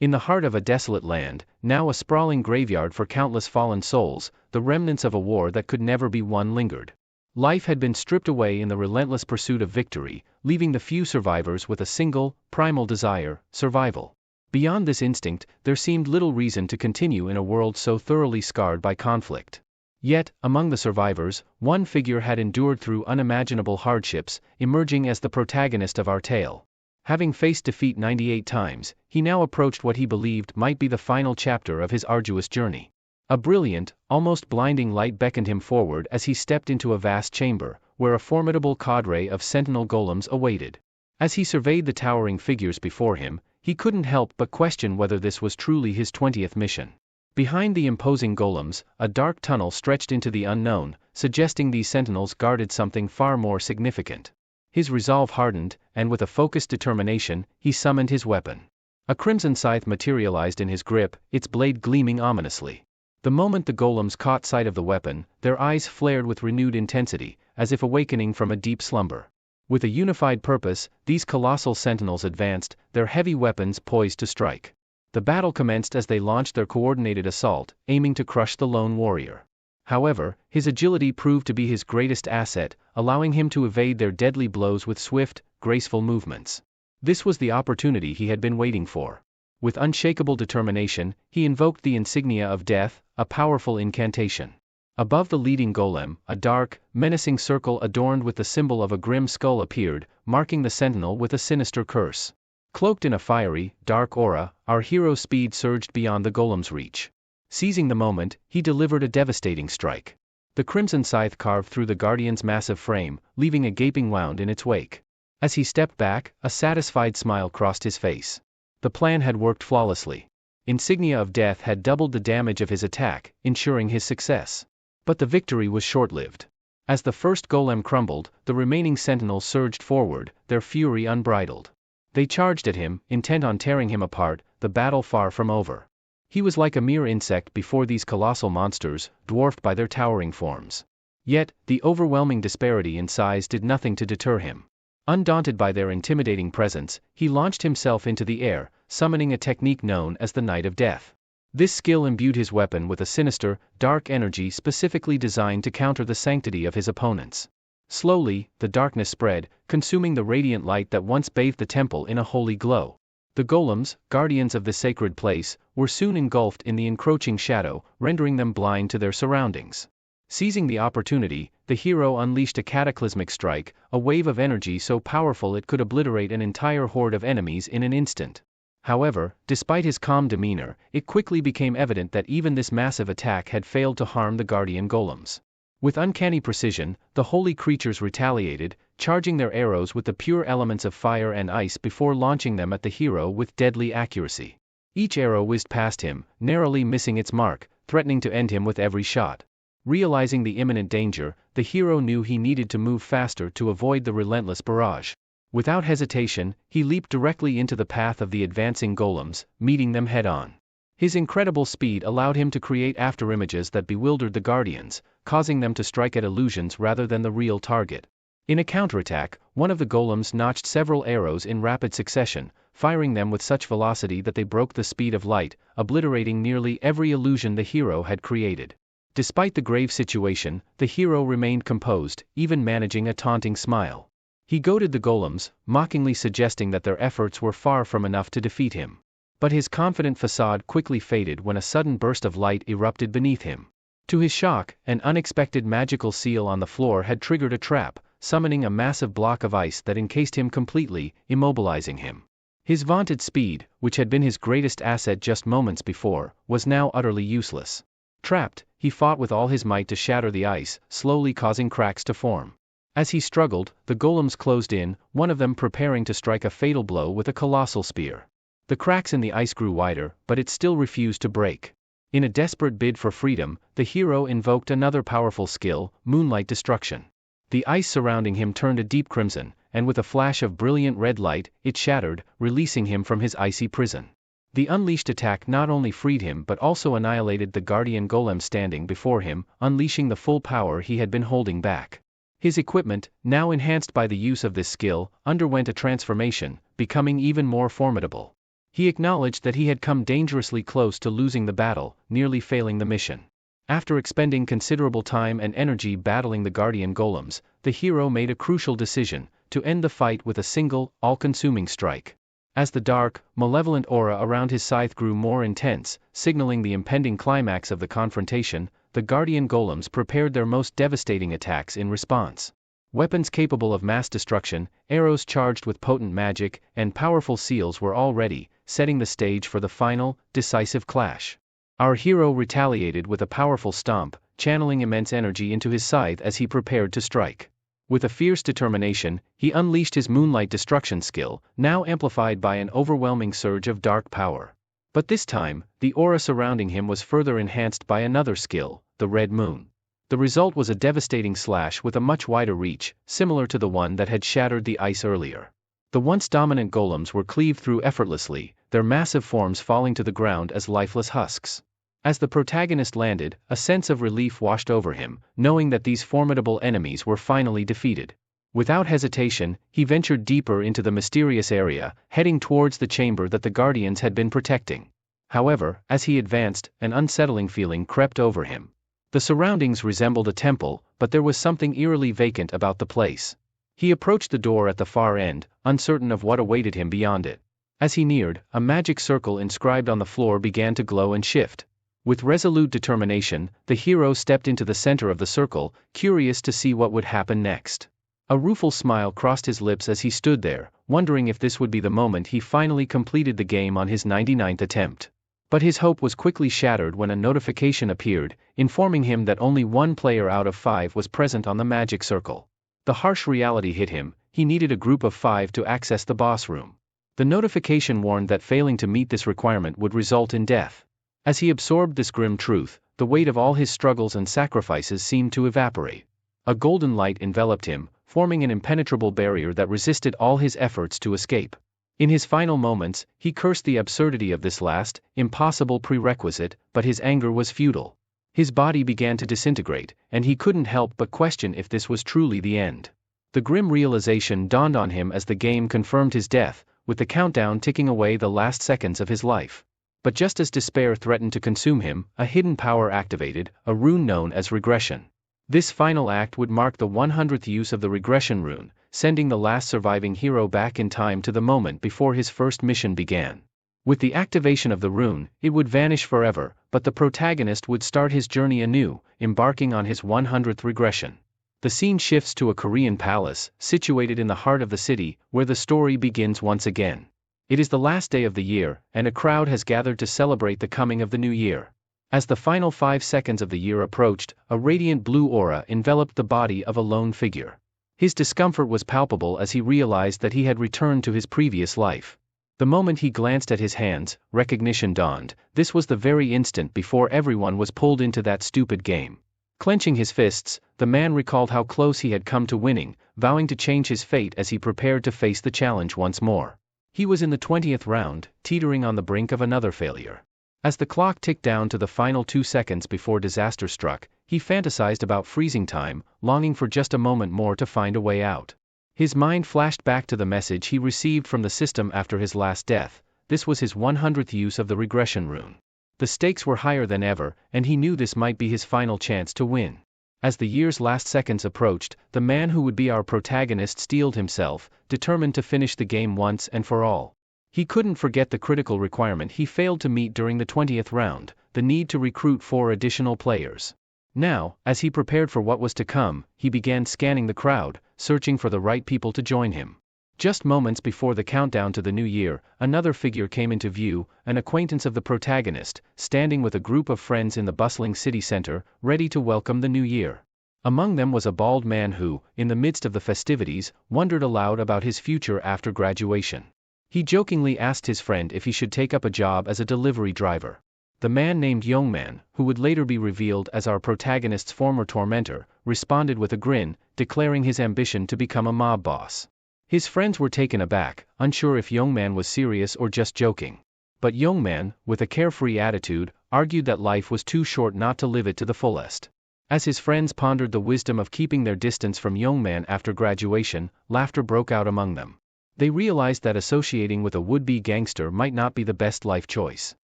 In the heart of a desolate land, now a sprawling graveyard for countless fallen souls, the remnants of a war that could never be won lingered. Life had been stripped away in the relentless pursuit of victory, leaving the few survivors with a single, primal desire: survival. Beyond this instinct, there seemed little reason to continue in a world so thoroughly scarred by conflict. Yet, among the survivors, one figure had endured through unimaginable hardships, emerging as the protagonist of our tale. Having faced defeat 98 times, he now approached what he believed might be the final chapter of his arduous journey. A brilliant, almost blinding light beckoned him forward as he stepped into a vast chamber, where a formidable cadre of sentinel golems awaited. As he surveyed the towering figures before him, he couldn't help but question whether this was truly his 20th mission. Behind the imposing golems, a dark tunnel stretched into the unknown, suggesting these sentinels guarded something far more significant. His resolve hardened, and with a focused determination, he summoned his weapon. A crimson scythe materialized in his grip, its blade gleaming ominously. The moment the golems caught sight of the weapon, their eyes flared with renewed intensity, as if awakening from a deep slumber. With a unified purpose, these colossal sentinels advanced, their heavy weapons poised to strike. The battle commenced as they launched their coordinated assault, aiming to crush the lone warrior. However, his agility proved to be his greatest asset, allowing him to evade their deadly blows with swift, graceful movements. This was the opportunity he had been waiting for. With unshakable determination, he invoked the insignia of death, a powerful incantation. Above the leading golem, a dark, menacing circle adorned with the symbol of a grim skull appeared, marking the sentinel with a sinister curse. Cloaked in a fiery, dark aura, our hero's speed surged beyond the golem's reach. Seizing the moment, he delivered a devastating strike. The crimson scythe carved through the guardian's massive frame, leaving a gaping wound in its wake. As he stepped back, a satisfied smile crossed his face. The plan had worked flawlessly. Insignia of death had doubled the damage of his attack, ensuring his success. But the victory was short-lived. As the first golem crumbled, the remaining sentinels surged forward, their fury unbridled. They charged at him, intent on tearing him apart, the battle far from over. He was like a mere insect before these colossal monsters, dwarfed by their towering forms. Yet, the overwhelming disparity in size did nothing to deter him. Undaunted by their intimidating presence, he launched himself into the air, summoning a technique known as the Knight of Death. This skill imbued his weapon with a sinister, dark energy specifically designed to counter the sanctity of his opponents. Slowly, the darkness spread, consuming the radiant light that once bathed the temple in a holy glow. The golems, guardians of the sacred place, were soon engulfed in the encroaching shadow, rendering them blind to their surroundings. Seizing the opportunity, the hero unleashed a cataclysmic strike, a wave of energy so powerful it could obliterate an entire horde of enemies in an instant. However, despite his calm demeanor, it quickly became evident that even this massive attack had failed to harm the guardian golems. With uncanny precision, the holy creatures retaliated, charging their arrows with the pure elements of fire and ice before launching them at the hero with deadly accuracy. Each arrow whizzed past him, narrowly missing its mark, threatening to end him with every shot. Realizing the imminent danger, the hero knew he needed to move faster to avoid the relentless barrage. Without hesitation, he leaped directly into the path of the advancing golems, meeting them head-on. His incredible speed allowed him to create afterimages that bewildered the guardians, causing them to strike at illusions rather than the real target. In a counterattack, one of the golems notched several arrows in rapid succession, firing them with such velocity that they broke the speed of light, obliterating nearly every illusion the hero had created. Despite the grave situation, the hero remained composed, even managing a taunting smile. He goaded the golems, mockingly suggesting that their efforts were far from enough to defeat him. But his confident facade quickly faded when a sudden burst of light erupted beneath him. To his shock, an unexpected magical seal on the floor had triggered a trap, summoning a massive block of ice that encased him completely, immobilizing him. His vaunted speed, which had been his greatest asset just moments before, was now utterly useless. Trapped, he fought with all his might to shatter the ice, slowly causing cracks to form. As he struggled, the golems closed in, one of them preparing to strike a fatal blow with a colossal spear. The cracks in the ice grew wider, but it still refused to break. In a desperate bid for freedom, the hero invoked another powerful skill, moonlight destruction. The ice surrounding him turned a deep crimson, and with a flash of brilliant red light, it shattered, releasing him from his icy prison. The unleashed attack not only freed him but also annihilated the guardian golem standing before him, unleashing the full power he had been holding back. His equipment, now enhanced by the use of this skill, underwent a transformation, becoming even more formidable. He acknowledged that he had come dangerously close to losing the battle, nearly failing the mission. After expending considerable time and energy battling the guardian golems, the hero made a crucial decision: to end the fight with a single, all-consuming strike. As the dark, malevolent aura around his scythe grew more intense, signaling the impending climax of the confrontation, the guardian golems prepared their most devastating attacks in response. Weapons capable of mass destruction, arrows charged with potent magic, and powerful seals were all ready, setting the stage for the final, decisive clash. Our hero retaliated with a powerful stomp, channeling immense energy into his scythe as he prepared to strike. With a fierce determination, he unleashed his moonlight destruction skill, now amplified by an overwhelming surge of dark power. But this time, the aura surrounding him was further enhanced by another skill, the red moon. The result was a devastating slash with a much wider reach, similar to the one that had shattered the ice earlier. The once dominant golems were cleaved through effortlessly, their massive forms falling to the ground as lifeless husks. As the protagonist landed, a sense of relief washed over him, knowing that these formidable enemies were finally defeated. Without hesitation, he ventured deeper into the mysterious area, heading towards the chamber that the Guardians had been protecting. However, as he advanced, an unsettling feeling crept over him. The surroundings resembled a temple, but there was something eerily vacant about the place. He approached the door at the far end, uncertain of what awaited him beyond it. As he neared, a magic circle inscribed on the floor began to glow and shift. With resolute determination, the hero stepped into the center of the circle, curious to see what would happen next. A rueful smile crossed his lips as he stood there, wondering if this would be the moment he finally completed the game on his 99th attempt. But his hope was quickly shattered when a notification appeared, informing him that only one player out of 5 was present on the magic circle. The harsh reality hit him: he needed a group of 5 to access the boss room. The notification warned that failing to meet this requirement would result in death. As he absorbed this grim truth, the weight of all his struggles and sacrifices seemed to evaporate. A golden light enveloped him, forming an impenetrable barrier that resisted all his efforts to escape. In his final moments, he cursed the absurdity of this last, impossible prerequisite, but his anger was futile. His body began to disintegrate, and he couldn't help but question if this was truly the end. The grim realization dawned on him as the game confirmed his death, with the countdown ticking away the last seconds of his life. But just as despair threatened to consume him, a hidden power activated, a rune known as regression. This final act would mark the 100th use of the regression rune, sending the last surviving hero back in time to the moment before his first mission began. With the activation of the rune, it would vanish forever, but the protagonist would start his journey anew, embarking on his 100th regression. The scene shifts to a Korean palace, situated in the heart of the city, where the story begins once again. It is the last day of the year, and a crowd has gathered to celebrate the coming of the new year. As the final 5 seconds of the year approached, a radiant blue aura enveloped the body of a lone figure. His discomfort was palpable as he realized that he had returned to his previous life. The moment he glanced at his hands, recognition dawned: this was the very instant before everyone was pulled into that stupid game. Clenching his fists, the man recalled how close he had come to winning, vowing to change his fate as he prepared to face the challenge once more. He was in the 20th round, teetering on the brink of another failure. As the clock ticked down to the final 2 seconds before disaster struck, he fantasized about freezing time, longing for just a moment more to find a way out. His mind flashed back to the message he received from the system after his last death. This was his 100th use of the regression rune. The stakes were higher than ever, and he knew this might be his final chance to win. As the year's last seconds approached, the man who would be our protagonist steeled himself, determined to finish the game once and for all. He couldn't forget the critical requirement he failed to meet during the 20th round, the need to recruit 4 additional players. Now, as he prepared for what was to come, he began scanning the crowd, searching for the right people to join him. Just moments before the countdown to the new year, another figure came into view, an acquaintance of the protagonist, standing with a group of friends in the bustling city center, ready to welcome the new year. Among them was a bald man who, in the midst of the festivities, wondered aloud about his future after graduation. He jokingly asked his friend if he should take up a job as a delivery driver. The man named Youngman, who would later be revealed as our protagonist's former tormentor, responded with a grin, declaring his ambition to become a mob boss. His friends were taken aback, unsure if Youngman was serious or just joking. But Youngman, with a carefree attitude, argued that life was too short not to live it to the fullest. As his friends pondered the wisdom of keeping their distance from Youngman after graduation, laughter broke out among them. They realized that associating with a would-be gangster might not be the best life choice.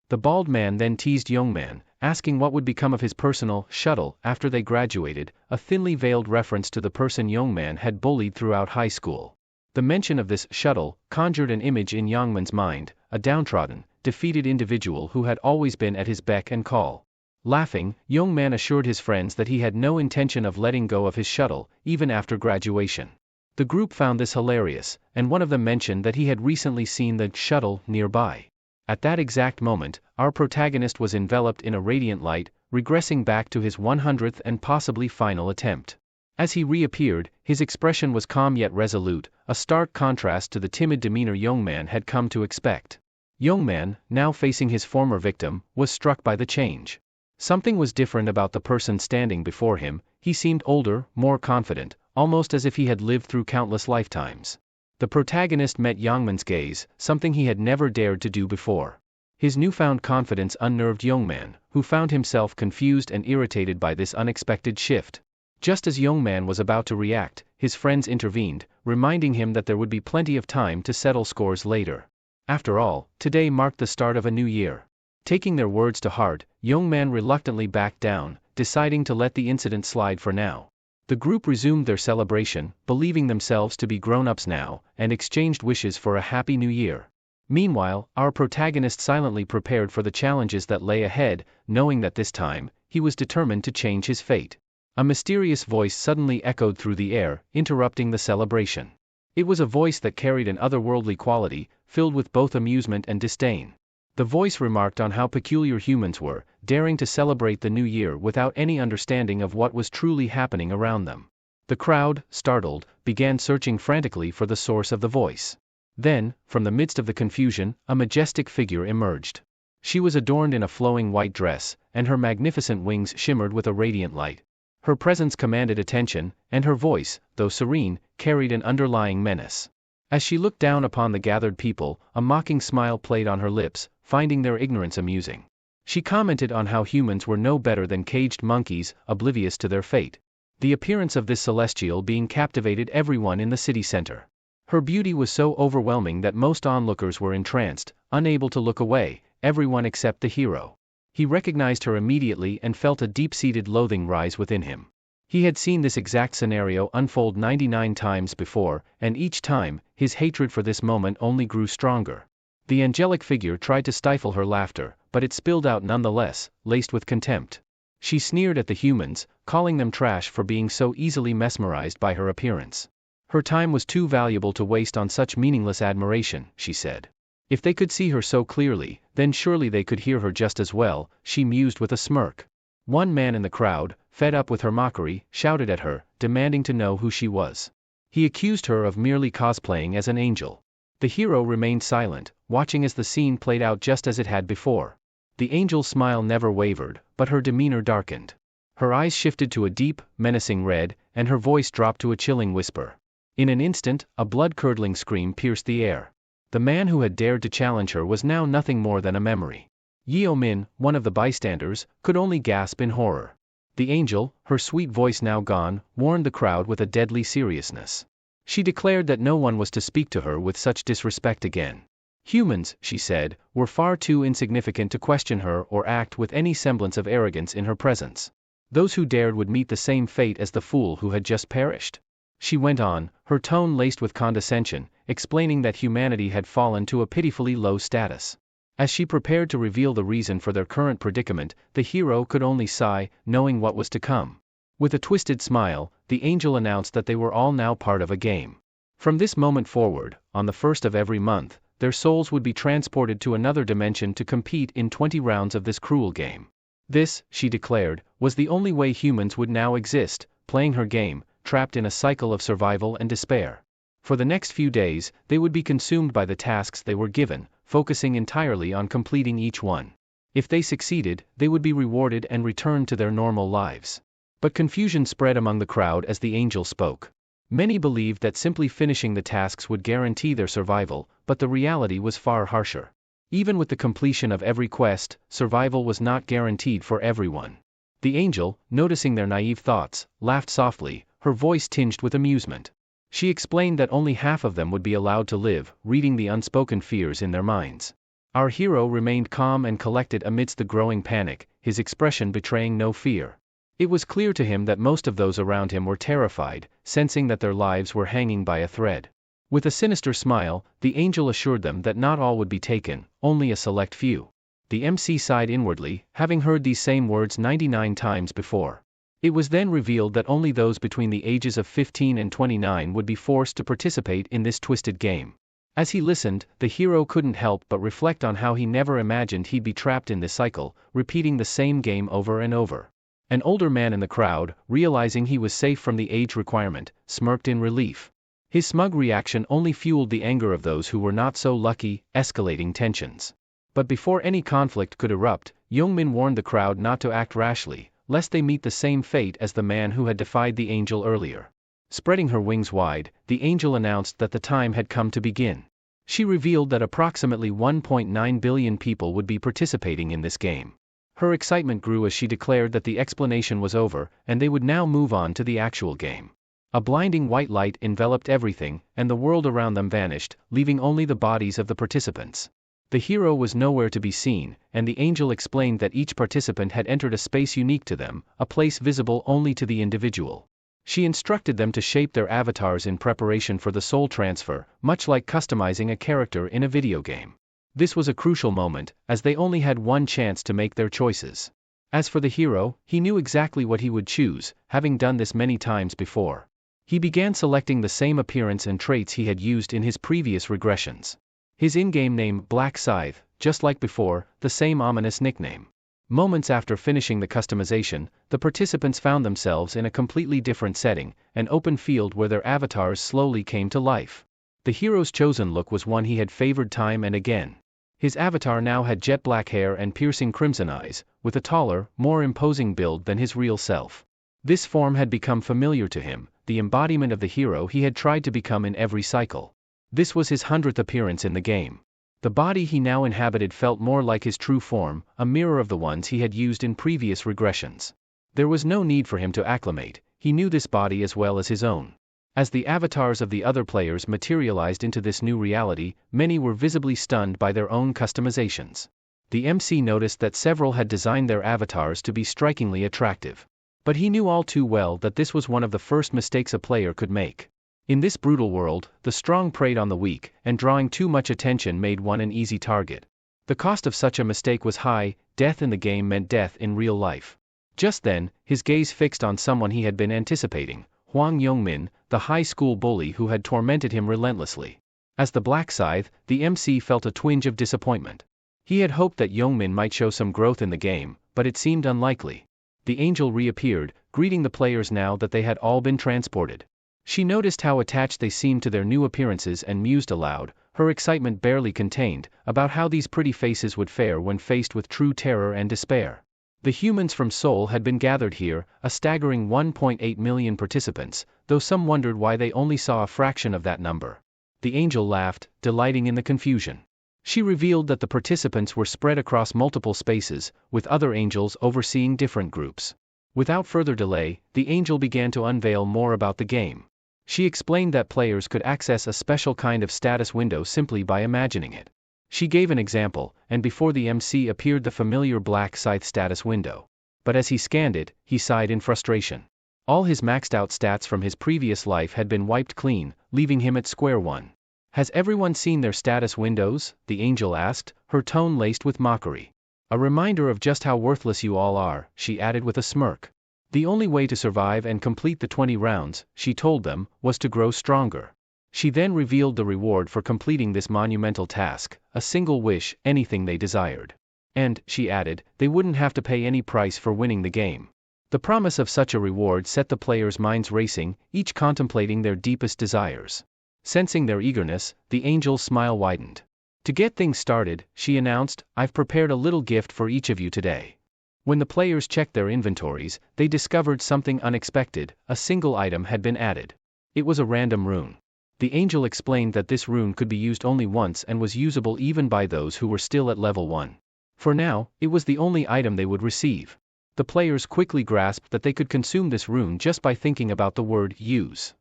The bald man then teased Youngman, asking what would become of his personal shuttle after they graduated, a thinly veiled reference to the person Youngman had bullied throughout high school. The mention of this shuttle conjured an image in Youngman's mind, a downtrodden, defeated individual who had always been at his beck and call. Laughing, Youngman assured his friends that he had no intention of letting go of his shuttle, even after graduation. The group found this hilarious, and one of them mentioned that he had recently seen the shuttle nearby. At that exact moment, our protagonist was enveloped in a radiant light, regressing back to his 100th and possibly final attempt. As he reappeared, his expression was calm yet resolute, a stark contrast to the timid demeanor Youngman had come to expect. Youngman, now facing his former victim, was struck by the change. Something was different about the person standing before him. He seemed older, more confident, almost as if he had lived through countless lifetimes. The protagonist met Youngman's gaze, something he had never dared to do before. His newfound confidence unnerved Youngman, who found himself confused and irritated by this unexpected shift. Just as Youngman was about to react, his friends intervened, reminding him that there would be plenty of time to settle scores later. After all, today marked the start of a new year. Taking their words to heart, Youngman reluctantly backed down, deciding to let the incident slide for now. The group resumed their celebration, believing themselves to be grown-ups now, and exchanged wishes for a happy new year. Meanwhile, our protagonist silently prepared for the challenges that lay ahead, knowing that this time, he was determined to change his fate. A mysterious voice suddenly echoed through the air, interrupting the celebration. It was a voice that carried an otherworldly quality, filled with both amusement and disdain. The voice remarked on how peculiar humans were, daring to celebrate the new year without any understanding of what was truly happening around them. The crowd, startled, began searching frantically for the source of the voice. Then, from the midst of the confusion, a majestic figure emerged. She was adorned in a flowing white dress, and her magnificent wings shimmered with a radiant light. Her presence commanded attention, and her voice, though serene, carried an underlying menace. As she looked down upon the gathered people, a mocking smile played on her lips, finding their ignorance amusing. She commented on how humans were no better than caged monkeys, oblivious to their fate. The appearance of this celestial being captivated everyone in the city center. Her beauty was so overwhelming that most onlookers were entranced, unable to look away, everyone except the hero. He recognized her immediately and felt a deep-seated loathing rise within him. He had seen this exact scenario unfold 99 times before, and each time, his hatred for this moment only grew stronger. The angelic figure tried to stifle her laughter, but it spilled out nonetheless, laced with contempt. She sneered at the humans, calling them trash for being so easily mesmerized by her appearance. Her time was too valuable to waste on such meaningless admiration, she said. If they could see her so clearly, then surely they could hear her just as well, she mused with a smirk. One man in the crowd, fed up with her mockery, shouted at her, demanding to know who she was. He accused her of merely cosplaying as an angel. The hero remained silent, watching as the scene played out just as it had before. The angel's smile never wavered, but her demeanor darkened. Her eyes shifted to a deep, menacing red, and her voice dropped to a chilling whisper. In an instant, a blood-curdling scream pierced the air. The man who had dared to challenge her was now nothing more than a memory. Yeo Min, one of the bystanders, could only gasp in horror. The angel, her sweet voice now gone, warned the crowd with a deadly seriousness. She declared that no one was to speak to her with such disrespect again. Humans, she said, were far too insignificant to question her or act with any semblance of arrogance in her presence. Those who dared would meet the same fate as the fool who had just perished. She went on, her tone laced with condescension, explaining that humanity had fallen to a pitifully low status. As she prepared to reveal the reason for their current predicament, the hero could only sigh, knowing what was to come. With a twisted smile, the angel announced that they were all now part of a game. From this moment forward, on the first of every month, their souls would be transported to another dimension to compete in 20 rounds of this cruel game. This, she declared, was the only way humans would now exist, playing her game, trapped in a cycle of survival and despair. For the next few days, they would be consumed by the tasks they were given, focusing entirely on completing each one. If they succeeded, they would be rewarded and returned to their normal lives. But confusion spread among the crowd as the angel spoke. Many believed that simply finishing the tasks would guarantee their survival, but the reality was far harsher. Even with the completion of every quest, survival was not guaranteed for everyone. The angel, noticing their naive thoughts, laughed softly, her voice tinged with amusement. She explained that only half of them would be allowed to live, reading the unspoken fears in their minds. Our hero remained calm and collected amidst the growing panic, his expression betraying no fear. It was clear to him that most of those around him were terrified, sensing that their lives were hanging by a thread. With a sinister smile, the angel assured them that not all would be taken, only a select few. The MC sighed inwardly, having heard these same words 99 times before. It was then revealed that only those between the ages of 15 and 29 would be forced to participate in this twisted game. As he listened, the hero couldn't help but reflect on how he never imagined he'd be trapped in this cycle, repeating the same game over and over. An older man in the crowd, realizing he was safe from the age requirement, smirked in relief. His smug reaction only fueled the anger of those who were not so lucky, escalating tensions. But before any conflict could erupt, Youngmin warned the crowd not to act rashly, lest they meet the same fate as the man who had defied the angel earlier. Spreading her wings wide, the angel announced that the time had come to begin. She revealed that approximately 1.9 billion people would be participating in this game. Her excitement grew as she declared that the explanation was over, and they would now move on to the actual game. A blinding white light enveloped everything, and the world around them vanished, leaving only the bodies of the participants. The hero was nowhere to be seen, and the angel explained that each participant had entered a space unique to them, a place visible only to the individual. She instructed them to shape their avatars in preparation for the soul transfer, much like customizing a character in a video game. This was a crucial moment, as they only had one chance to make their choices. As for the hero, he knew exactly what he would choose, having done this many times before. He began selecting the same appearance and traits he had used in his previous regressions. His in-game name, Black Scythe, just like before, the same ominous nickname. Moments after finishing the customization, the participants found themselves in a completely different setting, an open field where their avatars slowly came to life. The hero's chosen look was one he had favored time and again. His avatar now had jet black hair and piercing crimson eyes, with a taller, more imposing build than his real self. This form had become familiar to him, the embodiment of the hero he had tried to become in every cycle. This was his 100th appearance in the game. The body he now inhabited felt more like his true form, a mirror of the ones he had used in previous regressions. There was no need for him to acclimate, he knew this body as well as his own. As the avatars of the other players materialized into this new reality, many were visibly stunned by their own customizations. The MC noticed that several had designed their avatars to be strikingly attractive. But he knew all too well that this was one of the first mistakes a player could make. In this brutal world, the strong preyed on the weak, and drawing too much attention made one an easy target. The cost of such a mistake was high, death in the game meant death in real life. Just then, his gaze fixed on someone he had been anticipating, Hwang Youngmin, the high school bully who had tormented him relentlessly. As the Black Scythe, the MC felt a twinge of disappointment. He had hoped that Youngmin might show some growth in the game, but it seemed unlikely. The angel reappeared, greeting the players now that they had all been transported. She noticed how attached they seemed to their new appearances and mused aloud, her excitement barely contained, about how these pretty faces would fare when faced with true terror and despair. The humans from Seoul had been gathered here, a staggering 1.8 million participants, though some wondered why they only saw a fraction of that number. The angel laughed, delighting in the confusion. She revealed that the participants were spread across multiple spaces, with other angels overseeing different groups. Without further delay, the angel began to unveil more about the game. She explained that players could access a special kind of status window simply by imagining it. She gave an example, and before the MC appeared the familiar Black Scythe status window. But as he scanned it, he sighed in frustration. All his maxed out stats from his previous life had been wiped clean, leaving him at square one. Has everyone seen their status windows? The angel asked, her tone laced with mockery. A reminder of just how worthless you all are, she added with a smirk. The only way to survive and complete the 20 rounds, she told them, was to grow stronger. She then revealed the reward for completing this monumental task, a single wish, anything they desired. And, she added, they wouldn't have to pay any price for winning the game. The promise of such a reward set the players' minds racing, each contemplating their deepest desires. Sensing their eagerness, the angel's smile widened. To get things started, she announced, I've prepared a little gift for each of you today. When the players checked their inventories, they discovered something unexpected, a single item had been added. It was a random rune. The angel explained that this rune could be used only once and was usable even by those who were still at level 1. For now, it was the only item they would receive. The players quickly grasped that they could consume this rune just by thinking about the word use.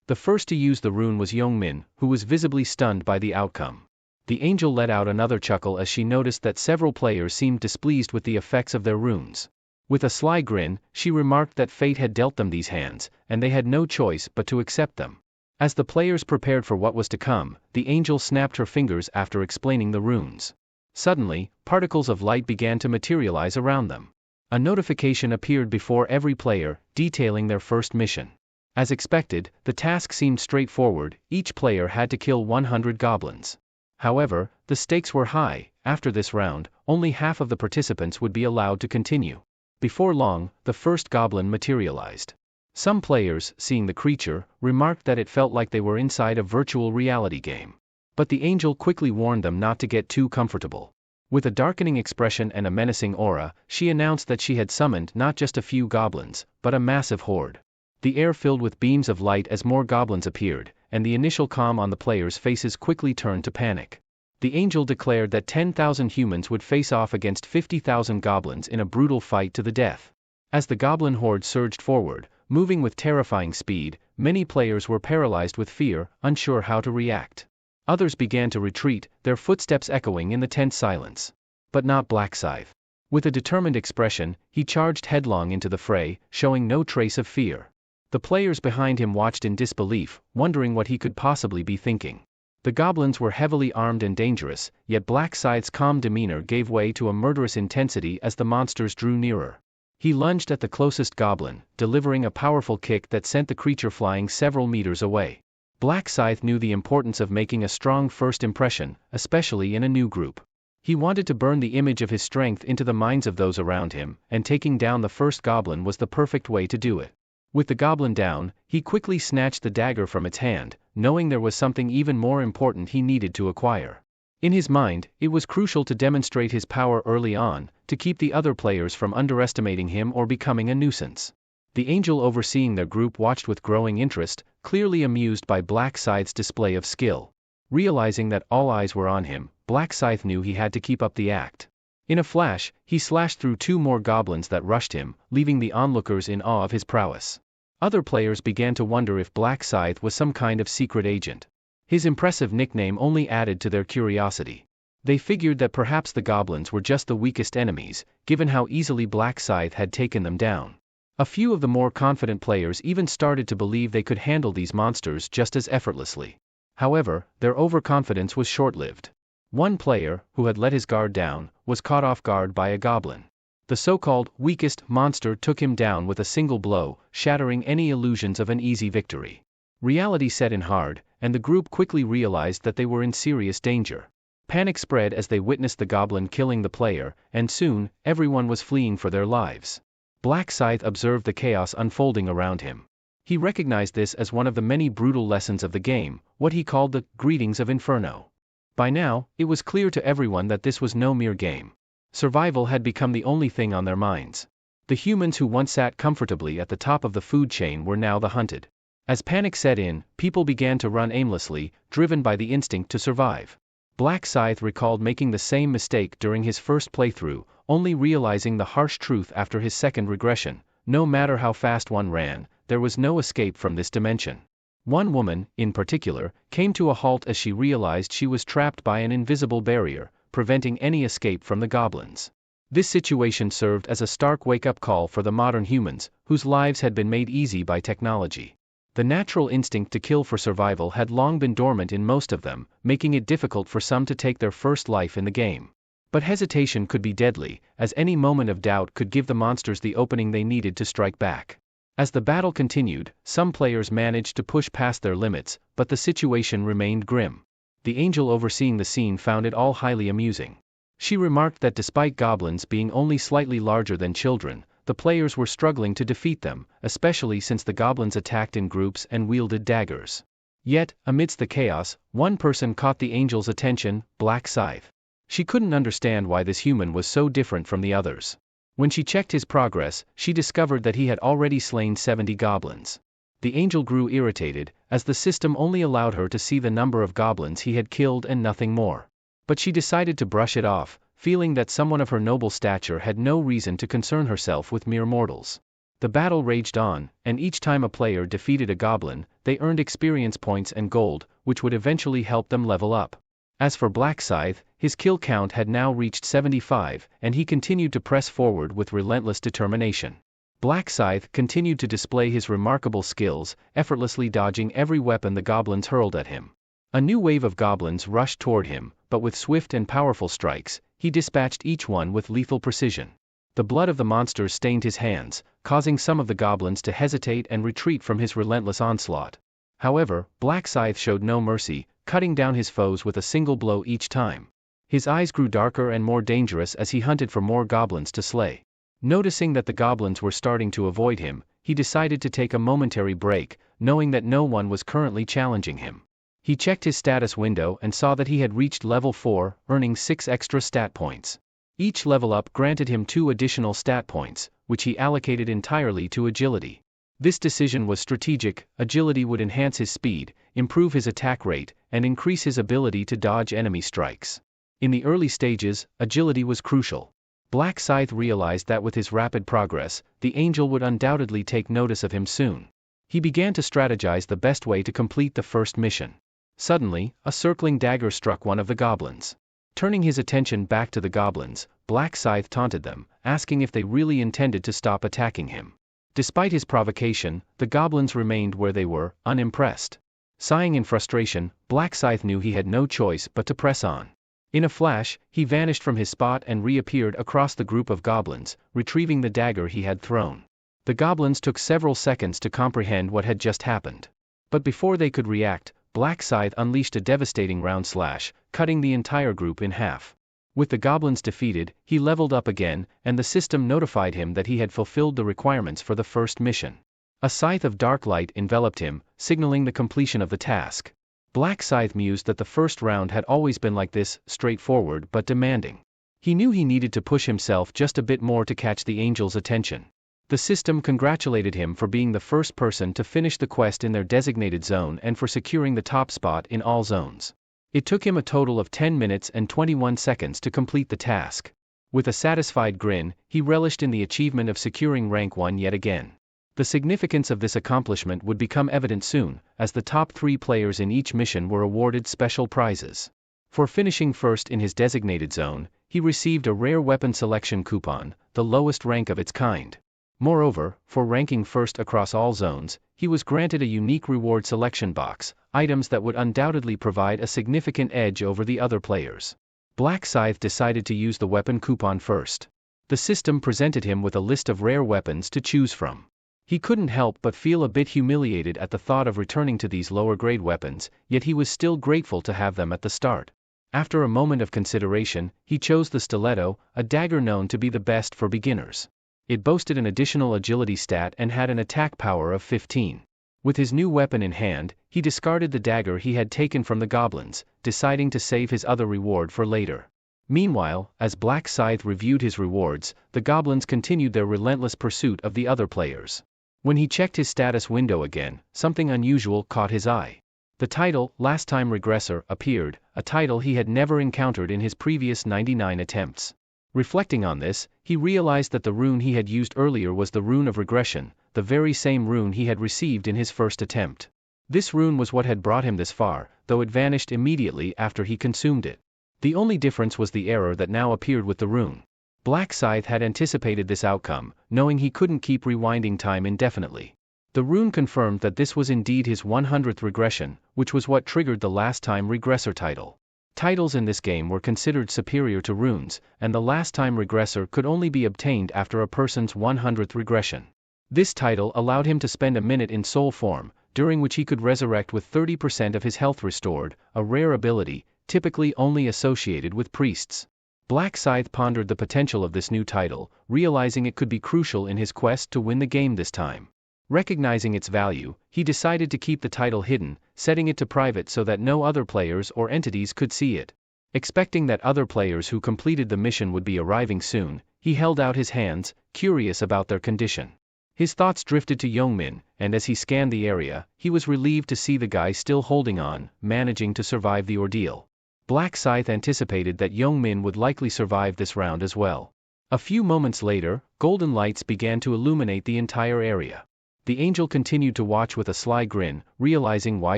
The first to use the rune was Yongmin, who was visibly stunned by the outcome. The angel let out another chuckle as she noticed that several players seemed displeased with the effects of their runes. With a sly grin, she remarked that fate had dealt them these hands, and they had no choice but to accept them. As the players prepared for what was to come, the angel snapped her fingers after explaining the runes. Suddenly, particles of light began to materialize around them. A notification appeared before every player, detailing their first mission. As expected, the task seemed straightforward. Each player had to kill 100 goblins. However, the stakes were high. After this round, only half of the participants would be allowed to continue. Before long, the first goblin materialized. Some players, seeing the creature, remarked that it felt like they were inside a virtual reality game. But the angel quickly warned them not to get too comfortable. With a darkening expression and a menacing aura, she announced that she had summoned not just a few goblins, but a massive horde. The air filled with beams of light as more goblins appeared, and the initial calm on the players' faces quickly turned to panic. The angel declared that 10,000 humans would face off against 50,000 goblins in a brutal fight to the death. As the goblin horde surged forward, moving with terrifying speed, many players were paralyzed with fear, unsure how to react. Others began to retreat, their footsteps echoing in the tense silence. But not Black Scythe. With a determined expression, he charged headlong into the fray, showing no trace of fear. The players behind him watched in disbelief, wondering what he could possibly be thinking. The goblins were heavily armed and dangerous, yet Black Scythe's calm demeanor gave way to a murderous intensity as the monsters drew nearer. He lunged at the closest goblin, delivering a powerful kick that sent the creature flying several meters away. Black Scythe knew the importance of making a strong first impression, especially in a new group. He wanted to burn the image of his strength into the minds of those around him, and taking down the first goblin was the perfect way to do it. With the goblin down, he quickly snatched the dagger from its hand, knowing there was something even more important he needed to acquire. In his mind, it was crucial to demonstrate his power early on, to keep the other players from underestimating him or becoming a nuisance. The angel overseeing their group watched with growing interest, clearly amused by Black Scythe's display of skill. Realizing that all eyes were on him, Black Scythe knew he had to keep up the act. In a flash, he slashed through 2 more goblins that rushed him, leaving the onlookers in awe of his prowess. Other players began to wonder if Black Scythe was some kind of secret agent. His impressive nickname only added to their curiosity. They figured that perhaps the goblins were just the weakest enemies, given how easily Black Scythe had taken them down. A few of the more confident players even started to believe they could handle these monsters just as effortlessly. However, their overconfidence was short-lived. One player, who had let his guard down, was caught off guard by a goblin. The so-called weakest monster took him down with a single blow, shattering any illusions of an easy victory. Reality set in hard, and the group quickly realized that they were in serious danger. Panic spread as they witnessed the goblin killing the player, and soon, everyone was fleeing for their lives. Black Scythe observed the chaos unfolding around him. He recognized this as one of the many brutal lessons of the game, what he called the greetings of Inferno. By now, it was clear to everyone that this was no mere game. Survival had become the only thing on their minds. The humans who once sat comfortably at the top of the food chain were now the hunted. As panic set in, people began to run aimlessly, driven by the instinct to survive. Black Scythe recalled making the same mistake during his first playthrough, only realizing the harsh truth after his second regression: no matter how fast one ran, there was no escape from this dimension. One woman, in particular, came to a halt as she realized she was trapped by an invisible barrier, preventing any escape from the goblins. This situation served as a stark wake-up call for the modern humans, whose lives had been made easy by technology. The natural instinct to kill for survival had long been dormant in most of them, making it difficult for some to take their first life in the game. But hesitation could be deadly, as any moment of doubt could give the monsters the opening they needed to strike back. As the battle continued, some players managed to push past their limits, but the situation remained grim. The angel overseeing the scene found it all highly amusing. She remarked that despite goblins being only slightly larger than children, the players were struggling to defeat them, especially since the goblins attacked in groups and wielded daggers. Yet, amidst the chaos, one person caught the angel's attention: Black Scythe. She couldn't understand why this human was so different from the others. When she checked his progress, she discovered that he had already slain 70 goblins. The angel grew irritated, as the system only allowed her to see the number of goblins he had killed and nothing more. But she decided to brush it off, feeling that someone of her noble stature had no reason to concern herself with mere mortals. The battle raged on, and each time a player defeated a goblin, they earned experience points and gold, which would eventually help them level up. As for Black Scythe, his kill count had now reached 75, and he continued to press forward with relentless determination. Black Scythe continued to display his remarkable skills, effortlessly dodging every weapon the goblins hurled at him. A new wave of goblins rushed toward him, but with swift and powerful strikes, he dispatched each one with lethal precision. The blood of the monsters stained his hands, causing some of the goblins to hesitate and retreat from his relentless onslaught. However, Black Scythe showed no mercy, cutting down his foes with a single blow each time. His eyes grew darker and more dangerous as he hunted for more goblins to slay. Noticing that the goblins were starting to avoid him, he decided to take a momentary break, knowing that no one was currently challenging him. He checked his status window and saw that he had reached level 4, earning 6 extra stat points. Each level up granted him 2 additional stat points, which he allocated entirely to agility. This decision was strategic. Agility would enhance his speed, improve his attack rate, and increase his ability to dodge enemy strikes. In the early stages, agility was crucial. Black Scythe realized that with his rapid progress, the angel would undoubtedly take notice of him soon. He began to strategize the best way to complete the first mission. Suddenly, a circling dagger struck one of the goblins. Turning his attention back to the goblins, Black Scythe taunted them, asking if they really intended to stop attacking him. Despite his provocation, the goblins remained where they were, unimpressed. Sighing in frustration, Black Scythe knew he had no choice but to press on. In a flash, he vanished from his spot and reappeared across the group of goblins, retrieving the dagger he had thrown. The goblins took several seconds to comprehend what had just happened. But before they could react, Black Scythe unleashed a devastating round slash, cutting the entire group in half. With the goblins defeated, he leveled up again, and the system notified him that he had fulfilled the requirements for the first mission. A scythe of dark light enveloped him, signaling the completion of the task. Black Scythe mused that the first round had always been like this, straightforward but demanding. He knew he needed to push himself just a bit more to catch the angel's attention. The system congratulated him for being the first person to finish the quest in their designated zone and for securing the top spot in all zones. It took him a total of 10 minutes and 21 seconds to complete the task. With a satisfied grin, he relished in the achievement of securing rank 1 yet again. The significance of this accomplishment would become evident soon, as the top 3 players in each mission were awarded special prizes. For finishing first in his designated zone, he received a rare weapon selection coupon, the lowest rank of its kind. Moreover, for ranking first across all zones, he was granted a unique reward selection box, items that would undoubtedly provide a significant edge over the other players. Black Scythe decided to use the weapon coupon first. The system presented him with a list of rare weapons to choose from. He couldn't help but feel a bit humiliated at the thought of returning to these lower-grade weapons, yet he was still grateful to have them at the start. After a moment of consideration, he chose the stiletto, a dagger known to be the best for beginners. It boasted an additional agility stat and had an attack power of 15. With his new weapon in hand, he discarded the dagger he had taken from the goblins, deciding to save his other reward for later. Meanwhile, as Black Scythe reviewed his rewards, the goblins continued their relentless pursuit of the other players. When he checked his status window again, something unusual caught his eye. The title, Last Time Regressor, appeared, a title he had never encountered in his previous 99 attempts. Reflecting on this, he realized that the rune he had used earlier was the rune of regression, the very same rune he had received in his first attempt. This rune was what had brought him this far, though it vanished immediately after he consumed it. The only difference was the error that now appeared with the rune. Black Scythe had anticipated this outcome, knowing he couldn't keep rewinding time indefinitely. The rune confirmed that this was indeed his 100th regression, which was what triggered the Last Time Regressor title. Titles in this game were considered superior to runes, and the Last Time Regressor could only be obtained after a person's 100th regression. This title allowed him to spend a minute in soul form, during which he could resurrect with 30% of his health restored, a rare ability, typically only associated with priests. Black Scythe pondered the potential of this new title, realizing it could be crucial in his quest to win the game this time. Recognizing its value, he decided to keep the title hidden, setting it to private so that no other players or entities could see it. Expecting that other players who completed the mission would be arriving soon, he held out his hands, curious about their condition. His thoughts drifted to Youngmin, and as he scanned the area, he was relieved to see the guy still holding on, managing to survive the ordeal. Black Scythe anticipated that Youngmin would likely survive this round as well. A few moments later, golden lights began to illuminate the entire area. The angel continued to watch with a sly grin, realizing why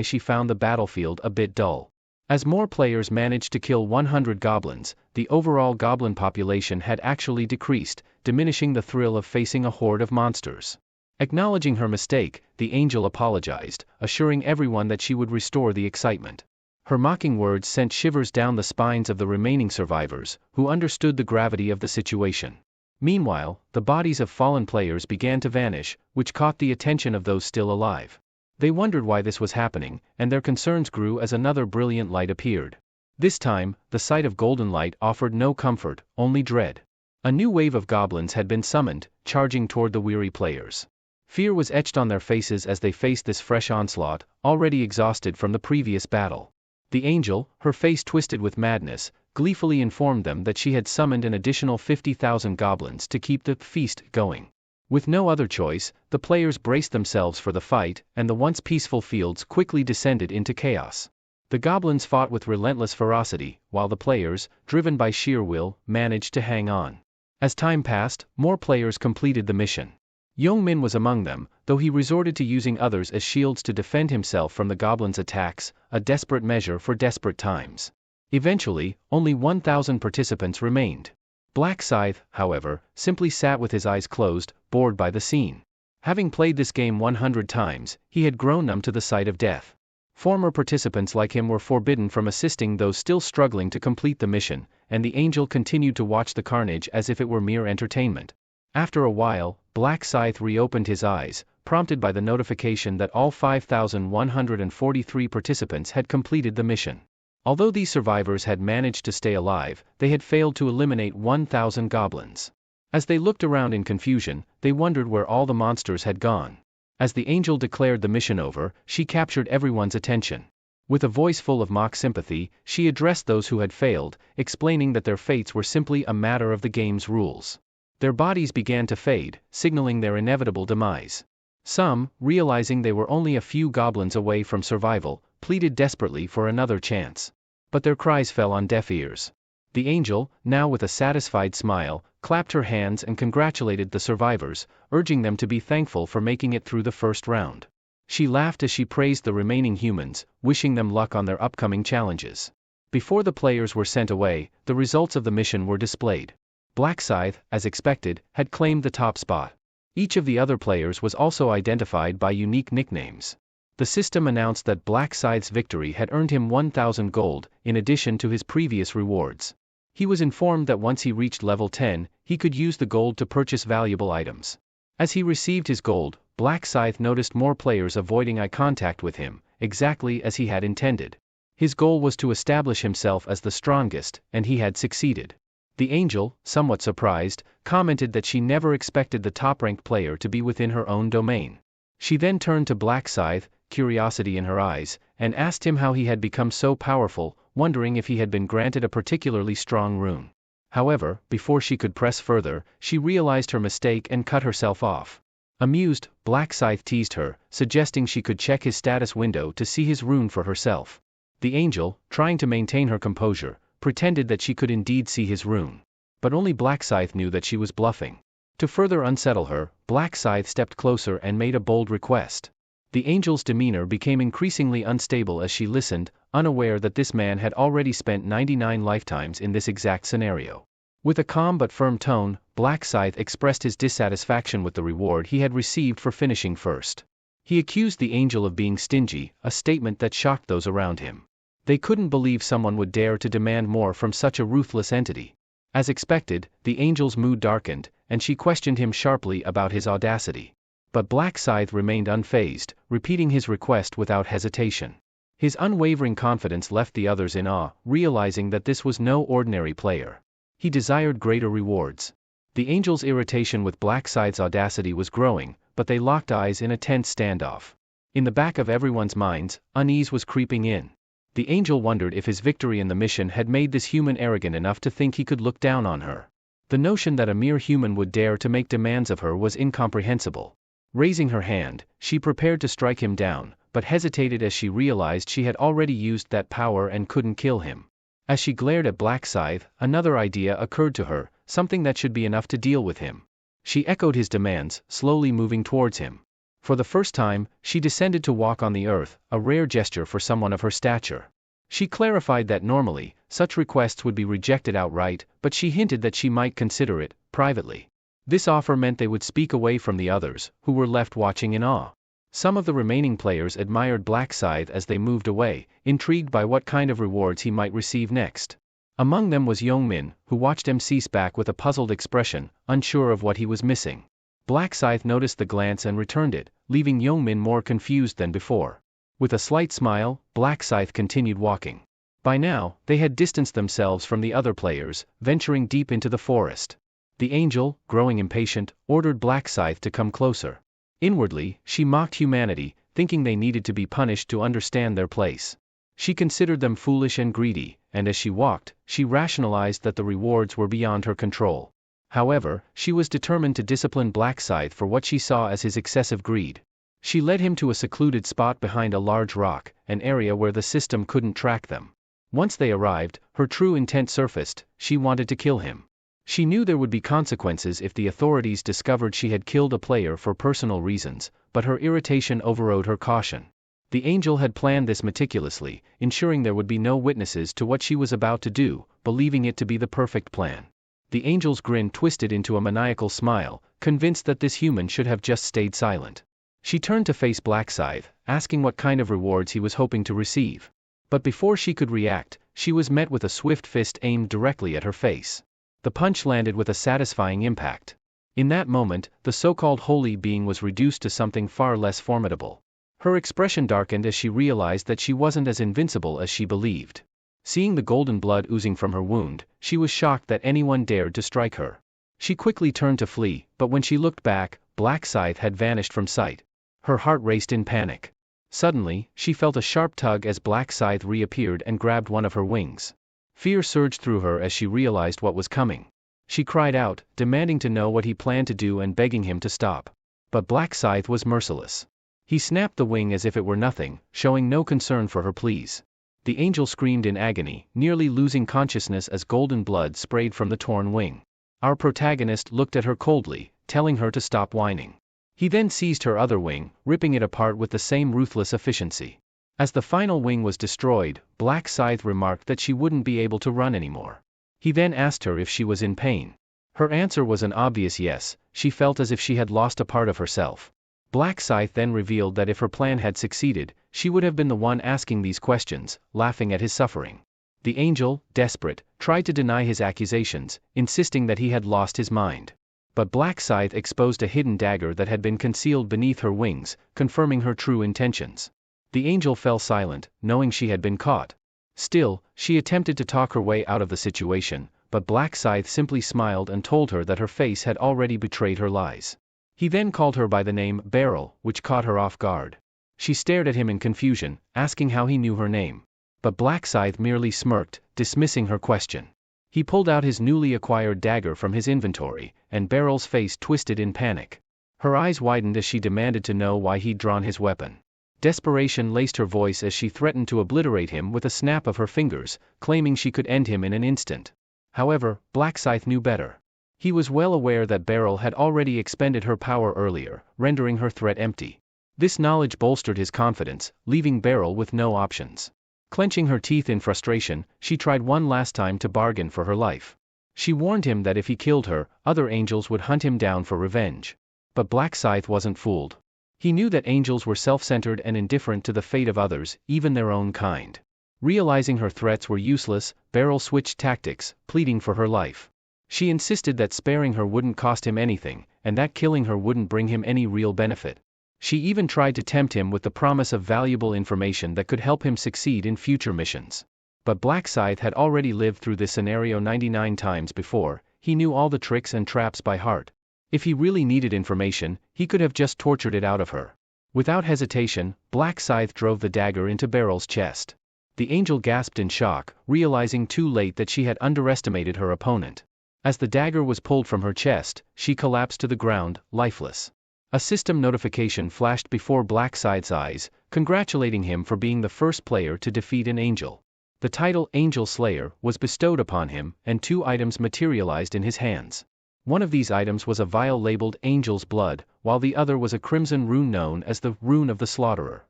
she found the battlefield a bit dull. As more players managed to kill 100 goblins, the overall goblin population had actually decreased, diminishing the thrill of facing a horde of monsters. Acknowledging her mistake, the angel apologized, assuring everyone that she would restore the excitement. Her mocking words sent shivers down the spines of the remaining survivors, who understood the gravity of the situation. Meanwhile, the bodies of fallen players began to vanish, which caught the attention of those still alive. They wondered why this was happening, and their concerns grew as another brilliant light appeared. This time, the sight of golden light offered no comfort, only dread. A new wave of goblins had been summoned, charging toward the weary players. Fear was etched on their faces as they faced this fresh onslaught, already exhausted from the previous battle. The angel, her face twisted with madness, gleefully informed them that she had summoned an additional 50,000 goblins to keep the feast going. With no other choice, the players braced themselves for the fight, and the once peaceful fields quickly descended into chaos. The goblins fought with relentless ferocity, while the players, driven by sheer will, managed to hang on. As time passed, more players completed the mission. Yongmin was among them, though he resorted to using others as shields to defend himself from the goblins' attacks, a desperate measure for desperate times. Eventually, only 1,000 participants remained. Black Scythe, however, simply sat with his eyes closed, bored by the scene. Having played this game 100 times, he had grown numb to the sight of death. Former participants like him were forbidden from assisting those still struggling to complete the mission, and the angel continued to watch the carnage as if it were mere entertainment. After a while, Black Scythe reopened his eyes, prompted by the notification that all 5,143 participants had completed the mission. Although these survivors had managed to stay alive, they had failed to eliminate 1,000 goblins. As they looked around in confusion, they wondered where all the monsters had gone. As the angel declared the mission over, she captured everyone's attention. With a voice full of mock sympathy, she addressed those who had failed, explaining that their fates were simply a matter of the game's rules. Their bodies began to fade, signaling their inevitable demise. Some, realizing they were only a few goblins away from survival, pleaded desperately for another chance. But their cries fell on deaf ears. The angel, now with a satisfied smile, clapped her hands and congratulated the survivors, urging them to be thankful for making it through the first round. She laughed as she praised the remaining humans, wishing them luck on their upcoming challenges. Before the players were sent away, the results of the mission were displayed. Black Scythe, as expected, had claimed the top spot. Each of the other players was also identified by unique nicknames. The system announced that Black Scythe's victory had earned him 1,000 gold, in addition to his previous rewards. He was informed that once he reached level 10, he could use the gold to purchase valuable items. As he received his gold, Black Scythe noticed more players avoiding eye contact with him, exactly as he had intended. His goal was to establish himself as the strongest, and he had succeeded. The angel, somewhat surprised, commented that she never expected the top-ranked player to be within her own domain. She then turned to Black Scythe, curiosity in her eyes, and asked him how he had become so powerful, wondering if he had been granted a particularly strong rune. However, before she could press further, she realized her mistake and cut herself off. Amused, Black Scythe teased her, suggesting she could check his status window to see his rune for herself. The angel, trying to maintain her composure, pretended that she could indeed see his rune. But only Black Scythe knew that she was bluffing. To further unsettle her, Black Scythe stepped closer and made a bold request. The angel's demeanor became increasingly unstable as she listened, unaware that this man had already spent 99 lifetimes in this exact scenario. With a calm but firm tone, Black Scythe expressed his dissatisfaction with the reward he had received for finishing first. He accused the angel of being stingy, a statement that shocked those around him. They couldn't believe someone would dare to demand more from such a ruthless entity. As expected, the angel's mood darkened, and she questioned him sharply about his audacity. But Black Scythe remained unfazed, repeating his request without hesitation. His unwavering confidence left the others in awe, realizing that this was no ordinary player. He desired greater rewards. The angel's irritation with Black Scythe's audacity was growing, but they locked eyes in a tense standoff. In the back of everyone's minds, unease was creeping in. The angel wondered if his victory in the mission had made this human arrogant enough to think he could look down on her. The notion that a mere human would dare to make demands of her was incomprehensible. Raising her hand, she prepared to strike him down, but hesitated as she realized she had already used that power and couldn't kill him. As she glared at Black Scythe, another idea occurred to her, something that should be enough to deal with him. She echoed his demands, slowly moving towards him. For the first time, she descended to walk on the earth, a rare gesture for someone of her stature. She clarified that normally, such requests would be rejected outright, but she hinted that she might consider it, privately. This offer meant they would speak away from the others, who were left watching in awe. Some of the remaining players admired Black Scythe as they moved away, intrigued by what kind of rewards he might receive next. Among them was Yongmin, who watched him cease back with a puzzled expression, unsure of what he was missing. Black Scythe noticed the glance and returned it, leaving Yongmin more confused than before. With a slight smile, Black Scythe continued walking. By now, they had distanced themselves from the other players, venturing deep into the forest. The angel, growing impatient, ordered Black Scythe to come closer. Inwardly, she mocked humanity, thinking they needed to be punished to understand their place. She considered them foolish and greedy, and as she walked, she rationalized that the rewards were beyond her control. However, she was determined to discipline Black Scythe for what she saw as his excessive greed. She led him to a secluded spot behind a large rock, an area where the system couldn't track them. Once they arrived, her true intent surfaced: she wanted to kill him. She knew there would be consequences if the authorities discovered she had killed a player for personal reasons, but her irritation overrode her caution. The angel had planned this meticulously, ensuring there would be no witnesses to what she was about to do, believing it to be the perfect plan. The angel's grin twisted into a maniacal smile, convinced that this human should have just stayed silent. She turned to face Black Scythe, asking what kind of rewards he was hoping to receive. But before she could react, she was met with a swift fist aimed directly at her face. The punch landed with a satisfying impact. In that moment, the so-called holy being was reduced to something far less formidable. Her expression darkened as she realized that she wasn't as invincible as she believed. Seeing the golden blood oozing from her wound, she was shocked that anyone dared to strike her. She quickly turned to flee, but when she looked back, Black Scythe had vanished from sight. Her heart raced in panic. Suddenly, she felt a sharp tug as Black Scythe reappeared and grabbed one of her wings. Fear surged through her as she realized what was coming. She cried out, demanding to know what he planned to do and begging him to stop. But Black Scythe was merciless. He snapped the wing as if it were nothing, showing no concern for her pleas. The angel screamed in agony, nearly losing consciousness as golden blood sprayed from the torn wing. Our protagonist looked at her coldly, telling her to stop whining. He then seized her other wing, ripping it apart with the same ruthless efficiency. As the final wing was destroyed, Black Scythe remarked that she wouldn't be able to run anymore. He then asked her if she was in pain. Her answer was an obvious yes. She felt as if she had lost a part of herself. Black Scythe then revealed that if her plan had succeeded, she would have been the one asking these questions, laughing at his suffering. The angel, desperate, tried to deny his accusations, insisting that he had lost his mind. But Black Scythe exposed a hidden dagger that had been concealed beneath her wings, confirming her true intentions. The angel fell silent, knowing she had been caught. Still, she attempted to talk her way out of the situation, but Black Scythe simply smiled and told her that her face had already betrayed her lies. He then called her by the name Beryl, which caught her off guard. She stared at him in confusion, asking how he knew her name. But Black Scythe merely smirked, dismissing her question. He pulled out his newly acquired dagger from his inventory, and Beryl's face twisted in panic. Her eyes widened as she demanded to know why he'd drawn his weapon. Desperation laced her voice as she threatened to obliterate him with a snap of her fingers, claiming she could end him in an instant. However, Black Scythe knew better. He was well aware that Beryl had already expended her power earlier, rendering her threat empty. This knowledge bolstered his confidence, leaving Beryl with no options. Clenching her teeth in frustration, she tried one last time to bargain for her life. She warned him that if he killed her, other angels would hunt him down for revenge. But Black Scythe wasn't fooled. He knew that angels were self-centered and indifferent to the fate of others, even their own kind. Realizing her threats were useless, Beryl switched tactics, pleading for her life. She insisted that sparing her wouldn't cost him anything, and that killing her wouldn't bring him any real benefit. She even tried to tempt him with the promise of valuable information that could help him succeed in future missions. But Black Scythe had already lived through this scenario 99 times before. He knew all the tricks and traps by heart. If he really needed information, he could have just tortured it out of her. Without hesitation, Black Scythe drove the dagger into Beryl's chest. The angel gasped in shock, realizing too late that she had underestimated her opponent. As the dagger was pulled from her chest, she collapsed to the ground, lifeless. A system notification flashed before Black Scythe's eyes, congratulating him for being the first player to defeat an angel. The title Angel Slayer was bestowed upon him, and 2 items materialized in his hands. One of these items was a vial labeled Angel's Blood, while the other was a crimson rune known as the Rune of the Slaughterer.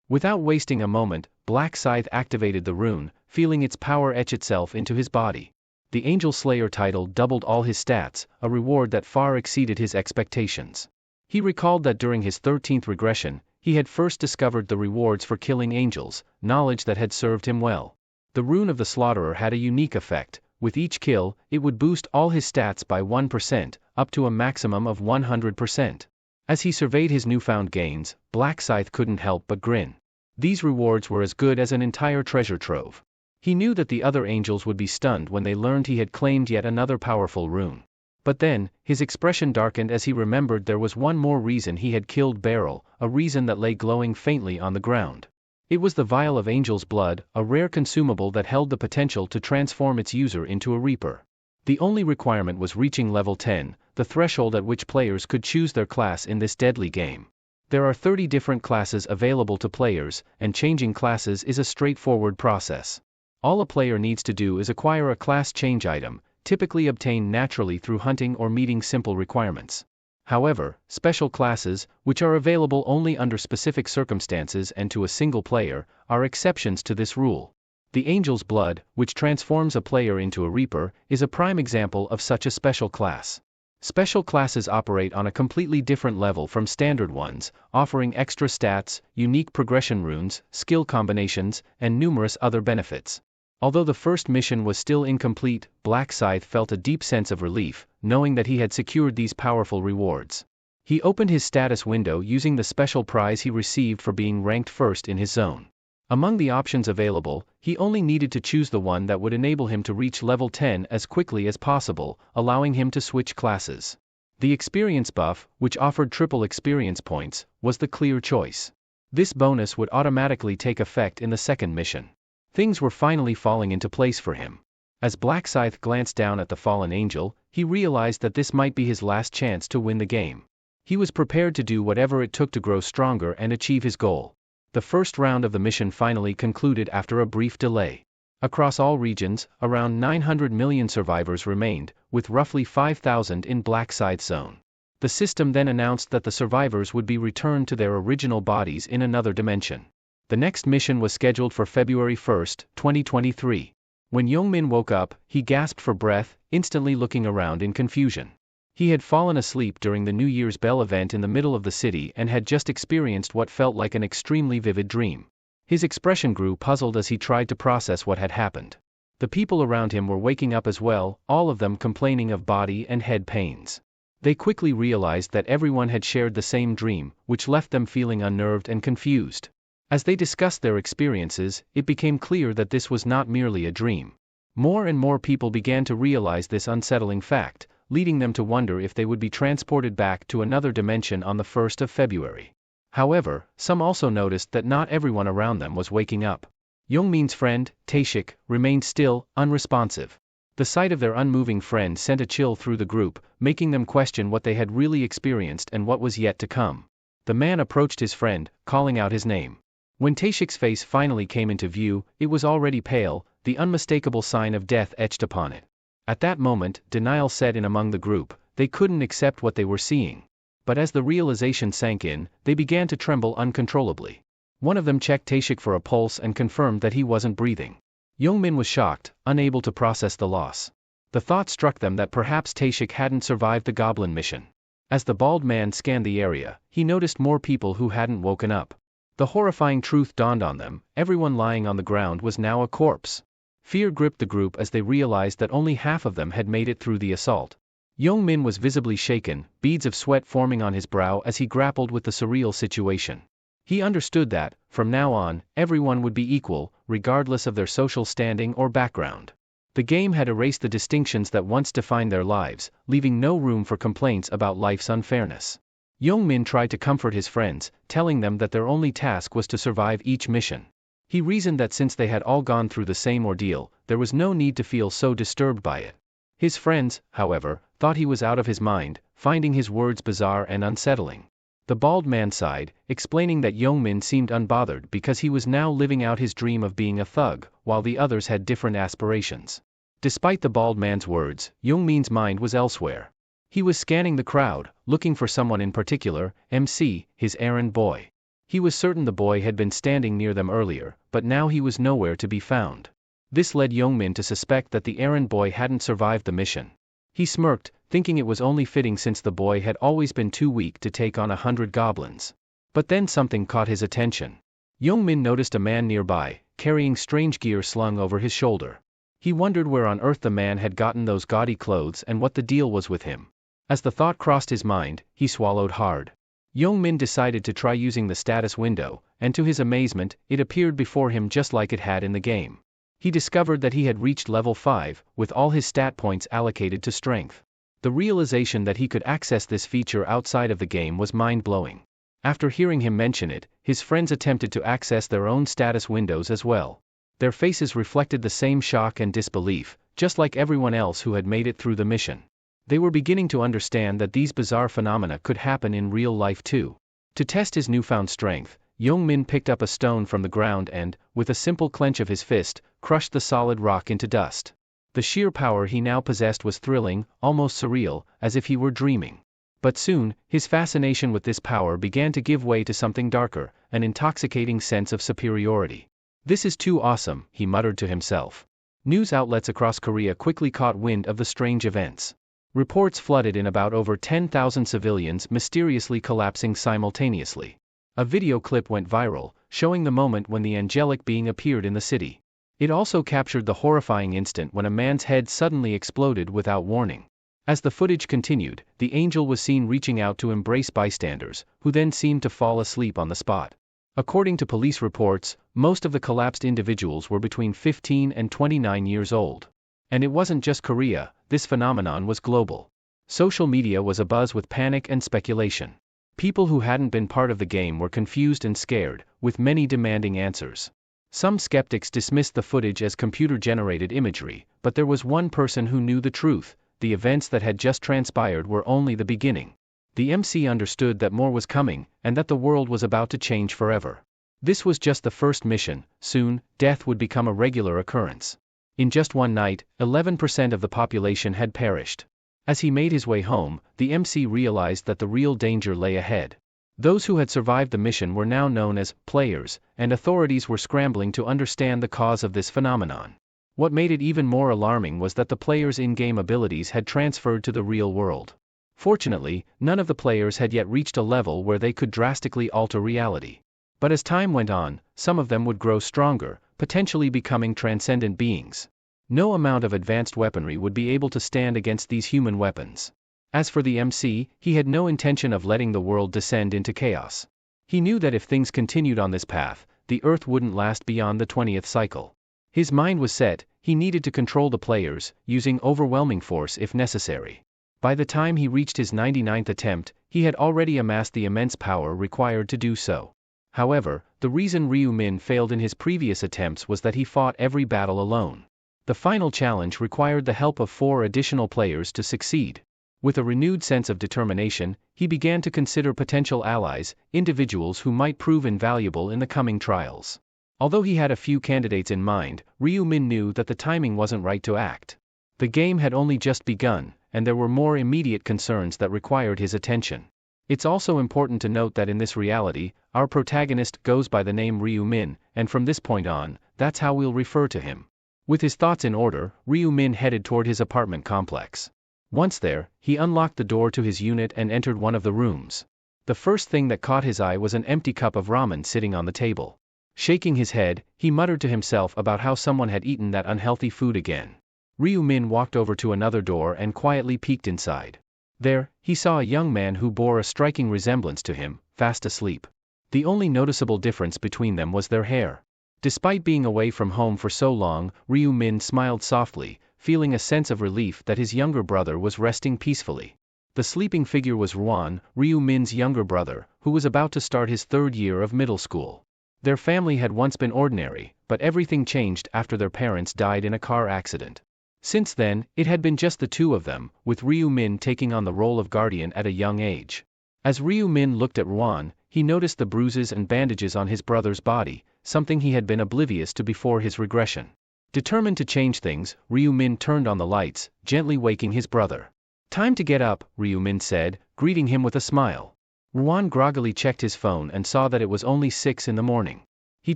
Without wasting a moment, Black Scythe activated the rune, feeling its power etch itself into his body. The Angel Slayer title doubled all his stats, a reward that far exceeded his expectations. He recalled that during his 13th regression, he had first discovered the rewards for killing angels, knowledge that had served him well. The Rune of the Slaughterer had a unique effect. With each kill, it would boost all his stats by 1%, up to a maximum of 100%. As he surveyed his newfound gains, Black Scythe couldn't help but grin. These rewards were as good as an entire treasure trove. He knew that the other angels would be stunned when they learned he had claimed yet another powerful rune. But then, his expression darkened as he remembered there was one more reason he had killed Beryl, a reason that lay glowing faintly on the ground. It was the vial of Angel's Blood, a rare consumable that held the potential to transform its user into a Reaper. The only requirement was reaching level 10, the threshold at which players could choose their class in this deadly game. There are 30 different classes available to players, and changing classes is a straightforward process. All a player needs to do is acquire a class change item, typically obtained naturally through hunting or meeting simple requirements. However, special classes, which are available only under specific circumstances and to a single player, are exceptions to this rule. The Angel's Blood, which transforms a player into a Reaper, is a prime example of such a special class. Special classes operate on a completely different level from standard ones, offering extra stats, unique progression runes, skill combinations, and numerous other benefits. Although the first mission was still incomplete, Black Scythe felt a deep sense of relief, knowing that he had secured these powerful rewards. He opened his status window using the special prize he received for being ranked first in his zone. Among the options available, he only needed to choose the one that would enable him to reach level 10 as quickly as possible, allowing him to switch classes. The experience buff, which offered triple experience points, was the clear choice. This bonus would automatically take effect in the second mission. Things were finally falling into place for him. As Black Scythe glanced down at the fallen angel, he realized that this might be his last chance to win the game. He was prepared to do whatever it took to grow stronger and achieve his goal. The first round of the mission finally concluded after a brief delay. Across all regions, around 900 million survivors remained, with roughly 5,000 in Black Scythe's zone. The system then announced that the survivors would be returned to their original bodies in another dimension. The next mission was scheduled for February 1, 2023. When Youngmin woke up, he gasped for breath, instantly looking around in confusion. He had fallen asleep during the New Year's Bell event in the middle of the city and had just experienced what felt like an extremely vivid dream. His expression grew puzzled as he tried to process what had happened. The people around him were waking up as well, all of them complaining of body and head pains. They quickly realized that everyone had shared the same dream, which left them feeling unnerved and confused. As they discussed their experiences, it became clear that this was not merely a dream. More and more people began to realize this unsettling fact, leading them to wonder if they would be transported back to another dimension on the 1st of February. However, some also noticed that not everyone around them was waking up. Youngmin's friend, Taeshik, remained still, unresponsive. The sight of their unmoving friend sent a chill through the group, making them question what they had really experienced and what was yet to come. The man approached his friend, calling out his name. When Taeshik's face finally came into view, it was already pale, the unmistakable sign of death etched upon it. At that moment, denial set in among the group. They couldn't accept what they were seeing. But as the realization sank in, they began to tremble uncontrollably. One of them checked Taeshik for a pulse and confirmed that he wasn't breathing. Youngmin was shocked, unable to process the loss. The thought struck them that perhaps Taeshik hadn't survived the goblin mission. As the bald man scanned the area, he noticed more people who hadn't woken up. The horrifying truth dawned on them: everyone lying on the ground was now a corpse. Fear gripped the group as they realized that only half of them had made it through the assault. Youngmin was visibly shaken, beads of sweat forming on his brow as he grappled with the surreal situation. He understood that, from now on, everyone would be equal, regardless of their social standing or background. The game had erased the distinctions that once defined their lives, leaving no room for complaints about life's unfairness. Youngmin tried to comfort his friends, telling them that their only task was to survive each mission. He reasoned that since they had all gone through the same ordeal, there was no need to feel so disturbed by it. His friends, however, thought he was out of his mind, finding his words bizarre and unsettling. The bald man sighed, explaining that Youngmin seemed unbothered because he was now living out his dream of being a thug, while the others had different aspirations. Despite the bald man's words, Youngmin's mind was elsewhere. He was scanning the crowd, looking for someone in particular, MC, his errand boy. He was certain the boy had been standing near them earlier, but now he was nowhere to be found. This led Youngmin to suspect that the errand boy hadn't survived the mission. He smirked, thinking it was only fitting since the boy had always been too weak to take on 100 goblins. But then something caught his attention. Youngmin noticed a man nearby, carrying strange gear slung over his shoulder. He wondered where on earth the man had gotten those gaudy clothes and what the deal was with him. As the thought crossed his mind, he swallowed hard. Youngmin decided to try using the status window, and to his amazement, it appeared before him just like it had in the game. He discovered that he had reached level 5, with all his stat points allocated to strength. The realization that he could access this feature outside of the game was mind-blowing. After hearing him mention it, his friends attempted to access their own status windows as well. Their faces reflected the same shock and disbelief, just like everyone else who had made it through the mission. They were beginning to understand that these bizarre phenomena could happen in real life too. To test his newfound strength, Youngmin picked up a stone from the ground and, with a simple clench of his fist, crushed the solid rock into dust. The sheer power he now possessed was thrilling, almost surreal, as if he were dreaming. But soon, his fascination with this power began to give way to something darker, an intoxicating sense of superiority. "This is too awesome," he muttered to himself. News outlets across Korea quickly caught wind of the strange events. Reports flooded in about over 10,000 civilians mysteriously collapsing simultaneously. A video clip went viral, showing the moment when the angelic being appeared in the city. It also captured the horrifying instant when a man's head suddenly exploded without warning. As the footage continued, the angel was seen reaching out to embrace bystanders, who then seemed to fall asleep on the spot. According to police reports, most of the collapsed individuals were between 15 and 29 years old. And it wasn't just Korea, this phenomenon was global. Social media was abuzz with panic and speculation. People who hadn't been part of the game were confused and scared, with many demanding answers. Some skeptics dismissed the footage as computer-generated imagery, but there was one person who knew the truth: the events that had just transpired were only the beginning. The MC understood that more was coming, and that the world was about to change forever. This was just the first mission. Soon, death would become a regular occurrence. In just one night, 11% of the population had perished. As he made his way home, the MC realized that the real danger lay ahead. Those who had survived the mission were now known as players, and authorities were scrambling to understand the cause of this phenomenon. What made it even more alarming was that the players' in-game abilities had transferred to the real world. Fortunately, none of the players had yet reached a level where they could drastically alter reality. But as time went on, some of them would grow stronger, potentially becoming transcendent beings. No amount of advanced weaponry would be able to stand against these human weapons. As for the MC, he had no intention of letting the world descend into chaos. He knew that if things continued on this path, the Earth wouldn't last beyond the 20th cycle. His mind was set: he needed to control the players, using overwhelming force if necessary. By the time he reached his 99th attempt, he had already amassed the immense power required to do so. However, the reason Ryu Min failed in his previous attempts was that he fought every battle alone. The final challenge required the help of 4 additional players to succeed. With a renewed sense of determination, he began to consider potential allies, individuals who might prove invaluable in the coming trials. Although he had a few candidates in mind, Ryu Min knew that the timing wasn't right to act. The game had only just begun, and there were more immediate concerns that required his attention. It's also important to note that in this reality, our protagonist goes by the name Ryu Min, and from this point on, that's how we'll refer to him. With his thoughts in order, Ryu Min headed toward his apartment complex. Once there, he unlocked the door to his unit and entered one of the rooms. The first thing that caught his eye was an empty cup of ramen sitting on the table. Shaking his head, he muttered to himself about how someone had eaten that unhealthy food again. Ryu Min walked over to another door and quietly peeked inside. There, he saw a young man who bore a striking resemblance to him, fast asleep. The only noticeable difference between them was their hair. Despite being away from home for so long, Ryu Min smiled softly, feeling a sense of relief that his younger brother was resting peacefully. The sleeping figure was Ruan, Ryu Min's younger brother, who was about to start his 3rd year of middle school. Their family had once been ordinary, but everything changed after their parents died in a car accident. Since then, it had been just the two of them, with Ryu Min taking on the role of guardian at a young age. As Ryu Min looked at Ruan, he noticed the bruises and bandages on his brother's body, something he had been oblivious to before his regression. Determined to change things, Ryu Min turned on the lights, gently waking his brother. "Time to get up," Ryu Min said, greeting him with a smile. Ruan groggily checked his phone and saw that it was only 6 in the morning. He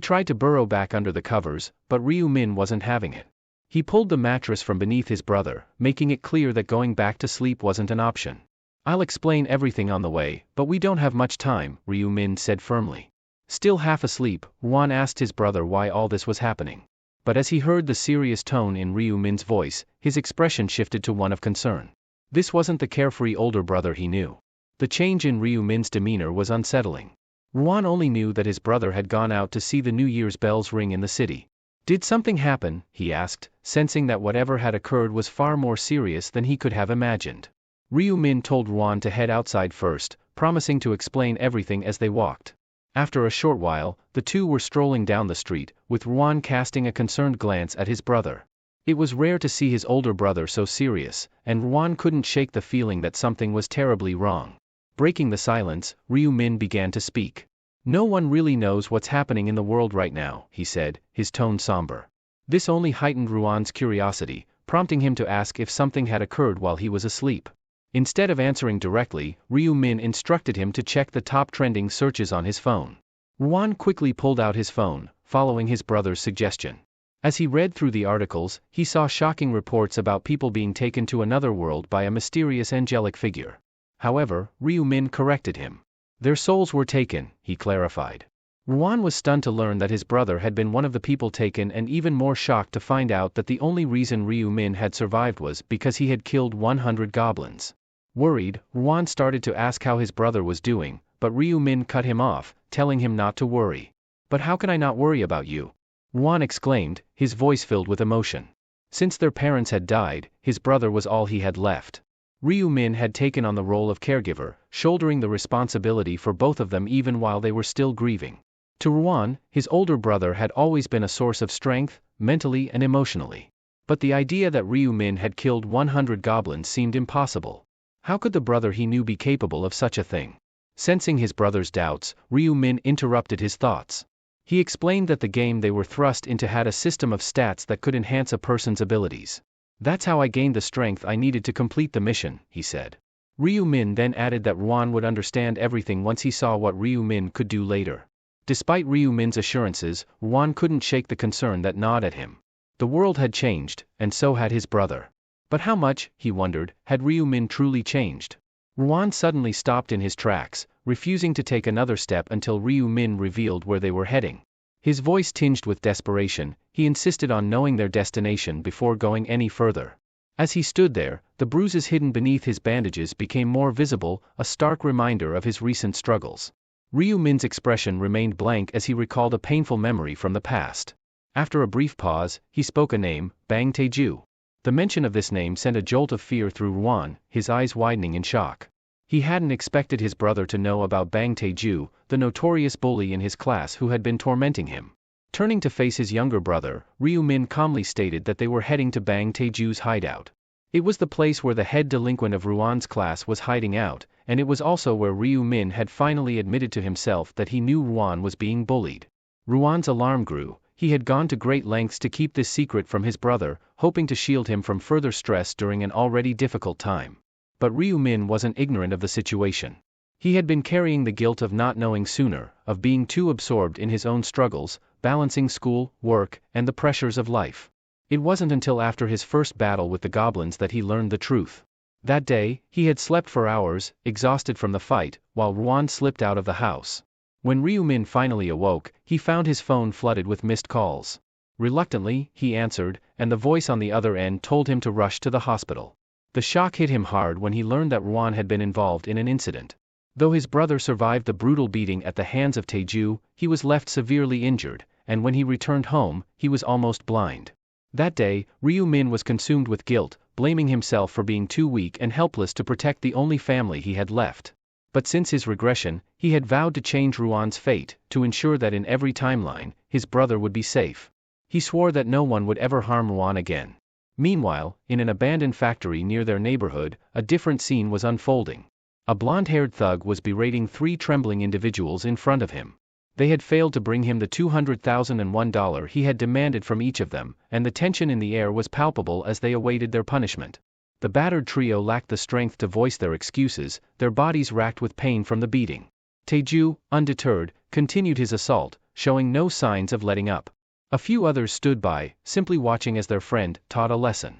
tried to burrow back under the covers, but Ryu Min wasn't having it. He pulled the mattress from beneath his brother, making it clear that going back to sleep wasn't an option. "I'll explain everything on the way, but we don't have much time," Ryu Min said firmly. Still half asleep, Ruan asked his brother why all this was happening. But as he heard the serious tone in Ryu Min's voice, his expression shifted to one of concern. This wasn't the carefree older brother he knew. The change in Ryu Min's demeanor was unsettling. Ruan only knew that his brother had gone out to see the New Year's bells ring in the city. "Did something happen?" he asked, sensing that whatever had occurred was far more serious than he could have imagined. Ryu Min told Ruan to head outside first, promising to explain everything as they walked. After a short while, the two were strolling down the street, with Ruan casting a concerned glance at his brother. It was rare to see his older brother so serious, and Ruan couldn't shake the feeling that something was terribly wrong. Breaking the silence, Ryu Min began to speak. "No one really knows what's happening in the world right now," he said, his tone somber. This only heightened Ruan's curiosity, prompting him to ask if something had occurred while he was asleep. Instead of answering directly, Ryu Min instructed him to check the top trending searches on his phone. Ruan quickly pulled out his phone, following his brother's suggestion. As he read through the articles, he saw shocking reports about people being taken to another world by a mysterious angelic figure. However, Ryu Min corrected him. Their souls were taken, he clarified. Ruan was stunned to learn that his brother had been one of the people taken, and even more shocked to find out that the only reason Ryu Min had survived was because he had killed 100 goblins. Worried, Ruan started to ask how his brother was doing, but Ryu Min cut him off, telling him not to worry. "But how can I not worry about you?" Ruan exclaimed, his voice filled with emotion. Since their parents had died, his brother was all he had left. Ryu Min had taken on the role of caregiver, shouldering the responsibility for both of them even while they were still grieving. To Ruan, his older brother had always been a source of strength, mentally and emotionally. But the idea that Ryu Min had killed 100 goblins seemed impossible. How could the brother he knew be capable of such a thing? Sensing his brother's doubts, Ryu Min interrupted his thoughts. He explained that the game they were thrust into had a system of stats that could enhance a person's abilities. "That's how I gained the strength I needed to complete the mission," he said. Ryu Min then added that Ruan would understand everything once he saw what Ryu Min could do later. Despite Ryu Min's assurances, Ruan couldn't shake the concern that gnawed at him. The world had changed, and so had his brother. But how much, he wondered, had Ryu Min truly changed? Ruan suddenly stopped in his tracks, refusing to take another step until Ryu Min revealed where they were heading. His voice tinged with desperation, he insisted on knowing their destination before going any further. As he stood there, the bruises hidden beneath his bandages became more visible, a stark reminder of his recent struggles. Ryu Min's expression remained blank as he recalled a painful memory from the past. After a brief pause, he spoke a name, Bang Taeju. The mention of this name sent a jolt of fear through Ruan, his eyes widening in shock. He hadn't expected his brother to know about Bang Taeju, the notorious bully in his class who had been tormenting him. Turning to face his younger brother, Ryu Min calmly stated that they were heading to Bang Taeju's hideout. It was the place where the head delinquent of Ruan's class was hiding out, and it was also where Ryu Min had finally admitted to himself that he knew Ruan was being bullied. Ruan's alarm grew. He had gone to great lengths to keep this secret from his brother, hoping to shield him from further stress during an already difficult time. But Ryu Min wasn't ignorant of the situation. He had been carrying the guilt of not knowing sooner, of being too absorbed in his own struggles, balancing school, work, and the pressures of life. It wasn't until after his first battle with the goblins that he learned the truth. That day, he had slept for hours, exhausted from the fight, while Ruan slipped out of the house. When Ryu Min finally awoke, he found his phone flooded with missed calls. Reluctantly, he answered, and the voice on the other end told him to rush to the hospital. The shock hit him hard when he learned that Ruan had been involved in an incident. Though his brother survived the brutal beating at the hands of Taeju, he was left severely injured, and when he returned home, he was almost blind. That day, Ryu Min was consumed with guilt, blaming himself for being too weak and helpless to protect the only family he had left. But since his regression, he had vowed to change Ruan's fate, to ensure that in every timeline, his brother would be safe. He swore that no one would ever harm Ruan again. Meanwhile, in an abandoned factory near their neighborhood, a different scene was unfolding. A blonde-haired thug was berating three trembling individuals in front of him. They had failed to bring him the $200,001 he had demanded from each of them, and the tension in the air was palpable as they awaited their punishment. The battered trio lacked the strength to voice their excuses, their bodies racked with pain from the beating. Taeju, undeterred, continued his assault, showing no signs of letting up. A few others stood by, simply watching as their friend taught a lesson.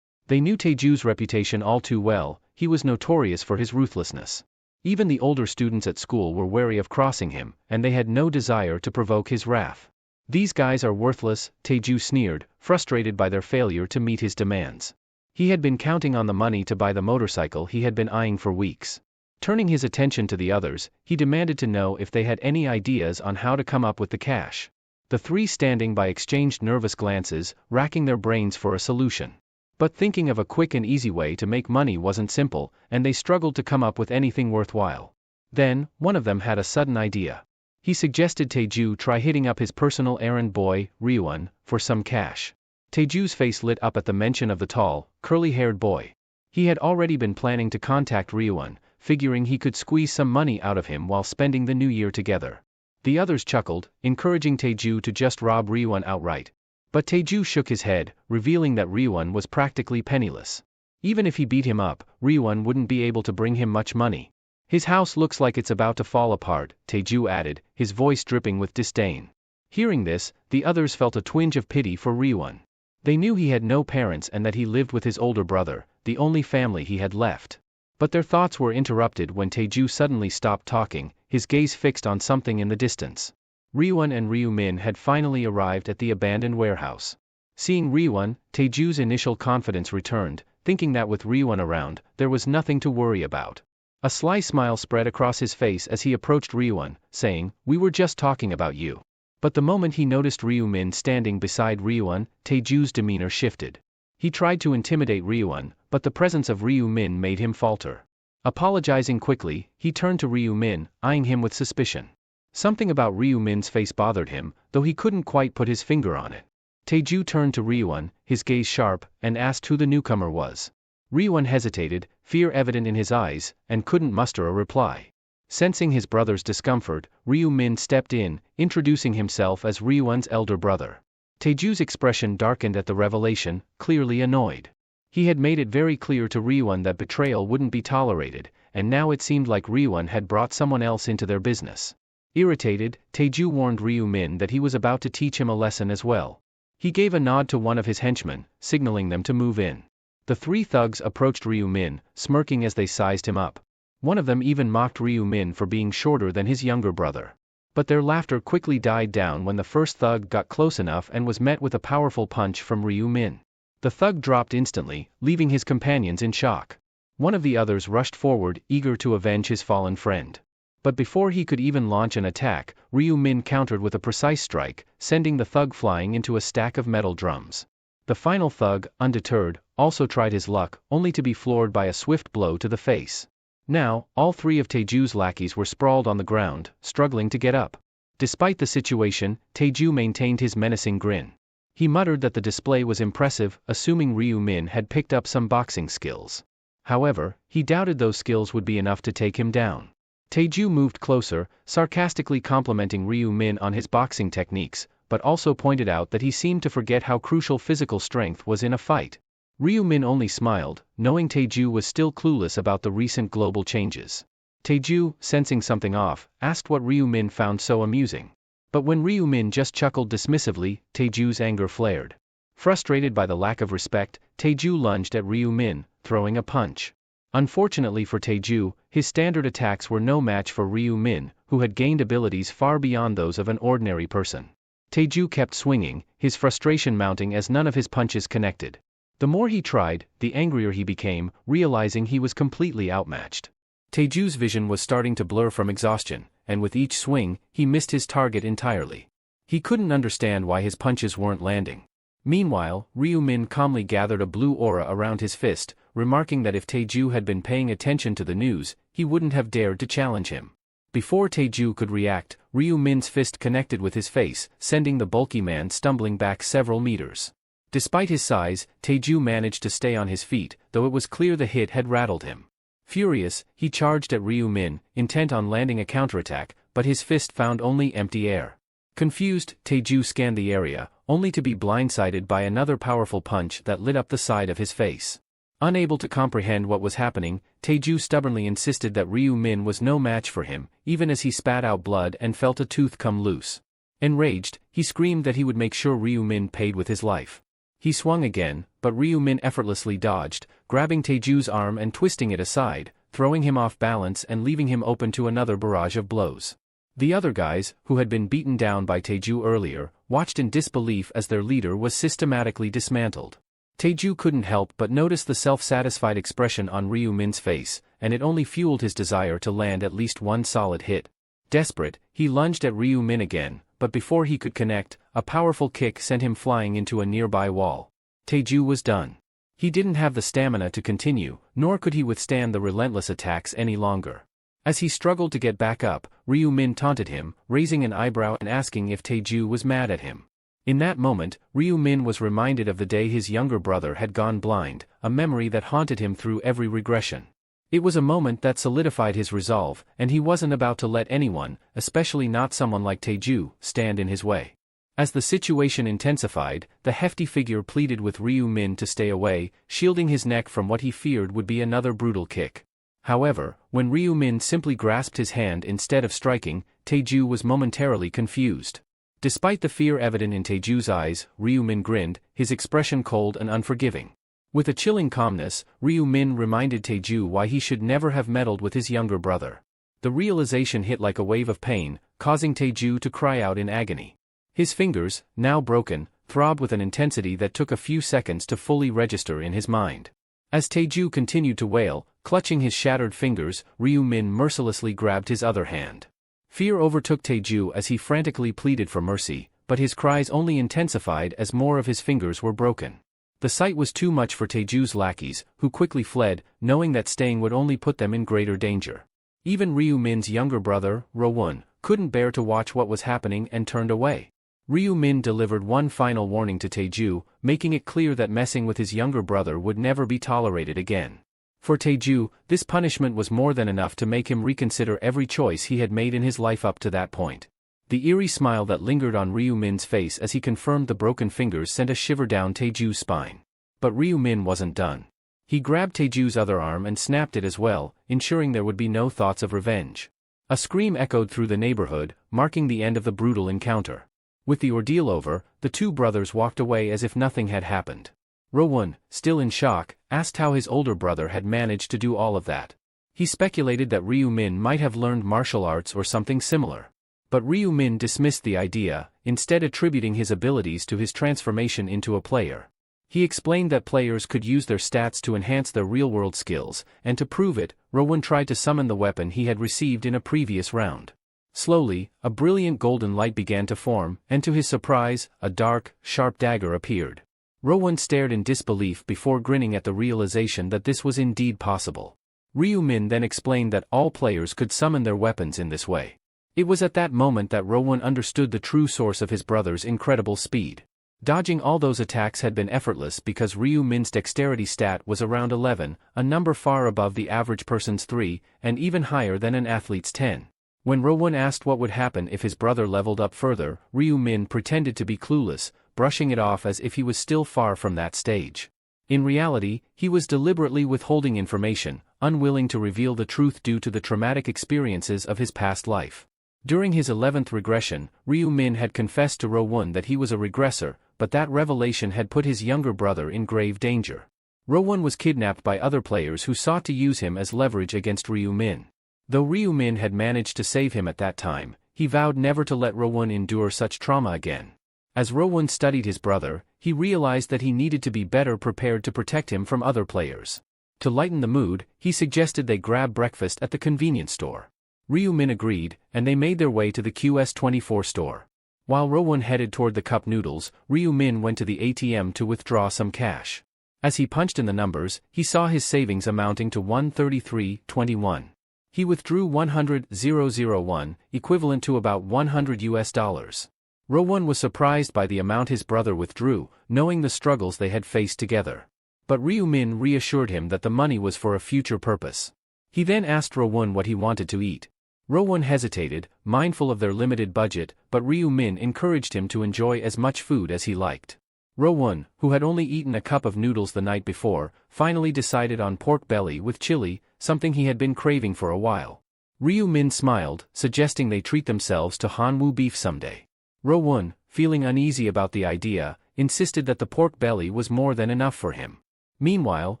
They knew Taeju's reputation all too well. He was notorious for his ruthlessness. Even the older students at school were wary of crossing him, and they had no desire to provoke his wrath. These guys are worthless, Taeju sneered, frustrated by their failure to meet his demands. He had been counting on the money to buy the motorcycle he had been eyeing for weeks. Turning his attention to the others, he demanded to know if they had any ideas on how to come up with the cash. The three standing by exchanged nervous glances, racking their brains for a solution. But thinking of a quick and easy way to make money wasn't simple, and they struggled to come up with anything worthwhile. Then, one of them had a sudden idea. He suggested Taeju try hitting up his personal errand boy, Ryewon, for some cash. Taeju's face lit up at the mention of the tall, curly-haired boy. He had already been planning to contact Ryewon, figuring he could squeeze some money out of him while spending the new year together. The others chuckled, encouraging Taeju to just rob Ryewon outright. But Taeju shook his head, revealing that Ryewon was practically penniless. Even if he beat him up, Ryewon wouldn't be able to bring him much money. His house looks like it's about to fall apart, Taeju added, his voice dripping with disdain. Hearing this, the others felt a twinge of pity for Ryewon. They knew he had no parents and that he lived with his older brother, the only family he had left. But their thoughts were interrupted when Taeju suddenly stopped talking, his gaze fixed on something in the distance. Ryewon and Ryu-min had finally arrived at the abandoned warehouse. Seeing Ryewon, Taeju's initial confidence returned, thinking that with Ryewon around, there was nothing to worry about. A sly smile spread across his face as he approached Ryewon, saying, "We were just talking about you." But the moment he noticed Ryu-min standing beside Ryewon, Taeju's demeanor shifted. He tried to intimidate Ryewon, but the presence of Ryu-min made him falter. Apologizing quickly, he turned to Ryu-min, eyeing him with suspicion. Something about Ryu-min's face bothered him, though he couldn't quite put his finger on it. Taeju turned to Ryewon, his gaze sharp, and asked who the newcomer was. Ryewon hesitated, fear evident in his eyes, and couldn't muster a reply. Sensing his brother's discomfort, Ryu-min stepped in, introducing himself as Ryewon's elder brother. Taeju's expression darkened at the revelation, clearly annoyed. He had made it very clear to Ryewon that betrayal wouldn't be tolerated, and now it seemed like Ryewon had brought someone else into their business. Irritated, Taeju warned Ryu-min that he was about to teach him a lesson as well. He gave a nod to one of his henchmen, signaling them to move in. The three thugs approached Ryu-min, smirking as they sized him up. One of them even mocked Ryu-min for being shorter than his younger brother. But their laughter quickly died down when the first thug got close enough and was met with a powerful punch from Ryu-min. The thug dropped instantly, leaving his companions in shock. One of the others rushed forward, eager to avenge his fallen friend. But before he could even launch an attack, Ryu-min countered with a precise strike, sending the thug flying into a stack of metal drums. The final thug, undeterred, also tried his luck, only to be floored by a swift blow to the face. Now, all three of Taeju's lackeys were sprawled on the ground, struggling to get up. Despite the situation, Taeju maintained his menacing grin. He muttered that the display was impressive, assuming Ryu-min had picked up some boxing skills. However, he doubted those skills would be enough to take him down. Taeju moved closer, sarcastically complimenting Ryu-min on his boxing techniques, but also pointed out that he seemed to forget how crucial physical strength was in a fight. Ryu-min only smiled, knowing Taeju was still clueless about the recent global changes. Taeju, sensing something off, asked what Ryu-min found so amusing. But when Ryu-min just chuckled dismissively, Taeju's anger flared. Frustrated by the lack of respect, Taeju lunged at Ryu-min, throwing a punch. Unfortunately for Taeju, his standard attacks were no match for Ryu-min, who had gained abilities far beyond those of an ordinary person. Taeju kept swinging, his frustration mounting as none of his punches connected. The more he tried, the angrier he became, realizing he was completely outmatched. Taeju's vision was starting to blur from exhaustion, and with each swing, he missed his target entirely. He couldn't understand why his punches weren't landing. Meanwhile, Ryu-min calmly gathered a blue aura around his fist, remarking that if Taeju had been paying attention to the news, he wouldn't have dared to challenge him. Before Taeju could react, Ryu-min's fist connected with his face, sending the bulky man stumbling back several meters. Despite his size, Taeju managed to stay on his feet, though it was clear the hit had rattled him. Furious, he charged at Ryu Min, intent on landing a counterattack, but his fist found only empty air. Confused, Taeju scanned the area, only to be blindsided by another powerful punch that lit up the side of his face. Unable to comprehend what was happening, Taeju stubbornly insisted that Ryu Min was no match for him, even as he spat out blood and felt a tooth come loose. Enraged, he screamed that he would make sure Ryu Min paid with his life. He swung again, but Ryu Min effortlessly dodged, grabbing Taeju's arm and twisting it aside, throwing him off balance and leaving him open to another barrage of blows. The other guys, who had been beaten down by Taeju earlier, watched in disbelief as their leader was systematically dismantled. Taeju couldn't help but notice the self-satisfied expression on Ryu Min's face, and it only fueled his desire to land at least one solid hit. Desperate, he lunged at Ryu Min again, but before he could connect, a powerful kick sent him flying into a nearby wall. Taeju was done. He didn't have the stamina to continue, nor could he withstand the relentless attacks any longer. As he struggled to get back up, Ryu Min taunted him, raising an eyebrow and asking if Taeju was mad at him. In that moment, Ryu Min was reminded of the day his younger brother had gone blind, a memory that haunted him through every regression. It was a moment that solidified his resolve, and he wasn't about to let anyone, especially not someone like Taeju, stand in his way. As the situation intensified, the hefty figure pleaded with Ryu Min to stay away, shielding his neck from what he feared would be another brutal kick. However, when Ryu Min simply grasped his hand instead of striking, Taeju was momentarily confused. Despite the fear evident in Taeju's eyes, Ryu Min grinned, his expression cold and unforgiving. With a chilling calmness, Ryu Min reminded Taeju why he should never have meddled with his younger brother. The realization hit like a wave of pain, causing Taeju to cry out in agony. His fingers, now broken, throbbed with an intensity that took a few seconds to fully register in his mind. As Taeju continued to wail, clutching his shattered fingers, Ryu Min mercilessly grabbed his other hand. Fear overtook Taeju as he frantically pleaded for mercy, but his cries only intensified as more of his fingers were broken. The sight was too much for Taeju's lackeys, who quickly fled, knowing that staying would only put them in greater danger. Even Ryu Min's younger brother, Ro-won, couldn't bear to watch what was happening and turned away. Ryu Min delivered one final warning to Taeju, making it clear that messing with his younger brother would never be tolerated again. For Taeju, this punishment was more than enough to make him reconsider every choice he had made in his life up to that point. The eerie smile that lingered on Ryu Min's face as he confirmed the broken fingers sent a shiver down Taeju's spine. But Ryu Min wasn't done. He grabbed Taeju's other arm and snapped it as well, ensuring there would be no thoughts of revenge. A scream echoed through the neighborhood, marking the end of the brutal encounter. With the ordeal over, the two brothers walked away as if nothing had happened. Ro-won, still in shock, asked how his older brother had managed to do all of that. He speculated that Ryu Min might have learned martial arts or something similar. But Ryu Min dismissed the idea, instead attributing his abilities to his transformation into a player. He explained that players could use their stats to enhance their real-world skills, and to prove it, Ro-won tried to summon the weapon he had received in a previous round. Slowly, a brilliant golden light began to form, and to his surprise, a dark, sharp dagger appeared. Ro-won stared in disbelief before grinning at the realization that this was indeed possible. Ryu Min then explained that all players could summon their weapons in this way. It was at that moment that Ro-won understood the true source of his brother's incredible speed. Dodging all those attacks had been effortless because Ryu Min's dexterity stat was around 11, a number far above the average person's 3, and even higher than an athlete's 10. When Ro-won asked what would happen if his brother leveled up further, Ryu Min pretended to be clueless, brushing it off as if he was still far from that stage. In reality, he was deliberately withholding information, unwilling to reveal the truth due to the traumatic experiences of his past life. During his 11th regression, Ryu Min had confessed to Ro-won that he was a regressor, but that revelation had put his younger brother in grave danger. Ro-won was kidnapped by other players who sought to use him as leverage against Ryu Min. Though Ryu Min had managed to save him at that time, he vowed never to let Ro-won endure such trauma again. As Ro-won studied his brother, he realized that he needed to be better prepared to protect him from other players. To lighten the mood, he suggested they grab breakfast at the convenience store. Ryu Min agreed, and they made their way to the QS24 store. While Ro-won headed toward the cup noodles, Ryu Min went to the ATM to withdraw some cash. As he punched in the numbers, he saw his savings amounting to 133.21. He withdrew 100,001, equivalent to about $100. Ro-won was surprised by the amount his brother withdrew, knowing the struggles they had faced together. But Ryu Min reassured him that the money was for a future purpose. He then asked Ro-won what he wanted to eat. Ro-won hesitated, mindful of their limited budget, but Ryu-min encouraged him to enjoy as much food as he liked. Ro-won, who had only eaten a cup of noodles the night before, finally decided on pork belly with chili, something he had been craving for a while. Ryu-min smiled, suggesting they treat themselves to hanwoo beef someday. Ro-won, feeling uneasy about the idea, insisted that the pork belly was more than enough for him. Meanwhile,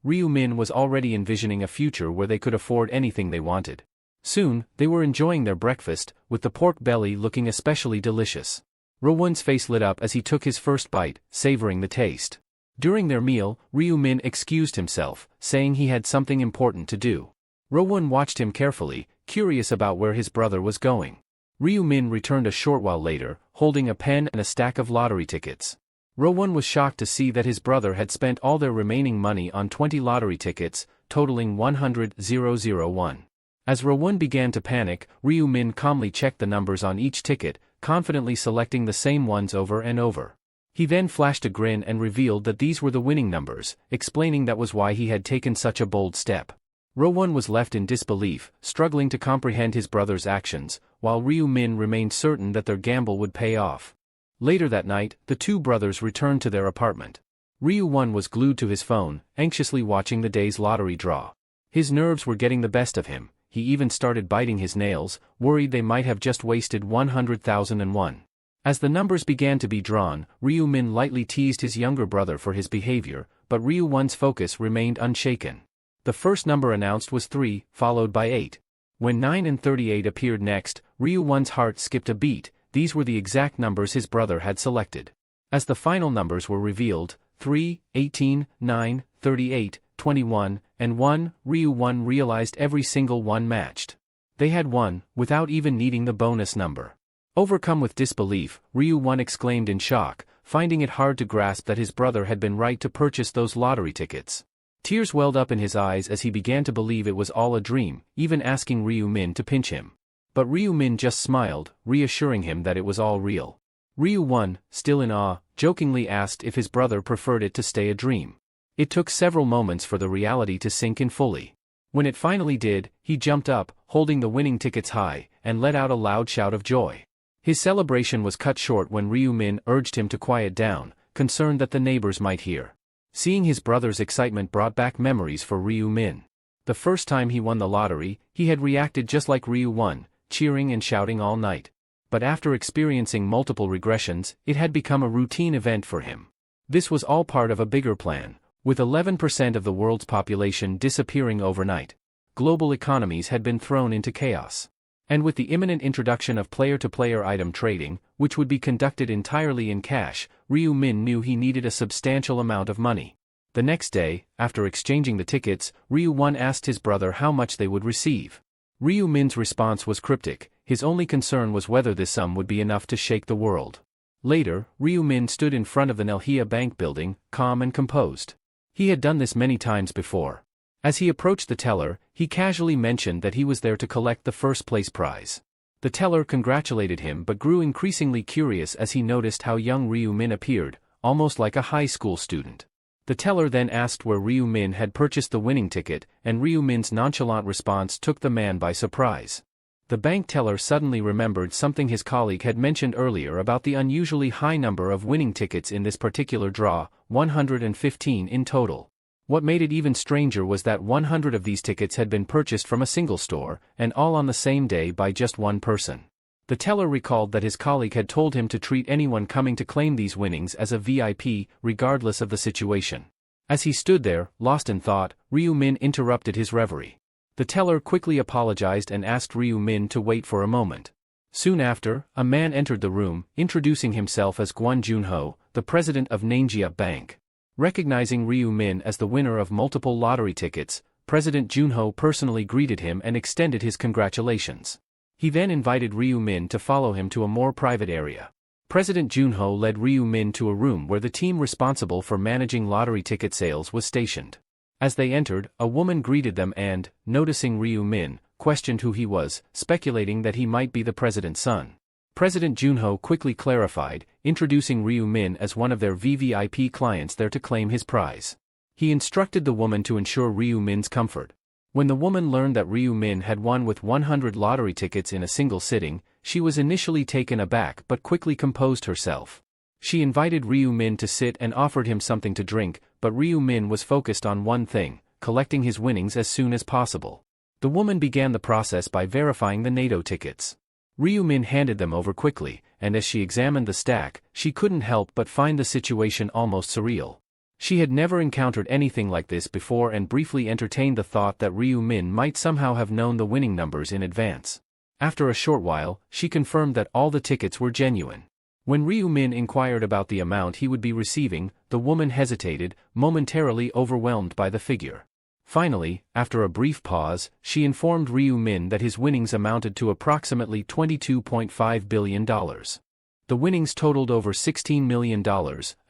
Ryu-min was already envisioning a future where they could afford anything they wanted. Soon, they were enjoying their breakfast, with the pork belly looking especially delicious. Ro-won's face lit up as he took his first bite, savoring the taste. During their meal, Ryu-min excused himself, saying he had something important to do. Ro-won watched him carefully, curious about where his brother was going. Ryu-min returned a short while later, holding a pen and a stack of lottery tickets. Ro-won was shocked to see that his brother had spent all their remaining money on 20 lottery tickets, totaling 100,001. As Ro-won began to panic, Ryu-min calmly checked the numbers on each ticket, confidently selecting the same ones over and over. He then flashed a grin and revealed that these were the winning numbers, explaining that was why he had taken such a bold step. Ro-won was left in disbelief, struggling to comprehend his brother's actions, while Ryu-min remained certain that their gamble would pay off. Later that night, the two brothers returned to their apartment. Ryu-won was glued to his phone, anxiously watching the day's lottery draw. His nerves were getting the best of him. He even started biting his nails, worried they might have just wasted 100,001. As the numbers began to be drawn, Ryu-min lightly teased his younger brother for his behavior, but Ryu-won's focus remained unshaken. The first number announced was 3, followed by 8. When 9 and 38 appeared next, Ryu-won's heart skipped a beat. These were the exact numbers his brother had selected. As the final numbers were revealed, 3, 18, 9, 38, 21, and 1, Ryu-won realized every single one matched. They had won, without even needing the bonus number. Overcome with disbelief, Ryu-won exclaimed in shock, finding it hard to grasp that his brother had been right to purchase those lottery tickets. Tears welled up in his eyes as he began to believe it was all a dream, even asking Ryu-min to pinch him. But Ryu-min just smiled, reassuring him that it was all real. Ryu-won, still in awe, jokingly asked if his brother preferred it to stay a dream. It took several moments for the reality to sink in fully. When it finally did, he jumped up, holding the winning tickets high, and let out a loud shout of joy. His celebration was cut short when Ryu-min urged him to quiet down, concerned that the neighbors might hear. Seeing his brother's excitement brought back memories for Ryu-min. The first time he won the lottery, he had reacted just like Ryu-won, cheering and shouting all night. But after experiencing multiple regressions, it had become a routine event for him. This was all part of a bigger plan. With 11% of the world's population disappearing overnight, global economies had been thrown into chaos. And with the imminent introduction of player-to-player item trading, which would be conducted entirely in cash, Ryu-min knew he needed a substantial amount of money. The next day, after exchanging the tickets, Ryu-won asked his brother how much they would receive. Ryu-min's response was cryptic. His only concern was whether this sum would be enough to shake the world. Later, Ryu-min stood in front of the Manhwa bank building, calm and composed. He had done this many times before. As he approached the teller, he casually mentioned that he was there to collect the first-place prize. The teller congratulated him but grew increasingly curious as he noticed how young Ryu-min appeared, almost like a high school student. The teller then asked where Ryu-min had purchased the winning ticket, and Ryu-min's nonchalant response took the man by surprise. The bank teller suddenly remembered something his colleague had mentioned earlier about the unusually high number of winning tickets in this particular draw, 115 in total. What made it even stranger was that 100 of these tickets had been purchased from a single store, and all on the same day by just one person. The teller recalled that his colleague had told him to treat anyone coming to claim these winnings as a VIP, regardless of the situation. As he stood there, lost in thought, Ryu-min interrupted his reverie. The teller quickly apologized and asked Ryu-min to wait for a moment. Soon after, a man entered the room, introducing himself as Kwon Junho, the president of Manhwa Bank. Recognizing Ryu-min as the winner of multiple lottery tickets, President Junho personally greeted him and extended his congratulations. He then invited Ryu-min to follow him to a more private area. President Junho led Ryu-min to a room where the team responsible for managing lottery ticket sales was stationed. As they entered, a woman greeted them and, noticing Ryu-min, questioned who he was, speculating that he might be the president's son. President Junho quickly clarified, introducing Ryu-min as one of their VVIP clients there to claim his prize. He instructed the woman to ensure Ryu-min's comfort. When the woman learned that Ryu Min had won with 100 lottery tickets in a single sitting, she was initially taken aback but quickly composed herself. She invited Ryu Min to sit and offered him something to drink, but Ryu Min was focused on one thing: collecting his winnings as soon as possible. The woman began the process by verifying the NATO tickets. Ryu Min handed them over quickly, and as she examined the stack, she couldn't help but find the situation almost surreal. She had never encountered anything like this before and briefly entertained the thought that Ryu Min might somehow have known the winning numbers in advance. After a short while, she confirmed that all the tickets were genuine. When Ryu Min inquired about the amount he would be receiving, the woman hesitated, momentarily overwhelmed by the figure. Finally, after a brief pause, she informed Ryu Min that his winnings amounted to approximately $22.5 billion. The winnings totaled over $16 million,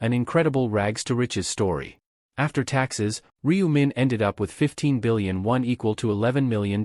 an incredible rags-to-riches story. After taxes, Ryu Min ended up with 15 billion won, equal to $11 million.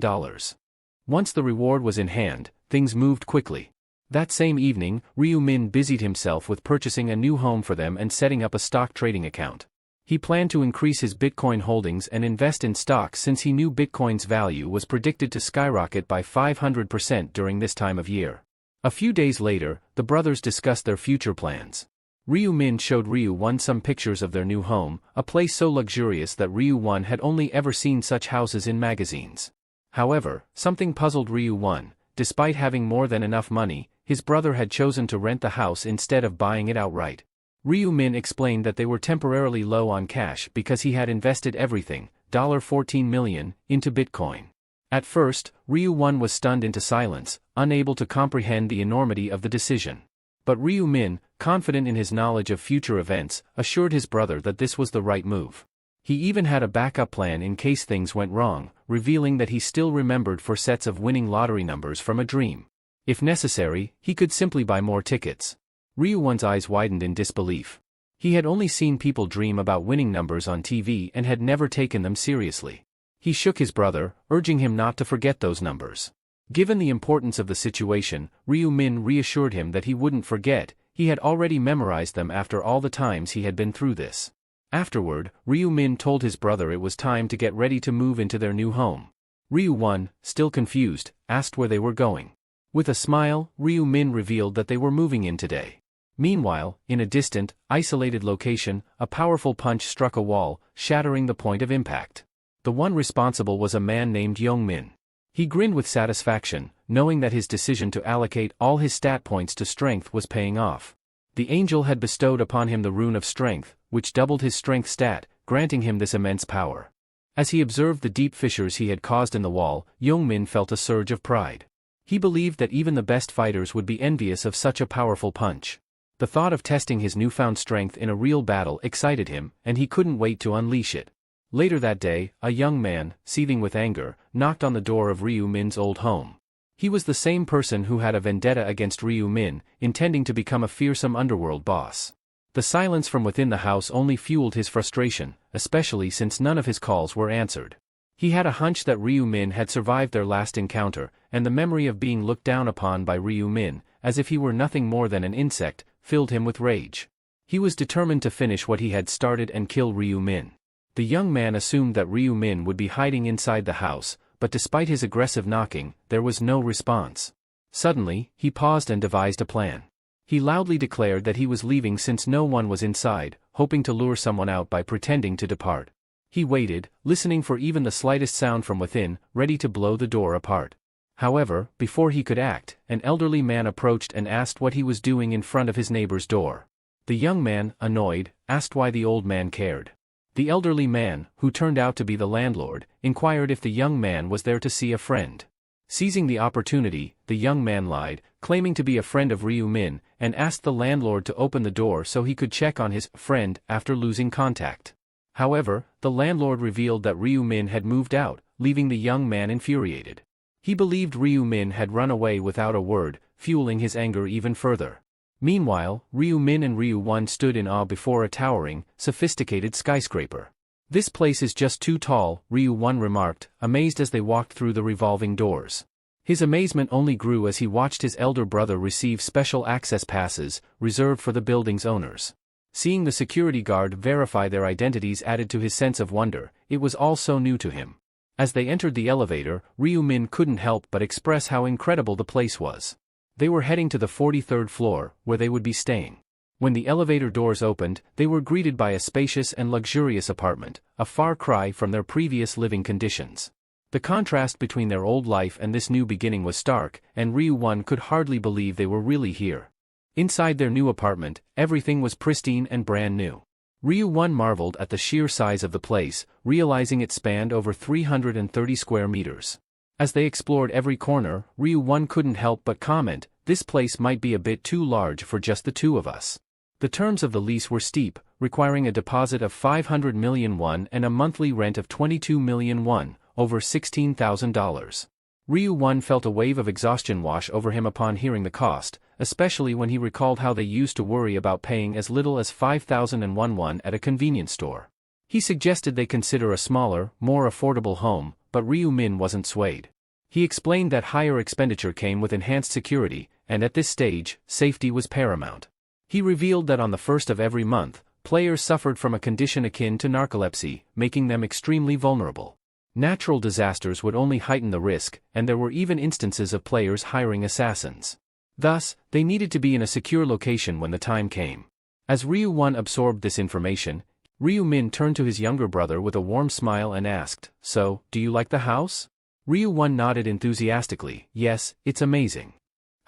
Once the reward was in hand, things moved quickly. That same evening, Ryu Min busied himself with purchasing a new home for them and setting up a stock trading account. He planned to increase his Bitcoin holdings and invest in stocks since he knew Bitcoin's value was predicted to skyrocket by 500% during this time of year. A few days later, the brothers discussed their future plans. Ryu Min showed Ryu Won some pictures of their new home, a place so luxurious that Ryu Won had only ever seen such houses in magazines. However, something puzzled Ryu Won. Despite having more than enough money, his brother had chosen to rent the house instead of buying it outright. Ryu Min explained that they were temporarily low on cash because he had invested everything, $14 million, into Bitcoin. At first, Ryu Won was stunned into silence, unable to comprehend the enormity of the decision. But Ryu Min, confident in his knowledge of future events, assured his brother that this was the right move. He even had a backup plan in case things went wrong, revealing that he still remembered 4 sets of winning lottery numbers from a dream. If necessary, he could simply buy more tickets. Ryu Won's eyes widened in disbelief. He had only seen people dream about winning numbers on TV and had never taken them seriously. He shook his brother, urging him not to forget those numbers. Given the importance of the situation, Ryu Min reassured him that he wouldn't forget. He had already memorized them after all the times he had been through this. Afterward, Ryu Min told his brother it was time to get ready to move into their new home. Ryu Won, still confused, asked where they were going. With a smile, Ryu Min revealed that they were moving in today. Meanwhile, in a distant, isolated location, a powerful punch struck a wall, shattering the point of impact. The one responsible was a man named Yong Min. He grinned with satisfaction, knowing that his decision to allocate all his stat points to strength was paying off. The angel had bestowed upon him the rune of strength, which doubled his strength stat, granting him this immense power. As he observed the deep fissures he had caused in the wall, Yong Min felt a surge of pride. He believed that even the best fighters would be envious of such a powerful punch. The thought of testing his newfound strength in a real battle excited him, and he couldn't wait to unleash it. Later that day, a young man, seething with anger, knocked on the door of Ryu Min's old home. He was the same person who had a vendetta against Ryu Min, intending to become a fearsome underworld boss. The silence from within the house only fueled his frustration, especially since none of his calls were answered. He had a hunch that Ryu Min had survived their last encounter, and the memory of being looked down upon by Ryu Min, as if he were nothing more than an insect, filled him with rage. He was determined to finish what he had started and kill Ryu Min. The young man assumed that Ryu Min would be hiding inside the house, but despite his aggressive knocking, there was no response. Suddenly, he paused and devised a plan. He loudly declared that he was leaving since no one was inside, hoping to lure someone out by pretending to depart. He waited, listening for even the slightest sound from within, ready to blow the door apart. However, before he could act, an elderly man approached and asked what he was doing in front of his neighbor's door. The young man, annoyed, asked why the old man cared. The elderly man, who turned out to be the landlord, inquired if the young man was there to see a friend. Seizing the opportunity, the young man lied, claiming to be a friend of Ryu Min, and asked the landlord to open the door so he could check on his friend after losing contact. However, the landlord revealed that Ryu Min had moved out, leaving the young man infuriated. He believed Ryu Min had run away without a word, fueling his anger even further. Meanwhile, Ryu Min and Ryu Won stood in awe before a towering, sophisticated skyscraper. "This place is just too tall," Ryu Won remarked, amazed as they walked through the revolving doors. His amazement only grew as he watched his elder brother receive special access passes, reserved for the building's owners. Seeing the security guard verify their identities added to his sense of wonder. It was all so new to him. As they entered the elevator, Ryu-min couldn't help but express how incredible the place was. They were heading to the 43rd floor, where they would be staying. When the elevator doors opened, they were greeted by a spacious and luxurious apartment, a far cry from their previous living conditions. The contrast between their old life and this new beginning was stark, and Ryu-1 could hardly believe they were really here. Inside their new apartment, everything was pristine and brand new. Ryu-1 marveled at the sheer size of the place, realizing it spanned over 330 square meters. As they explored every corner, Ryu-1 couldn't help but comment, "This place might be a bit too large for just the two of us." The terms of the lease were steep, requiring a deposit of 500 million won and a monthly rent of 22 million won, over $16,000. Ryu-1 felt a wave of exhaustion wash over him upon hearing the cost, especially when he recalled how they used to worry about paying as little as 5,001 won at a convenience store. He suggested they consider a smaller, more affordable home, but Ryu-min wasn't swayed. He explained that higher expenditure came with enhanced security, and at this stage, safety was paramount. He revealed that on the first of every month, players suffered from a condition akin to narcolepsy, making them extremely vulnerable. Natural disasters would only heighten the risk, and there were even instances of players hiring assassins. Thus, they needed to be in a secure location when the time came. As Ryu-1 absorbed this information, Ryu-min turned to his younger brother with a warm smile and asked, "So, do you like the house?" Ryu-1 nodded enthusiastically, "Yes, it's amazing."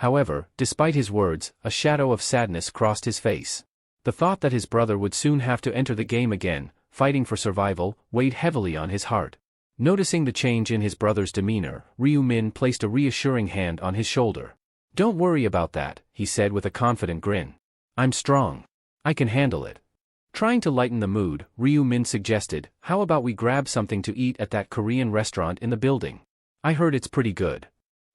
However, despite his words, a shadow of sadness crossed his face. The thought that his brother would soon have to enter the game again, fighting for survival, weighed heavily on his heart. Noticing the change in his brother's demeanor, Ryu-min placed a reassuring hand on his shoulder. "Don't worry about that," he said with a confident grin. "I'm strong. I can handle it." Trying to lighten the mood, Ryu-min suggested, "How about we grab something to eat at that Korean restaurant in the building? I heard it's pretty good."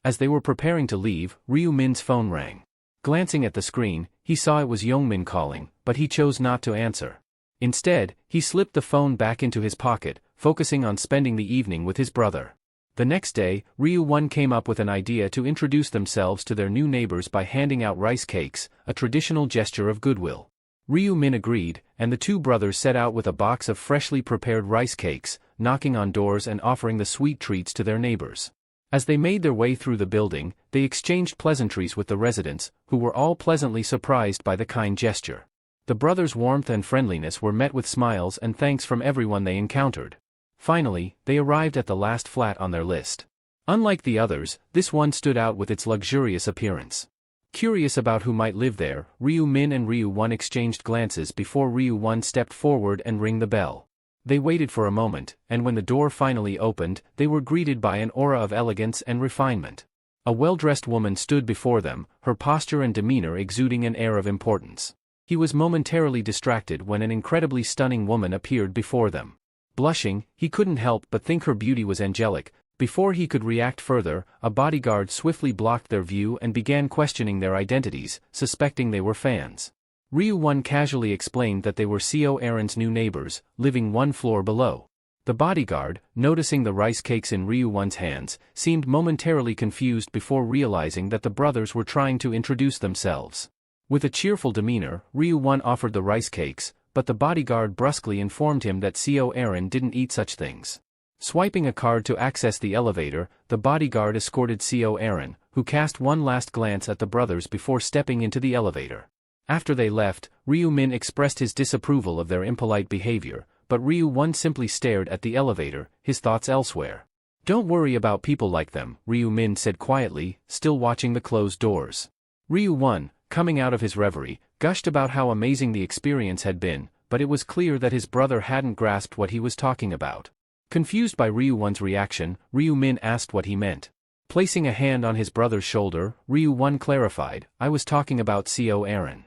As they were preparing to leave, Ryu-min's phone rang. Glancing at the screen, he saw it was Young-min calling, but he chose not to answer. Instead, he slipped the phone back into his pocket, focusing on spending the evening with his brother. The next day, Ryu-1 came up with an idea to introduce themselves to their new neighbors by handing out rice cakes, a traditional gesture of goodwill. Ryu-min agreed, and the two brothers set out with a box of freshly prepared rice cakes, knocking on doors and offering the sweet treats to their neighbors. As they made their way through the building, they exchanged pleasantries with the residents, who were all pleasantly surprised by the kind gesture. The brothers' warmth and friendliness were met with smiles and thanks from everyone they encountered. Finally, they arrived at the last flat on their list. Unlike the others, this one stood out with its luxurious appearance. Curious about who might live there, Ryu-min and Ryu-1 exchanged glances before Ryu-1 stepped forward and rang the bell. They waited for a moment, and when the door finally opened, they were greeted by an aura of elegance and refinement. A well-dressed woman stood before them, her posture and demeanor exuding an air of importance. He was momentarily distracted when an incredibly stunning woman appeared before them. Blushing, he couldn't help but think her beauty was angelic. Before he could react further, a bodyguard swiftly blocked their view and began questioning their identities, suspecting they were fans. Ryu-1 casually explained that they were Co Aaron's new neighbors, living one floor below. The bodyguard, noticing the rice cakes in Ryu-1's hands, seemed momentarily confused before realizing that the brothers were trying to introduce themselves. With a cheerful demeanor, Ryu-1 offered the rice cakes, but the bodyguard brusquely informed him that Co Aaron didn't eat such things. Swiping a card to access the elevator, the bodyguard escorted Co Aaron, who cast one last glance at the brothers before stepping into the elevator. After they left, Ryu-min expressed his disapproval of their impolite behavior, but Ryu-1 simply stared at the elevator, his thoughts elsewhere. "Don't worry about people like them," Ryu-min said quietly, still watching the closed doors. Ryu-1, coming out of his reverie, gushed about how amazing the experience had been, but it was clear that his brother hadn't grasped what he was talking about. Confused by Ryu-1's reaction, Ryu-min asked what he meant. Placing a hand on his brother's shoulder, Ryu-1 clarified, "I was talking about Co Aaron."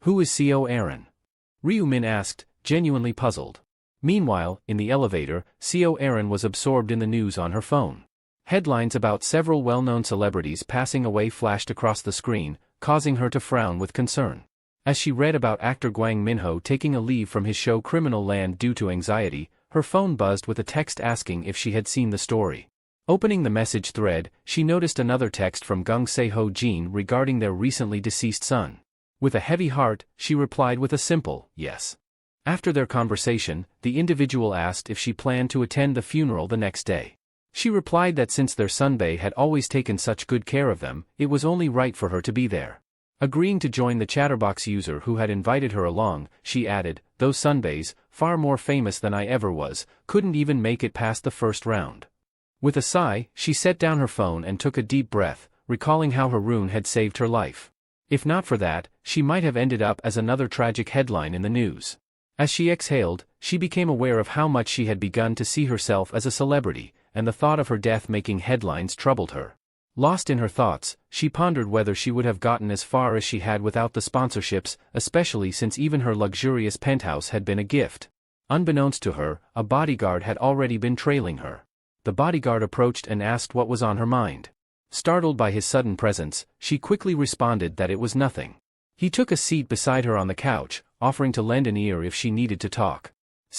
"Who is Co Aaron?" Ryu-min asked, genuinely puzzled. Meanwhile, in the elevator, Co Aaron was absorbed in the news on her phone. Headlines about several well-known celebrities passing away flashed across the screen, causing her to frown with concern. As she read about actor Gwang Min-ho taking a leave from his show Criminal Land due to anxiety, her phone buzzed with a text asking if she had seen the story. Opening the message thread, she noticed another text from Gung Se-ho-jin regarding their recently deceased son. With a heavy heart, she replied with a simple, yes. After their conversation, the individual asked if she planned to attend the funeral the next day. She replied that since their sunbae had always taken such good care of them, it was only right for her to be there. Agreeing to join the chatterbox user who had invited her along, she added, "Those sunbaes, far more famous than I ever was, couldn't even make it past the first round." With a sigh, she set down her phone and took a deep breath, recalling how her rune had saved her life. If not for that, she might have ended up as another tragic headline in the news. As she exhaled, she became aware of how much she had begun to see herself as a celebrity, and the thought of her death making headlines troubled her. Lost in her thoughts, she pondered whether she would have gotten as far as she had without the sponsorships, especially since even her luxurious penthouse had been a gift. Unbeknownst to her, a bodyguard had already been trailing her. The bodyguard approached and asked what was on her mind. Startled by his sudden presence, she quickly responded that it was nothing. He took a seat beside her on the couch, offering to lend an ear if she needed to talk.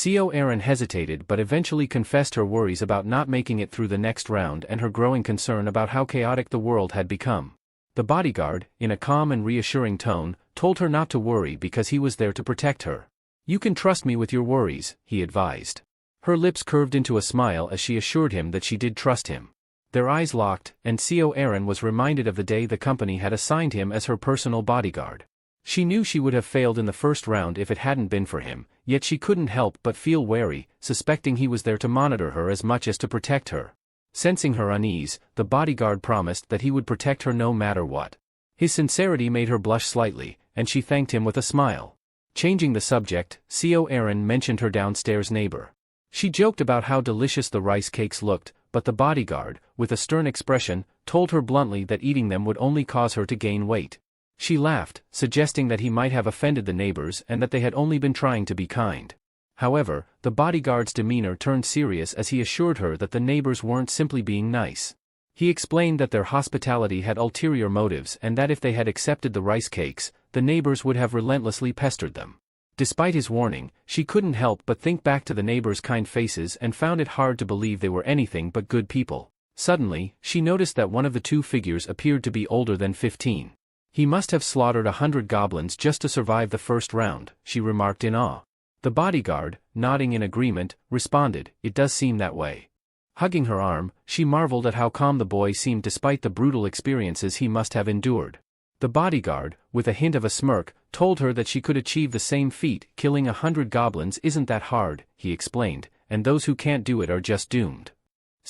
Eerie hesitated but eventually confessed her worries about not making it through the next round and her growing concern about how chaotic the world had become. The bodyguard, in a calm and reassuring tone, told her not to worry because he was there to protect her. "You can trust me with your worries," he advised. Her lips curved into a smile as she assured him that she did trust him. Their eyes locked, and Eerie was reminded of the day the company had assigned him as her personal bodyguard. She knew she would have failed in the first round if it hadn't been for him, yet she couldn't help but feel wary, suspecting he was there to monitor her as much as to protect her. Sensing her unease, the bodyguard promised that he would protect her no matter what. His sincerity made her blush slightly, and she thanked him with a smile. Changing the subject, Eerie mentioned her downstairs neighbor. She joked about how delicious the rice cakes looked, but the bodyguard, with a stern expression, told her bluntly that eating them would only cause her to gain weight. She laughed, suggesting that he might have offended the neighbors and that they had only been trying to be kind. However, the bodyguard's demeanor turned serious as he assured her that the neighbors weren't simply being nice. He explained that their hospitality had ulterior motives and that if they had accepted the rice cakes, the neighbors would have relentlessly pestered them. Despite his warning, she couldn't help but think back to the neighbors' kind faces and found it hard to believe they were anything but good people. Suddenly, she noticed that one of the two figures appeared to be older than 15. "He must have slaughtered 100 goblins just to survive the first round," she remarked in awe. The bodyguard, nodding in agreement, responded, "It does seem that way." Hugging her arm, she marveled at how calm the boy seemed despite the brutal experiences he must have endured. The bodyguard, with a hint of a smirk, told her that she could achieve the same feat. "Killing 100 goblins isn't that hard," he explained, "and those who can't do it are just doomed."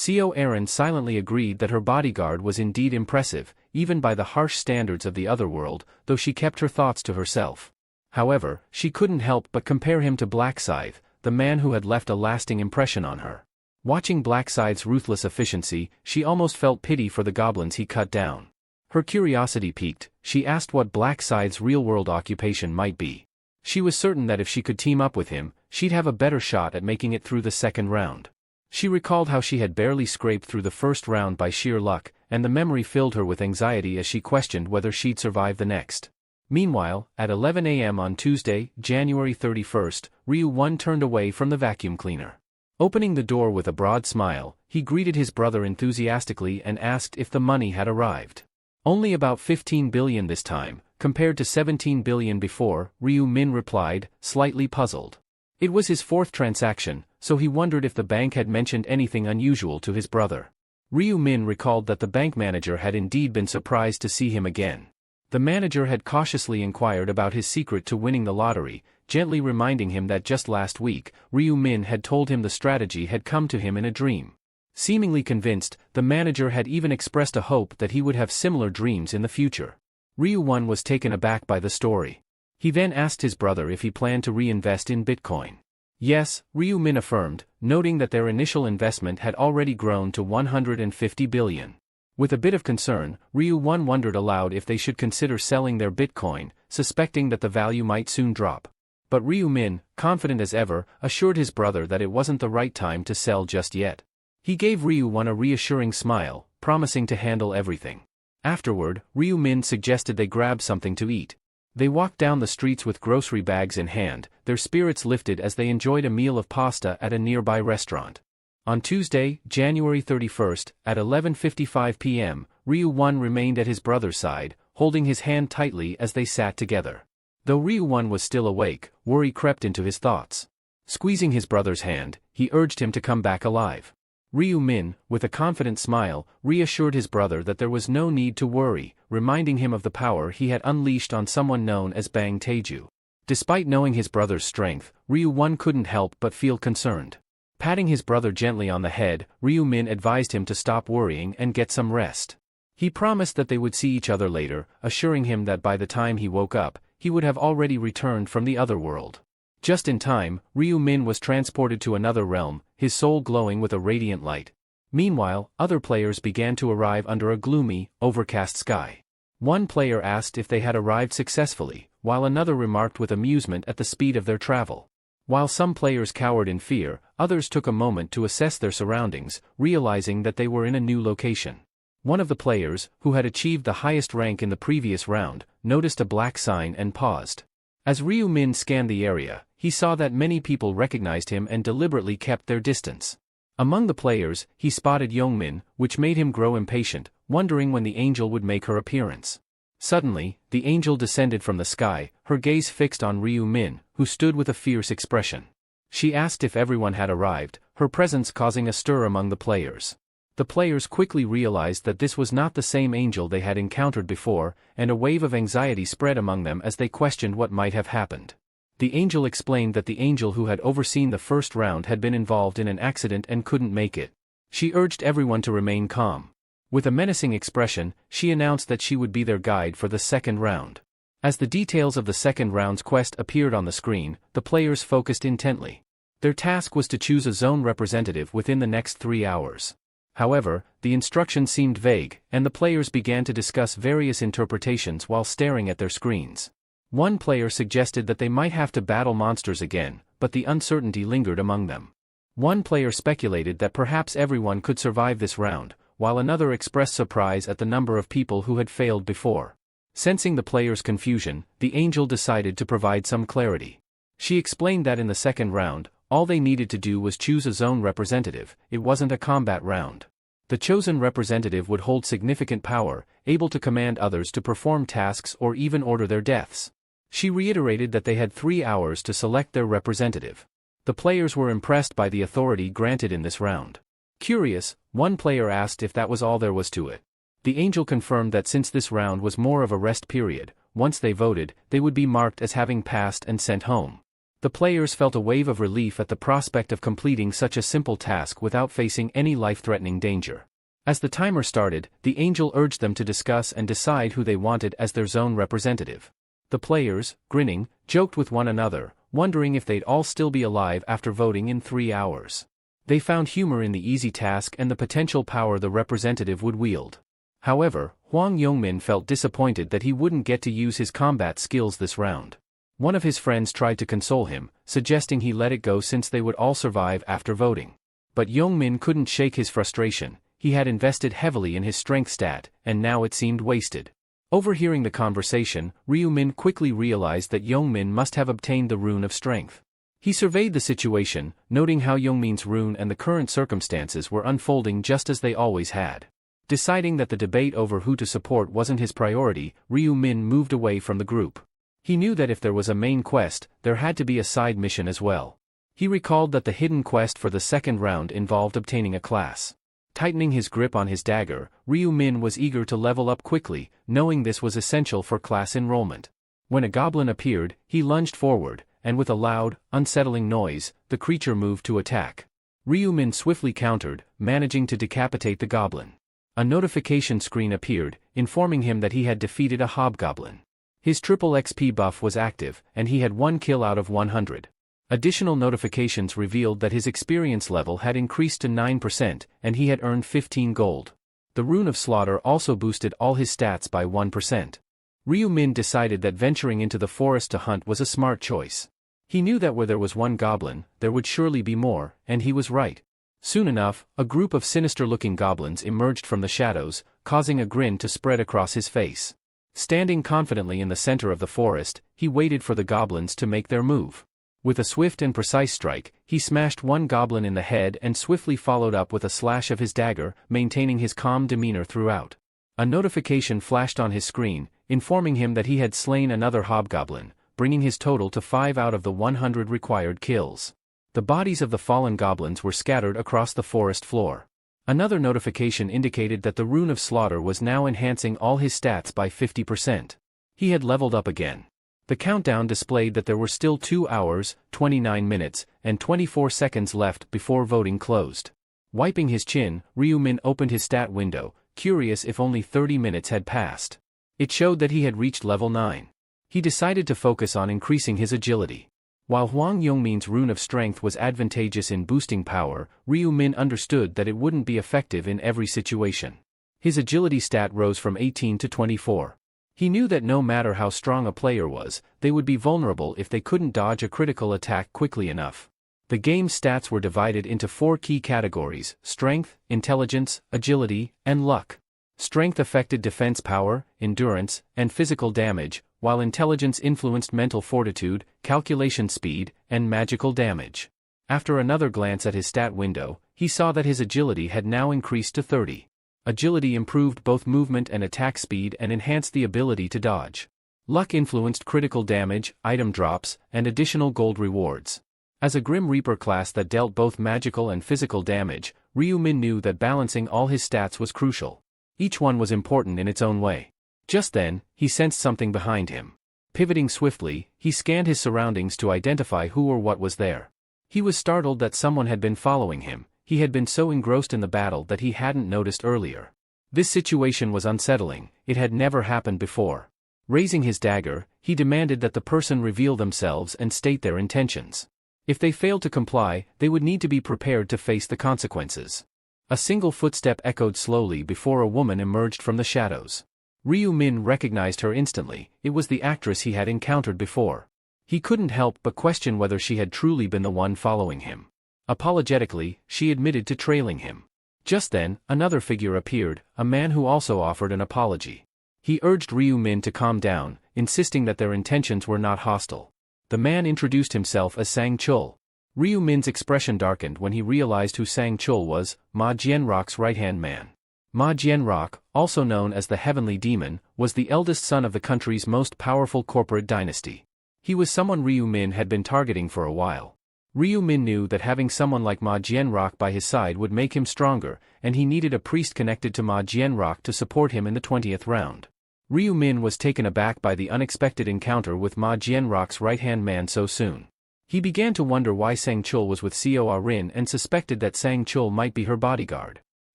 Eerie silently agreed that her bodyguard was indeed impressive, even by the harsh standards of the otherworld, though she kept her thoughts to herself. However, she couldn't help but compare him to Blackscythe, the man who had left a lasting impression on her. Watching Blackscythe's ruthless efficiency, she almost felt pity for the goblins he cut down. Her curiosity piqued, she asked what Blackscythe's real-world occupation might be. She was certain that if she could team up with him, she'd have a better shot at making it through the second round. She recalled how she had barely scraped through the first round by sheer luck, and the memory filled her with anxiety as she questioned whether she'd survive the next. Meanwhile, at 11 a.m. on Tuesday, January 31st, Ryu-1 turned away from the vacuum cleaner. Opening the door with a broad smile, he greeted his brother enthusiastically and asked if the money had arrived. "Only about 15 billion this time, compared to 17 billion before," Ryu-min replied, slightly puzzled. It was his fourth transaction, so he wondered if the bank had mentioned anything unusual to his brother. Ryu-min recalled that the bank manager had indeed been surprised to see him again. The manager had cautiously inquired about his secret to winning the lottery, gently reminding him that just last week, Ryu-min had told him the strategy had come to him in a dream. Seemingly convinced, the manager had even expressed a hope that he would have similar dreams in the future. Ryu-1 was taken aback by the story. He then asked his brother if he planned to reinvest in Bitcoin. Yes, Ryu-min affirmed, noting that their initial investment had already grown to 150 billion. With a bit of concern, Ryu-1 wondered aloud if they should consider selling their Bitcoin, suspecting that the value might soon drop. But Ryu-min, confident as ever, assured his brother that it wasn't the right time to sell just yet. He gave Ryu-1 a reassuring smile, promising to handle everything. Afterward, Ryu-min suggested they grab something to eat. They walked down the streets with grocery bags in hand, their spirits lifted as they enjoyed a meal of pasta at a nearby restaurant. On Tuesday, January 31st, at 11:55 p.m., Ryu-1 remained at his brother's side, holding his hand tightly as they sat together. Though Ryu-1 was still awake, worry crept into his thoughts. Squeezing his brother's hand, he urged him to come back alive. Ryu Min, with a confident smile, reassured his brother that there was no need to worry, reminding him of the power he had unleashed on someone known as Bang Taeju. Despite knowing his brother's strength, Ryu Min couldn't help but feel concerned. Patting his brother gently on the head, Ryu Min advised him to stop worrying and get some rest. He promised that they would see each other later, assuring him that by the time he woke up, he would have already returned from the other world. Just in time, Ryu Min was transported to another realm, his soul glowing with a radiant light. Meanwhile, other players began to arrive under a gloomy, overcast sky. One player asked if they had arrived successfully, while another remarked with amusement at the speed of their travel. While some players cowered in fear, others took a moment to assess their surroundings, realizing that they were in a new location. One of the players, who had achieved the highest rank in the previous round, noticed a black sign and paused. As Ryu Min scanned the area, he saw that many people recognized him and deliberately kept their distance. Among the players, he spotted Yongmin, which made him grow impatient, wondering when the angel would make her appearance. Suddenly, the angel descended from the sky, her gaze fixed on Ryu Min, who stood with a fierce expression. She asked if everyone had arrived, her presence causing a stir among the players. The players quickly realized that this was not the same angel they had encountered before, and a wave of anxiety spread among them as they questioned what might have happened. The angel explained that the angel who had overseen the first round had been involved in an accident and couldn't make it. She urged everyone to remain calm. With a menacing expression, she announced that she would be their guide for the second round. As the details of the second round's quest appeared on the screen, the players focused intently. Their task was to choose a zone representative within the next 3 hours. However, the instructions seemed vague, and the players began to discuss various interpretations while staring at their screens. One player suggested that they might have to battle monsters again, but the uncertainty lingered among them. One player speculated that perhaps everyone could survive this round, while another expressed surprise at the number of people who had failed before. Sensing the players' confusion, the angel decided to provide some clarity. She explained that in the second round, all they needed to do was choose a zone representative. It wasn't a combat round. The chosen representative would hold significant power, able to command others to perform tasks or even order their deaths. She reiterated that they had 3 hours to select their representative. The players were impressed by the authority granted in this round. Curious, one player asked if that was all there was to it. The angel confirmed that since this round was more of a rest period, once they voted, they would be marked as having passed and sent home. The players felt a wave of relief at the prospect of completing such a simple task without facing any life-threatening danger. As the timer started, the angel urged them to discuss and decide who they wanted as their zone representative. The players, grinning, joked with one another, wondering if they'd all still be alive after voting in 3 hours. They found humor in the easy task and the potential power the representative would wield. However, Hwang Yongmin felt disappointed that he wouldn't get to use his combat skills this round. One of his friends tried to console him, suggesting he let it go since they would all survive after voting. But Yongmin couldn't shake his frustration. He had invested heavily in his strength stat, and now it seemed wasted. Overhearing the conversation, Ryu Min quickly realized that Yongmin must have obtained the rune of strength. He surveyed the situation, noting how Yongmin's rune and the current circumstances were unfolding just as they always had. Deciding that the debate over who to support wasn't his priority, Ryu Min moved away from the group. He knew that if there was a main quest, there had to be a side mission as well. He recalled that the hidden quest for the second round involved obtaining a class. Tightening his grip on his dagger, Ryu Min was eager to level up quickly, knowing this was essential for class enrollment. When a goblin appeared, he lunged forward, and with a loud, unsettling noise, the creature moved to attack. Ryu Min swiftly countered, managing to decapitate the goblin. A notification screen appeared, informing him that he had defeated a hobgoblin. His triple XP buff was active, and he had 1 kill out of 100. Additional notifications revealed that his experience level had increased to 9%, and he had earned 15 gold. The Rune of Slaughter also boosted all his stats by 1%. Ryu Min decided that venturing into the forest to hunt was a smart choice. He knew that where there was one goblin, there would surely be more, and he was right. Soon enough, a group of sinister-looking goblins emerged from the shadows, causing a grin to spread across his face. Standing confidently in the center of the forest, he waited for the goblins to make their move. With a swift and precise strike, he smashed one goblin in the head and swiftly followed up with a slash of his dagger, maintaining his calm demeanor throughout. A notification flashed on his screen, informing him that he had slain another hobgoblin, bringing his total to 5 out of the 100 required kills. The bodies of the fallen goblins were scattered across the forest floor. Another notification indicated that the rune of slaughter was now enhancing all his stats by 50%. He had leveled up again. The countdown displayed that there were still 2 hours, 29 minutes, and 24 seconds left before voting closed. Wiping his chin, Ryu-min opened his stat window, curious if only 30 minutes had passed. It showed that he had reached level 9. He decided to focus on increasing his agility. While Hwang Yongmin's rune of strength was advantageous in boosting power, Ryu-min understood that it wouldn't be effective in every situation. His agility stat rose from 18 to 24. He knew that no matter how strong a player was, they would be vulnerable if they couldn't dodge a critical attack quickly enough. The game's stats were divided into 4 key categories: strength, intelligence, agility, and luck. Strength affected defense power, endurance, and physical damage, while intelligence influenced mental fortitude, calculation speed, and magical damage. After another glance at his stat window, he saw that his agility had now increased to 30. Agility improved both movement and attack speed and enhanced the ability to dodge. Luck influenced critical damage, item drops, and additional gold rewards. As a Grim Reaper class that dealt both magical and physical damage, Ryu-min knew that balancing all his stats was crucial. Each one was important in its own way. Just then, he sensed something behind him. Pivoting swiftly, he scanned his surroundings to identify who or what was there. He was startled that someone had been following him. He had been so engrossed in the battle that he hadn't noticed earlier. This situation was unsettling. It had never happened before. Raising his dagger, he demanded that the person reveal themselves and state their intentions. If they failed to comply, they would need to be prepared to face the consequences. A single footstep echoed slowly before a woman emerged from the shadows. Ryu-min recognized her instantly. It was the actress he had encountered before. He couldn't help but question whether she had truly been the one following him. Apologetically, she admitted to trailing him. Just then, another figure appeared, a man who also offered an apology. He urged Ryu-min to calm down, insisting that their intentions were not hostile. The man introduced himself as Sang-chul. Ryu-min's expression darkened when he realized who Sang-chul was, Ma Jianrock's right-hand man. Ma Jianrock, also known as the Heavenly Demon, was the eldest son of the country's most powerful corporate dynasty. He was someone Ryu-min had been targeting for a while. Ryu-min knew that having someone like Ma Jianrock by his side would make him stronger, and he needed a priest connected to Ma Jianrock to support him in the 20th round. Ryu-min was taken aback by the unexpected encounter with Ma Jianrock's right-hand man so soon. He began to wonder why Sang-chul was with Seo Rin and suspected that Sang-chul might be her bodyguard.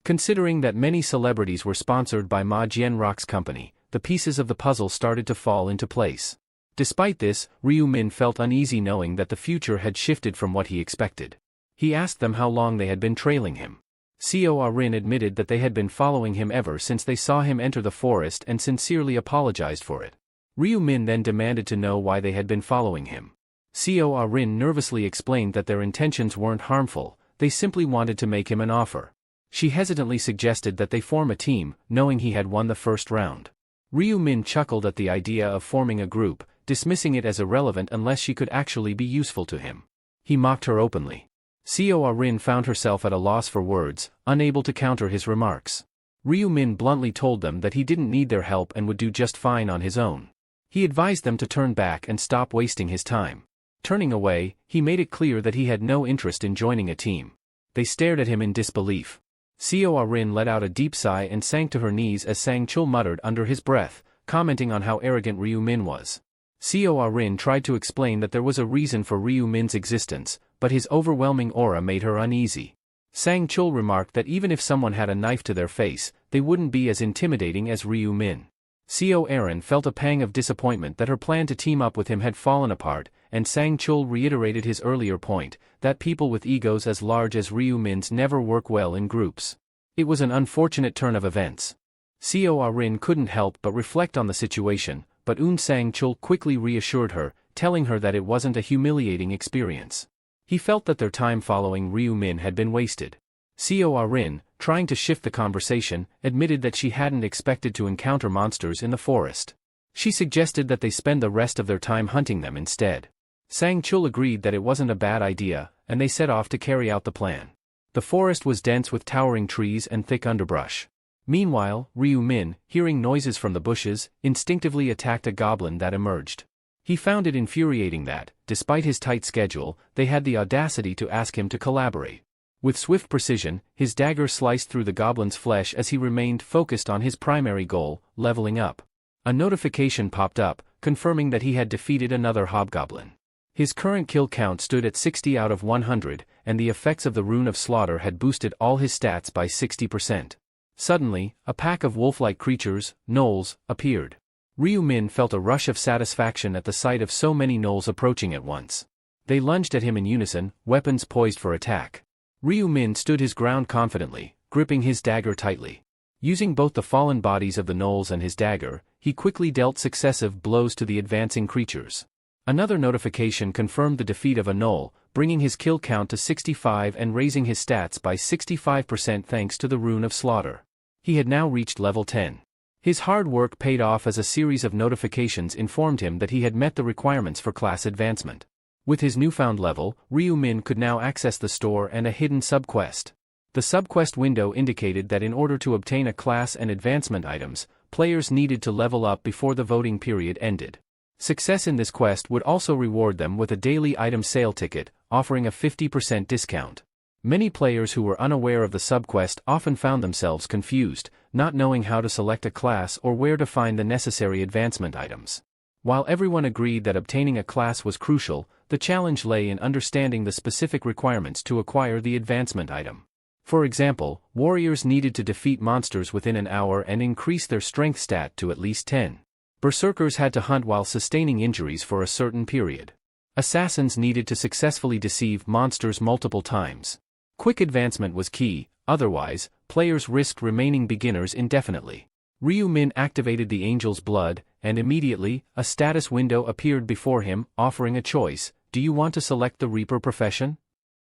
Considering that many celebrities were sponsored by Ma Jianrock's company, the pieces of the puzzle started to fall into place. Despite this, Ryu-min felt uneasy knowing that the future had shifted from what he expected. He asked them how long they had been trailing him. Seo Rin admitted that they had been following him ever since they saw him enter the forest and sincerely apologized for it. Ryu-min then demanded to know why they had been following him. Seo Rin nervously explained that their intentions weren't harmful, they simply wanted to make him an offer. She hesitantly suggested that they form a team, knowing he had won the first round. Ryu-min chuckled at the idea of forming a group, dismissing it as irrelevant unless she could actually be useful to him. He mocked her openly. Seo Rin found herself at a loss for words, unable to counter his remarks. Ryu-min bluntly told them that he didn't need their help and would do just fine on his own. He advised them to turn back and stop wasting his time. Turning away, he made it clear that he had no interest in joining a team. They stared at him in disbelief. Seo Rin let out a deep sigh and sank to her knees as Sang-chul muttered under his breath, commenting on how arrogant Ryu-min was. Seo Rin tried to explain that there was a reason for Ryu-min's existence, but his overwhelming aura made her uneasy. Sang-chul remarked that even if someone had a knife to their face, they wouldn't be as intimidating as Ryu-min. Seo Rin felt a pang of disappointment that her plan to team up with him had fallen apart, and Sang-chul reiterated his earlier point, that people with egos as large as Ryu-min's never work well in groups. It was an unfortunate turn of events. Seo Rin couldn't help but reflect on the situation, but Sang-chul quickly reassured her, telling her that it wasn't a humiliating experience. He felt that their time following Ryu-min had been wasted. Seo Rin, trying to shift the conversation, admitted that she hadn't expected to encounter monsters in the forest. She suggested that they spend the rest of their time hunting them instead. Sang-chul agreed that it wasn't a bad idea, and they set off to carry out the plan. The forest was dense with towering trees and thick underbrush. Meanwhile, Ryu-min, hearing noises from the bushes, instinctively attacked a goblin that emerged. He found it infuriating that, despite his tight schedule, they had the audacity to ask him to collaborate. With swift precision, his dagger sliced through the goblin's flesh as he remained focused on his primary goal, leveling up. A notification popped up, confirming that he had defeated another hobgoblin. His current kill count stood at 60 out of 100, and the effects of the Rune of Slaughter had boosted all his stats by 60%. Suddenly, a pack of wolf-like creatures, gnolls, appeared. Ryu Min felt a rush of satisfaction at the sight of so many gnolls approaching at once. They lunged at him in unison, weapons poised for attack. Ryu Min stood his ground confidently, gripping his dagger tightly. Using both the fallen bodies of the gnolls and his dagger, he quickly dealt successive blows to the advancing creatures. Another notification confirmed the defeat of a gnoll, bringing his kill count to 65 and raising his stats by 65% thanks to the Rune of Slaughter. He had now reached level 10. His hard work paid off as a series of notifications informed him that he had met the requirements for class advancement. With his newfound level, Ryu Min could now access the store and a hidden subquest. The subquest window indicated that in order to obtain a class and advancement items, players needed to level up before the voting period ended. Success in this quest would also reward them with a daily item sale ticket, offering a 50% discount. Many players who were unaware of the subquest often found themselves confused, not knowing how to select a class or where to find the necessary advancement items. While everyone agreed that obtaining a class was crucial, the challenge lay in understanding the specific requirements to acquire the advancement item. For example, warriors needed to defeat monsters within an hour and increase their strength stat to at least 10. Berserkers had to hunt while sustaining injuries for a certain period. Assassins needed to successfully deceive monsters multiple times. Quick advancement was key, otherwise, players risked remaining beginners indefinitely. Ryu Min activated the Angel's Blood, and immediately, a status window appeared before him, offering a choice: do you want to select the Reaper profession?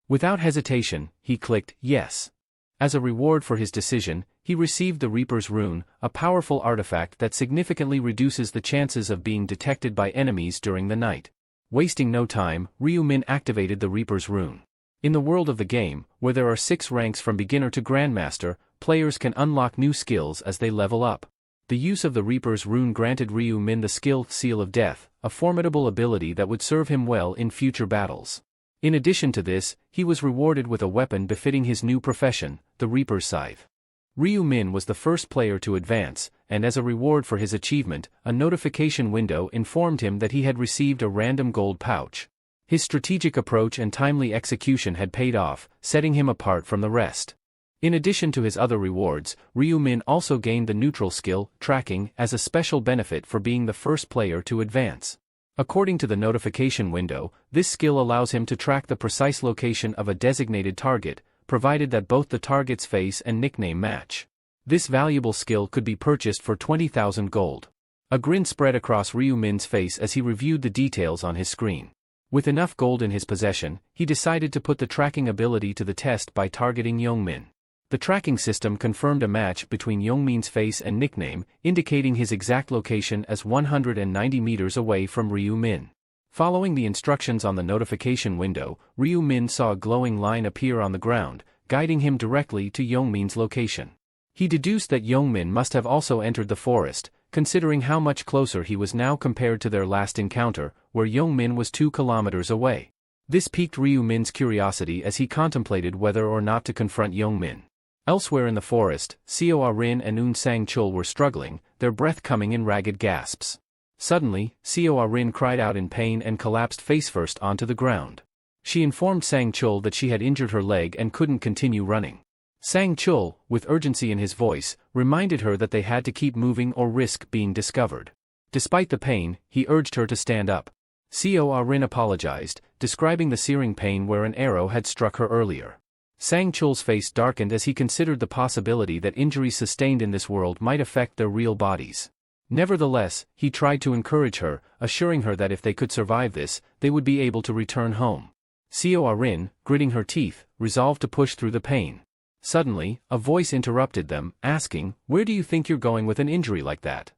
Without hesitation, he clicked yes. As a reward for his decision, he received the Reaper's Rune, a powerful artifact that significantly reduces the chances of being detected by enemies during the night. Wasting no time, Ryu Min activated the Reaper's Rune. In the world of the game, where there are 6 ranks from beginner to grandmaster, players can unlock new skills as they level up. The use of the Reaper's Rune granted Ryu Min the skill Seal of Death, a formidable ability that would serve him well in future battles. In addition to this, he was rewarded with a weapon befitting his new profession, the Reaper's Scythe. Ryu Min was the first player to advance, and as a reward for his achievement, a notification window informed him that he had received a random gold pouch. His strategic approach and timely execution had paid off, setting him apart from the rest. In addition to his other rewards, Ryu Min also gained the neutral skill, Tracking, as a special benefit for being the first player to advance. According to the notification window, this skill allows him to track the precise location of a designated target, provided that both the target's face and nickname match. This valuable skill could be purchased for 20,000 gold. A grin spread across Ryu Min's face as he reviewed the details on his screen. With enough gold in his possession, he decided to put the tracking ability to the test by targeting Youngmin. The tracking system confirmed a match between Youngmin's face and nickname, indicating his exact location as 190 meters away from Ryu Min. Following the instructions on the notification window, Ryu Min saw a glowing line appear on the ground, guiding him directly to Youngmin's location. He deduced that Youngmin must have also entered the forest, considering how much closer he was now compared to their last encounter, where Youngmin was 2 kilometers away. This piqued Ryu Min's curiosity as he contemplated whether or not to confront Youngmin. Elsewhere in the forest, Seo Rin and Un Sang Chul were struggling, their breath coming in ragged gasps. Suddenly, Seo Rin cried out in pain and collapsed face-first onto the ground. She informed Sang Chul that she had injured her leg and couldn't continue running. Sang Chul, with urgency in his voice, reminded her that they had to keep moving or risk being discovered. Despite the pain, he urged her to stand up. Seo Rin apologized, describing the searing pain where an arrow had struck her earlier. Sang Chul's face darkened as he considered the possibility that injuries sustained in this world might affect their real bodies. Nevertheless, he tried to encourage her, assuring her that if they could survive this, they would be able to return home. Seo Rin, gritting her teeth, resolved to push through the pain. Suddenly, a voice interrupted them, asking, "Where do you think you're going with an injury like that?"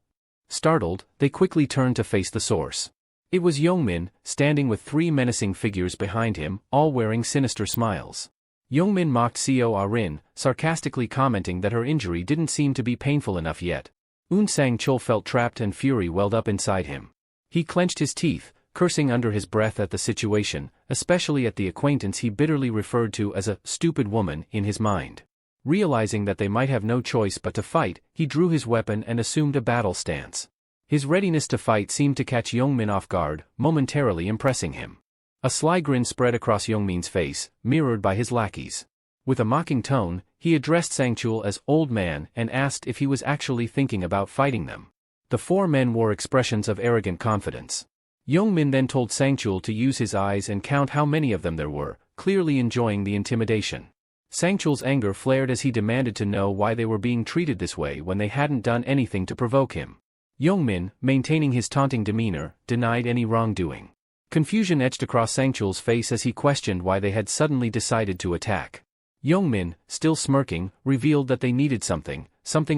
Startled, they quickly turned to face the source. It was Youngmin, standing with 3 menacing figures behind him, all wearing sinister smiles. Youngmin mocked Seo Rin, sarcastically commenting that her injury didn't seem to be painful enough yet. Un Sang Chul felt trapped and fury welled up inside him. He clenched his teeth, cursing under his breath at the situation, especially at the acquaintance he bitterly referred to as a stupid woman in his mind. Realizing that they might have no choice but to fight, he drew his weapon and assumed a battle stance. His readiness to fight seemed to catch Youngmin off guard, momentarily impressing him. A sly grin spread across Youngmin's face, mirrored by his lackeys. With a mocking tone, he addressed Sangchul as old man and asked if he was actually thinking about fighting them. The four men wore expressions of arrogant confidence. Youngmin then told Sangchul to use his eyes and count how many of them there were, clearly enjoying the intimidation. Sangchul's anger flared as he demanded to know why they were being treated this way when they hadn't done anything to provoke him. Youngmin, maintaining his taunting demeanor, denied any wrongdoing. Confusion etched across Sangchul's face as he questioned why they had suddenly decided to attack. Youngmin, still smirking, revealed that they needed something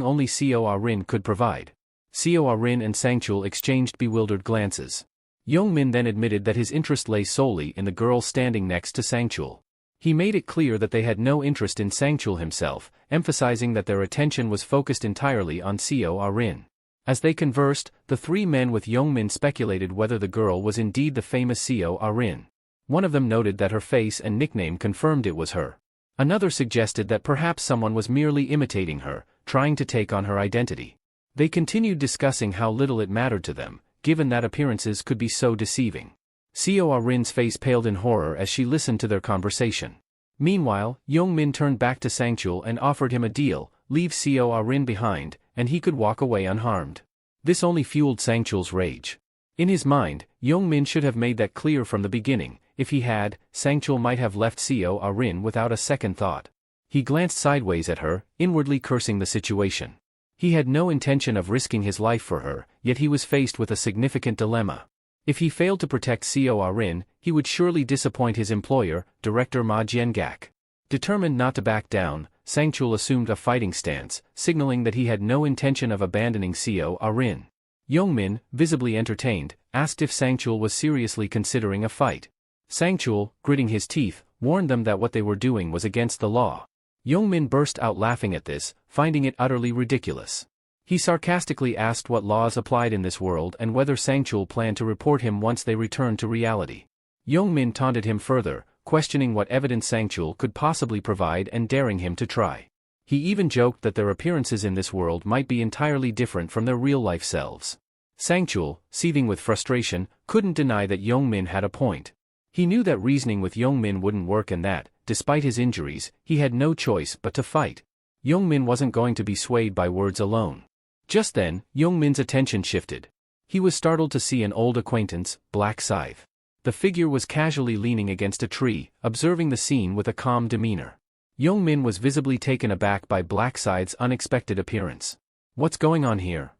only Seo Rin could provide. Seo Rin and Sangchul exchanged bewildered glances. Youngmin then admitted that his interest lay solely in the girl standing next to Sangchul. He made it clear that they had no interest in Sangchul himself, emphasizing that their attention was focused entirely on Seo Rin. As they conversed, the three men with Youngmin speculated whether the girl was indeed the famous Seo Rin. One of them noted that her face and nickname confirmed it was her. Another suggested that perhaps someone was merely imitating her, trying to take on her identity. They continued discussing how little it mattered to them, given that appearances could be so deceiving. Seo Rin's face paled in horror as she listened to their conversation. Meanwhile, Youngmin turned back to Sangchul and offered him a deal: leave Seo Rin behind, and he could walk away unharmed. This only fueled Sangchul's rage. In his mind, Youngmin should have made that clear from the beginning. If he had, Sangchul might have left Seo Rin without a second thought. He glanced sideways at her, inwardly cursing the situation. He had no intention of risking his life for her, yet he was faced with a significant dilemma. If he failed to protect Seo Rin, he would surely disappoint his employer, Director Ma Jiangak. Determined not to back down, Sangchul assumed a fighting stance, signaling that he had no intention of abandoning Seo Rin. Youngmin, visibly entertained, asked if Sangchul was seriously considering a fight. Sangchul, gritting his teeth, warned them that what they were doing was against the law. Youngmin burst out laughing at this, finding it utterly ridiculous. He sarcastically asked what laws applied in this world and whether Sangchul planned to report him once they returned to reality. Youngmin taunted him further, questioning what evidence Sangchul could possibly provide and daring him to try. He even joked that their appearances in this world might be entirely different from their real-life selves. Sangchul, seething with frustration, couldn't deny that Youngmin had a point. He knew that reasoning with Youngmin wouldn't work and that, despite his injuries, he had no choice but to fight. Youngmin wasn't going to be swayed by words alone. Just then, Youngmin's attention shifted. He was startled to see an old acquaintance, Black Scythe. The figure was casually leaning against a tree, observing the scene with a calm demeanor. Youngmin was visibly taken aback by Black Scythe's unexpected appearance. "What's going on here?"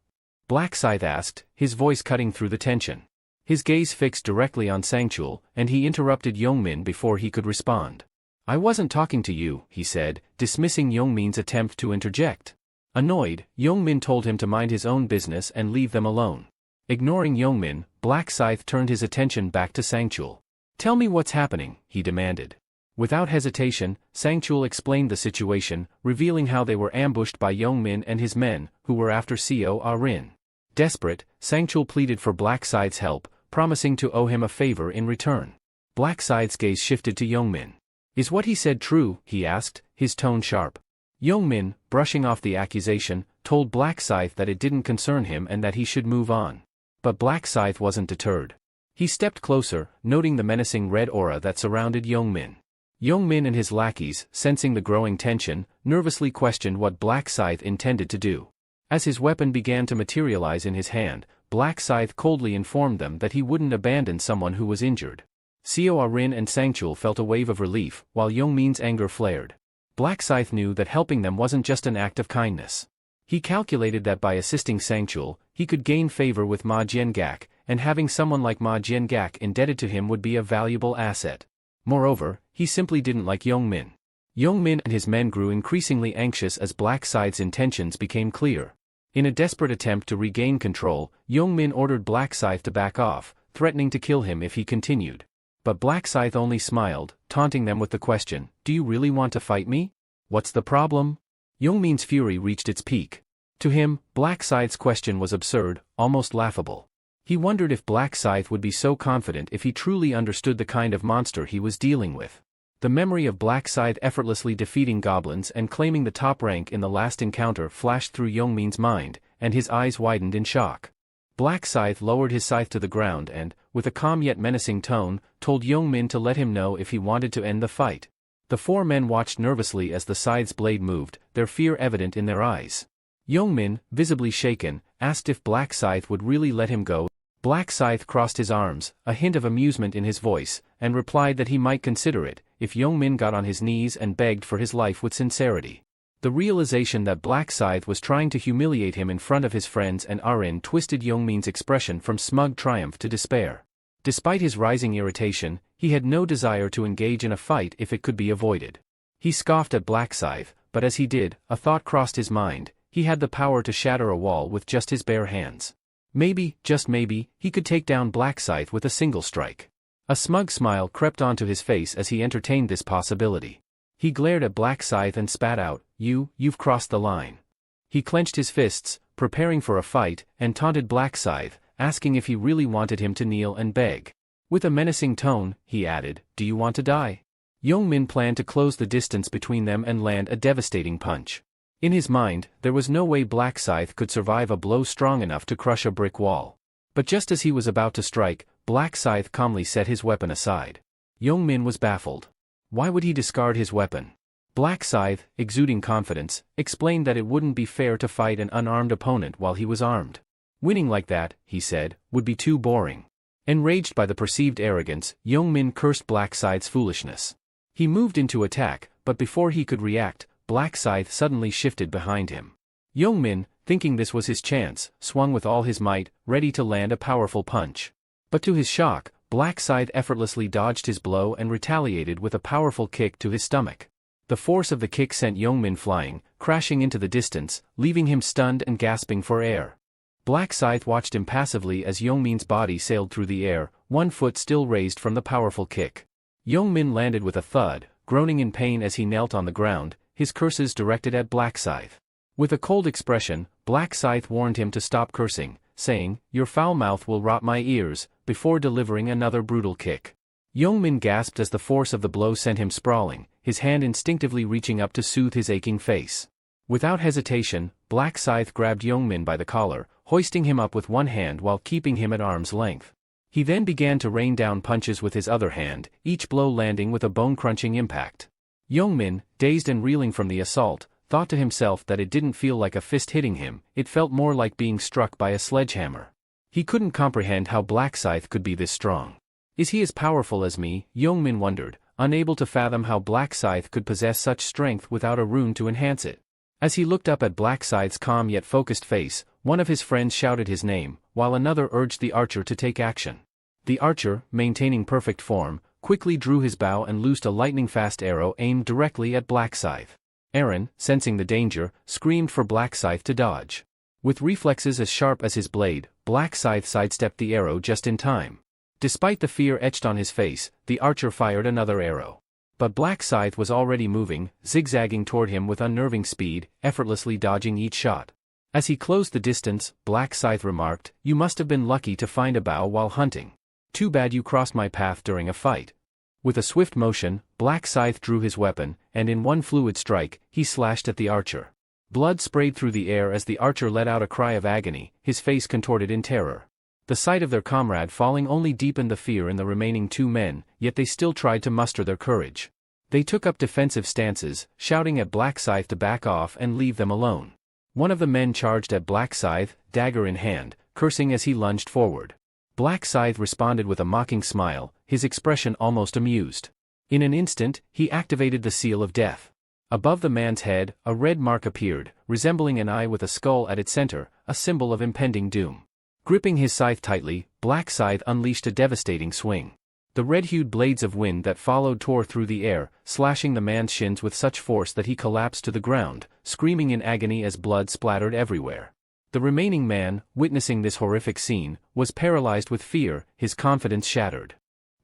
Black Scythe asked, his voice cutting through the tension. His gaze fixed directly on Sangchul, and he interrupted Youngmin before he could respond. "I wasn't talking to you," he said, dismissing Youngmin's attempt to interject. Annoyed, Youngmin told him to mind his own business and leave them alone. Ignoring Youngmin, Black Scythe turned his attention back to Sangchul. "Tell me what's happening," he demanded. Without hesitation, Sangchul explained the situation, revealing how they were ambushed by Youngmin and his men, who were after Seo Rin. Desperate, Sangchul pleaded for Black Scythe's help, promising to owe him a favor in return. Black Scythe's gaze shifted to Youngmin. "Is what he said true?" he asked, his tone sharp. Youngmin, brushing off the accusation, told Black Scythe that it didn't concern him and that he should move on. But Black Scythe wasn't deterred. He stepped closer, noting the menacing red aura that surrounded Youngmin. Youngmin and his lackeys, sensing the growing tension, nervously questioned what Black Scythe intended to do. As his weapon began to materialize in his hand, Black Scythe coldly informed them that he wouldn't abandon someone who was injured. Seo Rin and Sangchul felt a wave of relief, while Youngmin's anger flared. Black Scythe knew that helping them wasn't just an act of kindness. He calculated that by assisting Sangchul, he could gain favor with Ma Jiangak, and having someone like Ma Jiangak indebted to him would be a valuable asset. Moreover, he simply didn't like Youngmin. Youngmin and his men grew increasingly anxious as Black Scythe's intentions became clear. In a desperate attempt to regain control, Youngmin ordered Black Scythe to back off, threatening to kill him if he continued. But Black Scythe only smiled, taunting them with the question, "Do you really want to fight me? What's the problem?" Youngmin's fury reached its peak. To him, Black Scythe's question was absurd, almost laughable. He wondered if Black Scythe would be so confident if he truly understood the kind of monster he was dealing with. The memory of Black Scythe effortlessly defeating goblins and claiming the top rank in the last encounter flashed through Youngmin's mind, and his eyes widened in shock. Black Scythe lowered his scythe to the ground and, with a calm yet menacing tone, told Youngmin to let him know if he wanted to end the fight. The four men watched nervously as the scythe's blade moved, their fear evident in their eyes. Youngmin, visibly shaken, asked if Black Scythe would really let him go. Black Scythe crossed his arms, a hint of amusement in his voice, and replied that he might consider it, if Youngmin got on his knees and begged for his life with sincerity. The realization that Black Scythe was trying to humiliate him in front of his friends and Arin twisted Youngmin's expression from smug triumph to despair. Despite his rising irritation, he had no desire to engage in a fight if it could be avoided. He scoffed at Black Scythe, but as he did, a thought crossed his mind: he had the power to shatter a wall with just his bare hands. Maybe, just maybe, he could take down Black Scythe with a single strike. A smug smile crept onto his face as he entertained this possibility. He glared at Black Scythe and spat out, "You've crossed the line." He clenched his fists, preparing for a fight, and taunted Black Scythe, asking if he really wanted him to kneel and beg. With a menacing tone, he added, "Do you want to die?" Youngmin planned to close the distance between them and land a devastating punch. In his mind, there was no way Black Scythe could survive a blow strong enough to crush a brick wall. But just as he was about to strike, Black Scythe calmly set his weapon aside. Youngmin was baffled. Why would he discard his weapon? Black Scythe, exuding confidence, explained that it wouldn't be fair to fight an unarmed opponent while he was armed. Winning like that, he said, would be too boring. Enraged by the perceived arrogance, Youngmin cursed Black Scythe's foolishness. He moved into attack, but before he could react, Black Scythe suddenly shifted behind him. Youngmin, thinking this was his chance, swung with all his might, ready to land a powerful punch. But to his shock, Black Scythe effortlessly dodged his blow and retaliated with a powerful kick to his stomach. The force of the kick sent Youngmin flying, crashing into the distance, leaving him stunned and gasping for air. Black Scythe watched impassively as Youngmin's body sailed through the air, one foot still raised from the powerful kick. Youngmin landed with a thud, groaning in pain as he knelt on the ground, his curses directed at Black Scythe. With a cold expression, Black Scythe warned him to stop cursing, saying, "Your foul mouth will rot my ears," before delivering another brutal kick. Youngmin gasped as the force of the blow sent him sprawling, his hand instinctively reaching up to soothe his aching face. Without hesitation, Black Scythe grabbed Youngmin by the collar, hoisting him up with one hand while keeping him at arm's length. He then began to rain down punches with his other hand, each blow landing with a bone-crunching impact. Youngmin, dazed and reeling from the assault, thought to himself that it didn't feel like a fist hitting him, it felt more like being struck by a sledgehammer. He couldn't comprehend how Black Scythe could be this strong. Is he as powerful as me? Youngmin wondered, unable to fathom how Black Scythe could possess such strength without a rune to enhance it. As he looked up at Black Scythe's calm yet focused face, one of his friends shouted his name, while another urged the archer to take action. The archer, maintaining perfect form, quickly drew his bow and loosed a lightning-fast arrow aimed directly at Black Scythe. Aaron, sensing the danger, screamed for Black Scythe to dodge. With reflexes as sharp as his blade, Black Scythe sidestepped the arrow just in time. Despite the fear etched on his face, the archer fired another arrow. But Black Scythe was already moving, zigzagging toward him with unnerving speed, effortlessly dodging each shot. As he closed the distance, Black Scythe remarked, "You must have been lucky to find a bow while hunting. Too bad you crossed my path during a fight." With a swift motion, Black Scythe drew his weapon, and in one fluid strike, he slashed at the archer. Blood sprayed through the air as the archer let out a cry of agony, his face contorted in terror. The sight of their comrade falling only deepened the fear in the remaining two men, yet they still tried to muster their courage. They took up defensive stances, shouting at Black Scythe to back off and leave them alone. One of the men charged at Black Scythe, dagger in hand, cursing as he lunged forward. Black Scythe responded with a mocking smile, his expression almost amused. In an instant, he activated the seal of death. Above the man's head, a red mark appeared, resembling an eye with a skull at its center, a symbol of impending doom. Gripping his scythe tightly, Black Scythe unleashed a devastating swing. The red-hued blades of wind that followed tore through the air, slashing the man's shins with such force that he collapsed to the ground, screaming in agony as blood splattered everywhere. The remaining man, witnessing this horrific scene, was paralyzed with fear, his confidence shattered.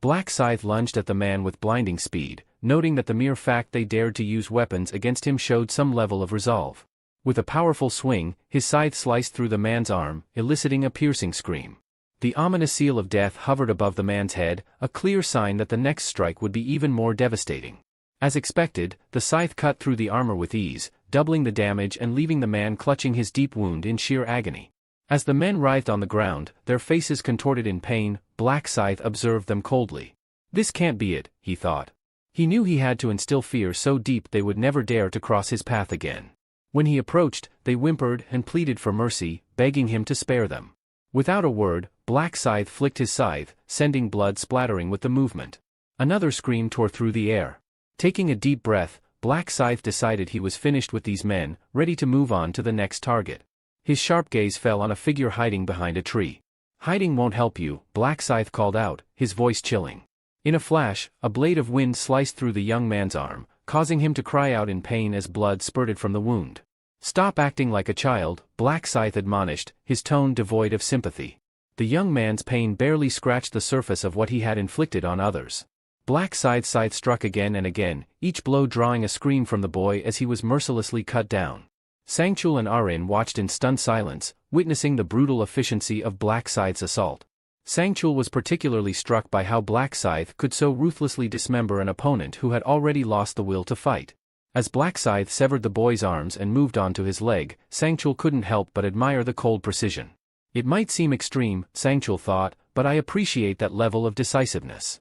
Black Scythe lunged at the man with blinding speed, noting that the mere fact they dared to use weapons against him showed some level of resolve. With a powerful swing, his scythe sliced through the man's arm, eliciting a piercing scream. The ominous seal of death hovered above the man's head, a clear sign that the next strike would be even more devastating. As expected, the scythe cut through the armor with ease, doubling the damage and leaving the man clutching his deep wound in sheer agony. As the men writhed on the ground, their faces contorted in pain, Black Scythe observed them coldly. This can't be it, he thought. He knew he had to instill fear so deep they would never dare to cross his path again. When he approached, they whimpered and pleaded for mercy, begging him to spare them. Without a word, Black Scythe flicked his scythe, sending blood splattering with the movement. Another scream tore through the air. Taking a deep breath, Black Scythe decided he was finished with these men, ready to move on to the next target. His sharp gaze fell on a figure hiding behind a tree. "Hiding won't help you," Black Scythe called out, his voice chilling. In a flash, a blade of wind sliced through the young man's arm, causing him to cry out in pain as blood spurted from the wound. "Stop acting like a child," Black Scythe admonished, his tone devoid of sympathy. The young man's pain barely scratched the surface of what he had inflicted on others. Black Scythe's scythe struck again and again, each blow drawing a scream from the boy as he was mercilessly cut down. Sangchul and Arin watched in stunned silence, witnessing the brutal efficiency of Black Scythe's assault. Sangchul was particularly struck by how Black Scythe could so ruthlessly dismember an opponent who had already lost the will to fight. As Black Scythe severed the boy's arms and moved on to his leg, Sangchul couldn't help but admire the cold precision. It might seem extreme, Sangchul thought, but I appreciate that level of decisiveness.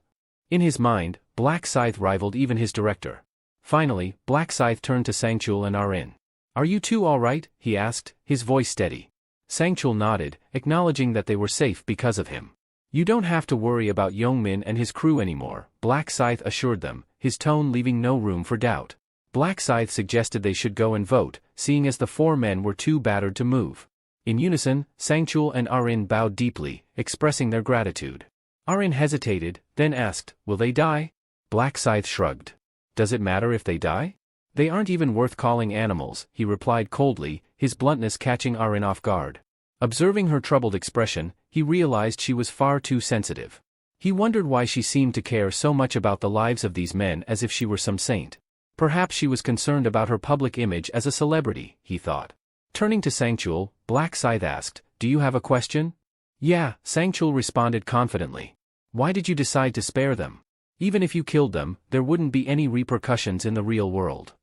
In his mind, Black Scythe rivaled even his director. Finally, Black Scythe turned to Sangchul and Arin. "Are you two all right?" he asked, his voice steady. Sangchul nodded, acknowledging that they were safe because of him. "You don't have to worry about Yongmin and his crew anymore," Black Scythe assured them, his tone leaving no room for doubt. Black Scythe suggested they should go and vote, seeing as the four men were too battered to move. In unison, Sangchul and Arin bowed deeply, expressing their gratitude. Arin hesitated, then asked, "Will they die?" Black Scythe shrugged. "Does it matter if they die? They aren't even worth calling animals," he replied coldly, his bluntness catching Arin off guard. Observing her troubled expression, he realized she was far too sensitive. He wondered why she seemed to care so much about the lives of these men as if she were some saint. Perhaps she was concerned about her public image as a celebrity, he thought. Turning to Sangchul, Black Scythe asked, "Do you have a question?" "Yeah," Sangchul responded confidently. "Why did you decide to spare them? Even if you killed them, there wouldn't be any repercussions in the real world."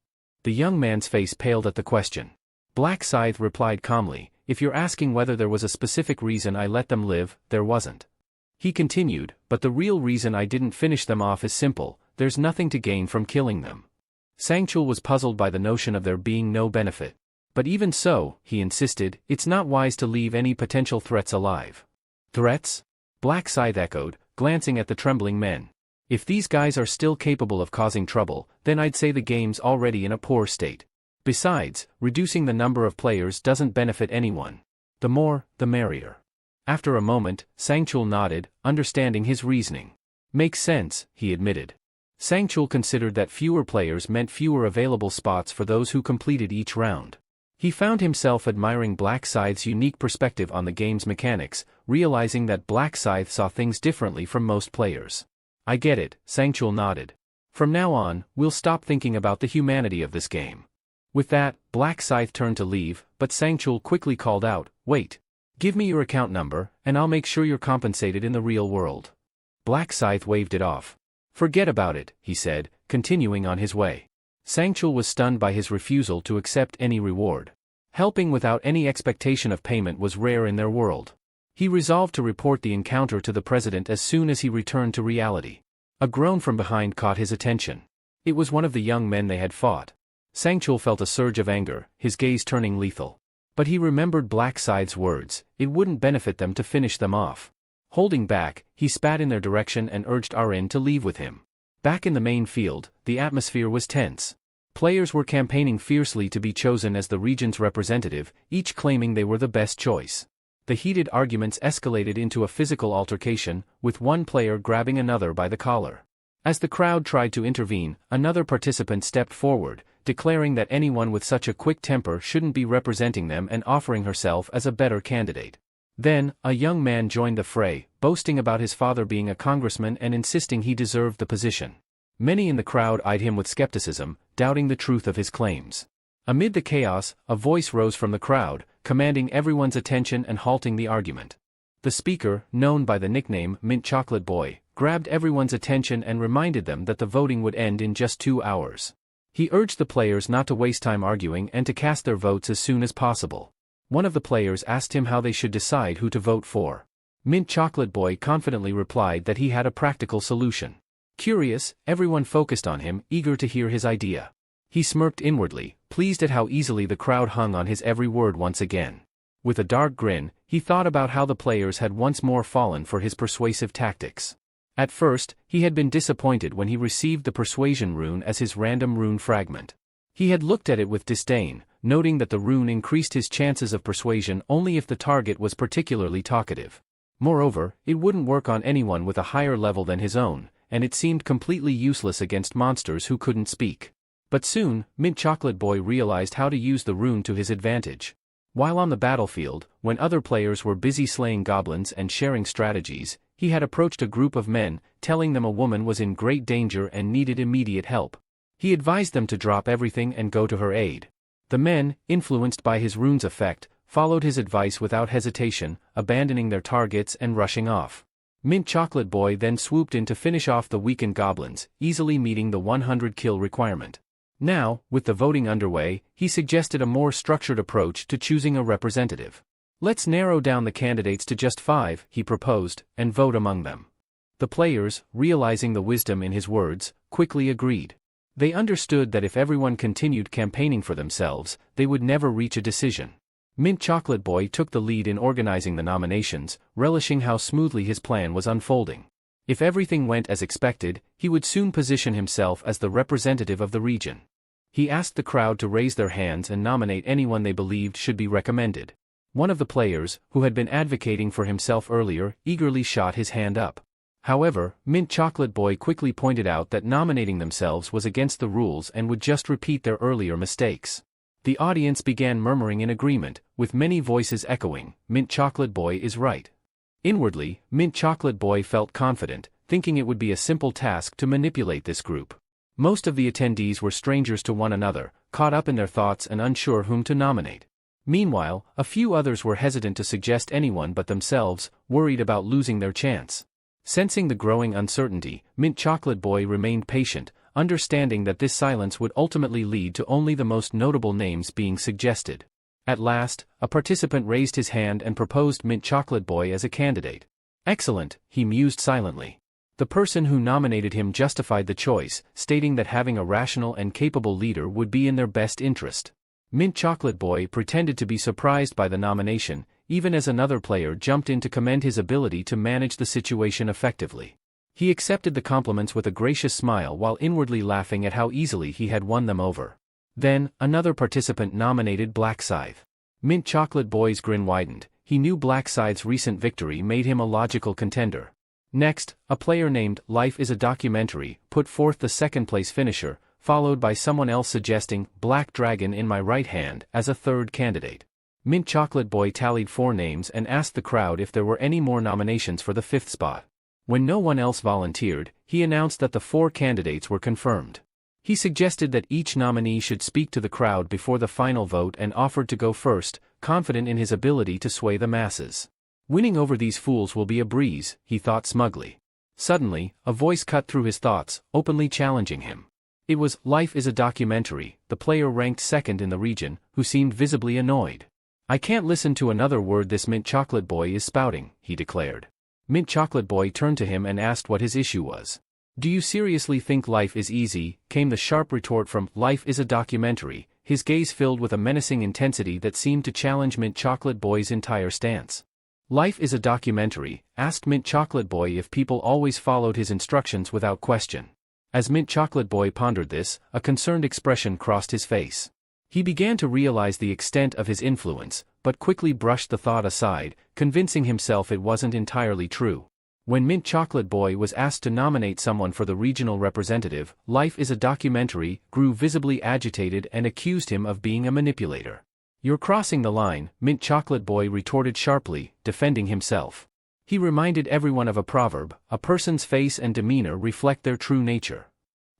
The young man's face paled at the question. Black Scythe replied calmly, "If you're asking whether there was a specific reason I let them live, there wasn't." He continued, "But the real reason I didn't finish them off is simple, there's nothing to gain from killing them." Sangchul was puzzled by the notion of there being no benefit. "But even so," he insisted, "it's not wise to leave any potential threats alive." "Threats?" Black Scythe echoed, glancing at the trembling men. "If these guys are still capable of causing trouble, then I'd say the game's already in a poor state. Besides, reducing the number of players doesn't benefit anyone. The more, the merrier." After a moment, Sangchul nodded, understanding his reasoning. "Makes sense," he admitted. Sangchul considered that fewer players meant fewer available spots for those who completed each round. He found himself admiring Black Scythe's unique perspective on the game's mechanics, realizing that Black Scythe saw things differently from most players. "I get it," Sangchul nodded. "From now on, we'll stop thinking about the humanity of this game." With that, Black Scythe turned to leave, but Sangchul quickly called out, "Wait. Give me your account number, and I'll make sure you're compensated in the real world." Black Scythe waved it off. "Forget about it," he said, continuing on his way. Sangchul was stunned by his refusal to accept any reward. Helping without any expectation of payment was rare in their world. He resolved to report the encounter to the president as soon as he returned to reality. A groan from behind caught his attention. It was one of the young men they had fought. Sangchul felt a surge of anger, his gaze turning lethal. But he remembered Black Scythe's words, it wouldn't benefit them to finish them off. Holding back, he spat in their direction and urged Arin to leave with him. Back in the main field, the atmosphere was tense. Players were campaigning fiercely to be chosen as the region's representative, each claiming they were the best choice. The heated arguments escalated into a physical altercation, with one player grabbing another by the collar. As the crowd tried to intervene, another participant stepped forward, declaring that anyone with such a quick temper shouldn't be representing them and offering herself as a better candidate. Then, a young man joined the fray, boasting about his father being a congressman and insisting he deserved the position. Many in the crowd eyed him with skepticism, doubting the truth of his claims. Amid the chaos, a voice rose from the crowd, commanding everyone's attention and halting the argument. The speaker, known by the nickname Mint Chocolate Boy, grabbed everyone's attention and reminded them that the voting would end in just 2 hours. He urged the players not to waste time arguing and to cast their votes as soon as possible. One of the players asked him how they should decide who to vote for. Mint Chocolate Boy confidently replied that he had a practical solution. Curious, everyone focused on him, eager to hear his idea. He smirked inwardly, pleased at how easily the crowd hung on his every word once again. With a dark grin, he thought about how the players had once more fallen for his persuasive tactics. At first, he had been disappointed when he received the persuasion rune as his random rune fragment. He had looked at it with disdain, noting that the rune increased his chances of persuasion only if the target was particularly talkative. Moreover, it wouldn't work on anyone with a higher level than his own, and it seemed completely useless against monsters who couldn't speak. But soon, Mint Chocolate Boy realized how to use the rune to his advantage. While on the battlefield, when other players were busy slaying goblins and sharing strategies, he had approached a group of men, telling them a woman was in great danger and needed immediate help. He advised them to drop everything and go to her aid. The men, influenced by his rune's effect, followed his advice without hesitation, abandoning their targets and rushing off. Mint Chocolate Boy then swooped in to finish off the weakened goblins, easily meeting the 100 kill requirement. Now, with the voting underway, he suggested a more structured approach to choosing a representative. Let's narrow down the candidates to just 5, he proposed, and vote among them. The players, realizing the wisdom in his words, quickly agreed. They understood that if everyone continued campaigning for themselves, they would never reach a decision. Mint Chocolate Boy took the lead in organizing the nominations, relishing how smoothly his plan was unfolding. If everything went as expected, he would soon position himself as the representative of the region. He asked the crowd to raise their hands and nominate anyone they believed should be recommended. One of the players, who had been advocating for himself earlier, eagerly shot his hand up. However, Mint Chocolate Boy quickly pointed out that nominating themselves was against the rules and would just repeat their earlier mistakes. The audience began murmuring in agreement, with many voices echoing, "Mint Chocolate Boy is right." Inwardly, Mint Chocolate Boy felt confident, thinking it would be a simple task to manipulate this group. Most of the attendees were strangers to one another, caught up in their thoughts and unsure whom to nominate. Meanwhile, a few others were hesitant to suggest anyone but themselves, worried about losing their chance. Sensing the growing uncertainty, Mint Chocolate Boy remained patient, understanding that this silence would ultimately lead to only the most notable names being suggested. At last, a participant raised his hand and proposed Mint Chocolate Boy as a candidate. Excellent, he mused silently. The person who nominated him justified the choice, stating that having a rational and capable leader would be in their best interest. Mint Chocolate Boy pretended to be surprised by the nomination, even as another player jumped in to commend his ability to manage the situation effectively. He accepted the compliments with a gracious smile while inwardly laughing at how easily he had won them over. Then, another participant nominated Black Scythe. Mint Chocolate Boy's grin widened. He knew Black Scythe's recent victory made him a logical contender. Next, a player named Life is a Documentary put forth the second-place finisher, followed by someone else suggesting Black Dragon in My Right Hand as a third candidate. Mint Chocolate Boy tallied 4 names and asked the crowd if there were any more nominations for the 5th spot. When no one else volunteered, he announced that the 4 candidates were confirmed. He suggested that each nominee should speak to the crowd before the final vote and offered to go first, confident in his ability to sway the masses. Winning over these fools will be a breeze, he thought smugly. Suddenly, a voice cut through his thoughts, openly challenging him. It was Life is a Documentary, the player ranked second in the region, who seemed visibly annoyed. "I can't listen to another word this Mint Chocolate Boy is spouting," he declared. Mint Chocolate Boy turned to him and asked what his issue was. "Do you seriously think life is easy?" came the sharp retort from Life is a Documentary, his gaze filled with a menacing intensity that seemed to challenge Mint Chocolate Boy's entire stance. Life is a Documentary asked Mint Chocolate Boy if people always followed his instructions without question. As Mint Chocolate Boy pondered this, a concerned expression crossed his face. He began to realize the extent of his influence, but quickly brushed the thought aside, convincing himself it wasn't entirely true. When Mint Chocolate Boy was asked to nominate someone for the regional representative, Life is a Documentary grew visibly agitated and accused him of being a manipulator. "You're crossing the line," Mint Chocolate Boy retorted sharply, defending himself. He reminded everyone of a proverb, a person's face and demeanor reflect their true nature.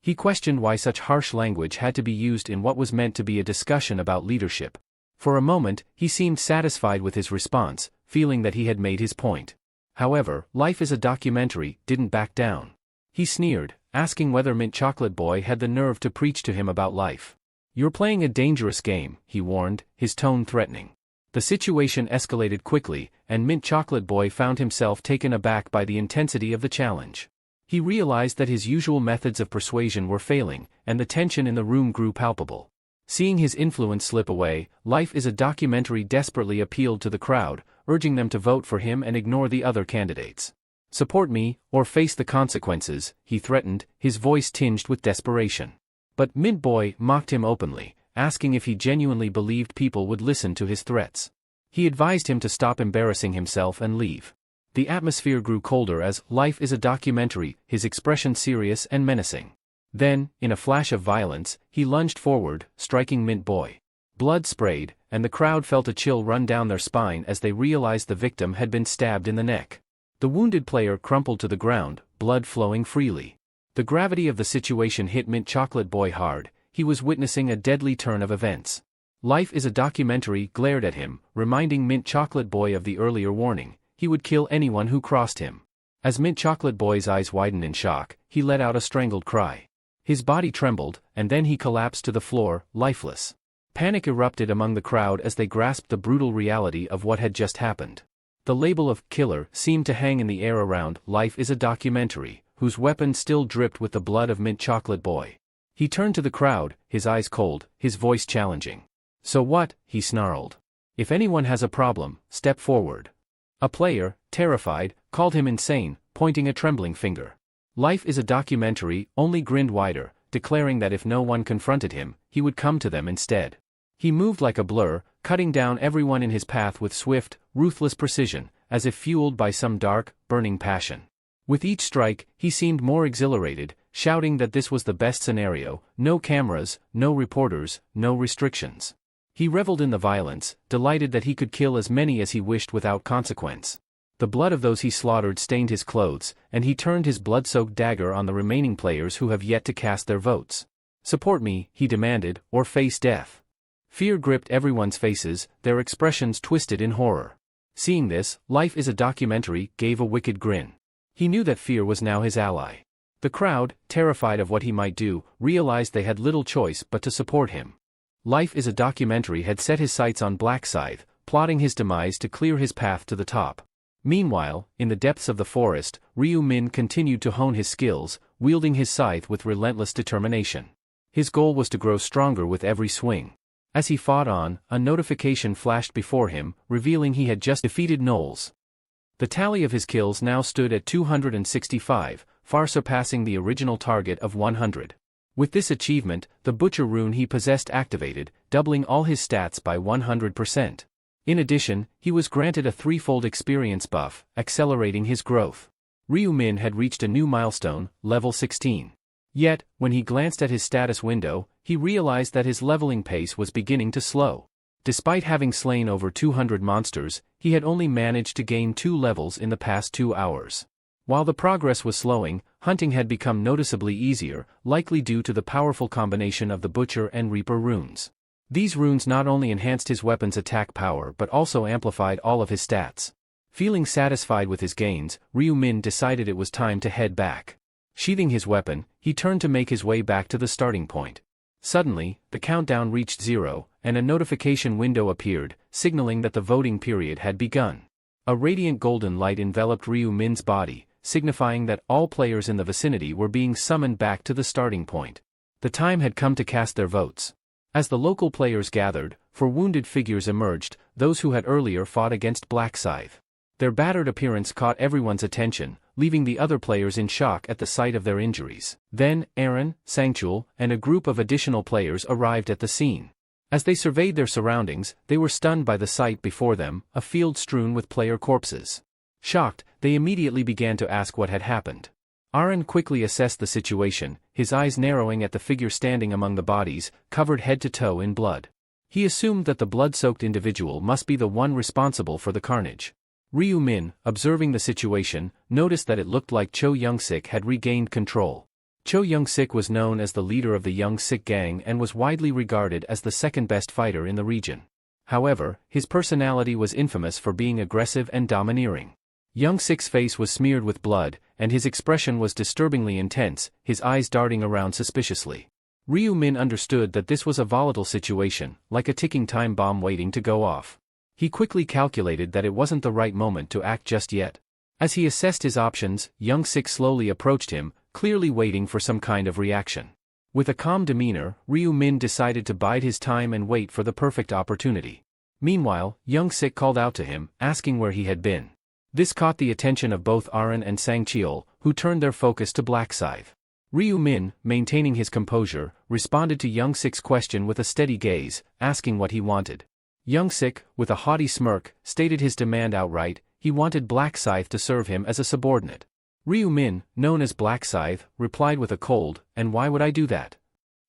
He questioned why such harsh language had to be used in what was meant to be a discussion about leadership. For a moment, he seemed satisfied with his response, feeling that he had made his point. However, Life is a Documentary didn't back down. He sneered, asking whether Mint Chocolate Boy had the nerve to preach to him about life. "You're playing a dangerous game," he warned, his tone threatening. The situation escalated quickly, and Mint Chocolate Boy found himself taken aback by the intensity of the challenge. He realized that his usual methods of persuasion were failing, and the tension in the room grew palpable. Seeing his influence slip away, Life is a Documentary desperately appealed to the crowd, urging them to vote for him and ignore the other candidates. "Support me, or face the consequences," he threatened, his voice tinged with desperation. But Mint Boy mocked him openly, asking if he genuinely believed people would listen to his threats. He advised him to stop embarrassing himself and leave. The atmosphere grew colder as Life is a Documentary, his expression serious and menacing. Then, in a flash of violence, he lunged forward, striking Mint Boy. Blood sprayed, and the crowd felt a chill run down their spine as they realized the victim had been stabbed in the neck. The wounded player crumpled to the ground, blood flowing freely. The gravity of the situation hit Mint Chocolate Boy hard. He was witnessing a deadly turn of events. Life is a Documentary glared at him, reminding Mint Chocolate Boy of the earlier warning: he would kill anyone who crossed him. As Mint Chocolate Boy's eyes widened in shock, he let out a strangled cry. His body trembled, and then he collapsed to the floor, lifeless. Panic erupted among the crowd as they grasped the brutal reality of what had just happened. The label of killer seemed to hang in the air around Life is a Documentary, whose weapon still dripped with the blood of Mint Chocolate Boy. He turned to the crowd, his eyes cold, his voice challenging. "So what?" he snarled. "If anyone has a problem, step forward." A player, terrified, called him insane, pointing a trembling finger. Life is a Documentary only grinned wider, declaring that if no one confronted him, he would come to them instead. He moved like a blur, cutting down everyone in his path with swift, ruthless precision, as if fueled by some dark, burning passion. With each strike, he seemed more exhilarated, shouting that this was the best scenario: no cameras, no reporters, no restrictions. He reveled in the violence, delighted that he could kill as many as he wished without consequence. The blood of those he slaughtered stained his clothes, and he turned his blood-soaked dagger on the remaining players who have yet to cast their votes. "Support me," he demanded, "or face death." Fear gripped everyone's faces, their expressions twisted in horror. Seeing this, Life is a Documentary gave a wicked grin. He knew that fear was now his ally. The crowd, terrified of what he might do, realized they had little choice but to support him. Life is a Documentary had set his sights on Black Scythe, plotting his demise to clear his path to the top. Meanwhile, in the depths of the forest, Ryu Min continued to hone his skills, wielding his scythe with relentless determination. His goal was to grow stronger with every swing. As he fought on, a notification flashed before him, revealing he had just defeated Knowles. The tally of his kills now stood at 265, far surpassing the original target of 100. With this achievement, the Butcher rune he possessed activated, doubling all his stats by 100%. In addition, he was granted a threefold experience buff, accelerating his growth. Ryu Min had reached a new milestone, level 16. Yet, when he glanced at his status window, he realized that his leveling pace was beginning to slow. Despite having slain over 200 monsters, he had only managed to gain 2 levels in the past 2 hours. While the progress was slowing, hunting had become noticeably easier, likely due to the powerful combination of the Butcher and Reaper runes. These runes not only enhanced his weapon's attack power but also amplified all of his stats. Feeling satisfied with his gains, Ryu Min decided it was time to head back. Sheathing his weapon, he turned to make his way back to the starting point. Suddenly, the countdown reached 0, and a notification window appeared, signaling that the voting period had begun. A radiant golden light enveloped Ryu Min's body, signifying that all players in the vicinity were being summoned back to the starting point. The time had come to cast their votes. As the local players gathered, 4 wounded figures emerged, those who had earlier fought against Black Scythe. Their battered appearance caught everyone's attention, leaving the other players in shock at the sight of their injuries. Then, Aaron, Sangchul, and a group of additional players arrived at the scene. As they surveyed their surroundings, they were stunned by the sight before them, a field strewn with player corpses. Shocked, they immediately began to ask what had happened. Aaron quickly assessed the situation, his eyes narrowing at the figure standing among the bodies, covered head to toe in blood. He assumed that the blood-soaked individual must be the one responsible for the carnage. Ryu Min, observing the situation, noticed that it looked like Cho Young-sik had regained control. Cho Young-sik was known as the leader of the Young-sik gang and was widely regarded as the second-best fighter in the region. However, his personality was infamous for being aggressive and domineering. Young Sik's face was smeared with blood, and his expression was disturbingly intense, his eyes darting around suspiciously. Ryu Min understood that this was a volatile situation, like a ticking time bomb waiting to go off. He quickly calculated that it wasn't the right moment to act just yet. As he assessed his options, Young Sik slowly approached him, clearly waiting for some kind of reaction. With a calm demeanor, Ryu Min decided to bide his time and wait for the perfect opportunity. Meanwhile, Young Sik called out to him, asking where he had been. This caught the attention of both Aran and Sangcheol, who turned their focus to Black Scythe. Ryu Min, maintaining his composure, responded to Young Sik's question with a steady gaze, asking what he wanted. Young Sik, with a haughty smirk, stated his demand outright. He wanted Black Scythe to serve him as a subordinate. Ryu Min, known as Black Scythe, replied with a cold, "And why would I do that?"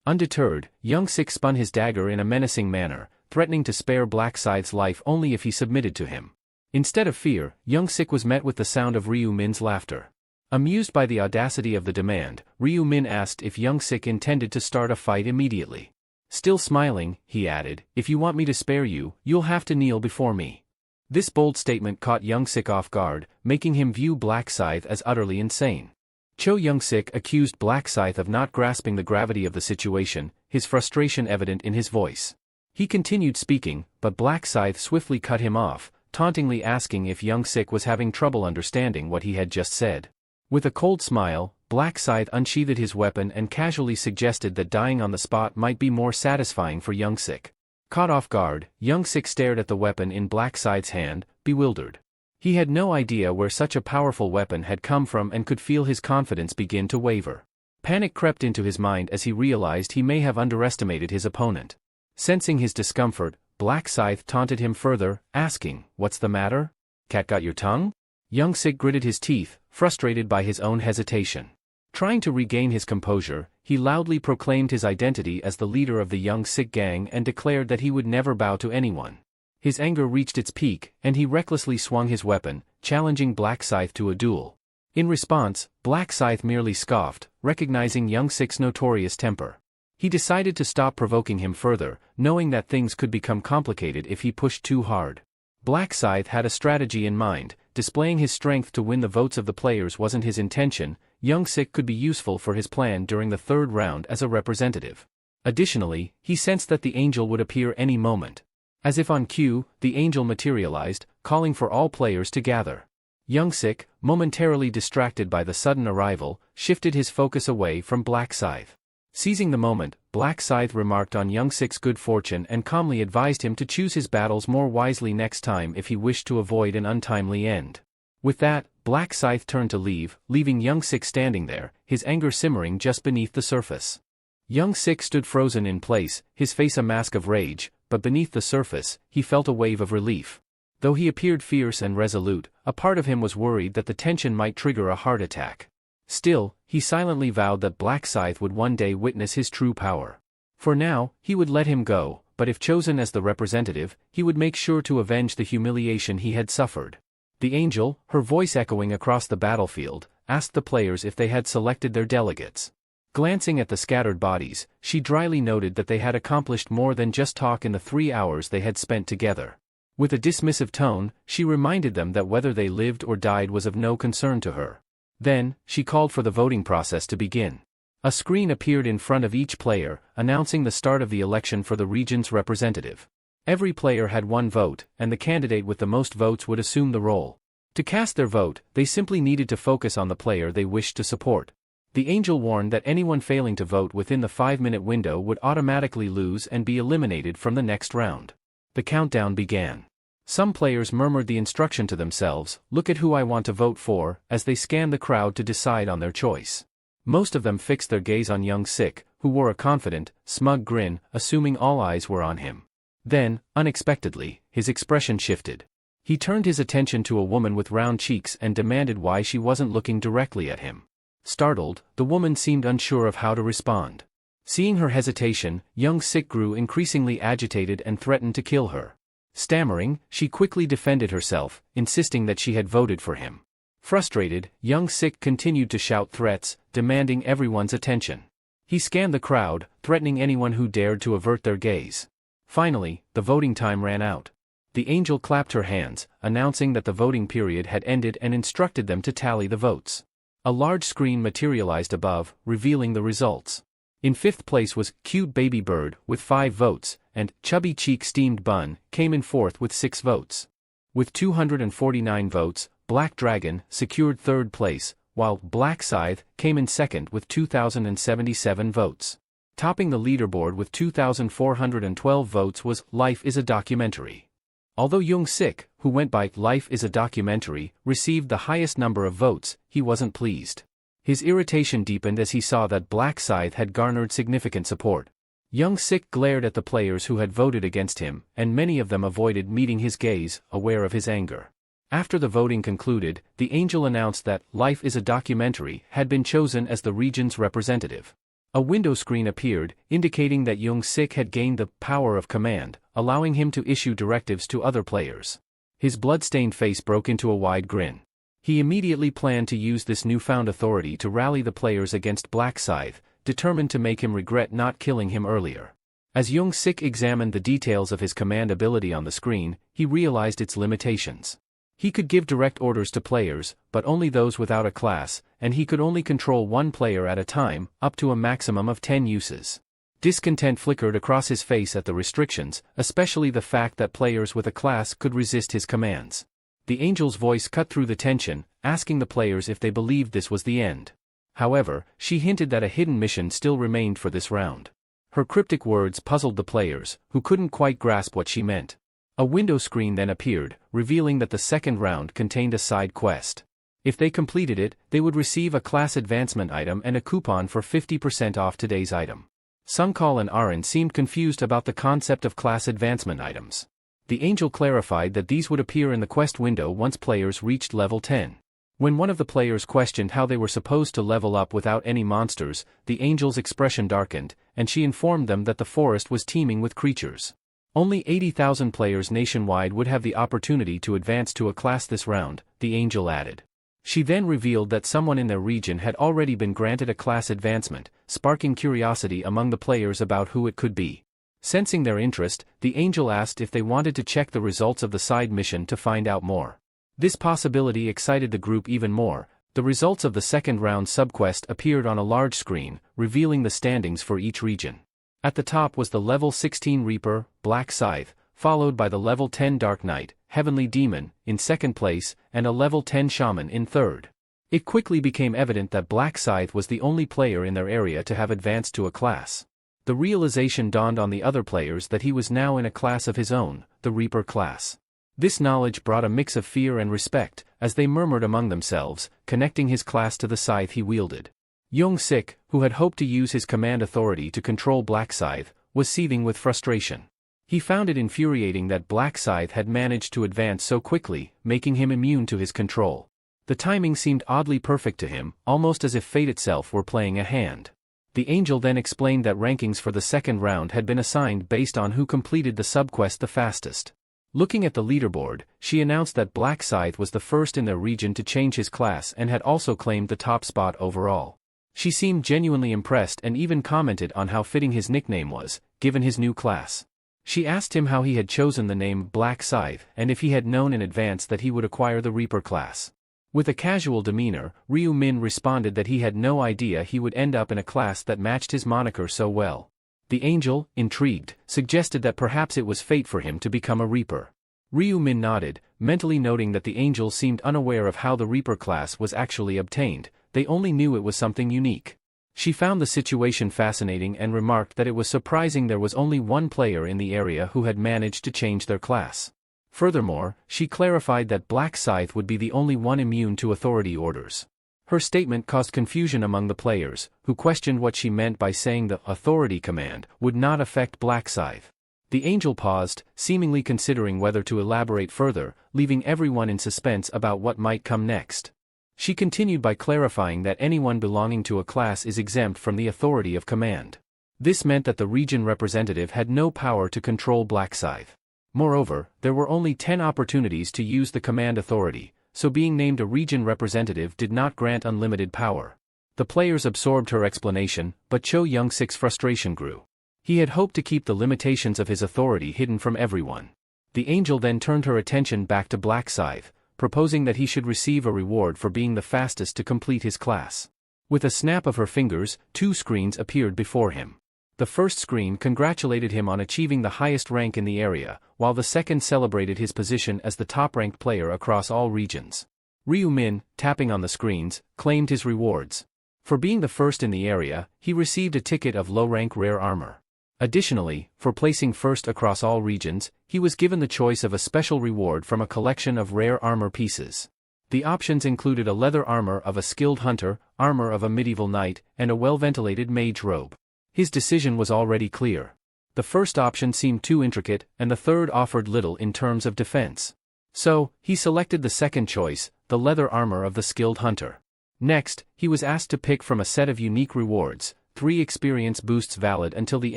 Undeterred, Young Sik spun his dagger in a menacing manner, threatening to spare Black Scythe's life only if he submitted to him. Instead of fear, Young Sik was met with the sound of Ryu Min's laughter. Amused by the audacity of the demand, Ryu Min asked if Young Sik intended to start a fight immediately. Still smiling, he added, "If you want me to spare you, you'll have to kneel before me." This bold statement caught Young Sik off guard, making him view Black Scythe as utterly insane. Cho Young Sik accused Black Scythe of not grasping the gravity of the situation, his frustration evident in his voice. He continued speaking, but Black Scythe swiftly cut him off, tauntingly asking if Young Sik was having trouble understanding what he had just said. With a cold smile, Black Scythe unsheathed his weapon and casually suggested that dying on the spot might be more satisfying for Young Sik. Caught off guard, Young Sik stared at the weapon in Black Scythe's hand, bewildered. He had no idea where such a powerful weapon had come from and could feel his confidence begin to waver. Panic crept into his mind as he realized he may have underestimated his opponent. Sensing his discomfort, Black Scythe taunted him further, asking, "What's the matter? Cat got your tongue?" Young Sik gritted his teeth, frustrated by his own hesitation. Trying to regain his composure, he loudly proclaimed his identity as the leader of the Young Sik gang and declared that he would never bow to anyone. His anger reached its peak, and he recklessly swung his weapon, challenging Black Scythe to a duel. In response, Black Scythe merely scoffed, recognizing Young Sik's notorious temper. He decided to stop provoking him further, knowing that things could become complicated if he pushed too hard. Black Scythe had a strategy in mind. Displaying his strength to win the votes of the players wasn't his intention. Young Sik could be useful for his plan during the third round as a representative. Additionally, he sensed that the angel would appear any moment. As if on cue, the angel materialized, calling for all players to gather. Young Sik, momentarily distracted by the sudden arrival, shifted his focus away from Black Scythe. Seizing the moment, Black Scythe remarked on Young Sik's good fortune and calmly advised him to choose his battles more wisely next time if he wished to avoid an untimely end. With that, Black Scythe turned to leave, leaving Young Sik standing there, his anger simmering just beneath the surface. Young Sik stood frozen in place, his face a mask of rage, but beneath the surface, he felt a wave of relief. Though he appeared fierce and resolute, a part of him was worried that the tension might trigger a heart attack. Still, he silently vowed that Black Scythe would one day witness his true power. For now, he would let him go, but if chosen as the representative, he would make sure to avenge the humiliation he had suffered. The angel, her voice echoing across the battlefield, asked the players if they had selected their delegates. Glancing at the scattered bodies, she dryly noted that they had accomplished more than just talk in the 3 hours they had spent together. With a dismissive tone, she reminded them that whether they lived or died was of no concern to her. Then, she called for the voting process to begin. A screen appeared in front of each player, announcing the start of the election for the region's representative. Every player had one vote, and the candidate with the most votes would assume the role. To cast their vote, they simply needed to focus on the player they wished to support. The angel warned that anyone failing to vote within the 5-minute window would automatically lose and be eliminated from the next round. The countdown began. Some players murmured the instruction to themselves, "Look at who I want to vote for," as they scanned the crowd to decide on their choice. Most of them fixed their gaze on Young Sik, who wore a confident, smug grin, assuming all eyes were on him. Then, unexpectedly, his expression shifted. He turned his attention to a woman with round cheeks and demanded why she wasn't looking directly at him. Startled, the woman seemed unsure of how to respond. Seeing her hesitation, Young Sik grew increasingly agitated and threatened to kill her. Stammering, she quickly defended herself, insisting that she had voted for him. Frustrated, Young Sik continued to shout threats, demanding everyone's attention. He scanned the crowd, threatening anyone who dared to avert their gaze. Finally, the voting time ran out. The angel clapped her hands, announcing that the voting period had ended and instructed them to tally the votes. A large screen materialized above, revealing the results. In fifth place was Cute Baby Bird with 5 votes, and Chubby Cheek Steamed Bun came in fourth with 6 votes. With 249 votes, Black Dragon secured third place, while Black Scythe came in second with 2,077 votes. Topping the leaderboard with 2,412 votes was Life is a Documentary. Although Young Sik, who went by Life is a Documentary, received the highest number of votes, he wasn't pleased. His irritation deepened as he saw that Black Scythe had garnered significant support. Young Sik glared at the players who had voted against him, and many of them avoided meeting his gaze, aware of his anger. After the voting concluded, the angel announced that Life is a Documentary had been chosen as the region's representative. A window screen appeared, indicating that Young Sik had gained the power of command, allowing him to issue directives to other players. His blood-stained face broke into a wide grin. He immediately planned to use this newfound authority to rally the players against Black Scythe, determined to make him regret not killing him earlier. As Young Sik examined the details of his command ability on the screen, he realized its limitations. He could give direct orders to players, but only those without a class, and he could only control one player at a time, up to a maximum of 10 uses. Discontent flickered across his face at the restrictions, especially the fact that players with a class could resist his commands. The angel's voice cut through the tension, asking the players if they believed this was the end. However, she hinted that a hidden mission still remained for this round. Her cryptic words puzzled the players, who couldn't quite grasp what she meant. A window screen then appeared, revealing that the second round contained a side quest. If they completed it, they would receive a class advancement item and a coupon for 50% off today's item. Sungkal and Arin seemed confused about the concept of class advancement items. The angel clarified that these would appear in the quest window once players reached level 10. When one of the players questioned how they were supposed to level up without any monsters, the angel's expression darkened, and she informed them that the forest was teeming with creatures. Only 80,000 players nationwide would have the opportunity to advance to a class this round, the angel added. She then revealed that someone in their region had already been granted a class advancement, sparking curiosity among the players about who it could be. Sensing their interest, the angel asked if they wanted to check the results of the side mission to find out more. This possibility excited the group even more. The results of the second round subquest appeared on a large screen, revealing the standings for each region. At the top was the level 16 Reaper, Black Scythe, followed by the level 10 Dark Knight, Heavenly Demon, in second place, and a level 10 Shaman in third. It quickly became evident that Black Scythe was the only player in their area to have advanced to a class. The realization dawned on the other players that he was now in a class of his own, the Reaper class. This knowledge brought a mix of fear and respect, as they murmured among themselves, connecting his class to the scythe he wielded. Young Sik, who had hoped to use his command authority to control Black Scythe, was seething with frustration. He found it infuriating that Black Scythe had managed to advance so quickly, making him immune to his control. The timing seemed oddly perfect to him, almost as if fate itself were playing a hand. The angel then explained that rankings for the second round had been assigned based on who completed the subquest the fastest. Looking at the leaderboard, she announced that Black Scythe was the first in their region to change his class and had also claimed the top spot overall. She seemed genuinely impressed and even commented on how fitting his nickname was, given his new class. She asked him how he had chosen the name Black Scythe and if he had known in advance that he would acquire the Reaper class. With a casual demeanor, Ryu Min responded that he had no idea he would end up in a class that matched his moniker so well. The angel, intrigued, suggested that perhaps it was fate for him to become a Reaper. Ryu Min nodded, mentally noting that the angel seemed unaware of how the Reaper class was actually obtained. They only knew it was something unique. She found the situation fascinating and remarked that it was surprising there was only one player in the area who had managed to change their class. Furthermore, she clarified that Black Scythe would be the only one immune to authority orders. Her statement caused confusion among the players, who questioned what she meant by saying the authority command would not affect Black Scythe. The angel paused, seemingly considering whether to elaborate further, leaving everyone in suspense about what might come next. She continued by clarifying that anyone belonging to a class is exempt from the authority of command. This meant that the region representative had no power to control Black Scythe. Moreover, there were only 10 opportunities to use the command authority, so being named a region representative did not grant unlimited power. The players absorbed her explanation, but Cho Young-sik's frustration grew. He had hoped to keep the limitations of his authority hidden from everyone. The angel then turned her attention back to Black Scythe, proposing that he should receive a reward for being the fastest to complete his class. With a snap of her fingers, 2 screens appeared before him. The first screen congratulated him on achieving the highest rank in the area, while the second celebrated his position as the top-ranked player across all regions. Ryu Min, tapping on the screens, claimed his rewards. For being the first in the area, he received a ticket of low-rank rare armor. Additionally, for placing first across all regions, he was given the choice of a special reward from a collection of rare armor pieces. The options included a leather armor of a skilled hunter, armor of a medieval knight, and a well-ventilated mage robe. His decision was already clear. The first option seemed too intricate, and the third offered little in terms of defense. So, he selected the second choice, the leather armor of the skilled hunter. Next, he was asked to pick from a set of unique rewards, 3 experience boosts valid until the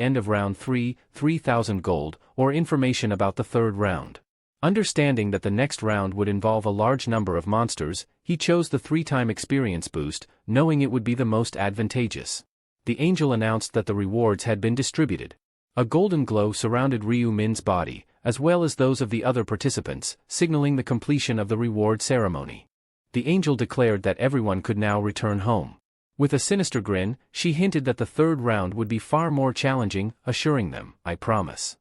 end of round 3, 3,000 gold, or information about the third round. Understanding that the next round would involve a large number of monsters, he chose the 3-time experience boost, knowing it would be the most advantageous. The angel announced that the rewards had been distributed. A golden glow surrounded Ryu Min's body, as well as those of the other participants, signaling the completion of the reward ceremony. The angel declared that everyone could now return home. With a sinister grin, she hinted that the third round would be far more challenging, assuring them, "I promise."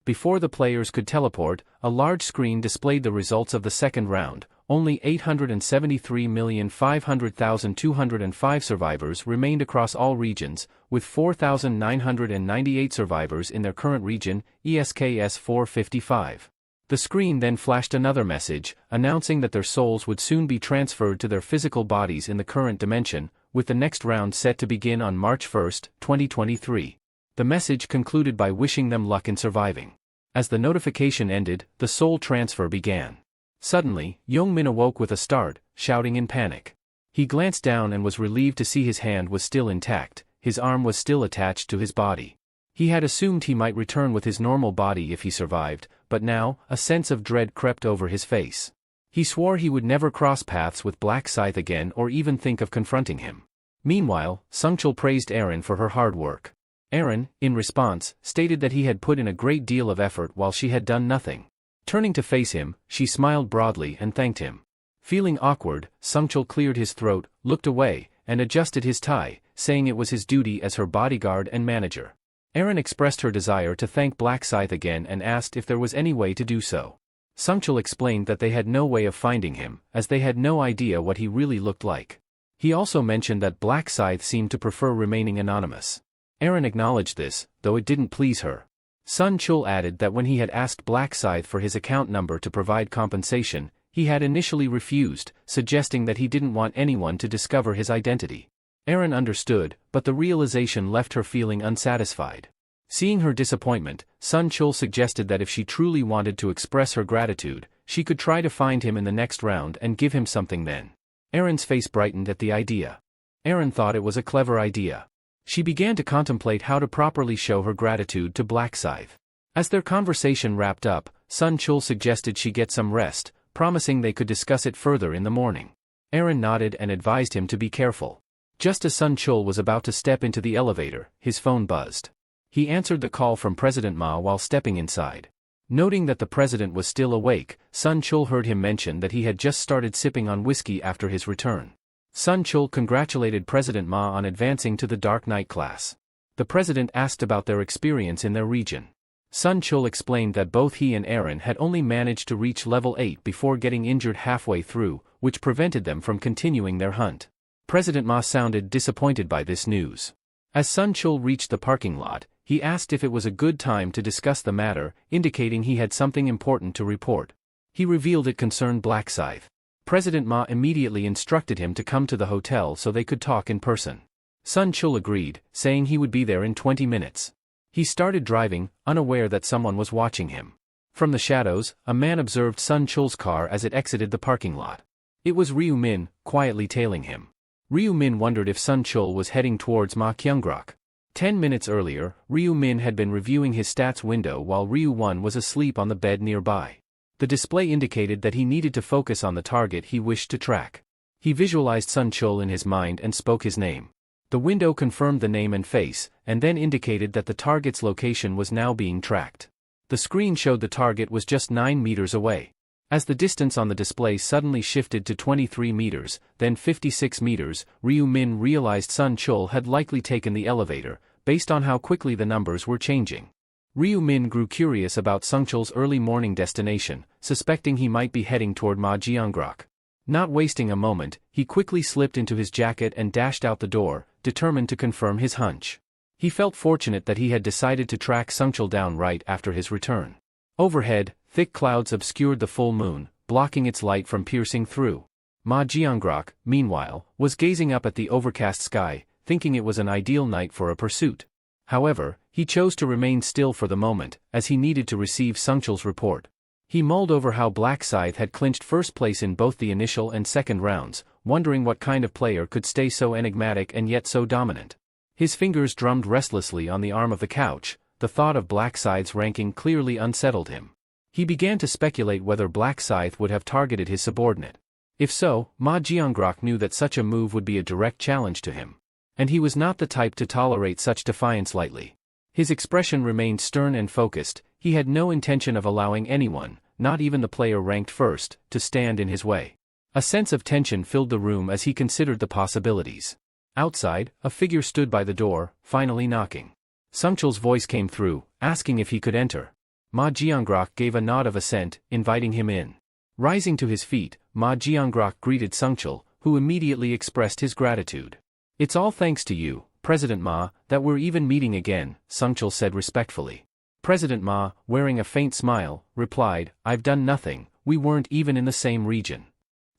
Before the players could teleport, a large screen displayed the results of the second round. Only 873,500,205 survivors remained across all regions, with 4,998 survivors in their current region, ESKS 455. The screen then flashed another message, announcing that their souls would soon be transferred to their physical bodies in the current dimension, with the next round set to begin on March 1, 2023. The message concluded by wishing them luck in surviving. As the notification ended, the soul transfer began. Suddenly, Young Min awoke with a start, shouting in panic. He glanced down and was relieved to see his hand was still intact, his arm was still attached to his body. He had assumed he might return with his normal body if he survived, but now, a sense of dread crept over his face. He swore he would never cross paths with Black Scythe again or even think of confronting him. Meanwhile, Sungchul praised Aaron for her hard work. Aaron, in response, stated that he had put in a great deal of effort while she had done nothing. Turning to face him, she smiled broadly and thanked him. Feeling awkward, Sungchul cleared his throat, looked away, and adjusted his tie, saying it was his duty as her bodyguard and manager. Aaron expressed her desire to thank Black Scythe again and asked if there was any way to do so. Sungchul explained that they had no way of finding him, as they had no idea what he really looked like. He also mentioned that Black Scythe seemed to prefer remaining anonymous. Aaron acknowledged this, though it didn't please her. Sun Chul added that when he had asked Black Scythe for his account number to provide compensation, he had initially refused, suggesting that he didn't want anyone to discover his identity. Aaron understood, but the realization left her feeling unsatisfied. Seeing her disappointment, Sun Chul suggested that if she truly wanted to express her gratitude, she could try to find him in the next round and give him something then. Aaron's face brightened at the idea. Aaron thought it was a clever idea. She began to contemplate how to properly show her gratitude to Black Scythe. As their conversation wrapped up, Sun Chul suggested she get some rest, promising they could discuss it further in the morning. Aaron nodded and advised him to be careful. Just as Sun Chul was about to step into the elevator, his phone buzzed. He answered the call from President Ma while stepping inside. Noting that the president was still awake, Sun Chul heard him mention that he had just started sipping on whiskey after his return. Sun Chul congratulated President Ma on advancing to the Dark Knight class. The president asked about their experience in their region. Sun Chul explained that both he and Aaron had only managed to reach level 8 before getting injured halfway through, which prevented them from continuing their hunt. President Ma sounded disappointed by this news. As Sun Chul reached the parking lot, he asked if it was a good time to discuss the matter, indicating he had something important to report. He revealed it concerned Black Scythe. President Ma immediately instructed him to come to the hotel so they could talk in person. Sun Chul agreed, saying he would be there in 20 minutes. He started driving, unaware that someone was watching him. From the shadows, a man observed Sun Chul's car as it exited the parking lot. It was Ryu Min, quietly tailing him. Ryu Min wondered if Sun Chul was heading towards Ma Kyungrak. 10 minutes earlier, Ryu Min had been reviewing his stats window while Ryu Won was asleep on the bed nearby. The display indicated that he needed to focus on the target he wished to track. He visualized Sun Chul in his mind and spoke his name. The window confirmed the name and face, and then indicated that the target's location was now being tracked. The screen showed the target was just 9 meters away. As the distance on the display suddenly shifted to 23 meters, then 56 meters, Ryu Min realized Sun Chul had likely taken the elevator, based on how quickly the numbers were changing. Ryu Min grew curious about Sun Chul's early morning destination, suspecting he might be heading toward Ma Jiangrok. Not wasting a moment, he quickly slipped into his jacket and dashed out the door, determined to confirm his hunch. He felt fortunate that he had decided to track Sun Chul down right after his return. Overhead, thick clouds obscured the full moon, blocking its light from piercing through. Ma Jiangrok, meanwhile, was gazing up at the overcast sky, thinking it was an ideal night for a pursuit. However, he chose to remain still for the moment, as he needed to receive Sun Chul's report. He mulled over how Black Scythe had clinched first place in both the initial and second rounds, wondering what kind of player could stay so enigmatic and yet so dominant. His fingers drummed restlessly on the arm of the couch. The thought of Black Scythe's ranking clearly unsettled him. He began to speculate whether Black Scythe would have targeted his subordinate. If so, Ma Jiangrok knew that such a move would be a direct challenge to him. And he was not the type to tolerate such defiance lightly. His expression remained stern and focused. He had no intention of allowing anyone, not even the player ranked first, to stand in his way. A sense of tension filled the room as he considered the possibilities. Outside, a figure stood by the door, finally knocking. Sun Chul's voice came through, asking if he could enter. Ma Jiangrok gave a nod of assent, inviting him in. Rising to his feet, Ma Jiangrok greeted Sun Chul, who immediately expressed his gratitude. "It's all thanks to you, President Ma, that we're even meeting again," Sun Chul said respectfully. President Ma, wearing a faint smile, replied, "I've done nothing, we weren't even in the same region."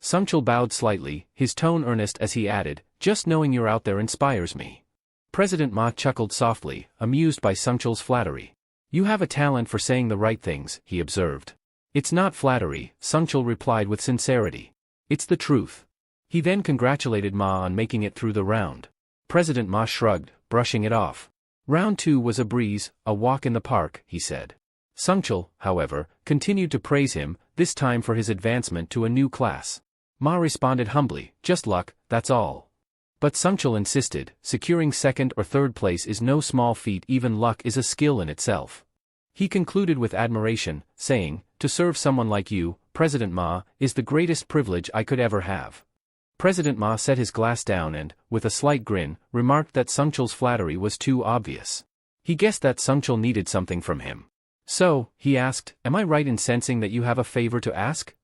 Sun Chul bowed slightly, his tone earnest as he added, "Just knowing you're out there inspires me." President Ma chuckled softly, amused by Sun Chul's flattery. "You have a talent for saying the right things," he observed. "It's not flattery," Sun Chul replied with sincerity. "It's the truth." He then congratulated Ma on making it through the round. President Ma shrugged, brushing it off. "Round 2 was a breeze, a walk in the park," he said. Sun Chul, however, continued to praise him, this time for his advancement to a new class. Ma responded humbly, "Just luck, that's all." But Sun Chul insisted, securing second or third place is no small feat, even luck is a skill in itself. He concluded with admiration, saying, "To serve someone like you, President Ma, is the greatest privilege I could ever have." President Ma set his glass down and, with a slight grin, remarked that Sun Chul's flattery was too obvious. He guessed that Sun Chul needed something from him. "So," he asked, "am I right in sensing that you have a favor to ask?"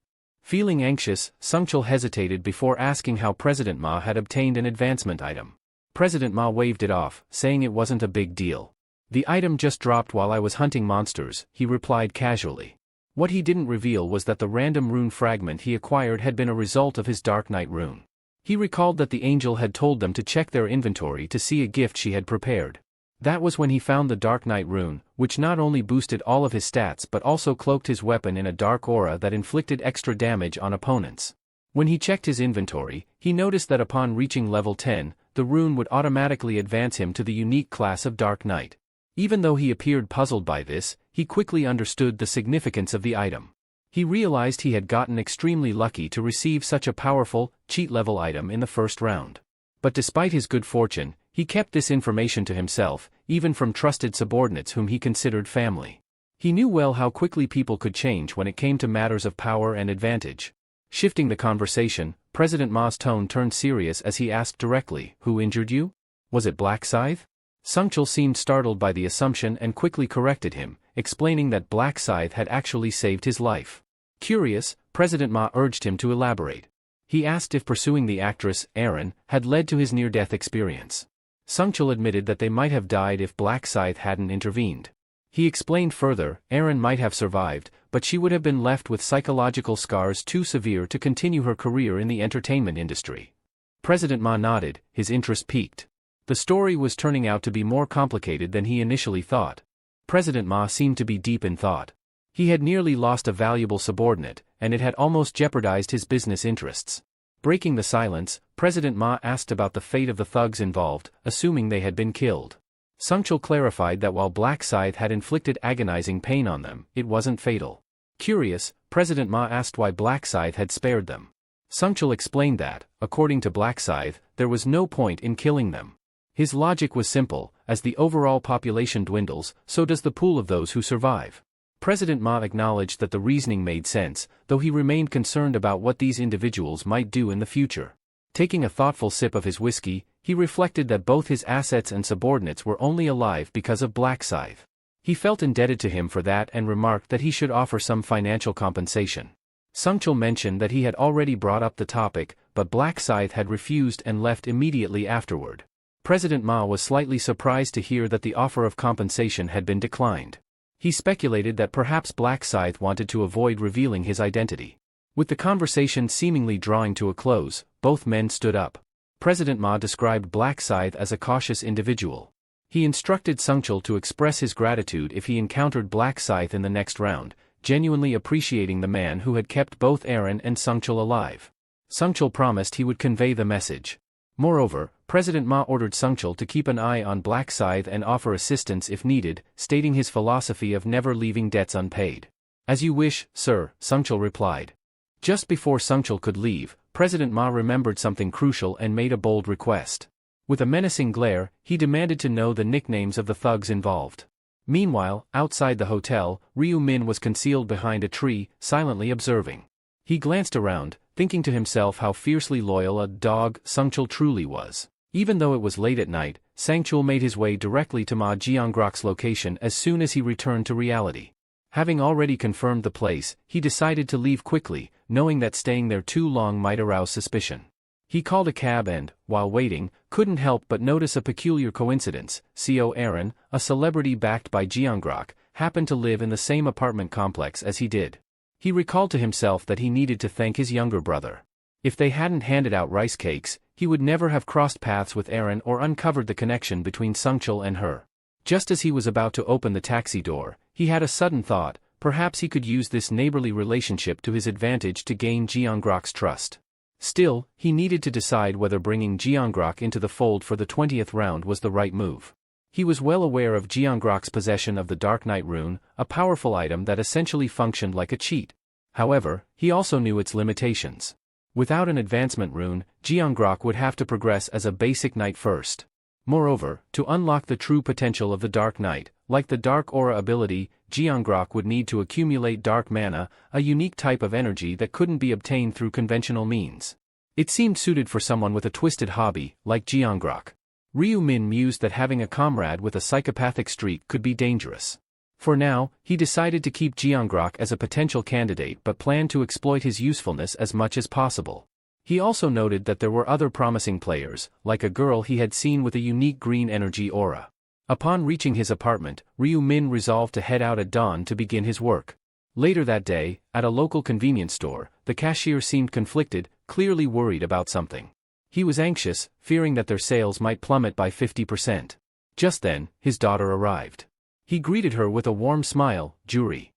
Feeling anxious, Sun Chul hesitated before asking how President Ma had obtained an advancement item. President Ma waved it off, saying it wasn't a big deal. "The item just dropped while I was hunting monsters," he replied casually. What he didn't reveal was that the random rune fragment he acquired had been a result of his Dark Knight rune. He recalled that the angel had told them to check their inventory to see a gift she had prepared. That was when he found the Dark Knight rune, which not only boosted all of his stats but also cloaked his weapon in a dark aura that inflicted extra damage on opponents. When he checked his inventory, he noticed that upon reaching level 10, the rune would automatically advance him to the unique class of Dark Knight. Even though he appeared puzzled by this, he quickly understood the significance of the item. He realized he had gotten extremely lucky to receive such a powerful, cheat-level item in the first round. But despite his good fortune, he kept this information to himself, even from trusted subordinates whom he considered family. He knew well how quickly people could change when it came to matters of power and advantage. Shifting the conversation, President Ma's tone turned serious as he asked directly, "Who injured you? Was it Black Scythe?" Sun Chul seemed startled by the assumption and quickly corrected him, explaining that Black Scythe had actually saved his life. Curious, President Ma urged him to elaborate. He asked if pursuing the actress, Erin, had led to his near-death experience. Sun Chul admitted that they might have died if Black Scythe hadn't intervened. He explained further, Erin might have survived, but she would have been left with psychological scars too severe to continue her career in the entertainment industry. President Ma nodded, his interest piqued. The story was turning out to be more complicated than he initially thought. President Ma seemed to be deep in thought. He had nearly lost a valuable subordinate, and it had almost jeopardized his business interests. Breaking the silence, President Ma asked about the fate of the thugs involved, assuming they had been killed. Sun Chul clarified that while Black Scythe had inflicted agonizing pain on them, it wasn't fatal. Curious, President Ma asked why Black Scythe had spared them. Sun Chul explained that, according to Black Scythe, there was no point in killing them. His logic was simple: as the overall population dwindles, so does the pool of those who survive. President Ma acknowledged that the reasoning made sense, though he remained concerned about what these individuals might do in the future. Taking a thoughtful sip of his whiskey, he reflected that both his assets and subordinates were only alive because of Black Scythe. He felt indebted to him for that and remarked that he should offer some financial compensation. Sungchul mentioned that he had already brought up the topic, but Black Scythe had refused and left immediately afterward. President Ma was slightly surprised to hear that the offer of compensation had been declined. He speculated that perhaps Black Scythe wanted to avoid revealing his identity. With the conversation seemingly drawing to a close, both men stood up. President Ma described Black Scythe as a cautious individual. He instructed Sungchul to express his gratitude if he encountered Black Scythe in the next round, genuinely appreciating the man who had kept both Aaron and Sungchul alive. Sungchul promised he would convey the message. Moreover, President Ma ordered Sungchul to keep an eye on Black Scythe and offer assistance if needed, stating his philosophy of never leaving debts unpaid. "As you wish, sir," Sungchul replied. Just before Sungchul could leave, President Ma remembered something crucial and made a bold request. With a menacing glare, he demanded to know the nicknames of the thugs involved. Meanwhile, outside the hotel, Ryu Min was concealed behind a tree, silently observing. He glanced around, thinking to himself how fiercely loyal a dog Sungchul truly was. Even though it was late at night, Sangchul made his way directly to Ma Jiangrok's location as soon as he returned to reality. Having already confirmed the place, he decided to leave quickly, knowing that staying there too long might arouse suspicion. He called a cab and, while waiting, couldn't help but notice a peculiar coincidence. CO Aaron, a celebrity backed by Jiangrok, happened to live in the same apartment complex as he did. He recalled to himself that he needed to thank his younger brother. If they hadn't handed out rice cakes, he would never have crossed paths with Aaron or uncovered the connection between Sungchul and her. Just as he was about to open the taxi door, he had a sudden thought: perhaps he could use this neighborly relationship to his advantage to gain Jiangrok's trust. Still, he needed to decide whether bringing Jiangrok into the fold for the 20th round was the right move. He was well aware of Jiangrok's possession of the Dark Knight rune, a powerful item that essentially functioned like a cheat. However, he also knew its limitations. Without an advancement rune, Jiangrok would have to progress as a basic knight first. Moreover, to unlock the true potential of the Dark Knight, like the Dark Aura ability, Jiangrok would need to accumulate dark mana, a unique type of energy that couldn't be obtained through conventional means. It seemed suited for someone with a twisted hobby, like Jiangrok. Ryu Min mused that having a comrade with a psychopathic streak could be dangerous. For now, he decided to keep Jiangrok as a potential candidate but planned to exploit his usefulness as much as possible. He also noted that there were other promising players, like a girl he had seen with a unique green energy aura. Upon reaching his apartment, Ryu Min resolved to head out at dawn to begin his work. Later that day, at a local convenience store, the cashier seemed conflicted, clearly worried about something. He was anxious, fearing that their sales might plummet by 50%. Just then, his daughter arrived. He greeted her with a warm smile. Juri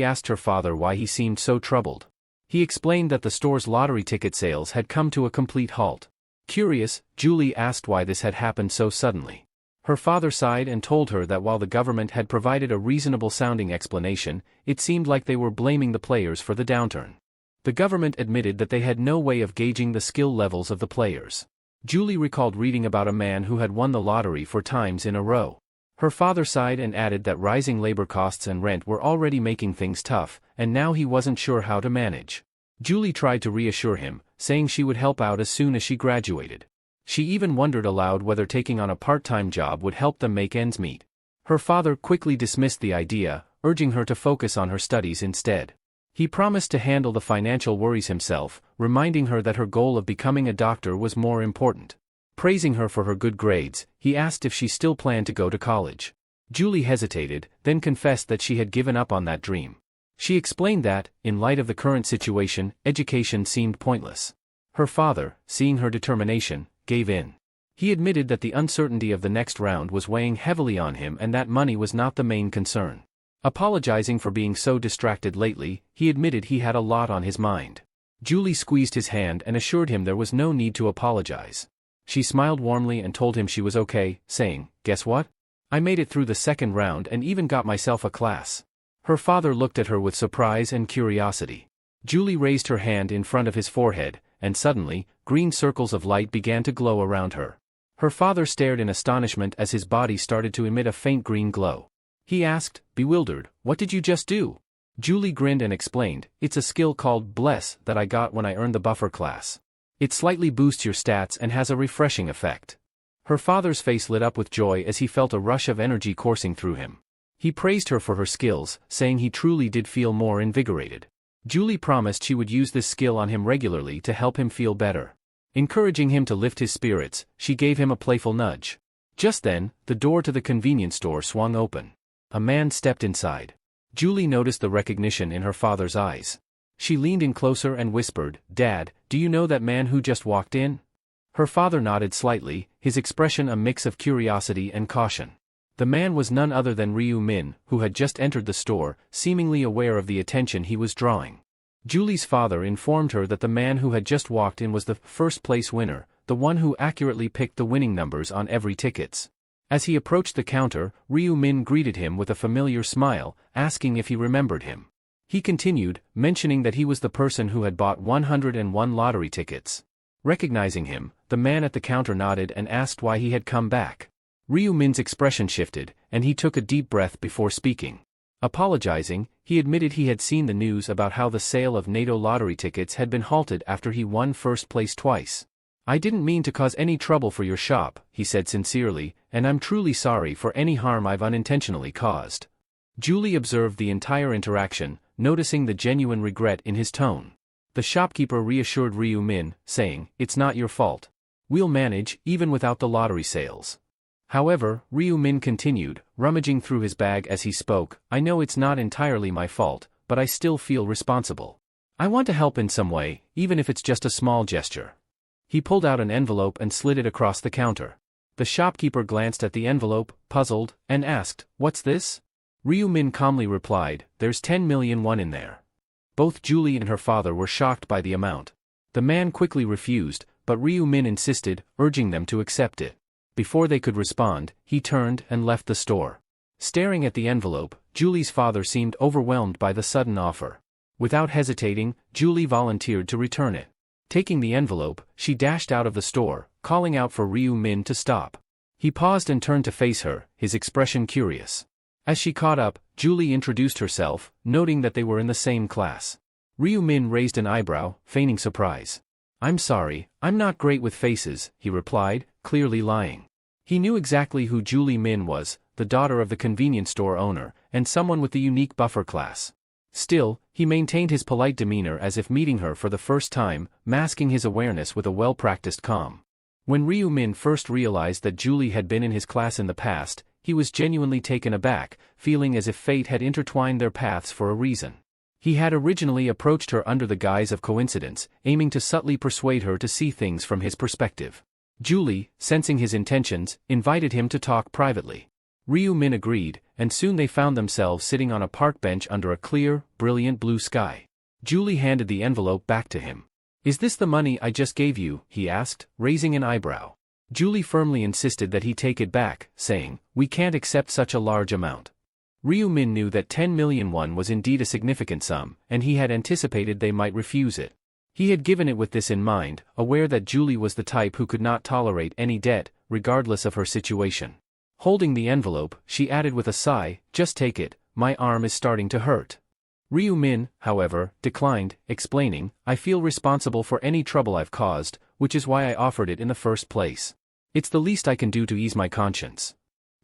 asked her father why he seemed so troubled. He explained that the store's lottery ticket sales had come to a complete halt. Curious, Julie asked why this had happened so suddenly. Her father sighed and told her that while the government had provided a reasonable-sounding explanation, it seemed like they were blaming the players for the downturn. The government admitted that they had no way of gauging the skill levels of the players. Julie recalled reading about a man who had won the lottery 4 times in a row. Her father sighed and added that rising labor costs and rent were already making things tough, and now he wasn't sure how to manage. Julie tried to reassure him, saying she would help out as soon as she graduated. She even wondered aloud whether taking on a part-time job would help them make ends meet. Her father quickly dismissed the idea, urging her to focus on her studies instead. He promised to handle the financial worries himself, reminding her that her goal of becoming a doctor was more important. Praising her for her good grades, he asked if she still planned to go to college. Julie hesitated, then confessed that she had given up on that dream. She explained that, in light of the current situation, education seemed pointless. Her father, seeing her determination, gave in. He admitted that the uncertainty of the next round was weighing heavily on him and that money was not the main concern. Apologizing for being so distracted lately, he admitted he had a lot on his mind. Julie squeezed his hand and assured him there was no need to apologize. She smiled warmly and told him she was okay, saying, "Guess what? I made it through the second round and even got myself a class." Her father looked at her with surprise and curiosity. Julie raised her hand in front of his forehead, and suddenly, green circles of light began to glow around her. Her father stared in astonishment as his body started to emit a faint green glow. He asked, bewildered, "What did you just do?" Julie grinned and explained, "It's a skill called Bless that I got when I earned the buffer class. It slightly boosts your stats and has a refreshing effect." Her father's face lit up with joy as he felt a rush of energy coursing through him. He praised her for her skills, saying he truly did feel more invigorated. Julie promised she would use this skill on him regularly to help him feel better. Encouraging him to lift his spirits, she gave him a playful nudge. Just then, the door to the convenience store swung open. A man stepped inside. Julie noticed the recognition in her father's eyes. She leaned in closer and whispered, "Dad, do you know that man who just walked in?" Her father nodded slightly, his expression a mix of curiosity and caution. The man was none other than Ryu Min, who had just entered the store, seemingly aware of the attention he was drawing. Julie's father informed her that the man who had just walked in was the first-place winner, the one who accurately picked the winning numbers on every tickets. As he approached the counter, Ryu Min greeted him with a familiar smile, asking if he remembered him. He continued, mentioning that he was the person who had bought 101 lottery tickets. Recognizing him, the man at the counter nodded and asked why he had come back. Ryu Min's expression shifted, and he took a deep breath before speaking. Apologizing, he admitted he had seen the news about how the sale of NATO lottery tickets had been halted after he won first place twice. "I didn't mean to cause any trouble for your shop," he said sincerely, "and I'm truly sorry for any harm I've unintentionally caused." Julie observed the entire interaction, noticing the genuine regret in his tone. The shopkeeper reassured Ryu Min, saying, "It's not your fault. We'll manage, even without the lottery sales." However, Ryu Min continued, rummaging through his bag as he spoke, "I know it's not entirely my fault, but I still feel responsible. I want to help in some way, even if it's just a small gesture." He pulled out an envelope and slid it across the counter. The shopkeeper glanced at the envelope, puzzled, and asked, "What's this?" Ryu Min calmly replied, "There's 10 million won in there." Both Julie and her father were shocked by the amount. The man quickly refused, but Ryu Min insisted, urging them to accept it. Before they could respond, he turned and left the store. Staring at the envelope, Julie's father seemed overwhelmed by the sudden offer. Without hesitating, Julie volunteered to return it. Taking the envelope, she dashed out of the store, calling out for Ryu Min to stop. He paused and turned to face her, his expression curious. As she caught up, Julie introduced herself, noting that they were in the same class. Ryu Min raised an eyebrow, feigning surprise. "I'm sorry, I'm not great with faces," he replied, clearly lying. He knew exactly who Julie Min was, the daughter of the convenience store owner, and someone with the unique buffer class. Still, he maintained his polite demeanor as if meeting her for the first time, masking his awareness with a well-practiced calm. When Ryu Min first realized that Julie had been in his class in the past, he was genuinely taken aback, feeling as if fate had intertwined their paths for a reason. He had originally approached her under the guise of coincidence, aiming to subtly persuade her to see things from his perspective. Julie, sensing his intentions, invited him to talk privately. Ryu Min agreed, and soon they found themselves sitting on a park bench under a clear, brilliant blue sky. Julie handed the envelope back to him. "Is this the money I just gave you?" he asked, raising an eyebrow. Julie firmly insisted that he take it back, saying, "We can't accept such a large amount." Ryu Min knew that 10 million won was indeed a significant sum, and he had anticipated they might refuse it. He had given it with this in mind, aware that Julie was the type who could not tolerate any debt, regardless of her situation. Holding the envelope, she added with a sigh, "Just take it, my arm is starting to hurt." Ryu Min, however, declined, explaining, "I feel responsible for any trouble I've caused, which is why I offered it in the first place. It's the least I can do to ease my conscience."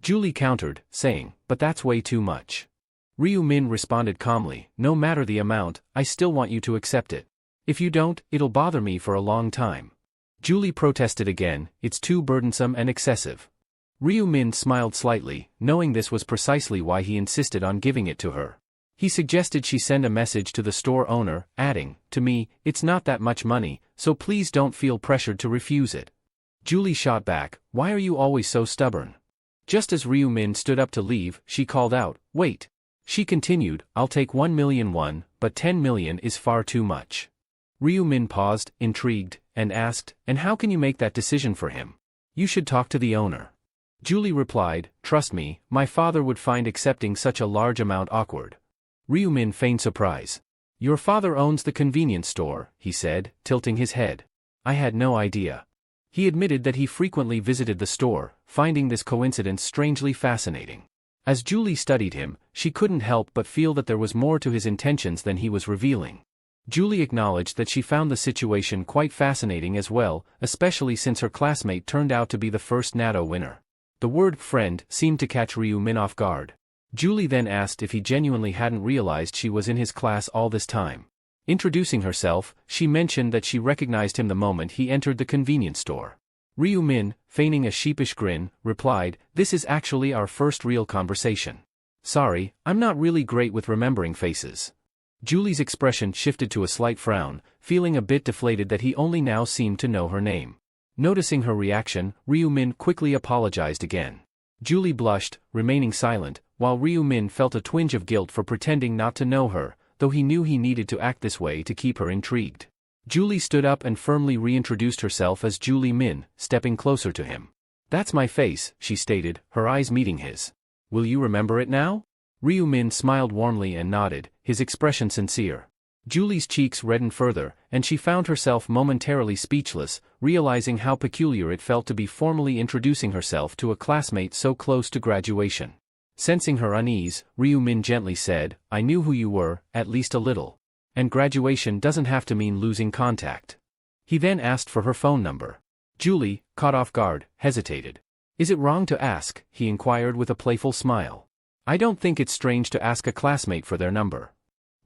Julie countered, saying, "But that's way too much." Ryu Min responded calmly, "No matter the amount, I still want you to accept it. If you don't, it'll bother me for a long time." Julie protested again, "It's too burdensome and excessive." Ryu Min smiled slightly, knowing this was precisely why he insisted on giving it to her. He suggested she send a message to the store owner, adding, "To me, it's not that much money, so please don't feel pressured to refuse it." Julie shot back, "Why are you always so stubborn?" Just as Ryu Min stood up to leave, she called out, "Wait." She continued, "I'll take 1 million won, but 10 million is far too much." Ryu Min paused, intrigued, and asked, "And how can you make that decision for him? You should talk to the owner." Julie replied, "Trust me, my father would find accepting such a large amount awkward." Ryu Min feigned surprise. "Your father owns the convenience store," he said, tilting his head. "I had no idea." He admitted that he frequently visited the store, finding this coincidence strangely fascinating. As Julie studied him, she couldn't help but feel that there was more to his intentions than he was revealing. Julie acknowledged that she found the situation quite fascinating as well, especially since her classmate turned out to be the first natto winner. The word friend seemed to catch Ryu-min off guard. Julie then asked if he genuinely hadn't realized she was in his class all this time. Introducing herself, she mentioned that she recognized him the moment he entered the convenience store. Ryu-min, feigning a sheepish grin, replied, "This is actually our first real conversation. Sorry, I'm not really great with remembering faces." Julie's expression shifted to a slight frown, feeling a bit deflated that he only now seemed to know her name. Noticing her reaction, Ryu-min quickly apologized again. Julie blushed, remaining silent, while Ryu-min felt a twinge of guilt for pretending not to know her, though he knew he needed to act this way to keep her intrigued. Julie stood up and firmly reintroduced herself as Julie Min, stepping closer to him. "That's my face," she stated, her eyes meeting his. "Will you remember it now?" Ryu-min smiled warmly and nodded, his expression sincere. Julie's cheeks reddened further, and she found herself momentarily speechless, realizing how peculiar it felt to be formally introducing herself to a classmate so close to graduation. Sensing her unease, Ryu-min gently said, "I knew who you were, at least a little. And graduation doesn't have to mean losing contact." He then asked for her phone number. Julie, caught off guard, hesitated. "Is it wrong to ask?" he inquired with a playful smile. "I don't think it's strange to ask a classmate for their number."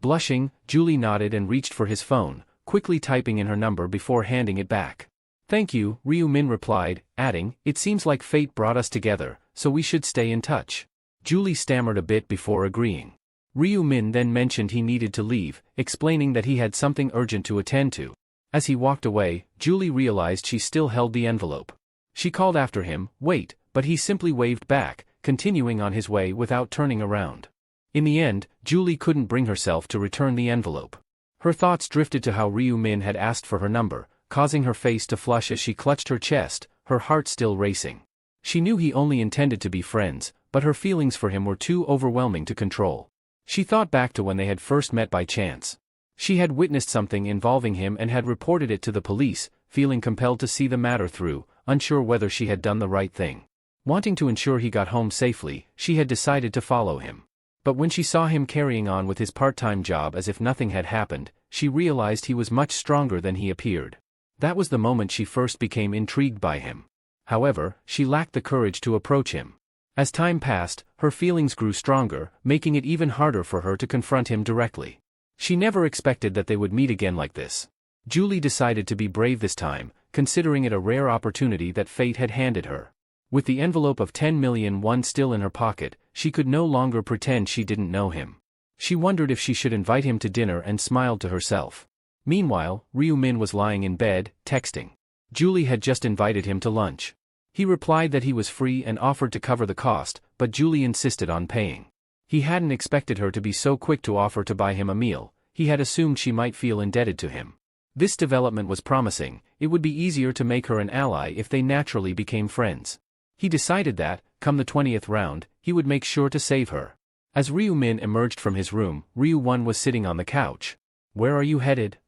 Blushing, Julie nodded and reached for his phone, quickly typing in her number before handing it back. "Thank you," Ryu-min replied, adding, "It seems like fate brought us together, so we should stay in touch." Julie stammered a bit before agreeing. Ryu-min then mentioned he needed to leave, explaining that he had something urgent to attend to. As he walked away, Julie realized she still held the envelope. She called after him, "Wait," but he simply waved back, continuing on his way without turning around. In the end, Julie couldn't bring herself to return the envelope. Her thoughts drifted to how Ryu-min had asked for her number, causing her face to flush as she clutched her chest, her heart still racing. She knew he only intended to be friends, but her feelings for him were too overwhelming to control. She thought back to when they had first met by chance. She had witnessed something involving him and had reported it to the police, feeling compelled to see the matter through, unsure whether she had done the right thing. Wanting to ensure he got home safely, she had decided to follow him. But when she saw him carrying on with his part-time job as if nothing had happened, she realized he was much stronger than he appeared. That was the moment she first became intrigued by him. However, she lacked the courage to approach him. As time passed, her feelings grew stronger, making it even harder for her to confront him directly. She never expected that they would meet again like this. Julie decided to be brave this time, considering it a rare opportunity that fate had handed her. With the envelope of 10 million won still in her pocket, she could no longer pretend she didn't know him. She wondered if she should invite him to dinner and smiled to herself. Meanwhile, Ryu-min was lying in bed, texting. Julie had just invited him to lunch. He replied that he was free and offered to cover the cost, but Julie insisted on paying. He hadn't expected her to be so quick to offer to buy him a meal. He had assumed she might feel indebted to him. This development was promising. It would be easier to make her an ally if they naturally became friends. He decided that, come the 20th round, he would make sure to save her. As Ryu-min emerged from his room, Ryu-won was sitting on the couch. "Where are you headed?"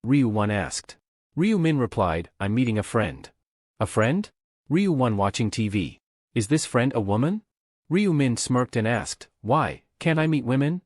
Ryu-won asked. Ryu-min replied, "I'm meeting a friend." "A friend?" Ryu-won watching TV. "Is this friend a woman?" Ryu-min smirked and asked, "Why, can't I meet women?"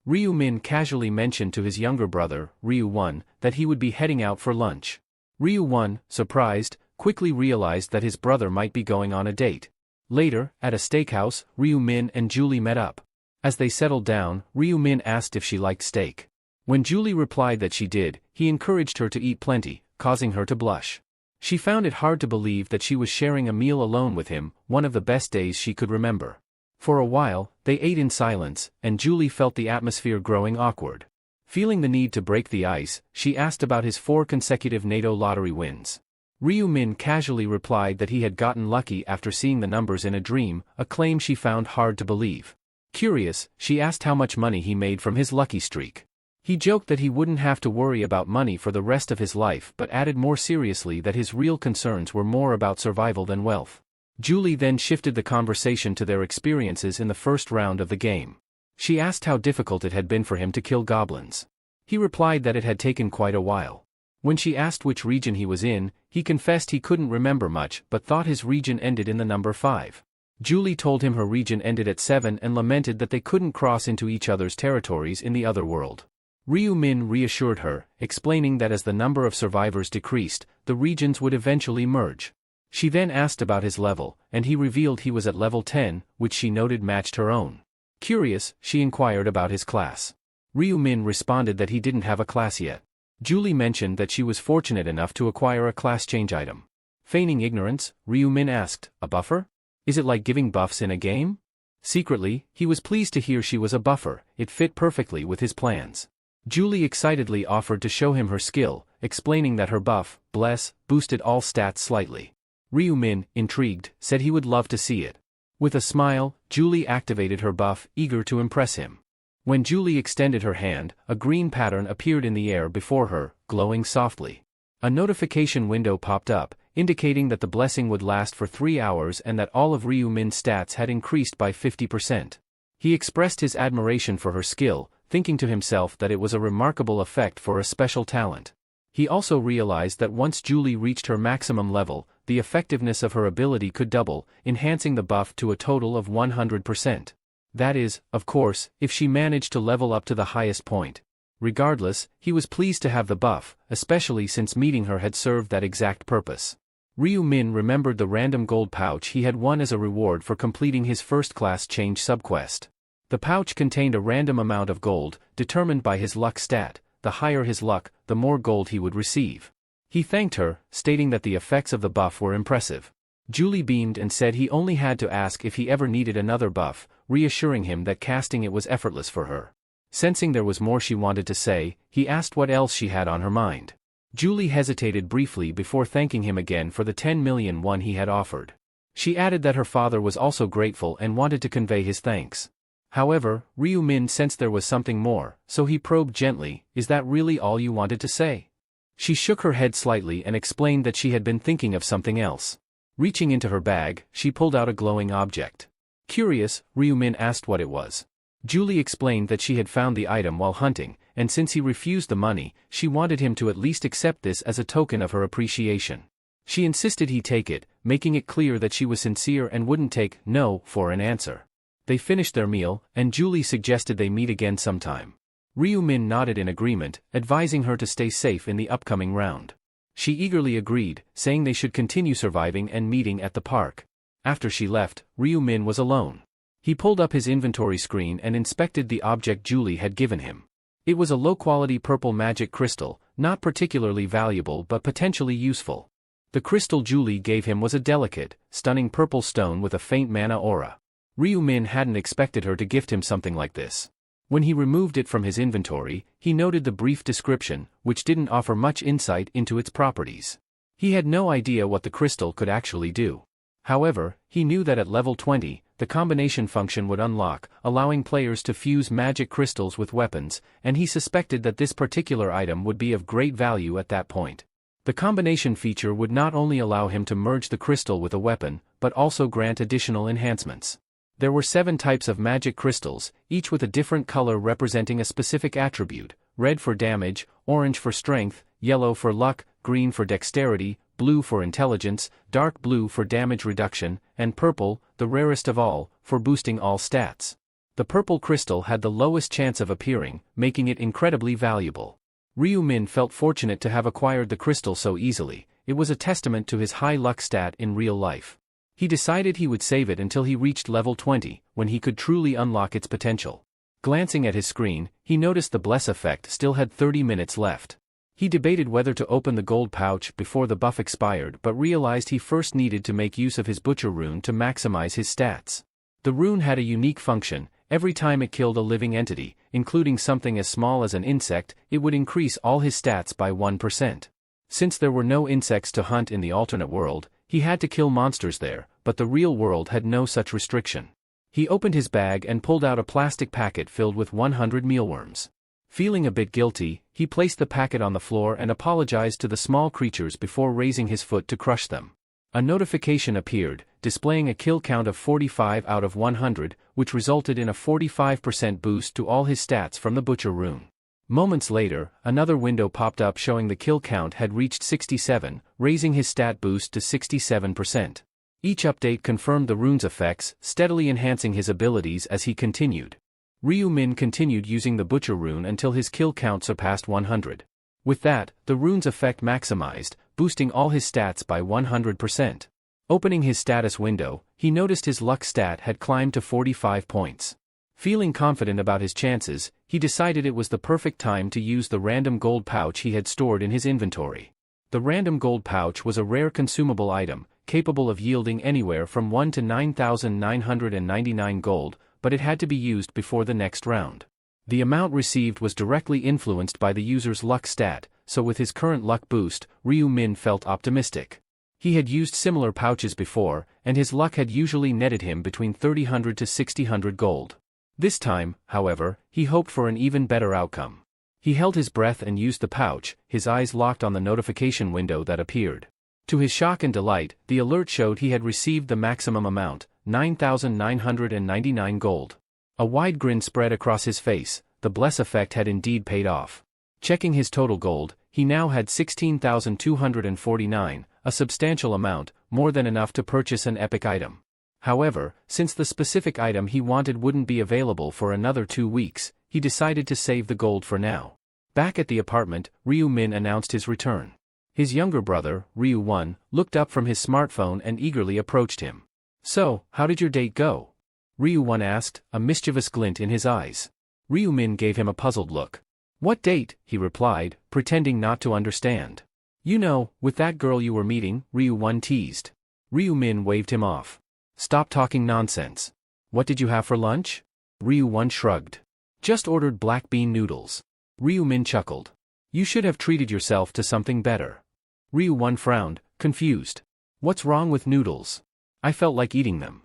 Ryu-min casually mentioned to his younger brother, Ryu-won, that he would be heading out for lunch. Ryu-won, surprised, quickly realized that his brother might be going on a date. Later, at a steakhouse, Ryu-min and Julie met up. As they settled down, Ryu-min asked if she liked steak. When Julie replied that she did, he encouraged her to eat plenty, causing her to blush. She found it hard to believe that she was sharing a meal alone with him, one of the best days she could remember. For a while, they ate in silence, and Julie felt the atmosphere growing awkward. Feeling the need to break the ice, she asked about his 4 consecutive natto lottery wins. Ryu-min casually replied that he had gotten lucky after seeing the numbers in a dream, a claim she found hard to believe. Curious, she asked how much money he made from his lucky streak. He joked that he wouldn't have to worry about money for the rest of his life but added more seriously that his real concerns were more about survival than wealth. Julie then shifted the conversation to their experiences in the first round of the game. She asked how difficult it had been for him to kill goblins. He replied that it had taken quite a while. When she asked which region he was in, he confessed he couldn't remember much but thought his region ended in the number 5. Julie told him her region ended at 7 and lamented that they couldn't cross into each other's territories in the other world. Ryu Min reassured her, explaining that as the number of survivors decreased, the regions would eventually merge. She then asked about his level, and he revealed he was at level 10, which she noted matched her own. Curious, she inquired about his class. Ryu Min responded that he didn't have a class yet. Julie mentioned that she was fortunate enough to acquire a class change item. Feigning ignorance, Ryu Min asked, "A buffer? Is it like giving buffs in a game?" Secretly, he was pleased to hear she was a buffer, it fit perfectly with his plans. Julie excitedly offered to show him her skill, explaining that her buff, Bless, boosted all stats slightly. Ryu Min, intrigued, said he would love to see it. With a smile, Julie activated her buff, eager to impress him. When Julie extended her hand, a green pattern appeared in the air before her, glowing softly. A notification window popped up, indicating that the blessing would last for 3 hours and that all of Ryu Min's stats had increased by 50%. He expressed his admiration for her skill, thinking to himself that it was a remarkable effect for a special talent. He also realized that once Julie reached her maximum level, the effectiveness of her ability could double, enhancing the buff to a total of 100%. That is, of course, if she managed to level up to the highest point. Regardless, he was pleased to have the buff, especially since meeting her had served that exact purpose. Ryu Min remembered the random gold pouch he had won as a reward for completing his first-class change subquest. The pouch contained a random amount of gold, determined by his luck stat. The higher his luck, the more gold he would receive. He thanked her, stating that the effects of the buff were impressive. Julie beamed and said he only had to ask if he ever needed another buff, reassuring him that casting it was effortless for her. Sensing there was more she wanted to say, he asked what else she had on her mind. Julie hesitated briefly before thanking him again for the 10 million won he had offered. She added that her father was also grateful and wanted to convey his thanks. However, Ryu Min sensed there was something more, so he probed gently, "Is that really all you wanted to say?" She shook her head slightly and explained that she had been thinking of something else. Reaching into her bag, she pulled out a glowing object. Curious, Ryu Min asked what it was. Julie explained that she had found the item while hunting, and since he refused the money, she wanted him to at least accept this as a token of her appreciation. She insisted he take it, making it clear that she was sincere and wouldn't take "no" for an answer. They finished their meal, and Julie suggested they meet again sometime. Ryu Min nodded in agreement, advising her to stay safe in the upcoming round. She eagerly agreed, saying they should continue surviving and meeting at the park. After she left, Ryu Min was alone. He pulled up his inventory screen and inspected the object Julie had given him. It was a low-quality purple magic crystal, not particularly valuable but potentially useful. The crystal Julie gave him was a delicate, stunning purple stone with a faint mana aura. Ryu Min hadn't expected her to gift him something like this. When he removed it from his inventory, he noted the brief description, which didn't offer much insight into its properties. He had no idea what the crystal could actually do. However, he knew that at level 20, the combination function would unlock, allowing players to fuse magic crystals with weapons, and he suspected that this particular item would be of great value at that point. The combination feature would not only allow him to merge the crystal with a weapon, but also grant additional enhancements. There were 7 types of magic crystals, each with a different color representing a specific attribute: red for damage, orange for strength, yellow for luck, green for dexterity, blue for intelligence, dark blue for damage reduction, and purple, the rarest of all, for boosting all stats. The purple crystal had the lowest chance of appearing, making it incredibly valuable. Ryu Min felt fortunate to have acquired the crystal so easily. It was a testament to his high luck stat in real life. He decided he would save it until he reached level 20, when he could truly unlock its potential. Glancing at his screen, he noticed the Bless effect still had 30 minutes left. He debated whether to open the gold pouch before the buff expired but realized he first needed to make use of his Butcher rune to maximize his stats. The rune had a unique function: every time it killed a living entity, including something as small as an insect, it would increase all his stats by 1%. Since there were no insects to hunt in the alternate world, he had to kill monsters there, but the real world had no such restriction. He opened his bag and pulled out a plastic packet filled with 100 mealworms. Feeling a bit guilty, he placed the packet on the floor and apologized to the small creatures before raising his foot to crush them. A notification appeared, displaying a kill count of 45 out of 100, which resulted in a 45% boost to all his stats from the Butcher rune. Moments later, another window popped up showing the kill count had reached 67, raising his stat boost to 67%. Each update confirmed the rune's effects, steadily enhancing his abilities as he continued. Ryu Min continued using the Butcher rune until his kill count surpassed 100. With that, the rune's effect maximized, boosting all his stats by 100%. Opening his status window, he noticed his luck stat had climbed to 45 points. Feeling confident about his chances, he decided it was the perfect time to use the random gold pouch he had stored in his inventory. The random gold pouch was a rare consumable item, capable of yielding anywhere from 1 to 9,999 gold, but it had to be used before the next round. The amount received was directly influenced by the user's luck stat, so with his current luck boost, Ryu Min felt optimistic. He had used similar pouches before, and his luck had usually netted him between 300 to 600 gold. This time, however, he hoped for an even better outcome. He held his breath and used the pouch, his eyes locked on the notification window that appeared. To his shock and delight, the alert showed he had received the maximum amount, 9,999 gold. A wide grin spread across his face, the bless effect had indeed paid off. Checking his total gold, he now had 16,249, a substantial amount, more than enough to purchase an epic item. However, since the specific item he wanted wouldn't be available for another 2 weeks, he decided to save the gold for now. Back at the apartment, Ryu Min announced his return. His younger brother, Ryu 1, looked up from his smartphone and eagerly approached him. "So, how did your date go?" Ryu 1 asked, a mischievous glint in his eyes. Ryu Min gave him a puzzled look. "What date?" he replied, pretending not to understand. "You know, with that girl you were meeting," Ryu 1 teased. Ryu Min waved him off. "Stop talking nonsense. What did you have for lunch?" Ryu 1 shrugged. "Just ordered black bean noodles." Ryu Min chuckled. "You should have treated yourself to something better." Ryu 1 frowned, confused. "What's wrong with noodles? I felt like eating them."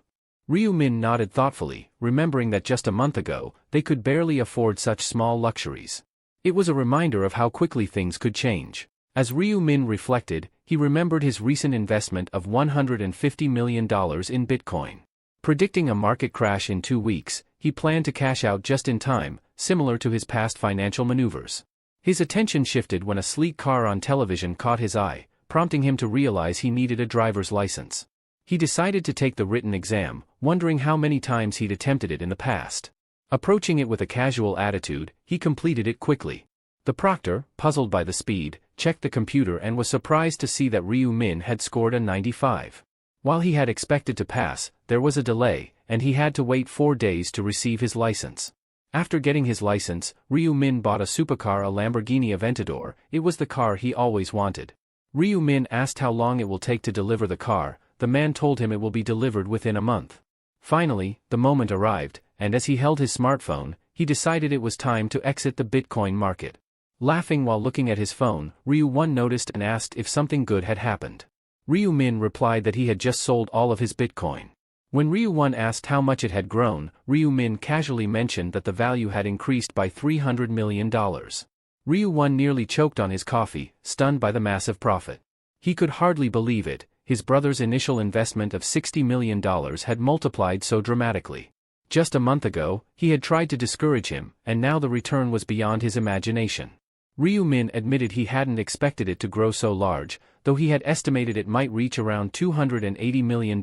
Ryu Min nodded thoughtfully, remembering that just a month ago, they could barely afford such small luxuries. It was a reminder of how quickly things could change. As Ryu Min reflected, he remembered his recent investment of $150 million in Bitcoin. Predicting a market crash in 2 weeks, he planned to cash out just in time, similar to his past financial maneuvers. His attention shifted when a sleek car on television caught his eye, prompting him to realize he needed a driver's license. He decided to take the written exam, wondering how many times he'd attempted it in the past. Approaching it with a casual attitude, he completed it quickly. The proctor, puzzled by the speed, checked the computer and was surprised to see that Ryu Min had scored a 95. While he had expected to pass, there was a delay, and he had to wait 4 days to receive his license. After getting his license, Ryu Min bought a supercar, a Lamborghini Aventador. It was the car he always wanted. Ryu Min asked how long it will take to deliver the car. The man told him it will be delivered within a month. Finally, the moment arrived, and as he held his smartphone, he decided it was time to exit the Bitcoin market. Laughing while looking at his phone, Ryu 1 noticed and asked if something good had happened. Ryu Min replied that he had just sold all of his Bitcoin. When Ryu 1 asked how much it had grown, Ryu Min casually mentioned that the value had increased by $300 million. Ryu 1 nearly choked on his coffee, stunned by the massive profit. He could hardly believe it. His brother's initial investment of $60 million had multiplied so dramatically. Just a month ago, he had tried to discourage him, and now the return was beyond his imagination. Ryu Min admitted he hadn't expected it to grow so large, though he had estimated it might reach around $280 million,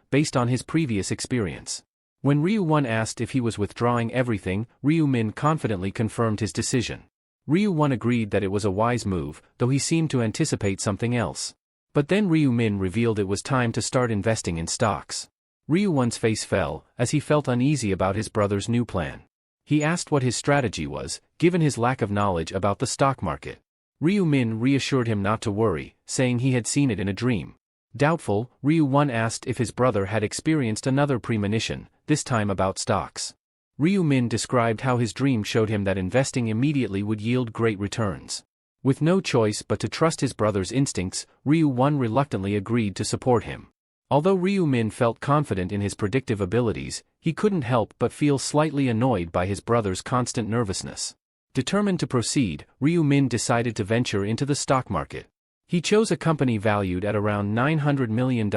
based on his previous experience. When Ryu 1 asked if he was withdrawing everything, Ryu Min confidently confirmed his decision. Ryu 1 agreed that it was a wise move, though he seemed to anticipate something else. But then Ryu Min revealed it was time to start investing in stocks. Ryu 1's face fell, as he felt uneasy about his brother's new plan. He asked what his strategy was, given his lack of knowledge about the stock market. Ryu Min reassured him not to worry, saying he had seen it in a dream. Doubtful, Ryu 1 asked if his brother had experienced another premonition, this time about stocks. Ryu Min described how his dream showed him that investing immediately would yield great returns. With no choice but to trust his brother's instincts, Ryu 1 reluctantly agreed to support him. Although Ryu Min felt confident in his predictive abilities, he couldn't help but feel slightly annoyed by his brother's constant nervousness. Determined to proceed, Ryu Min decided to venture into the stock market. He chose a company valued at around $900 million,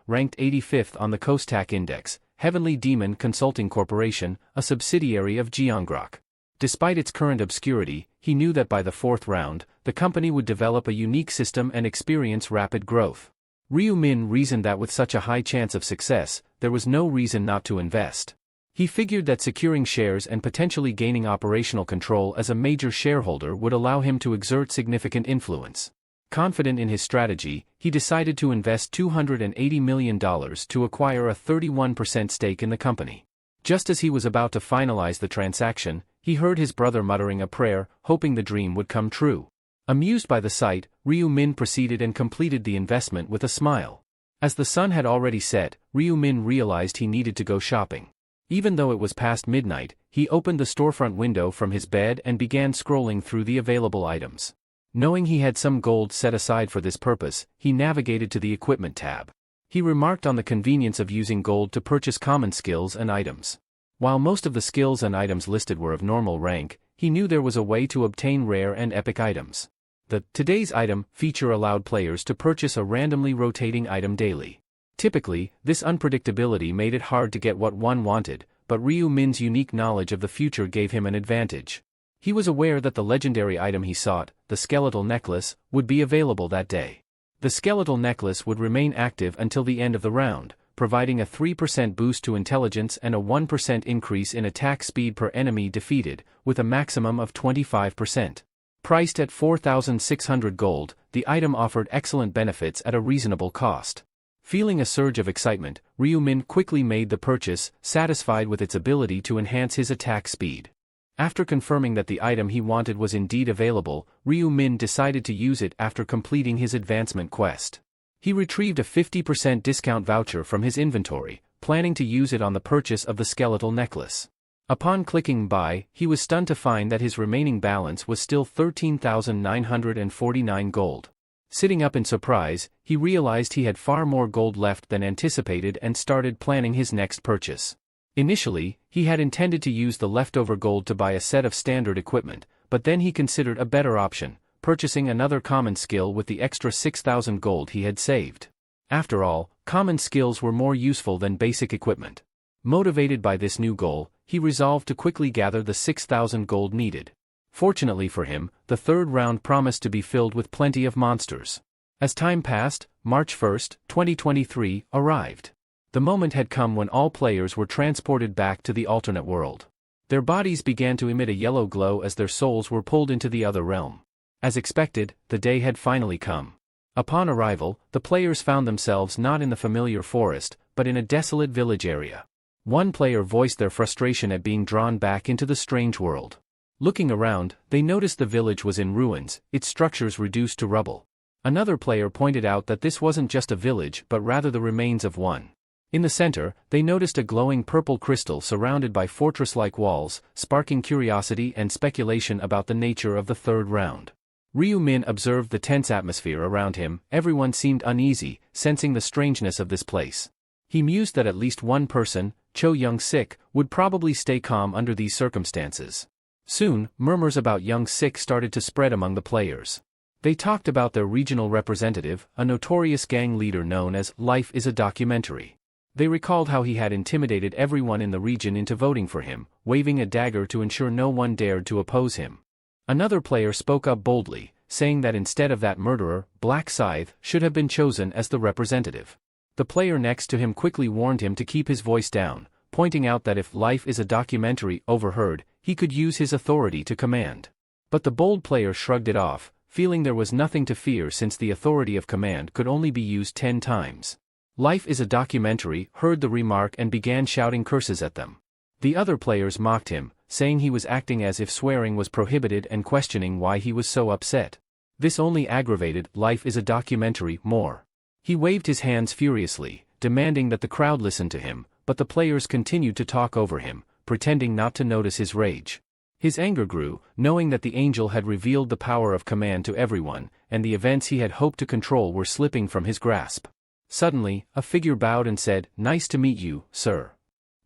ranked 85th on the Kostak Index, Heavenly Demon Consulting Corporation, a subsidiary of Gyeongrok. Despite its current obscurity, he knew that by the fourth round, the company would develop a unique system and experience rapid growth. Ryu Min reasoned that with such a high chance of success, there was no reason not to invest. He figured that securing shares and potentially gaining operational control as a major shareholder would allow him to exert significant influence. Confident in his strategy, he decided to invest $280 million to acquire a 31% stake in the company. Just as he was about to finalize the transaction, he heard his brother muttering a prayer, hoping the dream would come true. Amused by the sight, Ryu Min proceeded and completed the investment with a smile. As the sun had already set, Ryu Min realized he needed to go shopping. Even though it was past midnight, he opened the storefront window from his bed and began scrolling through the available items. Knowing he had some gold set aside for this purpose, he navigated to the equipment tab. He remarked on the convenience of using gold to purchase common skills and items. While most of the skills and items listed were of normal rank, he knew there was a way to obtain rare and epic items. The Today's Item feature allowed players to purchase a randomly rotating item daily. Typically, this unpredictability made it hard to get what one wanted, but Ryu Min's unique knowledge of the future gave him an advantage. He was aware that the legendary item he sought, the skeletal necklace, would be available that day. The skeletal necklace would remain active until the end of the round, providing a 3% boost to intelligence and a 1% increase in attack speed per enemy defeated, with a maximum of 25%. Priced at 4,600 gold, the item offered excellent benefits at a reasonable cost. Feeling a surge of excitement, Ryu Min quickly made the purchase, satisfied with its ability to enhance his attack speed. After confirming that the item he wanted was indeed available, Ryu Min decided to use it after completing his advancement quest. He retrieved a 50% discount voucher from his inventory, planning to use it on the purchase of the skeletal necklace. Upon clicking buy, he was stunned to find that his remaining balance was still 13,949 gold. Sitting up in surprise, he realized he had far more gold left than anticipated and started planning his next purchase. Initially, he had intended to use the leftover gold to buy a set of standard equipment, but then he considered a better option, purchasing another common skill with the extra 6,000 gold he had saved. After all, common skills were more useful than basic equipment. Motivated by this new goal, he resolved to quickly gather the 6,000 gold needed. Fortunately for him, the third round promised to be filled with plenty of monsters. As time passed, March 1, 2023, arrived. The moment had come when all players were transported back to the alternate world. Their bodies began to emit a yellow glow as their souls were pulled into the other realm. As expected, the day had finally come. Upon arrival, the players found themselves not in the familiar forest, but in a desolate village area. One player voiced their frustration at being drawn back into the strange world. Looking around, they noticed the village was in ruins, its structures reduced to rubble. Another player pointed out that this wasn't just a village but rather the remains of one. In the center, they noticed a glowing purple crystal surrounded by fortress-like walls, sparking curiosity and speculation about the nature of the third round. Ryu Min observed the tense atmosphere around him. Everyone seemed uneasy, sensing the strangeness of this place. He mused that at least one person, Cho Young-sik, would probably stay calm under these circumstances. Soon, murmurs about Young-sik started to spread among the players. They talked about their regional representative, a notorious gang leader known as Life is a Documentary. They recalled how he had intimidated everyone in the region into voting for him, waving a dagger to ensure no one dared to oppose him. Another player spoke up boldly, saying that instead of that murderer, Black Scythe should have been chosen as the representative. The player next to him quickly warned him to keep his voice down, pointing out that if Life is a Documentary overheard, he could use his authority to command. But the bold player shrugged it off, feeling there was nothing to fear since the authority of command could only be used 10 times. Life is a Documentary heard the remark and began shouting curses at them. The other players mocked him, saying he was acting as if swearing was prohibited and questioning why he was so upset. This only aggravated Life is a Documentary more. He waved his hands furiously, demanding that the crowd listen to him, but the players continued to talk over him, pretending not to notice his rage. His anger grew, knowing that the angel had revealed the power of command to everyone, and the events he had hoped to control were slipping from his grasp. Suddenly, a figure bowed and said, "Nice to meet you, sir,"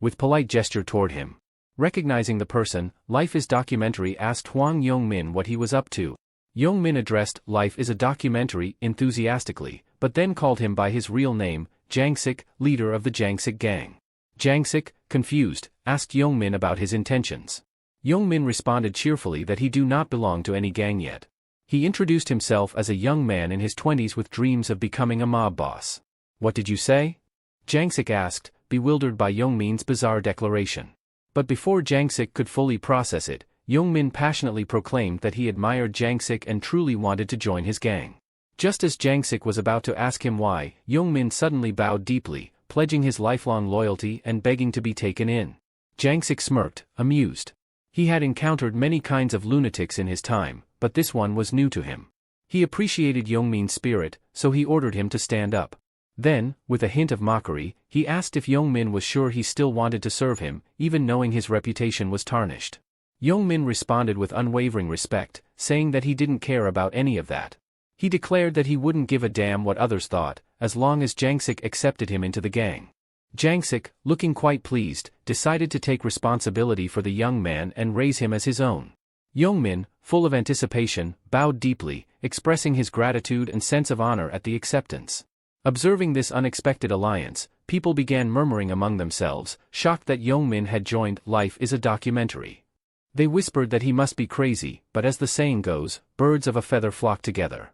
with polite gesture toward him. Recognizing the person, Life is Documentary asked Hwang Yong-min what he was up to. Yong-min addressed Life is a Documentary enthusiastically, but then called him by his real name, Jangsik, leader of the Jangsik gang. Jangsik, confused, asked Yong-min about his intentions. Youngmin responded cheerfully that he do not belong to any gang yet. He introduced himself as a young man in his 20s with dreams of becoming a mob boss. What did you say? Jangsik asked, bewildered by Youngmin's bizarre declaration. But before Jangsik could fully process it, Youngmin passionately proclaimed that he admired Jangsik and truly wanted to join his gang. Just as Jangsik was about to ask him why, Youngmin suddenly bowed deeply, pledging his lifelong loyalty and begging to be taken in. Jangsik smirked, amused. He had encountered many kinds of lunatics in his time, but this one was new to him. He appreciated Youngmin's spirit, so he ordered him to stand up. Then, with a hint of mockery, he asked if Youngmin was sure he still wanted to serve him, even knowing his reputation was tarnished. Youngmin responded with unwavering respect, saying that he didn't care about any of that. He declared that he wouldn't give a damn what others thought, as long as Jangsik accepted him into the gang. Jangsik, looking quite pleased, decided to take responsibility for the young man and raise him as his own. Youngmin, full of anticipation, bowed deeply, expressing his gratitude and sense of honor at the acceptance. Observing this unexpected alliance, people began murmuring among themselves, shocked that Youngmin had joined Life is a Documentary. They whispered that he must be crazy, but as the saying goes, birds of a feather flock together.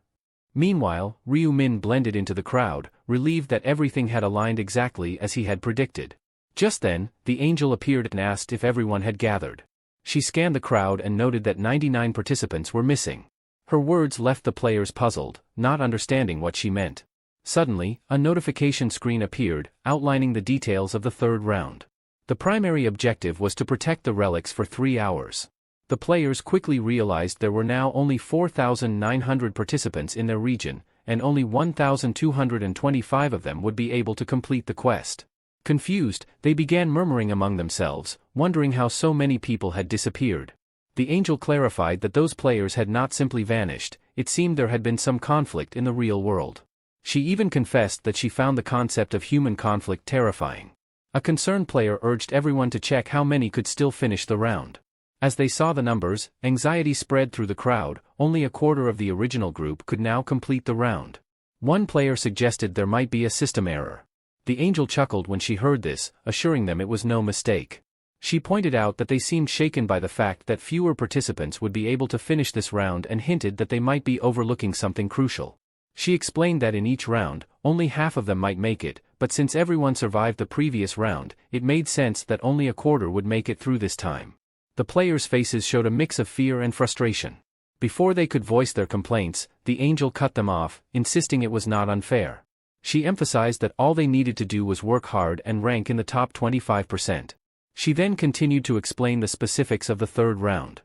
Meanwhile, Ryu Min blended into the crowd, relieved that everything had aligned exactly as he had predicted. Just then, the angel appeared and asked if everyone had gathered. She scanned the crowd and noted that 99 participants were missing. Her words left the players puzzled, not understanding what she meant. Suddenly, a notification screen appeared, outlining the details of the third round. The primary objective was to protect the relics for 3 hours. The players quickly realized there were now only 4,900 participants in their region, and only 1,225 of them would be able to complete the quest. Confused, they began murmuring among themselves, wondering how so many people had disappeared. The angel clarified that those players had not simply vanished, it seemed there had been some conflict in the real world. She even confessed that she found the concept of human conflict terrifying. A concerned player urged everyone to check how many could still finish the round. As they saw the numbers, anxiety spread through the crowd. Only a quarter of the original group could now complete the round. One player suggested there might be a system error. The angel chuckled when she heard this, assuring them it was no mistake. She pointed out that they seemed shaken by the fact that fewer participants would be able to finish this round and hinted that they might be overlooking something crucial. She explained that in each round, only half of them might make it, but since everyone survived the previous round, it made sense that only a quarter would make it through this time. The players' faces showed a mix of fear and frustration. Before they could voice their complaints, the angel cut them off, insisting it was not unfair. She emphasized that all they needed to do was work hard and rank in the top 25%. She then continued to explain the specifics of the third round.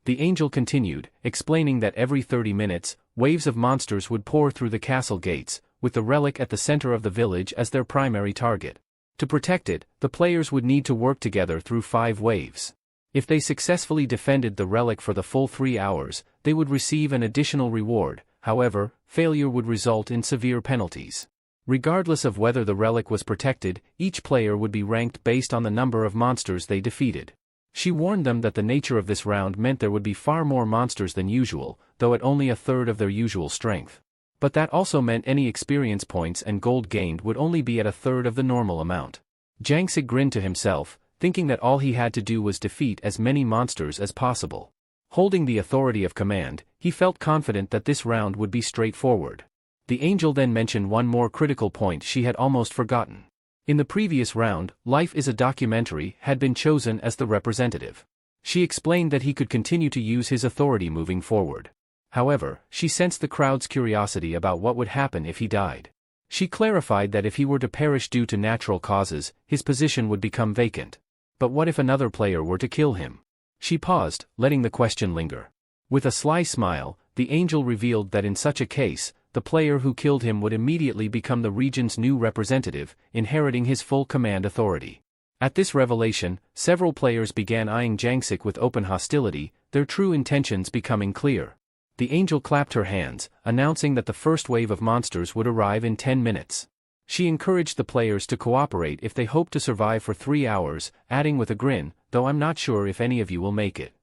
The angel continued, explaining that every 30 minutes, waves of monsters would pour through the castle gates, with the relic at the center of the village as their primary target. To protect it, the players would need to work together through 5 waves. If they successfully defended the relic for the full 3 hours, they would receive an additional reward. However, failure would result in severe penalties. Regardless of whether the relic was protected, each player would be ranked based on the number of monsters they defeated. She warned them that the nature of this round meant there would be far more monsters than usual, though at only a third of their usual strength. But that also meant any experience points and gold gained would only be at a third of the normal amount. Jangsik grinned to himself, thinking that all he had to do was defeat as many monsters as possible. Holding the authority of command, he felt confident that this round would be straightforward. The angel then mentioned one more critical point she had almost forgotten. In the previous round, Life is a Documentary had been chosen as the representative. She explained that he could continue to use his authority moving forward. However, she sensed the crowd's curiosity about what would happen if he died. She clarified that if he were to perish due to natural causes, his position would become vacant. But what if another player were to kill him? She paused, letting the question linger. With a sly smile, the angel revealed that in such a case, the player who killed him would immediately become the region's new representative, inheriting his full command authority. At this revelation, several players began eyeing Jangsik with open hostility, their true intentions becoming clear. The angel clapped her hands, announcing that the first wave of monsters would arrive in 10 minutes. She encouraged the players to cooperate if they hoped to survive for 3 hours, adding with a grin, "Though I'm not sure if any of you will make it."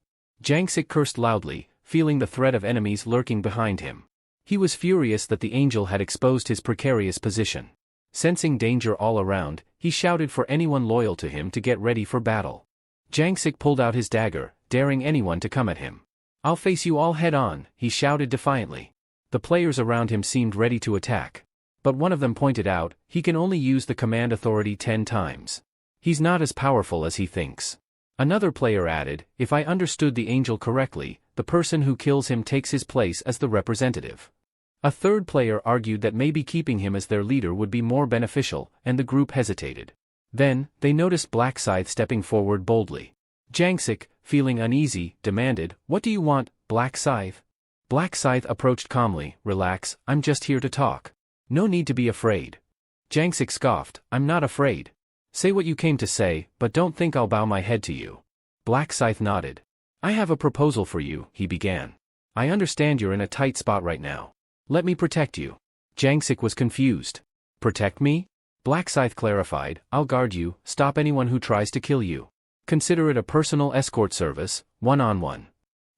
Jangsik cursed loudly, feeling the threat of enemies lurking behind him. He was furious that the angel had exposed his precarious position. Sensing danger all around, he shouted for anyone loyal to him to get ready for battle. Jangsik pulled out his dagger, daring anyone to come at him. "I'll face you all head-on," he shouted defiantly. The players around him seemed ready to attack. But one of them pointed out, "He can only use the command authority 10 times. He's not as powerful as he thinks." Another player added, "If I understood the angel correctly, the person who kills him takes his place as the representative." A third player argued that maybe keeping him as their leader would be more beneficial, and the group hesitated. Then, they noticed Black Scythe stepping forward boldly. Jangsik, feeling uneasy, demanded, "What do you want, Black Scythe?" Black Scythe approached calmly, "Relax, I'm just here to talk. No need to be afraid." Jangsik scoffed, "I'm not afraid. Say what you came to say, but don't think I'll bow my head to you." Black Scythe nodded. "I have a proposal for you," he began. "I understand you're in a tight spot right now. Let me protect you." Jangsik was confused. "Protect me?" Black Scythe clarified, "I'll guard you, stop anyone who tries to kill you. Consider it a personal escort service, one-on-one."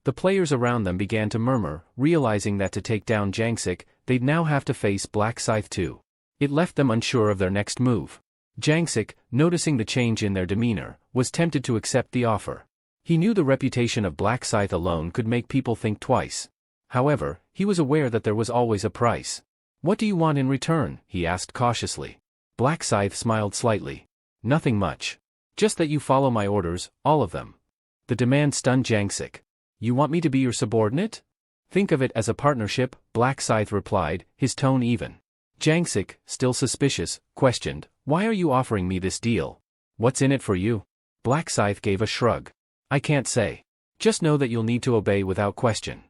The players around them began to murmur, realizing that to take down Jangsik, they'd now have to face Black Scythe too. It left them unsure of their next move. Jangsik, noticing the change in their demeanor, was tempted to accept the offer. He knew the reputation of Black Scythe alone could make people think twice. However, he was aware that there was always a price. "What do you want in return?" he asked cautiously. Black Scythe smiled slightly. "Nothing much. Just that you follow my orders, all of them." The demand stunned Jangsik. "You want me to be your subordinate?" "Think of it as a partnership," Black Scythe replied, his tone even. Jangsik, still suspicious, questioned, "Why are you offering me this deal? What's in it for you?" Black Scythe gave a shrug. "I can't say. Just know that you'll need to obey without question."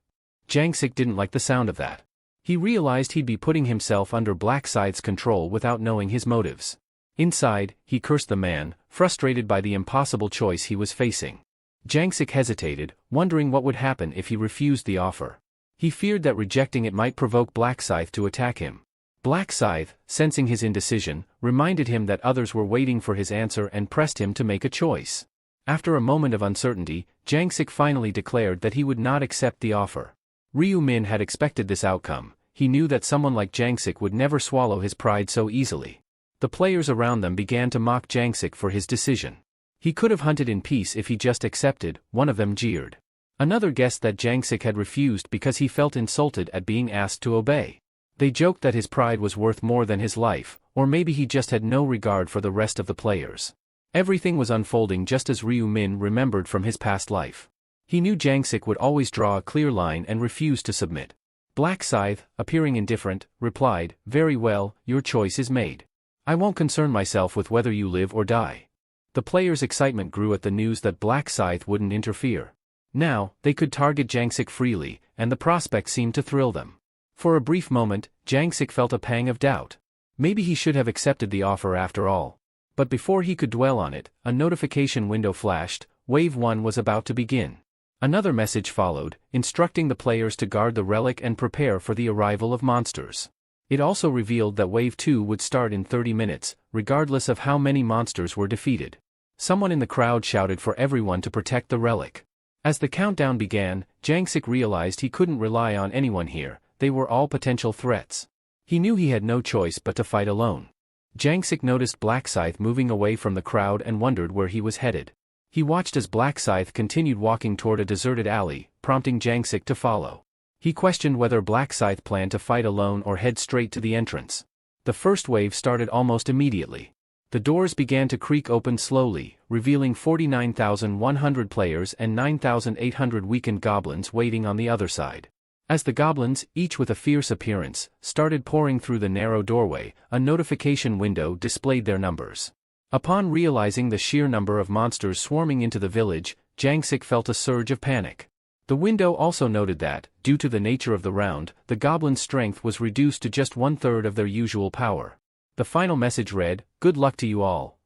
Jangsik didn't like the sound of that. He realized he'd be putting himself under Black Scythe's control without knowing his motives. Inside, he cursed the man, frustrated by the impossible choice he was facing. Jangsik hesitated, wondering what would happen if he refused the offer. He feared that rejecting it might provoke Black Scythe to attack him. Black Scythe, sensing his indecision, reminded him that others were waiting for his answer and pressed him to make a choice. After a moment of uncertainty, Jangsik finally declared that he would not accept the offer. Ryu Min had expected this outcome. He knew that someone like Jangsik would never swallow his pride so easily. The players around them began to mock Jangsik for his decision. He could have hunted in peace if he just accepted, one of them jeered. Another guessed that Jangsik had refused because he felt insulted at being asked to obey. They joked that his pride was worth more than his life, or maybe he just had no regard for the rest of the players. Everything was unfolding just as Ryu Min remembered from his past life. He knew Jangsik would always draw a clear line and refuse to submit. Black Scythe, appearing indifferent, replied, "Very well, your choice is made. I won't concern myself with whether you live or die." The players' excitement grew at the news that Black Scythe wouldn't interfere. Now, they could target Jangsik freely, and the prospect seemed to thrill them. For a brief moment, Jangsik felt a pang of doubt. Maybe he should have accepted the offer after all. But before he could dwell on it, a notification window flashed. Wave 1 was about to begin. Another message followed, instructing the players to guard the relic and prepare for the arrival of monsters. It also revealed that Wave 2 would start in 30 minutes, regardless of how many monsters were defeated. Someone in the crowd shouted for everyone to protect the relic. As the countdown began, Jangsik realized he couldn't rely on anyone here. They were all potential threats. He knew he had no choice but to fight alone. Jangsik noticed Black Scythe moving away from the crowd and wondered where he was headed. He watched as Black Scythe continued walking toward a deserted alley, prompting Jangsik to follow. He questioned whether Black Scythe planned to fight alone or head straight to the entrance. The first wave started almost immediately. The doors began to creak open slowly, revealing 49,100 players and 9,800 weakened goblins waiting on the other side. As the goblins, each with a fierce appearance, started pouring through the narrow doorway, a notification window displayed their numbers. Upon realizing the sheer number of monsters swarming into the village, Jangsik felt a surge of panic. The window also noted that, due to the nature of the round, the goblins' strength was reduced to just 1/3 of their usual power. The final message read, "Good luck to you all."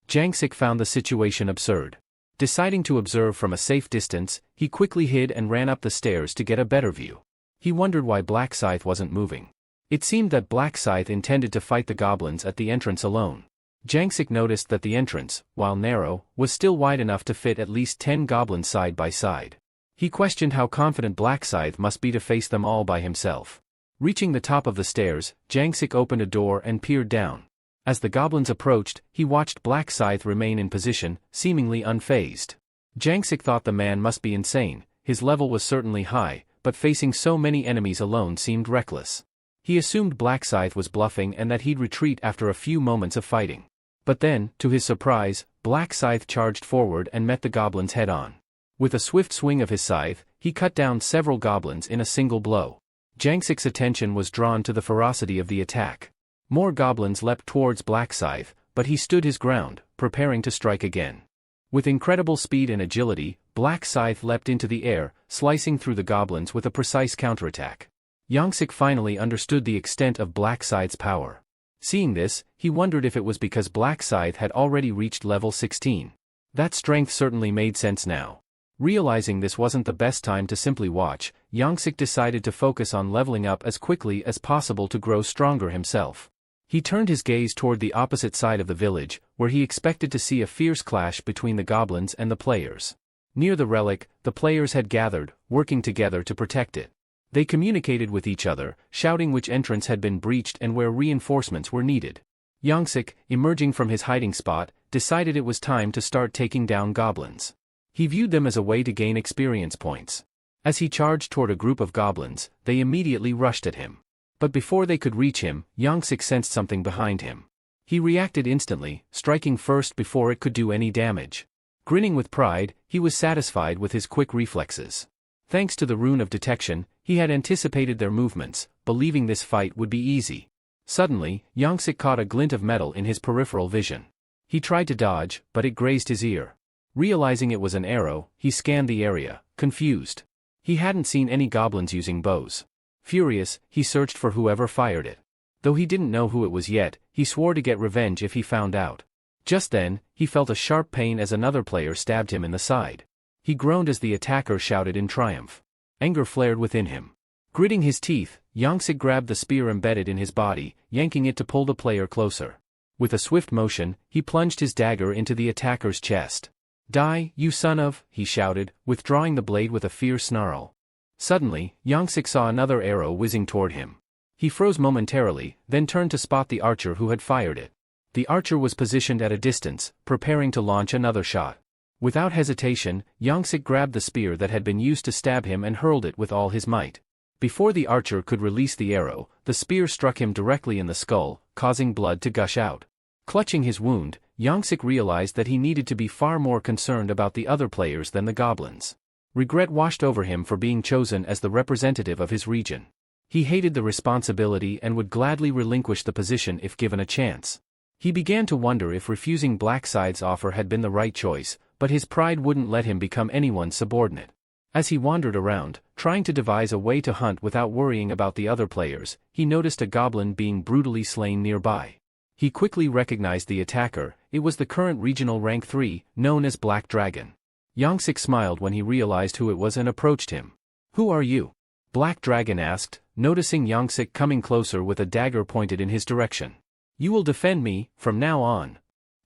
Jangsik found the situation absurd. Deciding to observe from a safe distance, he quickly hid and ran up the stairs to get a better view. He wondered why Black Scythe wasn't moving. It seemed that Black Scythe intended to fight the goblins at the entrance alone. Jangsik noticed that the entrance, while narrow, was still wide enough to fit at least 10 goblins side by side. He questioned how confident Black Scythe must be to face them all by himself. Reaching the top of the stairs, Jangsik opened a door and peered down. As the goblins approached, he watched Black Scythe remain in position, seemingly unfazed. Jangsik thought the man must be insane. His level was certainly high, but facing so many enemies alone seemed reckless. He assumed Black Scythe was bluffing and that he'd retreat after a few moments of fighting. But then, to his surprise, Black Scythe charged forward and met the goblins head-on. With a swift swing of his scythe, he cut down several goblins in a single blow. Jangsik's attention was drawn to the ferocity of the attack. More goblins leapt towards Black Scythe, but he stood his ground, preparing to strike again. With incredible speed and agility, Black Scythe leapt into the air, slicing through the goblins with a precise counterattack. Jangsik finally understood the extent of Black Scythe's power. Seeing this, he wondered if it was because Black Scythe had already reached level 16. That strength certainly made sense now. Realizing this wasn't the best time to simply watch, Jangsik decided to focus on leveling up as quickly as possible to grow stronger himself. He turned his gaze toward the opposite side of the village, where he expected to see a fierce clash between the goblins and the players. Near the relic, the players had gathered, working together to protect it. They communicated with each other, shouting which entrance had been breached and where reinforcements were needed. Jangsik, emerging from his hiding spot, decided it was time to start taking down goblins. He viewed them as a way to gain experience points. As he charged toward a group of goblins, they immediately rushed at him. But before they could reach him, Jangsik sensed something behind him. He reacted instantly, striking first before it could do any damage. Grinning with pride, he was satisfied with his quick reflexes. Thanks to the rune of detection, he had anticipated their movements, believing this fight would be easy. Suddenly, Jangsik caught a glint of metal in his peripheral vision. He tried to dodge, but it grazed his ear. Realizing it was an arrow, he scanned the area, confused. He hadn't seen any goblins using bows. Furious, he searched for whoever fired it. Though he didn't know who it was yet, he swore to get revenge if he found out. Just then, he felt a sharp pain as another player stabbed him in the side. He groaned as the attacker shouted in triumph. Anger flared within him. Gritting his teeth, Jangsik grabbed the spear embedded in his body, yanking it to pull the player closer. With a swift motion, he plunged his dagger into the attacker's chest. "Die, you son of," he shouted, withdrawing the blade with a fierce snarl. Suddenly, Jangsik saw another arrow whizzing toward him. He froze momentarily, then turned to spot the archer who had fired it. The archer was positioned at a distance, preparing to launch another shot. Without hesitation, Jangsik grabbed the spear that had been used to stab him and hurled it with all his might. Before the archer could release the arrow, the spear struck him directly in the skull, causing blood to gush out. Clutching his wound, Jangsik realized that he needed to be far more concerned about the other players than the goblins. Regret washed over him for being chosen as the representative of his region. He hated the responsibility and would gladly relinquish the position if given a chance. He began to wonder if refusing Black Scythe's offer had been the right choice, but his pride wouldn't let him become anyone's subordinate. As he wandered around, trying to devise a way to hunt without worrying about the other players, he noticed a goblin being brutally slain nearby. He quickly recognized the attacker. It was the current regional rank 3, known as Black Dragon. Jangsik smiled when he realized who it was and approached him. "Who are you?" Black Dragon asked, noticing Jangsik coming closer with a dagger pointed in his direction. "You will defend me, from now on,"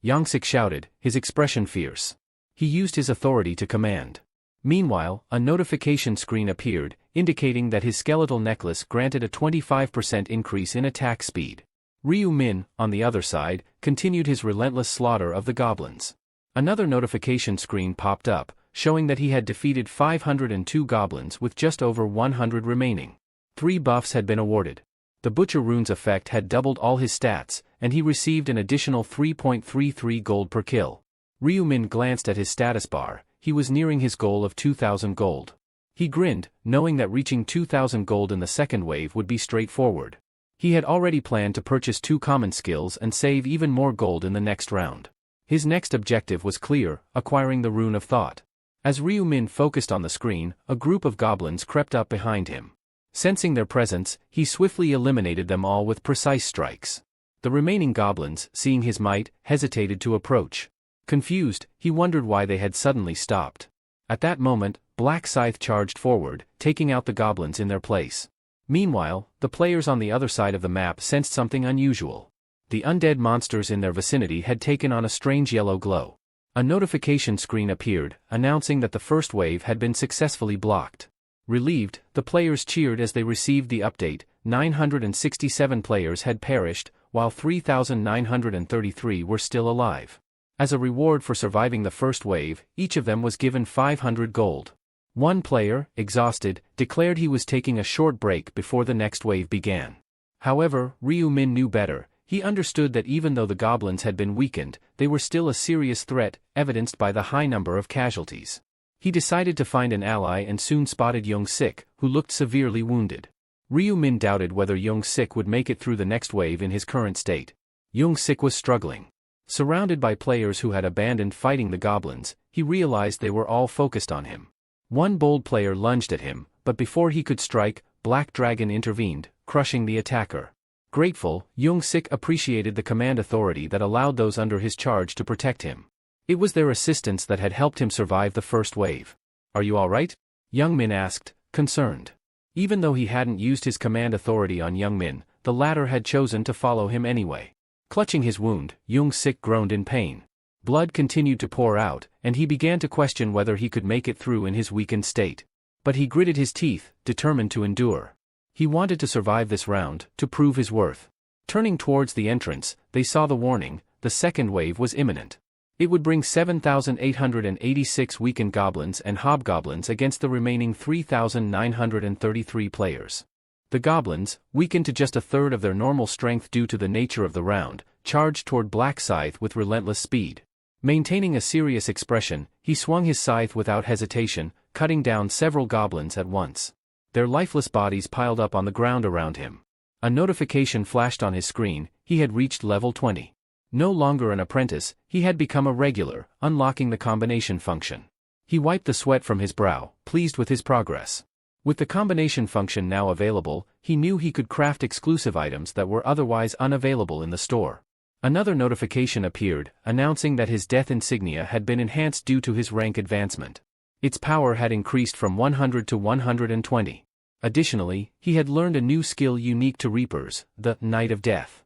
Jangsik shouted, his expression fierce. He used his authority to command. Meanwhile, a notification screen appeared, indicating that his skeletal necklace granted a 25% increase in attack speed. Ryu Min, on the other side, continued his relentless slaughter of the goblins. Another notification screen popped up, showing that he had defeated 502 goblins with just over 100 remaining. 3 buffs had been awarded. The Butcher Rune's effect had doubled all his stats, and he received an additional 3.33 gold per kill. Ryu Min glanced at his status bar. He was nearing his goal of 2,000 gold. He grinned, knowing that reaching 2,000 gold in the second wave would be straightforward. He had already planned to purchase 2 common skills and save even more gold in the next round. His next objective was clear, acquiring the Rune of Thought. As Ryu Min focused on the screen, a group of goblins crept up behind him. Sensing their presence, he swiftly eliminated them all with precise strikes. The remaining goblins, seeing his might, hesitated to approach. Confused, he wondered why they had suddenly stopped. At that moment, Black Scythe charged forward, taking out the goblins in their place. Meanwhile, the players on the other side of the map sensed something unusual. The undead monsters in their vicinity had taken on a strange yellow glow. A notification screen appeared, announcing that the first wave had been successfully blocked. Relieved, the players cheered as they received the update. 967 players had perished, while 3,933 were still alive. As a reward for surviving the first wave, each of them was given 500 gold. One player, exhausted, declared he was taking a short break before the next wave began. However, Ryu Min knew better. He understood that even though the goblins had been weakened, they were still a serious threat, evidenced by the high number of casualties. He decided to find an ally and soon spotted Young-sik, who looked severely wounded. Ryu Min doubted whether Young-sik would make it through the next wave in his current state. Young-sik was struggling. Surrounded by players who had abandoned fighting the goblins, he realized they were all focused on him. One bold player lunged at him, but before he could strike, Black Dragon intervened, crushing the attacker. Grateful, Young-sik appreciated the command authority that allowed those under his charge to protect him. It was their assistance that had helped him survive the first wave. "Are you all right?" Young Min asked, concerned. Even though he hadn't used his command authority on Young Min, the latter had chosen to follow him anyway. Clutching his wound, Young-sik groaned in pain. Blood continued to pour out, and he began to question whether he could make it through in his weakened state. But he gritted his teeth, determined to endure. He wanted to survive this round, to prove his worth. Turning towards the entrance, they saw the warning: the second wave was imminent. It would bring 7,886 weakened goblins and hobgoblins against the remaining 3,933 players. The goblins, weakened to just a third of their normal strength due to the nature of the round, charged toward Black Scythe with relentless speed. Maintaining a serious expression, he swung his scythe without hesitation, cutting down several goblins at once. Their lifeless bodies piled up on the ground around him. A notification flashed on his screen: he had reached level 20. No longer an apprentice, he had become a regular, unlocking the combination function. He wiped the sweat from his brow, pleased with his progress. With the combination function now available, he knew he could craft exclusive items that were otherwise unavailable in the store. Another notification appeared, announcing that his death insignia had been enhanced due to his rank advancement. Its power had increased from 100 to 120. Additionally, he had learned a new skill unique to Reapers, the Night of Death.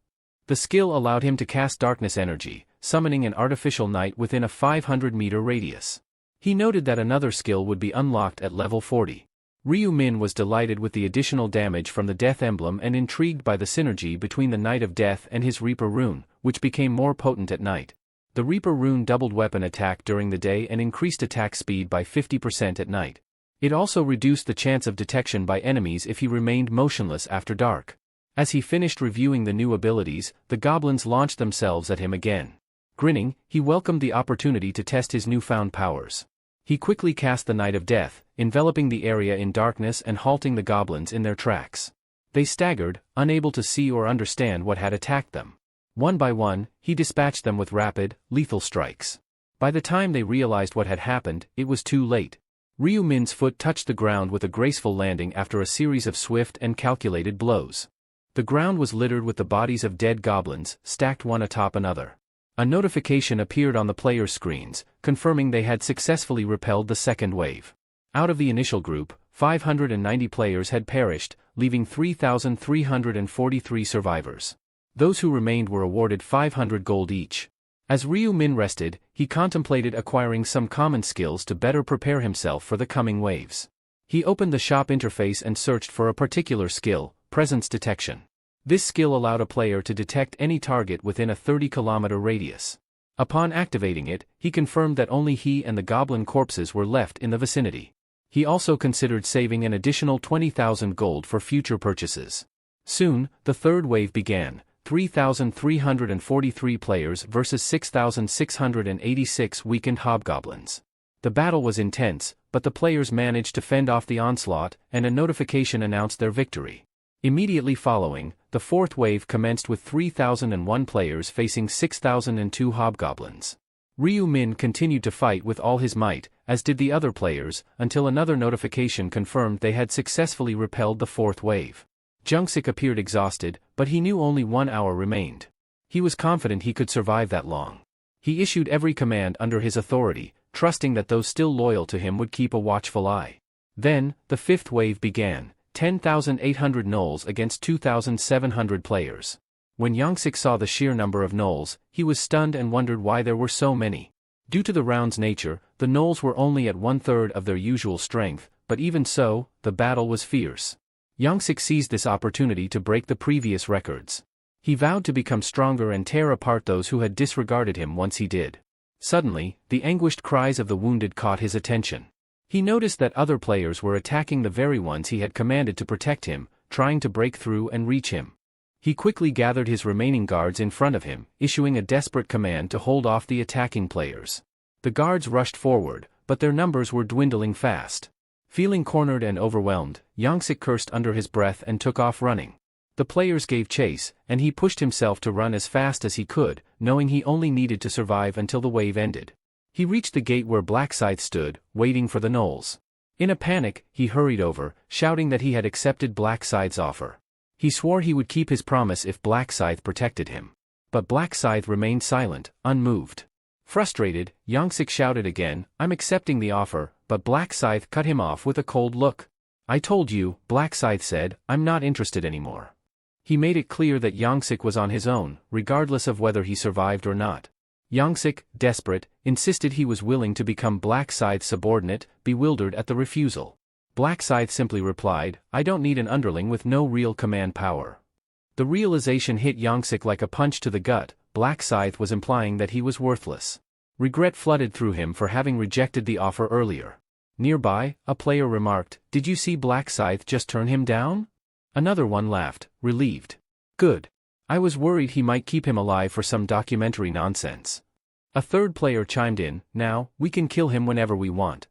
The skill allowed him to cast darkness energy, summoning an artificial night within a 500-meter radius. He noted that another skill would be unlocked at level 40. Ryu Min was delighted with the additional damage from the Death Emblem and intrigued by the synergy between the Night of Death and his Reaper rune, which became more potent at night. The Reaper rune doubled weapon attack during the day and increased attack speed by 50% at night. It also reduced the chance of detection by enemies if he remained motionless after dark. As he finished reviewing the new abilities, the goblins launched themselves at him again. Grinning, he welcomed the opportunity to test his newfound powers. He quickly cast the Night of Death, enveloping the area in darkness and halting the goblins in their tracks. They staggered, unable to see or understand what had attacked them. One by one, he dispatched them with rapid, lethal strikes. By the time they realized what had happened, it was too late. Ryu Min's foot touched the ground with a graceful landing after a series of swift and calculated blows. The ground was littered with the bodies of dead goblins, stacked one atop another. A notification appeared on the players' screens, confirming they had successfully repelled the second wave. Out of the initial group, 590 players had perished, leaving 3,343 survivors. Those who remained were awarded 500 gold each. As Ryu Min rested, he contemplated acquiring some common skills to better prepare himself for the coming waves. He opened the shop interface and searched for a particular skill: presence detection. This skill allowed a player to detect any target within a 30-kilometer radius. Upon activating it, he confirmed that only he and the goblin corpses were left in the vicinity. He also considered saving an additional 20,000 gold for future purchases. Soon, the third wave began: 3,343 players versus 6,686 weakened hobgoblins. The battle was intense, but the players managed to fend off the onslaught, and a notification announced their victory. Immediately following, the fourth wave commenced with 3,001 players facing 6,002 hobgoblins. Ryu Min continued to fight with all his might, as did the other players, until another notification confirmed they had successfully repelled the fourth wave. Young-sik appeared exhausted, but he knew only 1 hour remained. He was confident he could survive that long. He issued every command under his authority, trusting that those still loyal to him would keep a watchful eye. Then, the fifth wave began: 10,800 gnolls against 2,700 players. When Young-sik saw the sheer number of gnolls, he was stunned and wondered why there were so many. Due to the round's nature, the gnolls were only at 1/3 of their usual strength, but even so, the battle was fierce. Young-sik seized this opportunity to break the previous records. He vowed to become stronger and tear apart those who had disregarded him once he did. Suddenly, the anguished cries of the wounded caught his attention. He noticed that other players were attacking the very ones he had commanded to protect him, trying to break through and reach him. He quickly gathered his remaining guards in front of him, issuing a desperate command to hold off the attacking players. The guards rushed forward, but their numbers were dwindling fast. Feeling cornered and overwhelmed, Yongsik cursed under his breath and took off running. The players gave chase, and he pushed himself to run as fast as he could, knowing he only needed to survive until the wave ended. He reached the gate where Black Scythe stood, waiting for the gnolls. In a panic, he hurried over, shouting that he had accepted Black Scythe's offer. He swore he would keep his promise if Black Scythe protected him. But Black Scythe remained silent, unmoved. Frustrated, Yongsik shouted again, "I'm accepting the offer," but Black Scythe cut him off with a cold look. "I told you," Black Scythe said, "I'm not interested anymore." He made it clear that Yongsik was on his own, regardless of whether he survived or not. Yongsik, desperate, insisted he was willing to become Black Scythe's subordinate, bewildered at the refusal. Black Scythe simply replied, "I don't need an underling with no real command power." The realization hit Yongsik like a punch to the gut. Black Scythe was implying that he was worthless. Regret flooded through him for having rejected the offer earlier. Nearby, a player remarked, "Did you see Black Scythe just turn him down?" Another one laughed, relieved. "Good. I was worried he might keep him alive for some documentary nonsense." A third player chimed in, "Now, we can kill him whenever we want."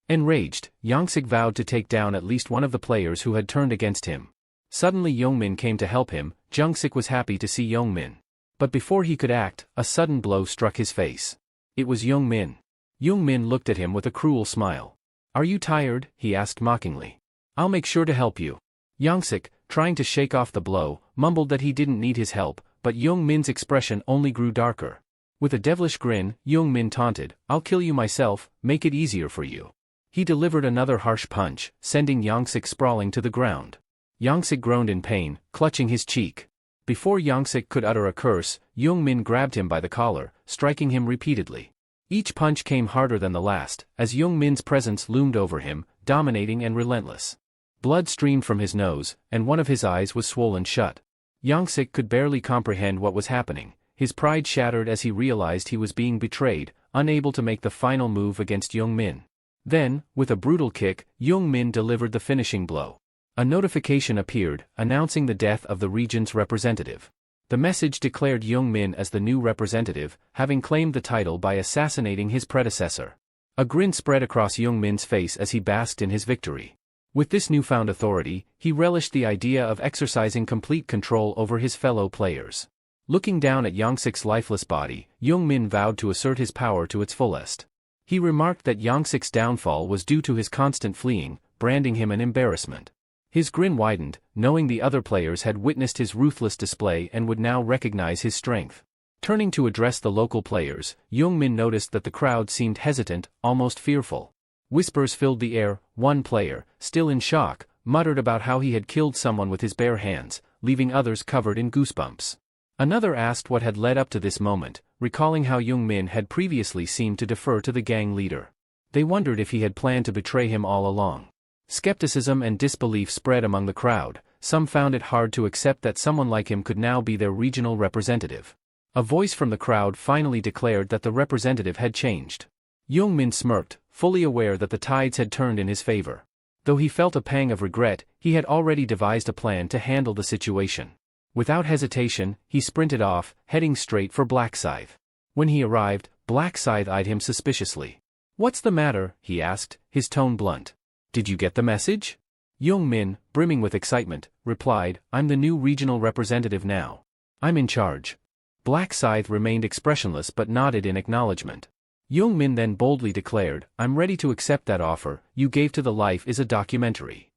Enraged, Yongsik vowed to take down at least one of the players who had turned against him. Suddenly Yongmin came to help him. Yongsik was happy to see Yongmin. But before he could act, a sudden blow struck his face. It was Yongmin. Yongmin looked at him with a cruel smile. "Are you tired?" he asked mockingly. "I'll make sure to help you." Yongsik, trying to shake off the blow, mumbled that he didn't need his help, but Yongmin's expression only grew darker. With a devilish grin, Yongmin taunted, "I'll kill you myself, make it easier for you." He delivered another harsh punch, sending Yongsik sprawling to the ground. Yongsik groaned in pain, clutching his cheek. Before Yongsik could utter a curse, Yongmin grabbed him by the collar, striking him repeatedly. Each punch came harder than the last, as Yongmin's presence loomed over him, dominating and relentless. Blood streamed from his nose, and one of his eyes was swollen shut. Yongsik could barely comprehend what was happening. His pride shattered as he realized he was being betrayed, unable to make the final move against Yongmin. Then, with a brutal kick, Yongmin delivered the finishing blow. A notification appeared, announcing the death of the region's representative. The message declared Yongmin as the new representative, having claimed the title by assassinating his predecessor. A grin spread across Yongmin's face as he basked in his victory. With this newfound authority, he relished the idea of exercising complete control over his fellow players. Looking down at Yongsik's lifeless body, Yongmin vowed to assert his power to its fullest. He remarked that Yongsik's downfall was due to his constant fleeing, branding him an embarrassment. His grin widened, knowing the other players had witnessed his ruthless display and would now recognize his strength. Turning to address the local players, Yongmin noticed that the crowd seemed hesitant, almost fearful. Whispers filled the air. One player, still in shock, muttered about how he had killed someone with his bare hands, leaving others covered in goosebumps. Another asked what had led up to this moment, recalling how Yongmin had previously seemed to defer to the gang leader. They wondered if he had planned to betray him all along. Skepticism and disbelief spread among the crowd. Some found it hard to accept that someone like him could now be their regional representative. A voice from the crowd finally declared that the representative had changed. Yongmin smirked, fully aware that the tides had turned in his favor. Though he felt a pang of regret, he had already devised a plan to handle the situation. Without hesitation, he sprinted off, heading straight for Black Scythe. When he arrived, Black Scythe eyed him suspiciously. "What's the matter?" he asked, his tone blunt. "Did you get the message?" Yongmin, brimming with excitement, replied, "I'm the new regional representative now. I'm in charge." Black Scythe remained expressionless but nodded in acknowledgement. Yongmin then boldly declared, "I'm ready to accept that offer you gave to the life is a documentary."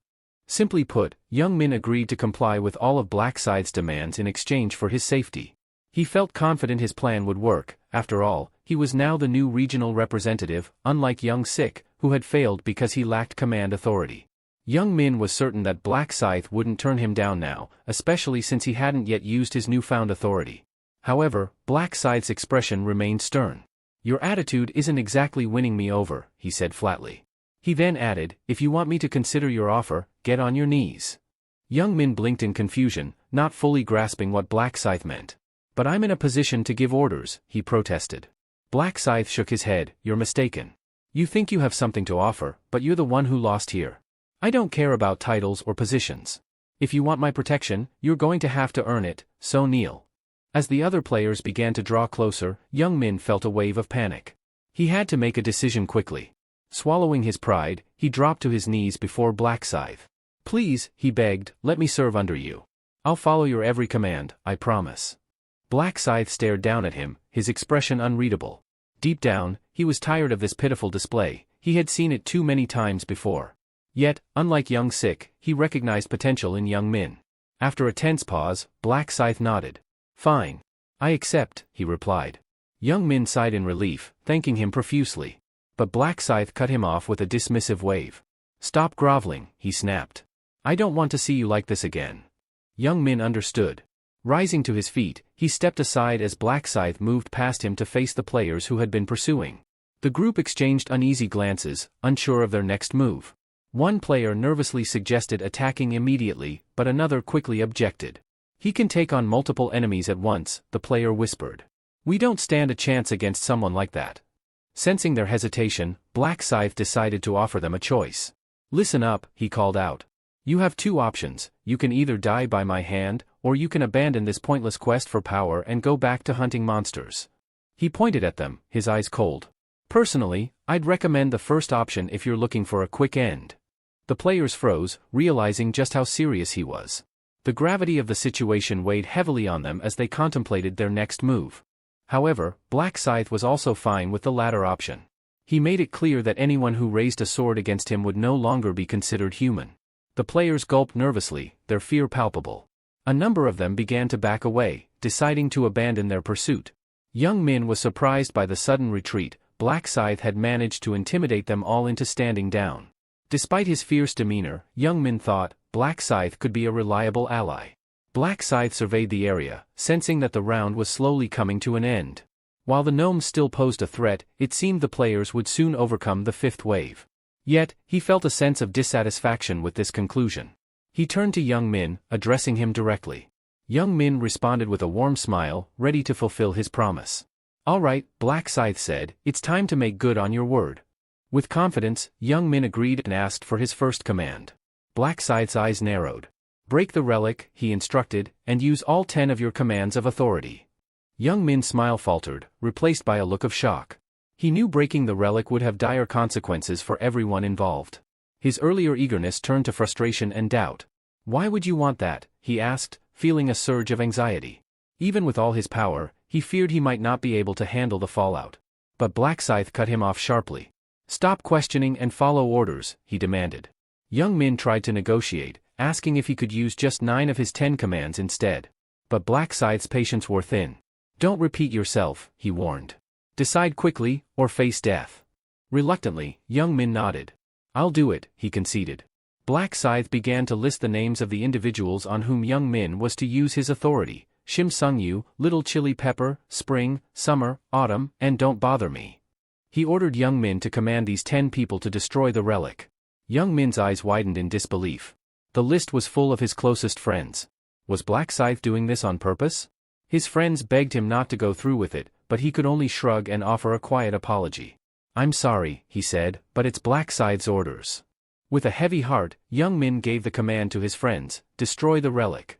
Simply put, Yongmin agreed to comply with all of Black Scythe's demands in exchange for his safety. He felt confident his plan would work. After all, he was now the new regional representative, unlike Yongsik, who had failed because he lacked command authority. Yongmin was certain that Black Scythe wouldn't turn him down now, especially since he hadn't yet used his newfound authority. However, Black Scythe's expression remained stern. "Your attitude isn't exactly winning me over," he said flatly. He then added, "If you want me to consider your offer, get on your knees." Yongmin blinked in confusion, not fully grasping what Black Scythe meant. "But I'm in a position to give orders," he protested. Black Scythe shook his head. You're mistaken. You think you have something to offer, but you're the one who lost here. I don't care about titles or positions. If you want my protection, you're going to have to earn it, so kneel. As the other players began to draw closer, Young Min felt a wave of panic. He had to make a decision quickly. Swallowing his pride, he dropped to his knees before Black Scythe. Please, he begged, let me serve under you. I'll follow your every command, I promise. Black Scythe stared down at him, his expression unreadable. Deep down, he was tired of this pitiful display. He had seen it too many times before. Yet, unlike Young Sik, he recognized potential in Young Min. After a tense pause, Black Scythe nodded. Fine. I accept, he replied. Young Min sighed in relief, thanking him profusely. But Black Scythe cut him off with a dismissive wave. Stop groveling, he snapped. I don't want to see you like this again. Young Min understood. Rising to his feet, he stepped aside as Black Scythe moved past him to face the players who had been pursuing. The group exchanged uneasy glances, unsure of their next move. One player nervously suggested attacking immediately, but another quickly objected. He can take on multiple enemies at once, the player whispered. We don't stand a chance against someone like that. Sensing their hesitation, Black Scythe decided to offer them a choice. Listen up, he called out. You have two options. You can either die by my hand, or you can abandon this pointless quest for power and go back to hunting monsters. He pointed at them, his eyes cold. Personally, I'd recommend the first option if you're looking for a quick end. The players froze, realizing just how serious he was. The gravity of the situation weighed heavily on them as they contemplated their next move. However, Black Scythe was also fine with the latter option. He made it clear that anyone who raised a sword against him would no longer be considered human. The players gulped nervously, their fear palpable. A number of them began to back away, deciding to abandon their pursuit. Young Min was surprised by the sudden retreat. Black Scythe had managed to intimidate them all into standing down. Despite his fierce demeanor, Young Min thought, Black Scythe could be a reliable ally. Black Scythe surveyed the area, sensing that the round was slowly coming to an end. While the gnomes still posed a threat, it seemed the players would soon overcome the fifth wave. Yet, he felt a sense of dissatisfaction with this conclusion. He turned to Young Min, addressing him directly. Young Min responded with a warm smile, ready to fulfill his promise. All right, Black Scythe said, it's time to make good on your word. With confidence, Young Min agreed and asked for his first command. Black Scythe's eyes narrowed. Break the relic, he instructed, and use all 10 of your commands of authority. Young Min's smile faltered, replaced by a look of shock. He knew breaking the relic would have dire consequences for everyone involved. His earlier eagerness turned to frustration and doubt. Why would you want that? He asked, feeling a surge of anxiety. Even with all his power, he feared he might not be able to handle the fallout. But Black Scythe cut him off sharply. Stop questioning and follow orders, he demanded. Young Min tried to negotiate, asking if he could use just 9 of his 10 commands instead. But Black Scythe's patience wore thin. Don't repeat yourself, he warned. Decide quickly, or face death. Reluctantly, Young Min nodded. I'll do it, he conceded. Black Scythe began to list the names of the individuals on whom Young Min was to use his authority: Shim Sung Yu, Little Chili Pepper, Spring, Summer, Autumn, and Don't Bother Me. He ordered Young Min to command these 10 people to destroy the relic. Young Min's eyes widened in disbelief. The list was full of his closest friends. Was Black Scythe doing this on purpose? His friends begged him not to go through with it, but he could only shrug and offer a quiet apology. I'm sorry, he said, but it's Black Scythe's orders. With a heavy heart, Young Min gave the command to his friends: destroy the relic.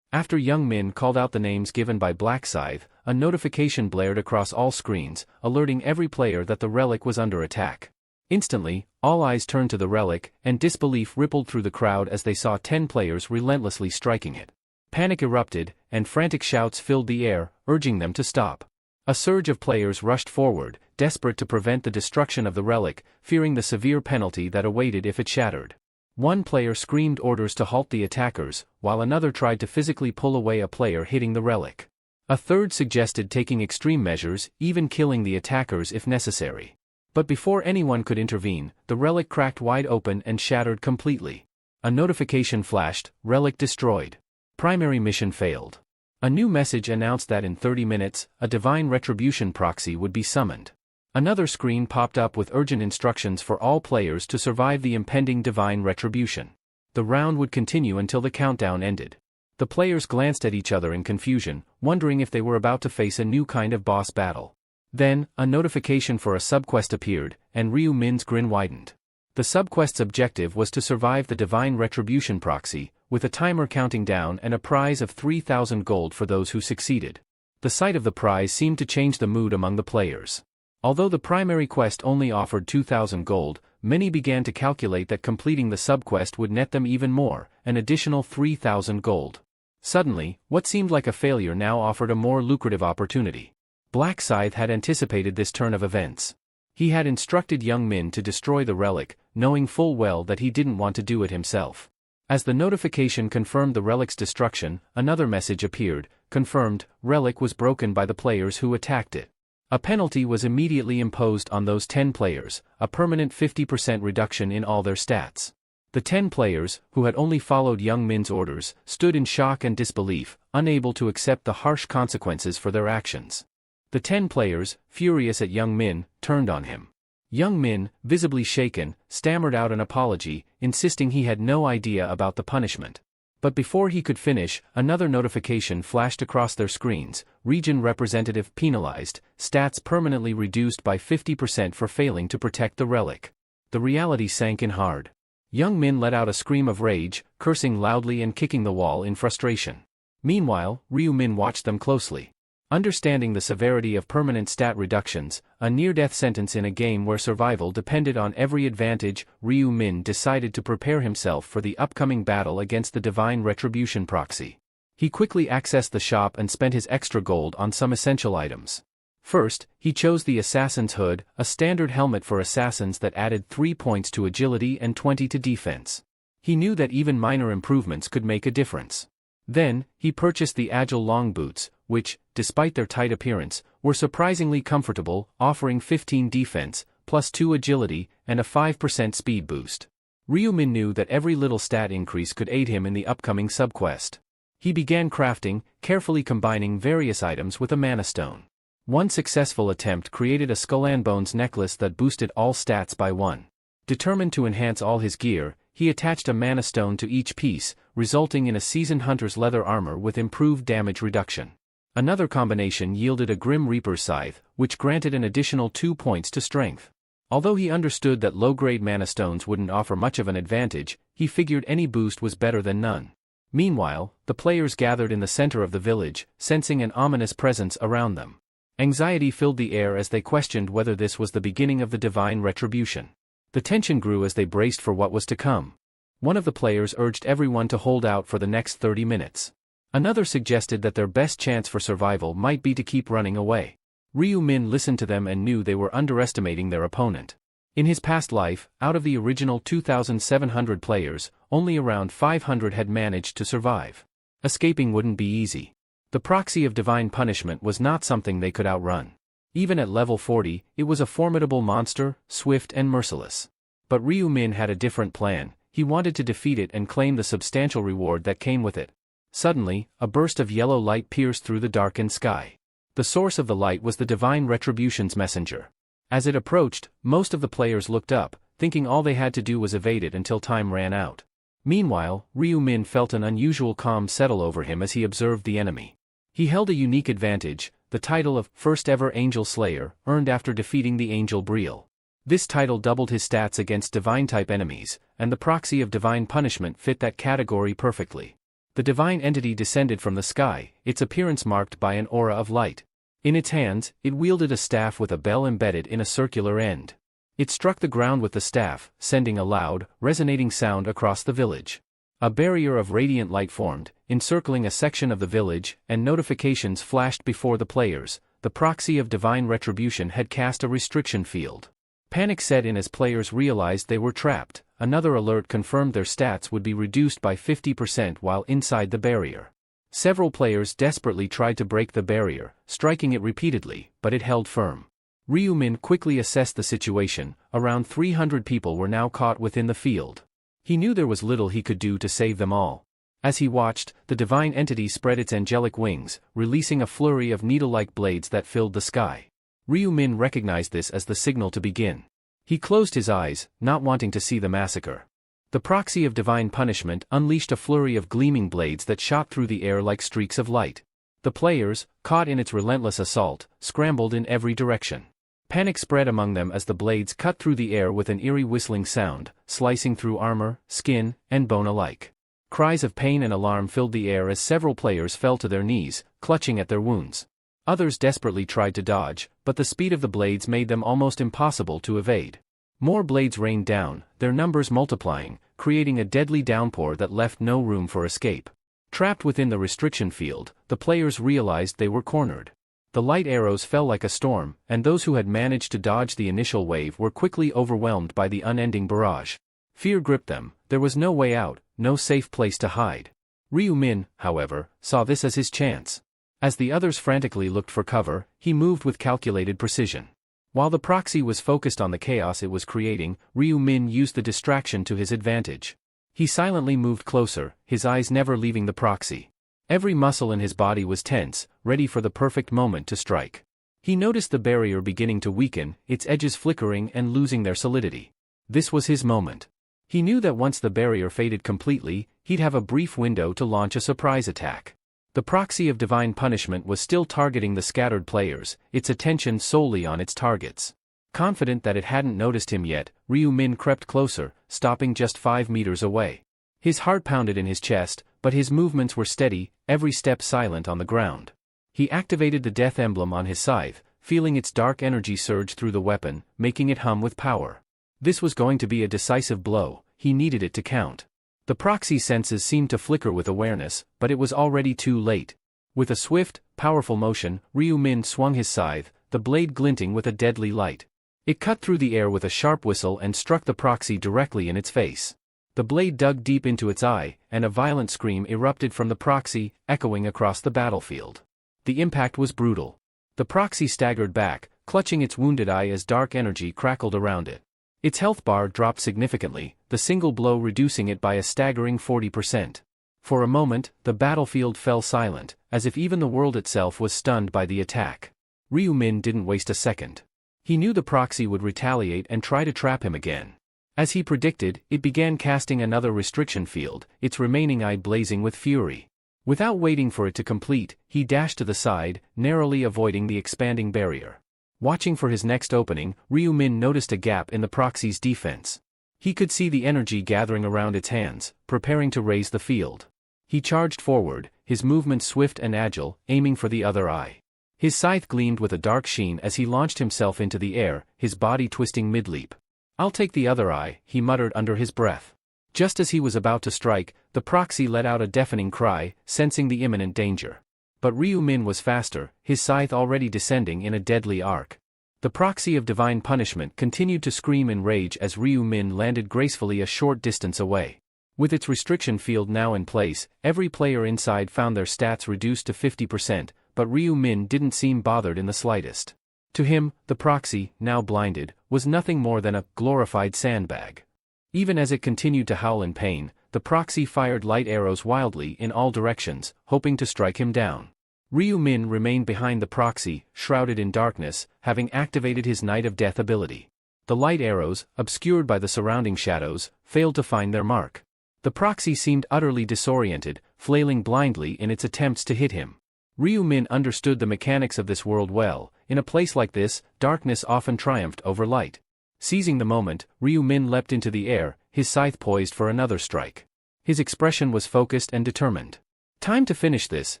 After Young Min called out the names given by Black Scythe, a notification blared across all screens, alerting every player that the relic was under attack. Instantly, all eyes turned to the relic, and disbelief rippled through the crowd as they saw 10 players relentlessly striking it. Panic erupted, and frantic shouts filled the air, urging them to stop. A surge of players rushed forward, desperate to prevent the destruction of the relic, fearing the severe penalty that awaited if it shattered. One player screamed orders to halt the attackers, while another tried to physically pull away a player hitting the relic. A third suggested taking extreme measures, even killing the attackers if necessary. But before anyone could intervene, the relic cracked wide open and shattered completely. A notification flashed: relic destroyed. Primary mission failed. A new message announced that in 30 minutes, a divine retribution proxy would be summoned. Another screen popped up with urgent instructions for all players to survive the impending divine retribution. The round would continue until the countdown ended. The players glanced at each other in confusion, wondering if they were about to face a new kind of boss battle. Then, a notification for a subquest appeared, and Ryu Min's grin widened. The subquest's objective was to survive the Divine Retribution proxy, with a timer counting down and a prize of 3,000 gold for those who succeeded. The sight of the prize seemed to change the mood among the players. Although the primary quest only offered 2,000 gold, many began to calculate that completing the subquest would net them even more, an additional 3,000 gold. Suddenly, what seemed like a failure now offered a more lucrative opportunity. Black Scythe had anticipated this turn of events. He had instructed young Min to destroy the relic, knowing full well that he didn't want to do it himself. As the notification confirmed the relic's destruction, another message appeared, confirmed, relic was broken by the players who attacked it. A penalty was immediately imposed on those 10 players, a permanent 50% reduction in all their stats. The 10 players, who had only followed young Min's orders, stood in shock and disbelief, unable to accept the harsh consequences for their actions. The 10 players, furious at young Min, turned on him. Young Min, visibly shaken, stammered out an apology, insisting he had no idea about the punishment. But before he could finish, another notification flashed across their screens: region representative penalized, stats permanently reduced by 50% for failing to protect the relic. The reality sank in hard. Young Min let out a scream of rage, cursing loudly and kicking the wall in frustration. Meanwhile, Ryu Min watched them closely. Understanding the severity of permanent stat reductions, a near-death sentence in a game where survival depended on every advantage, Ryu Min decided to prepare himself for the upcoming battle against the Divine Retribution proxy. He quickly accessed the shop and spent his extra gold on some essential items. First, he chose the Assassin's Hood, a standard helmet for assassins that added 3 points to agility and 20 to defense. He knew that even minor improvements could make a difference. Then, he purchased the Agile long boots, which, despite their tight appearance, were surprisingly comfortable, offering 15 defense, plus 2 agility, and a 5% speed boost. Ryu Min knew that every little stat increase could aid him in the upcoming subquest. He began crafting, carefully combining various items with a mana stone. One successful attempt created a skull and bones necklace that boosted all stats by 1. Determined to enhance all his gear, he attached a mana stone to each piece, resulting in a seasoned hunter's leather armor with improved damage reduction. Another combination yielded a Grim Reaper's scythe, which granted an additional 2 points to strength. Although he understood that low-grade mana stones wouldn't offer much of an advantage, he figured any boost was better than none. Meanwhile, the players gathered in the center of the village, sensing an ominous presence around them. Anxiety filled the air as they questioned whether this was the beginning of the Divine Retribution. The tension grew as they braced for what was to come. One of the players urged everyone to hold out for the next 30 minutes. Another suggested that their best chance for survival might be to keep running away. Ryu Min listened to them and knew they were underestimating their opponent. In his past life, out of the original 2,700 players, only around 500 had managed to survive. Escaping wouldn't be easy. The proxy of divine punishment was not something they could outrun. Even at level 40, it was a formidable monster, swift and merciless. But Ryu Min had a different plan. He wanted to defeat it and claim the substantial reward that came with it. Suddenly, a burst of yellow light pierced through the darkened sky. The source of the light was the Divine Retribution's messenger. As it approached, most of the players looked up, thinking all they had to do was evade it until time ran out. Meanwhile, Ryu Min felt an unusual calm settle over him as he observed the enemy. He held a unique advantage, the title of First Ever Angel Slayer, earned after defeating the Angel Briel. This title doubled his stats against divine-type enemies, and the proxy of divine punishment fit that category perfectly. The divine entity descended from the sky, its appearance marked by an aura of light. In its hands, it wielded a staff with a bell embedded in a circular end. It struck the ground with the staff, sending a loud, resonating sound across the village. A barrier of radiant light formed, encircling a section of the village, and notifications flashed before the players. The proxy of divine retribution had cast a restriction field. Panic set in as players realized they were trapped. Another alert confirmed their stats would be reduced by 50% while inside the barrier. Several players desperately tried to break the barrier, striking it repeatedly, but it held firm. Ryu Min quickly assessed the situation. Around 300 people were now caught within the field. He knew there was little he could do to save them all. As he watched, the divine entity spread its angelic wings, releasing a flurry of needle-like blades that filled the sky. Ryu Min recognized this as the signal to begin. He closed his eyes, not wanting to see the massacre. The proxy of divine punishment unleashed a flurry of gleaming blades that shot through the air like streaks of light. The players, caught in its relentless assault, scrambled in every direction. Panic spread among them as the blades cut through the air with an eerie whistling sound, slicing through armor, skin, and bone alike. Cries of pain and alarm filled the air as several players fell to their knees, clutching at their wounds. Others desperately tried to dodge, but the speed of the blades made them almost impossible to evade. More blades rained down, their numbers multiplying, creating a deadly downpour that left no room for escape. Trapped within the restriction field, the players realized they were cornered. The light arrows fell like a storm, and those who had managed to dodge the initial wave were quickly overwhelmed by the unending barrage. Fear gripped them, there was no way out, no safe place to hide. Ryu-min, however, saw this as his chance. As the others frantically looked for cover, he moved with calculated precision. While the proxy was focused on the chaos it was creating, Ryu-min used the distraction to his advantage. He silently moved closer, his eyes never leaving the proxy. Every muscle in his body was tense, ready for the perfect moment to strike. He noticed the barrier beginning to weaken, its edges flickering and losing their solidity. This was his moment. He knew that once the barrier faded completely, he'd have a brief window to launch a surprise attack. The proxy of divine punishment was still targeting the scattered players, its attention solely on its targets. Confident that it hadn't noticed him yet, Ryu-min crept closer, stopping just 5 meters away. His heart pounded in his chest, but his movements were steady, every step silent on the ground. He activated the death emblem on his scythe, feeling its dark energy surge through the weapon, making it hum with power. This was going to be a decisive blow, he needed it to count. The proxy's senses seemed to flicker with awareness, but it was already too late. With a swift, powerful motion, Ryu-min swung his scythe, the blade glinting with a deadly light. It cut through the air with a sharp whistle and struck the proxy directly in its face. The blade dug deep into its eye, and a violent scream erupted from the proxy, echoing across the battlefield. The impact was brutal. The proxy staggered back, clutching its wounded eye as dark energy crackled around it. Its health bar dropped significantly, the single blow reducing it by a staggering 40%. For a moment, the battlefield fell silent, as if even the world itself was stunned by the attack. Ryu-min didn't waste a second. He knew the proxy would retaliate and try to trap him again. As he predicted, it began casting another restriction field, its remaining eye blazing with fury. Without waiting for it to complete, he dashed to the side, narrowly avoiding the expanding barrier. Watching for his next opening, Ryu-min noticed a gap in the proxy's defense. He could see the energy gathering around its hands, preparing to raise the field. He charged forward, his movements swift and agile, aiming for the other eye. His scythe gleamed with a dark sheen as he launched himself into the air, his body twisting mid-leap. "I'll take the other eye," he muttered under his breath. Just as he was about to strike, the proxy let out a deafening cry, sensing the imminent danger. But Ryu-min was faster, his scythe already descending in a deadly arc. The proxy of divine punishment continued to scream in rage as Ryu-min landed gracefully a short distance away. With its restriction field now in place, every player inside found their stats reduced to 50%, but Ryu-min didn't seem bothered in the slightest. To him, the proxy, now blinded, was nothing more than a glorified sandbag. Even as it continued to howl in pain, the proxy fired light arrows wildly in all directions, hoping to strike him down. Ryu-min remained behind the proxy, shrouded in darkness, having activated his Night of Death ability. The light arrows, obscured by the surrounding shadows, failed to find their mark. The proxy seemed utterly disoriented, flailing blindly in its attempts to hit him. Ryu-min understood the mechanics of this world well. In a place like this, darkness often triumphed over light. Seizing the moment, Ryu-min leapt into the air, his scythe poised for another strike. His expression was focused and determined. "Time to finish this,"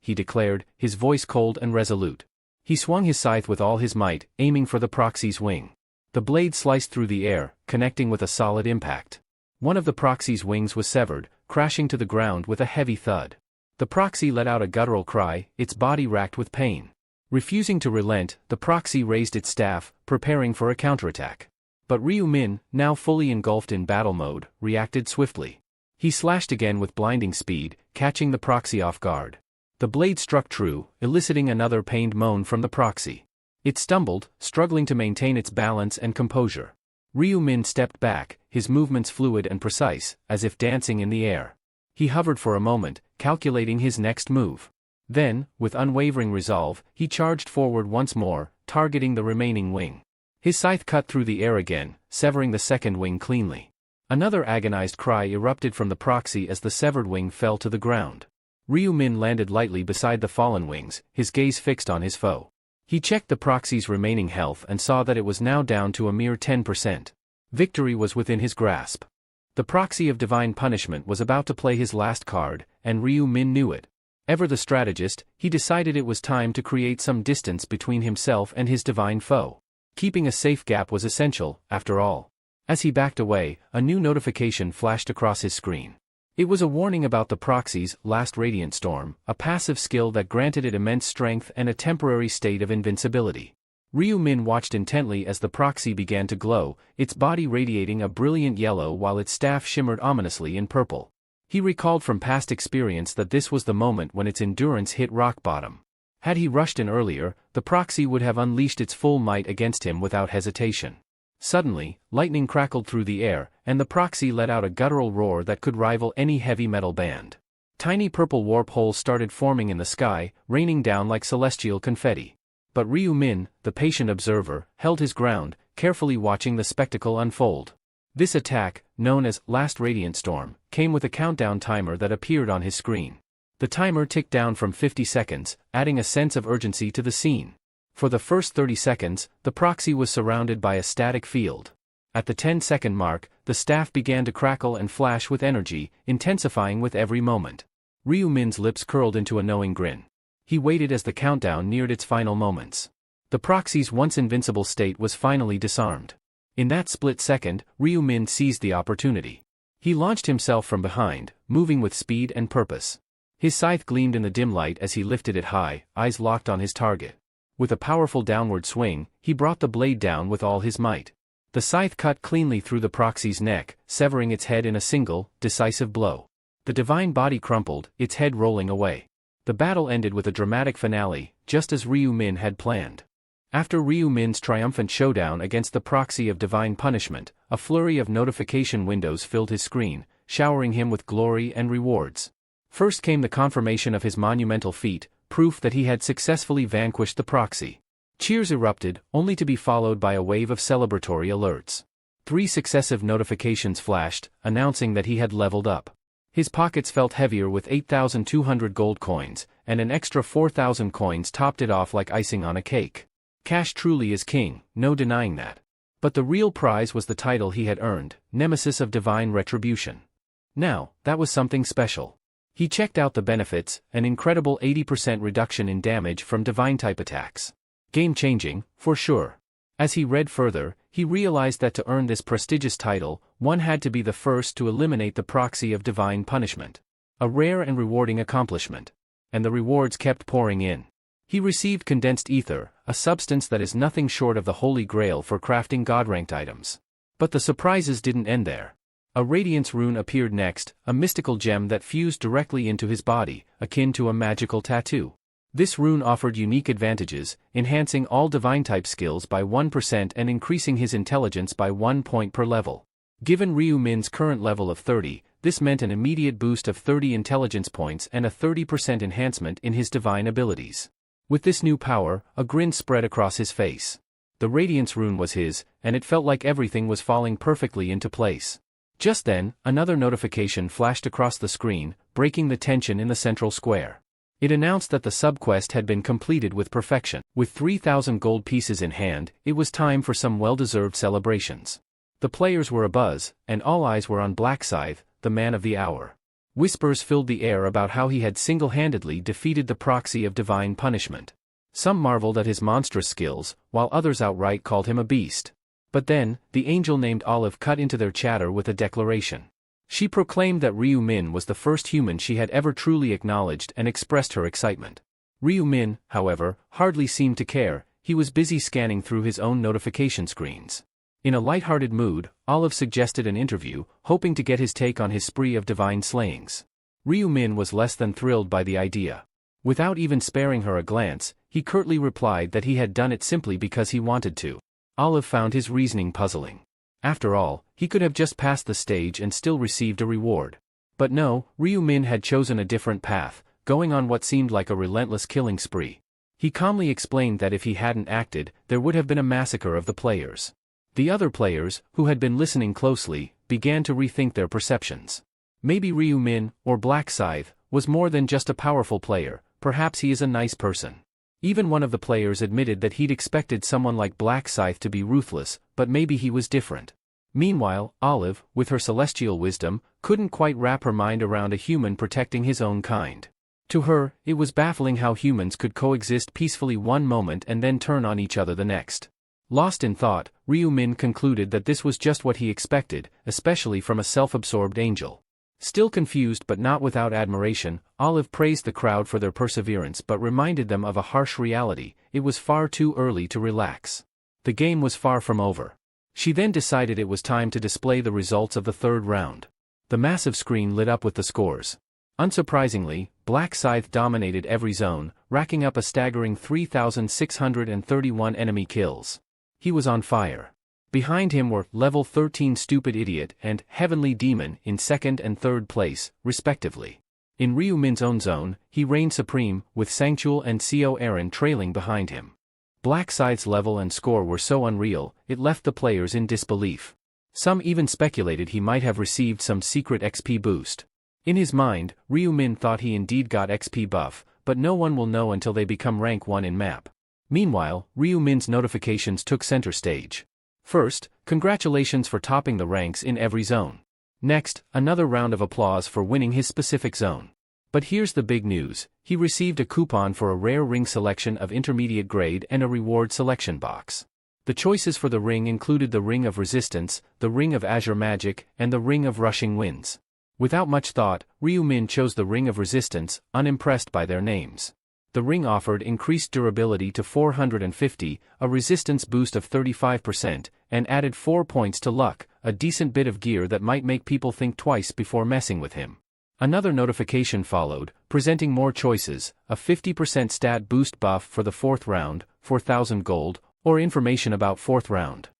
he declared, his voice cold and resolute. He swung his scythe with all his might, aiming for the proxy's wing. The blade sliced through the air, connecting with a solid impact. One of the proxy's wings was severed, crashing to the ground with a heavy thud. The proxy let out a guttural cry, its body racked with pain. Refusing to relent, the proxy raised its staff, preparing for a counterattack. But Ryu-min, now fully engulfed in battle mode, reacted swiftly. He slashed again with blinding speed, catching the proxy off guard. The blade struck true, eliciting another pained moan from the proxy. It stumbled, struggling to maintain its balance and composure. Ryu-min stepped back, his movements fluid and precise, as if dancing in the air. He hovered for a moment, calculating his next move. Then, with unwavering resolve, he charged forward once more, targeting the remaining wing. His scythe cut through the air again, severing the second wing cleanly. Another agonized cry erupted from the proxy as the severed wing fell to the ground. Ryu Min landed lightly beside the fallen wings, his gaze fixed on his foe. He checked the proxy's remaining health and saw that it was now down to a mere 10%. Victory was within his grasp. The proxy of divine punishment was about to play his last card, and Ryu Min knew it. Ever the strategist, he decided it was time to create some distance between himself and his divine foe. Keeping a safe gap was essential, after all. As he backed away, a new notification flashed across his screen. It was a warning about the proxy's last radiant storm, a passive skill that granted it immense strength and a temporary state of invincibility. Ryu Min watched intently as the proxy began to glow, its body radiating a brilliant yellow while its staff shimmered ominously in purple. He recalled from past experience that this was the moment when its endurance hit rock bottom. Had he rushed in earlier, the proxy would have unleashed its full might against him without hesitation. Suddenly, lightning crackled through the air, and the proxy let out a guttural roar that could rival any heavy metal band. Tiny purple warp holes started forming in the sky, raining down like celestial confetti. But Ryu Min, the patient observer, held his ground, carefully watching the spectacle unfold. This attack, known as Last Radiant Storm, came with a countdown timer that appeared on his screen. The timer ticked down from 50 seconds, adding a sense of urgency to the scene. For the first 30 seconds, the proxy was surrounded by a static field. At the 10-second mark, the staff began to crackle and flash with energy, intensifying with every moment. Ryu Min's lips curled into a knowing grin. He waited as the countdown neared its final moments. The proxy's once invincible state was finally disarmed. In that split second, Ryu Min seized the opportunity. He launched himself from behind, moving with speed and purpose. His scythe gleamed in the dim light as he lifted it high, eyes locked on his target. With a powerful downward swing, he brought the blade down with all his might. The scythe cut cleanly through the proxy's neck, severing its head in a single, decisive blow. The divine body crumpled, its head rolling away. The battle ended with a dramatic finale, just as Ryu Min had planned. After Ryu Min's triumphant showdown against the proxy of divine punishment, a flurry of notification windows filled his screen, showering him with glory and rewards. First came the confirmation of his monumental feat, proof that he had successfully vanquished the proxy. Cheers erupted, only to be followed by a wave of celebratory alerts. 3 successive notifications flashed, announcing that he had leveled up. His pockets felt heavier with 8,200 gold coins, and an extra 4,000 coins topped it off like icing on a cake. Cash truly is king, no denying that. But the real prize was the title he had earned, Nemesis of Divine Retribution. Now, that was something special. He checked out the benefits, an incredible 80% reduction in damage from divine-type attacks. Game-changing, for sure. As he read further, he realized that to earn this prestigious title, one had to be the first to eliminate the proxy of divine punishment. A rare and rewarding accomplishment. And the rewards kept pouring in. He received condensed ether, a substance that is nothing short of the holy grail for crafting god-ranked items. But the surprises didn't end there. A radiance rune appeared next, a mystical gem that fused directly into his body, akin to a magical tattoo. This rune offered unique advantages, enhancing all divine-type skills by 1% and increasing his intelligence by 1 point per level. Given Ryu Min's current level of 30, this meant an immediate boost of 30 intelligence points and a 30% enhancement in his divine abilities. With this new power, a grin spread across his face. The radiance rune was his, and it felt like everything was falling perfectly into place. Just then, another notification flashed across the screen, breaking the tension in the central square. It announced that the subquest had been completed with perfection. With 3,000 gold pieces in hand, it was time for some well-deserved celebrations. The players were abuzz, and all eyes were on Black Scythe, the man of the hour. Whispers filled the air about how he had single-handedly defeated the proxy of divine punishment. Some marveled at his monstrous skills, while others outright called him a beast. But then, the angel named Olive cut into their chatter with a declaration. She proclaimed that Ryu Min was the first human she had ever truly acknowledged and expressed her excitement. Ryu Min, however, hardly seemed to care. He was busy scanning through his own notification screens. In a light-hearted mood, Olive suggested an interview, hoping to get his take on his spree of divine slayings. Ryu Min was less than thrilled by the idea. Without even sparing her a glance, he curtly replied that he had done it simply because he wanted to. Olive found his reasoning puzzling. After all, he could have just passed the stage and still received a reward. But no, Ryu Min had chosen a different path, going on what seemed like a relentless killing spree. He calmly explained that if he hadn't acted, there would have been a massacre of the players. The other players, who had been listening closely, began to rethink their perceptions. Maybe Ryu Min, or Black Scythe, was more than just a powerful player, perhaps he is a nice person. Even one of the players admitted that he'd expected someone like Black Scythe to be ruthless, but maybe he was different. Meanwhile, Olive, with her celestial wisdom, couldn't quite wrap her mind around a human protecting his own kind. To her, it was baffling how humans could coexist peacefully one moment and then turn on each other the next. Lost in thought, Ryu-min concluded that this was just what he expected, especially from a self-absorbed angel. Still confused but not without admiration, Olive praised the crowd for their perseverance but reminded them of a harsh reality: it was far too early to relax. The game was far from over. She then decided it was time to display the results of the third round. The massive screen lit up with the scores. Unsurprisingly, Black Scythe dominated every zone, racking up a staggering 3,631 enemy kills. He was on fire. Behind him were Level 13 Stupid Idiot and Heavenly Demon in second and third place, respectively. In Ryu-min's own zone, he reigned supreme, with Sangchul and Seo Aaron trailing behind him. Black Scythe's level and score were so unreal, it left the players in disbelief. Some even speculated he might have received some secret XP boost. In his mind, Ryu-min thought he indeed got XP buff, but no one will know until they become rank 1 in map. Meanwhile, Ryu-min's notifications took center stage. First, congratulations for topping the ranks in every zone. Next, another round of applause for winning his specific zone. But here's the big news: he received a coupon for a rare ring selection of intermediate grade and a reward selection box. The choices for the ring included the Ring of Resistance, the Ring of Azure Magic, and the Ring of Rushing Winds. Without much thought, Ryu-min chose the Ring of Resistance, unimpressed by their names. The ring offered increased durability to 450, a resistance boost of 35%, and added 4 points to luck, a decent bit of gear that might make people think twice before messing with him. Another notification followed, presenting more choices: a 50% stat boost buff for the 4th round, 4,000 gold, or information about 4th round.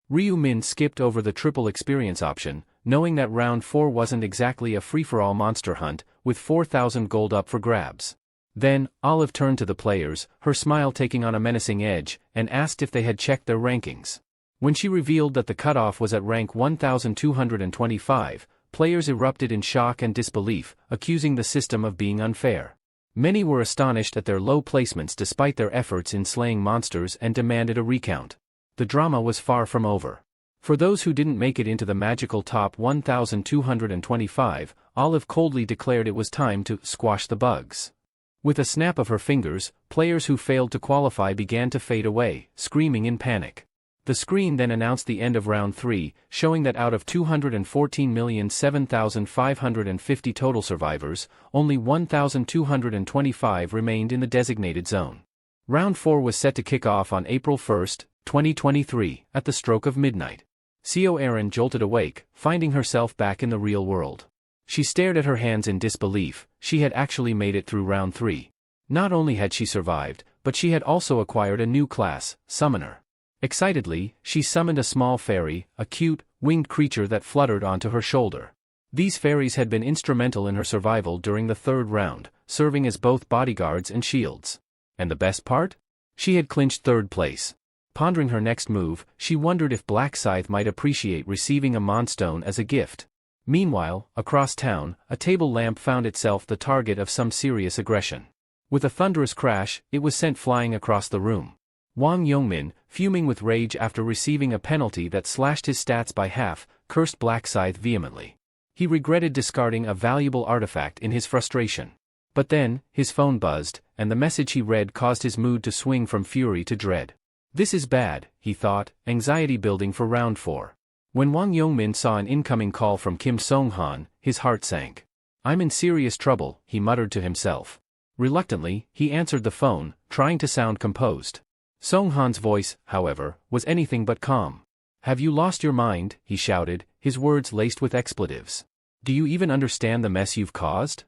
Ryu-min skipped over the triple experience option, knowing that round 4 wasn't exactly a free-for-all monster hunt, with 4,000 gold up for grabs. Then, Olive turned to the players, her smile taking on a menacing edge, and asked if they had checked their rankings. When she revealed that the cutoff was at rank 1,225, players erupted in shock and disbelief, accusing the system of being unfair. Many were astonished at their low placements despite their efforts in slaying monsters and demanded a recount. The drama was far from over. For those who didn't make it into the magical top 1,225, Olive coldly declared it was time to squash the bugs. With a snap of her fingers, players who failed to qualify began to fade away, screaming in panic. The screen then announced the end of round 3, showing that out of 214,007,550 total survivors, only 1,225 remained in the designated zone. Round 4 was set to kick off on April 1, 2023, at the stroke of midnight. Seo Aaron jolted awake, finding herself back in the real world. She stared at her hands in disbelief. She had actually made it through round 3. Not only had she survived, but she had also acquired a new class, Summoner. Excitedly, she summoned a small fairy, a cute, winged creature that fluttered onto her shoulder. These fairies had been instrumental in her survival during the 3rd round, serving as both bodyguards and shields. And the best part? She had clinched 3rd place. Pondering her next move, she wondered if Black Scythe might appreciate receiving a Mondstone as a gift. Meanwhile, across town, a table lamp found itself the target of some serious aggression. With a thunderous crash, it was sent flying across the room. Wang Yongmin, fuming with rage after receiving a penalty that slashed his stats by half, cursed Black Scythe vehemently. He regretted discarding a valuable artifact in his frustration. But then, his phone buzzed, and the message he read caused his mood to swing from fury to dread. This is bad, he thought, anxiety building for round 4. When Wang Yongmin saw an incoming call from Kim Song-han, his heart sank. "I'm in serious trouble," he muttered to himself. Reluctantly, he answered the phone, trying to sound composed. Song-han's voice, however, was anything but calm. "Have you lost your mind?" he shouted, his words laced with expletives. "Do you even understand the mess you've caused?"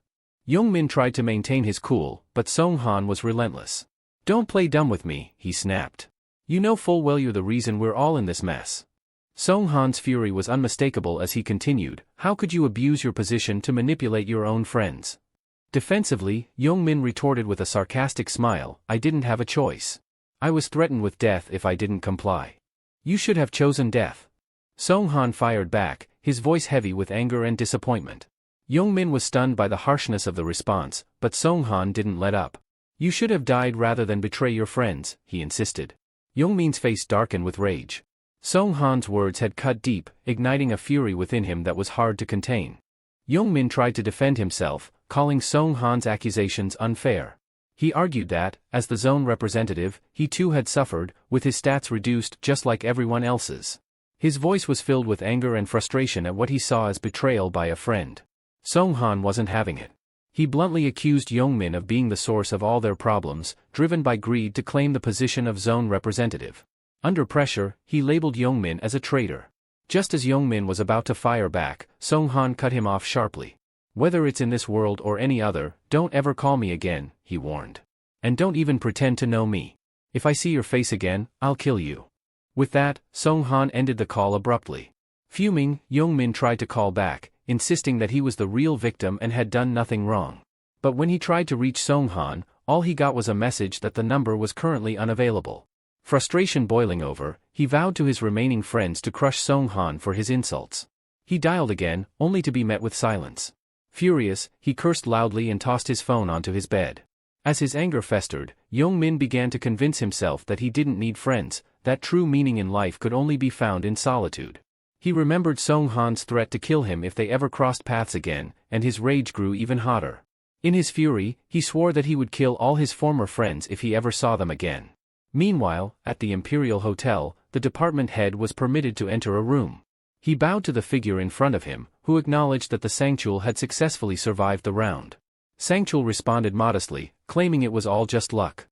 Yongmin tried to maintain his cool, but Song-han was relentless. "Don't play dumb with me," he snapped. "You know full well you're the reason we're all in this mess." Song-han's fury was unmistakable as he continued, "How could you abuse your position to manipulate your own friends?" Defensively, Yongmin retorted with a sarcastic smile, "I didn't have a choice. I was threatened with death if I didn't comply. You should have chosen death." Song-han fired back, his voice heavy with anger and disappointment. Yongmin was stunned by the harshness of the response, but Songhan didn't let up. You should have died rather than betray your friends, he insisted. Yongmin's face darkened with rage. Songhan's words had cut deep, igniting a fury within him that was hard to contain. Yongmin tried to defend himself, calling Songhan's accusations unfair. He argued that, as the zone representative, he too had suffered, with his stats reduced just like everyone else's. His voice was filled with anger and frustration at what he saw as betrayal by a friend. Songhan wasn't having it. He bluntly accused Yongmin of being the source of all their problems, driven by greed to claim the position of zone representative. Under pressure, he labeled Yongmin as a traitor. Just as Yongmin was about to fire back, Songhan cut him off sharply. Whether it's in this world or any other, don't ever call me again, he warned. And don't even pretend to know me. If I see your face again, I'll kill you. With that, Songhan ended the call abruptly. Fuming, Yongmin tried to call back, insisting that he was the real victim and had done nothing wrong. But when he tried to reach Songhan, all he got was a message that the number was currently unavailable. Frustration boiling over, he vowed to his remaining friends to crush Songhan for his insults. He dialed again, only to be met with silence. Furious, he cursed loudly and tossed his phone onto his bed. As his anger festered, Yongmin began to convince himself that he didn't need friends, that true meaning in life could only be found in solitude. He remembered Songhan's threat to kill him if they ever crossed paths again, and his rage grew even hotter. In his fury, he swore that he would kill all his former friends if he ever saw them again. Meanwhile, at the Imperial Hotel, the department head was permitted to enter a room. He bowed to the figure in front of him, who acknowledged that the Sangchul had successfully survived the round. Sangchul responded modestly, claiming it was all just luck.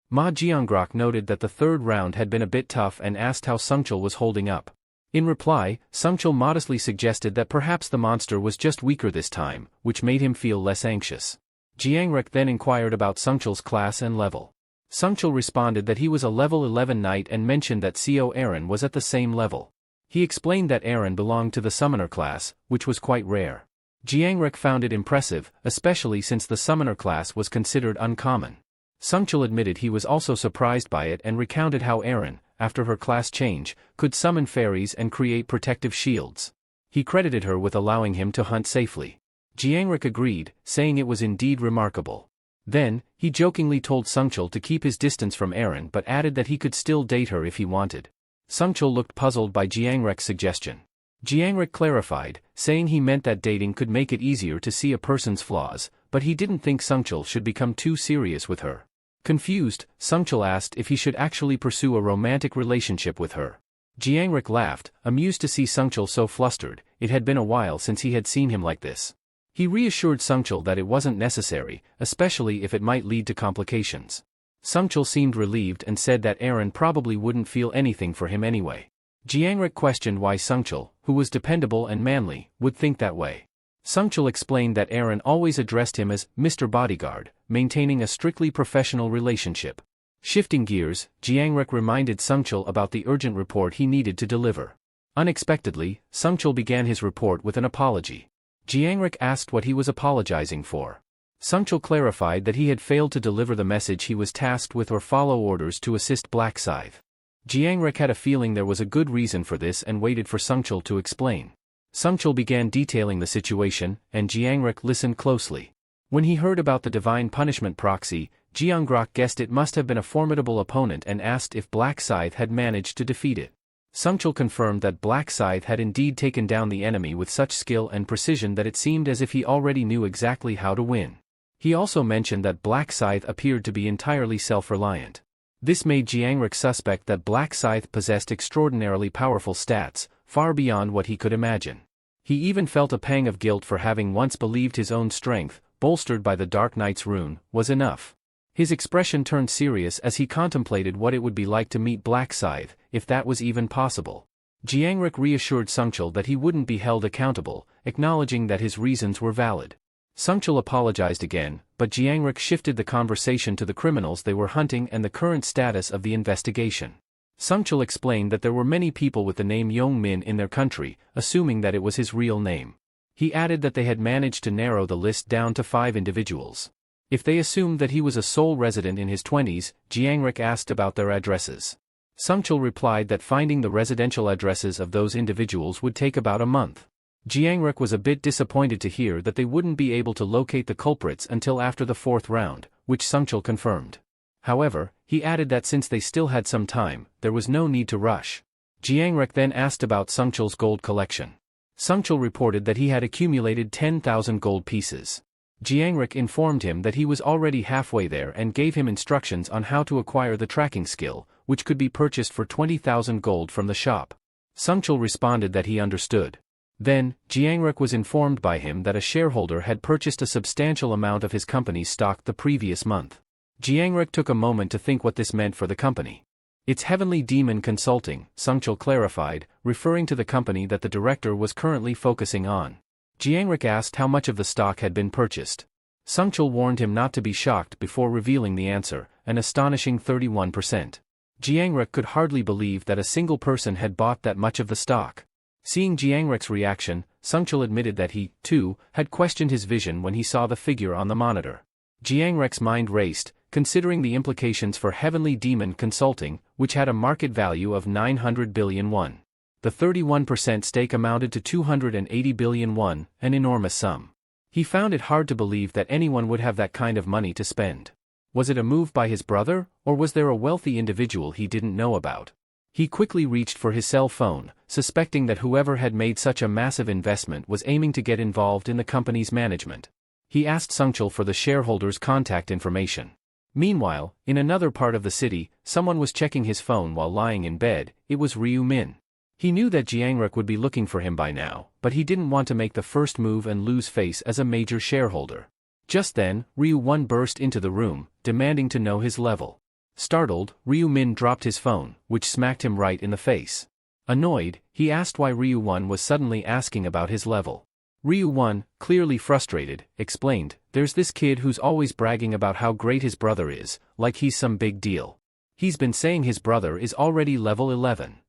Ma Jiangrok noted that the third round had been a bit tough and asked how Sangchul was holding up. In reply, Sangchul modestly suggested that perhaps the monster was just weaker this time, which made him feel less anxious. Jiangrek then inquired about Sangchul's class and level. Sangchul responded that he was a level 11 knight and mentioned that Co Aaron was at the same level. He explained that Aaron belonged to the summoner class, which was quite rare. Jiangrek found it impressive, especially since the summoner class was considered uncommon. Sangchul admitted he was also surprised by it and recounted how Aaron, after her class change, could summon fairies and create protective shields. He credited her with allowing him to hunt safely. Jiangrek agreed, saying it was indeed remarkable. Then, he jokingly told Sangchul to keep his distance from Aaron but added that he could still date her if he wanted. Sangchul looked puzzled by Jiangrek's suggestion. Jiangrek clarified, saying he meant that dating could make it easier to see a person's flaws, but he didn't think Sangchul should become too serious with her. Confused, Sangchul asked if he should actually pursue a romantic relationship with her. Jiangrek laughed, amused to see Sangchul so flustered. It had been a while since he had seen him like this. He reassured Sangchul that it wasn't necessary, especially if it might lead to complications. Sangchul seemed relieved and said that Aaron probably wouldn't feel anything for him anyway. Jiangrek questioned why Sangchul, who was dependable and manly, would think that way. Sangchul explained that Aaron always addressed him as Mr. Bodyguard, maintaining a strictly professional relationship. Shifting gears, Jiangrek reminded Sangchul about the urgent report he needed to deliver. Unexpectedly, Sangchul began his report with an apology. Jiangrek asked what he was apologizing for. Sangchul clarified that he had failed to deliver the message he was tasked with or follow orders to assist Black Scythe. Jiangrek had a feeling there was a good reason for this and waited for Sangchul to explain. Sangchul began detailing the situation, and Jiangrek listened closely. When he heard about the divine punishment proxy, Jiangrok guessed it must have been a formidable opponent and asked if Black Scythe had managed to defeat it. Sangchul confirmed that Black Scythe had indeed taken down the enemy with such skill and precision that it seemed as if he already knew exactly how to win. He also mentioned that Black Scythe appeared to be entirely self-reliant. This made Jiangrek suspect that Black Scythe possessed extraordinarily powerful stats, far beyond what he could imagine. He even felt a pang of guilt for having once believed his own strength, bolstered by the Dark Knight's rune, was enough. His expression turned serious as he contemplated what it would be like to meet Black Scythe, if that was even possible. Jiangrek reassured Sangchul that he wouldn't be held accountable, acknowledging that his reasons were valid. Sangchul apologized again, but Jiangrek shifted the conversation to the criminals they were hunting and the current status of the investigation. Sangchul explained that there were many people with the name Yongmin in their country, assuming that it was his real name. He added that they had managed to narrow the list down to 5 individuals. If they assumed that he was a sole resident in his 20s, Jiangrek asked about their addresses. Sangchul replied that finding the residential addresses of those individuals would take about a month. Jiangrek was a bit disappointed to hear that they wouldn't be able to locate the culprits until after the 4th round, which Sungchul confirmed. However, he added that since they still had some time, there was no need to rush. Jiangrek then asked about Sungchul's gold collection. Sungchul reported that he had accumulated 10,000 gold pieces. Jiangrek informed him that he was already halfway there and gave him instructions on how to acquire the tracking skill, which could be purchased for 20,000 gold from the shop. Sungchul responded that he understood. Then, Jiangrek was informed by him that a shareholder had purchased a substantial amount of his company's stock the previous month. Jiangrek took a moment to think what this meant for the company. It's Heavenly Demon Consulting, Sungchul clarified, referring to the company that the director was currently focusing on. Jiangrek asked how much of the stock had been purchased. Sungchul warned him not to be shocked before revealing the answer, an astonishing 31%. Jiangrek could hardly believe that a single person had bought that much of the stock. Seeing Jiangrek's reaction, Sungchul admitted that he, too, had questioned his vision when he saw the figure on the monitor. Jiangrek's mind raced, considering the implications for Heavenly Demon Consulting, which had a market value of 900 billion won. The 31% stake amounted to 280 billion won, an enormous sum. He found it hard to believe that anyone would have that kind of money to spend. Was it a move by his brother, or was there a wealthy individual he didn't know about? He quickly reached for his cell phone, suspecting that whoever had made such a massive investment was aiming to get involved in the company's management. He asked Sungchul for the shareholders' contact information. Meanwhile, in another part of the city, someone was checking his phone while lying in bed. It was Ryu Min. He knew that Jiangrek would be looking for him by now, but he didn't want to make the first move and lose face as a major shareholder. Just then, Ryu Won burst into the room, demanding to know his level. Startled, Ryu Min dropped his phone, which smacked him right in the face. Annoyed, he asked why Ryu Won was suddenly asking about his level. Ryu Won, clearly frustrated, explained, "There's this kid who's always bragging about how great his brother is, like he's some big deal. He's been saying his brother is already level 11.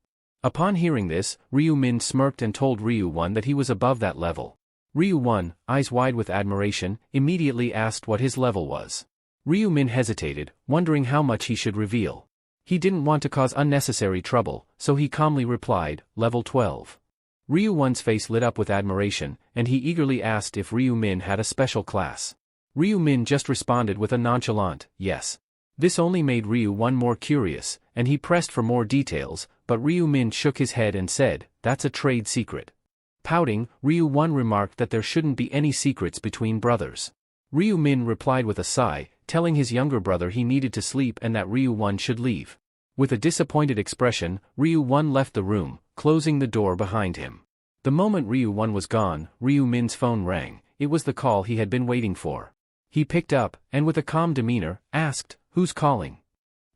Upon hearing this, Ryu Min smirked and told Ryu Won that he was above that level. Ryu Won, eyes wide with admiration, immediately asked what his level was. Ryu Min hesitated, wondering how much he should reveal. He didn't want to cause unnecessary trouble, so he calmly replied, level 12. Ryu Won's face lit up with admiration, and he eagerly asked if Ryu Min had a special class. Ryu Min just responded with a nonchalant, yes. This only made Ryu Won more curious, and he pressed for more details, but Ryu Min shook his head and said, that's a trade secret. Pouting, Ryu Won remarked that there shouldn't be any secrets between brothers. Ryu Min replied with a sigh, telling his younger brother he needed to sleep and that Ryu Won should leave. With a disappointed expression, Ryu Won left the room, closing the door behind him. The moment Ryu Won was gone, Ryu Min's phone rang. It was the call he had been waiting for. He picked up, and with a calm demeanor, asked, who's calling?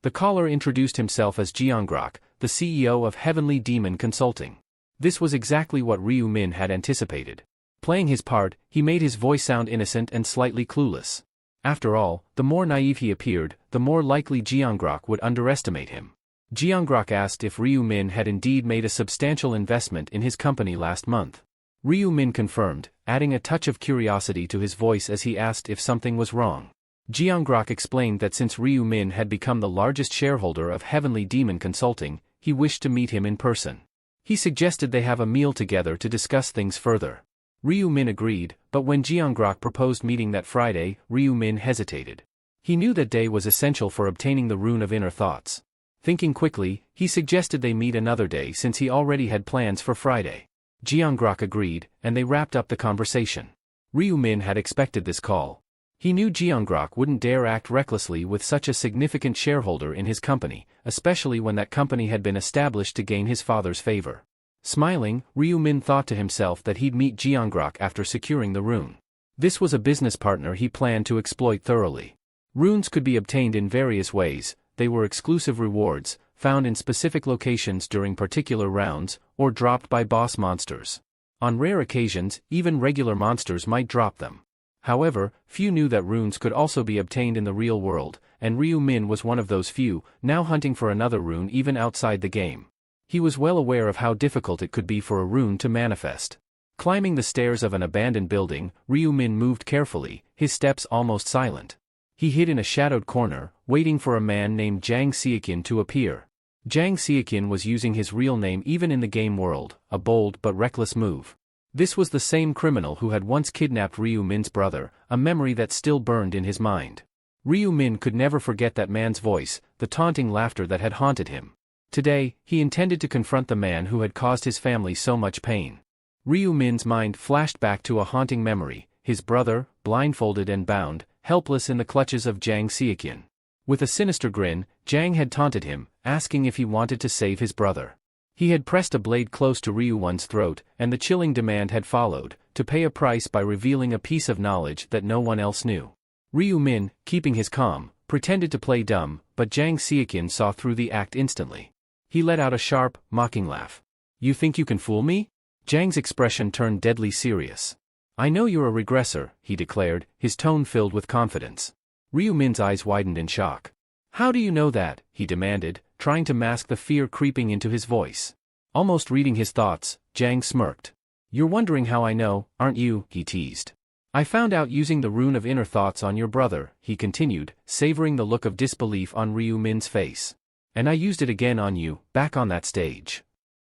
The caller introduced himself as Jiangrek, the CEO of Heavenly Demon Consulting. This was exactly what Ryu Min had anticipated. Playing his part, he made his voice sound innocent and slightly clueless. After all, the more naive he appeared, the more likely Jiangrek would underestimate him. Jiangrek asked if Ryu Min had indeed made a substantial investment in his company last month. Ryu Min confirmed, adding a touch of curiosity to his voice as he asked if something was wrong. Jiangrek explained that since Ryu Min had become the largest shareholder of Heavenly Demon Consulting, he wished to meet him in person. He suggested they have a meal together to discuss things further. Ryu Min agreed, but when Jiangrek proposed meeting that Friday, Ryu Min hesitated. He knew that day was essential for obtaining the rune of inner thoughts. Thinking quickly, he suggested they meet another day since he already had plans for Friday. Jiangrek agreed, and they wrapped up the conversation. Ryu Min had expected this call. He knew Jiangrek wouldn't dare act recklessly with such a significant shareholder in his company, especially when that company had been established to gain his father's favor. Smiling, Ryu Min thought to himself that he'd meet Jiangrek after securing the rune. This was a business partner he planned to exploit thoroughly. Runes could be obtained in various ways. They were exclusive rewards, found in specific locations during particular rounds, or dropped by boss monsters. On rare occasions, even regular monsters might drop them. However, few knew that runes could also be obtained in the real world, and Ryu Min was one of those few, now hunting for another rune even outside the game. He was well aware of how difficult it could be for a rune to manifest. Climbing the stairs of an abandoned building, Ryu Min moved carefully, his steps almost silent. He hid in a shadowed corner, waiting for a man named Jang Seakin to appear. Jang Seakin was using his real name even in the game world, a bold but reckless move. This was the same criminal who had once kidnapped Ryu Min's brother, a memory that still burned in his mind. Ryu Min could never forget that man's voice, the taunting laughter that had haunted him. Today, he intended to confront the man who had caused his family so much pain. Ryu Min's mind flashed back to a haunting memory, his brother, blindfolded and bound, helpless in the clutches of Jang Seokyeon. With a sinister grin, Jang had taunted him, asking if he wanted to save his brother. He had pressed a blade close to Ryu Won's throat, and the chilling demand had followed, to pay a price by revealing a piece of knowledge that no one else knew. Ryu Min, keeping his calm, pretended to play dumb, but Jang Seokyeon saw through the act instantly. He let out a sharp, mocking laugh. "You think you can fool me?" Jang's expression turned deadly serious. "I know you're a regressor," he declared, his tone filled with confidence. Ryu Min's eyes widened in shock. "How do you know that?" he demanded, trying to mask the fear creeping into his voice. Almost reading his thoughts, Jang smirked. "You're wondering how I know, aren't you?" he teased. "I found out using the rune of inner thoughts on your brother," he continued, savoring the look of disbelief on Ryu Min's face. "And I used it again on you, back on that stage."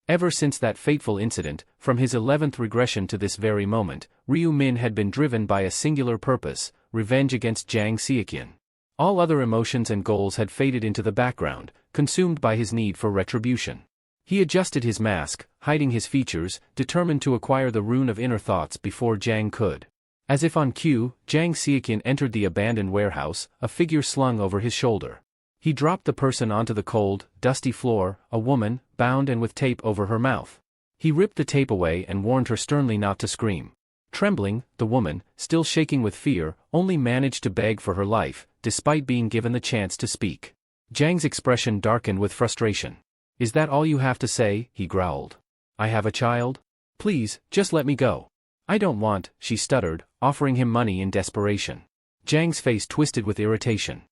Ever since that fateful incident, from his 11th regression to this very moment, Ryu Min had been driven by a singular purpose: revenge against Jang Seokyeon. All other emotions and goals had faded into the background, consumed by his need for retribution. He adjusted his mask, hiding his features, determined to acquire the rune of inner thoughts before Jang could. As if on cue, Jang Seokyeon entered the abandoned warehouse, a figure slung over his shoulder. He dropped the person onto the cold, dusty floor, a woman, bound and with tape over her mouth. He ripped the tape away and warned her sternly not to scream. Trembling, the woman, still shaking with fear, only managed to beg for her life, despite being given the chance to speak. Jang's expression darkened with frustration. "Is that all you have to say?" he growled. "I have a child? Please, just let me go." "I don't want," she stuttered, offering him money in desperation. Jang's face twisted with irritation.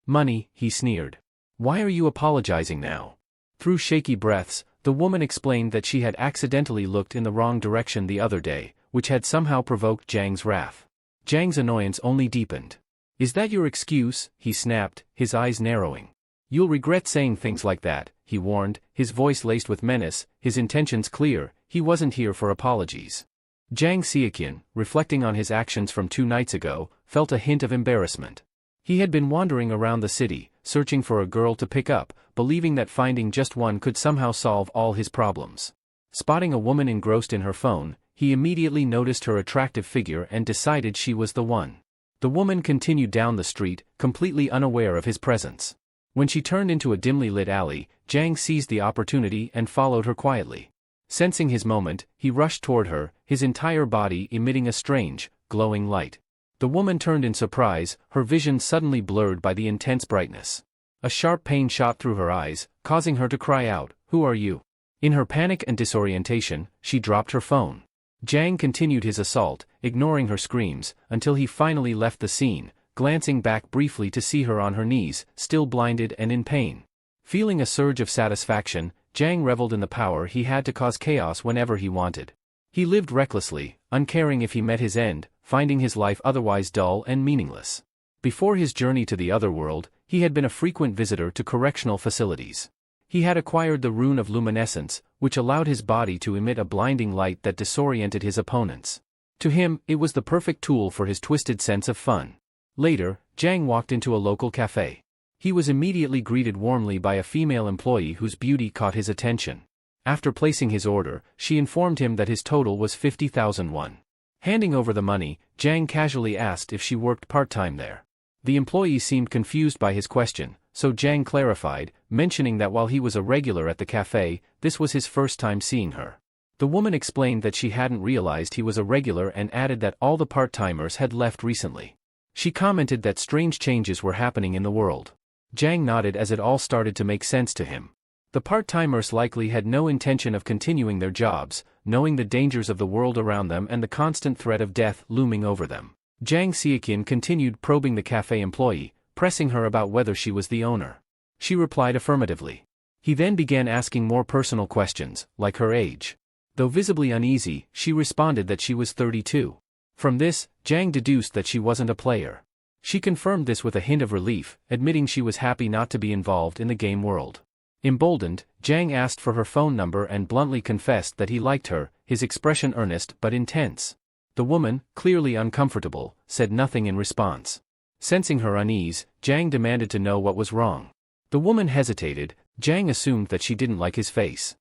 "Money," he sneered. "Why are you apologizing now?" Through shaky breaths, the woman explained that she had accidentally looked in the wrong direction the other day, which had somehow provoked Jang's wrath. Jang's annoyance only deepened. "Is that your excuse?" he snapped, his eyes narrowing. "You'll regret saying things like that," he warned, his voice laced with menace, his intentions clear. He wasn't here for apologies. Jang Seokyeon, reflecting on his actions from 2 nights ago, felt a hint of embarrassment. He had been wandering around the city, searching for a girl to pick up, believing that finding just one could somehow solve all his problems. Spotting a woman engrossed in her phone, he immediately noticed her attractive figure and decided she was the one. The woman continued down the street, completely unaware of his presence. When she turned into a dimly lit alley, Jang seized the opportunity and followed her quietly. Sensing his moment, he rushed toward her, his entire body emitting a strange, glowing light. The woman turned in surprise, her vision suddenly blurred by the intense brightness. A sharp pain shot through her eyes, causing her to cry out, "Who are you?" In her panic and disorientation, she dropped her phone. Jang continued his assault, ignoring her screams, until he finally left the scene, glancing back briefly to see her on her knees, still blinded and in pain. Feeling a surge of satisfaction, Jang reveled in the power he had to cause chaos whenever he wanted. He lived recklessly, uncaring if he met his end, finding his life otherwise dull and meaningless. Before his journey to the other world, he had been a frequent visitor to correctional facilities. He had acquired the rune of luminescence, which allowed his body to emit a blinding light that disoriented his opponents. To him, it was the perfect tool for his twisted sense of fun. Later, Jang walked into a local cafe. He was immediately greeted warmly by a female employee whose beauty caught his attention. After placing his order, she informed him that his total was 50,000 won. Handing over the money, Jang casually asked if she worked part-time there. The employee seemed confused by his question, so Jang clarified, mentioning that while he was a regular at the cafe, this was his first time seeing her. The woman explained that she hadn't realized he was a regular and added that all the part-timers had left recently. She commented that strange changes were happening in the world. Jang nodded as it all started to make sense to him. The part-timers likely had no intention of continuing their jobs, knowing the dangers of the world around them and the constant threat of death looming over them. Jang Seokyeon continued probing the cafe employee, pressing her about whether she was the owner. She replied affirmatively. He then began asking more personal questions, like her age. Though visibly uneasy, she responded that she was 32. From this, Jang deduced that she wasn't a player. She confirmed this with a hint of relief, admitting she was happy not to be involved in the game world. Emboldened, Jang asked for her phone number and bluntly confessed that he liked her, his expression earnest but intense. The woman, clearly uncomfortable, said nothing in response. Sensing her unease, Jiang demanded to know what was wrong. The woman hesitated. Jiang assumed that she didn't like his face.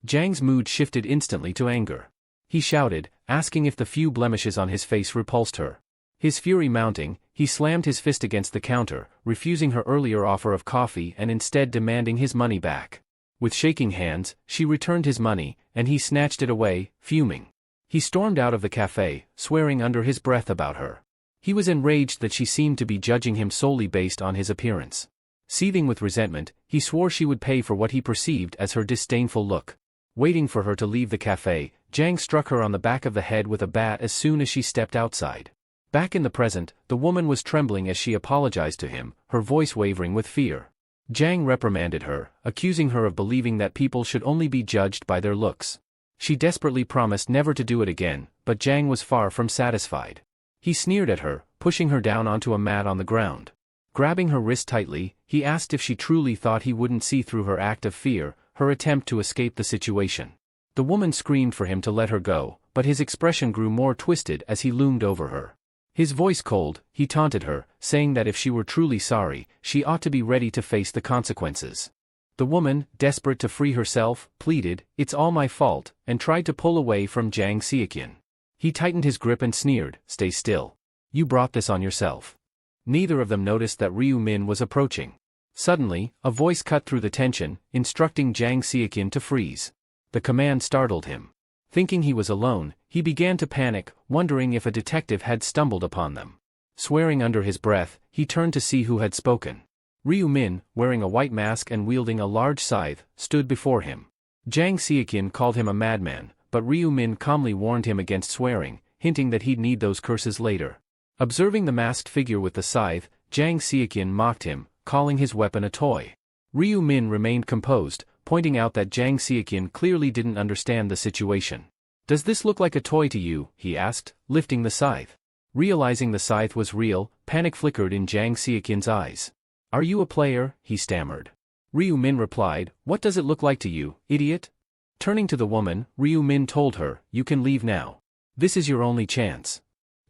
Jiang's mood shifted instantly to anger. He shouted, asking if the few blemishes on his face repulsed her. His fury mounting, he slammed his fist against the counter, refusing her earlier offer of coffee and instead demanding his money back. With shaking hands, she returned his money, and he snatched it away, fuming. He stormed out of the cafe, swearing under his breath about her. He was enraged that she seemed to be judging him solely based on his appearance. Seething with resentment, he swore she would pay for what he perceived as her disdainful look. Waiting for her to leave the cafe, Jiang struck her on the back of the head with a bat as soon as she stepped outside. Back in the present, the woman was trembling as she apologized to him, her voice wavering with fear. Jiang reprimanded her, accusing her of believing that people should only be judged by their looks. She desperately promised never to do it again, but Jiang was far from satisfied. He sneered at her, pushing her down onto a mat on the ground. Grabbing her wrist tightly, he asked if she truly thought he wouldn't see through her act of fear, her attempt to escape the situation. The woman screamed for him to let her go, but his expression grew more twisted as he loomed over her. His voice cold, he taunted her, saying that if she were truly sorry, she ought to be ready to face the consequences. The woman, desperate to free herself, pleaded, "It's all my fault," and tried to pull away from Jiang Xiaqian. He tightened his grip and sneered, "Stay still. You brought this on yourself." Neither of them noticed that Ryu Min was approaching. Suddenly, a voice cut through the tension, instructing Jiang Xiaqian to freeze. The command startled him. Thinking he was alone, he began to panic, wondering if a detective had stumbled upon them. Swearing under his breath, he turned to see who had spoken. Ryu Min, wearing a white mask and wielding a large scythe, stood before him. Jiang Xiaqian called him a madman, but Ryu Min calmly warned him against swearing, hinting that he'd need those curses later. Observing the masked figure with the scythe, Jiang Xiaqian mocked him, calling his weapon a toy. Ryu Min remained composed, pointing out that Jiang Xiaqian clearly didn't understand the situation. "Does this look like a toy to you?" he asked, lifting the scythe. Realizing the scythe was real, panic flickered in Jiang Xiaqian's eyes. "Are you a player?" he stammered. Ryu Min replied, "What does it look like to you, idiot?" Turning to the woman, Ryu Min told her, "You can leave now. This is your only chance."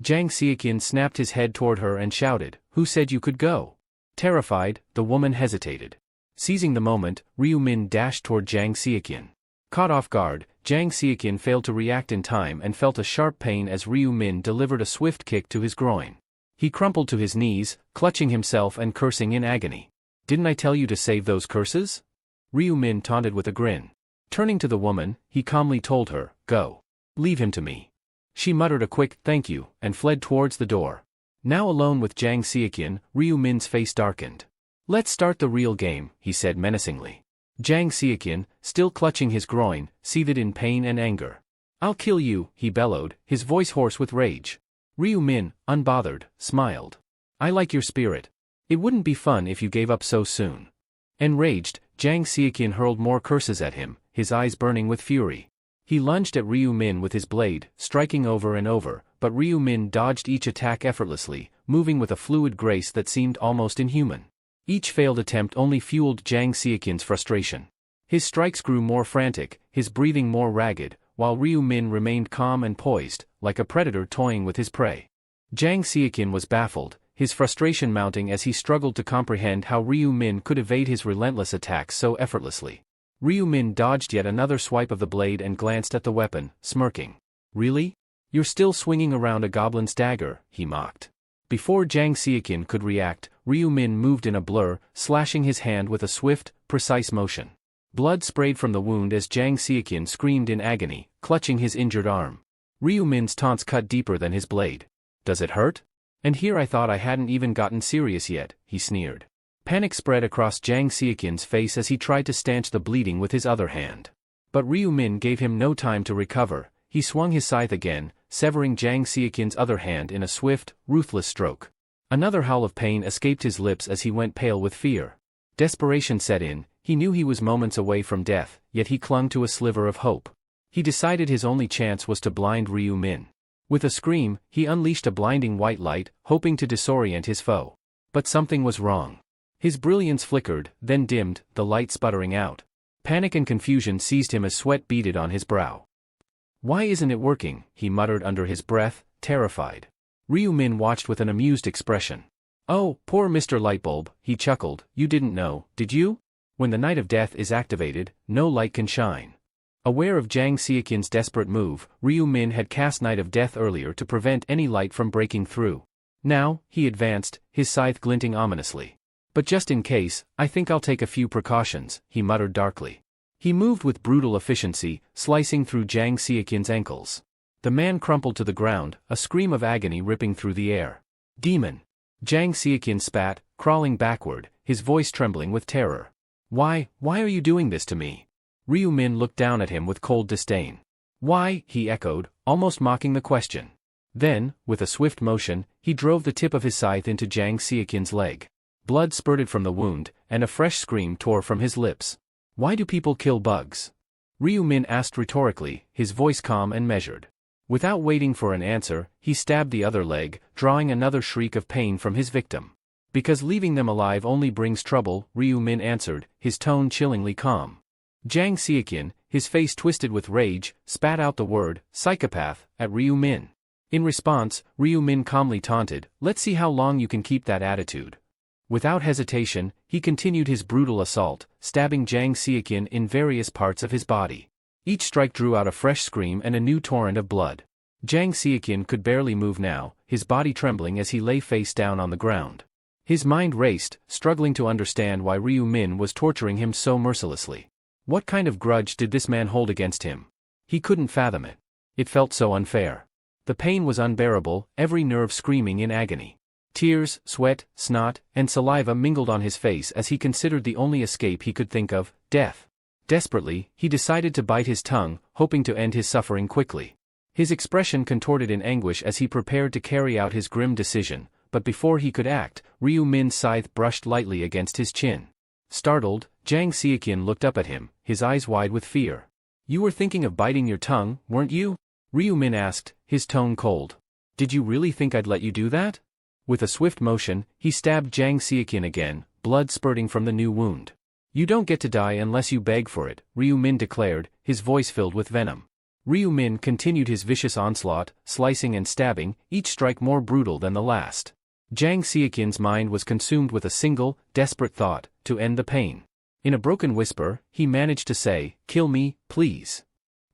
Jiang Xiaqian snapped his head toward her and shouted, "Who said you could go?" Terrified, the woman hesitated. Seizing the moment, Ryu Min dashed toward Jiang Xiaqian. Caught off guard, Jiang Xiaqian failed to react in time and felt a sharp pain as Ryu Min delivered a swift kick to his groin. He crumpled to his knees, clutching himself and cursing in agony. "Didn't I tell you to save those curses?" Ryu Min taunted with a grin. Turning to the woman, he calmly told her, "Go. Leave him to me." She muttered a quick "thank you" and fled towards the door. Now alone with Jiang Xiaqian, Ryu Min's face darkened. "Let's start the real game," he said menacingly. Jiang Xiaqian, still clutching his groin, seethed in pain and anger. "I'll kill you," he bellowed, his voice hoarse with rage. Ryu Min, unbothered, smiled. "I like your spirit. It wouldn't be fun if you gave up so soon." Enraged, Jiang Xiaqian hurled more curses at him, his eyes burning with fury. He lunged at Ryu Min with his blade, striking over and over, but Ryu Min dodged each attack effortlessly, moving with a fluid grace that seemed almost inhuman. Each failed attempt only fueled Jiang Xiaqian's frustration. His strikes grew more frantic, his breathing more ragged, while Ryu Min remained calm and poised, like a predator toying with his prey. Jiang Xiaqian was baffled, his frustration mounting as he struggled to comprehend how Ryu Min could evade his relentless attacks so effortlessly. Ryu Min dodged yet another swipe of the blade and glanced at the weapon, smirking. "Really? You're still swinging around a goblin's dagger," he mocked. Before Jiang Xiaqian could react, Ryu Min moved in a blur, slashing his hand with a swift, precise motion. Blood sprayed from the wound as Jiang Xiaqian screamed in agony, clutching his injured arm. Ryu Min's taunts cut deeper than his blade. "Does it hurt? And here I thought I hadn't even gotten serious yet," he sneered. Panic spread across Jiang Xiaqian's face as he tried to stanch the bleeding with his other hand. But Ryu Min gave him no time to recover. He swung his scythe again, severing Jiang Xiaqian's other hand in a swift, ruthless stroke. Another howl of pain escaped his lips as he went pale with fear. Desperation set in. He knew he was moments away from death, yet he clung to a sliver of hope. He decided his only chance was to blind Ryu Min. With a scream, he unleashed a blinding white light, hoping to disorient his foe. But something was wrong. His brilliance flickered, then dimmed, the light sputtering out. Panic and confusion seized him as sweat beaded on his brow. Why isn't it working? He muttered under his breath, terrified. Ryu Min watched with an amused expression. Oh, poor Mr. Lightbulb, he chuckled, you didn't know, did you? When the Night of Death is activated, no light can shine. Aware of Jang Seokin's desperate move, Ryu Min had cast Night of Death earlier to prevent any light from breaking through. Now, he advanced, his scythe glinting ominously. But just in case, I think I'll take a few precautions, he muttered darkly. He moved with brutal efficiency, slicing through Jang Seokin's ankles. The man crumpled to the ground, a scream of agony ripping through the air. Demon! Jang Seokin spat, crawling backward, his voice trembling with terror. Why are you doing this to me? Ryu Min looked down at him with cold disdain. Why, he echoed, almost mocking the question. Then, with a swift motion, he drove the tip of his scythe into Jang Seokin's leg. Blood spurted from the wound, and a fresh scream tore from his lips. Why do people kill bugs? Ryu Min asked rhetorically, his voice calm and measured. Without waiting for an answer, he stabbed the other leg, drawing another shriek of pain from his victim. Because leaving them alive only brings trouble, Ryu Min answered, his tone chillingly calm. Jang Seokin, his face twisted with rage, spat out the word, psychopath, at Ryu Min. In response, Ryu Min calmly taunted, let's see how long you can keep that attitude. Without hesitation, he continued his brutal assault, stabbing Jang Seokin in various parts of his body. Each strike drew out a fresh scream and a new torrent of blood. Jang Seokin could barely move now, his body trembling as he lay face down on the ground. His mind raced, struggling to understand why Ryu Min was torturing him so mercilessly. What kind of grudge did this man hold against him? He couldn't fathom it. It felt so unfair. The pain was unbearable, every nerve screaming in agony. Tears, sweat, snot, and saliva mingled on his face as he considered the only escape he could think of, death. Desperately, he decided to bite his tongue, hoping to end his suffering quickly. His expression contorted in anguish as he prepared to carry out his grim decision, but before he could act, Ryu Min's scythe brushed lightly against his chin. Startled, Jang Seokin looked up at him, his eyes wide with fear. You were thinking of biting your tongue, weren't you? Ryu Min asked, his tone cold. Did you really think I'd let you do that? With a swift motion, he stabbed Jang Seokin again, blood spurting from the new wound. You don't get to die unless you beg for it, Ryu Min declared, his voice filled with venom. Ryu Min continued his vicious onslaught, slicing and stabbing, each strike more brutal than the last. Jang Seokin's mind was consumed with a single, desperate thought, to end the pain. In a broken whisper, he managed to say, kill me, please.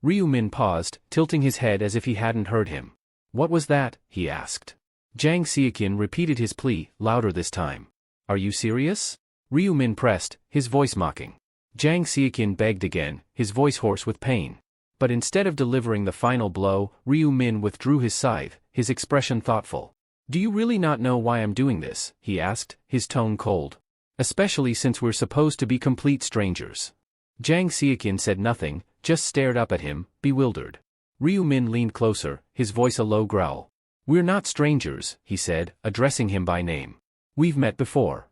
Ryu Min paused, tilting his head as if he hadn't heard him. What was that? He asked. Jang Seokin repeated his plea, louder this time. Are you serious? Ryu Min pressed, his voice mocking. Jang Seokin begged again, his voice hoarse with pain. But instead of delivering the final blow, Ryu Min withdrew his scythe, his expression thoughtful. Do you really not know why I'm doing this? He asked, his tone cold. Especially since we're supposed to be complete strangers. Jang Seokin said nothing, just stared up at him, bewildered. Ryu Min leaned closer, his voice a low growl. We're not strangers, he said, addressing him by name. We've met before.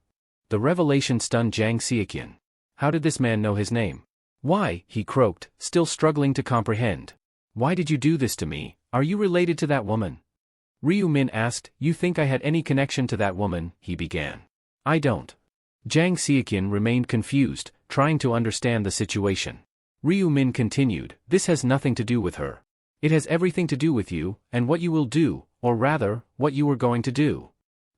The revelation stunned Jang Seokin. How did this man know his name? Why, he croaked, still struggling to comprehend. Why did you do this to me? Are you related to that woman? Ryu Min asked, you think I had any connection to that woman, he began. I don't. Jang Seokin remained confused, trying to understand the situation. Ryu Min continued, this has nothing to do with her. It has everything to do with you, and what you will do, or rather, what you were going to do.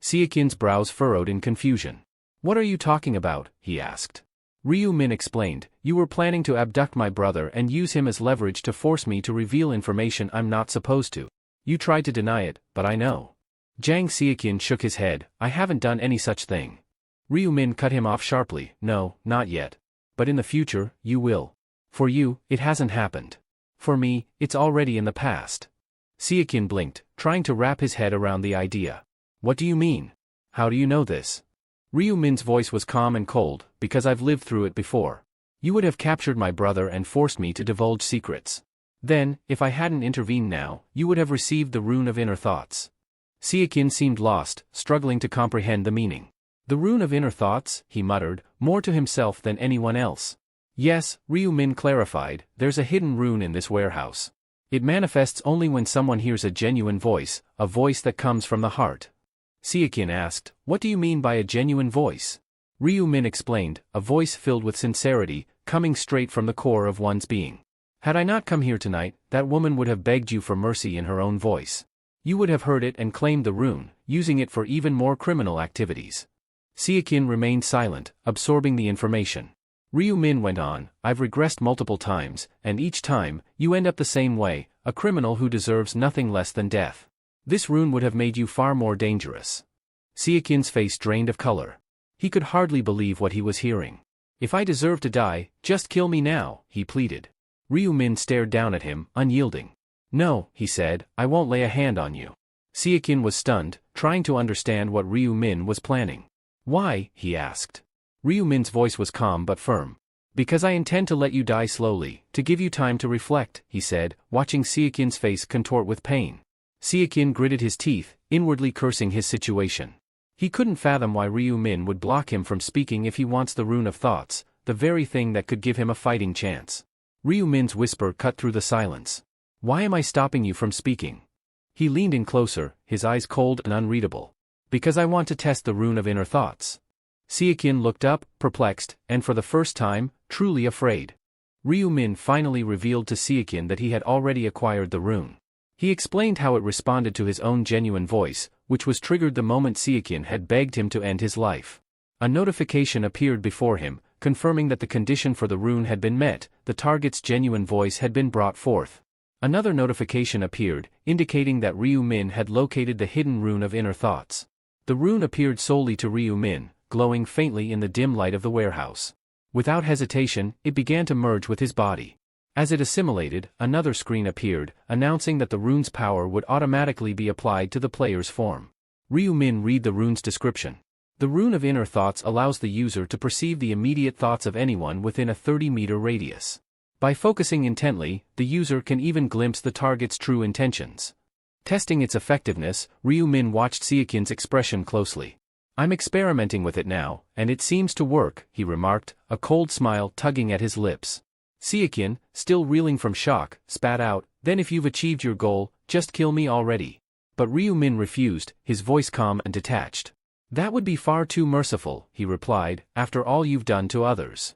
Seokin's brows furrowed in confusion. What are you talking about? He asked. Ryu Min explained, you were planning to abduct my brother and use him as leverage to force me to reveal information I'm not supposed to. You tried to deny it, but I know. Jang Seokin shook his head, I haven't done any such thing. Ryu Min cut him off sharply, no, not yet. But in the future, you will. For you, it hasn't happened. For me, it's already in the past. Seokin blinked, trying to wrap his head around the idea. What do you mean? How do you know this? Ryu Min's voice was calm and cold, because I've lived through it before. You would have captured my brother and forced me to divulge secrets. Then, if I hadn't intervened now, you would have received the rune of inner thoughts. Seokin seemed lost, struggling to comprehend the meaning. The rune of inner thoughts, he muttered, more to himself than anyone else. Yes, Ryu Min clarified, there's a hidden rune in this warehouse. It manifests only when someone hears a genuine voice, a voice that comes from the heart. Seokin asked, what do you mean by a genuine voice? Ryu Min explained, a voice filled with sincerity, coming straight from the core of one's being. Had I not come here tonight, that woman would have begged you for mercy in her own voice. You would have heard it and claimed the rune, using it for even more criminal activities. Seokin remained silent, absorbing the information. Ryu Min went on, I've regressed multiple times, and each time, you end up the same way, a criminal who deserves nothing less than death. This rune would have made you far more dangerous. Seokin's face drained of color. He could hardly believe what he was hearing. If I deserve to die, just kill me now, he pleaded. Ryu Min stared down at him, unyielding. No, he said, I won't lay a hand on you. Seokin was stunned, trying to understand what Ryu Min was planning. Why? He asked. Ryu Min's voice was calm but firm. Because I intend to let you die slowly, to give you time to reflect, he said, watching Seokin's face contort with pain. Seokin gritted his teeth, inwardly cursing his situation. He couldn't fathom why Ryu Min would block him from speaking if he wants the rune of thoughts, the very thing that could give him a fighting chance. Ryu Min's whisper cut through the silence. Why am I stopping you from speaking? He leaned in closer, his eyes cold and unreadable. Because I want to test the rune of inner thoughts. Seokin looked up, perplexed, and for the first time, truly afraid. Ryu Min finally revealed to Seokin that he had already acquired the rune. He explained how it responded to his own genuine voice, which was triggered the moment Seokin had begged him to end his life. A notification appeared before him, confirming that the condition for the rune had been met, the target's genuine voice had been brought forth. Another notification appeared, indicating that Ryu Min had located the hidden rune of inner thoughts. The rune appeared solely to Ryu Min, glowing faintly in the dim light of the warehouse. Without hesitation, it began to merge with his body. As it assimilated, another screen appeared, announcing that the rune's power would automatically be applied to the player's form. Ryu Min read the rune's description. The rune of inner thoughts allows the user to perceive the immediate thoughts of anyone within a 30-meter radius. By focusing intently, the user can even glimpse the target's true intentions. Testing its effectiveness, Ryu Min watched Seokin's expression closely. I'm experimenting with it now, and it seems to work, he remarked, a cold smile tugging at his lips. Seokin, still reeling from shock, spat out, then if you've achieved your goal, just kill me already. But Ryu Min refused, his voice calm and detached. That would be far too merciful, he replied, after all you've done to others.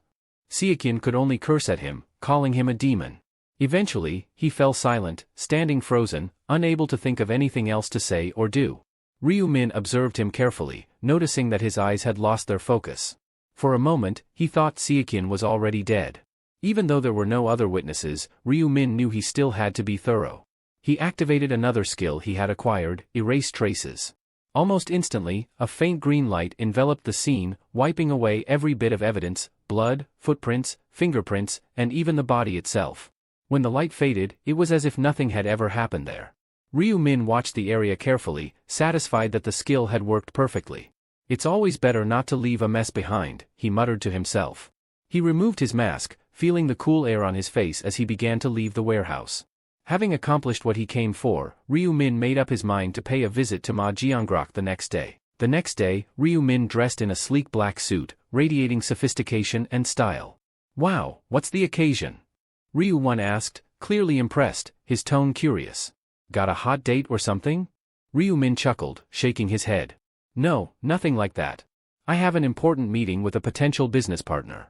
Seokin could only curse at him, calling him a demon. Eventually, he fell silent, standing frozen, unable to think of anything else to say or do. Ryu Min observed him carefully, noticing that his eyes had lost their focus. For a moment, he thought Seokin was already dead. Even though there were no other witnesses, Ryu Min knew he still had to be thorough. He activated another skill he had acquired, erase traces. Almost instantly, a faint green light enveloped the scene, wiping away every bit of evidence, blood, footprints, fingerprints, and even the body itself. When the light faded, it was as if nothing had ever happened there. Ryu Min watched the area carefully, satisfied that the skill had worked perfectly. It's always better not to leave a mess behind, he muttered to himself. He removed his mask, feeling the cool air on his face as he began to leave the warehouse. Having accomplished what he came for, Ryu Min made up his mind to pay a visit to Ma Jiangrok the next day. The next day, Ryu Min dressed in a sleek black suit, radiating sophistication and style. Wow, what's the occasion? Ryu Won asked, clearly impressed, his tone curious. Got a hot date or something? Ryu Min chuckled, shaking his head. No, nothing like that. I have an important meeting with a potential business partner.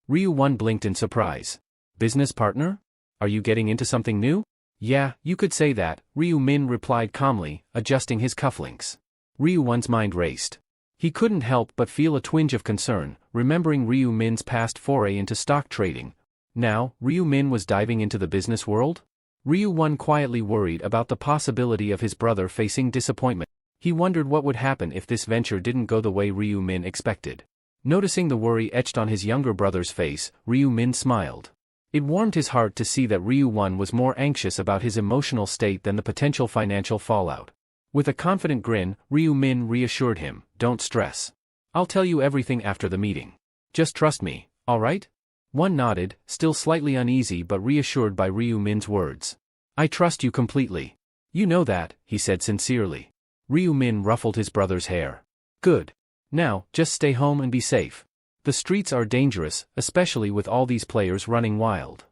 Ryu Won blinked in surprise. Business partner? Are you getting into something new? Yeah, you could say that, Ryu Min replied calmly, adjusting his cufflinks. Ryu Won's mind raced. He couldn't help but feel a twinge of concern, remembering Ryu Min's past foray into stock trading. Now, Ryu Min was diving into the business world? Ryu Won quietly worried about the possibility of his brother facing disappointment. He wondered what would happen if this venture didn't go the way Ryu Min expected. Noticing the worry etched on his younger brother's face, Ryu Min smiled. It warmed his heart to see that Ryu Won was more anxious about his emotional state than the potential financial fallout. With a confident grin, Ryu Min reassured him, don't stress. I'll tell you everything after the meeting. Just trust me, alright? One nodded, still slightly uneasy but reassured by Ryu Min's words. I trust you completely. You know that, he said sincerely. Ryu Min ruffled his brother's hair. Good. Now, just stay home and be safe. The streets are dangerous, especially with all these players running wild.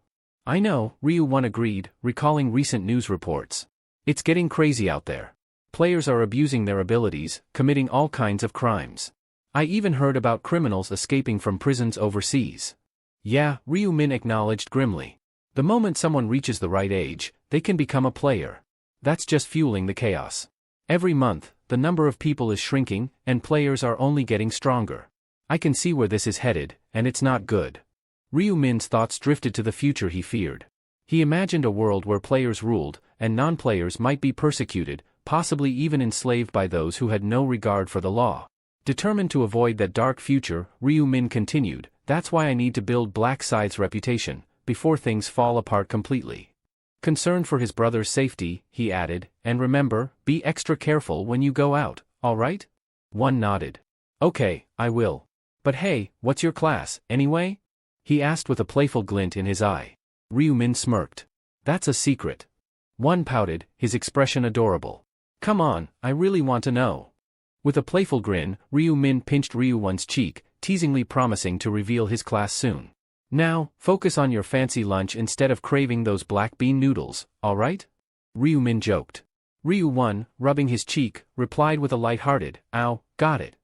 I know, Ryu Won agreed, recalling recent news reports. It's getting crazy out there. Players are abusing their abilities, committing all kinds of crimes. I even heard about criminals escaping from prisons overseas. Yeah, Ryu Min acknowledged grimly. The moment someone reaches the right age, they can become a player. That's just fueling the chaos. Every month, the number of people is shrinking, and players are only getting stronger. I can see where this is headed, and it's not good. Ryu Min's thoughts drifted to the future he feared. He imagined a world where players ruled, and non-players might be persecuted, possibly even enslaved by those who had no regard for the law. Determined to avoid that dark future, Ryu Min continued, "That's why I need to build Black Side's reputation, before things fall apart completely." Concerned for his brother's safety, he added, "And remember, be extra careful when you go out, alright?" One nodded. "Okay, I will. But hey, what's your class, anyway?" he asked with a playful glint in his eye. Ryu Min smirked. "That's a secret." One pouted, his expression adorable. "Come on, I really want to know." With a playful grin, Ryu Min pinched Ryu One's cheek, teasingly promising to reveal his class soon. "Now, focus on your fancy lunch instead of craving those black bean noodles, alright?" Ryu Min joked. Ryu One, rubbing his cheek, replied with a light-hearted, "Ow, got it."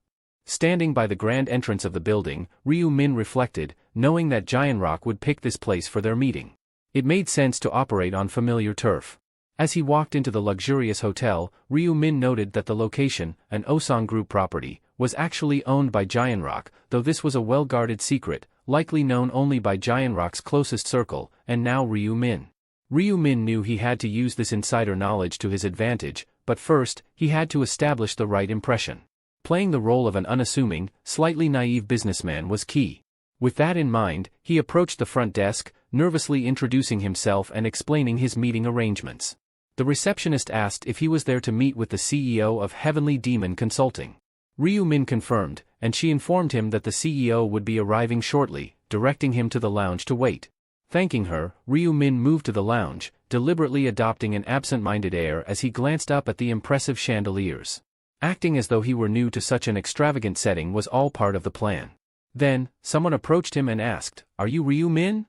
Standing by the grand entrance of the building, Ryu Min reflected, knowing that Giant Rock would pick this place for their meeting. It made sense to operate on familiar turf. As he walked into the luxurious hotel, Ryu Min noted that the location, an Osang Group property, was actually owned by Giant Rock, though this was a well-guarded secret, likely known only by Giant Rock's closest circle, and now Ryu Min. Ryu Min knew he had to use this insider knowledge to his advantage, but first, he had to establish the right impression. Playing the role of an unassuming, slightly naive businessman was key. With that in mind, he approached the front desk, nervously introducing himself and explaining his meeting arrangements. The receptionist asked if he was there to meet with the CEO of Heavenly Demon Consulting. Ryu Min confirmed, and she informed him that the CEO would be arriving shortly, directing him to the lounge to wait. Thanking her, Ryu Min moved to the lounge, deliberately adopting an absent-minded air as he glanced up at the impressive chandeliers. Acting as though he were new to such an extravagant setting was all part of the plan. Then, someone approached him and asked, "Are you Ryu Min?"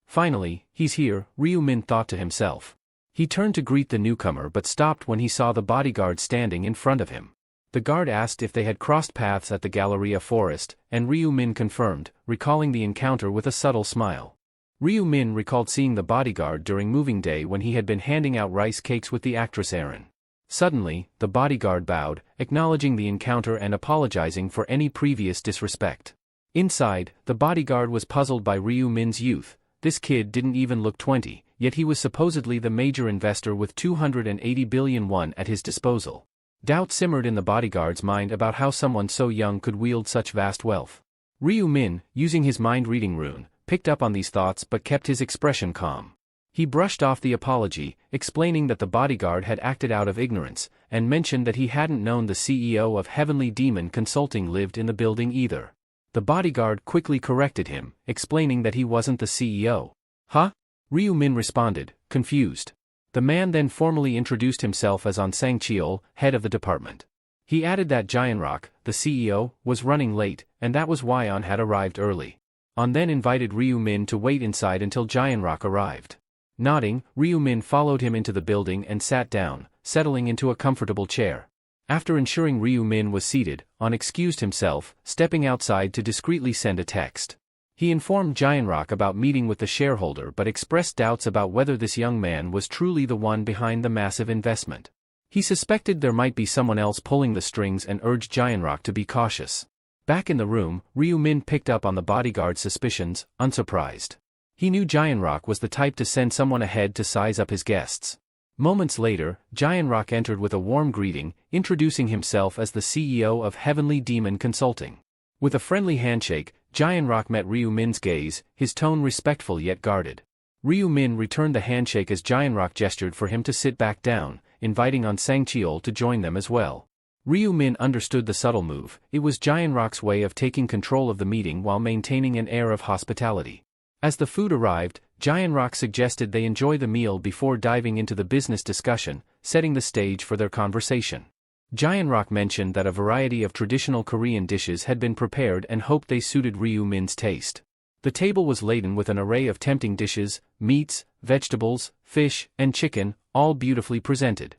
Finally, he's here, Ryu Min thought to himself. He turned to greet the newcomer but stopped when he saw the bodyguard standing in front of him. The guard asked if they had crossed paths at the Galleria Forest, and Ryu Min confirmed, recalling the encounter with a subtle smile. Ryu Min recalled seeing the bodyguard during moving day when he had been handing out rice cakes with the actress Erin. Suddenly, the bodyguard bowed, acknowledging the encounter and apologizing for any previous disrespect. Inside, the bodyguard was puzzled by Ryu Min's youth. This kid didn't even look 20, yet he was supposedly the major investor with 280 billion won at his disposal. Doubt simmered in the bodyguard's mind about how someone so young could wield such vast wealth. Ryu Min, using his mind-reading rune, picked up on these thoughts but kept his expression calm. He brushed off the apology, explaining that the bodyguard had acted out of ignorance, and mentioned that he hadn't known the CEO of Heavenly Demon Consulting lived in the building either. The bodyguard quickly corrected him, explaining that he wasn't the CEO. "Huh?" Ryu Min responded, confused. The man then formally introduced himself as On Sang-cheol, head of the department. He added that Giant Rock, the CEO, was running late, and that was why On had arrived early. On then invited Ryu Min to wait inside until Giant Rock arrived. Nodding, Ryu Min followed him into the building and sat down, settling into a comfortable chair. After ensuring Ryu Min was seated, On excused himself, stepping outside to discreetly send a text. He informed Giant Rock about meeting with the shareholder but expressed doubts about whether this young man was truly the one behind the massive investment. He suspected there might be someone else pulling the strings and urged Giant Rock to be cautious. Back in the room, Ryu Min picked up on the bodyguard's suspicions, unsurprised. He knew Giant Rock was the type to send someone ahead to size up his guests. Moments later, Giant Rock entered with a warm greeting, introducing himself as the CEO of Heavenly Demon Consulting. With a friendly handshake, Giant Rock met Ryu Min's gaze, his tone respectful yet guarded. Ryu Min returned the handshake as Giant Rock gestured for him to sit back down, inviting On Sang-cheol to join them as well. Ryu Min understood the subtle move. It was Giant Rock's way of taking control of the meeting while maintaining an air of hospitality. As the food arrived, Giant Rock suggested they enjoy the meal before diving into the business discussion, setting the stage for their conversation. Giant Rock mentioned that a variety of traditional Korean dishes had been prepared and hoped they suited Ryu Min's taste. The table was laden with an array of tempting dishes, meats, vegetables, fish, and chicken, all beautifully presented.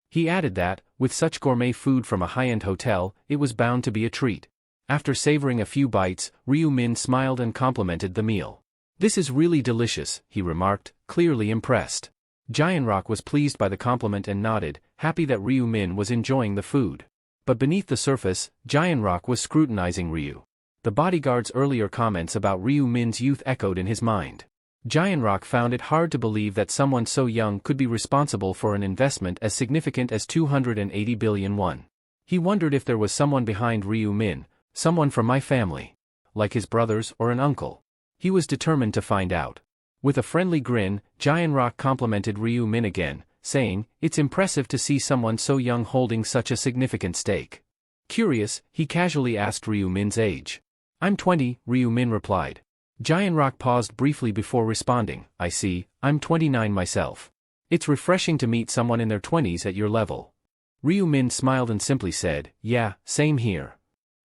He added that, with such gourmet food from a high-end hotel, it was bound to be a treat. After savoring a few bites, Ryu Min smiled and complimented the meal. This is really delicious, he remarked, clearly impressed. Giant Rock was pleased by the compliment and nodded, happy that Ryu Min was enjoying the food. But beneath the surface, Giant Rock was scrutinizing Ryu. The bodyguard's earlier comments about Ryu Min's youth echoed in his mind. Giant Rock found it hard to believe that someone so young could be responsible for an investment as significant as 280 billion won. He wondered if there was someone behind Ryu Min, someone from my family. Like his brothers or an uncle. He was determined to find out. With a friendly grin, Giant Rock complimented Ryu Min again, saying, "It's impressive to see someone so young holding such a significant stake." Curious, he casually asked Ryu Min's age. "I'm 20, Ryu Min replied. Giant Rock paused briefly before responding, "I see, I'm 29 myself. It's refreshing to meet someone in their 20s at your level." Ryu Min smiled and simply said, "Yeah, same here."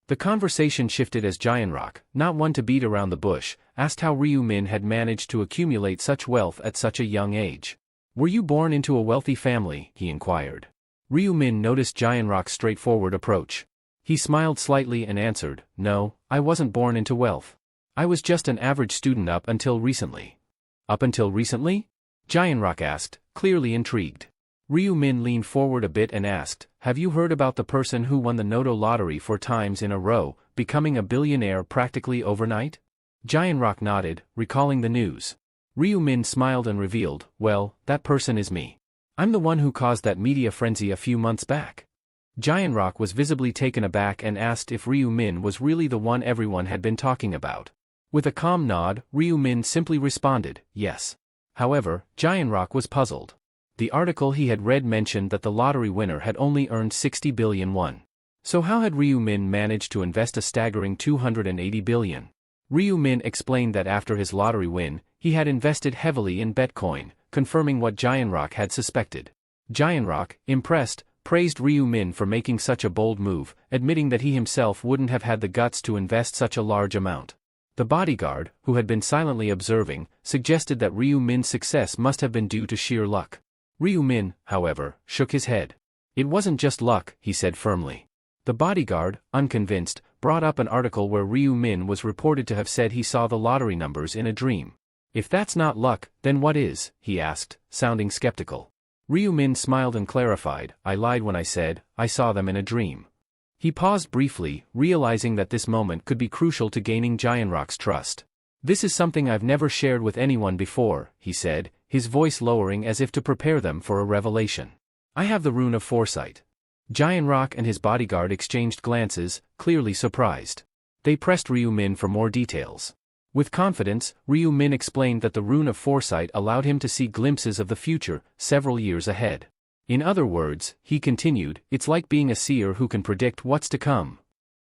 The conversation shifted as Giant Rock, not one to beat around the bush, asked how Ryu Min had managed to accumulate such wealth at such a young age. "Were you born into a wealthy family?" he inquired. Ryu Min noticed Giant Rock's straightforward approach. He smiled slightly and answered, "No, I wasn't born into wealth. I was just an average student up until recently." "Up until recently?" Giant Rock asked, clearly intrigued. Ryu Min leaned forward a bit and asked, "Have you heard about the person who won the Noto lottery 4 times in a row, becoming a billionaire practically overnight?" Giant Rock nodded, recalling the news. Ryu Min smiled and revealed, "Well, that person is me. I'm the one who caused that media frenzy a few months back." Giant Rock was visibly taken aback and asked if Ryu Min was really the one everyone had been talking about. With a calm nod, Ryu Min simply responded, "Yes." However, Giant Rock was puzzled. The article he had read mentioned that the lottery winner had only earned 60 billion won. So how had Ryu Min managed to invest a staggering 280 billion? Ryu Min explained that after his lottery win, he had invested heavily in Bitcoin, confirming what Giant Rock had suspected. Giant Rock, impressed, praised Ryu Min for making such a bold move, admitting that he himself wouldn't have had the guts to invest such a large amount. The bodyguard, who had been silently observing, suggested that Ryu Min's success must have been due to sheer luck. Ryu Min, however, shook his head. "It wasn't just luck," he said firmly. The bodyguard, unconvinced, brought up an article where Ryu Min was reported to have said he saw the lottery numbers in a dream. "If that's not luck, then what is?" he asked, sounding skeptical. Ryu Min smiled and clarified, "I lied when I said I saw them in a dream." He paused briefly, realizing that this moment could be crucial to gaining Giant Rock's trust. "This is something I've never shared with anyone before," he said, his voice lowering as if to prepare them for a revelation. "I have the rune of foresight." Giant Rock and his bodyguard exchanged glances, clearly surprised. They pressed Ryu Min for more details. With confidence, Ryu Min explained that the rune of foresight allowed him to see glimpses of the future, several years ahead. "In other words," he continued, "it's like being a seer who can predict what's to come."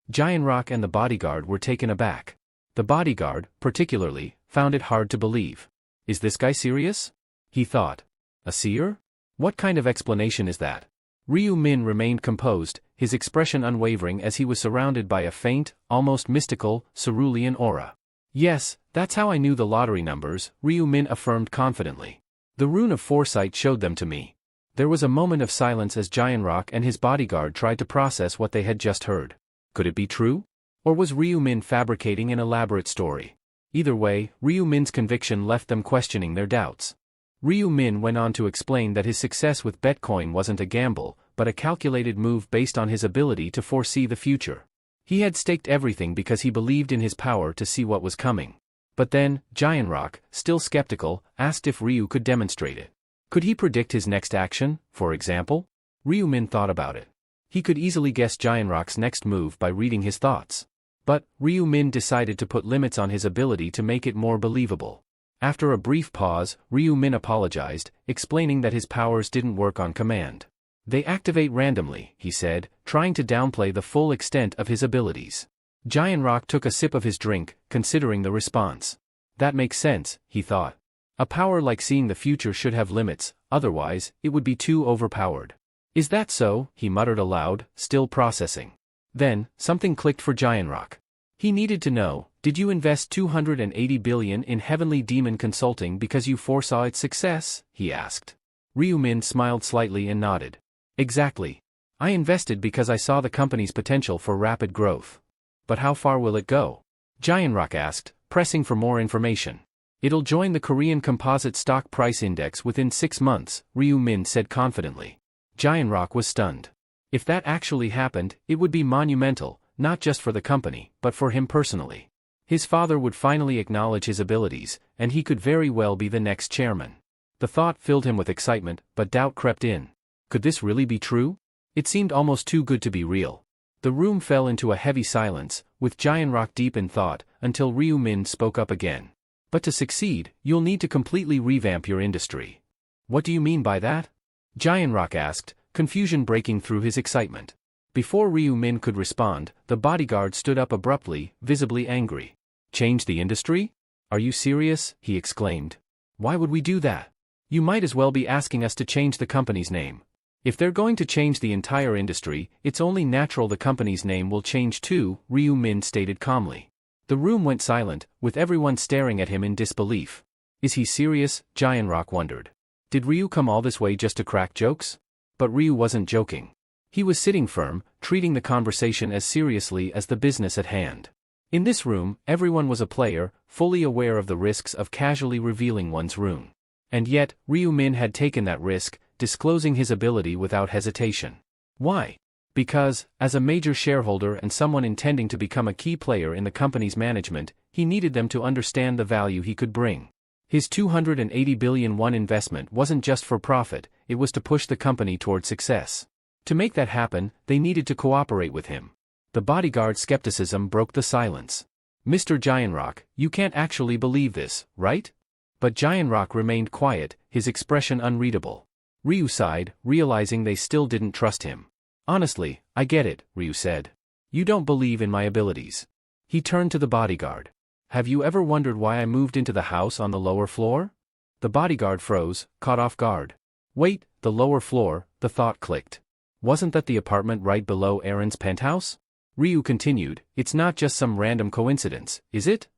Giant Rock and the bodyguard were taken aback. The bodyguard, particularly, found it hard to believe. "Is this guy serious?" he thought. "A seer? What kind of explanation is that?" Ryu Min remained composed, his expression unwavering as he was surrounded by a faint, almost mystical, cerulean aura. "Yes, that's how I knew the lottery numbers," Ryu Min affirmed confidently. "The rune of foresight showed them to me." There was a moment of silence as Giant Rock and his bodyguard tried to process what they had just heard. Could it be true? Or was Ryu Min fabricating an elaborate story? Either way, Ryu Min's conviction left them questioning their doubts. Ryu Min went on to explain that his success with Bitcoin wasn't a gamble, but a calculated move based on his ability to foresee the future. He had staked everything because he believed in his power to see what was coming. But then, Giant Rock, still skeptical, asked if Ryu could demonstrate it. Could he predict his next action, for example? Ryu Min thought about it. He could easily guess Giant Rock's next move by reading his thoughts. But, Ryu Min decided to put limits on his ability to make it more believable. After a brief pause, Ryu Min apologized, explaining that his powers didn't work on command. "They activate randomly," he said, trying to downplay the full extent of his abilities. Giant Rock took a sip of his drink, considering the response. That makes sense, he thought. A power like seeing the future should have limits, otherwise, it would be too overpowered. "Is that so?" he muttered aloud, still processing. Then, something clicked for Giant Rock. He needed to know, "Did you invest 280 billion in Heavenly Demon Consulting because you foresaw its success?" he asked. Ryu Min smiled slightly and nodded. "Exactly. I invested because I saw the company's potential for rapid growth." "But how far will it go?" Giant Rock asked, pressing for more information. It'll join the Korean Composite Stock Price Index within 6 months, Ryu Min said confidently. Giant Rock was stunned. If that actually happened, it would be monumental, not just for the company, but for him personally. His father would finally acknowledge his abilities, and he could very well be the next chairman. The thought filled him with excitement, but doubt crept in. Could this really be true? It seemed almost too good to be real. The room fell into a heavy silence, with Giant Rock deep in thought, until Ryu Min spoke up again. But to succeed, you'll need to completely revamp your industry. What do you mean by that? Giant Rock asked, confusion breaking through his excitement. Before Ryu Min could respond, the bodyguard stood up abruptly, visibly angry. Change the industry? Are you serious? He exclaimed. Why would we do that? You might as well be asking us to change the company's name. If they're going to change the entire industry, it's only natural the company's name will change too, Ryu Min stated calmly. The room went silent, with everyone staring at him in disbelief. Is he serious? Giant Rock wondered. Did Ryu come all this way just to crack jokes? But Ryu wasn't joking. He was sitting firm, treating the conversation as seriously as the business at hand. In this room, everyone was a player, fully aware of the risks of casually revealing one's rune. And yet, Ryu Min had taken that risk, disclosing his ability without hesitation. Why? Because, as a major shareholder and someone intending to become a key player in the company's management, he needed them to understand the value he could bring. His 280 billion won investment wasn't just for profit, it was to push the company toward success. To make that happen, they needed to cooperate with him. The bodyguard's skepticism broke the silence. Mr. Giant Rock, you can't actually believe this, right? But Giant Rock remained quiet, his expression unreadable. Ryu sighed, realizing they still didn't trust him. Honestly, I get it, Ryu said. You don't believe in my abilities. He turned to the bodyguard. Have you ever wondered why I moved into the house on the lower floor? The bodyguard froze, caught off guard. Wait, the lower floor, the thought clicked. Wasn't that the apartment right below Aaron's penthouse? Ryu continued, it's not just some random coincidence, is it?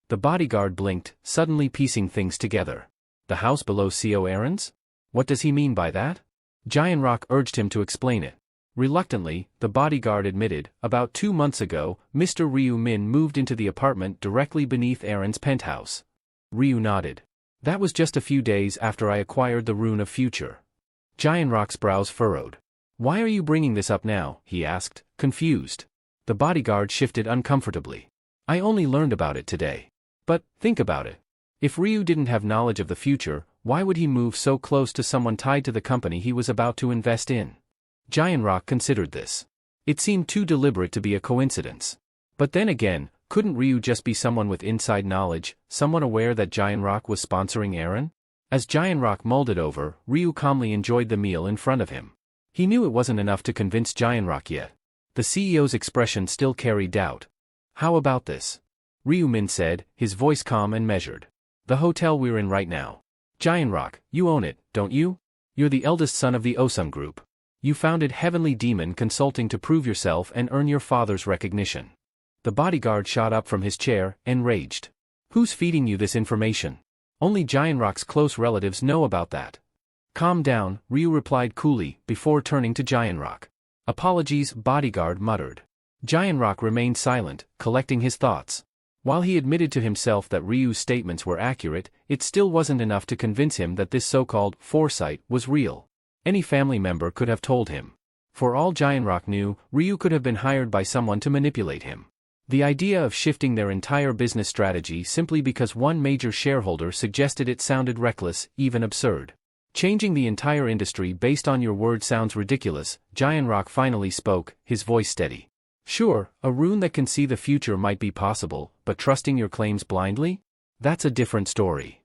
The bodyguard blinked, suddenly piecing things together. The house below CO Aaron's? What does he mean by that? Giant Rock urged him to explain it. Reluctantly, the bodyguard admitted, about 2 months ago, Mr. Ryu Min moved into the apartment directly beneath Aaron's penthouse. Ryu nodded. That was just a few days after I acquired the Rune of Future. Giant Rock's brows furrowed. Why are you bringing this up now? He asked, confused. The bodyguard shifted uncomfortably. I only learned about it today. But, think about it. If Ryu didn't have knowledge of the future, why would he move so close to someone tied to the company he was about to invest in? Giant Rock considered this. It seemed too deliberate to be a coincidence. But then again, couldn't Ryu just be someone with inside knowledge, someone aware that Giant Rock was sponsoring Aaron? As Giant Rock mulled it over, Ryu calmly enjoyed the meal in front of him. He knew it wasn't enough to convince Giant Rock yet. The CEO's expression still carried doubt. How about this? Ryu Min said, his voice calm and measured. The hotel we're in right now. Giant Rock, you own it, don't you? You're the eldest son of the Osum Group. You founded Heavenly Demon Consulting to prove yourself and earn your father's recognition. The bodyguard shot up from his chair, enraged. Who's feeding you this information? Only Giant Rock's close relatives know about that. Calm down, Ryu replied coolly, before turning to Giant Rock. Apologies, bodyguard muttered. Giant Rock remained silent, collecting his thoughts. While he admitted to himself that Ryu's statements were accurate, it still wasn't enough to convince him that this so-called foresight was real. Any family member could have told him. For all Giant Rock knew, Ryu could have been hired by someone to manipulate him. The idea of shifting their entire business strategy simply because one major shareholder suggested it sounded reckless, even absurd. Changing the entire industry based on your word sounds ridiculous, Giant Rock finally spoke, his voice steady. Sure, a rune that can see the future might be possible, but trusting your claims blindly? That's a different story.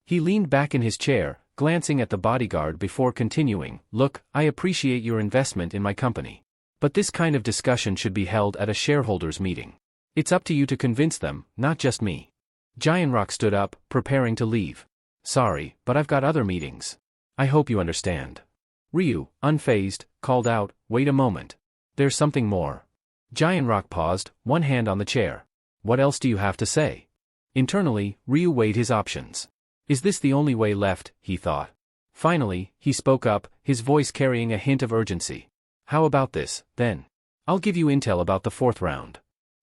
He leaned back in his chair, glancing at the bodyguard before continuing, Look, I appreciate your investment in my company. But this kind of discussion should be held at a shareholders' meeting. It's up to you to convince them, not just me. Giant Rock stood up, preparing to leave. Sorry, but I've got other meetings. I hope you understand. Ryu, unfazed, called out, Wait a moment. There's something more. Giant Rock paused, one hand on the chair. What else do you have to say? Internally, Ryu weighed his options. Is this the only way left, he thought. Finally, he spoke up, his voice carrying a hint of urgency. How about this, then? I'll give you intel about the 4th round.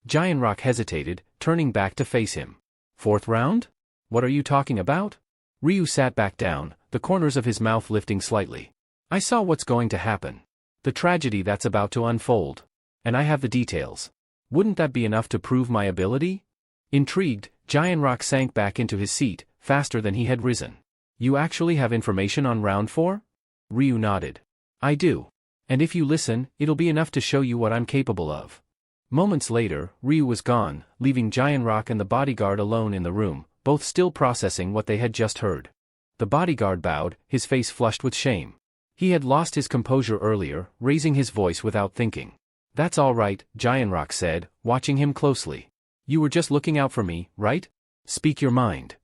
Giant Rock hesitated, turning back to face him. 4th round? What are you talking about? Ryu sat back down, the corners of his mouth lifting slightly. I saw what's going to happen. The tragedy that's about to unfold. And I have the details. Wouldn't that be enough to prove my ability? Intrigued, Giant Rock sank back into his seat, faster than he had risen. You actually have information on round 4? Ryu nodded. I do. And if you listen, it'll be enough to show you what I'm capable of. Moments later, Ryu was gone, leaving Giant Rock and the bodyguard alone in the room, both still processing what they had just heard. The bodyguard bowed, his face flushed with shame. He had lost his composure earlier, raising his voice without thinking. That's all right, Giant Rock said, watching him closely. You were just looking out for me, right? Speak your mind.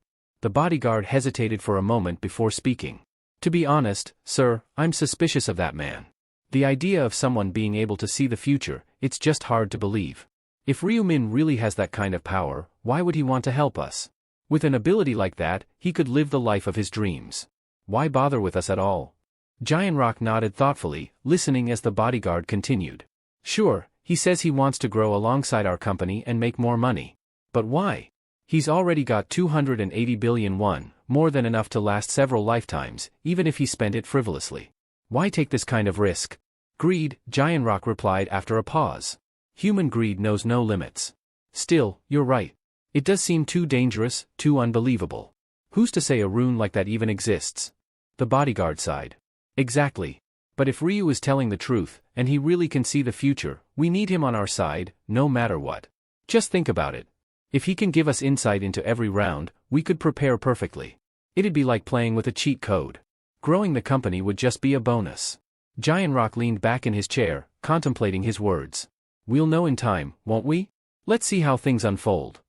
The bodyguard hesitated for a moment before speaking. To be honest, sir, I'm suspicious of that man. The idea of someone being able to see the future, it's just hard to believe. If Ryu Min really has that kind of power, why would he want to help us? With an ability like that, he could live the life of his dreams. Why bother with us at all? Giant Rock nodded thoughtfully, listening as the bodyguard continued. Sure, he says he wants to grow alongside our company and make more money. But why? He's already got 280 billion won, more than enough to last several lifetimes, even if he spent it frivolously. Why take this kind of risk? Greed, Giant Rock replied after a pause. Human greed knows no limits. Still, you're right. It does seem too dangerous, too unbelievable. Who's to say a rune like that even exists? The bodyguard sighed. Exactly. But if Ryu is telling the truth, and he really can see the future, we need him on our side, no matter what. Just think about it. If he can give us insight into every round, we could prepare perfectly. It'd be like playing with a cheat code. Growing the company would just be a bonus. Giant Rock leaned back in his chair, contemplating his words. We'll know in time, won't we? Let's see how things unfold.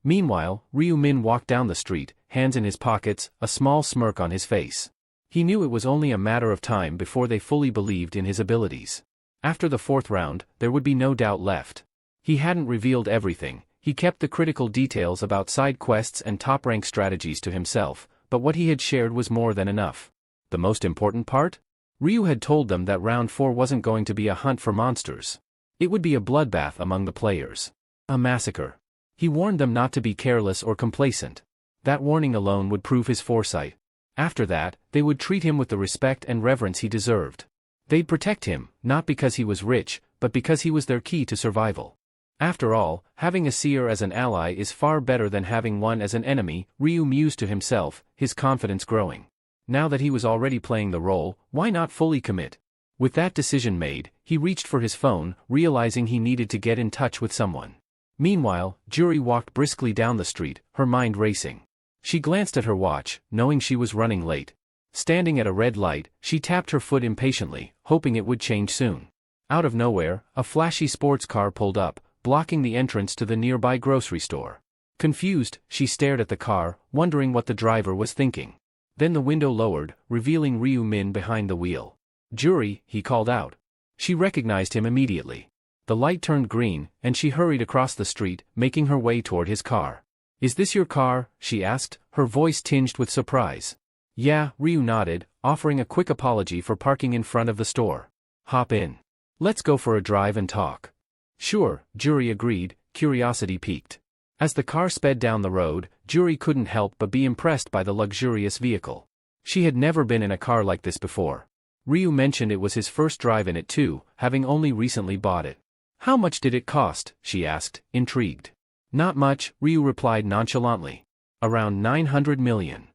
Meanwhile, Ryu Min walked down the street, hands in his pockets, a small smirk on his face. He knew it was only a matter of time before they fully believed in his abilities. After the 4th round, there would be no doubt left. He hadn't revealed everything, he kept the critical details about side quests and top-rank strategies to himself, but what he had shared was more than enough. The most important part? Ryu had told them that round 4 wasn't going to be a hunt for monsters. It would be a bloodbath among the players. A massacre. He warned them not to be careless or complacent. That warning alone would prove his foresight. After that, they would treat him with the respect and reverence he deserved. They'd protect him, not because he was rich, but because he was their key to survival. After all, having a seer as an ally is far better than having one as an enemy, Ryu mused to himself, his confidence growing. Now that he was already playing the role, why not fully commit? With that decision made, he reached for his phone, realizing he needed to get in touch with someone. Meanwhile, Juri walked briskly down the street, her mind racing. She glanced at her watch, knowing she was running late. Standing at a red light, she tapped her foot impatiently, hoping it would change soon. Out of nowhere, a flashy sports car pulled up, blocking the entrance to the nearby grocery store. Confused, she stared at the car, wondering what the driver was thinking. Then the window lowered, revealing Ryu Min behind the wheel. Juri, he called out. She recognized him immediately. The light turned green, and she hurried across the street, making her way toward his car. Is this your car? She asked, her voice tinged with surprise. Yeah, Ryu nodded, offering a quick apology for parking in front of the store. Hop in. Let's go for a drive and talk. Sure, Juri agreed, curiosity piqued. As the car sped down the road, Juri couldn't help but be impressed by the luxurious vehicle. She had never been in a car like this before. Ryu mentioned it was his first drive in it too, having only recently bought it. How much did it cost? She asked, intrigued. Not much, Ryu replied nonchalantly. Around 900 million.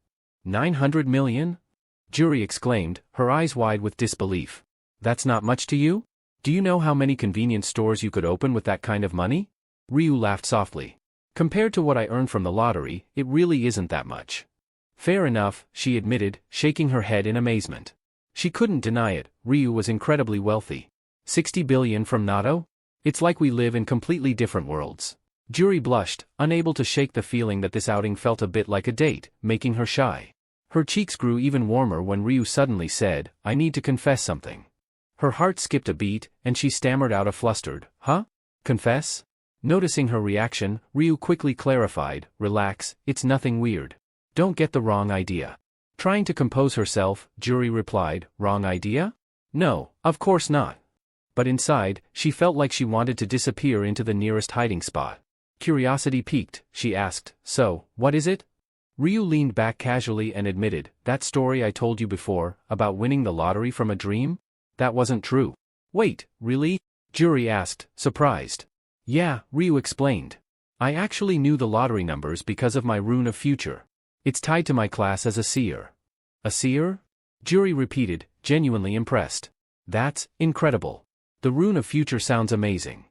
900 million? Juri exclaimed, her eyes wide with disbelief. That's not much to you? Do you know how many convenience stores you could open with that kind of money? Ryu laughed softly. Compared to what I earned from the lottery, it really isn't that much. Fair enough, she admitted, shaking her head in amazement. She couldn't deny it, Ryu was incredibly wealthy. 60 billion from Nato? It's like we live in completely different worlds. Juri blushed, unable to shake the feeling that this outing felt a bit like a date, making her shy. Her cheeks grew even warmer when Ryu suddenly said, I need to confess something. Her heart skipped a beat, and she stammered out a flustered, huh? Confess? Noticing her reaction, Ryu quickly clarified, relax, it's nothing weird. Don't get the wrong idea. Trying to compose herself, Juri replied, wrong idea? No, of course not. But inside, she felt like she wanted to disappear into the nearest hiding spot. Curiosity piqued, she asked, so, what is it? Ryu leaned back casually and admitted, that story I told you before, about winning the lottery from a dream? That wasn't true. Wait, really? Juri asked, surprised. Yeah, Ryu explained. I actually knew the lottery numbers because of my rune of future. It's tied to my class as a seer. A seer? Juri repeated, genuinely impressed. That's incredible. The rune of future sounds amazing.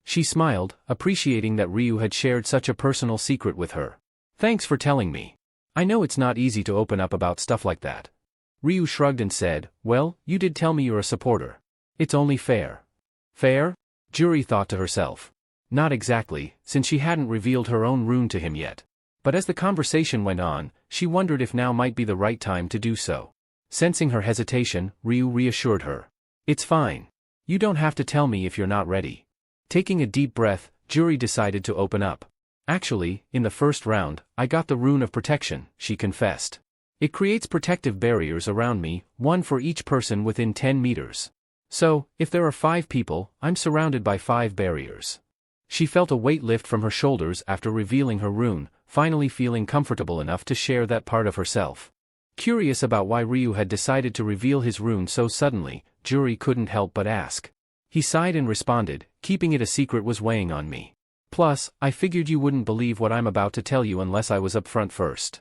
She smiled, appreciating that Ryu had shared such a personal secret with her. Thanks for telling me. I know it's not easy to open up about stuff like that. Ryu shrugged and said, well, you did tell me you're a supporter. It's only fair. Fair? Juri thought to herself. Not exactly, since she hadn't revealed her own rune to him yet. But as the conversation went on, she wondered if now might be the right time to do so. Sensing her hesitation, Ryu reassured her. It's fine. You don't have to tell me if you're not ready. Taking a deep breath, Juri decided to open up. Actually, in the first round, I got the rune of protection, she confessed. It creates protective barriers around me, one for each person within 10 meters. So, if there are 5 people, I'm surrounded by 5 barriers. She felt a weight lift from her shoulders after revealing her rune, finally feeling comfortable enough to share that part of herself. Curious about why Ryu had decided to reveal his rune so suddenly, Juri couldn't help but ask. He sighed and responded, keeping it a secret was weighing on me. Plus, I figured you wouldn't believe what I'm about to tell you unless I was upfront first.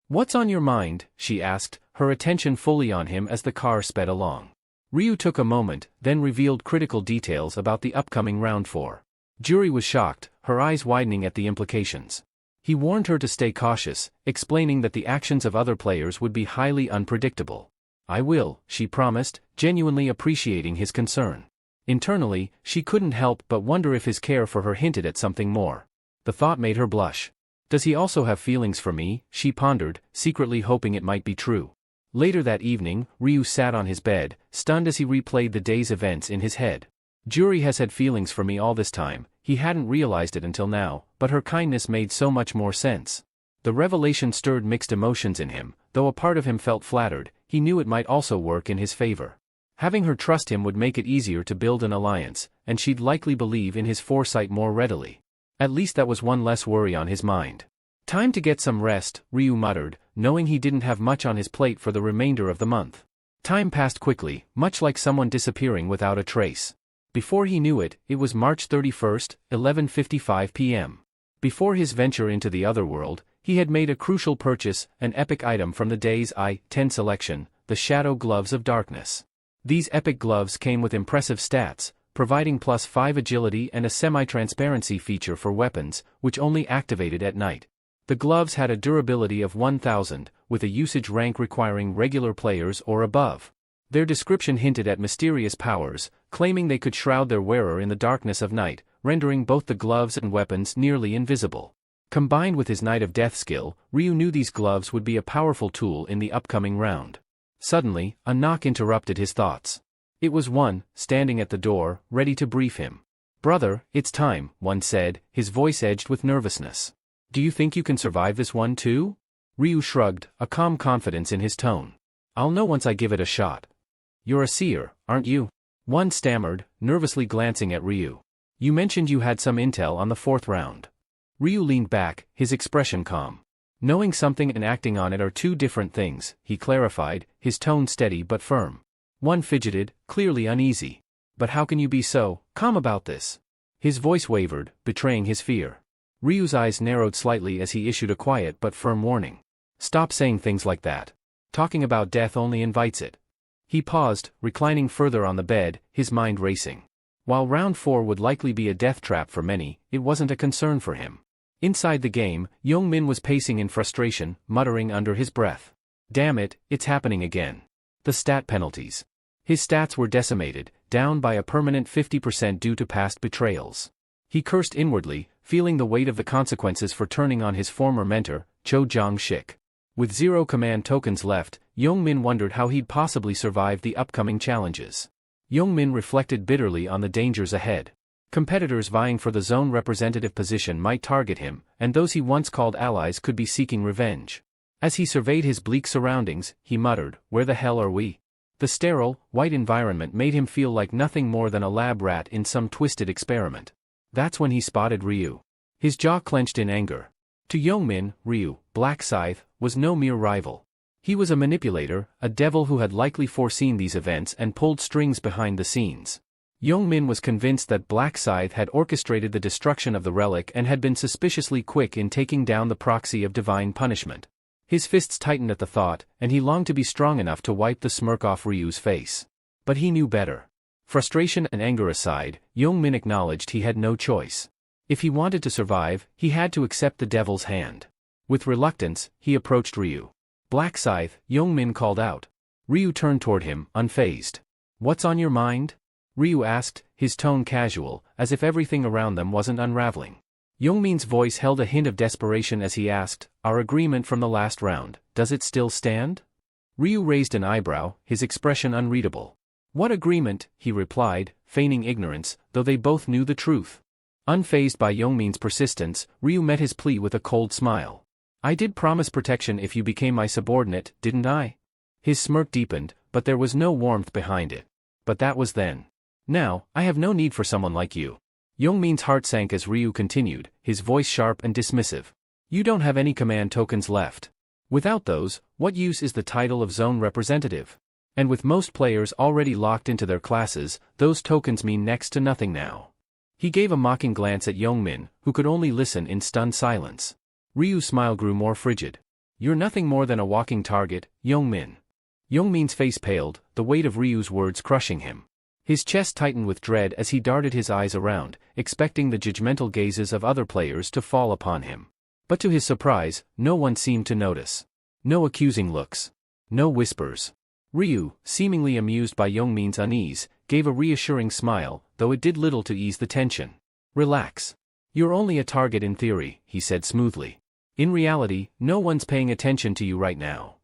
What's on your mind? She asked, her attention fully on him as the car sped along. Ryu took a moment, then revealed critical details about the upcoming round 4. Juri was shocked, her eyes widening at the implications. He warned her to stay cautious, explaining that the actions of other players would be highly unpredictable. I will, she promised, genuinely appreciating his concern. Internally, she couldn't help but wonder if his care for her hinted at something more. The thought made her blush. Does he also have feelings for me? She pondered, secretly hoping it might be true. Later that evening, Ryu sat on his bed, stunned as he replayed the day's events in his head. Juri has had feelings for me all this time, he hadn't realized it until now, but her kindness made so much more sense. The revelation stirred mixed emotions in him, though a part of him felt flattered, he knew it might also work in his favor. Having her trust him would make it easier to build an alliance, and she'd likely believe in his foresight more readily. At least that was one less worry on his mind. Time to get some rest, Ryu muttered, knowing he didn't have much on his plate for the remainder of the month. Time passed quickly, much like someone disappearing without a trace. Before he knew it, it was March 31st, 11:55 p.m. Before his venture into the other world, he had made a crucial purchase, an epic item from the day's I-10 selection, the Shadow Gloves of Darkness. These epic gloves came with impressive stats, providing +5 agility and a semi-transparency feature for weapons, which only activated at night. The gloves had a durability of 1000, with a usage rank requiring regular players or above. Their description hinted at mysterious powers, claiming they could shroud their wearer in the darkness of night, rendering both the gloves and weapons nearly invisible. Combined with his Knight of Death skill, Ryu knew these gloves would be a powerful tool in the upcoming round. Suddenly, a knock interrupted his thoughts. It was one, standing at the door, ready to brief him. Brother, it's time, one said, his voice edged with nervousness. Do you think you can survive this one too? Ryu shrugged, a calm confidence in his tone. I'll know once I give it a shot. You're a seer, aren't you? One stammered, nervously glancing at Ryu. You mentioned you had some intel on the 4th round. Ryu leaned back, his expression calm. Knowing something and acting on it are two different things, he clarified, his tone steady but firm. One fidgeted, clearly uneasy. But how can you be so calm about this? His voice wavered, betraying his fear. Ryu's eyes narrowed slightly as he issued a quiet but firm warning. Stop saying things like that. Talking about death only invites it. He paused, reclining further on the bed, his mind racing. While round 4 would likely be a death trap for many, it wasn't a concern for him. Inside the game, Young-min was pacing in frustration, muttering under his breath. Damn it, it's happening again. The stat penalties. His stats were decimated, down by a permanent 50% due to past betrayals. He cursed inwardly, feeling the weight of the consequences for turning on his former mentor, Cho Jong-shik. With 0 command tokens left, Young-min wondered how he'd possibly survive the upcoming challenges. Young-min reflected bitterly on the dangers ahead. Competitors vying for the zone representative position might target him, and those he once called allies could be seeking revenge. As he surveyed his bleak surroundings, he muttered, "Where the hell are we?" The sterile, white environment made him feel like nothing more than a lab rat in some twisted experiment. That's when he spotted Ryu. His jaw clenched in anger. To Yongmin, Ryu, Black Scythe, was no mere rival. He was a manipulator, a devil who had likely foreseen these events and pulled strings behind the scenes. Yongmin was convinced that Black Scythe had orchestrated the destruction of the relic and had been suspiciously quick in taking down the proxy of divine punishment. His fists tightened at the thought, and he longed to be strong enough to wipe the smirk off Ryu's face. But he knew better. Frustration and anger aside, Yongmin acknowledged he had no choice. If he wanted to survive, he had to accept the devil's hand. With reluctance, he approached Ryu. Black Scythe, Yongmin called out. Ryu turned toward him, unfazed. What's on your mind? Ryu asked, his tone casual, as if everything around them wasn't unraveling. Yongmin's voice held a hint of desperation as he asked, our agreement from the last round, does it still stand? Ryu raised an eyebrow, his expression unreadable. What agreement, he replied, feigning ignorance, though they both knew the truth. Unfazed by Yongmin's persistence, Ryu met his plea with a cold smile. I did promise protection if you became my subordinate, didn't I? His smirk deepened, but there was no warmth behind it. But that was then. Now, I have no need for someone like you. Yongmin's heart sank as Ryu continued, his voice sharp and dismissive. You don't have any command tokens left. Without those, what use is the title of zone representative? And with most players already locked into their classes, those tokens mean next to nothing now. He gave a mocking glance at Yongmin, who could only listen in stunned silence. Ryu's smile grew more frigid. You're nothing more than a walking target, Yongmin. Yongmin's face paled, the weight of Ryu's words crushing him. His chest tightened with dread as he darted his eyes around, expecting the judgmental gazes of other players to fall upon him. But to his surprise, no one seemed to notice. No accusing looks. No whispers. Ryu, seemingly amused by Yongmin's unease, gave a reassuring smile, though it did little to ease the tension. Relax. You're only a target in theory, he said smoothly. In reality, no one's paying attention to you right now.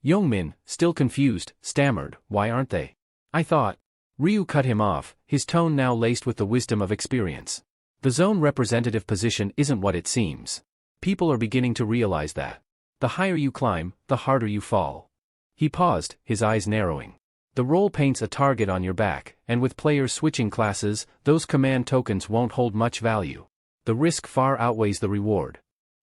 Yongmin, still confused, stammered, why aren't they? I thought. Ryu cut him off, his tone now laced with the wisdom of experience. The zone representative position isn't what it seems. People are beginning to realize that. The higher you climb, the harder you fall. He paused, his eyes narrowing. The role paints a target on your back, and with players switching classes, those command tokens won't hold much value. The risk far outweighs the reward.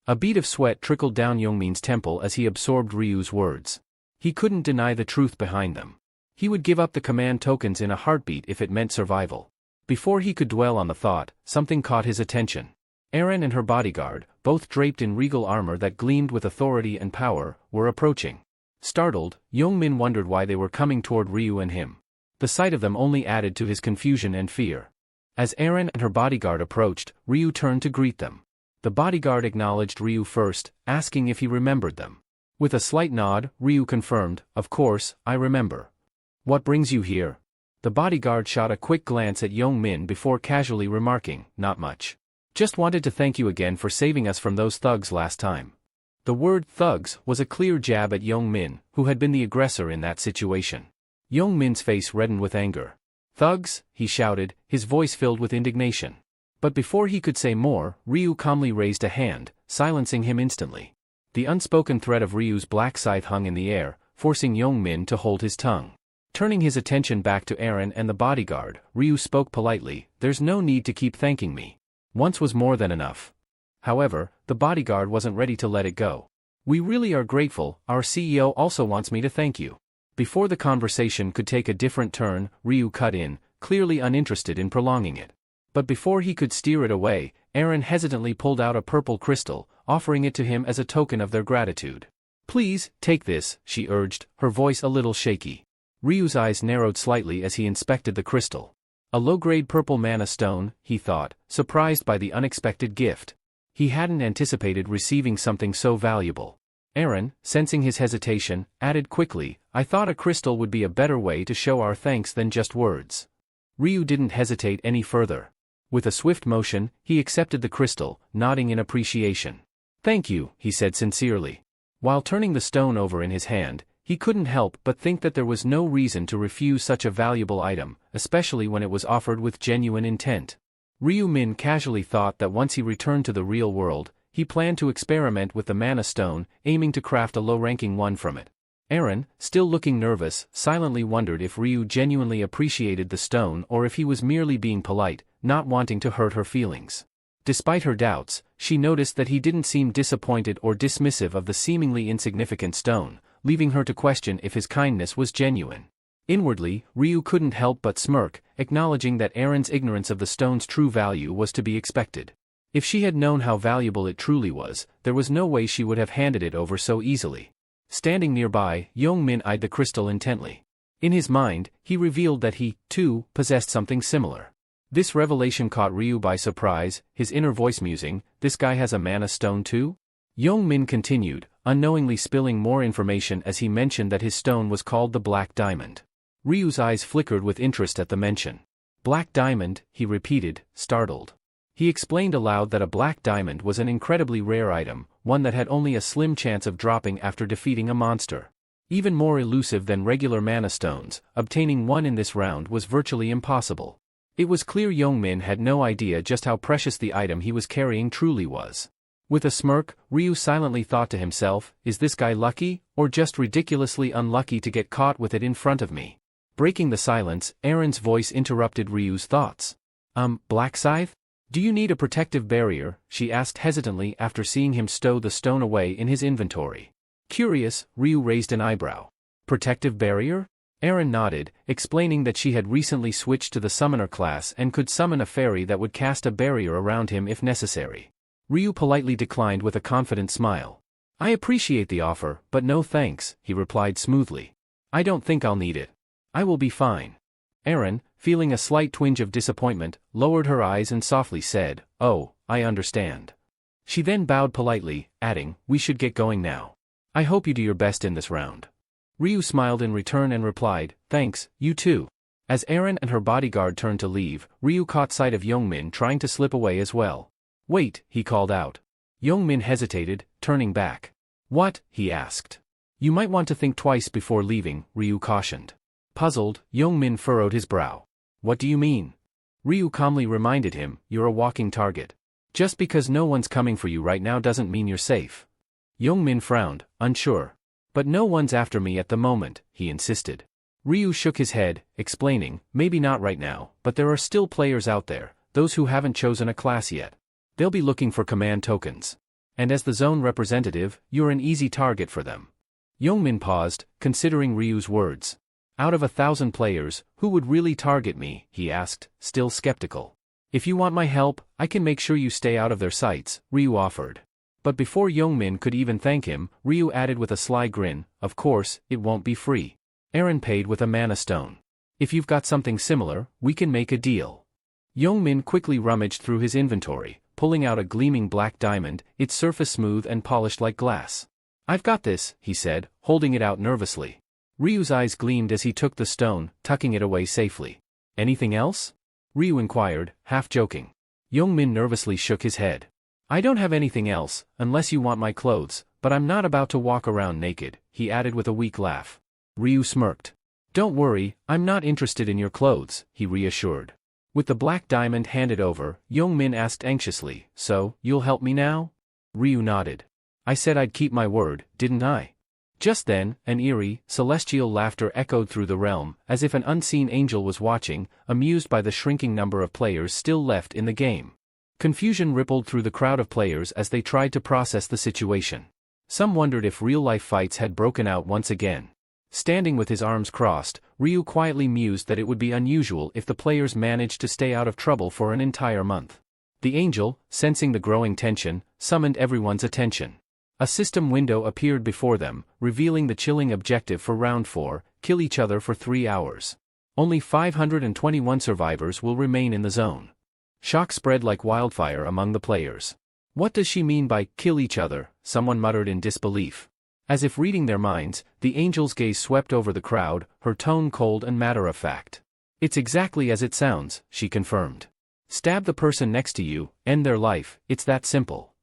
A bead of sweat trickled down Yongmin's temple as he absorbed Ryu's words. He couldn't deny the truth behind them. He would give up the command tokens in a heartbeat if it meant survival. Before he could dwell on the thought, something caught his attention. Erin and her bodyguard, both draped in regal armor that gleamed with authority and power, were approaching. Startled, Yongmin wondered why they were coming toward Ryu and him. The sight of them only added to his confusion and fear. As Erin and her bodyguard approached, Ryu turned to greet them. The bodyguard acknowledged Ryu first, asking if he remembered them. With a slight nod, Ryu confirmed, of course, I remember. What brings you here? The bodyguard shot a quick glance at Yongmin before casually remarking, not much. Just wanted to thank you again for saving us from those thugs last time. The word thugs was a clear jab at Yongmin, who had been the aggressor in that situation. Yongmin's face reddened with anger. Thugs, he shouted, his voice filled with indignation. But before he could say more, Ryu calmly raised a hand, silencing him instantly. The unspoken threat of Ryu's black scythe hung in the air, forcing Yongmin to hold his tongue. Turning his attention back to Erin and the bodyguard, Ryu spoke politely, there's no need to keep thanking me. Once was more than enough. However, the bodyguard wasn't ready to let it go. We really are grateful, our CEO also wants me to thank you. Before the conversation could take a different turn, Ryu cut in, clearly uninterested in prolonging it. But before he could steer it away, Erin hesitantly pulled out a purple crystal, offering it to him as a token of their gratitude. Please, take this, she urged, her voice a little shaky. Ryu's eyes narrowed slightly as he inspected the crystal. A low-grade purple mana stone, he thought, surprised by the unexpected gift. He hadn't anticipated receiving something so valuable. Erin, sensing his hesitation, added quickly, I thought a crystal would be a better way to show our thanks than just words. Ryu didn't hesitate any further. With a swift motion, he accepted the crystal, nodding in appreciation. Thank you, he said sincerely. While turning the stone over in his hand, he couldn't help but think that there was no reason to refuse such a valuable item, especially when it was offered with genuine intent. Ryu Min casually thought that once he returned to the real world, he planned to experiment with the mana stone, aiming to craft a low-ranking one from it. Erin, still looking nervous, silently wondered if Ryu genuinely appreciated the stone or if he was merely being polite, not wanting to hurt her feelings. Despite her doubts, she noticed that he didn't seem disappointed or dismissive of the seemingly insignificant stone, leaving her to question if his kindness was genuine. Inwardly, Ryu couldn't help but smirk, acknowledging that Aaron's ignorance of the stone's true value was to be expected. If she had known how valuable it truly was, there was no way she would have handed it over so easily. Standing nearby, Young-min eyed the crystal intently. In his mind, he revealed that he, too, possessed something similar. This revelation caught Ryu by surprise, his inner voice musing, "This guy has a mana stone too?" Young-min continued, unknowingly spilling more information as he mentioned that his stone was called the Black Diamond. Ryu's eyes flickered with interest at the mention. "Black Diamond," he repeated, startled. He explained aloud that a black diamond was an incredibly rare item, one that had only a slim chance of dropping after defeating a monster. Even more elusive than regular mana stones, obtaining one in this round was virtually impossible. It was clear Young-min had no idea just how precious the item he was carrying truly was. With a smirk, Ryu silently thought to himself, "Is this guy lucky, or just ridiculously unlucky to get caught with it in front of me?" Breaking the silence, Aaron's voice interrupted Ryu's thoughts. Black Scythe? "Do you need a protective barrier?" she asked hesitantly after seeing him stow the stone away in his inventory. Curious, Ryu raised an eyebrow. "Protective barrier?" Aaron nodded, explaining that she had recently switched to the summoner class and could summon a fairy that would cast a barrier around him if necessary. Ryu politely declined with a confident smile. "I appreciate the offer, but no thanks," he replied smoothly. "I don't think I'll need it. I will be fine." Aaron, feeling a slight twinge of disappointment, lowered her eyes and softly said, "Oh, I understand." She then bowed politely, adding, "We should get going now. I hope you do your best in this round." Ryu smiled in return and replied, "Thanks, you too." As Aaron and her bodyguard turned to leave, Ryu caught sight of Young-min trying to slip away as well. "Wait," he called out. Young-min hesitated, turning back. "What?" he asked. "You might want to think twice before leaving," Ryu cautioned. Puzzled, Young-min furrowed his brow. "What do you mean?" Ryu calmly reminded him, "You're a walking target. Just because no one's coming for you right now doesn't mean you're safe." Young-min frowned, unsure. "But no one's after me at the moment," he insisted. Ryu shook his head, explaining, "Maybe not right now, but there are still players out there, those who haven't chosen a class yet. They'll be looking for command tokens. And as the zone representative, you're an easy target for them." Young-min paused, considering Ryu's words. "Out of 1,000 players, who would really target me?" he asked, still skeptical. "If you want my help, I can make sure you stay out of their sights," Ryu offered. But before Young-min could even thank him, Ryu added with a sly grin, "Of course, it won't be free. Aaron paid with a mana stone. If you've got something similar, we can make a deal." Young-min quickly rummaged through his inventory, pulling out a gleaming black diamond, its surface smooth and polished like glass. "I've got this," he said, holding it out nervously. Ryu's eyes gleamed as he took the stone, tucking it away safely. "Anything else?" Ryu inquired, half joking. Young-min nervously shook his head. "I don't have anything else, unless you want my clothes, but I'm not about to walk around naked," he added with a weak laugh. Ryu smirked. "Don't worry, I'm not interested in your clothes," he reassured. With the black diamond handed over, Young-min asked anxiously, "So, you'll help me now?" Ryu nodded. "I said I'd keep my word, didn't I?" Just then, an eerie, celestial laughter echoed through the realm, as if an unseen angel was watching, amused by the shrinking number of players still left in the game. Confusion rippled through the crowd of players as they tried to process the situation. Some wondered if real-life fights had broken out once again. Standing with his arms crossed, Ryu quietly mused that it would be unusual if the players managed to stay out of trouble for an entire month. The angel, sensing the growing tension, summoned everyone's attention. A system window appeared before them, revealing the chilling objective for Round 4, kill each other for 3 hours. Only 521 survivors will remain in the zone. Shock spread like wildfire among the players. "What does she mean by kill each other?" someone muttered in disbelief. As if reading their minds, the angel's gaze swept over the crowd, her tone cold and matter-of-fact. "It's exactly as it sounds," she confirmed. "Stab the person next to you, end their life, it's that simple."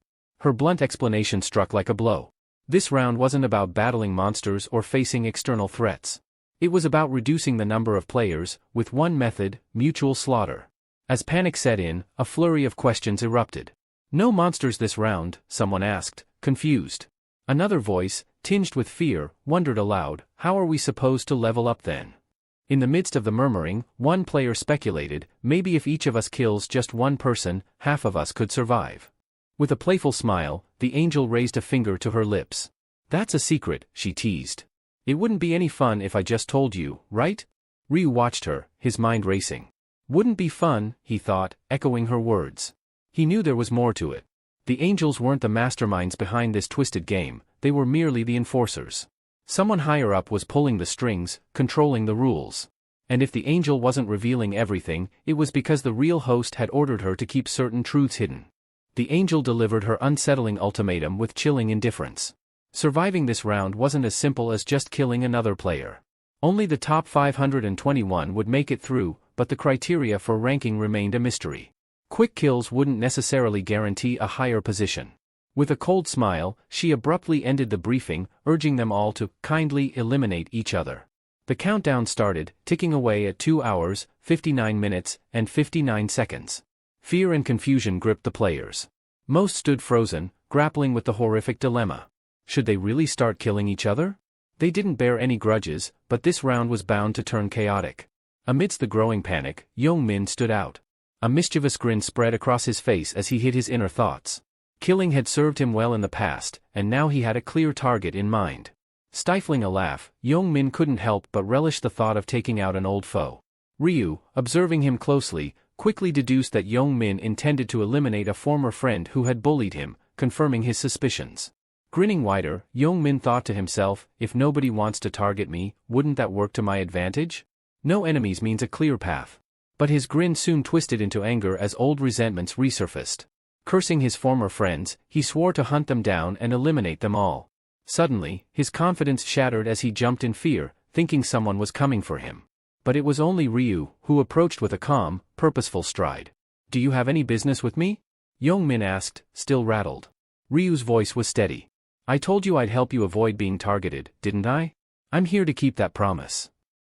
Her blunt explanation struck like a blow. This round wasn't about battling monsters or facing external threats. It was about reducing the number of players, with one method: mutual slaughter. As panic set in, a flurry of questions erupted. "No monsters this round?" someone asked, confused. Another voice, tinged with fear, wondered aloud, "How are we supposed to level up then?" In the midst of the murmuring, one player speculated, "Maybe if each of us kills just one person, half of us could survive." With a playful smile, the angel raised a finger to her lips. "That's a secret," she teased. "It wouldn't be any fun if I just told you, right?" Ryu watched her, his mind racing. Wouldn't be fun, he thought, echoing her words. He knew there was more to it. The angels weren't the masterminds behind this twisted game, they were merely the enforcers. Someone higher up was pulling the strings, controlling the rules. And if the angel wasn't revealing everything, it was because the real host had ordered her to keep certain truths hidden. The angel delivered her unsettling ultimatum with chilling indifference. Surviving this round wasn't as simple as just killing another player. Only the top 521 would make it through, but the criteria for ranking remained a mystery. Quick kills wouldn't necessarily guarantee a higher position. With a cold smile, she abruptly ended the briefing, urging them all to kindly eliminate each other. The countdown started, ticking away at 2 hours, 59 minutes, and 59 seconds. Fear and confusion gripped the players. Most stood frozen, grappling with the horrific dilemma. Should they really start killing each other? They didn't bear any grudges, but this round was bound to turn chaotic. Amidst the growing panic, Young-min stood out. A mischievous grin spread across his face as he hid his inner thoughts. Killing had served him well in the past, and now he had a clear target in mind. Stifling a laugh, Young-min couldn't help but relish the thought of taking out an old foe. Ryu, observing him closely, quickly deduced that Young-min intended to eliminate a former friend who had bullied him, confirming his suspicions. Grinning wider, Young-min thought to himself, if nobody wants to target me, wouldn't that work to my advantage? No enemies means a clear path. But his grin soon twisted into anger as old resentments resurfaced. Cursing his former friends, he swore to hunt them down and eliminate them all. Suddenly, his confidence shattered as he jumped in fear, thinking someone was coming for him. But it was only Ryu, who approached with a calm, purposeful stride. "Do you have any business with me?" Young-min asked, still rattled. Ryu's voice was steady. "I told you I'd help you avoid being targeted, didn't I? I'm here to keep that promise."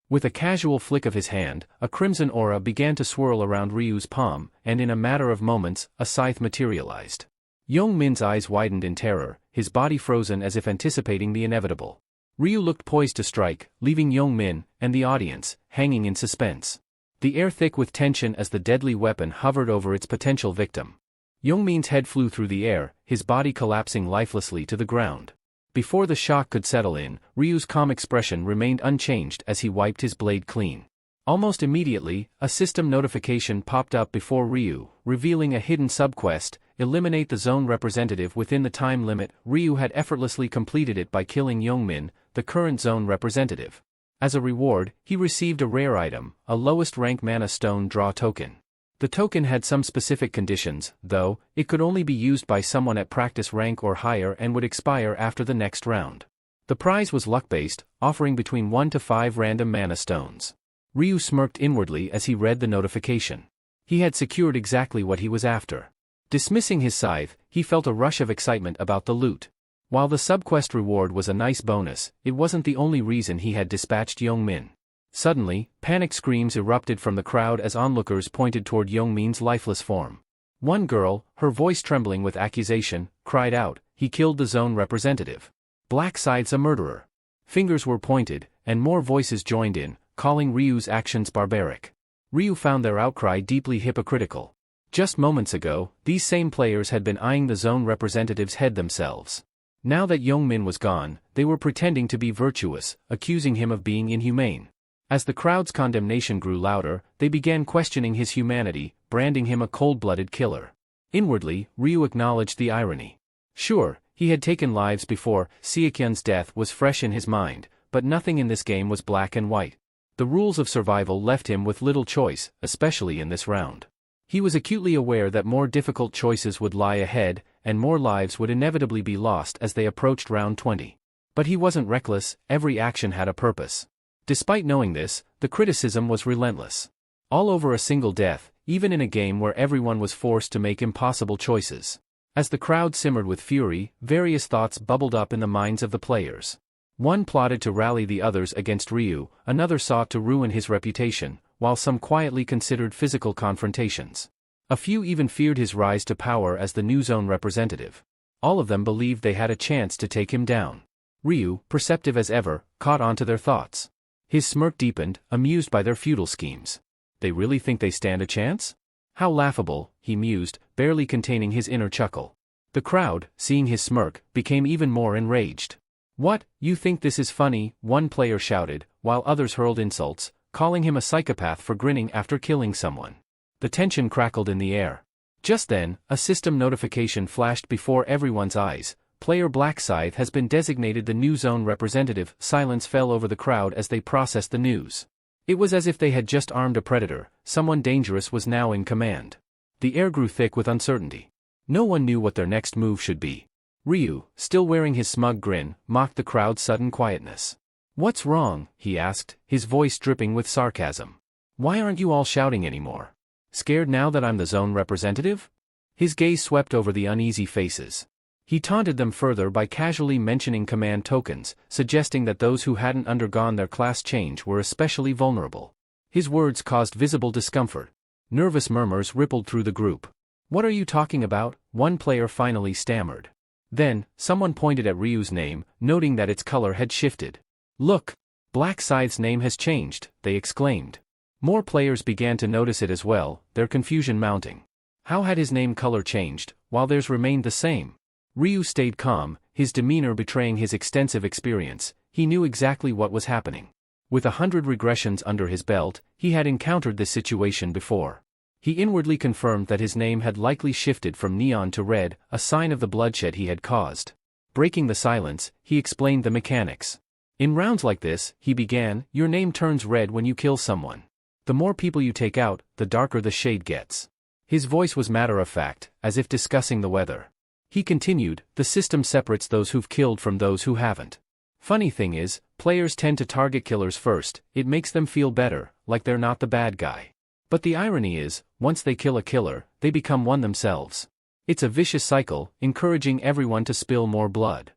With a casual flick of his hand, a crimson aura began to swirl around Ryu's palm, and in a matter of moments, a scythe materialized. Young-min's eyes widened in terror, his body frozen as if anticipating the inevitable. Ryu looked poised to strike, leaving Young-min, and the audience, hanging in suspense. The air thick with tension as the deadly weapon hovered over its potential victim. Young-min's head flew through the air, his body collapsing lifelessly to the ground. Before the shock could settle in, Ryu's calm expression remained unchanged as he wiped his blade clean. Almost immediately, a system notification popped up before Ryu, revealing a hidden subquest: eliminate the zone representative within the time limit. Ryu had effortlessly completed it by killing Young-min, the current zone representative. As a reward, he received a rare item, a lowest rank mana stone draw token. The token had some specific conditions, though. It could only be used by someone at practice rank or higher and would expire after the next round. The prize was luck-based, offering between 1 to 5 random mana stones. Ryu smirked inwardly as he read the notification. He had secured exactly what he was after. Dismissing his scythe, he felt a rush of excitement about the loot. While the subquest reward was a nice bonus, it wasn't the only reason he had dispatched Young-min. Suddenly, panic screams erupted from the crowd as onlookers pointed toward Young-min's lifeless form. One girl, her voice trembling with accusation, cried out, "He killed the zone representative. Black Scythe's a murderer." Fingers were pointed, and more voices joined in, calling Ryu's actions barbaric. Ryu found their outcry deeply hypocritical. Just moments ago, these same players had been eyeing the zone representative's head themselves. Now that Young-min was gone, they were pretending to be virtuous, accusing him of being inhumane. As the crowd's condemnation grew louder, they began questioning his humanity, branding him a cold-blooded killer. Inwardly, Ryu acknowledged the irony. Sure, he had taken lives before. Seokyun's death was fresh in his mind, but nothing in this game was black and white. The rules of survival left him with little choice, especially in this round. He was acutely aware that more difficult choices would lie ahead, and more lives would inevitably be lost as they approached round 20. But he wasn't reckless, every action had a purpose. Despite knowing this, the criticism was relentless. All over a single death, even in a game where everyone was forced to make impossible choices. As the crowd simmered with fury, various thoughts bubbled up in the minds of the players. One plotted to rally the others against Ryu, another sought to ruin his reputation, while some quietly considered physical confrontations. A few even feared his rise to power as the new zone representative. All of them believed they had a chance to take him down. Ryu, perceptive as ever, caught on to their thoughts. His smirk deepened, amused by their futile schemes. They really think they stand a chance? How laughable, he mused, barely containing his inner chuckle. The crowd, seeing his smirk, became even more enraged. "What, you think this is funny?" one player shouted, while others hurled insults, calling him a psychopath for grinning after killing someone. The tension crackled in the air. Just then, a system notification flashed before everyone's eyes. Player Blackscythe has been designated the new zone representative. Silence fell over the crowd as they processed the news. It was as if they had just armed a predator. Someone dangerous was now in command. The air grew thick with uncertainty. No one knew what their next move should be. Ryu, still wearing his smug grin, mocked the crowd's sudden quietness. "What's wrong?" he asked, his voice dripping with sarcasm. "Why aren't you all shouting anymore? Scared now that I'm the zone representative?" His gaze swept over the uneasy faces. He taunted them further by casually mentioning command tokens, suggesting that those who hadn't undergone their class change were especially vulnerable. His words caused visible discomfort. Nervous murmurs rippled through the group. "What are you talking about?" one player finally stammered. Then, someone pointed at Ryu's name, noting that its color had shifted. "Look! Blackscythe's name has changed," they exclaimed. More players began to notice it as well, their confusion mounting. How had his name color changed, while theirs remained the same? Ryu stayed calm, his demeanor betraying his extensive experience. He knew exactly what was happening. With 100 regressions under his belt, he had encountered this situation before. He inwardly confirmed that his name had likely shifted from neon to red, a sign of the bloodshed he had caused. Breaking the silence, he explained the mechanics. "In rounds like this," he began, "your name turns red when you kill someone. The more people you take out, the darker the shade gets." His voice was matter-of-fact, as if discussing the weather. He continued, "The system separates those who've killed from those who haven't. Funny thing is, players tend to target killers first. It makes them feel better, like they're not the bad guy. But the irony is, once they kill a killer, they become one themselves. It's a vicious cycle, encouraging everyone to spill more blood."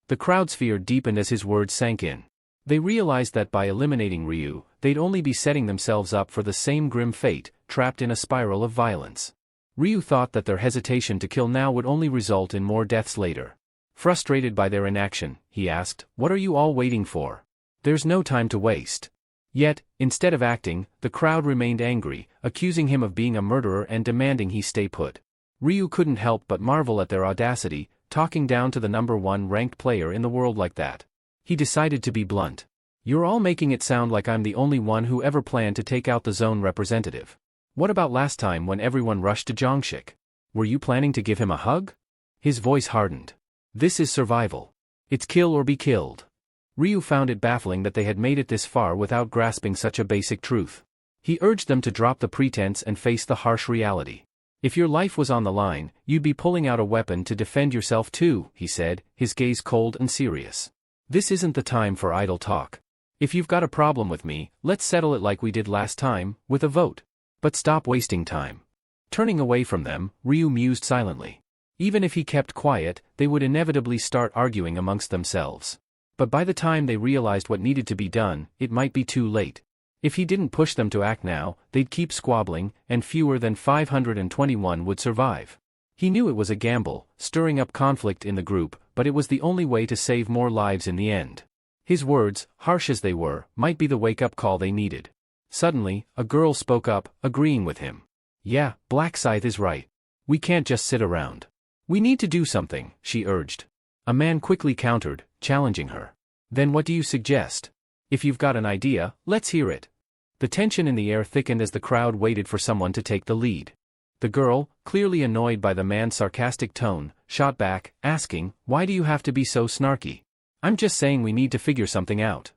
The crowd's fear deepened as his words sank in. They realized that by eliminating Ryu, they'd only be setting themselves up for the same grim fate, trapped in a spiral of violence. Ryu thought that their hesitation to kill now would only result in more deaths later. Frustrated by their inaction, he asked, "What are you all waiting for? There's no time to waste." Yet, instead of acting, the crowd remained angry, accusing him of being a murderer and demanding he stay put. Ryu couldn't help but marvel at their audacity, talking down to the #1 ranked player in the world like that. He decided to be blunt. "You're all making it sound like I'm the only one who ever planned to take out the zone representative. What about last time when everyone rushed to Jongshik? Were you planning to give him a hug?" His voice hardened. "This is survival. It's kill or be killed." Ryu found it baffling that they had made it this far without grasping such a basic truth. He urged them to drop the pretense and face the harsh reality. "If your life was on the line, you'd be pulling out a weapon to defend yourself too," he said, his gaze cold and serious. "This isn't the time for idle talk. If you've got a problem with me, let's settle it like we did last time, with a vote. But stop wasting time." Turning away from them, Ryu mused silently. Even if he kept quiet, they would inevitably start arguing amongst themselves. But by the time they realized what needed to be done, it might be too late. If he didn't push them to act now, they'd keep squabbling, and fewer than 521 would survive. He knew it was a gamble, stirring up conflict in the group, but it was the only way to save more lives in the end. His words, harsh as they were, might be the wake-up call they needed. Suddenly, a girl spoke up, agreeing with him. "Yeah, Blackscythe is right. We can't just sit around. We need to do something," she urged. A man quickly countered, challenging her. "Then what do you suggest? If you've got an idea, let's hear it." The tension in the air thickened as the crowd waited for someone to take the lead. The girl, clearly annoyed by the man's sarcastic tone, shot back, asking, "Why do you have to be so snarky? I'm just saying we need to figure something out."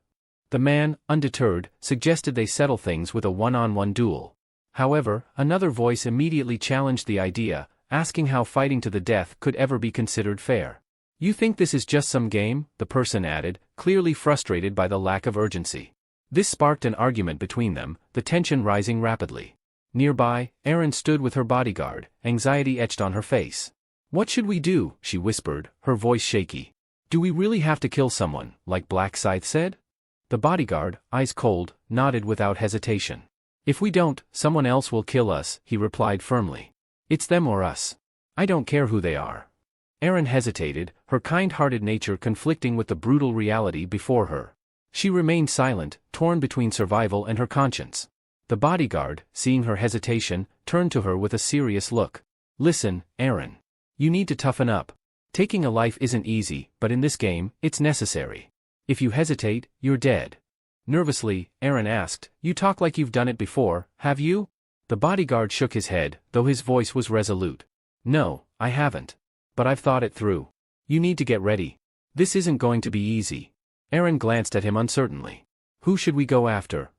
The man, undeterred, suggested they settle things with a one-on-one duel. However, another voice immediately challenged the idea, asking how fighting to the death could ever be considered fair. "You think this is just some game?" the person added, clearly frustrated by the lack of urgency. This sparked an argument between them, the tension rising rapidly. Nearby, Erin stood with her bodyguard, anxiety etched on her face. "What should we do?" she whispered, her voice shaky. "Do we really have to kill someone, like Blackscythe said?" The bodyguard, eyes cold, nodded without hesitation. "If we don't, someone else will kill us," he replied firmly. "It's them or us. I don't care who they are." Erin hesitated, her kind-hearted nature conflicting with the brutal reality before her. She remained silent, torn between survival and her conscience. The bodyguard, seeing her hesitation, turned to her with a serious look. "Listen, Erin. You need to toughen up. Taking a life isn't easy, but in this game, it's necessary. If you hesitate, you're dead. Nervously, Aaron asked, "You talk like you've done it before, have you?" The bodyguard shook his head, though his voice was resolute. "No, I haven't. But I've thought it through. You need to get ready. This isn't going to be easy." Aaron glanced at him uncertainly. "Who should we go after?"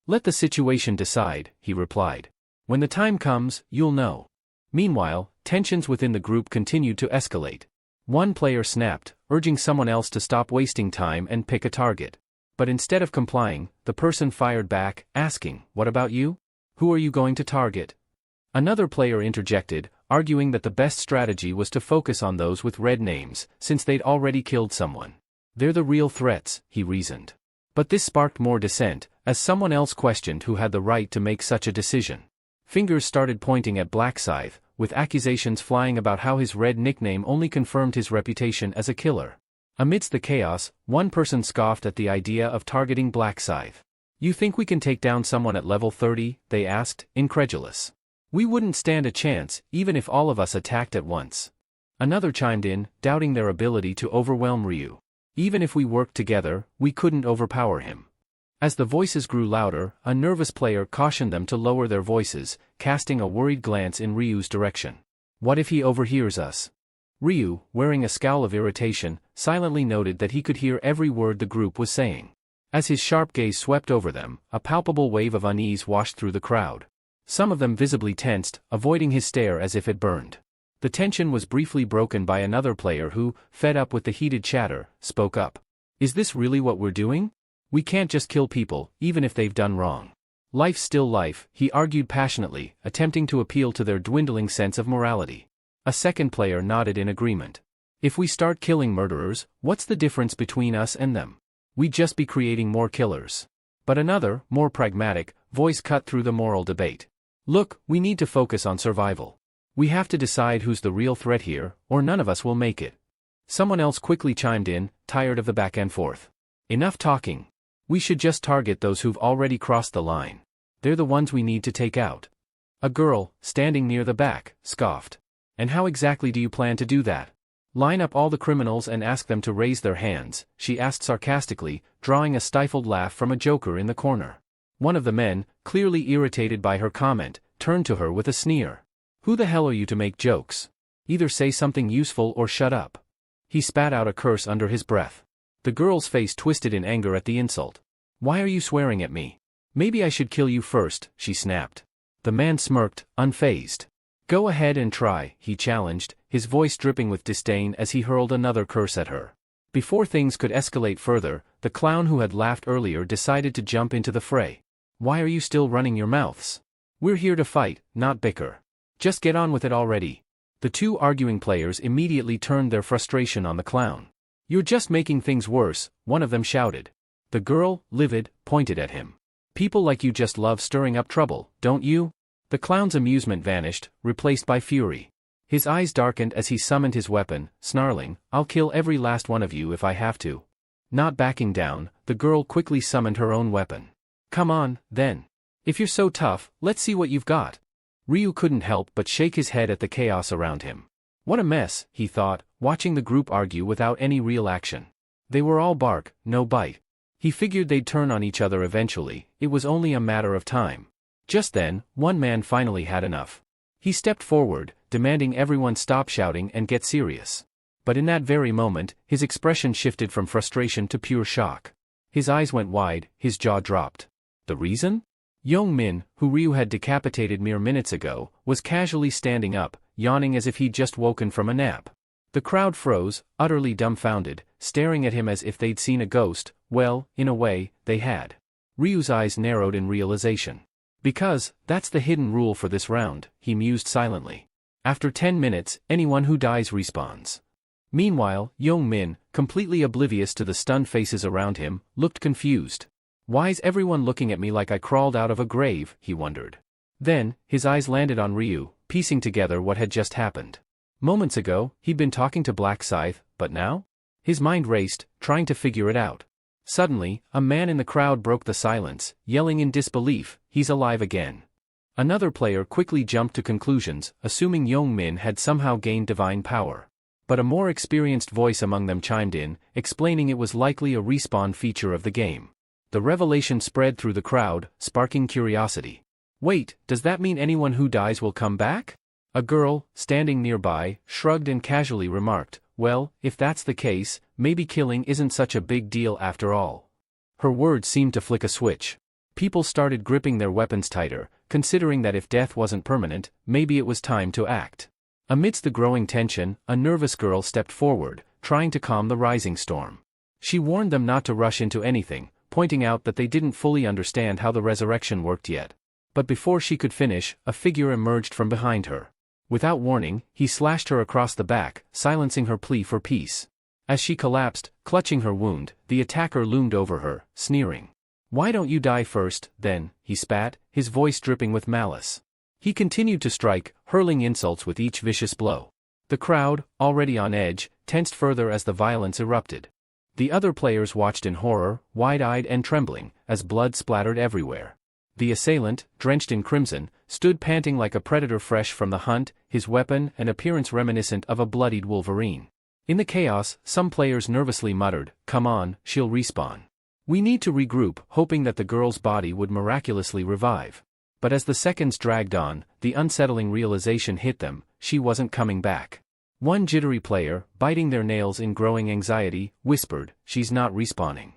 "Let the situation decide," he replied. "When the time comes, you'll know." Meanwhile, tensions within the group continued to escalate. One player snapped, urging someone else to stop wasting time and pick a target. But instead of complying, the person fired back, asking, "What about you? Who are you going to target?" Another player interjected, arguing that the best strategy was to focus on those with red names, since they'd already killed someone. "They're the real threats," he reasoned. But this sparked more dissent, as someone else questioned who had the right to make such a decision. Fingers started pointing at Blackscythe, with accusations flying about how his red nickname only confirmed his reputation as a killer. Amidst the chaos, one person scoffed at the idea of targeting Blackscythe. "You think we can take down someone at level 30? They asked, incredulous. "We wouldn't stand a chance, even if all of us attacked at once." Another chimed in, doubting their ability to overwhelm Ryu. "Even if we worked together, we couldn't overpower him." As the voices grew louder, a nervous player cautioned them to lower their voices, casting a worried glance in Ryu's direction. "What if he overhears us?" Ryu, wearing a scowl of irritation, silently noted that he could hear every word the group was saying. As his sharp gaze swept over them, a palpable wave of unease washed through the crowd. Some of them visibly tensed, avoiding his stare as if it burned. The tension was briefly broken by another player who, fed up with the heated chatter, spoke up. "Is this really what we're doing? We can't just kill people, even if they've done wrong. Life's still life," he argued passionately, attempting to appeal to their dwindling sense of morality. A second player nodded in agreement. "If we start killing murderers, what's the difference between us and them? We'd just be creating more killers." But another, more pragmatic, voice cut through the moral debate. "Look, we need to focus on survival. We have to decide who's the real threat here, or none of us will make it." Someone else quickly chimed in, tired of the back and forth. "Enough talking. We should just target those who've already crossed the line. They're the ones we need to take out." A girl, standing near the back, scoffed. "And how exactly do you plan to do that? Line up all the criminals and ask them to raise their hands," she asked sarcastically, drawing a stifled laugh from a joker in the corner. One of the men, clearly irritated by her comment, turned to her with a sneer. "Who the hell are you to make jokes? Either say something useful or shut up." He spat out a curse under his breath. The girl's face twisted in anger at the insult. "Why are you swearing at me? Maybe I should kill you first," she snapped. The man smirked, unfazed. "Go ahead and try," he challenged, his voice dripping with disdain as he hurled another curse at her. Before things could escalate further, the clown who had laughed earlier decided to jump into the fray. "Why are you still running your mouths? We're here to fight, not bicker. Just get on with it already." The two arguing players immediately turned their frustration on the clown. "You're just making things worse," one of them shouted. The girl, livid, pointed at him. "People like you just love stirring up trouble, don't you?" The clown's amusement vanished, replaced by fury. His eyes darkened as he summoned his weapon, snarling, "I'll kill every last one of you if I have to." Not backing down, the girl quickly summoned her own weapon. "Come on, then. If you're so tough, let's see what you've got." Ryu couldn't help but shake his head at the chaos around him. What a mess, he thought, watching the group argue without any real action. They were all bark, no bite. He figured they'd turn on each other eventually, it was only a matter of time. Just then, one man finally had enough. He stepped forward, demanding everyone stop shouting and get serious. But in that very moment, his expression shifted from frustration to pure shock. His eyes went wide, his jaw dropped. The reason? Young Min, who Ryu had decapitated mere minutes ago, was casually standing up, yawning as if he'd just woken from a nap. The crowd froze, utterly dumbfounded, staring at him as if they'd seen a ghost. Well, in a way, they had. Ryu's eyes narrowed in realization. "Because, that's the hidden rule for this round," he mused silently. "After 10 minutes, anyone who dies respawns." Meanwhile, Young Min, completely oblivious to the stunned faces around him, looked confused. "Why's everyone looking at me like I crawled out of a grave?" he wondered. Then, his eyes landed on Ryu, piecing together what had just happened. Moments ago, he'd been talking to Blackscythe, but now? His mind raced, trying to figure it out. Suddenly, a man in the crowd broke the silence, yelling in disbelief, "He's alive again." Another player quickly jumped to conclusions, assuming Yong-min had somehow gained divine power. But a more experienced voice among them chimed in, explaining it was likely a respawn feature of the game. The revelation spread through the crowd, sparking curiosity. Wait, does that mean anyone who dies will come back? A girl, standing nearby, shrugged and casually remarked, well, if that's the case, maybe killing isn't such a big deal after all. Her words seemed to flick a switch. People started gripping their weapons tighter, considering that if death wasn't permanent, maybe it was time to act. Amidst the growing tension, a nervous girl stepped forward, trying to calm the rising storm. She warned them not to rush into anything, pointing out that they didn't fully understand how the resurrection worked yet. But before she could finish, a figure emerged from behind her. Without warning, he slashed her across the back, silencing her plea for peace. As she collapsed, clutching her wound, the attacker loomed over her, sneering. Why don't you die first, then, he spat, his voice dripping with malice. He continued to strike, hurling insults with each vicious blow. The crowd, already on edge, tensed further as the violence erupted. The other players watched in horror, wide-eyed and trembling, as blood splattered everywhere. The assailant, drenched in crimson, stood panting like a predator fresh from the hunt, his weapon and appearance reminiscent of a bloodied wolverine. In the chaos, some players nervously muttered, "Come on, she'll respawn. We need to regroup," hoping that the girl's body would miraculously revive. But as the seconds dragged on, the unsettling realization hit them, she wasn't coming back. One jittery player, biting their nails in growing anxiety, whispered, "She's not respawning."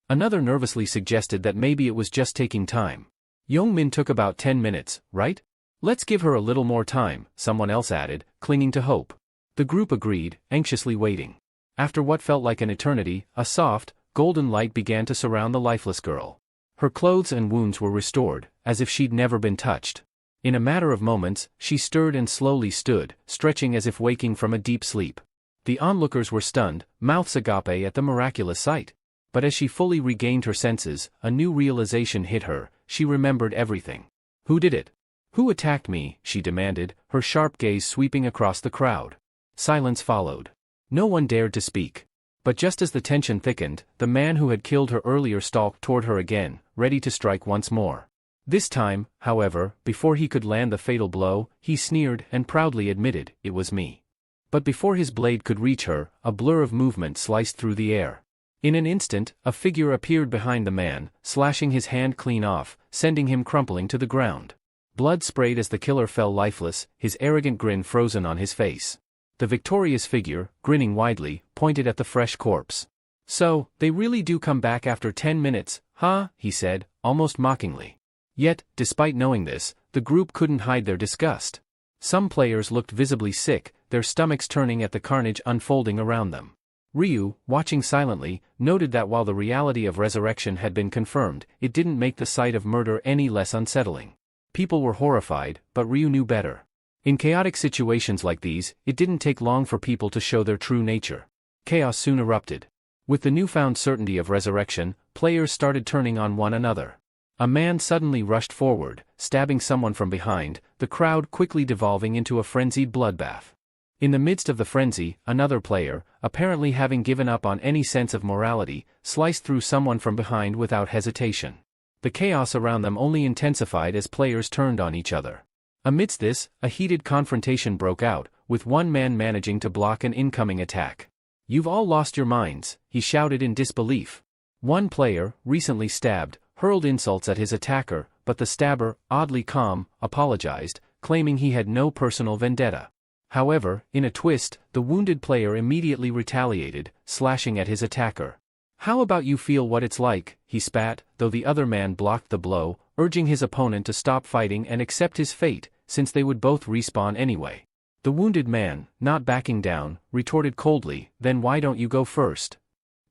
Another nervously suggested that maybe it was just taking time. Yong-min took about 10 minutes, right? Let's give her a little more time, someone else added, clinging to hope. The group agreed, anxiously waiting. After what felt like an eternity, a soft, golden light began to surround the lifeless girl. Her clothes and wounds were restored, as if she'd never been touched. In a matter of moments, she stirred and slowly stood, stretching as if waking from a deep sleep. The onlookers were stunned, mouths agape at the miraculous sight. But as she fully regained her senses, a new realization hit her. She remembered everything. Who did it? Who attacked me? She demanded, her sharp gaze sweeping across the crowd. Silence followed. No one dared to speak. But just as the tension thickened, the man who had killed her earlier stalked toward her again, ready to strike once more. This time, however, before he could land the fatal blow, he sneered and proudly admitted, "It was me." But before his blade could reach her, a blur of movement sliced through the air. In an instant, a figure appeared behind the man, slashing his hand clean off, sending him crumpling to the ground. Blood sprayed as the killer fell lifeless, his arrogant grin frozen on his face. The victorious figure, grinning widely, pointed at the fresh corpse. "So, they really do come back after 10 minutes, huh?" he said, almost mockingly. Yet, despite knowing this, the group couldn't hide their disgust. Some players looked visibly sick, their stomachs turning at the carnage unfolding around them. Ryu, watching silently, noted that while the reality of resurrection had been confirmed, it didn't make the sight of murder any less unsettling. People were horrified, but Ryu knew better. In chaotic situations like these, it didn't take long for people to show their true nature. Chaos soon erupted. With the newfound certainty of resurrection, players started turning on one another. A man suddenly rushed forward, stabbing someone from behind, the crowd quickly devolving into a frenzied bloodbath. In the midst of the frenzy, another player, apparently having given up on any sense of morality, sliced through someone from behind without hesitation. The chaos around them only intensified as players turned on each other. Amidst this, a heated confrontation broke out, with one man managing to block an incoming attack. "You've all lost your minds," he shouted in disbelief. One player, recently stabbed, hurled insults at his attacker, but the stabber, oddly calm, apologized, claiming he had no personal vendetta. However, in a twist, the wounded player immediately retaliated, slashing at his attacker. "How about you feel what it's like?" he spat, though the other man blocked the blow, urging his opponent to stop fighting and accept his fate, since they would both respawn anyway. The wounded man, not backing down, retorted coldly, "Then why don't you go first?"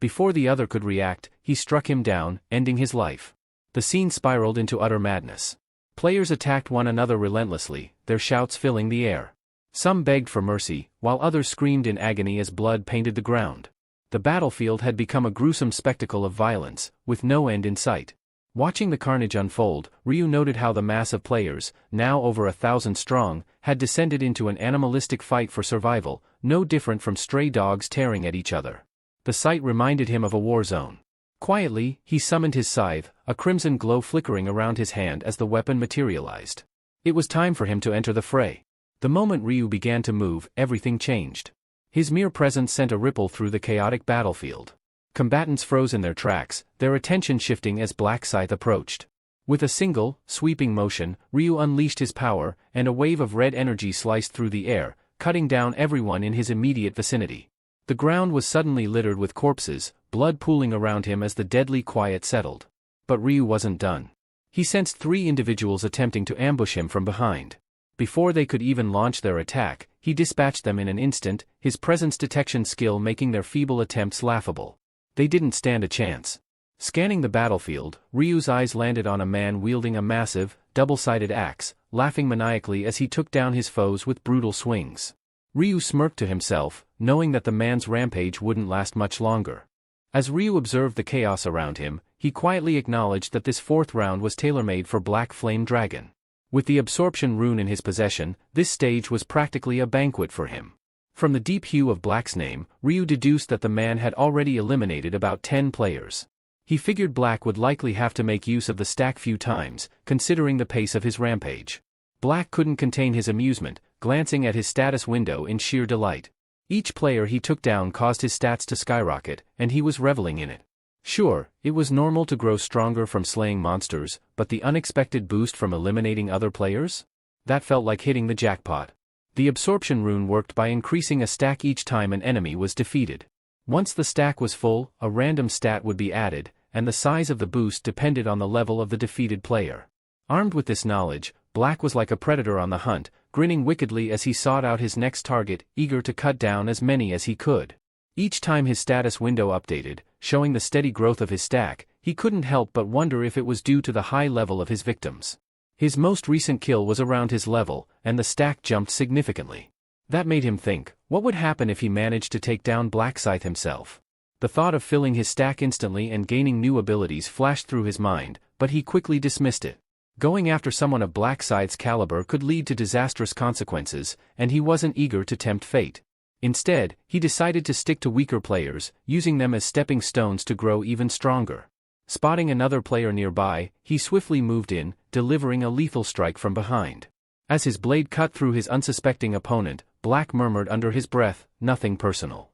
Before the other could react, he struck him down, ending his life. The scene spiraled into utter madness. Players attacked one another relentlessly, their shouts filling the air. Some begged for mercy, while others screamed in agony as blood painted the ground. The battlefield had become a gruesome spectacle of violence, with no end in sight. Watching the carnage unfold, Ryu noted how the mass of players, now over 1,000 strong, had descended into an animalistic fight for survival, no different from stray dogs tearing at each other. The sight reminded him of a war zone. Quietly, he summoned his scythe, a crimson glow flickering around his hand as the weapon materialized. It was time for him to enter the fray. The moment Ryu began to move, everything changed. His mere presence sent a ripple through the chaotic battlefield. Combatants froze in their tracks, their attention shifting as Black Scythe approached. With a single, sweeping motion, Ryu unleashed his power, and a wave of red energy sliced through the air, cutting down everyone in his immediate vicinity. The ground was suddenly littered with corpses, blood pooling around him as the deadly quiet settled. But Ryu wasn't done. He sensed 3 individuals attempting to ambush him from behind. Before they could even launch their attack, he dispatched them in an instant, his presence detection skill making their feeble attempts laughable. They didn't stand a chance. Scanning the battlefield, Ryu's eyes landed on a man wielding a massive, double-sided axe, laughing maniacally as he took down his foes with brutal swings. Ryu smirked to himself, knowing that the man's rampage wouldn't last much longer. As Ryu observed the chaos around him, he quietly acknowledged that this 4th round was tailor-made for Black Flame Dragon. With the absorption rune in his possession, this stage was practically a banquet for him. From the deep hue of Black's name, Ryu deduced that the man had already eliminated about 10 players. He figured Black would likely have to make use of the stack few times, considering the pace of his rampage. Black couldn't contain his amusement, glancing at his status window in sheer delight. Each player he took down caused his stats to skyrocket, and he was reveling in it. Sure, it was normal to grow stronger from slaying monsters, but the unexpected boost from eliminating other players? That felt like hitting the jackpot. The absorption rune worked by increasing a stack each time an enemy was defeated. Once the stack was full, a random stat would be added, and the size of the boost depended on the level of the defeated player. Armed with this knowledge, Black was like a predator on the hunt, grinning wickedly as he sought out his next target, eager to cut down as many as he could. Each time his status window updated, showing the steady growth of his stack, he couldn't help but wonder if it was due to the high level of his victims. His most recent kill was around his level, and the stack jumped significantly. That made him think, what would happen if he managed to take down Black Scythe himself? The thought of filling his stack instantly and gaining new abilities flashed through his mind, but he quickly dismissed it. Going after someone of Black Scythe's caliber could lead to disastrous consequences, and he wasn't eager to tempt fate. Instead, he decided to stick to weaker players, using them as stepping stones to grow even stronger. Spotting another player nearby, he swiftly moved in, delivering a lethal strike from behind. As his blade cut through his unsuspecting opponent, Black murmured under his breath, "Nothing personal."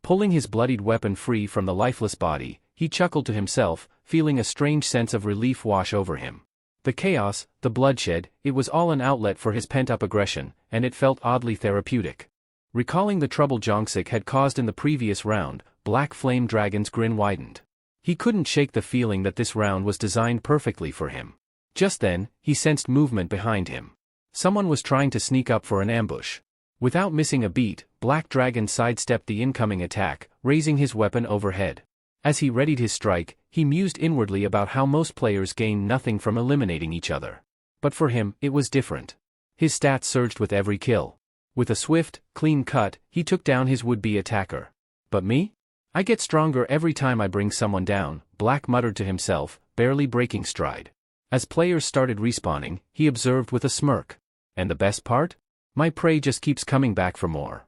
Pulling his bloodied weapon free from the lifeless body, he chuckled to himself, feeling a strange sense of relief wash over him. The chaos, the bloodshed, it was all an outlet for his pent-up aggression, and it felt oddly therapeutic. Recalling the trouble Jongsik had caused in the previous round, Black Flame Dragon's grin widened. He couldn't shake the feeling that this round was designed perfectly for him. Just then, he sensed movement behind him. Someone was trying to sneak up for an ambush. Without missing a beat, Black Dragon sidestepped the incoming attack, raising his weapon overhead. As he readied his strike, he mused inwardly about how most players gain nothing from eliminating each other. But for him, it was different. His stats surged with every kill. With a swift, clean cut, he took down his would-be attacker. But me? I get stronger every time I bring someone down, Black muttered to himself, barely breaking stride. As players started respawning, he observed with a smirk. And the best part? My prey just keeps coming back for more.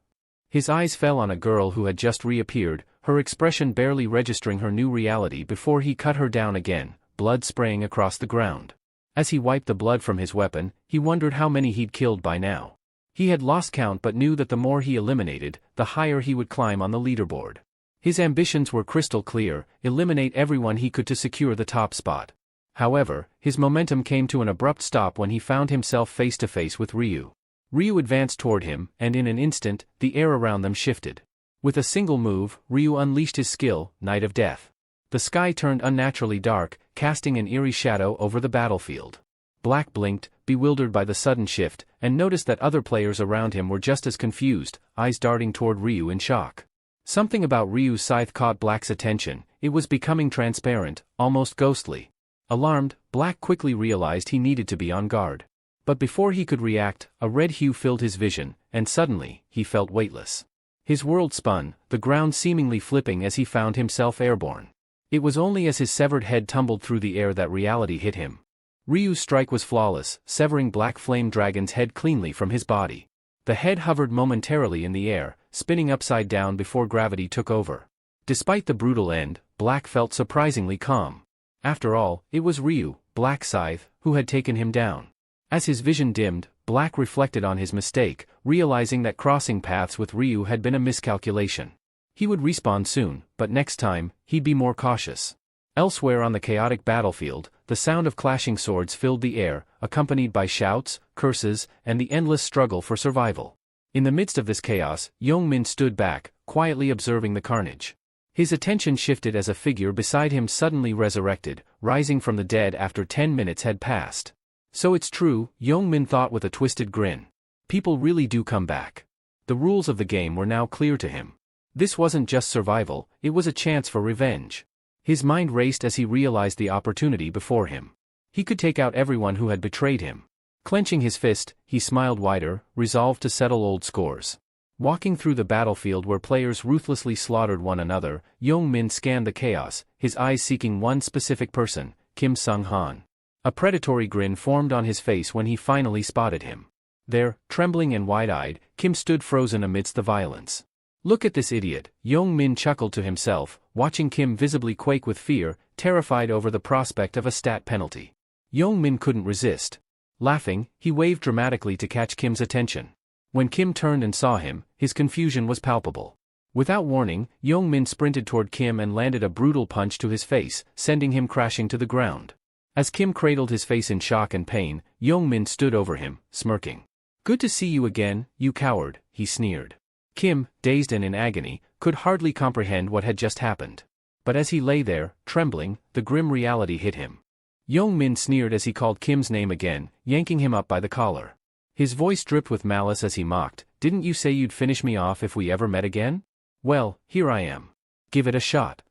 His eyes fell on a girl who had just reappeared, her expression barely registering her new reality before he cut her down again, blood spraying across the ground. As he wiped the blood from his weapon, he wondered how many he'd killed by now. He had lost count but knew that the more he eliminated, the higher he would climb on the leaderboard. His ambitions were crystal clear, eliminate everyone he could to secure the top spot. However, his momentum came to an abrupt stop when he found himself face to face with Ryu. Ryu advanced toward him, and in an instant, the air around them shifted. With a single move, Ryu unleashed his skill, Night of Death. The sky turned unnaturally dark, casting an eerie shadow over the battlefield. Black blinked, bewildered by the sudden shift, and noticed that other players around him were just as confused, eyes darting toward Ryu in shock. Something about Ryu's scythe caught Black's attention, it was becoming transparent, almost ghostly. Alarmed, Black quickly realized he needed to be on guard. But before he could react, a red hue filled his vision, and suddenly, he felt weightless. His world spun, the ground seemingly flipping as he found himself airborne. It was only as his severed head tumbled through the air that reality hit him. Ryu's strike was flawless, severing Black Flame Dragon's head cleanly from his body. The head hovered momentarily in the air, spinning upside down before gravity took over. Despite the brutal end, Black felt surprisingly calm. After all, it was Ryu, Black Scythe, who had taken him down. As his vision dimmed, Black reflected on his mistake, realizing that crossing paths with Ryu had been a miscalculation. He would respawn soon, but next time, he'd be more cautious. Elsewhere on the chaotic battlefield, the sound of clashing swords filled the air, accompanied by shouts, curses, and the endless struggle for survival. In the midst of this chaos, Yong-min stood back, quietly observing the carnage. His attention shifted as a figure beside him suddenly resurrected, rising from the dead after 10 minutes had passed. So it's true, Yong-min thought with a twisted grin. People really do come back. The rules of the game were now clear to him. This wasn't just survival, it was a chance for revenge. His mind raced as he realized the opportunity before him. He could take out everyone who had betrayed him. Clenching his fist, he smiled wider, resolved to settle old scores. Walking through the battlefield where players ruthlessly slaughtered one another, Yong-min scanned the chaos, his eyes seeking one specific person, Kim Sung-han. A predatory grin formed on his face when he finally spotted him. There, trembling and wide-eyed, Kim stood frozen amidst the violence. "Look at this idiot," Yong-min chuckled to himself, watching Kim visibly quake with fear, terrified over the prospect of a stat penalty. Yong-min couldn't resist. Laughing, he waved dramatically to catch Kim's attention. When Kim turned and saw him, his confusion was palpable. Without warning, Yong-min sprinted toward Kim and landed a brutal punch to his face, sending him crashing to the ground. As Kim cradled his face in shock and pain, Yong-min stood over him, smirking. "Good to see you again, you coward," he sneered. Kim, dazed and in agony, could hardly comprehend what had just happened. But as he lay there, trembling, the grim reality hit him. Yong-min sneered as he called Kim's name again, yanking him up by the collar. His voice dripped with malice as he mocked, "Didn't you say you'd finish me off if we ever met again? Well, here I am. Give it a shot."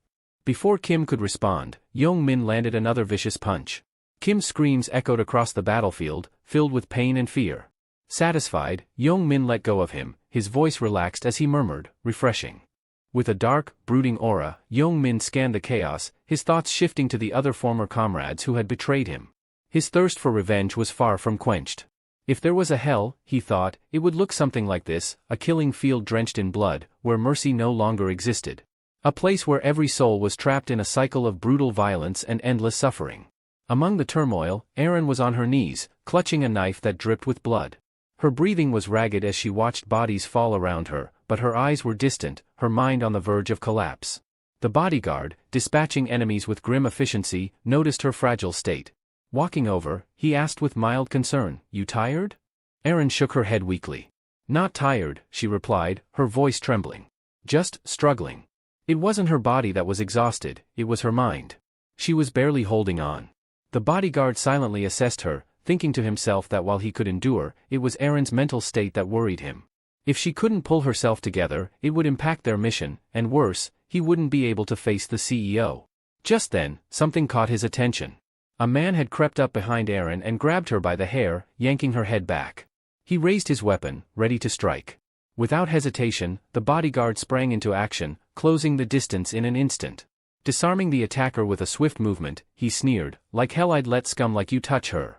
Before Kim could respond, Yong-min landed another vicious punch. Kim's screams echoed across the battlefield, filled with pain and fear. Satisfied, Yong-min let go of him, his voice relaxed as he murmured, "Refreshing." With a dark, brooding aura, Yong-min scanned the chaos, his thoughts shifting to the other former comrades who had betrayed him. His thirst for revenge was far from quenched. If there was a hell, he thought, it would look something like this, a killing field drenched in blood, where mercy no longer existed. A place where every soul was trapped in a cycle of brutal violence and endless suffering. Among the turmoil, Erin was on her knees, clutching a knife that dripped with blood. Her breathing was ragged as she watched bodies fall around her, but her eyes were distant, her mind on the verge of collapse. The bodyguard, dispatching enemies with grim efficiency, noticed her fragile state. Walking over, he asked with mild concern, "You tired?" Erin shook her head weakly. "Not tired," she replied, her voice trembling. "Just struggling." It wasn't her body that was exhausted, it was her mind. She was barely holding on. The bodyguard silently assessed her, thinking to himself that while he could endure, it was Erin's mental state that worried him. If she couldn't pull herself together, it would impact their mission, and worse, he wouldn't be able to face the CEO. Just then, something caught his attention. A man had crept up behind Erin and grabbed her by the hair, yanking her head back. He raised his weapon, ready to strike. Without hesitation, the bodyguard sprang into action, closing the distance in an instant. Disarming the attacker with a swift movement, he sneered, "Like hell I'd let scum like you touch her."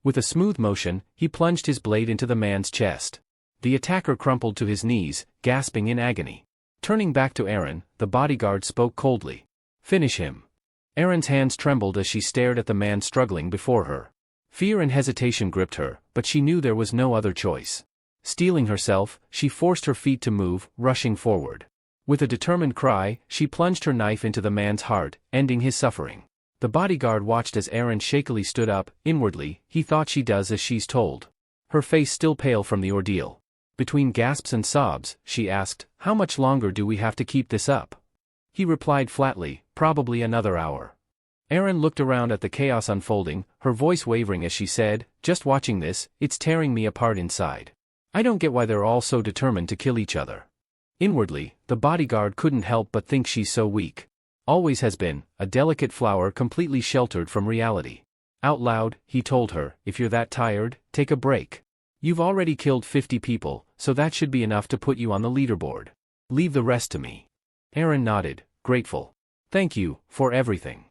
With a smooth motion, he plunged his blade into the man's chest. The attacker crumpled to his knees, gasping in agony. Turning back to Erin, the bodyguard spoke coldly. "Finish him." Erin's hands trembled as she stared at the man struggling before her. Fear and hesitation gripped her, but she knew there was no other choice. Steeling herself, she forced her feet to move, rushing forward. With a determined cry, she plunged her knife into the man's heart, ending his suffering. The bodyguard watched as Erin shakily stood up. Inwardly, he thought she does as she's told. Her face still pale from the ordeal. Between gasps and sobs, she asked, "How much longer do we have to keep this up?" He replied flatly, "Probably another hour." Erin looked around at the chaos unfolding, her voice wavering as she said, "Just watching this, it's tearing me apart inside. I don't get why they're all so determined to kill each other." Inwardly, the bodyguard couldn't help but think she's so weak. Always has been, a delicate flower completely sheltered from reality. Out loud, he told her, "If you're that tired, take a break. You've already killed 50 people, so that should be enough to put you on the leaderboard. Leave the rest to me." Erin nodded, grateful. "Thank you, for everything."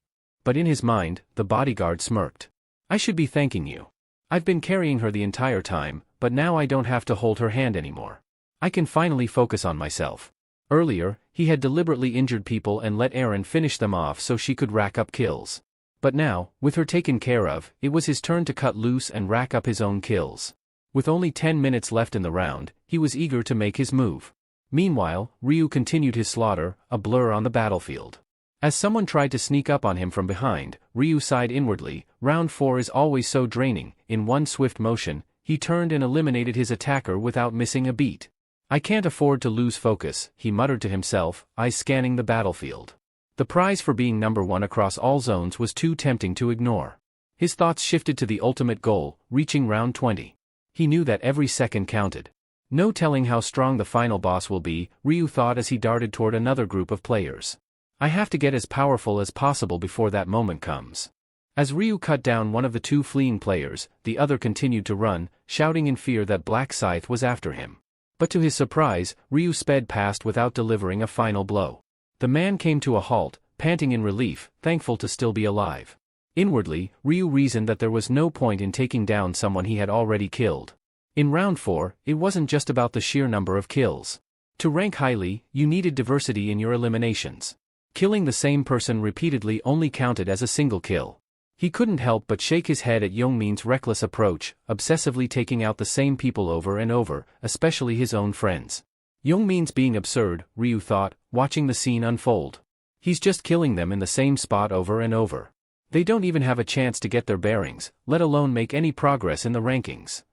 But in his mind, the bodyguard smirked. "I should be thanking you. I've been carrying her the entire time, but now I don't have to hold her hand anymore. I can finally focus on myself." Earlier, he had deliberately injured people and let Erin finish them off so she could rack up kills. But now, with her taken care of, it was his turn to cut loose and rack up his own kills. With only 10 minutes left in the round, he was eager to make his move. Meanwhile, Ryu continued his slaughter, a blur on the battlefield. As someone tried to sneak up on him from behind, Ryu sighed inwardly. Round 4 is always so draining. In one swift motion, he turned and eliminated his attacker without missing a beat. I can't afford to lose focus, he muttered to himself, eyes scanning the battlefield. The prize for being number 1 across all zones was too tempting to ignore. His thoughts shifted to the ultimate goal, reaching round 20. He knew that every second counted. No telling how strong the final boss will be, Ryu thought as he darted toward another group of players. I have to get as powerful as possible before that moment comes. As Ryu cut down one of the 2 fleeing players, the other continued to run, shouting in fear that Black Scythe was after him. But to his surprise, Ryu sped past without delivering a final blow. The man came to a halt, panting in relief, thankful to still be alive. Inwardly, Ryu reasoned that there was no point in taking down someone he had already killed. In round 4, it wasn't just about the sheer number of kills. To rank highly, you needed diversity in your eliminations. Killing the same person repeatedly only counted as a single kill. He couldn't help but shake his head at Youngmin's reckless approach, obsessively taking out the same people over and over, especially his own friends. Youngmin's being absurd, Ryu thought, watching the scene unfold. He's just killing them in the same spot over and over. They don't even have a chance to get their bearings, let alone make any progress in the rankings.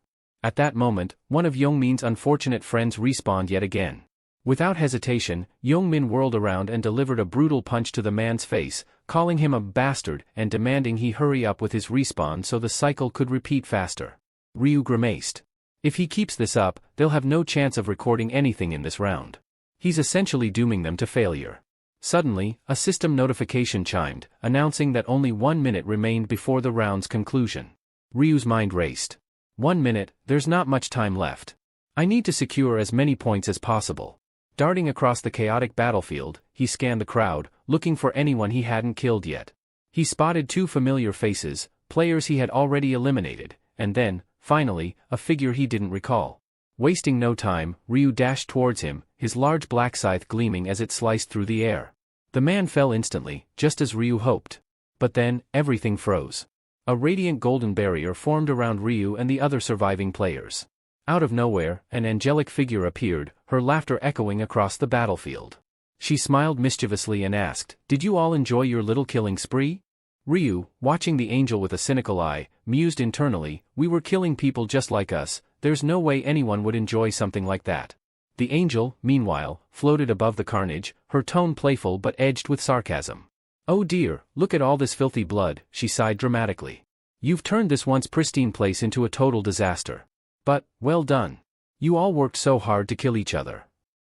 At that moment, one of Youngmin's unfortunate friends respawned yet again. Without hesitation, Youngmin whirled around and delivered a brutal punch to the man's face, calling him a bastard and demanding he hurry up with his respawn so the cycle could repeat faster. Ryu grimaced. If he keeps this up, they'll have no chance of recording anything in this round. He's essentially dooming them to failure. Suddenly, a system notification chimed, announcing that only 1 minute remained before the round's conclusion. Ryu's mind raced. 1 minute, there's not much time left. I need to secure as many points as possible. Darting across the chaotic battlefield, he scanned the crowd, looking for anyone he hadn't killed yet. He spotted 2 familiar faces, players he had already eliminated, and then, finally, a figure he didn't recall. Wasting no time, Ryu dashed towards him, his large black scythe gleaming as it sliced through the air. The man fell instantly, just as Ryu hoped. But then, everything froze. A radiant golden barrier formed around Ryu and the other surviving players. Out of nowhere, an angelic figure appeared, her laughter echoing across the battlefield. She smiled mischievously and asked, "Did you all enjoy your little killing spree?" Ryu, watching the angel with a cynical eye, mused internally, "We were killing people just like us, there's no way anyone would enjoy something like that." The angel, meanwhile, floated above the carnage, her tone playful but edged with sarcasm. "Oh dear, look at all this filthy blood," she sighed dramatically. "You've turned this once pristine place into a total disaster. But, well done. You all worked so hard to kill each other."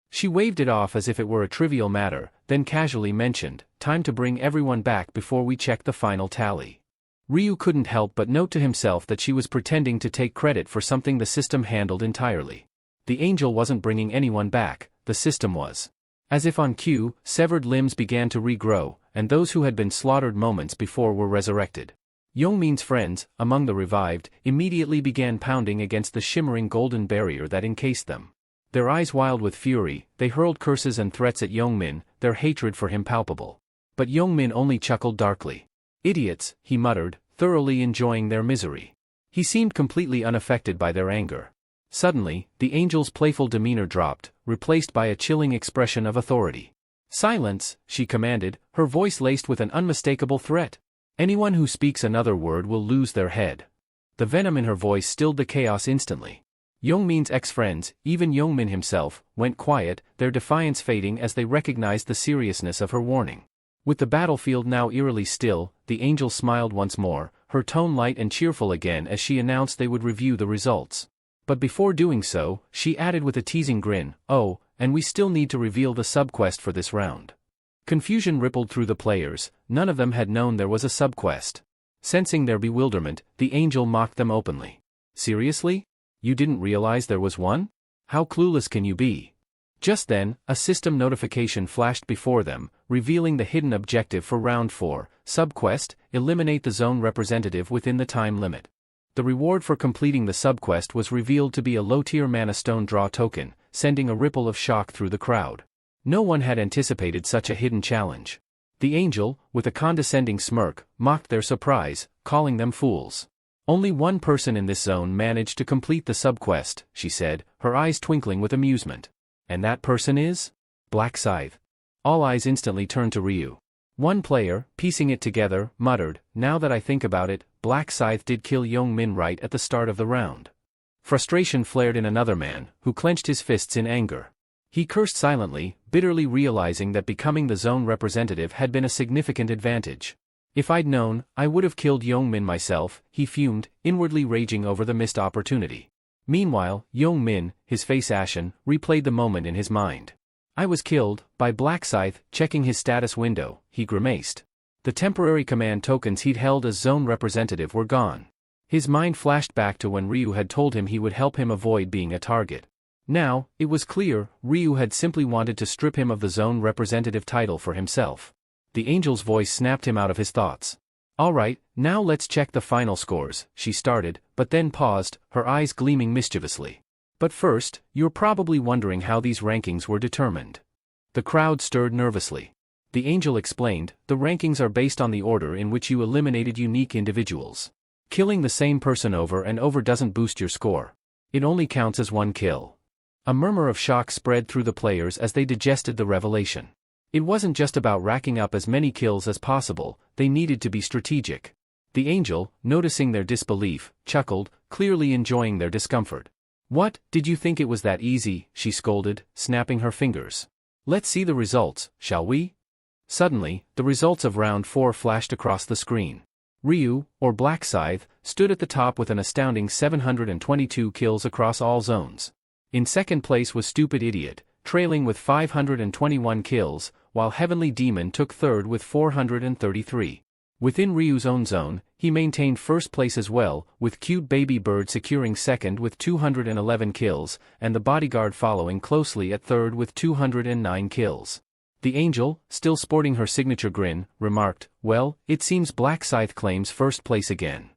She waved it off as if it were a trivial matter, then casually mentioned, "Time to bring everyone back before we check the final tally." Ryu couldn't help but note to himself that she was pretending to take credit for something the system handled entirely. The angel wasn't bringing anyone back, the system was. As if on cue, severed limbs began to regrow, and those who had been slaughtered moments before were resurrected. Youngmin's friends, among the revived, immediately began pounding against the shimmering golden barrier that encased them. Their eyes wild with fury, they hurled curses and threats at Youngmin, their hatred for him palpable. But Youngmin only chuckled darkly. "Idiots," he muttered, thoroughly enjoying their misery. He seemed completely unaffected by their anger. Suddenly, the angel's playful demeanor dropped, replaced by a chilling expression of authority. "Silence," she commanded, her voice laced with an unmistakable threat. "Anyone who speaks another word will lose their head." The venom in her voice stilled the chaos instantly. Youngmin's ex-friends, even Youngmin himself, went quiet, their defiance fading as they recognized the seriousness of her warning. With the battlefield now eerily still, the angel smiled once more, her tone light and cheerful again as she announced they would review the results. But before doing so, she added with a teasing grin, "Oh, and we still need to reveal the subquest for this round." Confusion rippled through the players, none of them had known there was a subquest. Sensing their bewilderment, the angel mocked them openly. "Seriously? You didn't realize there was one? How clueless can you be?" Just then, a system notification flashed before them, revealing the hidden objective for round 4, subquest, eliminate the zone representative within the time limit. The reward for completing the subquest was revealed to be a low-tier mana stone draw token, sending a ripple of shock through the crowd. No one had anticipated such a hidden challenge. The angel, with a condescending smirk, mocked their surprise, calling them fools. Only one person in this zone managed to complete the subquest, she said, her eyes twinkling with amusement. And that person is? Black Scythe. All eyes instantly turned to Ryu. One player, piecing it together, muttered, now that I think about it, Black Scythe did kill Young-min right at the start of the round. Frustration flared in another man, who clenched his fists in anger. He cursed silently, bitterly realizing that becoming the zone representative had been a significant advantage. If I'd known, I would have killed Young-min myself, he fumed, inwardly raging over the missed opportunity. Meanwhile, Young-min, his face ashen, replayed the moment in his mind. I was killed, by Black Scythe, checking his status window, he grimaced. The temporary command tokens he'd held as zone representative were gone. His mind flashed back to when Ryu had told him he would help him avoid being a target. Now, it was clear, Ryu had simply wanted to strip him of the zone representative title for himself. The angel's voice snapped him out of his thoughts. All right, now let's check the final scores, she started, but then paused, her eyes gleaming mischievously. But first, you're probably wondering how these rankings were determined. The crowd stirred nervously. The angel explained, the rankings are based on the order in which you eliminated unique individuals. Killing the same person over and over doesn't boost your score. It only counts as one kill. A murmur of shock spread through the players as they digested the revelation. It wasn't just about racking up as many kills as possible, they needed to be strategic. The angel, noticing their disbelief, chuckled, clearly enjoying their discomfort. What, did you think it was that easy, she scolded, snapping her fingers. Let's see the results, shall we? Suddenly, the results of round 4 flashed across the screen. Ryu, or Black Scythe, stood at the top with an astounding 722 kills across all zones. In second place was Stupid Idiot, trailing with 521 kills, while Heavenly Demon took third with 433. Within Ryu's own zone, he maintained first place as well, with Cute Baby Bird securing second with 211 kills, and the Bodyguard following closely at third with 209 kills. The angel, still sporting her signature grin, remarked, well, it seems Black Scythe claims first place again.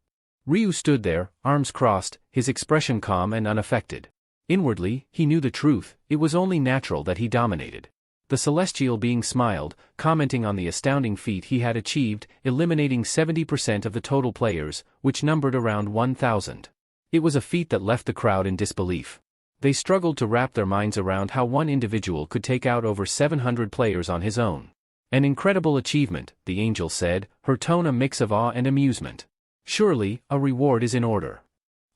Ryu stood there, arms crossed, his expression calm and unaffected. Inwardly, he knew the truth, it was only natural that he dominated. The Celestial being smiled, commenting on the astounding feat he had achieved, eliminating 70% of the total players, which numbered around 1,000. It was a feat that left the crowd in disbelief. They struggled to wrap their minds around how one individual could take out over 700 players on his own. An incredible achievement, the angel said, her tone a mix of awe and amusement. Surely, a reward is in order.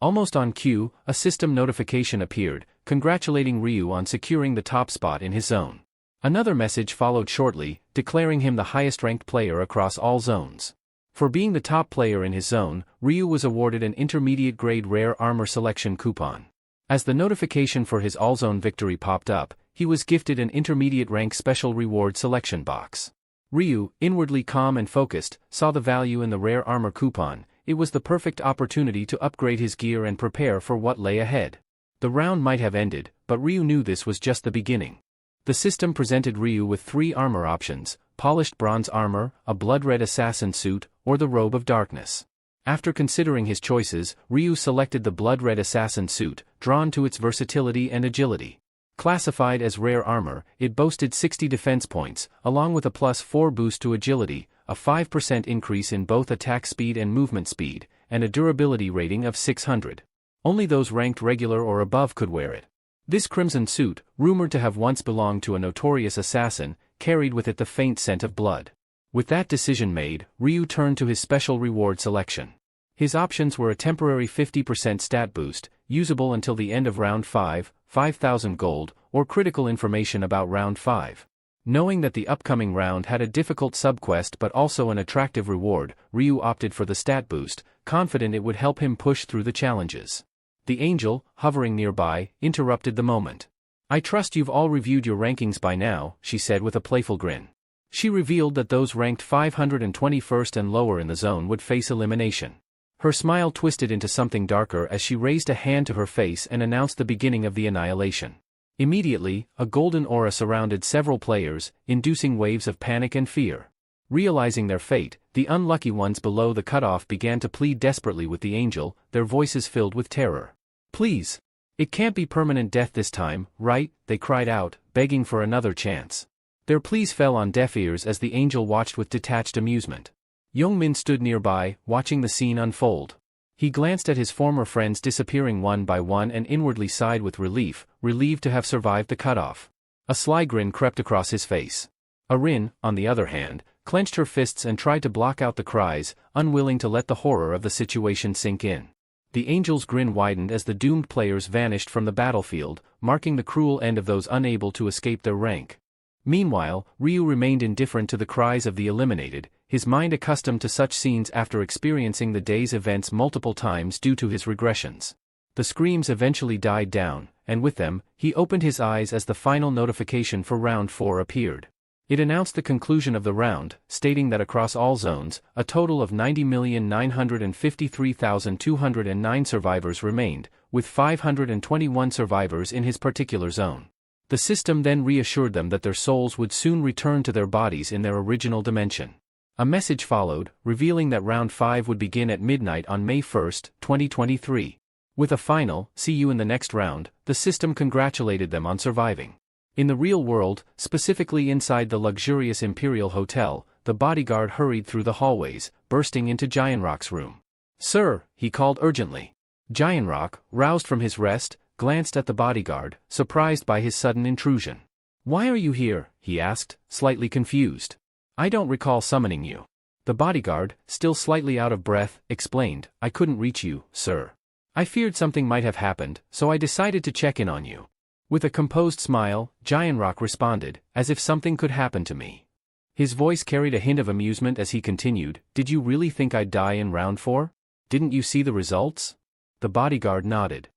Almost on cue, a system notification appeared, congratulating Ryu on securing the top spot in his zone. Another message followed shortly, declaring him the highest-ranked player across all zones. For being the top player in his zone, Ryu was awarded an intermediate-grade rare armor selection coupon. As the notification for his all-zone victory popped up, he was gifted an intermediate-rank special reward selection box. Ryu, inwardly calm and focused, saw the value in the rare armor coupon. It was the perfect opportunity to upgrade his gear and prepare for what lay ahead. The round might have ended, but Ryu knew this was just the beginning. The system presented Ryu with 3 armor options: polished bronze armor, a blood-red assassin suit, or the robe of darkness. After considering his choices, Ryu selected the blood-red assassin suit, drawn to its versatility and agility. Classified as rare armor, it boasted 60 defense points, along with a +4 boost to agility, a 5% increase in both attack speed and movement speed, and a durability rating of 600. Only those ranked regular or above could wear it. This crimson suit, rumored to have once belonged to a notorious assassin, carried with it the faint scent of blood. With that decision made, Ryu turned to his special reward selection. His options were a temporary 50% stat boost, usable until the end of round 5, 5,000 gold, or critical information about round 5. Knowing that the upcoming round had a difficult subquest but also an attractive reward, Ryu opted for the stat boost, confident it would help him push through the challenges. The angel, hovering nearby, interrupted the moment. I trust you've all reviewed your rankings by now, she said with a playful grin. She revealed that those ranked 521st and lower in the zone would face elimination. Her smile twisted into something darker as she raised a hand to her face and announced the beginning of the annihilation. Immediately, a golden aura surrounded several players, inducing waves of panic and fear. Realizing their fate, the unlucky ones below the cutoff began to plead desperately with the angel, their voices filled with terror. Please! It can't be permanent death this time, right? They cried out, begging for another chance. Their pleas fell on deaf ears as the angel watched with detached amusement. Young-min stood nearby, watching the scene unfold. He glanced at his former friends disappearing one by one and inwardly sighed with relief, relieved to have survived the cutoff. A sly grin crept across his face. Erin, on the other hand, clenched her fists and tried to block out the cries, unwilling to let the horror of the situation sink in. The angel's grin widened as the doomed players vanished from the battlefield, marking the cruel end of those unable to escape their rank. Meanwhile, Ryu remained indifferent to the cries of the eliminated, his mind accustomed to such scenes after experiencing the day's events multiple times due to his regressions. The screams eventually died down, and with them, he opened his eyes as the final notification for round 4 appeared. It announced the conclusion of the round, stating that across all zones, a total of 90,953,209 survivors remained, with 521 survivors in his particular zone. The system then reassured them that their souls would soon return to their bodies in their original dimension. A message followed, revealing that round 5 would begin at midnight on May 1, 2023. With a final, "See you in the next round," the system congratulated them on surviving. In the real world, specifically inside the luxurious Imperial Hotel, the bodyguard hurried through the hallways, bursting into Gianrock's room. "Sir," he called urgently. Gianrock, roused from his rest, glanced at the bodyguard, surprised by his sudden intrusion. "Why are you here?" he asked, slightly confused. "I don't recall summoning you." The bodyguard, still slightly out of breath, explained, "I couldn't reach you, sir. I feared something might have happened, so I decided to check in on you." With a composed smile, Gianrock responded, "As if something could happen to me." His voice carried a hint of amusement as he continued, "Did you really think I'd die in round 4? Didn't you see the results?" The bodyguard nodded.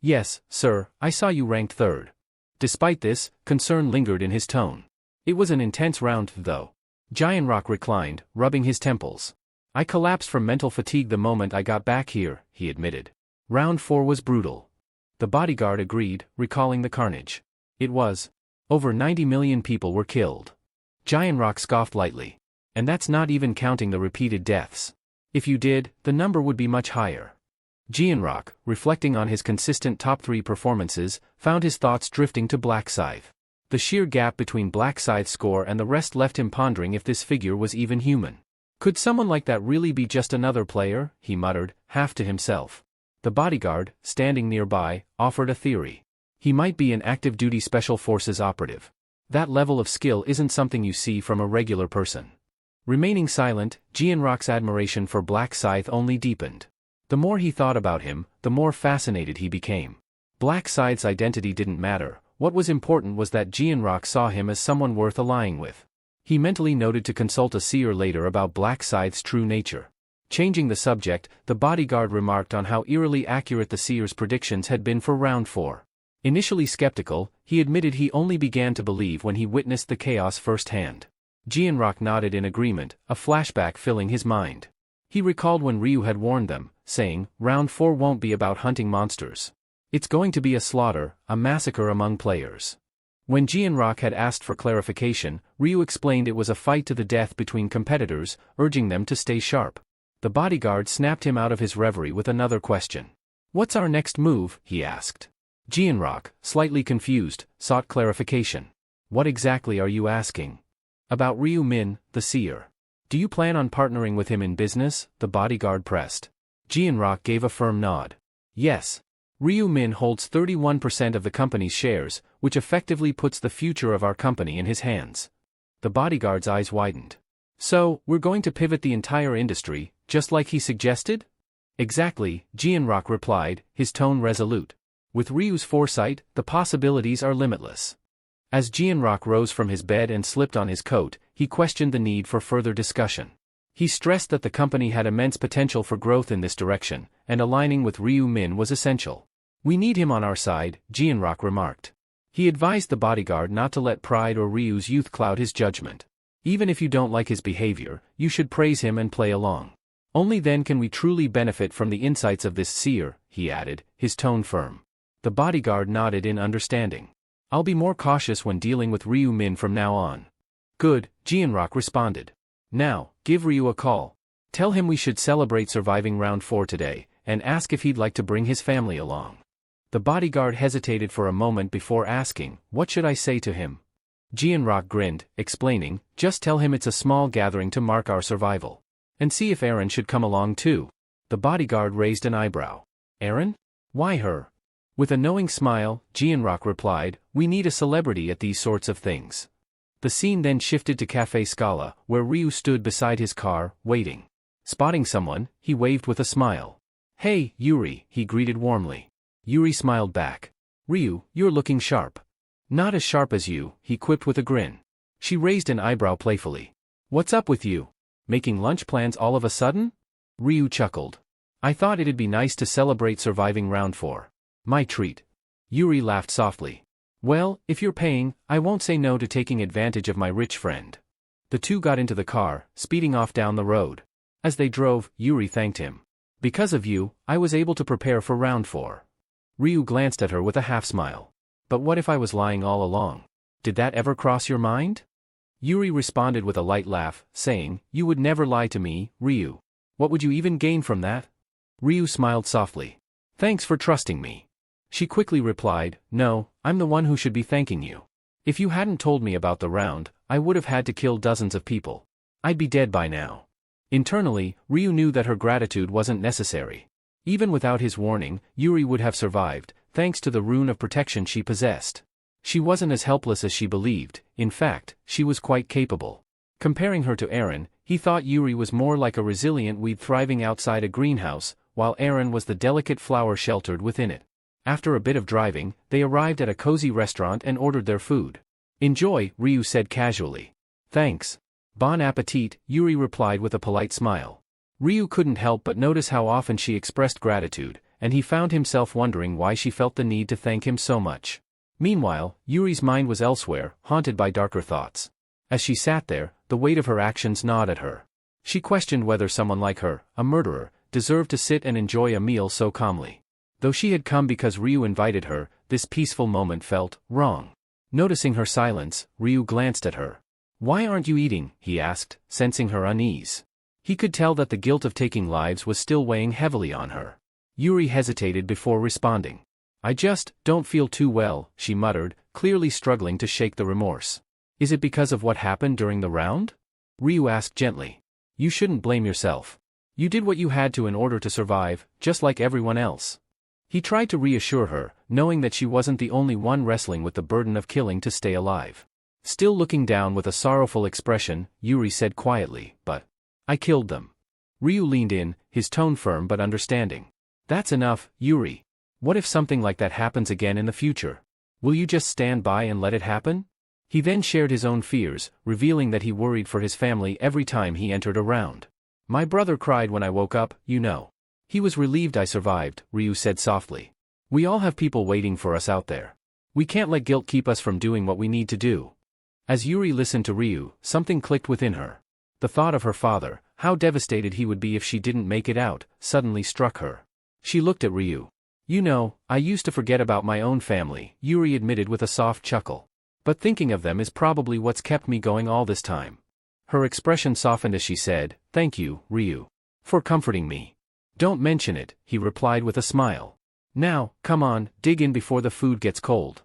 "Yes, sir, I saw you ranked 3rd. Despite this, concern lingered in his tone. "It was an intense round, though." Gianrock reclined, rubbing his temples. "I collapsed from mental fatigue the moment I got back here," he admitted. "Round 4 was brutal." The bodyguard agreed, recalling the carnage. "It was. Over 90 million people were killed." Gianrock scoffed lightly. "And that's not even counting the repeated deaths. If you did, the number would be much higher." Gianrock, reflecting on his consistent top 3 performances, found his thoughts drifting to Black Scythe. The sheer gap between Black Scythe's score and the rest left him pondering if this figure was even human. Could someone like that really be just another player, he muttered, half to himself. The bodyguard, standing nearby, offered a theory. He might be an active-duty Special Forces operative. That level of skill isn't something you see from a regular person. Remaining silent, Gianrock's admiration for Black Scythe only deepened. The more he thought about him, the more fascinated he became. Black Scythe's identity didn't matter, what was important was that Gianrock saw him as someone worth allying with. He mentally noted to consult a seer later about Black Scythe's true nature. Changing the subject, the bodyguard remarked on how eerily accurate the seer's predictions had been for round 4. Initially skeptical, he admitted he only began to believe when he witnessed the chaos firsthand. Gianrock nodded in agreement, a flashback filling his mind. He recalled when Ryu had warned them, saying, "Round 4 won't be about hunting monsters. It's going to be a slaughter, a massacre among players." When Gianrock had asked for clarification, Ryu explained it was a fight to the death between competitors, urging them to stay sharp. The bodyguard snapped him out of his reverie with another question. "What's our next move?" he asked. Gianrock, slightly confused, sought clarification. "What exactly are you asking?" "About Ryu Min, the seer. Do you plan on partnering with him in business?" the bodyguard pressed. Gianrock gave a firm nod. "Yes. Ryu Min holds 31% of the company's shares, which effectively puts the future of our company in his hands." The bodyguard's eyes widened. "So, we're going to pivot the entire industry, just like he suggested?" "Exactly," Gianrock replied, his tone resolute. "With Ryu's foresight, the possibilities are limitless." As Gianrock rose from his bed and slipped on his coat, he questioned the need for further discussion. He stressed that the company had immense potential for growth in this direction, and aligning with Ryu Min was essential. "We need him on our side," Gianrock remarked. He advised the bodyguard not to let pride or Ryu's youth cloud his judgment. "Even if you don't like his behavior, you should praise him and play along. Only then can we truly benefit from the insights of this seer," he added, his tone firm. The bodyguard nodded in understanding. "I'll be more cautious when dealing with Ryu Min from now on." "Good," Gianrock responded. "Now, give Ryu a call. Tell him we should celebrate surviving round 4 today, and ask if he'd like to bring his family along." The bodyguard hesitated for a moment before asking, "What should I say to him?" Jianrock grinned, explaining, just tell him it's a small gathering to mark our survival. And see if Aaron should come along too. The bodyguard raised an eyebrow. Aaron? Why her? With a knowing smile, Jianrock replied, we need a celebrity at these sorts of things. The scene then shifted to Café Scala, where Ryu stood beside his car, waiting. Spotting someone, he waved with a smile. Hey, Yuri, he greeted warmly. Yuri smiled back. Ryu, you're looking sharp. Not as sharp as you, he quipped with a grin. She raised an eyebrow playfully. What's up with you? Making lunch plans all of a sudden? Ryu chuckled. I thought it'd be nice to celebrate surviving round 4. My treat. Yuri laughed softly. Well, if you're paying, I won't say no to taking advantage of my rich friend. The two got into the car, speeding off down the road. As they drove, Yuri thanked him. Because of you, I was able to prepare for round 4. Ryu glanced at her with a half-smile. But what if I was lying all along? Did that ever cross your mind? Yuri responded with a light laugh, saying, you would never lie to me, Ryu. What would you even gain from that? Ryu smiled softly. Thanks for trusting me. She quickly replied, no, I'm the one who should be thanking you. If you hadn't told me about the round, I would have had to kill dozens of people. I'd be dead by now. Internally, Ryu knew that her gratitude wasn't necessary. Even without his warning, Yuri would have survived, thanks to the rune of protection she possessed. She wasn't as helpless as she believed, in fact, she was quite capable. Comparing her to Aaron, he thought Yuri was more like a resilient weed thriving outside a greenhouse, while Aaron was the delicate flower sheltered within it. After a bit of driving, they arrived at a cozy restaurant and ordered their food. Enjoy, Ryu said casually. Thanks. Bon appetit, Yuri replied with a polite smile. Ryu couldn't help but notice how often she expressed gratitude, and he found himself wondering why she felt the need to thank him so much. Meanwhile, Yuri's mind was elsewhere, haunted by darker thoughts. As she sat there, the weight of her actions gnawed at her. She questioned whether someone like her, a murderer, deserved to sit and enjoy a meal so calmly. Though she had come because Ryu invited her, this peaceful moment felt wrong. Noticing her silence, Ryu glanced at her. Why aren't you eating? He asked, sensing her unease. He could tell that the guilt of taking lives was still weighing heavily on her. Yuri hesitated before responding. I just don't feel too well, she muttered, clearly struggling to shake the remorse. Is it because of what happened during the round? Ryu asked gently. You shouldn't blame yourself. You did what you had to in order to survive, just like everyone else. He tried to reassure her, knowing that she wasn't the only one wrestling with the burden of killing to stay alive. Still looking down with a sorrowful expression, Yuri said quietly, but I killed them. Ryu leaned in, his tone firm but understanding. That's enough, Yuri. What if something like that happens again in the future? Will you just stand by and let it happen? He then shared his own fears, revealing that he worried for his family every time he entered a round. My brother cried when I woke up, you know. He was relieved I survived, Ryu said softly. We all have people waiting for us out there. We can't let guilt keep us from doing what we need to do. As Yuri listened to Ryu, something clicked within her. The thought of her father, how devastated he would be if she didn't make it out, suddenly struck her. She looked at Ryu. You know, I used to forget about my own family, Yuri admitted with a soft chuckle. But thinking of them is probably what's kept me going all this time. Her expression softened as she said, Thank you, Ryu. For comforting me. Don't mention it, he replied with a smile. Now, come on, dig in before the food gets cold.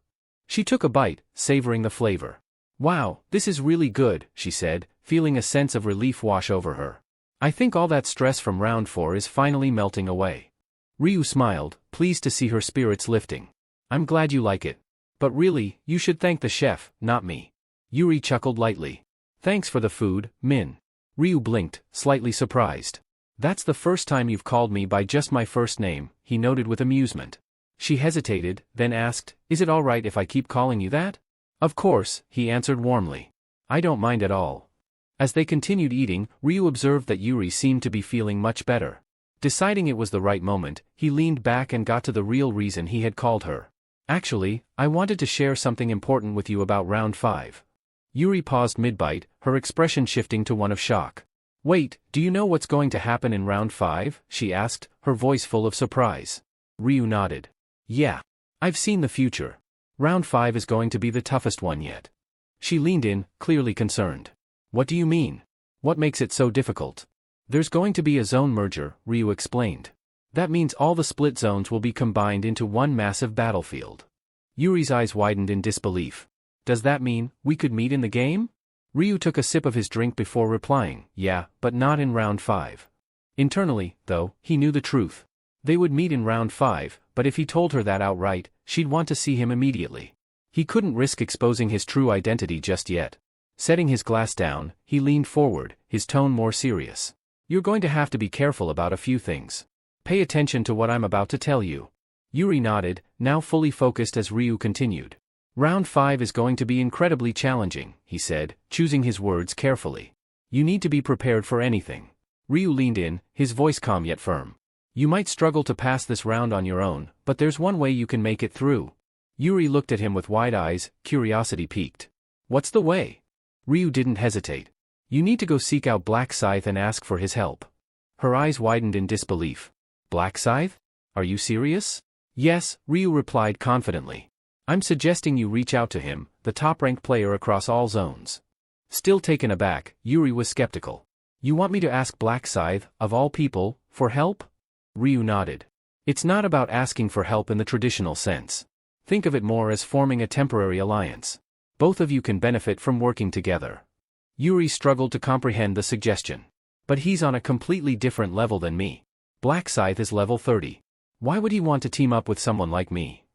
She took a bite, savoring the flavor. Wow, this is really good, she said, feeling a sense of relief wash over her. I think all that stress from round 4 is finally melting away. Ryu smiled, pleased to see her spirits lifting. I'm glad you like it. But really, you should thank the chef, not me. Yuri chuckled lightly. Thanks for the food, Min. Ryu blinked, slightly surprised. That's the first time you've called me by just my first name, he noted with amusement. She hesitated, then asked, Is it all right if I keep calling you that? Of course, he answered warmly. I don't mind at all. As they continued eating, Ryu observed that Yuri seemed to be feeling much better. Deciding it was the right moment, he leaned back and got to the real reason he had called her. Actually, I wanted to share something important with you about round 5. Yuri paused mid-bite, her expression shifting to one of shock. Wait, do you know what's going to happen in round 5? She asked, her voice full of surprise. Ryu nodded. Yeah. I've seen the future. Round 5 is going to be the toughest one yet. She leaned in, clearly concerned. What do you mean? What makes it so difficult? There's going to be a zone merger, Ryu explained. That means all the split zones will be combined into one massive battlefield. Yuri's eyes widened in disbelief. Does that mean we could meet in the game? Ryu took a sip of his drink before replying, yeah, but not in round 5. Internally, though, he knew the truth. They would meet in round 5, but if he told her that outright, she'd want to see him immediately. He couldn't risk exposing his true identity just yet. Setting his glass down, he leaned forward, his tone more serious. You're going to have to be careful about a few things. Pay attention to what I'm about to tell you. Yuri nodded, now fully focused as Ryu continued. Round 5 is going to be incredibly challenging, he said, choosing his words carefully. You need to be prepared for anything. Ryu leaned in, his voice calm yet firm. You might struggle to pass this round on your own, but there's one way you can make it through. Yuri looked at him with wide eyes, curiosity piqued. What's the way? Ryu didn't hesitate. You need to go seek out Black Scythe and ask for his help. Her eyes widened in disbelief. Black Scythe? Are you serious? Yes, Ryu replied confidently. I'm suggesting you reach out to him, the top-ranked player across all zones. Still taken aback, Yuri was skeptical. You want me to ask Black Scythe, of all people, for help? Ryu nodded. It's not about asking for help in the traditional sense. Think of it more as forming a temporary alliance. Both of you can benefit from working together. Yuri struggled to comprehend the suggestion. But he's on a completely different level than me. Black Scythe is level 30. Why would he want to team up with someone like me?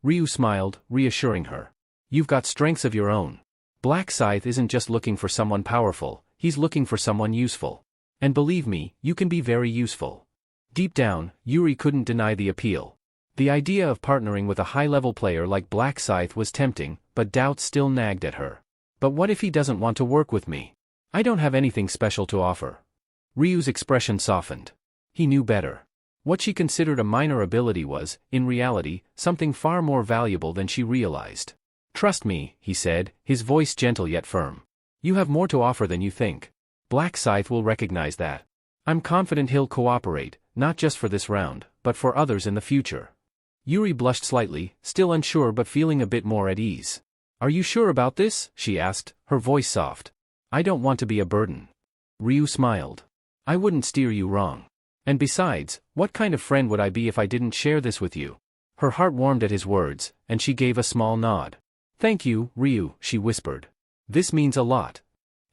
Ryu smiled, reassuring her. You've got strengths of your own. Black Scythe isn't just looking for someone powerful, he's looking for someone useful. And believe me, you can be very useful. Deep down, Yuri couldn't deny the appeal. The idea of partnering with a high-level player like Black Scythe was tempting, but doubts still nagged at her. But what if he doesn't want to work with me? I don't have anything special to offer. Ryu's expression softened. He knew better. What she considered a minor ability was, in reality, something far more valuable than she realized. Trust me, he said, his voice gentle yet firm. You have more to offer than you think. Black Scythe will recognize that. I'm confident he'll cooperate, not just for this round, but for others in the future. Yuri blushed slightly, still unsure but feeling a bit more at ease. Are you sure about this? She asked, her voice soft. I don't want to be a burden. Ryu smiled. I wouldn't steer you wrong. And besides, what kind of friend would I be if I didn't share this with you? Her heart warmed at his words, and she gave a small nod. Thank you, Ryu, she whispered. This means a lot.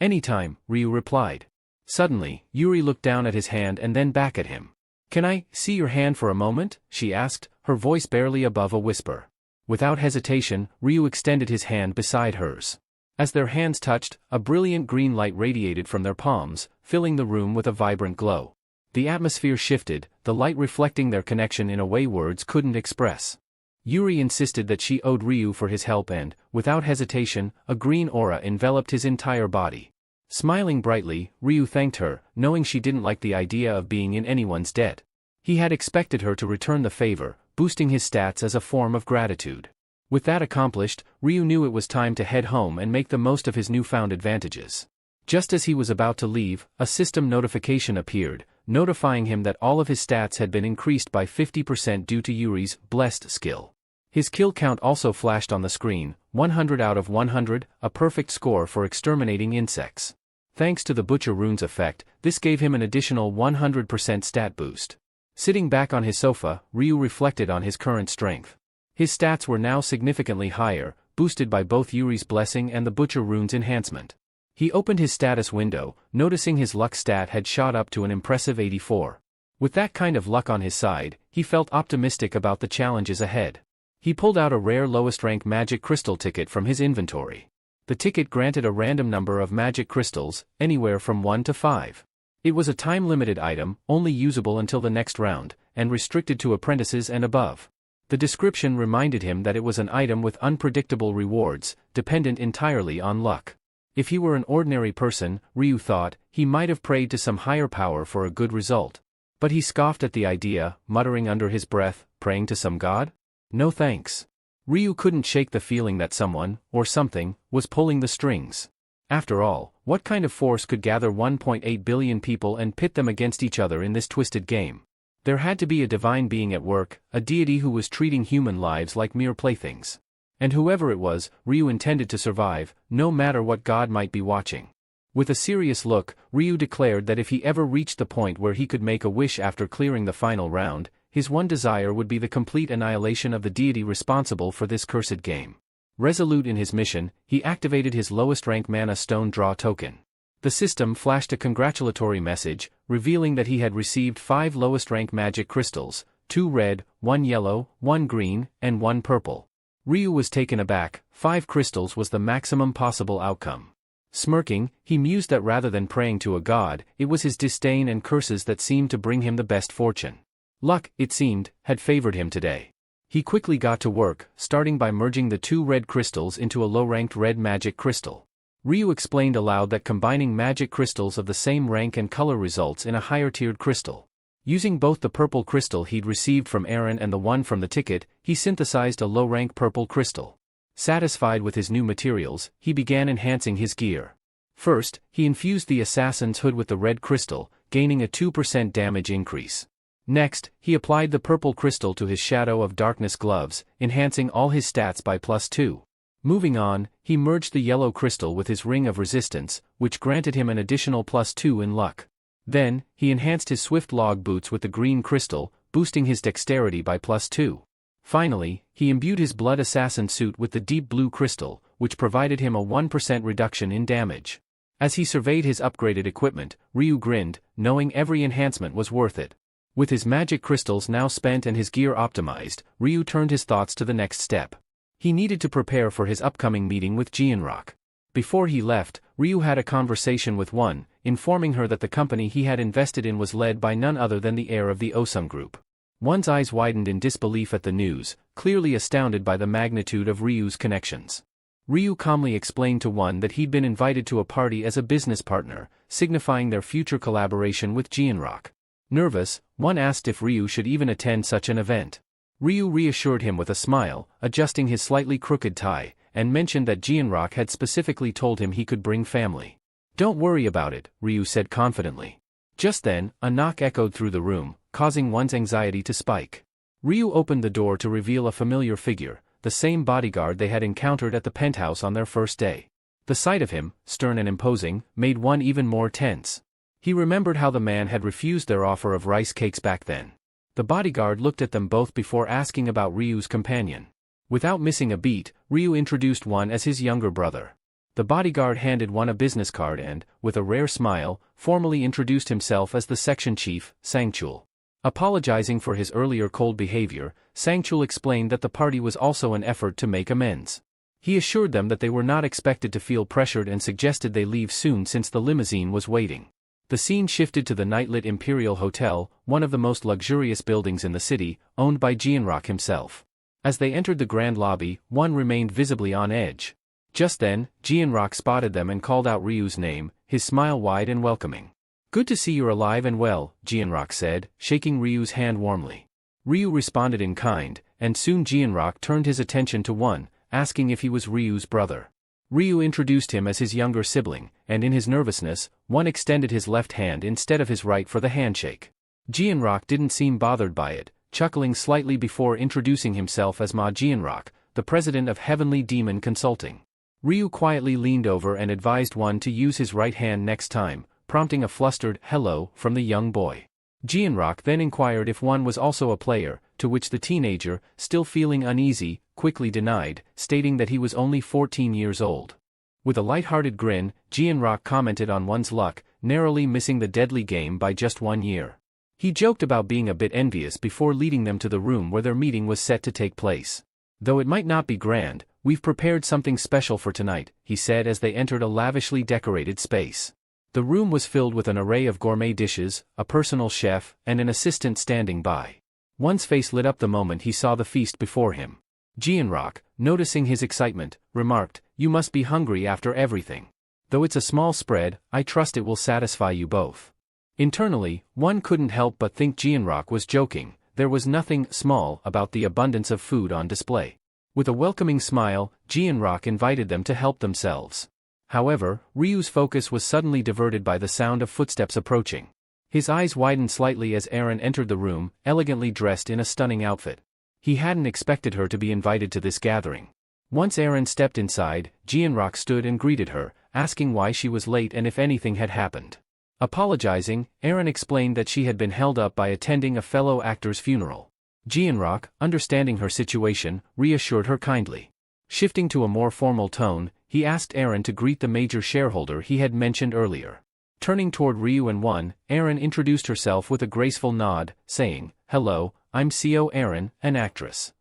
Anytime, Ryu replied. Suddenly, Yuri looked down at his hand and then back at him. Can I see your hand for a moment? She asked, her voice barely above a whisper. Without hesitation, Ryu extended his hand beside hers. As their hands touched, a brilliant green light radiated from their palms, filling the room with a vibrant glow. The atmosphere shifted, the light reflecting their connection in a way words couldn't express. Yuri insisted that she owed Ryu for his help and, without hesitation, a green aura enveloped his entire body. Smiling brightly, Ryu thanked her, knowing she didn't like the idea of being in anyone's debt. He had expected her to return the favor, boosting his stats as a form of gratitude. With that accomplished, Ryu knew it was time to head home and make the most of his newfound advantages. Just as he was about to leave, a system notification appeared, notifying him that all of his stats had been increased by 50% due to Yuri's blessed skill. His kill count also flashed on the screen, 100 out of 100, a perfect score for exterminating insects. Thanks to the Butcher Runes effect, this gave him an additional 100% stat boost. Sitting back on his sofa, Ryu reflected on his current strength. His stats were now significantly higher, boosted by both Yuri's blessing and the Butcher Runes enhancement. He opened his status window, noticing his luck stat had shot up to an impressive 84. With that kind of luck on his side, he felt optimistic about the challenges ahead. He pulled out a rare lowest rank magic crystal ticket from his inventory. The ticket granted a random number of magic crystals, anywhere from 1 to 5. It was a time-limited item, only usable until the next round, and restricted to apprentices and above. The description reminded him that it was an item with unpredictable rewards, dependent entirely on luck. If he were an ordinary person, Ryu thought, he might have prayed to some higher power for a good result. But he scoffed at the idea, muttering under his breath, praying to some god? No thanks. Ryu couldn't shake the feeling that someone, or something, was pulling the strings. After all, what kind of force could gather 1.8 billion people and pit them against each other in this twisted game? There had to be a divine being at work, a deity who was treating human lives like mere playthings. And whoever it was, Ryu intended to survive, no matter what god might be watching. With a serious look, Ryu declared that if he ever reached the point where he could make a wish after clearing the final round, his one desire would be the complete annihilation of the deity responsible for this cursed game. Resolute in his mission, he activated his lowest rank mana stone draw token. The system flashed a congratulatory message, revealing that he had received 5 lowest rank magic crystals, 2 red, 1 yellow, 1 green, and 1 purple. Ryu was taken aback. 5 crystals was the maximum possible outcome. Smirking, he mused that rather than praying to a god, it was his disdain and curses that seemed to bring him the best fortune. Luck, it seemed, had favored him today. He quickly got to work, starting by merging the 2 red crystals into a low-ranked red magic crystal. Ryu explained aloud that combining magic crystals of the same rank and color results in a higher-tiered crystal. Using both the purple crystal he'd received from Aaron and the one from the ticket, he synthesized a low-rank purple crystal. Satisfied with his new materials, he began enhancing his gear. First, he infused the assassin's hood with the red crystal, gaining a 2% damage increase. Next, he applied the purple crystal to his Shadow of Darkness gloves, enhancing all his stats by +2. Moving on, he merged the yellow crystal with his Ring of Resistance, which granted him an additional +2 in luck. Then, he enhanced his Swift Log boots with the green crystal, boosting his dexterity by +2. Finally, he imbued his Blood Assassin suit with the deep blue crystal, which provided him a 1% reduction in damage. As he surveyed his upgraded equipment, Ryu grinned, knowing every enhancement was worth it. With his magic crystals now spent and his gear optimized, Ryu turned his thoughts to the next step. He needed to prepare for his upcoming meeting with Jianrock. Before he left, Ryu had a conversation with One, informing her that the company he had invested in was led by none other than the heir of the Osum Group. One's eyes widened in disbelief at the news, clearly astounded by the magnitude of Ryu's connections. Ryu calmly explained to One that he'd been invited to a party as a business partner, signifying their future collaboration with Jianrock. Nervous, One asked if Ryu should even attend such an event. Ryu reassured him with a smile, adjusting his slightly crooked tie, and mentioned that Jianrock had specifically told him he could bring family. "Don't worry about it," Ryu said confidently. Just then, a knock echoed through the room, causing One's anxiety to spike. Ryu opened the door to reveal a familiar figure, the same bodyguard they had encountered at the penthouse on their first day. The sight of him, stern and imposing, made One even more tense. He remembered how the man had refused their offer of rice cakes back then. The bodyguard looked at them both before asking about Ryu's companion. Without missing a beat, Ryu introduced One as his younger brother. The bodyguard handed One a business card and, with a rare smile, formally introduced himself as the section chief, Sangchul. Apologizing for his earlier cold behavior, Sangchul explained that the party was also an effort to make amends. He assured them that they were not expected to feel pressured and suggested they leave soon since the limousine was waiting. The scene shifted to the nightlit Imperial Hotel, one of the most luxurious buildings in the city, owned by Jianrock himself. As they entered the grand lobby, One remained visibly on edge. Just then, Jianrock spotted them and called out Ryu's name, his smile wide and welcoming. "Good to see you're alive and well," Jianrock said, shaking Ryu's hand warmly. Ryu responded in kind, and soon Jianrock turned his attention to One, asking if he was Ryu's brother. Ryu introduced him as his younger sibling, and in his nervousness, One extended his left hand instead of his right for the handshake. Jianrock didn't seem bothered by it, chuckling slightly before introducing himself as Ma Jianrock, the president of Heavenly Demon Consulting. Ryu quietly leaned over and advised One to use his right hand next time, prompting a flustered "hello" from the young boy. Jianrock then inquired if One was also a player, to which the teenager, still feeling uneasy, quickly denied, stating that he was only 14 years old. With a light-hearted grin, Jianrock commented on One's luck, narrowly missing the deadly game by just 1 year. He joked about being a bit envious before leading them to the room where their meeting was set to take place. "Though it might not be grand, we've prepared something special for tonight," he said as they entered a lavishly decorated space. The room was filled with an array of gourmet dishes, a personal chef, and an assistant standing by. One's face lit up the moment he saw the feast before him. Jianrock, noticing his excitement, remarked, "You must be hungry after everything. Though it's a small spread, I trust it will satisfy you both." Internally, One couldn't help but think Jianrock was joking. There was nothing small about the abundance of food on display. With a welcoming smile, Jianrock invited them to help themselves. However, Ryu's focus was suddenly diverted by the sound of footsteps approaching. His eyes widened slightly as Aaron entered the room, elegantly dressed in a stunning outfit. He hadn't expected her to be invited to this gathering. Once Aaron stepped inside, Jianrock stood and greeted her, asking why she was late and if anything had happened. Apologizing, Aaron explained that she had been held up by attending a fellow actor's funeral. Jianrock, understanding her situation, reassured her kindly. Shifting to a more formal tone, he asked Aaron to greet the major shareholder he had mentioned earlier. Turning toward Ryu and One, Aaron introduced herself with a graceful nod, saying, "Hello, I'm CO Aaron, an actress."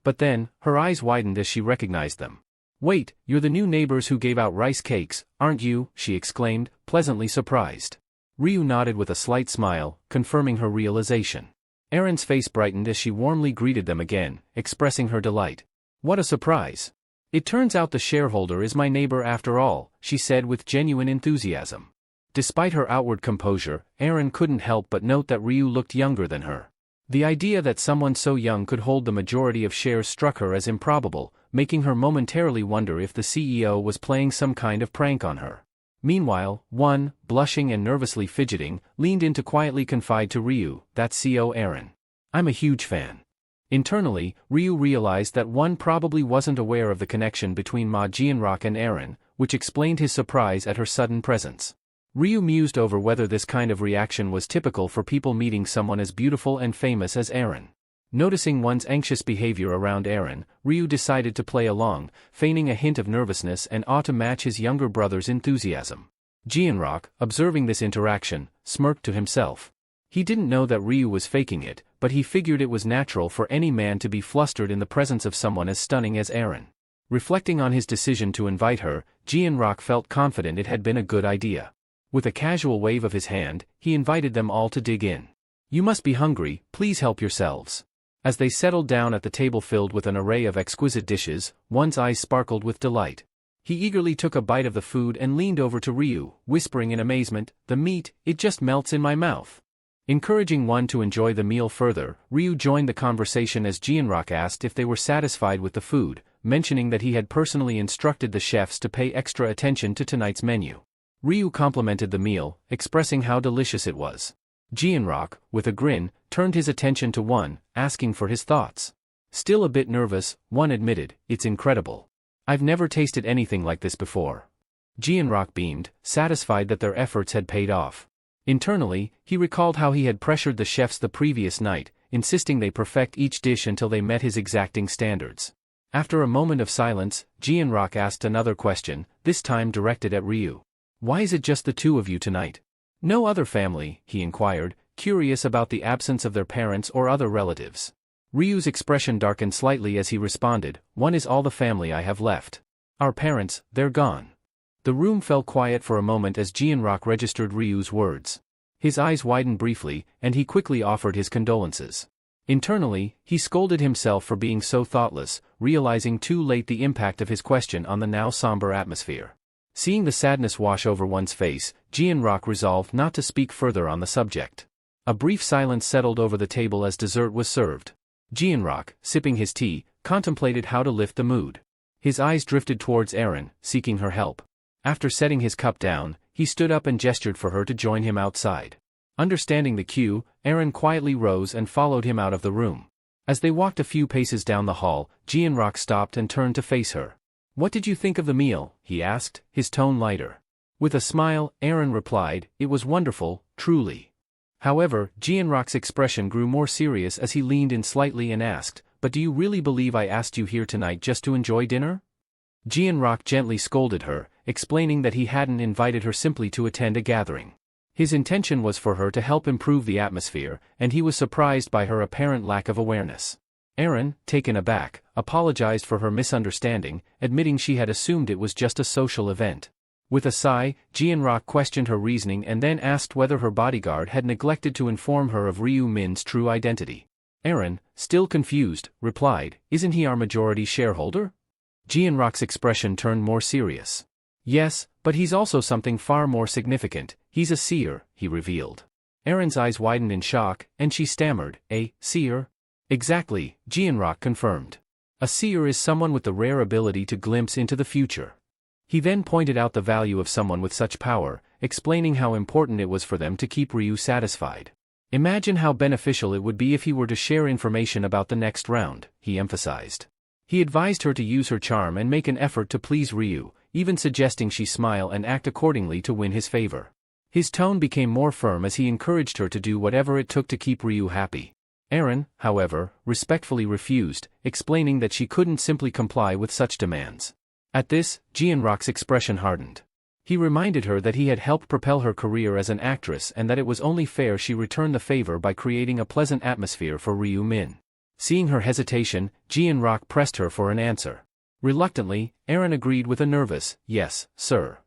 But then, her eyes widened as she recognized them. "Wait, you're the new neighbors who gave out rice cakes, aren't you?" she exclaimed, pleasantly surprised. Ryu nodded with a slight smile, confirming her realization. Aaron's face brightened as she warmly greeted them again, expressing her delight. "What a surprise! It turns out the shareholder is my neighbor after all," she said with genuine enthusiasm. Despite her outward composure, Aaron couldn't help but note that Ryu looked younger than her. The idea that someone so young could hold the majority of shares struck her as improbable, making her momentarily wonder if the CEO was playing some kind of prank on her. Meanwhile, One, blushing and nervously fidgeting, leaned in to quietly confide to Ryu, "That's CO Aaron. I'm a huge fan." Internally, Ryu realized that One probably wasn't aware of the connection between Ma Jianrock and Aaron, which explained his surprise at her sudden presence. Ryu mused over whether this kind of reaction was typical for people meeting someone as beautiful and famous as Aaron. Noticing One's anxious behavior around Aaron, Ryu decided to play along, feigning a hint of nervousness and awe to match his younger brother's enthusiasm. Jianrock, observing this interaction, smirked to himself. He didn't know that Ryu was faking it, but he figured it was natural for any man to be flustered in the presence of someone as stunning as Aaron. Reflecting on his decision to invite her, Jianrock felt confident it had been a good idea. With a casual wave of his hand, he invited them all to dig in. "You must be hungry, please help yourselves." As they settled down at the table filled with an array of exquisite dishes, One's eyes sparkled with delight. He eagerly took a bite of the food and leaned over to Ryu, whispering in amazement, "The meat, it just melts in my mouth." Encouraging One to enjoy the meal further, Ryu joined the conversation as Jianrock asked if they were satisfied with the food, mentioning that he had personally instructed the chefs to pay extra attention to tonight's menu. Ryu complimented the meal, expressing how delicious it was. Jianrock, with a grin, turned his attention to One, asking for his thoughts. Still a bit nervous, One admitted, "It's incredible. I've never tasted anything like this before." Jianrock beamed, satisfied that their efforts had paid off. Internally, he recalled how he had pressured the chefs the previous night, insisting they perfect each dish until they met his exacting standards. After a moment of silence, Jianrock asked another question, this time directed at Ryu. "Why is it just the two of you tonight? No other family?" he inquired, curious about the absence of their parents or other relatives. Ryu's expression darkened slightly as he responded, "One is all the family I have left. Our parents, they're gone." The room fell quiet for a moment as Jianrock registered Ryu's words. His eyes widened briefly, and he quickly offered his condolences. Internally, he scolded himself for being so thoughtless, realizing too late the impact of his question on the now somber atmosphere. Seeing the sadness wash over One's face, Jianrock resolved not to speak further on the subject. A brief silence settled over the table as dessert was served. Jianrock, sipping his tea, contemplated how to lift the mood. His eyes drifted towards Aaron, seeking her help. After setting his cup down, he stood up and gestured for her to join him outside. Understanding the cue, Aaron quietly rose and followed him out of the room. As they walked a few paces down the hall, Jianrock stopped and turned to face her. "What did you think of the meal?" he asked, his tone lighter. With a smile, Aaron replied, "It was wonderful, truly." However, Jianrock's expression grew more serious as he leaned in slightly and asked, "But do you really believe I asked you here tonight just to enjoy dinner?" Jianrock gently scolded her, explaining that he hadn't invited her simply to attend a gathering. His intention was for her to help improve the atmosphere, and he was surprised by her apparent lack of awareness. Aaron, taken aback, apologized for her misunderstanding, admitting she had assumed it was just a social event. With a sigh, Jianrock questioned her reasoning and then asked whether her bodyguard had neglected to inform her of Ryu Min's true identity. Aaron, still confused, replied, "Isn't he our majority shareholder?" Jianrock's expression turned more serious. "Yes, but he's also something far more significant. He's a seer," he revealed. Aaron's eyes widened in shock, and she stammered, "A seer?" "Exactly," Jianrock confirmed. "A seer is someone with the rare ability to glimpse into the future." He then pointed out the value of someone with such power, explaining how important it was for them to keep Ryu satisfied. "Imagine how beneficial it would be if he were to share information about the next round," he emphasized. He advised her to use her charm and make an effort to please Ryu, even suggesting she smile and act accordingly to win his favor. His tone became more firm as he encouraged her to do whatever it took to keep Ryu happy. Aaron, however, respectfully refused, explaining that she couldn't simply comply with such demands. At this, Jianrock's expression hardened. He reminded her that he had helped propel her career as an actress and that it was only fair she return the favor by creating a pleasant atmosphere for Ryu Min. Seeing her hesitation, Jianrock pressed her for an answer. Reluctantly, Aaron agreed with a nervous, "Yes, sir."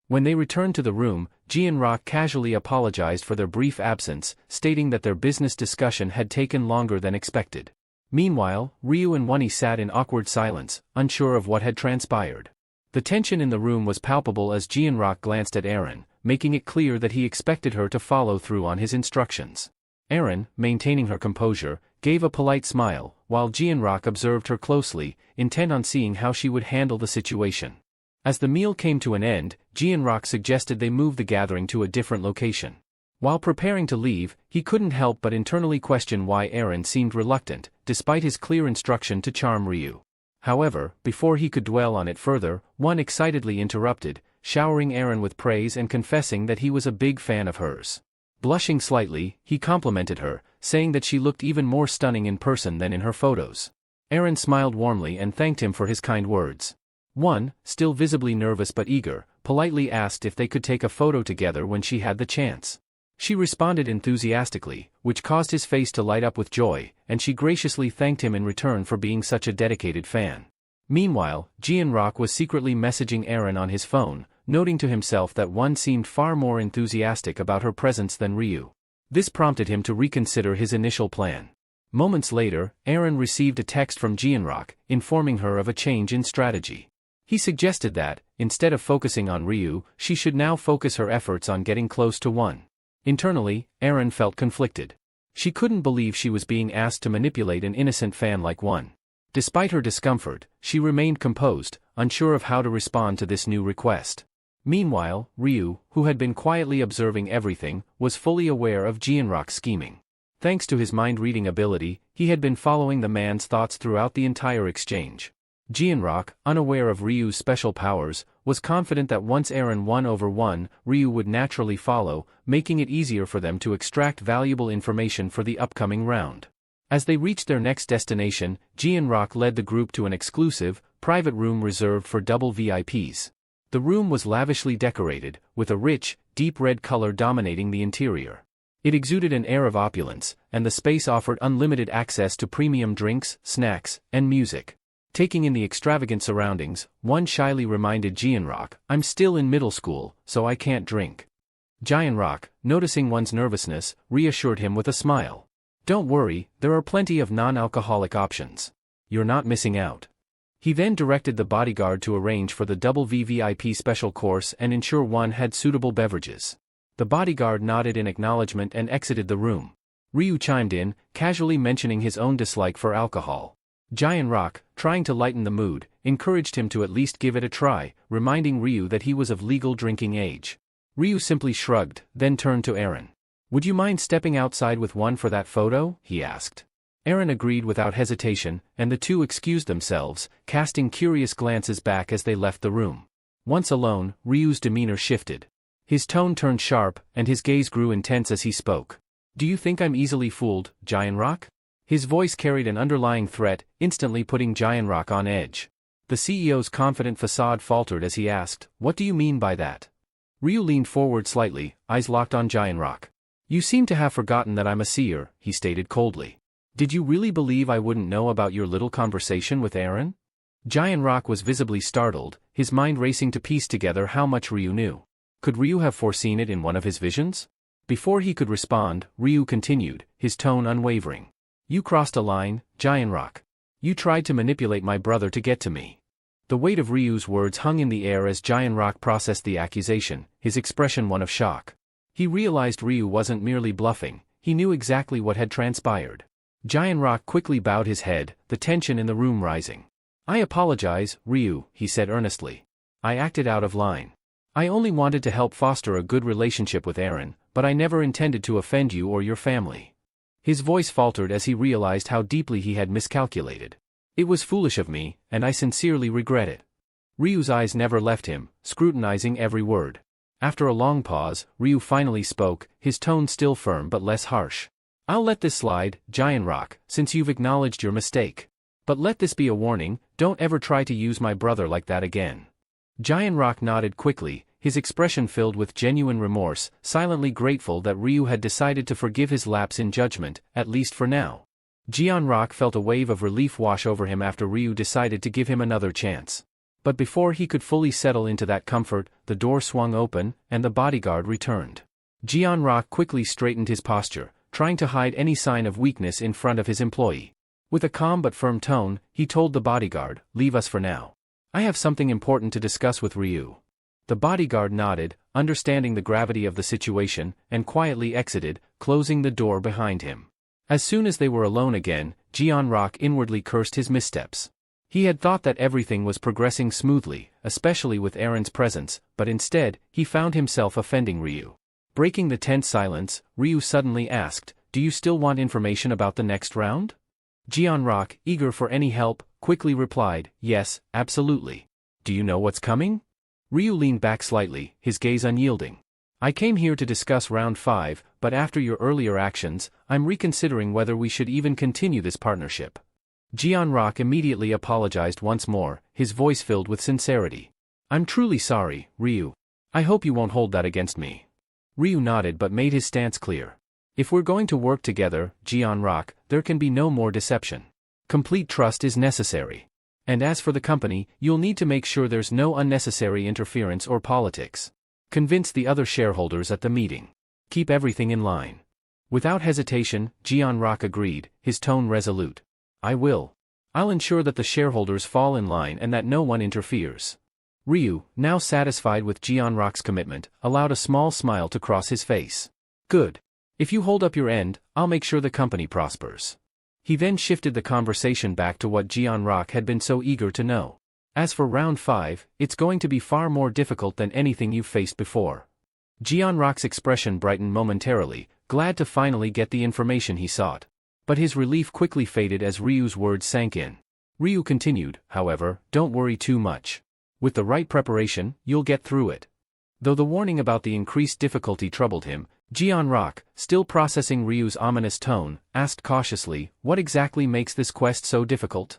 When they returned to the room, Jianrock casually apologized for their brief absence, stating that their business discussion had taken longer than expected. Meanwhile, Ryu and Wonnie sat in awkward silence, unsure of what had transpired. The tension in the room was palpable as Jianrock glanced at Aaron, making it clear that he expected her to follow through on his instructions. Aaron, maintaining her composure, gave a polite smile, while Jianrock observed her closely, intent on seeing how she would handle the situation. As the meal came to an end, Jianrock suggested they move the gathering to a different location. While preparing to leave, he couldn't help but internally question why Aaron seemed reluctant, despite his clear instruction to charm Ryu. However, before he could dwell on it further, one excitedly interrupted, showering Aaron with praise and confessing that he was a big fan of hers. Blushing slightly, he complimented her, saying that she looked even more stunning in person than in her photos. Aaron smiled warmly and thanked him for his kind words. One, still visibly nervous but eager, politely asked if they could take a photo together when she had the chance. She responded enthusiastically, which caused his face to light up with joy, and she graciously thanked him in return for being such a dedicated fan. Meanwhile, Jianrock was secretly messaging Aaron on his phone, noting to himself that one seemed far more enthusiastic about her presence than Ryu. This prompted him to reconsider his initial plan. Moments later, Aaron received a text from Jianrock, informing her of a change in strategy. He suggested that, instead of focusing on Ryu, she should now focus her efforts on getting close to one. Internally, Aaron felt conflicted. She couldn't believe she was being asked to manipulate an innocent fan like one. Despite her discomfort, she remained composed, unsure of how to respond to this new request. Meanwhile, Ryu, who had been quietly observing everything, was fully aware of Jianrock's scheming. Thanks to his mind-reading ability, he had been following the man's thoughts throughout the entire exchange. Jianrock, unaware of Ryu's special powers, was confident that once Aaron won over one, Ryu would naturally follow, making it easier for them to extract valuable information for the upcoming round. As they reached their next destination, Jianrock led the group to an exclusive, private room reserved for double VIPs. The room was lavishly decorated, with a rich, deep red color dominating the interior. It exuded an air of opulence, and the space offered unlimited access to premium drinks, snacks, and music. Taking in the extravagant surroundings, one shyly reminded Jianrock, "I'm still in middle school, so I can't drink." Jianrock, noticing one's nervousness, reassured him with a smile. "Don't worry, there are plenty of non-alcoholic options. You're not missing out." He then directed the bodyguard to arrange for the double VVIP special course and ensure one had suitable beverages. The bodyguard nodded in acknowledgement and exited the room. Ryu chimed in, casually mentioning his own dislike for alcohol. Jianrock, trying to lighten the mood, encouraged him to at least give it a try, reminding Ryu that he was of legal drinking age. Ryu simply shrugged, then turned to Aaron. "Would you mind stepping outside with one for that photo?" he asked. Aaron agreed without hesitation, and the two excused themselves, casting curious glances back as they left the room. Once alone, Ryu's demeanor shifted. His tone turned sharp, and his gaze grew intense as he spoke. "Do you think I'm easily fooled, Jianrock?" His voice carried an underlying threat, instantly putting Jianrock on edge. The CEO's confident facade faltered as he asked, "What do you mean by that?" Ryu leaned forward slightly, eyes locked on Jianrock. "You seem to have forgotten that I'm a seer," he stated coldly. "Did you really believe I wouldn't know about your little conversation with Aaron?" Jianrock was visibly startled, his mind racing to piece together how much Ryu knew. Could Ryu have foreseen it in one of his visions? Before he could respond, Ryu continued, his tone unwavering. "You crossed a line, Jianrock. You tried to manipulate my brother to get to me." The weight of Ryu's words hung in the air as Jianrock processed the accusation, his expression one of shock. He realized Ryu wasn't merely bluffing, he knew exactly what had transpired. Jianrock quickly bowed his head, the tension in the room rising. "I apologize, Ryu," he said earnestly. "I acted out of line. I only wanted to help foster a good relationship with Aaron, but I never intended to offend you or your family." His voice faltered as he realized how deeply he had miscalculated. "It was foolish of me, and I sincerely regret it." Ryu's eyes never left him, scrutinizing every word. After a long pause, Ryu finally spoke, his tone still firm but less harsh. I'll let this slide, Giant Rock, since you've acknowledged your mistake. But let this be a warning, don't ever try to use my brother like that again. Giant Rock nodded quickly, his expression filled with genuine remorse, silently grateful that Ryu had decided to forgive his lapse in judgment, at least for now. Giant Rock felt a wave of relief wash over him after Ryu decided to give him another chance. But before he could fully settle into that comfort, the door swung open, and the bodyguard returned. Giant Rock quickly straightened his posture, trying to hide any sign of weakness in front of his employee. With a calm but firm tone, he told the bodyguard, "Leave us for now. I have something important to discuss with Ryu." The bodyguard nodded, understanding the gravity of the situation, and quietly exited, closing the door behind him. As soon as they were alone again, Giant Rock inwardly cursed his missteps. He had thought that everything was progressing smoothly, especially with Aaron's presence, but instead, he found himself offending Ryu. Breaking the tense silence, Ryu suddenly asked, "Do you still want information about the next round?" Giant Rock, eager for any help, quickly replied, "Yes, absolutely. Do you know what's coming?" Ryu leaned back slightly, his gaze unyielding. "I came here to discuss round 5, but after your earlier actions, I'm reconsidering whether we should even continue this partnership." Giant Rock immediately apologized once more, his voice filled with sincerity. "I'm truly sorry, Ryu. I hope you won't hold that against me." Ryu nodded but made his stance clear. "If we're going to work together, Giant Rock, there can be no more deception. Complete trust is necessary. And as for the company, you'll need to make sure there's no unnecessary interference or politics. Convince the other shareholders at the meeting. Keep everything in line." Without hesitation, Giant Rock agreed, his tone resolute. "I will. I'll ensure that the shareholders fall in line and that no one interferes." Ryu, now satisfied with Giant Rock's commitment, allowed a small smile to cross his face. "Good. If you hold up your end, I'll make sure the company prospers." He then shifted the conversation back to what Giant Rock had been so eager to know. "As for round 5, it's going to be far more difficult than anything you've faced before." Giant Rock's expression brightened momentarily, glad to finally get the information he sought. But his relief quickly faded as Ryu's words sank in. Ryu continued, "However, don't worry too much. With the right preparation, you'll get through it." Though the warning about the increased difficulty troubled him, Giant Rock, still processing Ryu's ominous tone, asked cautiously, "What exactly makes this quest so difficult?"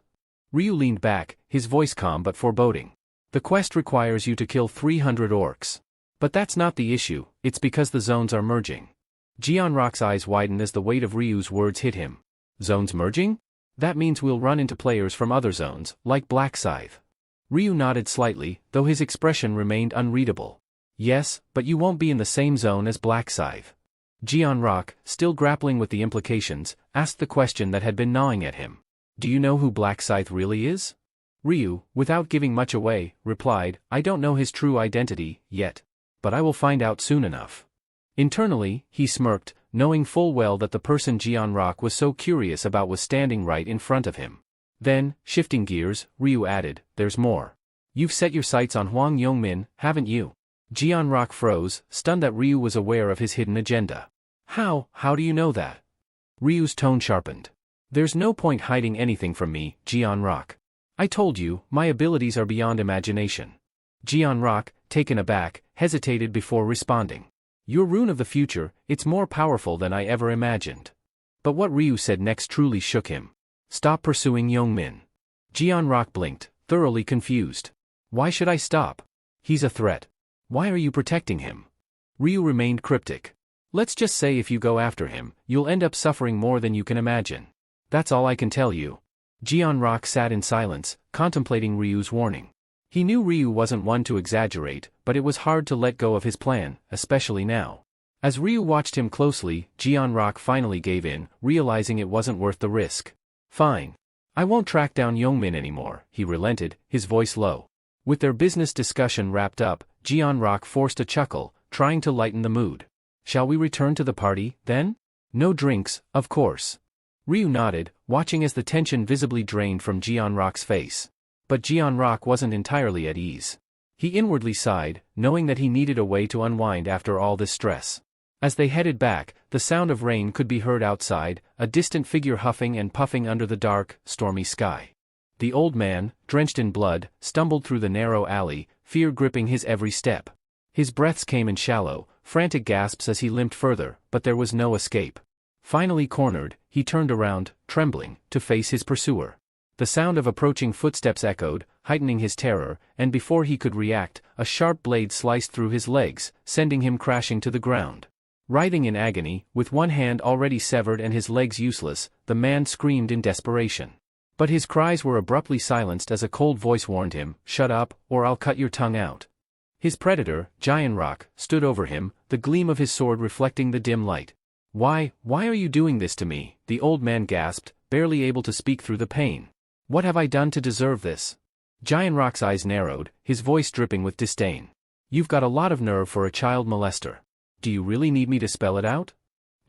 Ryu leaned back, his voice calm but foreboding. "The quest requires you to kill 300 orcs. But that's not the issue, it's because the zones are merging." Giant Rock's eyes widened as the weight of Ryu's words hit him. "Zones merging? That means we'll run into players from other zones, like Black Scythe." Ryu nodded slightly, though his expression remained unreadable. "Yes, but you won't be in the same zone as Black Scythe." Giant Rock, still grappling with the implications, asked the question that had been gnawing at him. "Do you know who Black Scythe really is?" Ryu, without giving much away, replied, "I don't know his true identity, yet. But I will find out soon enough." Internally, he smirked, knowing full well that the person Giant Rock was so curious about was standing right in front of him. Then, shifting gears, Ryu added, "There's more. You've set your sights on Hwang Yongmin, haven't you?" Giant Rock froze, stunned that Ryu was aware of his hidden agenda. How do you know that?" Ryu's tone sharpened. "There's no point hiding anything from me, Giant Rock. I told you, my abilities are beyond imagination." Giant Rock, taken aback, hesitated before responding. "Your rune of the future, it's more powerful than I ever imagined." But what Ryu said next truly shook him. "Stop pursuing Yongmin." Giant Rock blinked, thoroughly confused. "Why should I stop? He's a threat. Why are you protecting him?" Ryu remained cryptic. "Let's just say if you go after him, you'll end up suffering more than you can imagine. That's all I can tell you." Giant Rock sat in silence, contemplating Ryu's warning. He knew Ryu wasn't one to exaggerate, but it was hard to let go of his plan, especially now. As Ryu watched him closely, Giant Rock finally gave in, realizing it wasn't worth the risk. "Fine. I won't track down Yongmin anymore," he relented, his voice low. With their business discussion wrapped up, Giant Rock forced a chuckle, trying to lighten the mood. "Shall we return to the party, then? No drinks, of course." Ryu nodded, watching as the tension visibly drained from Giant Rock's face. But Giant Rock wasn't entirely at ease. He inwardly sighed, knowing that he needed a way to unwind after all this stress. As they headed back, the sound of rain could be heard outside, a distant figure huffing and puffing under the dark, stormy sky. The old man, drenched in blood, stumbled through the narrow alley, fear gripping his every step. His breaths came in shallow, frantic gasps as he limped further, but there was no escape. Finally cornered, he turned around, trembling, to face his pursuer. The sound of approaching footsteps echoed, heightening his terror, and before he could react, a sharp blade sliced through his legs, sending him crashing to the ground. Writhing in agony, with one hand already severed and his legs useless, the man screamed in desperation. But his cries were abruptly silenced as a cold voice warned him, "Shut up, or I'll cut your tongue out." His predator, Giant Rock, stood over him, the gleam of his sword reflecting the dim light. Why are you doing this to me?" the old man gasped, barely able to speak through the pain. "What have I done to deserve this?" Giant Rock's eyes narrowed, his voice dripping with disdain. "You've got a lot of nerve for a child molester. Do you really need me to spell it out?"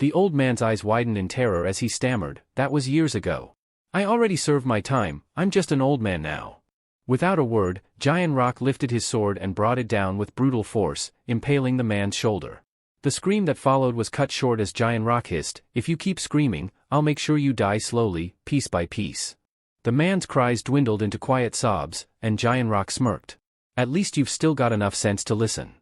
The old man's eyes widened in terror as he stammered, "That was years ago. I already served my time, I'm just an old man now." Without a word, Giant Rock lifted his sword and brought it down with brutal force, impaling the man's shoulder. The scream that followed was cut short as Giant Rock hissed, "If you keep screaming, I'll make sure you die slowly, piece by piece." The man's cries dwindled into quiet sobs, and Giant Rock smirked. "At least you've still got enough sense to listen."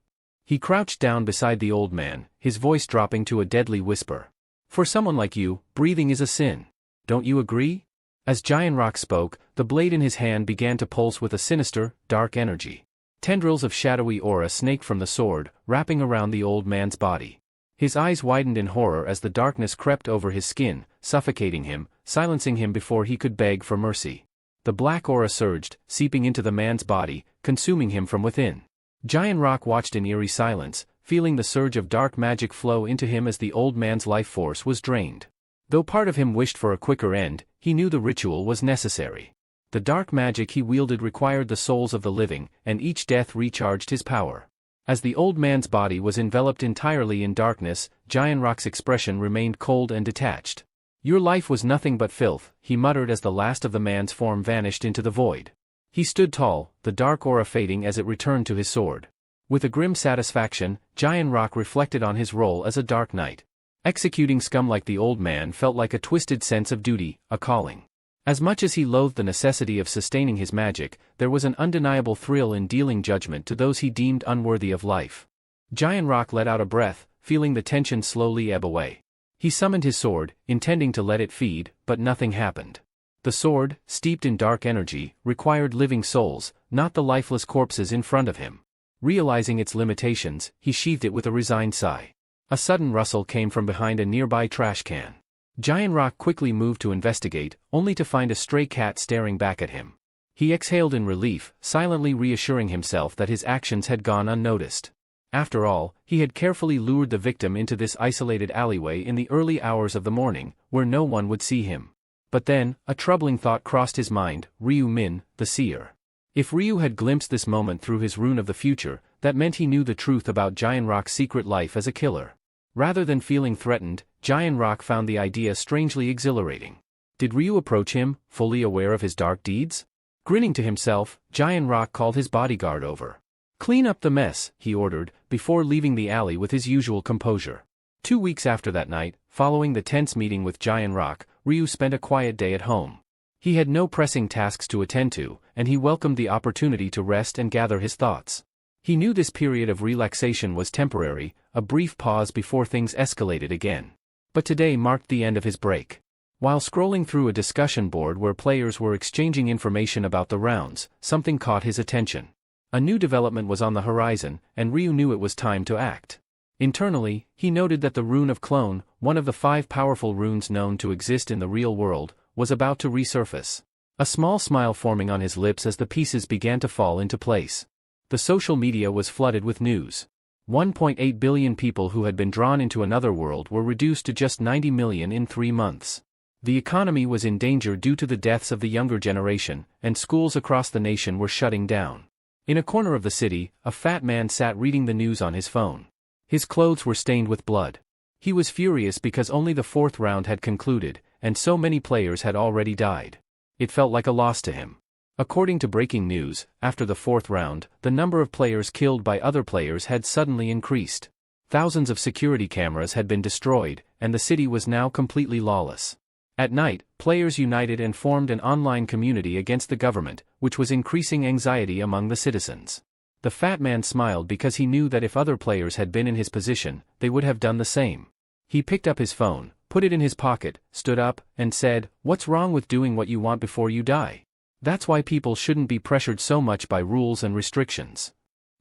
He crouched down beside the old man, his voice dropping to a deadly whisper. "For someone like you, breathing is a sin. Don't you agree?" As Giant Rock spoke, the blade in his hand began to pulse with a sinister, dark energy. Tendrils of shadowy aura snaked from the sword, wrapping around the old man's body. His eyes widened in horror as the darkness crept over his skin, suffocating him, silencing him before he could beg for mercy. The black aura surged, seeping into the man's body, consuming him from within. Giant Rock watched in eerie silence, feeling the surge of dark magic flow into him as the old man's life force was drained. Though part of him wished for a quicker end, he knew the ritual was necessary. The dark magic he wielded required the souls of the living, and each death recharged his power. As the old man's body was enveloped entirely in darkness, Giant Rock's expression remained cold and detached. "Your life was nothing but filth," he muttered as the last of the man's form vanished into the void. He stood tall, the dark aura fading as it returned to his sword. With a grim satisfaction, Giant Rock reflected on his role as a dark knight. Executing scum like the old man felt like a twisted sense of duty, a calling. As much as he loathed the necessity of sustaining his magic, there was an undeniable thrill in dealing judgment to those he deemed unworthy of life. Giant Rock let out a breath, feeling the tension slowly ebb away. He summoned his sword, intending to let it feed, but nothing happened. The sword, steeped in dark energy, required living souls, not the lifeless corpses in front of him. Realizing its limitations, he sheathed it with a resigned sigh. A sudden rustle came from behind a nearby trash can. Giant Rock quickly moved to investigate, only to find a stray cat staring back at him. He exhaled in relief, silently reassuring himself that his actions had gone unnoticed. After all, he had carefully lured the victim into this isolated alleyway in the early hours of the morning, where no one would see him. But then, a troubling thought crossed his mind: Ryu Min, the seer. If Ryu had glimpsed this moment through his rune of the future, that meant he knew the truth about Giant Rock's secret life as a killer. Rather than feeling threatened, Giant Rock found the idea strangely exhilarating. Did Ryu approach him, fully aware of his dark deeds? Grinning to himself, Giant Rock called his bodyguard over. "Clean up the mess," he ordered, before leaving the alley with his usual composure. 2 weeks after that night, following the tense meeting with Giant Rock, Ryu spent a quiet day at home. He had no pressing tasks to attend to, and he welcomed the opportunity to rest and gather his thoughts. He knew this period of relaxation was temporary, a brief pause before things escalated again. But today marked the end of his break. While scrolling through a discussion board where players were exchanging information about the rounds, something caught his attention. A new development was on the horizon, and Ryu knew it was time to act. Internally, he noted that the rune of Clone, one of the 5 powerful runes known to exist in the real world, was about to resurface. A small smile forming on his lips as the pieces began to fall into place. The social media was flooded with news. 1.8 billion people who had been drawn into another world were reduced to just 90 million in 3 months. The economy was in danger due to the deaths of the younger generation, and schools across the nation were shutting down. In a corner of the city, a fat man sat reading the news on his phone. His clothes were stained with blood. He was furious because only the 4th round had concluded, and so many players had already died. It felt like a loss to him. According to breaking news, after the 4th round, the number of players killed by other players had suddenly increased. Thousands of security cameras had been destroyed, and the city was now completely lawless. At night, players united and formed an online community against the government, which was increasing anxiety among the citizens. The fat man smiled because he knew that if other players had been in his position, they would have done the same. He picked up his phone, put it in his pocket, stood up, and said, "What's wrong with doing what you want before you die? That's why people shouldn't be pressured so much by rules and restrictions."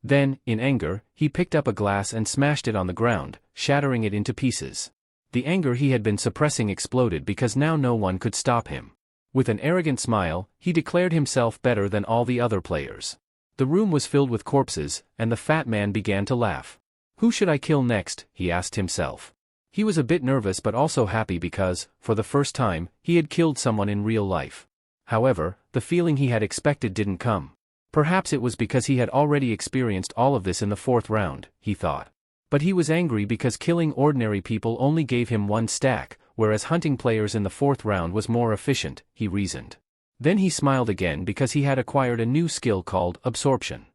Then, in anger, he picked up a glass and smashed it on the ground, shattering it into pieces. The anger he had been suppressing exploded because now no one could stop him. With an arrogant smile, he declared himself better than all the other players. The room was filled with corpses, and the fat man began to laugh. "Who should I kill next?" he asked himself. He was a bit nervous but also happy because, for the first time, he had killed someone in real life. However, the feeling he had expected didn't come. Perhaps it was because he had already experienced all of this in the 4th round, he thought. But he was angry because killing ordinary people only gave him 1 stack, whereas hunting players in the 4th round was more efficient, he reasoned. Then he smiled again because he had acquired a new skill called absorption.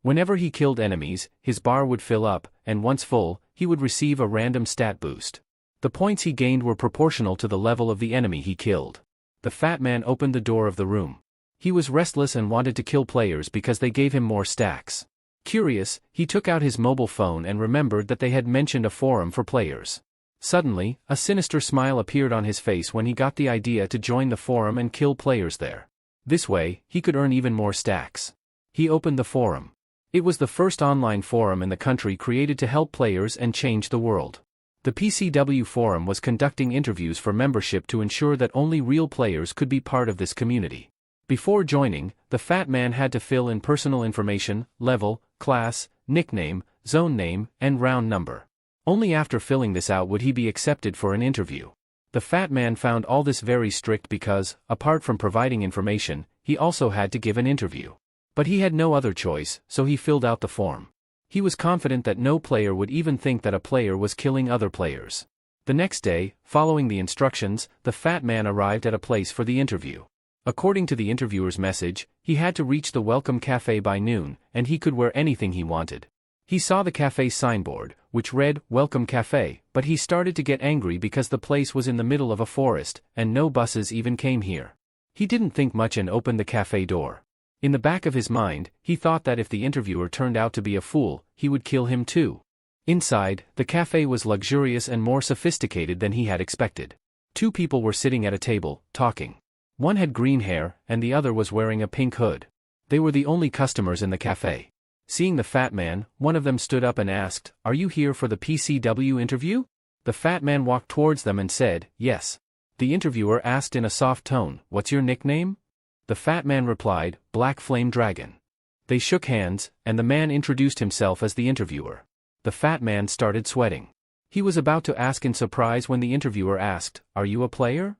Whenever he killed enemies, his bar would fill up, and once full, he would receive a random stat boost. The points he gained were proportional to the level of the enemy he killed. The fat man opened the door of the room. He was restless and wanted to kill players because they gave him more stacks. Curious, he took out his mobile phone and remembered that they had mentioned a forum for players. Suddenly, a sinister smile appeared on his face when he got the idea to join the forum and kill players there. This way, he could earn even more stacks. He opened the forum. It was the first online forum in the country created to help players and change the world. The PCW forum was conducting interviews for membership to ensure that only real players could be part of this community. Before joining, the fat man had to fill in personal information, level, class, nickname, zone name, and round number. Only after filling this out would he be accepted for an interview. The fat man found all this very strict because, apart from providing information, he also had to give an interview. But he had no other choice, so he filled out the form. He was confident that no player would even think that a player was killing other players. The next day, following the instructions, the fat man arrived at a place for the interview. According to the interviewer's message, he had to reach the Welcome Cafe by noon, and he could wear anything he wanted. He saw the cafe's signboard, which read, "Welcome Cafe," but he started to get angry because the place was in the middle of a forest, and no buses even came here. He didn't think much and opened the cafe door. In the back of his mind, he thought that if the interviewer turned out to be a fool, he would kill him too. Inside, the cafe was luxurious and more sophisticated than he had expected. 2 people were sitting at a table, talking. One had green hair, and the other was wearing a pink hood. They were the only customers in the cafe. Seeing the fat man, one of them stood up and asked, "Are you here for the PCW interview?" The fat man walked towards them and said, "Yes." The interviewer asked in a soft tone, "What's your nickname?" The fat man replied, "Black Flame Dragon." They shook hands, and the man introduced himself as the interviewer. The fat man started sweating. He was about to ask in surprise when the interviewer asked, "Are you a player?"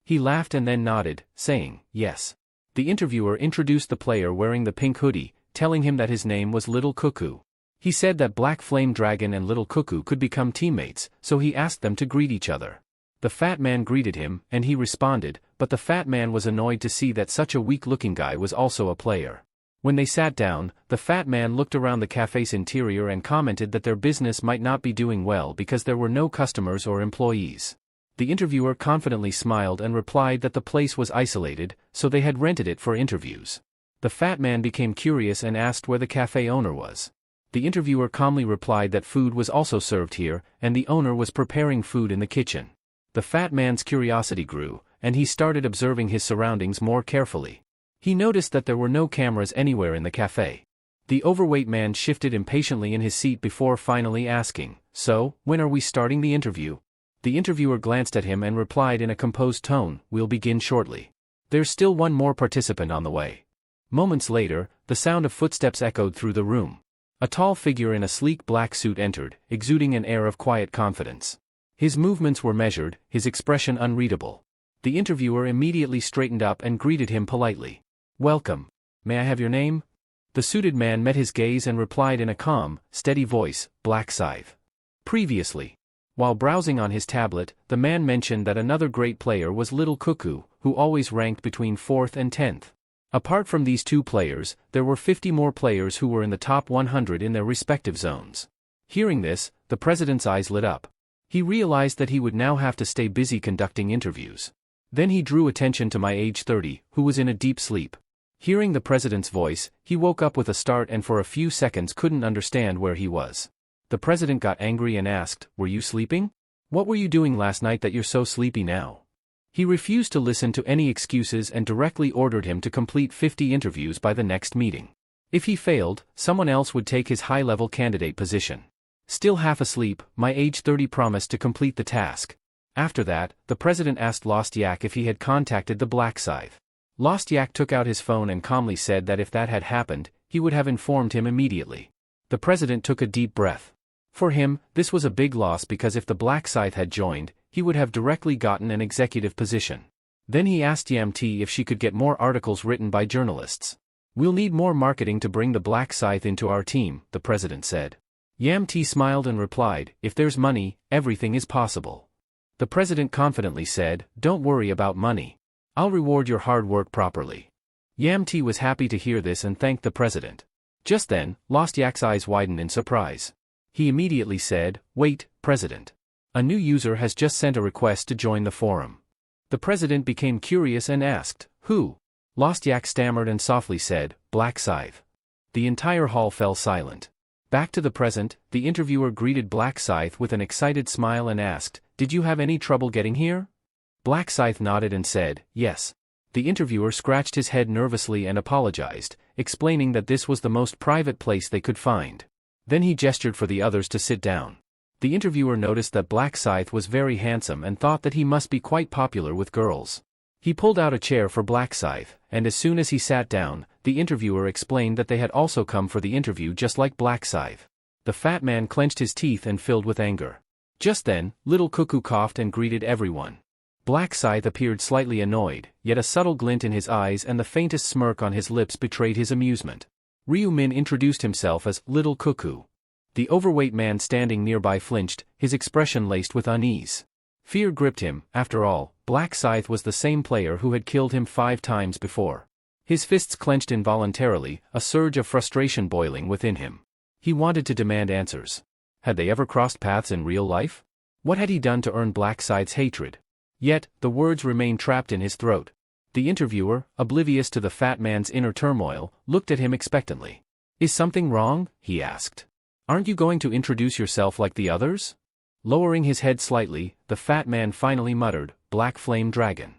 He laughed and then nodded, saying, "Yes." The interviewer introduced the player wearing the pink hoodie, telling him that his name was Little Cuckoo. He said that Black Flame Dragon and Little Cuckoo could become teammates, so he asked them to greet each other. The fat man greeted him, and he responded, but the fat man was annoyed to see that such a weak-looking guy was also a player. When they sat down, the fat man looked around the cafe's interior and commented that their business might not be doing well because there were no customers or employees. The interviewer confidently smiled and replied that the place was isolated, so they had rented it for interviews. The fat man became curious and asked where the cafe owner was. The interviewer calmly replied that food was also served here, and the owner was preparing food in the kitchen. The fat man's curiosity grew, and he started observing his surroundings more carefully. He noticed that there were no cameras anywhere in the cafe. The overweight man shifted impatiently in his seat before finally asking, "So, when are we starting the interview?" The interviewer glanced at him and replied in a composed tone, "We'll begin shortly. There's still one more participant on the way." Moments later, the sound of footsteps echoed through the room. A tall figure in a sleek black suit entered, exuding an air of quiet confidence. His movements were measured, his expression unreadable. The interviewer immediately straightened up and greeted him politely. "Welcome. May I have your name?" The suited man met his gaze and replied in a calm, steady voice, "Black Scythe." Previously. While browsing on his tablet, the man mentioned that another great player was Little Cuckoo, who always ranked between 4th and 10th. Apart from these 2 players, there were 50 more players who were in the top 100 in their respective zones. Hearing this, the president's eyes lit up. He realized that he would now have to stay busy conducting interviews. Then he drew attention to my age 30, who was in a deep sleep. Hearing the president's voice, he woke up with a start and for a few seconds couldn't understand where he was. The president got angry and asked, "Were you sleeping?" What were you doing last night that you're so sleepy now? He refused to listen to any excuses and directly ordered him to complete 50 interviews by the next meeting. If he failed, someone else would take his high-level candidate position. Still half asleep, my age 30 promised to complete the task. After that, the president asked Lost Yak if he had contacted the Black Scythe. Lost Yak took out his phone and calmly said that if that had happened, he would have informed him immediately. The president took a deep breath. For him, this was a big loss because if the Black Scythe had joined, he would have directly gotten an executive position. Then he asked Yamti if she could get more articles written by journalists. We'll need more marketing to bring the Black Scythe into our team, the president said. Yamti smiled and replied, if there's money, everything is possible. The president confidently said, don't worry about money. I'll reward your hard work properly. Yamti was happy to hear this and thanked the president. Just then, Lost Yak's eyes widened in surprise. He immediately said, wait, President. A new user has just sent a request to join the forum. The president became curious and asked, who? Lost Yak stammered and softly said, Black Scythe. The entire hall fell silent. Back to the present, the interviewer greeted Black Scythe with an excited smile and asked, did you have any trouble getting here? Black Scythe nodded and said, yes. The interviewer scratched his head nervously and apologized, explaining that this was the most private place they could find. Then he gestured for the others to sit down. The interviewer noticed that Black Scythe was very handsome and thought that he must be quite popular with girls. He pulled out a chair for Black Scythe, and as soon as he sat down, the interviewer explained that they had also come for the interview just like Black Scythe. The fat man clenched his teeth and filled with anger. Just then, Little Cuckoo coughed and greeted everyone. Black Scythe appeared slightly annoyed, yet a subtle glint in his eyes and the faintest smirk on his lips betrayed his amusement. Ryu Min introduced himself as Little Cuckoo. The overweight man standing nearby flinched, his expression laced with unease. Fear gripped him. After all, Black Scythe was the same player who had killed him 5 times before. His fists clenched involuntarily, a surge of frustration boiling within him. He wanted to demand answers. Had they ever crossed paths in real life? What had he done to earn Black Scythe's hatred? Yet, the words remained trapped in his throat. The interviewer, oblivious to the fat man's inner turmoil, looked at him expectantly. Is something wrong? He asked. Aren't you going to introduce yourself like the others? Lowering his head slightly, the fat man finally muttered, Black Flame Dragon.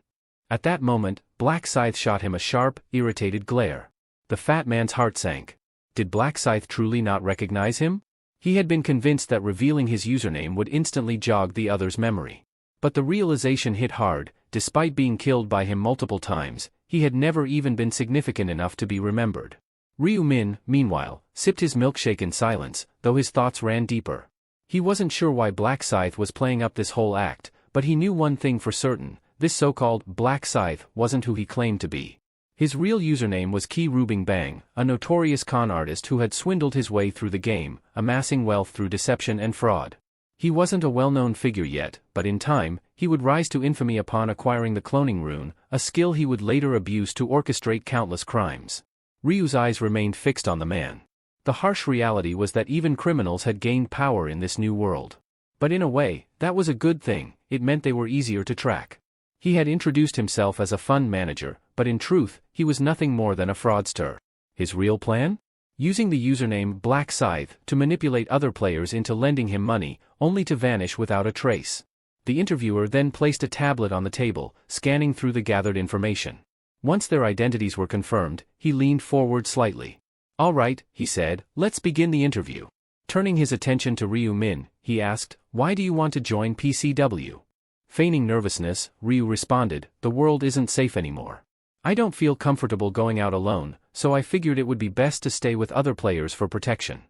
At that moment, Black Scythe shot him a sharp, irritated glare. The fat man's heart sank. Did Black Scythe truly not recognize him? He had been convinced that revealing his username would instantly jog the other's memory. But the realization hit hard. Despite being killed by him multiple times, he had never even been significant enough to be remembered. Ryu Min, meanwhile, sipped his milkshake in silence, though his thoughts ran deeper. He wasn't sure why Black Scythe was playing up this whole act, but he knew one thing for certain, this so-called Black Scythe wasn't who he claimed to be. His real username was Ki Rubing Bang, a notorious con artist who had swindled his way through the game, amassing wealth through deception and fraud. He wasn't a well-known figure yet, but in time, he would rise to infamy upon acquiring the cloning rune, a skill he would later abuse to orchestrate countless crimes. Ryu's eyes remained fixed on the man. The harsh reality was that even criminals had gained power in this new world. But in a way, that was a good thing. It meant they were easier to track. He had introduced himself as a fund manager, but in truth, he was nothing more than a fraudster. His real plan? Using the username Black Scythe to manipulate other players into lending him money, only to vanish without a trace. The interviewer then placed a tablet on the table, scanning through the gathered information. Once their identities were confirmed, he leaned forward slightly. All right, he said, let's begin the interview. Turning his attention to Ryu Min, he asked, why do you want to join PCW? Feigning nervousness, Ryu responded, the world isn't safe anymore. I don't feel comfortable going out alone, so I figured it would be best to stay with other players for protection.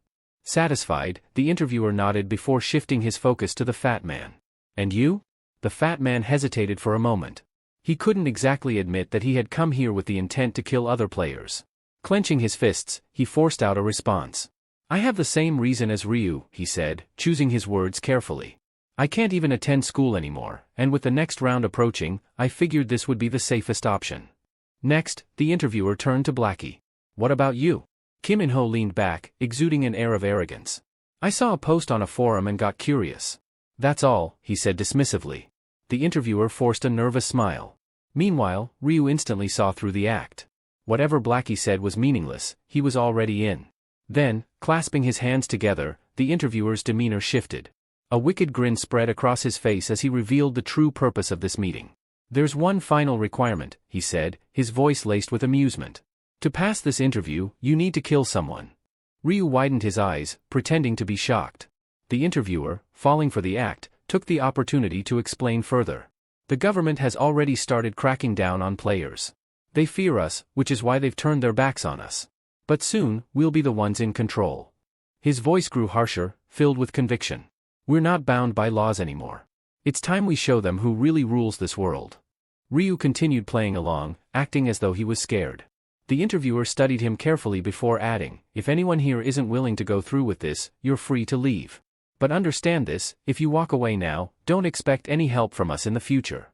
Satisfied, the interviewer nodded before shifting his focus to the fat man. And you? The fat man hesitated for a moment. He couldn't exactly admit that he had come here with the intent to kill other players. Clenching his fists, he forced out a response. I have the same reason as Ryu, he said, choosing his words carefully. I can't even attend school anymore, and with the next round approaching, I figured this would be the safest option. Next, the interviewer turned to Blackie. What about you? Kim In-ho leaned back, exuding an air of arrogance. I saw a post on a forum and got curious. That's all, he said dismissively. The interviewer forced a nervous smile. Meanwhile, Ryu instantly saw through the act. Whatever Blackie said was meaningless, he was already in. Then, clasping his hands together, the interviewer's demeanor shifted. A wicked grin spread across his face as he revealed the true purpose of this meeting. "There's one final requirement," he said, his voice laced with amusement. "To pass this interview, you need to kill someone." Ryu widened his eyes, pretending to be shocked. The interviewer, falling for the act, took the opportunity to explain further. "The government has already started cracking down on players. They fear us, which is why they've turned their backs on us. But soon, we'll be the ones in control." His voice grew harsher, filled with conviction. "We're not bound by laws anymore. It's time we show them who really rules this world." Ryu continued playing along, acting as though he was scared. The interviewer studied him carefully before adding, "If anyone here isn't willing to go through with this, you're free to leave. But understand this, if you walk away now, don't expect any help from us in the future."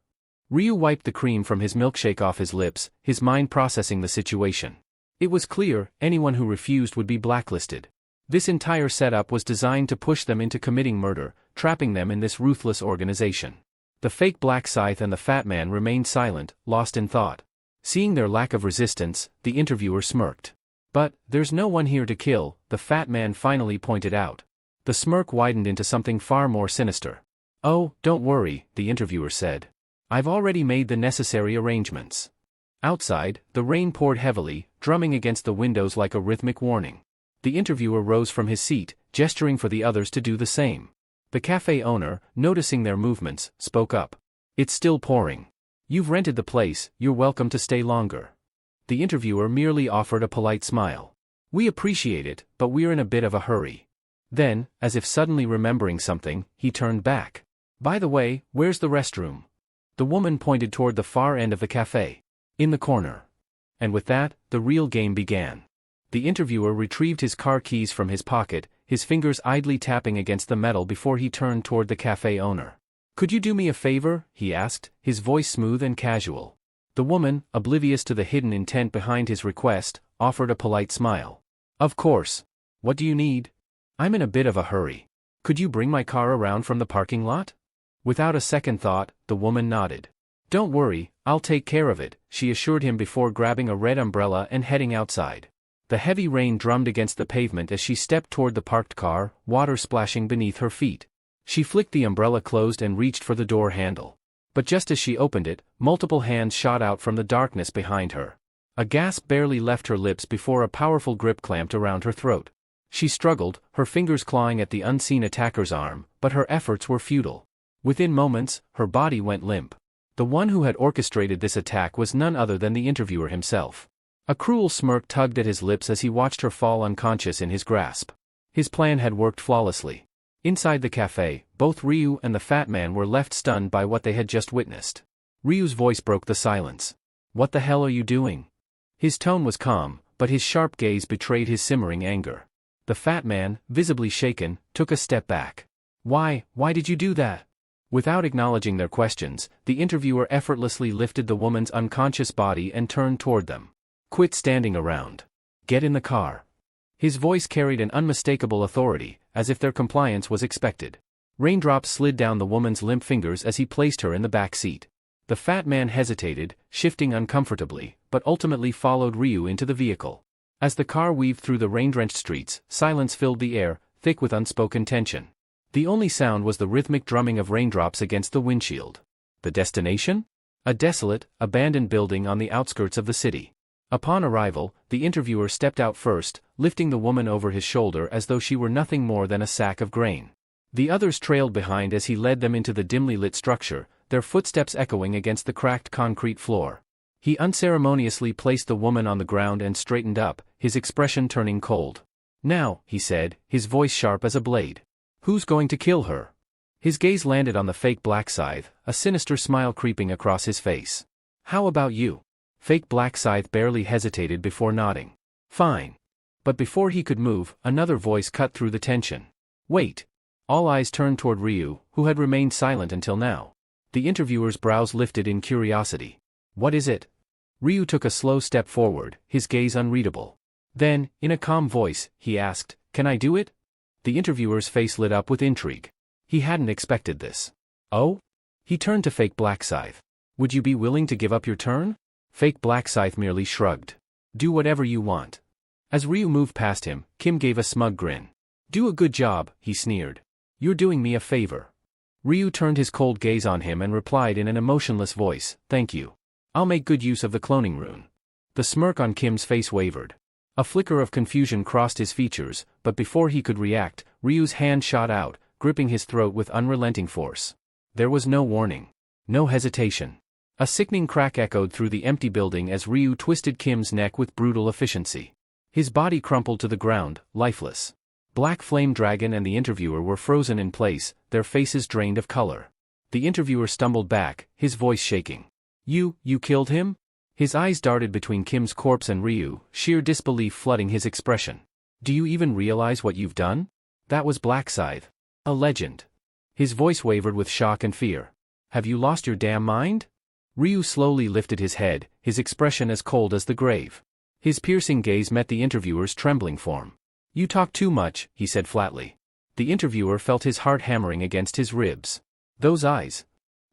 Ryu wiped the cream from his milkshake off his lips, his mind processing the situation. It was clear, anyone who refused would be blacklisted. This entire setup was designed to push them into committing murder, trapping them in this ruthless organization. The fake Black Scythe and the Fat Man remained silent, lost in thought. Seeing their lack of resistance, the interviewer smirked. "But, there's no one here to kill," the Fat Man finally pointed out. The smirk widened into something far more sinister. "Oh, don't worry," the interviewer said. "I've already made the necessary arrangements." Outside, the rain poured heavily, drumming against the windows like a rhythmic warning. The interviewer rose from his seat, gesturing for the others to do the same. The cafe owner, noticing their movements, spoke up. "It's still pouring. You've rented the place, you're welcome to stay longer." The interviewer merely offered a polite smile. "We appreciate it, but we're in a bit of a hurry." Then, as if suddenly remembering something, he turned back. "By the way, where's the restroom?" The woman pointed toward the far end of the cafe. "In the corner." And with that, the real game began. The interviewer retrieved his car keys from his pocket, his fingers idly tapping against the metal before he turned toward the cafe owner. "Could you do me a favor?" he asked, his voice smooth and casual. The woman, oblivious to the hidden intent behind his request, offered a polite smile. "Of course. What do you need?" "I'm in a bit of a hurry. Could you bring my car around from the parking lot?" Without a second thought, the woman nodded. "Don't worry, I'll take care of it," she assured him before grabbing a red umbrella and heading outside. The heavy rain drummed against the pavement as she stepped toward the parked car, water splashing beneath her feet. She flicked the umbrella closed and reached for the door handle. But just as she opened it, multiple hands shot out from the darkness behind her. A gasp barely left her lips before a powerful grip clamped around her throat. She struggled, her fingers clawing at the unseen attacker's arm, but her efforts were futile. Within moments, her body went limp. The one who had orchestrated this attack was none other than the interviewer himself. A cruel smirk tugged at his lips as he watched her fall unconscious in his grasp. His plan had worked flawlessly. Inside the cafe, both Ryu and the Fat Man were left stunned by what they had just witnessed. Ryu's voice broke the silence. "What the hell are you doing?" His tone was calm, but his sharp gaze betrayed his simmering anger. The Fat Man, visibly shaken, took a step back. Why did you do that?" Without acknowledging their questions, the interviewer effortlessly lifted the woman's unconscious body and turned toward them. "Quit standing around. Get in the car." His voice carried an unmistakable authority, as if their compliance was expected. Raindrops slid down the woman's limp fingers as he placed her in the back seat. The Fat Man hesitated, shifting uncomfortably, but ultimately followed Ryu into the vehicle. As the car weaved through the rain-drenched streets, silence filled the air, thick with unspoken tension. The only sound was the rhythmic drumming of raindrops against the windshield. The destination? A desolate, abandoned building on the outskirts of the city. Upon arrival, the interviewer stepped out first, lifting the woman over his shoulder as though she were nothing more than a sack of grain. The others trailed behind as he led them into the dimly lit structure, their footsteps echoing against the cracked concrete floor. He unceremoniously placed the woman on the ground and straightened up, his expression turning cold. "Now," he said, his voice sharp as a blade. "Who's going to kill her?" His gaze landed on the fake Black Scythe, a sinister smile creeping across his face. "How about you?" Fake Black Scythe barely hesitated before nodding. "Fine." But before he could move, another voice cut through the tension. "Wait." All eyes turned toward Ryu, who had remained silent until now. The interviewer's brows lifted in curiosity. "What is it?" Ryu took a slow step forward, his gaze unreadable. Then, in a calm voice, he asked, "Can I do it?" The interviewer's face lit up with intrigue. He hadn't expected this. "Oh?" He turned to fake Black Scythe. "Would you be willing to give up your turn?" Fake Black Scythe merely shrugged. "Do whatever you want." As Ryu moved past him, Kim gave a smug grin. "Do a good job," he sneered. You're doing me a favor. Ryu turned his cold gaze on him and replied in an emotionless voice, thank you. I'll make good use of the cloning rune. The smirk on Kim's face wavered. A flicker of confusion crossed his features, but before he could react, Ryu's hand shot out, gripping his throat with unrelenting force. There was no warning. No hesitation. A sickening crack echoed through the empty building as Ryu twisted Kim's neck with brutal efficiency. His body crumpled to the ground, lifeless. Black Flame Dragon and the interviewer were frozen in place, their faces drained of color. The interviewer stumbled back, his voice shaking. You killed him? His eyes darted between Kim's corpse and Ryu, sheer disbelief flooding his expression. Do you even realize what you've done? That was Black Scythe. A legend. His voice wavered with shock and fear. Have you lost your damn mind? Ryu slowly lifted his head, his expression as cold as the grave. His piercing gaze met the interviewer's trembling form. You talk too much, he said flatly. The interviewer felt his heart hammering against his ribs. Those eyes.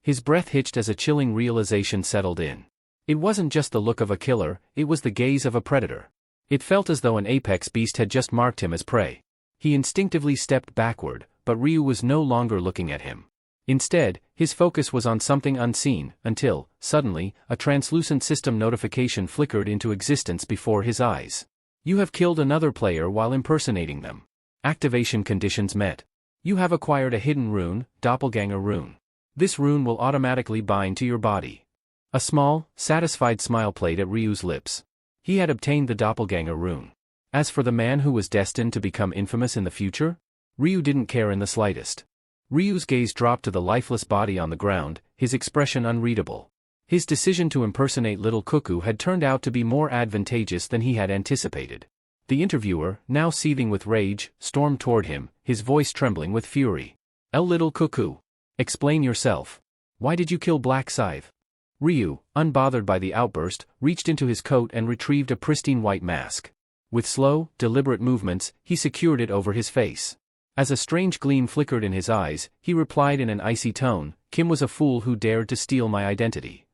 His breath hitched as a chilling realization settled in. It wasn't just the look of a killer, it was the gaze of a predator. It felt as though an apex beast had just marked him as prey. He instinctively stepped backward, but Ryu was no longer looking at him. Instead, his focus was on something unseen, until, suddenly, a translucent system notification flickered into existence before his eyes. You have killed another player while impersonating them. Activation conditions met. You have acquired a hidden rune, Doppelganger Rune. This rune will automatically bind to your body. A small, satisfied smile played at Ryu's lips. He had obtained the Doppelganger Rune. As for the man who was destined to become infamous in the future, Ryu didn't care in the slightest. Ryu's gaze dropped to the lifeless body on the ground, his expression unreadable. His decision to impersonate Little Cuckoo had turned out to be more advantageous than he had anticipated. The interviewer, now seething with rage, stormed toward him, his voice trembling with fury. Little Cuckoo. Explain yourself. Why did you kill Black Scythe? Ryu, unbothered by the outburst, reached into his coat and retrieved a pristine white mask. With slow, deliberate movements, he secured it over his face. As a strange gleam flickered in his eyes, he replied in an icy tone, Kim was a fool who dared to steal my identity.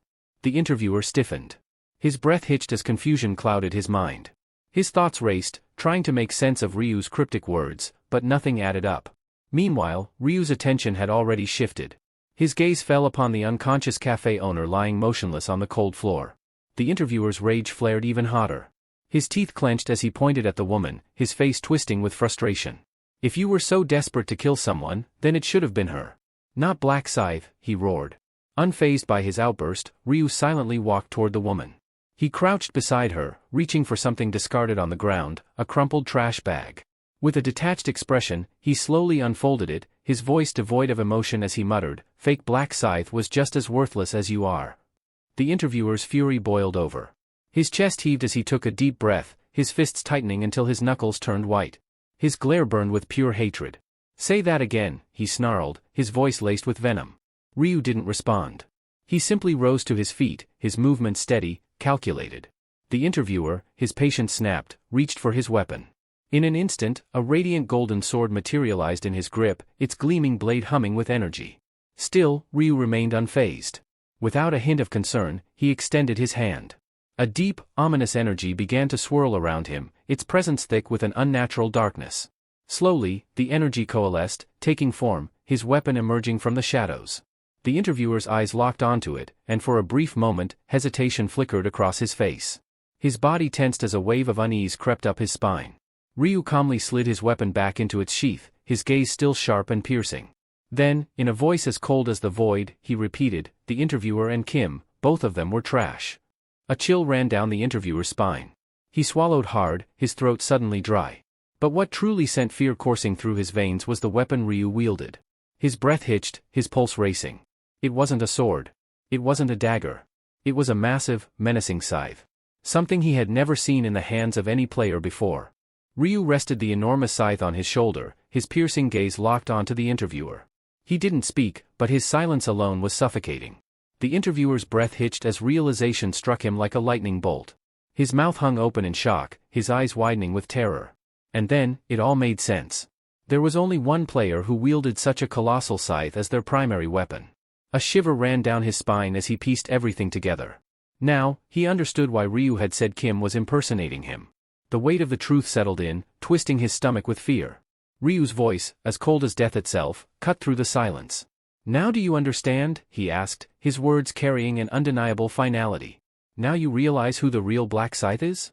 The interviewer stiffened. His breath hitched as confusion clouded his mind. His thoughts raced, trying to make sense of Ryu's cryptic words, but nothing added up. Meanwhile, Ryu's attention had already shifted. His gaze fell upon the unconscious cafe owner lying motionless on the cold floor. The interviewer's rage flared even hotter. His teeth clenched as he pointed at the woman, his face twisting with frustration. If you were so desperate to kill someone, then it should have been her. Not Black Scythe, he roared. Unfazed by his outburst, Ryu silently walked toward the woman. He crouched beside her, reaching for something discarded on the ground, a crumpled trash bag. With a detached expression, he slowly unfolded it, his voice devoid of emotion as he muttered, Fake Black Scythe was just as worthless as you are. The interviewer's fury boiled over. His chest heaved as he took a deep breath, his fists tightening until his knuckles turned white. His glare burned with pure hatred. Say that again, he snarled, his voice laced with venom. Ryu didn't respond. He simply rose to his feet, his movements steady, calculated. The interviewer, his patience snapped, reached for his weapon. In an instant, a radiant golden sword materialized in his grip, its gleaming blade humming with energy. Still, Ryu remained unfazed. Without a hint of concern, he extended his hand. A deep, ominous energy began to swirl around him, its presence thick with an unnatural darkness. Slowly, the energy coalesced, taking form, his weapon emerging from the shadows. The interviewer's eyes locked onto it, and for a brief moment, hesitation flickered across his face. His body tensed as a wave of unease crept up his spine. Ryu calmly slid his weapon back into its sheath, his gaze still sharp and piercing. Then, in a voice as cold as the void, he repeated, the interviewer and Kim, both of them were trash. A chill ran down the interviewer's spine. He swallowed hard, his throat suddenly dry. But what truly sent fear coursing through his veins was the weapon Ryu wielded. His breath hitched, his pulse racing. It wasn't a sword. It wasn't a dagger. It was a massive, menacing scythe. Something he had never seen in the hands of any player before. Ryu rested the enormous scythe on his shoulder, his piercing gaze locked onto the interviewer. He didn't speak, but his silence alone was suffocating. The interviewer's breath hitched as realization struck him like a lightning bolt. His mouth hung open in shock, his eyes widening with terror. And then, it all made sense. There was only one player who wielded such a colossal scythe as their primary weapon. A shiver ran down his spine as he pieced everything together. Now, he understood why Ryu had said Kim was impersonating him. The weight of the truth settled in, twisting his stomach with fear. Ryu's voice, as cold as death itself, cut through the silence. Now do you understand? He asked, his words carrying an undeniable finality. Now you realize who the real Black Scythe is?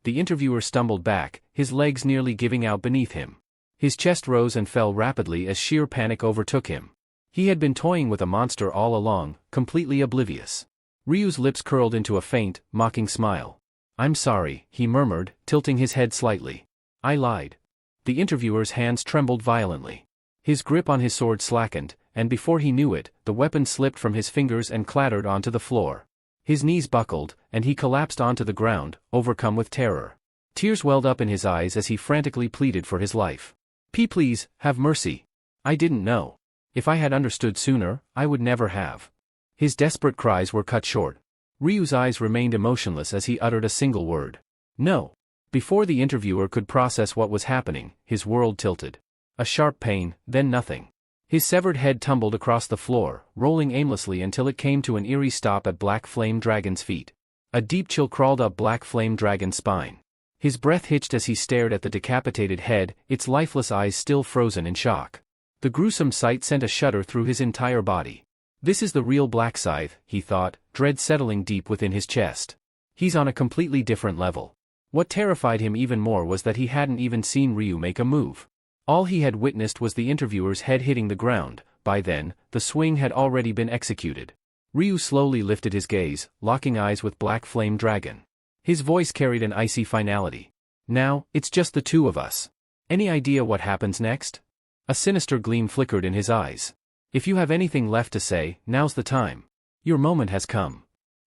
The interviewer stumbled back, his legs nearly giving out beneath him. His chest rose and fell rapidly as sheer panic overtook him. He had been toying with a monster all along, completely oblivious. Ryu's lips curled into a faint, mocking smile. I'm sorry, he murmured, tilting his head slightly. I lied. The interviewer's hands trembled violently. His grip on his sword slackened, and before he knew it, the weapon slipped from his fingers and clattered onto the floor. His knees buckled, and he collapsed onto the ground, overcome with terror. Tears welled up in his eyes as he frantically pleaded for his life. Please, have mercy. I didn't know. If I had understood sooner, I would never have. His desperate cries were cut short. Ryu's eyes remained emotionless as he uttered a single word. No. Before the interviewer could process what was happening, his world tilted. A sharp pain, then nothing. His severed head tumbled across the floor, rolling aimlessly until it came to an eerie stop at Black Flame Dragon's feet. A deep chill crawled up Black Flame Dragon's spine. His breath hitched as he stared at the decapitated head, its lifeless eyes still frozen in shock. The gruesome sight sent a shudder through his entire body. This is the real Black Scythe, he thought, dread settling deep within his chest. He's on a completely different level. What terrified him even more was that he hadn't even seen Ryu make a move. All he had witnessed was the interviewer's head hitting the ground. By then, the swing had already been executed. Ryu slowly lifted his gaze, locking eyes with Black Flame Dragon. His voice carried an icy finality. Now, it's just the two of us. Any idea what happens next? A sinister gleam flickered in his eyes. If you have anything left to say, now's the time. Your moment has come.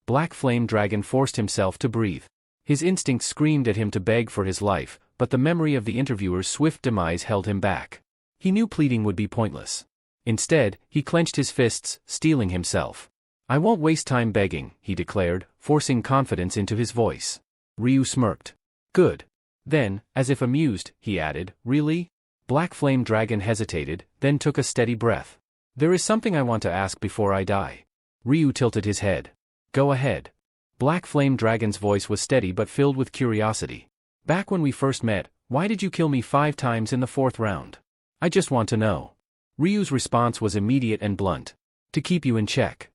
Black Flame Dragon forced himself to breathe. His instinct screamed at him to beg for his life, but the memory of the interviewer's swift demise held him back. He knew pleading would be pointless. Instead, he clenched his fists, steeling himself. I won't waste time begging, he declared, forcing confidence into his voice. Ryu smirked. Good. Then, as if amused, he added, really? Black Flame Dragon hesitated, then took a steady breath. There is something I want to ask before I die. Ryu tilted his head. Go ahead. Black Flame Dragon's voice was steady but filled with curiosity. Back when we first met, why did you kill me 5 times in the 4th round? I just want to know. Ryu's response was immediate and blunt. To keep you in check.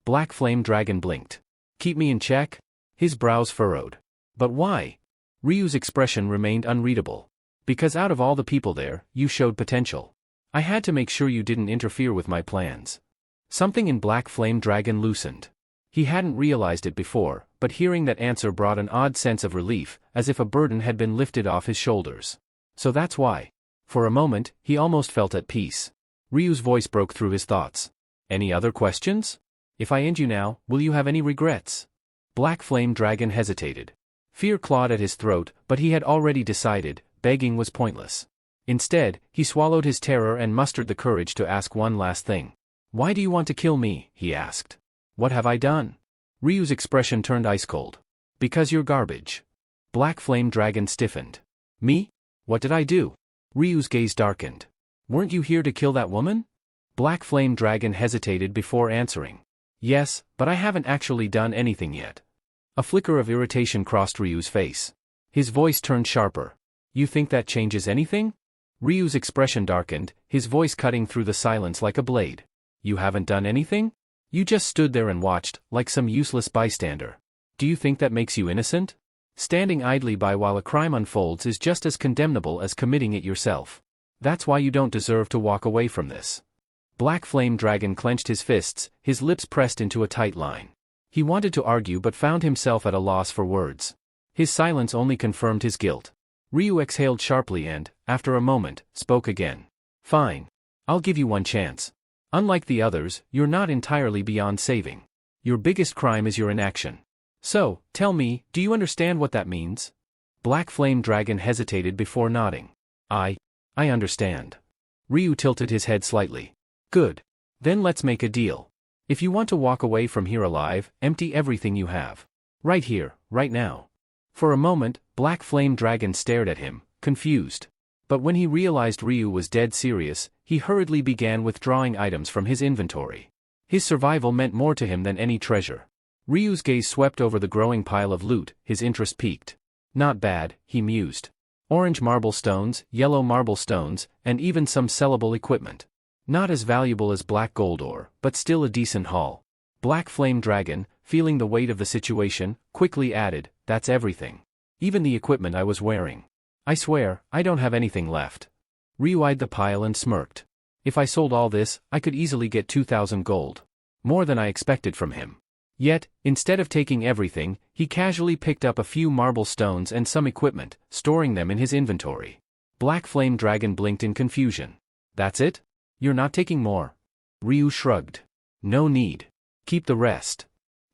Black Flame Dragon blinked. Keep me in check? His brows furrowed. But why? Ryu's expression remained unreadable. Because out of all the people there, you showed potential. I had to make sure you didn't interfere with my plans. Something in Black Flame Dragon loosened. He hadn't realized it before, but hearing that answer brought an odd sense of relief, as if a burden had been lifted off his shoulders. So that's why. For a moment, he almost felt at peace. Ryu's voice broke through his thoughts. Any other questions? If I end you now, will you have any regrets? Black Flame Dragon hesitated. Fear clawed at his throat, but he had already decided, begging was pointless. Instead, he swallowed his terror and mustered the courage to ask one last thing. Why do you want to kill me? He asked. What have I done? Ryu's expression turned ice cold. Because you're garbage. Black Flame Dragon stiffened. Me? What did I do? Ryu's gaze darkened. Weren't you here to kill that woman? Black Flame Dragon hesitated before answering. Yes, but I haven't actually done anything yet. A flicker of irritation crossed Ryu's face. His voice turned sharper. You think that changes anything? Ryu's expression darkened, his voice cutting through the silence like a blade. You haven't done anything? You just stood there and watched, like some useless bystander. Do you think that makes you innocent? Standing idly by while a crime unfolds is just as condemnable as committing it yourself. That's why you don't deserve to walk away from this. Black Flame Dragon clenched his fists, his lips pressed into a tight line. He wanted to argue but found himself at a loss for words. His silence only confirmed his guilt. Ryu exhaled sharply and, after a moment, spoke again. Fine. I'll give you one chance. Unlike the others, you're not entirely beyond saving. Your biggest crime is your inaction. So, tell me, do you understand what that means? Black Flame Dragon hesitated before nodding. I understand. Ryu tilted his head slightly. Good. Then let's make a deal. If you want to walk away from here alive, empty everything you have. Right here, right now. For a moment, Black Flame Dragon stared at him, confused. But when he realized Ryu was dead serious, he hurriedly began withdrawing items from his inventory. His survival meant more to him than any treasure. Ryu's gaze swept over the growing pile of loot, his interest piqued. Not bad, he mused. Orange marble stones, yellow marble stones, and even some sellable equipment. Not as valuable as black gold ore, but still a decent haul. Black Flame Dragon, feeling the weight of the situation, quickly added, "That's everything. Even the equipment I was wearing. I swear, I don't have anything left." Ryu eyed the pile and smirked. "If I sold all this, I could easily get 2,000 gold. More than I expected from him." Yet, instead of taking everything, he casually picked up a few marble stones and some equipment, storing them in his inventory. Black Flame Dragon blinked in confusion. "That's it? You're not taking more?" Ryu shrugged. "No need. Keep the rest."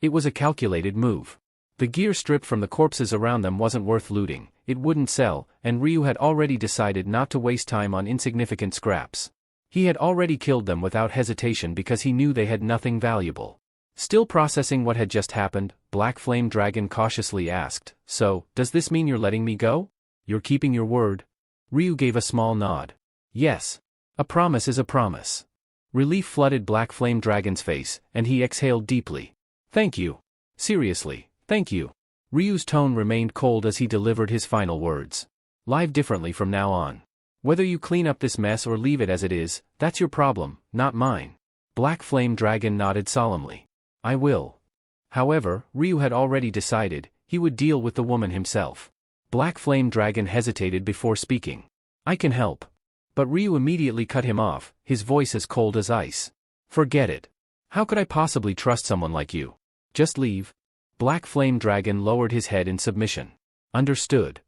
It was a calculated move. The gear stripped from the corpses around them wasn't worth looting, it wouldn't sell, and Ryu had already decided not to waste time on insignificant scraps. He had already killed them without hesitation because he knew they had nothing valuable. Still processing what had just happened, Black Flame Dragon cautiously asked, "So, does this mean you're letting me go? You're keeping your word?" Ryu gave a small nod. "Yes. A promise is a promise." Relief flooded Black Flame Dragon's face, and he exhaled deeply. "Thank you. Seriously, thank you." Ryu's tone remained cold as he delivered his final words. "Live differently from now on. Whether you clean up this mess or leave it as it is, that's your problem, not mine." Black Flame Dragon nodded solemnly. "I will." However, Ryu had already decided, he would deal with the woman himself. Black Flame Dragon hesitated before speaking. "I can help." But Ryu immediately cut him off, his voice as cold as ice. "Forget it. How could I possibly trust someone like you? Just leave." Black Flame Dragon lowered his head in submission. "Understood."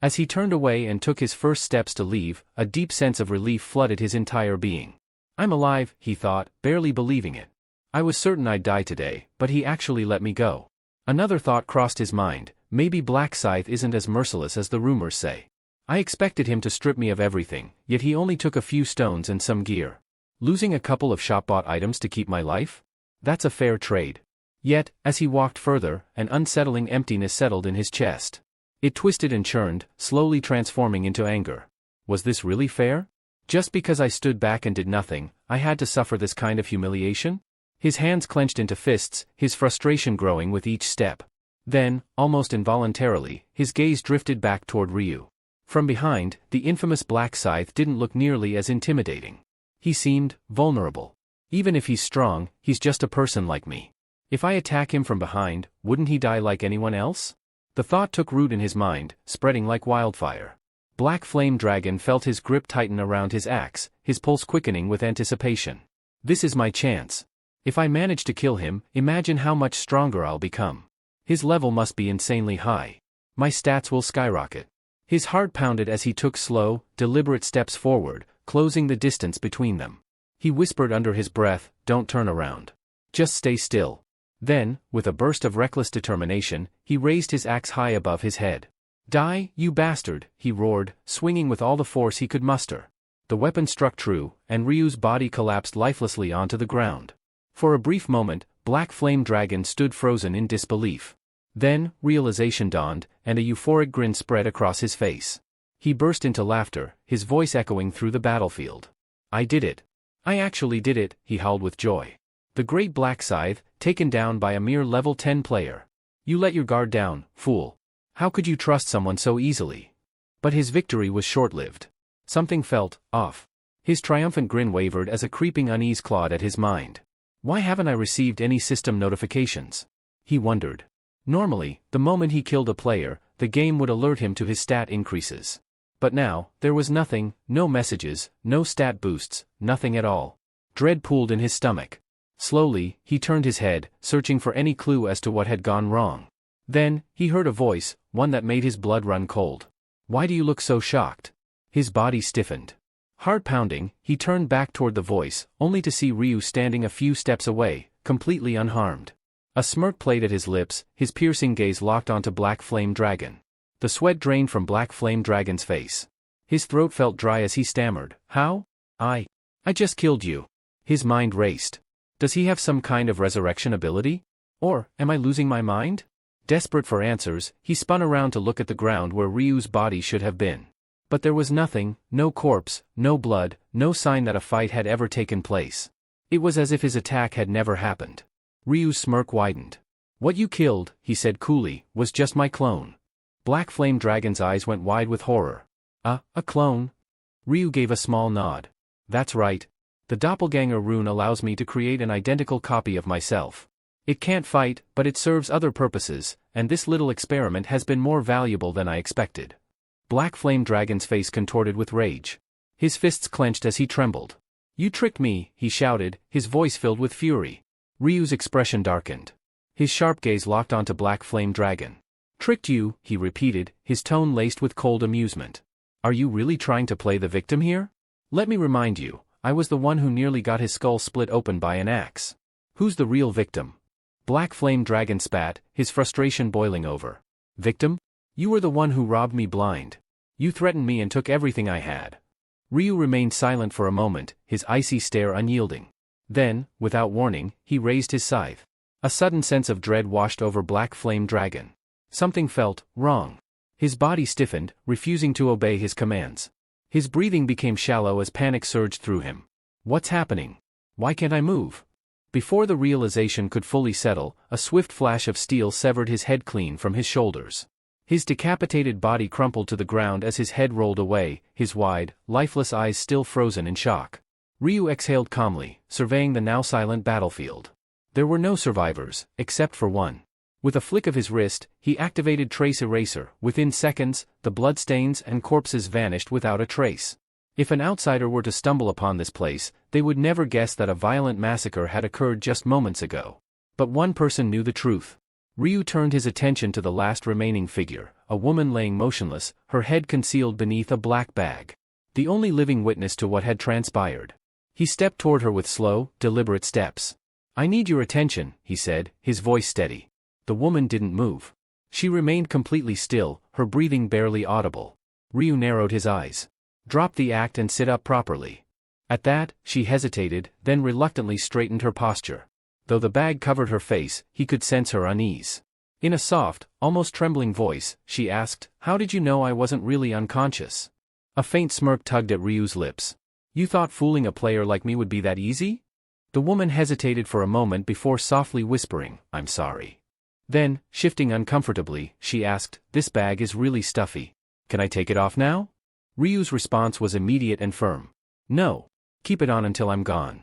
As he turned away and took his first steps to leave, a deep sense of relief flooded his entire being. "I'm alive," he thought, barely believing it. "I was certain I'd die today, but he actually let me go." Another thought crossed his mind, maybe Black Scythe isn't as merciless as the rumors say. I expected him to strip me of everything, yet he only took a few stones and some gear. Losing a couple of shop-bought items to keep my life? That's a fair trade. Yet, as he walked further, an unsettling emptiness settled in his chest. It twisted and churned, slowly transforming into anger. Was this really fair? Just because I stood back and did nothing, I had to suffer this kind of humiliation? His hands clenched into fists, his frustration growing with each step. Then, almost involuntarily, his gaze drifted back toward Ryu. From behind, the infamous Black Scythe didn't look nearly as intimidating. He seemed vulnerable. Even if he's strong, he's just a person like me. If I attack him from behind, wouldn't he die like anyone else? The thought took root in his mind, spreading like wildfire. Black Flame Dragon felt his grip tighten around his axe, his pulse quickening with anticipation. This is my chance. If I manage to kill him, imagine how much stronger I'll become. His level must be insanely high. My stats will skyrocket. His heart pounded as he took slow, deliberate steps forward, closing the distance between them. He whispered under his breath, "Don't turn around. Just stay still." Then, with a burst of reckless determination, he raised his axe high above his head. "Die, you bastard," he roared, swinging with all the force he could muster. The weapon struck true, and Ryu's body collapsed lifelessly onto the ground. For a brief moment, Black Flame Dragon stood frozen in disbelief. Then, realization dawned, and a euphoric grin spread across his face. He burst into laughter, his voice echoing through the battlefield. "I did it. I actually did it," he howled with joy. "The great Black Scythe, taken down by a mere level 10 player. You let your guard down, fool. How could you trust someone so easily?" But his victory was short-lived. Something felt off. His triumphant grin wavered as a creeping unease clawed at his mind. Why haven't I received any system notifications? He wondered. Normally, the moment he killed a player, the game would alert him to his stat increases. But now, there was nothing, no messages, no stat boosts, nothing at all. Dread pooled in his stomach. Slowly, he turned his head, searching for any clue as to what had gone wrong. Then, he heard a voice, one that made his blood run cold. "Why do you look so shocked?" His body stiffened. Heart pounding, he turned back toward the voice, only to see Ryu standing a few steps away, completely unharmed. A smirk played at his lips, his piercing gaze locked onto Black Flame Dragon. The sweat drained from Black Flame Dragon's face. His throat felt dry as he stammered, "How? I just killed you." His mind raced. Does he have some kind of resurrection ability? Or, am I losing my mind? Desperate for answers, he spun around to look at the ground where Ryu's body should have been. But there was nothing, no corpse, no blood, no sign that a fight had ever taken place. It was as if his attack had never happened. Ryu's smirk widened. "What you killed," he said coolly, "was just my clone." Black Flame Dragon's eyes went wide with horror. A clone? Ryu gave a small nod. That's right. The doppelganger rune allows me to create an identical copy of myself. It can't fight, but it serves other purposes, and this little experiment has been more valuable than I expected. Black Flame Dragon's face contorted with rage. His fists clenched as he trembled. You tricked me, he shouted, his voice filled with fury. Ryu's expression darkened. His sharp gaze locked onto Black Flame Dragon. Tricked you, he repeated, his tone laced with cold amusement. Are you really trying to play the victim here? Let me remind you, I was the one who nearly got his skull split open by an axe. Who's the real victim? Black Flame Dragon spat, his frustration boiling over. Victim? You were the one who robbed me blind. You threatened me and took everything I had. Ryu remained silent for a moment, his icy stare unyielding. Then, without warning, he raised his scythe. A sudden sense of dread washed over Black Flame Dragon. Something felt wrong. His body stiffened, refusing to obey his commands. His breathing became shallow as panic surged through him. What's happening? Why can't I move? Before the realization could fully settle, a swift flash of steel severed his head clean from his shoulders. His decapitated body crumpled to the ground as his head rolled away, his wide, lifeless eyes still frozen in shock. Ryu exhaled calmly, surveying the now silent battlefield. There were no survivors, except for one. With a flick of his wrist, he activated Trace Eraser. Within seconds, the bloodstains and corpses vanished without a trace. If an outsider were to stumble upon this place, they would never guess that a violent massacre had occurred just moments ago. But one person knew the truth. Ryu turned his attention to the last remaining figure, a woman laying motionless, her head concealed beneath a black bag. The only living witness to what had transpired. He stepped toward her with slow, deliberate steps. I need your attention, he said, his voice steady. The woman didn't move. She remained completely still, her breathing barely audible. Ryu narrowed his eyes. Drop the act and sit up properly. At that, she hesitated, then reluctantly straightened her posture. Though the bag covered her face, he could sense her unease. In a soft, almost trembling voice, she asked, How did you know I wasn't really unconscious? A faint smirk tugged at Ryu's lips. You thought fooling a player like me would be that easy? The woman hesitated for a moment before softly whispering, I'm sorry. Then, shifting uncomfortably, she asked, This bag is really stuffy. Can I take it off now? Ryu's response was immediate and firm. No. Keep it on until I'm gone.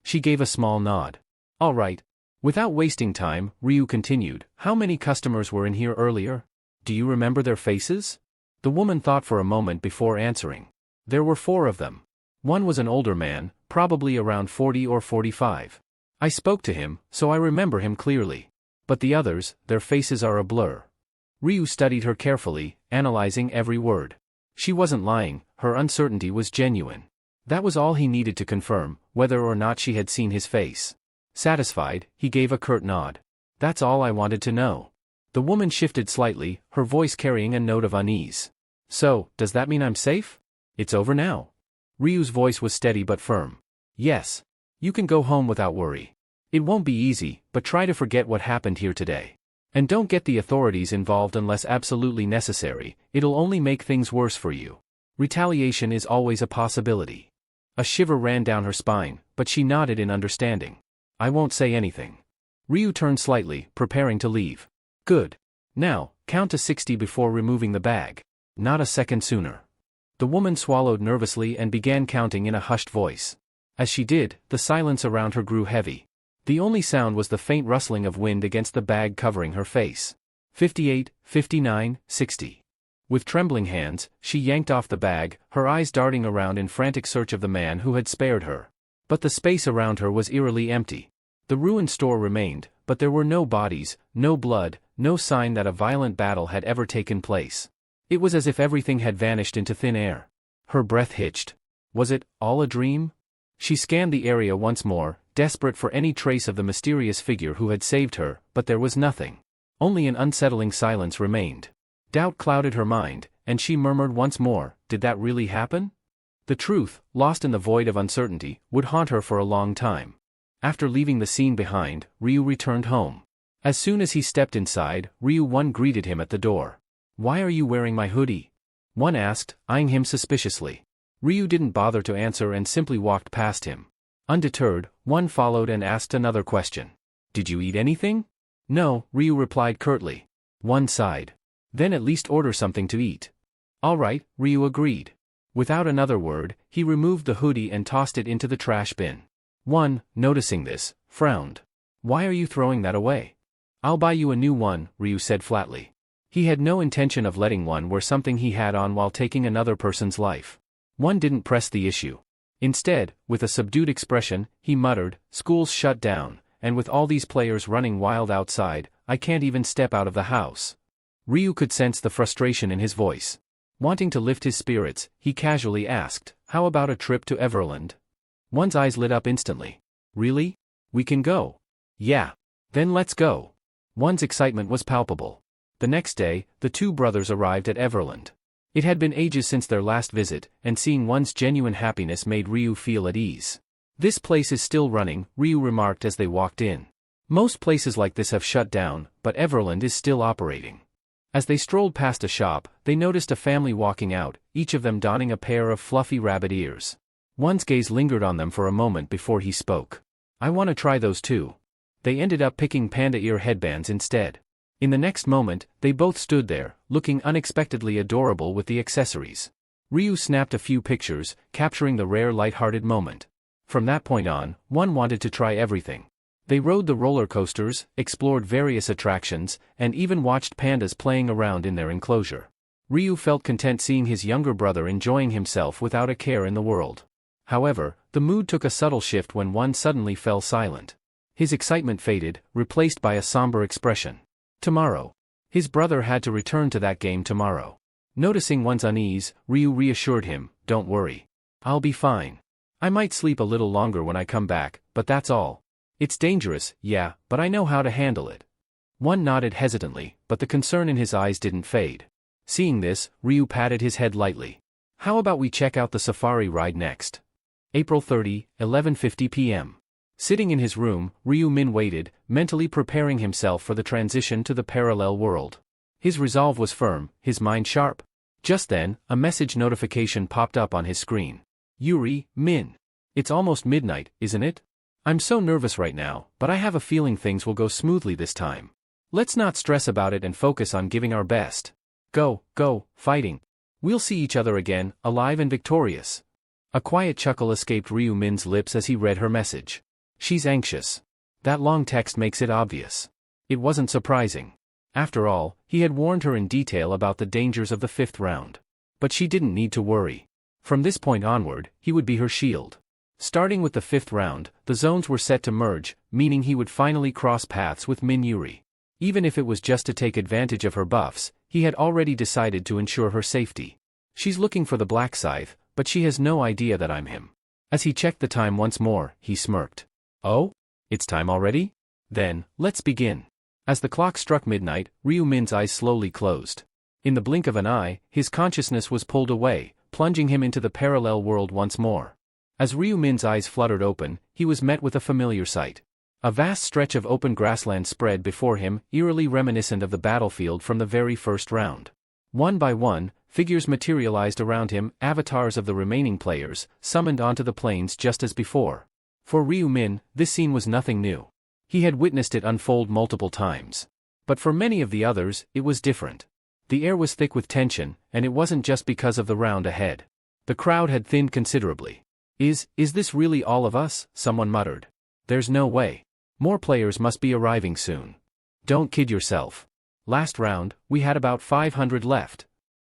She gave a small nod. All right. Without wasting time, Ryu continued, How many customers were in here earlier? Do you remember their faces? The woman thought for a moment before answering. There were 4 of them. One was an older man, probably around 40 or 45. I spoke to him, so I remember him clearly. But the others, their faces are a blur. Ryu studied her carefully, analyzing every word. She wasn't lying, her uncertainty was genuine. That was all he needed to confirm, whether or not she had seen his face. Satisfied, he gave a curt nod. That's all I wanted to know. The woman shifted slightly, her voice carrying a note of unease. So, does that mean I'm safe? It's over now. Ryu's voice was steady but firm. Yes. You can go home without worry. It won't be easy, but try to forget what happened here today. And don't get the authorities involved unless absolutely necessary, it'll only make things worse for you. Retaliation is always a possibility. A shiver ran down her spine, but she nodded in understanding. I won't say anything. Ryu turned slightly, preparing to leave. Good. Now, count to 60 before removing the bag. Not a second sooner. The woman swallowed nervously and began counting in a hushed voice. As she did, the silence around her grew heavy. The only sound was the faint rustling of wind against the bag covering her face. 58, 59, 60. With trembling hands, she yanked off the bag, her eyes darting around in frantic search of the man who had spared her. But the space around her was eerily empty. The ruined store remained, but there were no bodies, no blood, no sign that a violent battle had ever taken place. It was as if everything had vanished into thin air. Her breath hitched. Was it all a dream? She scanned the area once more, desperate for any trace of the mysterious figure who had saved her, but there was nothing. Only an unsettling silence remained. Doubt clouded her mind, and she murmured once more, did that really happen? The truth, lost in the void of uncertainty, would haunt her for a long time. After leaving the scene behind, Ryu returned home. As soon as he stepped inside, Ryu-1 greeted him at the door. Why are you wearing my hoodie? One asked, eyeing him suspiciously. Ryu didn't bother to answer and simply walked past him. Undeterred, one followed and asked another question. Did you eat anything? No, Ryu replied curtly. One sighed. Then at least order something to eat. All right, Ryu agreed. Without another word, he removed the hoodie and tossed it into the trash bin. One, noticing this, frowned. Why are you throwing that away? I'll buy you a new one, Ryu said flatly. He had no intention of letting one wear something he had on while taking another person's life. One didn't press the issue. Instead, with a subdued expression, he muttered, "School's shut down, and with all these players running wild outside, I can't even step out of the house." Ryu could sense the frustration in his voice. Wanting to lift his spirits, he casually asked, "How about a trip to Everland?" One's eyes lit up instantly. "Really? We can go?" "Yeah. Then let's go." One's excitement was palpable. The next day, the two brothers arrived at Everland. It had been ages since their last visit, and seeing one's genuine happiness made Ryu feel at ease. "This place is still running," Ryu remarked as they walked in. "Most places like this have shut down, but Everland is still operating." As they strolled past a shop, they noticed a family walking out, each of them donning a pair of fluffy rabbit ears. One's gaze lingered on them for a moment before he spoke. "I want to try those too." They ended up picking panda ear headbands instead. In the next moment, they both stood there, looking unexpectedly adorable with the accessories. Ryu snapped a few pictures, capturing the rare light-hearted moment. From that point on, one wanted to try everything. They rode the roller coasters, explored various attractions, and even watched pandas playing around in their enclosure. Ryu felt content seeing his younger brother enjoying himself without a care in the world. However, the mood took a subtle shift when one suddenly fell silent. His excitement faded, replaced by a somber expression. Tomorrow. His brother had to return to that game tomorrow. Noticing one's unease, Ryu reassured him, "Don't worry. I'll be fine. I might sleep a little longer when I come back, but that's all. It's dangerous, yeah, but I know how to handle it." One nodded hesitantly, but the concern in his eyes didn't fade. Seeing this, Ryu patted his head lightly. "How about we check out the safari ride next?" April 30, 11:50 p.m. Sitting in his room, Ryu Min waited, mentally preparing himself for the transition to the parallel world. His resolve was firm, his mind sharp. Just then, a message notification popped up on his screen. "Yuri, Min. It's almost midnight, isn't it? I'm so nervous right now, but I have a feeling things will go smoothly this time. Let's not stress about it and focus on giving our best. Go, fighting. We'll see each other again, alive and victorious." A quiet chuckle escaped Ryu Min's lips as he read her message. She's anxious. That long text makes it obvious. It wasn't surprising. After all, he had warned her in detail about the dangers of the 5th round. But she didn't need to worry. From this point onward, he would be her shield. Starting with the 5th round, the zones were set to merge, meaning he would finally cross paths with Min Yuri. Even if it was just to take advantage of her buffs, he had already decided to ensure her safety. "She's looking for the black scythe, but she has no idea that I'm him." As he checked the time once more, he smirked. "Oh? It's time already? Then, let's begin." As the clock struck midnight, Ryu Min's eyes slowly closed. In the blink of an eye, his consciousness was pulled away, plunging him into the parallel world once more. As Ryu Min's eyes fluttered open, he was met with a familiar sight. A vast stretch of open grassland spread before him, eerily reminiscent of the battlefield from the very first round. One by one, figures materialized around him, avatars of the remaining players, summoned onto the plains just as before. For Ryu Min, this scene was nothing new. He had witnessed it unfold multiple times. But for many of the others, it was different. The air was thick with tension, and it wasn't just because of the round ahead. The crowd had thinned considerably. Is this really all of us?" someone muttered. "There's no way. More players must be arriving soon." "Don't kid yourself. Last round, we had about 500 left.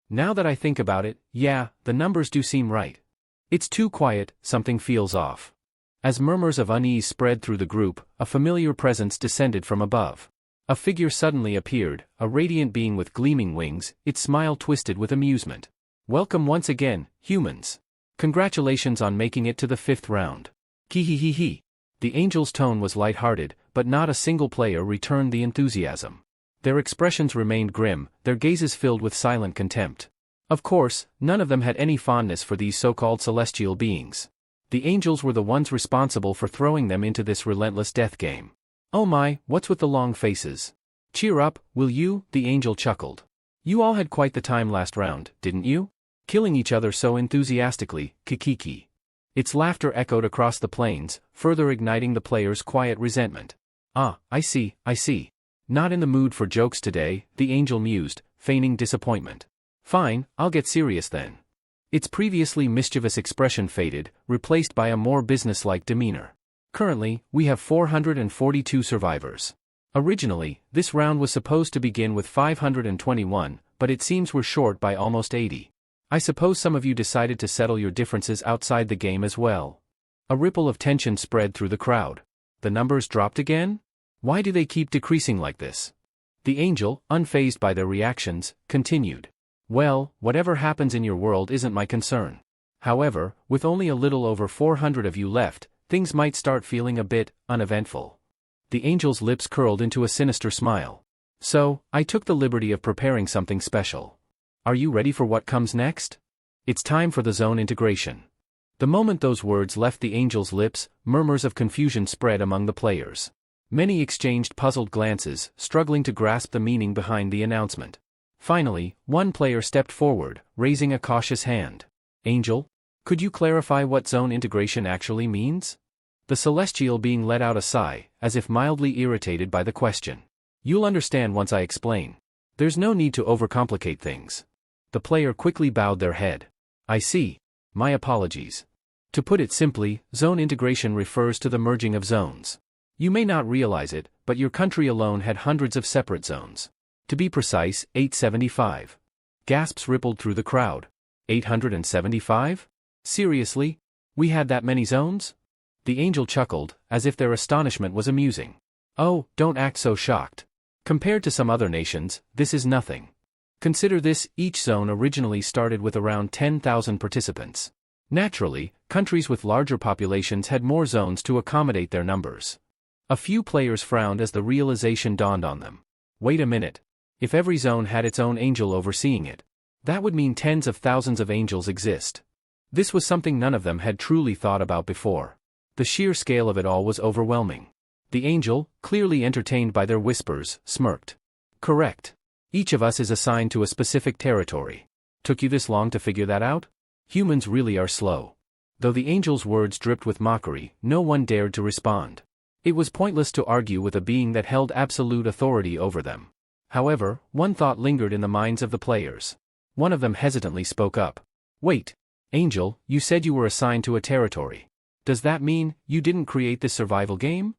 Now that I think about it, yeah, the numbers do seem right. It's too quiet, something feels off." As murmurs of unease spread through the group, a familiar presence descended from above. A figure suddenly appeared, a radiant being with gleaming wings, its smile twisted with amusement. "Welcome once again, humans. Congratulations on making it to the 5th round. Kihihihi." The angel's tone was light-hearted, but not a single player returned the enthusiasm. Their expressions remained grim, their gazes filled with silent contempt. Of course, none of them had any fondness for these so-called celestial beings. The angels were the ones responsible for throwing them into this relentless death game. "Oh my, what's with the long faces? Cheer up, will you?" the angel chuckled. "You all had quite the time last round, didn't you? Killing each other so enthusiastically, kikiki." Its laughter echoed across the plains, further igniting the players' quiet resentment. "Ah, I see. Not in the mood for jokes today," the angel mused, feigning disappointment. Fine, I'll get serious then. Its previously mischievous expression faded, replaced by a more businesslike demeanor. Currently, we have 442 survivors. Originally, this round was supposed to begin with 521, but it seems we're short by almost 80. I suppose some of you decided to settle your differences outside the game as well. A ripple of tension spread through the crowd. The numbers dropped again? Why do they keep decreasing like this? The angel, unfazed by their reactions, continued. Well, whatever happens in your world isn't my concern. However, with only a little over 400 of you left, things might start feeling a bit uneventful. The angel's lips curled into a sinister smile. So, I took the liberty of preparing something special. Are you ready for what comes next? It's time for the zone integration. The moment those words left the angel's lips, murmurs of confusion spread among the players. Many exchanged puzzled glances, struggling to grasp the meaning behind the announcement. Finally, one player stepped forward, raising a cautious hand. Angel, could you clarify what zone integration actually means? The celestial being let out a sigh, as if mildly irritated by the question. You'll understand once I explain. There's no need to overcomplicate things. The player quickly bowed their head. I see. My apologies. To put it simply, zone integration refers to the merging of zones. You may not realize it, but your country alone had hundreds of separate zones. To be precise, 875. Gasps rippled through the crowd. 875? Seriously? We had that many zones? The angel chuckled, as if their astonishment was amusing. Oh, don't act so shocked. Compared to some other nations, this is nothing. Consider this, each zone originally started with around 10,000 participants. Naturally, countries with larger populations had more zones to accommodate their numbers. A few players frowned as the realization dawned on them. Wait a minute. If every zone had its own angel overseeing it, that would mean tens of thousands of angels exist. This was something none of them had truly thought about before. The sheer scale of it all was overwhelming. The angel, clearly entertained by their whispers, smirked. Correct. Each of us is assigned to a specific territory. Took you this long to figure that out? Humans really are slow. Though the angel's words dripped with mockery, no one dared to respond. It was pointless to argue with a being that held absolute authority over them. However, one thought lingered in the minds of the players. One of them hesitantly spoke up. Wait, Angel, you said you were assigned to a territory. Does that mean you didn't create this survival game?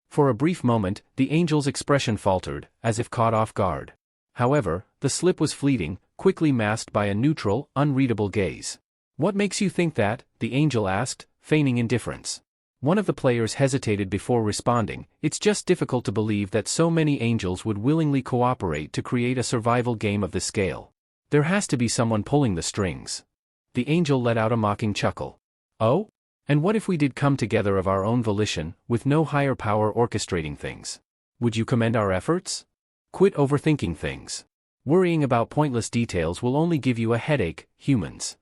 For a brief moment, the angel's expression faltered, as if caught off guard. However, the slip was fleeting, quickly masked by a neutral, unreadable gaze. What makes you think that? The angel asked, feigning indifference. One of the players hesitated before responding. It's just difficult to believe that so many angels would willingly cooperate to create a survival game of this scale. There has to be someone pulling the strings. The angel let out a mocking chuckle. Oh? And what if we did come together of our own volition, with no higher power orchestrating things? Would you commend our efforts? Quit overthinking things. Worrying about pointless details will only give you a headache, humans.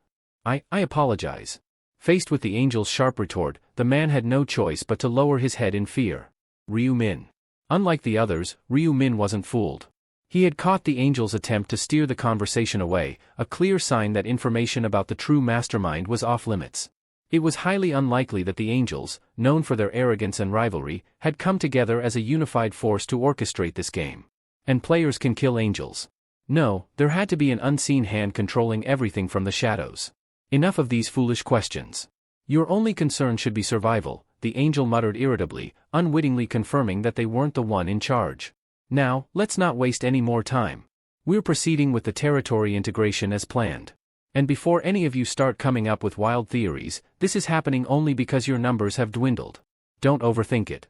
I apologize. Faced with the angel's sharp retort, the man had no choice but to lower his head in fear. Ryu Min. Unlike the others, Ryu Min wasn't fooled. He had caught the angel's attempt to steer the conversation away, a clear sign that information about the true mastermind was off limits. It was highly unlikely that the angels, known for their arrogance and rivalry, had come together as a unified force to orchestrate this game. And players can kill angels. No, there had to be an unseen hand controlling everything from the shadows. Enough of these foolish questions. Your only concern should be survival, the angel muttered irritably, unwittingly confirming that they weren't the one in charge. Now, let's not waste any more time. We're proceeding with the territory integration as planned. And before any of you start coming up with wild theories, this is happening only because your numbers have dwindled. Don't overthink it.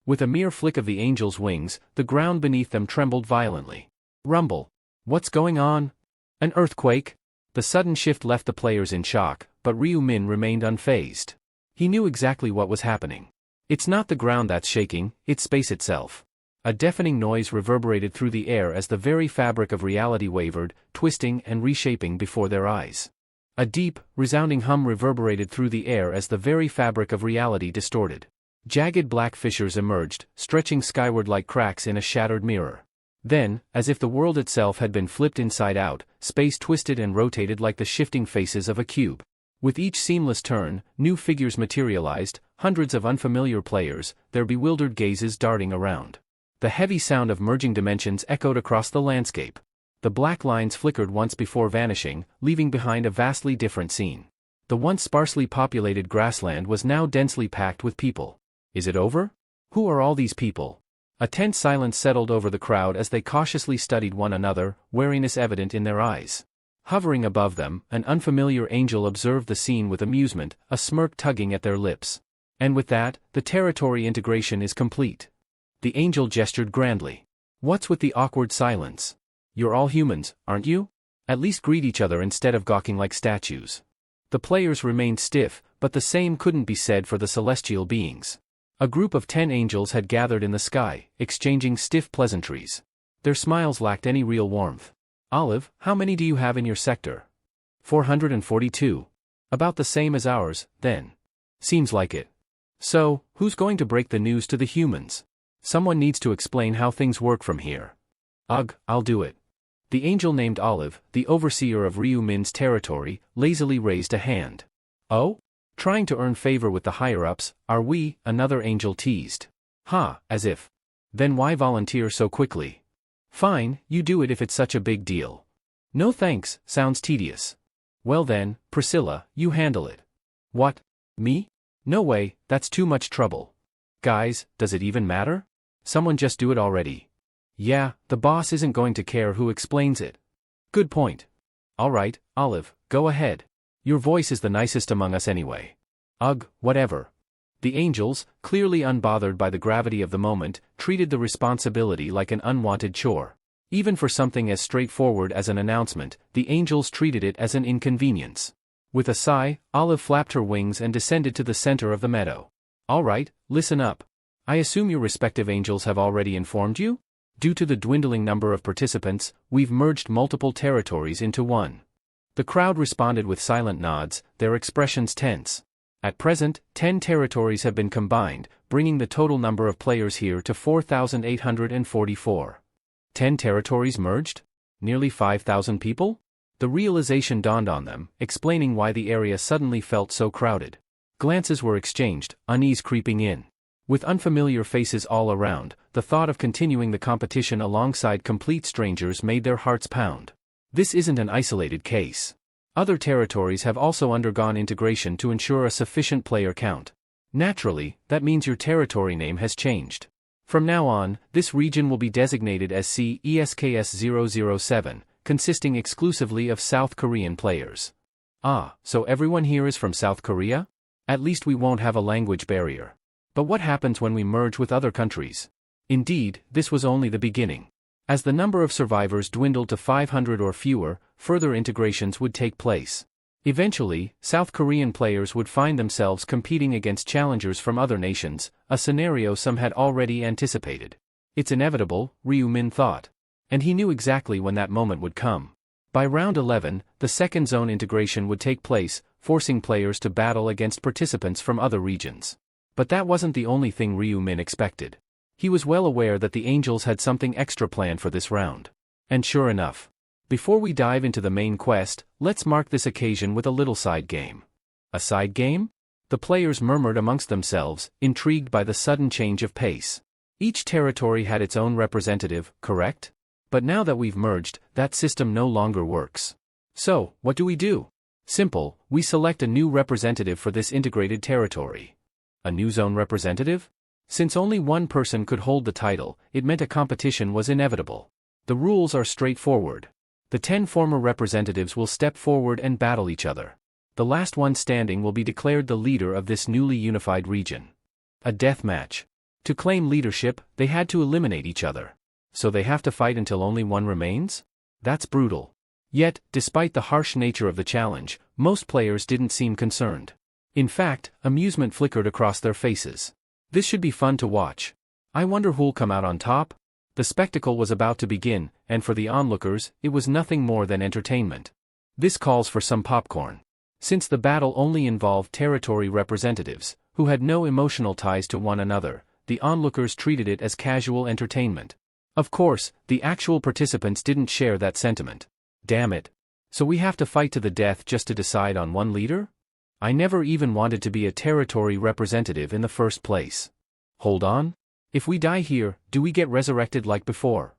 With a mere flick of the angel's wings, the ground beneath them trembled violently. Rumble. What's going on? An earthquake? The sudden shift left the players in shock, but Ryu Min remained unfazed. He knew exactly what was happening. It's not the ground that's shaking, it's space itself. A deafening noise reverberated through the air as the very fabric of reality wavered, twisting and reshaping before their eyes. A deep, resounding hum reverberated through the air as the very fabric of reality distorted. Jagged black fissures emerged, stretching skyward like cracks in a shattered mirror. Then, as if the world itself had been flipped inside out, space twisted and rotated like the shifting faces of a cube. With each seamless turn, new figures materialized, hundreds of unfamiliar players, their bewildered gazes darting around. The heavy sound of merging dimensions echoed across the landscape. The black lines flickered once before vanishing, leaving behind a vastly different scene. The once sparsely populated grassland was now densely packed with people. Is it over? Who are all these people? A tense silence settled over the crowd as they cautiously studied one another, wariness evident in their eyes. Hovering above them, an unfamiliar angel observed the scene with amusement, a smirk tugging at their lips. And with that, the territory integration is complete. The angel gestured grandly. What's with the awkward silence? You're all humans, aren't you? At least greet each other instead of gawking like statues. The players remained stiff, but the same couldn't be said for the celestial beings. A group of 10 angels had gathered in the sky, exchanging stiff pleasantries. Their smiles lacked any real warmth. Olive, how many do you have in your sector? 442. About the same as ours, then. Seems like it. So, who's going to break the news to the humans? Someone needs to explain how things work from here. Ugh, I'll do it. The angel named Olive, the overseer of Ryu Min's territory, lazily raised a hand. Oh? Trying to earn favor with the higher-ups, are we? Another angel teased. Ha, as if. Then why volunteer so quickly? Fine, you do it if it's such a big deal. No thanks, sounds tedious. Well then, Priscilla, you handle it. What? Me? No way, that's too much trouble. Guys, does it even matter? Someone just do it already. Yeah, the boss isn't going to care who explains it. Good point. Alright, Olive, go ahead. Your voice is the nicest among us anyway. Ugh, whatever. The angels, clearly unbothered by the gravity of the moment, treated the responsibility like an unwanted chore. Even for something as straightforward as an announcement, the angels treated it as an inconvenience. With a sigh, Olive flapped her wings and descended to the center of the meadow. Alright, listen up. I assume your respective angels have already informed you? Due to the dwindling number of participants, we've merged multiple territories into one. The crowd responded with silent nods, their expressions tense. At present, 10 territories have been combined, bringing the total number of players here to 4,844. 10 territories merged? Nearly 5,000 people? The realization dawned on them, explaining why the area suddenly felt so crowded. Glances were exchanged, unease creeping in. With unfamiliar faces all around, the thought of continuing the competition alongside complete strangers made their hearts pound. This isn't an isolated case. Other territories have also undergone integration to ensure a sufficient player count. Naturally, that means your territory name has changed. From now on, this region will be designated as CESKS007, consisting exclusively of South Korean players. Ah, so everyone here is from South Korea? At least we won't have a language barrier. But what happens when we merge with other countries? Indeed, this was only the beginning. As the number of survivors dwindled to 500 or fewer, further integrations would take place. Eventually, South Korean players would find themselves competing against challengers from other nations, a scenario some had already anticipated. It's inevitable, Ryu Min thought. And he knew exactly when that moment would come. By round 11, the second zone integration would take place, forcing players to battle against participants from other regions. But that wasn't the only thing Ryu Min expected. He was well aware that the angels had something extra planned for this round. And sure enough. Before we dive into the main quest, let's mark this occasion with a little side game. A side game? The players murmured amongst themselves, intrigued by the sudden change of pace. Each territory had its own representative, correct? But now that we've merged, that system no longer works. So, what do? Simple, we select a new representative for this integrated territory. A new zone representative? Since only one person could hold the title, it meant a competition was inevitable. The rules are straightforward. The 10 former representatives will step forward and battle each other. The last one standing will be declared the leader of this newly unified region. A death match. To claim leadership, they had to eliminate each other. So they have to fight until only one remains? That's brutal. Yet, despite the harsh nature of the challenge, most players didn't seem concerned. In fact, amusement flickered across their faces. This should be fun to watch. I wonder who'll come out on top? The spectacle was about to begin, and for the onlookers, it was nothing more than entertainment. This calls for some popcorn. Since the battle only involved territory representatives, who had no emotional ties to one another, the onlookers treated it as casual entertainment. Of course, the actual participants didn't share that sentiment. Damn it. So we have to fight to the death just to decide on one leader? I never even wanted to be a territory representative in the first place. Hold on? If we die here, do we get resurrected like before?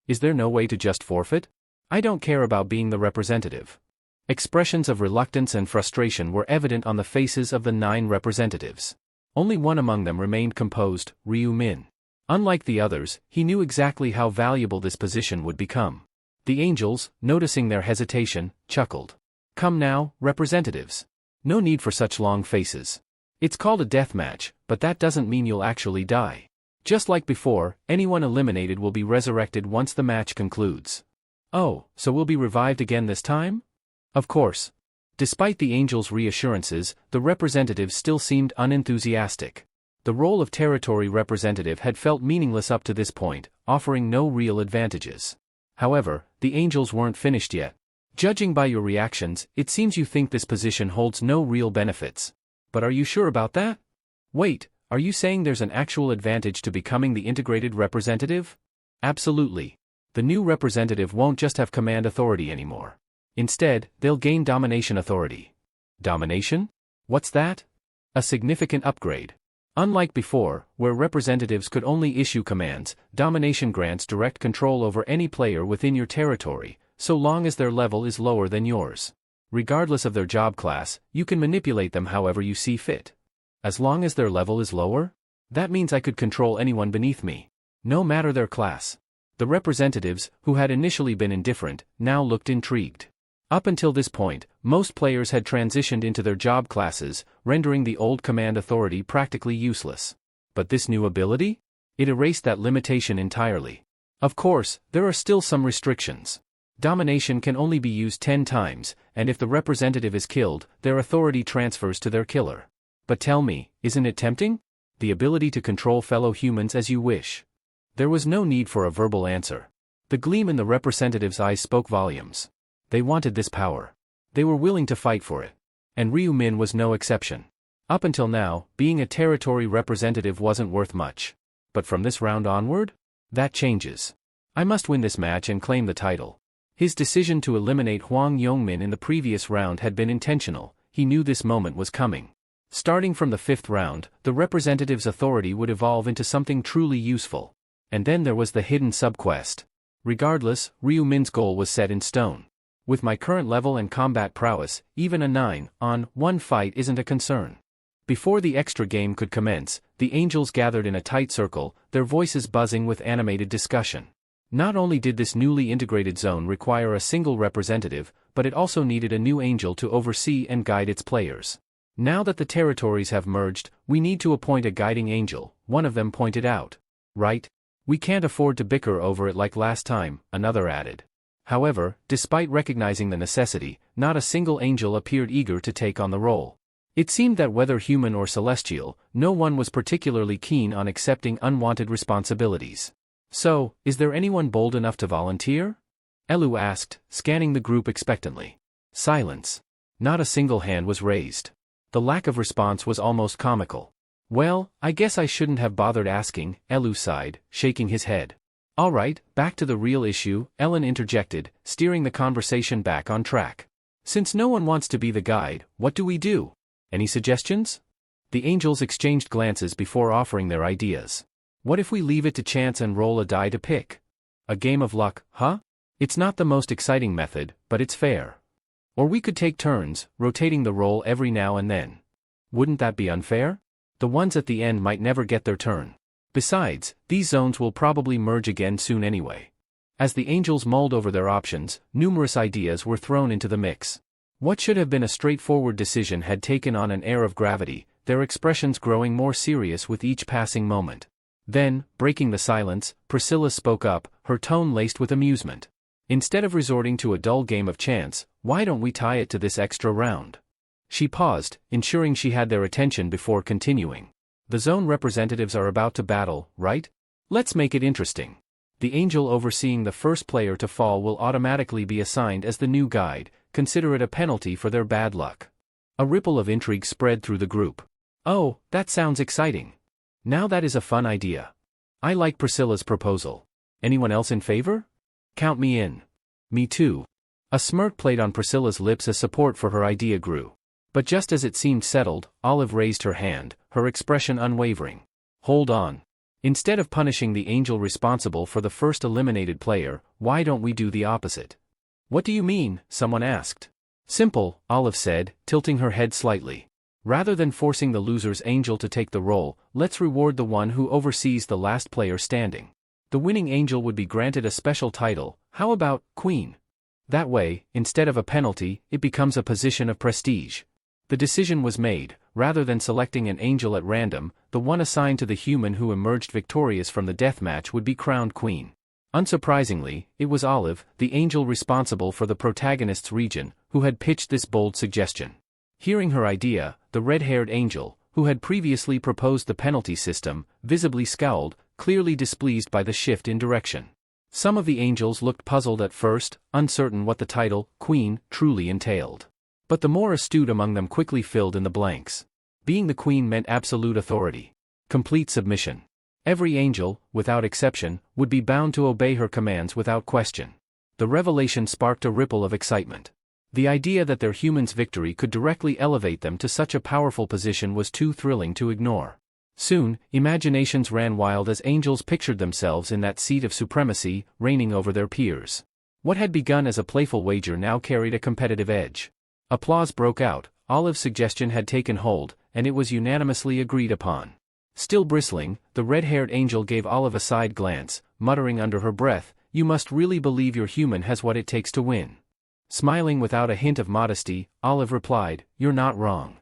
Is there no way to just forfeit? I don't care about being the representative. Expressions of reluctance and frustration were evident on the faces of the 9 representatives. Only one among them remained composed, Ryu Min. Unlike the others, he knew exactly how valuable this position would become. The angels, noticing their hesitation, chuckled. Come now, representatives. No need for such long faces. It's called a death match, but that doesn't mean you'll actually die. Just like before, anyone eliminated will be resurrected once the match concludes. Oh, so we'll be revived again this time? Of course. Despite the angels' reassurances, the representatives still seemed unenthusiastic. The role of territory representative had felt meaningless up to this point, offering no real advantages. However, the angels weren't finished yet. Judging by your reactions, it seems you think this position holds no real benefits. But are you sure about that? Wait, are you saying there's an actual advantage to becoming the integrated representative? Absolutely. The new representative won't just have command authority anymore. Instead, they'll gain domination authority. Domination? What's that? A significant upgrade. Unlike before, where representatives could only issue commands, domination grants direct control over any player within your territory, so long as their level is lower than yours. Regardless of their job class, you can manipulate them however you see fit. As long as their level is lower? That means I could control anyone beneath me. No matter their class. The representatives, who had initially been indifferent, now looked intrigued. Up until this point, most players had transitioned into their job classes, rendering the old command authority practically useless. But this new ability? It erased that limitation entirely. Of course, there are still some restrictions. Domination can only be used 10 times, and if the representative is killed, their authority transfers to their killer. But tell me, isn't it tempting? The ability to control fellow humans as you wish. There was no need for a verbal answer. The gleam in the representative's eyes spoke volumes. They wanted this power. They were willing to fight for it. And Ryu Min was no exception. Up until now, being a territory representative wasn't worth much. But from this round onward? That changes. I must win this match and claim the title. His decision to eliminate Hwang Yongmin in the previous round had been intentional. He knew this moment was coming. Starting from the 5th round, the representative's authority would evolve into something truly useful. And then there was the hidden subquest. Regardless, Ryu Min's goal was set in stone. With my current level and combat prowess, even a 9-on-1 fight isn't a concern. Before the extra game could commence, the angels gathered in a tight circle, their voices buzzing with animated discussion. Not only did this newly integrated zone require a single representative, but it also needed a new angel to oversee and guide its players. Now that the territories have merged, we need to appoint a guiding angel, one of them pointed out. Right? We can't afford to bicker over it like last time, another added. However, despite recognizing the necessity, not a single angel appeared eager to take on the role. It seemed that whether human or celestial, no one was particularly keen on accepting unwanted responsibilities. So, is there anyone bold enough to volunteer? Elu asked, scanning the group expectantly. Silence. Not a single hand was raised. The lack of response was almost comical. Well, I guess I shouldn't have bothered asking, Elu sighed, shaking his head. All right, back to the real issue, Ellen interjected, steering the conversation back on track. Since no one wants to be the guide, what do we do? Any suggestions? The angels exchanged glances before offering their ideas. What if we leave it to chance and roll a die to pick? A game of luck, huh? It's not the most exciting method, but it's fair. Or we could take turns, rotating the role every now and then. Wouldn't that be unfair? The ones at the end might never get their turn. Besides, these zones will probably merge again soon anyway. As the angels mulled over their options, numerous ideas were thrown into the mix. What should have been a straightforward decision had taken on an air of gravity, their expressions growing more serious with each passing moment. Then, breaking the silence, Priscilla spoke up, her tone laced with amusement. Instead of resorting to a dull game of chance, why don't we tie it to this extra round? She paused, ensuring she had their attention before continuing. The zone representatives are about to battle, right? Let's make it interesting. The angel overseeing the first player to fall will automatically be assigned as the new guide, consider it a penalty for their bad luck. A ripple of intrigue spread through the group. Oh, that sounds exciting. Now that is a fun idea. I like Priscilla's proposal. Anyone else in favor? Count me in. Me too. A smirk played on Priscilla's lips as support for her idea grew. But just as it seemed settled, Olive raised her hand, her expression unwavering. Hold on. Instead of punishing the angel responsible for the first eliminated player, why don't we do the opposite? What do you mean? Someone asked. Simple, Olive said, tilting her head slightly. Rather than forcing the loser's angel to take the role, let's reward the one who oversees the last player standing. The winning angel would be granted a special title. How about Queen? That way, instead of a penalty, it becomes a position of prestige. The decision was made. Rather than selecting an angel at random, the one assigned to the human who emerged victorious from the deathmatch would be crowned queen. Unsurprisingly, it was Olive, the angel responsible for the protagonist's region, who had pitched this bold suggestion. Hearing her idea, the red-haired angel, who had previously proposed the penalty system, visibly scowled, clearly displeased by the shift in direction. Some of the angels looked puzzled at first, uncertain what the title, Queen, truly entailed. But the more astute among them quickly filled in the blanks. Being the queen meant absolute authority. Complete submission. Every angel, without exception, would be bound to obey her commands without question. The revelation sparked a ripple of excitement. The idea that their human's victory could directly elevate them to such a powerful position was too thrilling to ignore. Soon, imaginations ran wild as angels pictured themselves in that seat of supremacy, reigning over their peers. What had begun as a playful wager now carried a competitive edge. Applause broke out. Olive's suggestion had taken hold, and it was unanimously agreed upon. Still bristling, the red-haired angel gave Olive a side glance, muttering under her breath, "You must really believe your human has what it takes to win." Smiling without a hint of modesty, Olive replied, "You're not wrong."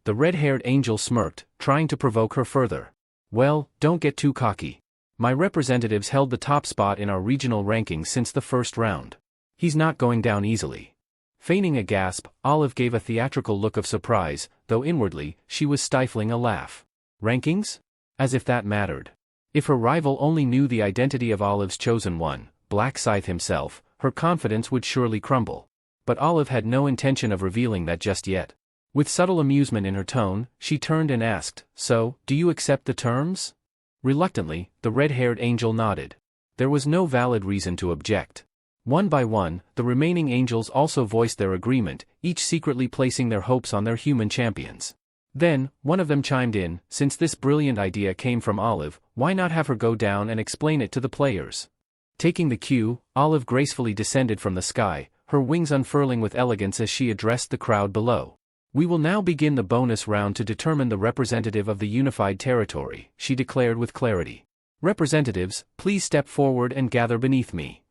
The red-haired angel smirked, trying to provoke her further. "Well, don't get too cocky. My representatives held the top spot in our regional rankings since the first round. He's not going down easily." Feigning a gasp, Olive gave a theatrical look of surprise, though inwardly, she was stifling a laugh. Rankings? As if that mattered. If her rival only knew the identity of Olive's chosen one, Black Scythe himself, her confidence would surely crumble. But Olive had no intention of revealing that just yet. With subtle amusement in her tone, she turned and asked, "So, do you accept the terms?" Reluctantly, the red-haired angel nodded. There was no valid reason to object. One by one, the remaining angels also voiced their agreement, each secretly placing their hopes on their human champions. Then, one of them chimed in, "Since this brilliant idea came from Olive, why not have her go down and explain it to the players?" Taking the cue, Olive gracefully descended from the sky, her wings unfurling with elegance as she addressed the crowd below. "We will now begin the bonus round to determine the representative of the unified territory," she declared with clarity. "Representatives, please step forward and gather beneath me."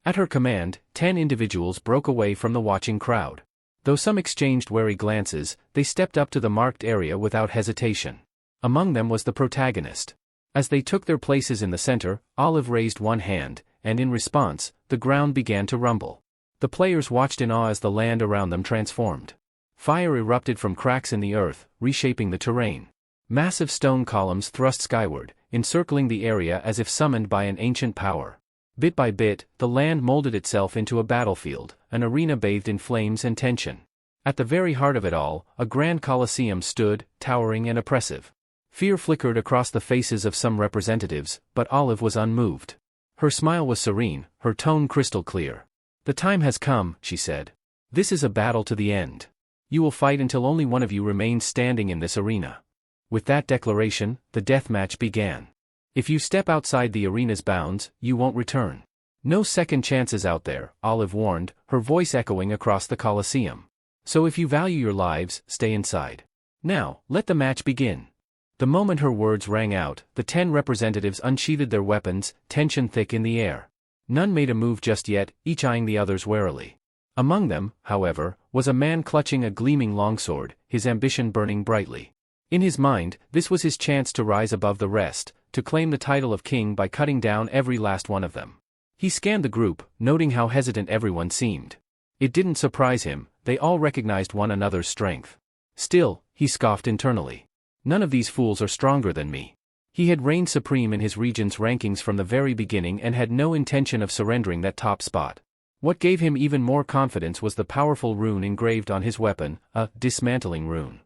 At her command, 10 individuals broke away from the watching crowd. Though some exchanged wary glances, they stepped up to the marked area without hesitation. Among them was the protagonist. As they took their places in the center, Olive raised one hand, and in response, the ground began to rumble. The players watched in awe as the land around them transformed. Fire erupted from cracks in the earth, reshaping the terrain. Massive stone columns thrust skyward, encircling the area as if summoned by an ancient power. Bit by bit, the land molded itself into a battlefield, an arena bathed in flames and tension. At the very heart of it all, a grand coliseum stood, towering and oppressive. Fear flickered across the faces of some representatives, but Olive was unmoved. Her smile was serene, her tone crystal clear. "The time has come," she said. "This is a battle to the end. You will fight until only one of you remains standing in this arena." With that declaration, the deathmatch began. If you step outside the arena's bounds, you won't return. No second chances out there, Olive warned, her voice echoing across the Colosseum. So if you value your lives, stay inside. Now, let the match begin. The moment her words rang out, the 10 representatives unsheathed their weapons, tension thick in the air. None made a move just yet, each eyeing the others warily. Among them, however, was a man clutching a gleaming longsword, his ambition burning brightly. In his mind, this was his chance to rise above the rest, to claim the title of king by cutting down every last one of them. He scanned the group, noting how hesitant everyone seemed. It didn't surprise him, they all recognized one another's strength. Still, he scoffed internally. None of these fools are stronger than me. He had reigned supreme in his region's rankings from the very beginning and had no intention of surrendering that top spot. What gave him even more confidence was the powerful rune engraved on his weapon, a dismantling rune.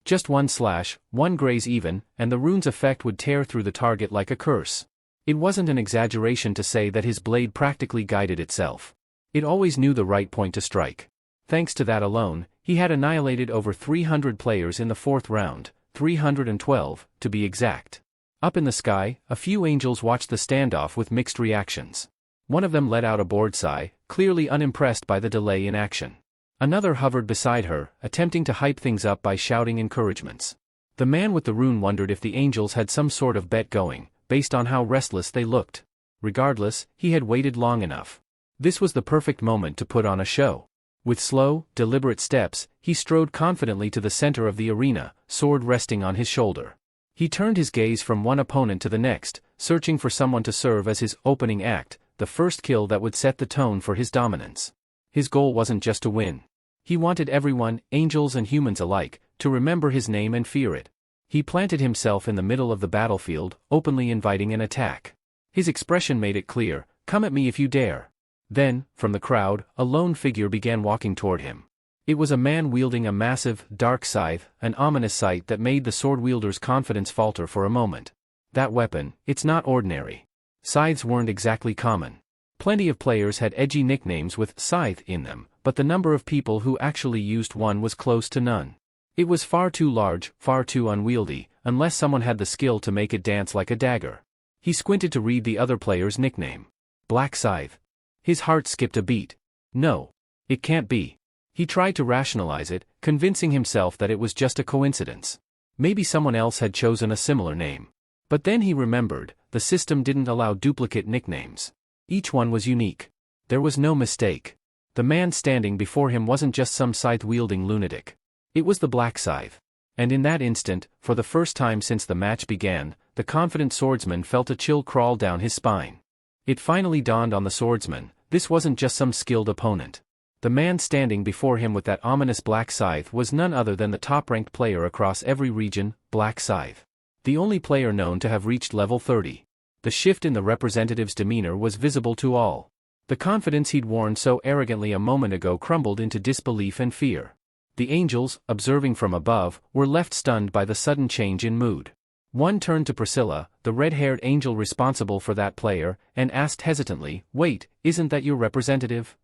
Just one slash, one graze even, and the rune's effect would tear through the target like a curse. It wasn't an exaggeration to say that his blade practically guided itself. It always knew the right point to strike. Thanks to that alone, he had annihilated over 300 players in the 4th round, 312, to be exact. Up in the sky, a few angels watched the standoff with mixed reactions. One of them let out a bored sigh, clearly unimpressed by the delay in action. Another hovered beside her, attempting to hype things up by shouting encouragements. The man with the rune wondered if the angels had some sort of bet going, based on how restless they looked. Regardless, he had waited long enough. This was the perfect moment to put on a show. With slow, deliberate steps, he strode confidently to the center of the arena, sword resting on his shoulder. He turned his gaze from one opponent to the next, searching for someone to serve as his opening act, the first kill that would set the tone for his dominance. His goal wasn't just to win. He wanted everyone, angels and humans alike, to remember his name and fear it. He planted himself in the middle of the battlefield, openly inviting an attack. His expression made it clear, "Come at me if you dare." Then, from the crowd, a lone figure began walking toward him. It was a man wielding a massive, dark scythe, an ominous sight that made the sword wielder's confidence falter for a moment. That weapon, it's not ordinary. Scythes weren't exactly common. Plenty of players had edgy nicknames with scythe in them, but the number of people who actually used one was close to none. It was far too large, far too unwieldy, unless someone had the skill to make it dance like a dagger. He squinted to read the other player's nickname. Black Scythe. His heart skipped a beat. No. It can't be. He tried to rationalize it, convincing himself that it was just a coincidence. Maybe someone else had chosen a similar name. But then he remembered, the system didn't allow duplicate nicknames. Each one was unique. There was no mistake. The man standing before him wasn't just some scythe-wielding lunatic. It was the Black Scythe. And in that instant, for the first time since the match began, the confident swordsman felt a chill crawl down his spine. It finally dawned on the swordsman, this wasn't just some skilled opponent. The man standing before him with that ominous Black Scythe was none other than the top-ranked player across every region, Black Scythe. The only player known to have reached level 30. The shift in the representative's demeanor was visible to all. The confidence he'd worn so arrogantly a moment ago crumbled into disbelief and fear. The angels, observing from above, were left stunned by the sudden change in mood. One turned to Priscilla, the red-haired angel responsible for that player, and asked hesitantly, "Wait, isn't that your representative?"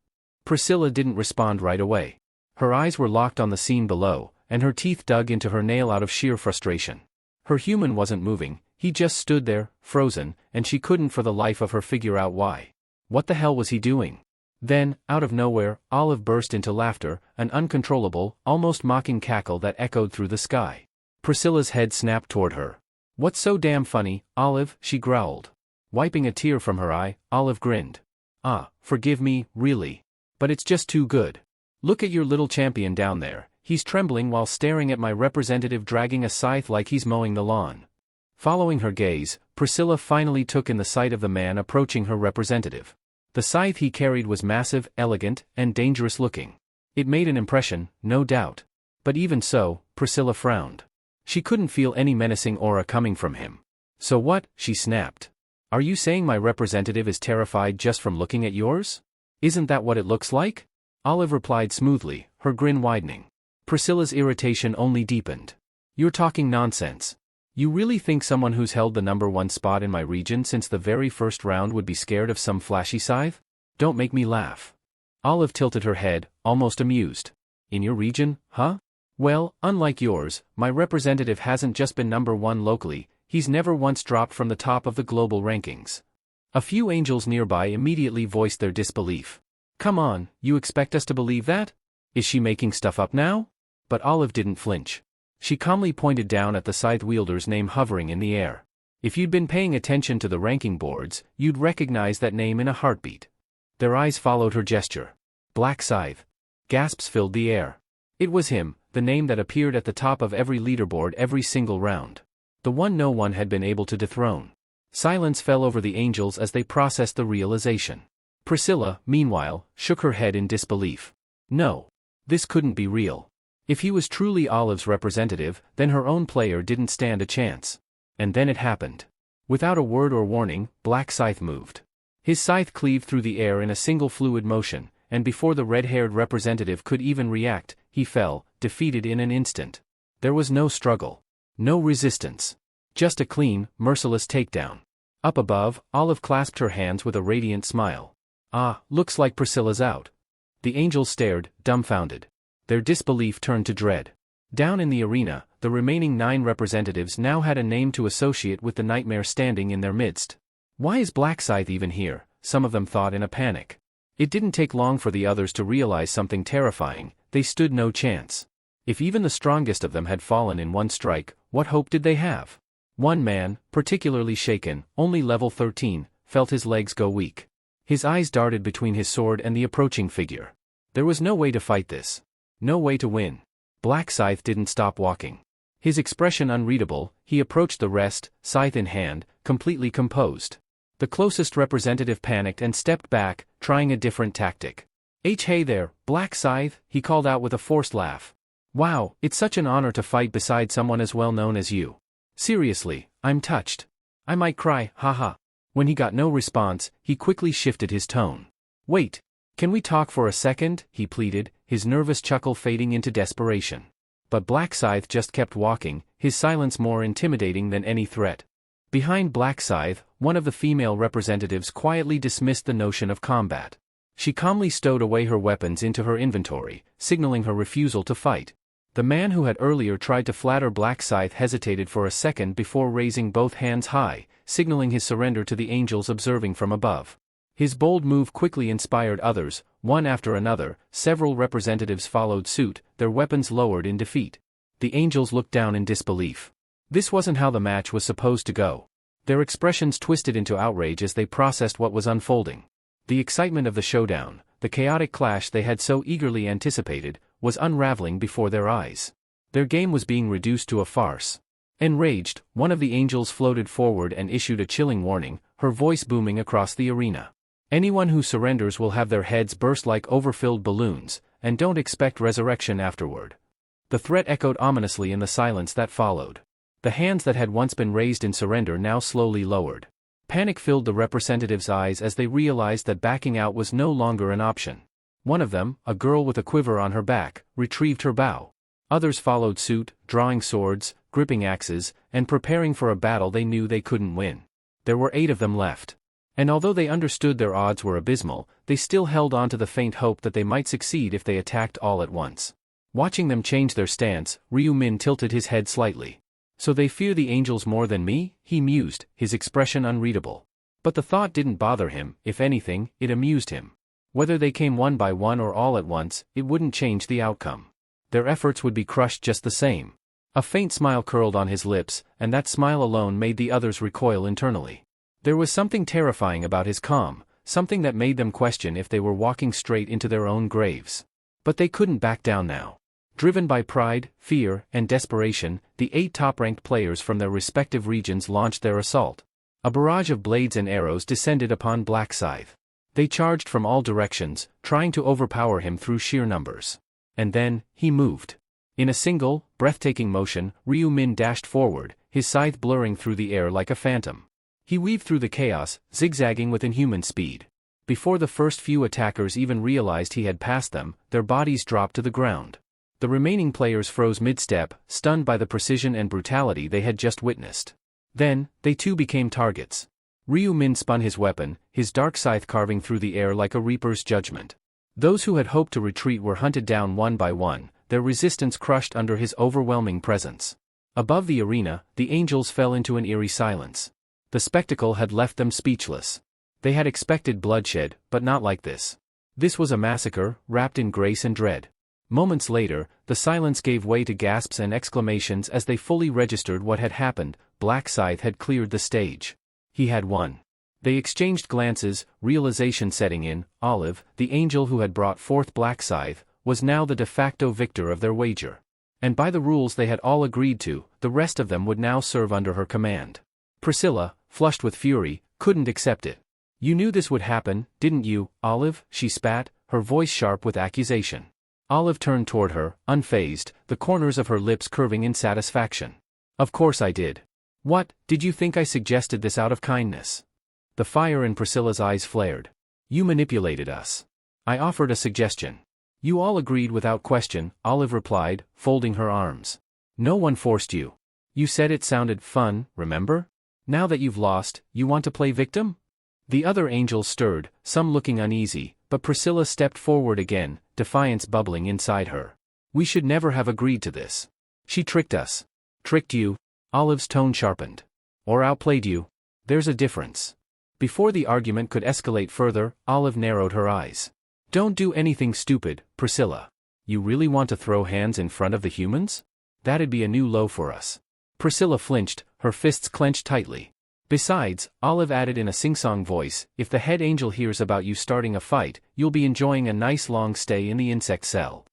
Priscilla didn't respond right away. Her eyes were locked on the scene below, and her teeth dug into her nail out of sheer frustration. Her human wasn't moving, he just stood there, frozen, and she couldn't for the life of her figure out why. What the hell was he doing? Then, out of nowhere, Olive burst into laughter, an uncontrollable, almost mocking cackle that echoed through the sky. Priscilla's head snapped toward her. "What's so damn funny, Olive?" she growled. Wiping a tear from her eye, Olive grinned. "Ah, forgive me, really. But it's just too good. Look at your little champion down there, he's trembling while staring at my representative dragging a scythe like he's mowing the lawn." Following her gaze, Priscilla finally took in the sight of the man approaching her representative. The scythe he carried was massive, elegant, and dangerous looking. It made an impression, no doubt. But even so, Priscilla frowned. She couldn't feel any menacing aura coming from him. "So what?" she snapped. "Are you saying my representative is terrified just from looking at yours? Isn't that what it looks like?" Olive replied smoothly, her grin widening. Priscilla's irritation only deepened. "You're talking nonsense. You really think someone who's held the #1 spot in my region since the very first round would be scared of some flashy scythe? Don't make me laugh." Olive tilted her head, almost amused. "In your region, huh? Well, unlike yours, my representative hasn't just been #1 locally, he's never once dropped from the top of the global rankings." A few angels nearby immediately voiced their disbelief. "Come on, you expect us to believe that? Is she making stuff up now?" But Olive didn't flinch. She calmly pointed down at the scythe wielder's name hovering in the air. If you'd been paying attention to the ranking boards, you'd recognize that name in a heartbeat. Their eyes followed her gesture. Black Scythe. Gasps filled the air. It was him, the name that appeared at the top of every leaderboard every single round. The one no one had been able to dethrone. Silence fell over the angels as they processed the realization. Priscilla, meanwhile, shook her head in disbelief. No. This couldn't be real. If he was truly Olive's representative, then her own player didn't stand a chance. And then it happened. Without a word or warning, Black Scythe moved. His scythe cleaved through the air in a single fluid motion, and before the red-haired representative could even react, he fell, defeated in an instant. There was no struggle. No resistance. Just a clean, merciless takedown. Up above, Olive clasped her hands with a radiant smile. "Ah, looks like Priscilla's out." The angels stared, dumbfounded. Their disbelief turned to dread. Down in the arena, the remaining 9 representatives now had a name to associate with the nightmare standing in their midst. "Why is Black Scythe even here?" some of them thought in a panic. It didn't take long for the others to realize something terrifying: they stood no chance. If even the strongest of them had fallen in one strike, what hope did they have? One man, particularly shaken, only level 13, felt his legs go weak. His eyes darted between his sword and the approaching figure. There was no way to fight this. No way to win. Black Scythe didn't stop walking. His expression unreadable, he approached the rest, scythe in hand, completely composed. The closest representative panicked and stepped back, trying a different tactic. Hey there, Black Scythe, he called out with a forced laugh. Wow, it's such an honor to fight beside someone as well known as you. Seriously, I'm touched. I might cry, haha. When he got no response, he quickly shifted his tone. Wait, can we talk for a second? He pleaded, his nervous chuckle fading into desperation. But Black Scythe just kept walking, his silence more intimidating than any threat. Behind Black Scythe, one of the female representatives quietly dismissed the notion of combat. She calmly stowed away her weapons into her inventory, signaling her refusal to fight. The man who had earlier tried to flatter Black Scythe hesitated for a second before raising both hands high, signaling his surrender to the angels observing from above. His bold move quickly inspired others, one after another. Several representatives followed suit, their weapons lowered in defeat. The angels looked down in disbelief. This wasn't how the match was supposed to go. Their expressions twisted into outrage as they processed what was unfolding. The excitement of the showdown, the chaotic clash they had so eagerly anticipated, was unraveling before their eyes. Their game was being reduced to a farce. Enraged, one of the angels floated forward and issued a chilling warning, her voice booming across the arena. Anyone who surrenders will have their heads burst like overfilled balloons, and don't expect resurrection afterward. The threat echoed ominously in the silence that followed. The hands that had once been raised in surrender now slowly lowered. Panic filled the representatives' eyes as they realized that backing out was no longer an option. One of them, a girl with a quiver on her back, retrieved her bow. Others followed suit, drawing swords, gripping axes, and preparing for a battle they knew they couldn't win. There were 8 of them left. And although they understood their odds were abysmal, they still held on to the faint hope that they might succeed if they attacked all at once. Watching them change their stance, Ryu Min tilted his head slightly. So they fear the angels more than me? He mused, his expression unreadable. But the thought didn't bother him, if anything, it amused him. Whether they came one by one or all at once, it wouldn't change the outcome. Their efforts would be crushed just the same. A faint smile curled on his lips, and that smile alone made the others recoil internally. There was something terrifying about his calm, something that made them question if they were walking straight into their own graves. But they couldn't back down now. Driven by pride, fear, and desperation, the 8 top-ranked players from their respective regions launched their assault. A barrage of blades and arrows descended upon Black Scythe. They charged from all directions, trying to overpower him through sheer numbers. And then, he moved. In a single, breathtaking motion, Ryu Min dashed forward, his scythe blurring through the air like a phantom. He weaved through the chaos, zigzagging with inhuman speed. Before the first few attackers even realized he had passed them, their bodies dropped to the ground. The remaining players froze mid-step, stunned by the precision and brutality they had just witnessed. Then, they too became targets. Ryu Min spun his weapon, his dark scythe carving through the air like a reaper's judgment. Those who had hoped to retreat were hunted down one by one, their resistance crushed under his overwhelming presence. Above the arena, the angels fell into an eerie silence. The spectacle had left them speechless. They had expected bloodshed, but not like this. This was a massacre, wrapped in grace and dread. Moments later, the silence gave way to gasps and exclamations as they fully registered what had happened. Black Scythe had cleared the stage. He had won. They exchanged glances, realization setting in. Olive, the angel who had brought forth Black Scythe, was now the de facto victor of their wager. And by the rules they had all agreed to, the rest of them would now serve under her command. Priscilla, flushed with fury, couldn't accept it. You knew this would happen, didn't you, Olive? She spat, her voice sharp with accusation. Olive turned toward her, unfazed, the corners of her lips curving in satisfaction. Of course I did. What, did you think I suggested this out of kindness? The fire in Priscilla's eyes flared. You manipulated us. I offered a suggestion. You all agreed without question, Olive replied, folding her arms. No one forced you. You said it sounded fun, remember? Now that you've lost, you want to play victim? The other angels stirred, some looking uneasy, but Priscilla stepped forward again, defiance bubbling inside her. We should never have agreed to this. She tricked us. Tricked you? Olive's tone sharpened. Or outplayed you? There's a difference. Before the argument could escalate further, Olive narrowed her eyes. Don't do anything stupid, Priscilla. You really want to throw hands in front of the humans? That'd be a new low for us. Priscilla flinched, her fists clenched tightly. Besides, Olive added in a sing-song voice, if the head angel hears about you starting a fight, you'll be enjoying a nice long stay in the insect cell.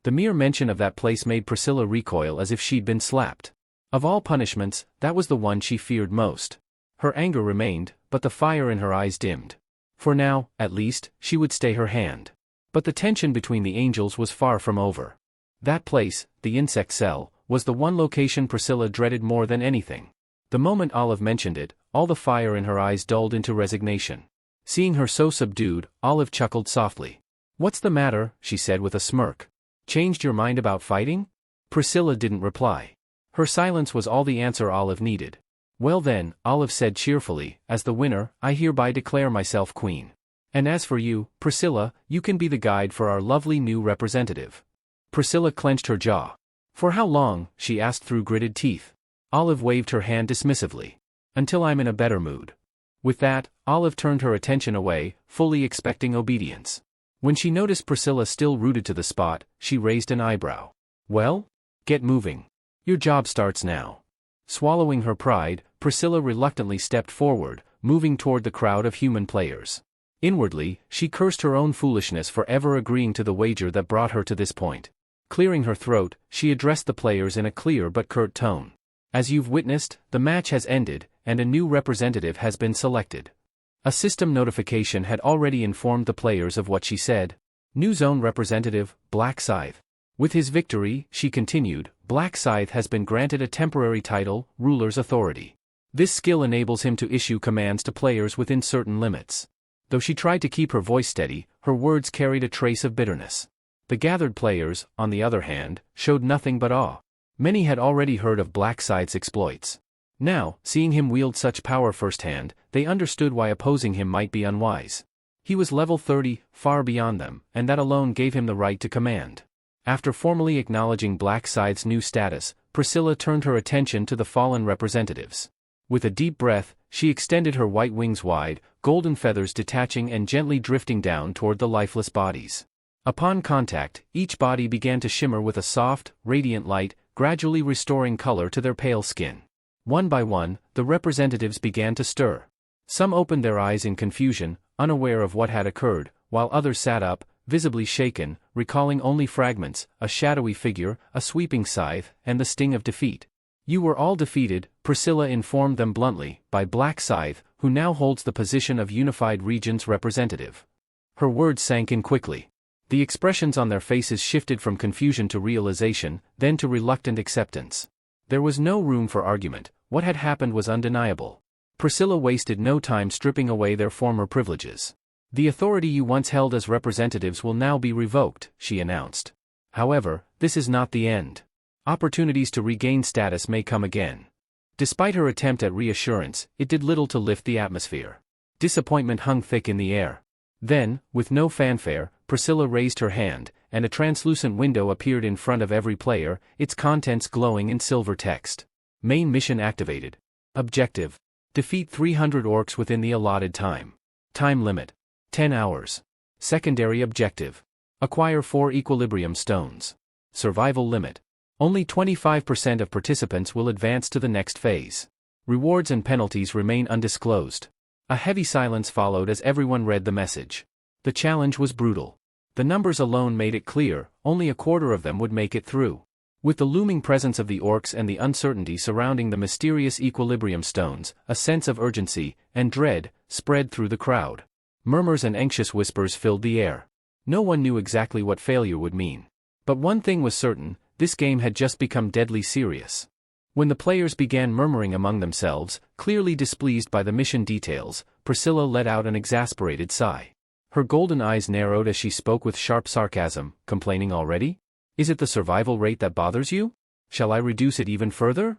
The mere mention of that place made Priscilla recoil as if she'd been slapped. Of all punishments, that was the one she feared most. Her anger remained, but the fire in her eyes dimmed. For now, at least, she would stay her hand. But the tension between the angels was far from over. That place, the insect cell, was the one location Priscilla dreaded more than anything. The moment Olive mentioned it, all the fire in her eyes dulled into resignation. Seeing her so subdued, Olive chuckled softly. What's the matter? She said with a smirk. Changed your mind about fighting? Priscilla didn't reply. Her silence was all the answer Olive needed. Well then, Olive said cheerfully, as the winner, I hereby declare myself queen. And as for you, Priscilla, you can be the guide for our lovely new representative. Priscilla clenched her jaw. For how long? She asked through gritted teeth. Olive waved her hand dismissively. Until I'm in a better mood. With that, Olive turned her attention away, fully expecting obedience. When she noticed Priscilla still rooted to the spot, she raised an eyebrow. Well? Get moving. Your job starts now. Swallowing her pride, Priscilla reluctantly stepped forward, moving toward the crowd of human players. Inwardly, she cursed her own foolishness for ever agreeing to the wager that brought her to this point. Clearing her throat, she addressed the players in a clear but curt tone. As you've witnessed, the match has ended, and a new representative has been selected. A system notification had already informed the players of what she said. New zone representative, Black Scythe. With his victory, she continued, Black Scythe has been granted a temporary title, Ruler's Authority. This skill enables him to issue commands to players within certain limits. Though she tried to keep her voice steady, her words carried a trace of bitterness. The gathered players, on the other hand, showed nothing but awe. Many had already heard of Black Scythe's exploits. Now, seeing him wield such power firsthand, they understood why opposing him might be unwise. He was level 30, far beyond them, and that alone gave him the right to command. After formally acknowledging Black Scythe's new status, Priscilla turned her attention to the fallen representatives. With a deep breath, she extended her white wings wide, golden feathers detaching and gently drifting down toward the lifeless bodies. Upon contact, each body began to shimmer with a soft, radiant light, gradually restoring color to their pale skin. One by one, the representatives began to stir. Some opened their eyes in confusion, unaware of what had occurred, while others sat up, visibly shaken, recalling only fragments, a shadowy figure, a sweeping scythe, and the sting of defeat. You were all defeated, Priscilla informed them bluntly, by Black Scythe, who now holds the position of Unified Region's representative. Her words sank in quickly. The expressions on their faces shifted from confusion to realization, then to reluctant acceptance. There was no room for argument. What had happened was undeniable. Priscilla wasted no time stripping away their former privileges. The authority you once held as representatives will now be revoked, she announced. However, this is not the end. Opportunities to regain status may come again. Despite her attempt at reassurance, it did little to lift the atmosphere. Disappointment hung thick in the air. Then, with no fanfare, Priscilla raised her hand, and a translucent window appeared in front of every player, its contents glowing in silver text. Main mission activated. Objective: defeat 300 orcs within the allotted time. Time limit: 10 hours. Secondary objective: acquire 4 equilibrium stones. Survival limit: only 25% of participants will advance to the next phase. Rewards and penalties remain undisclosed. A heavy silence followed as everyone read the message. The challenge was brutal. The numbers alone made it clear, only a quarter of them would make it through. With the looming presence of the orcs and the uncertainty surrounding the mysterious equilibrium stones, a sense of urgency and dread spread through the crowd. Murmurs and anxious whispers filled the air. No one knew exactly what failure would mean. But one thing was certain: this game had just become deadly serious. When the players began murmuring among themselves, clearly displeased by the mission details, Priscilla let out an exasperated sigh. Her golden eyes narrowed as she spoke with sharp sarcasm. Complaining already? Is it the survival rate that bothers you? Shall I reduce it even further?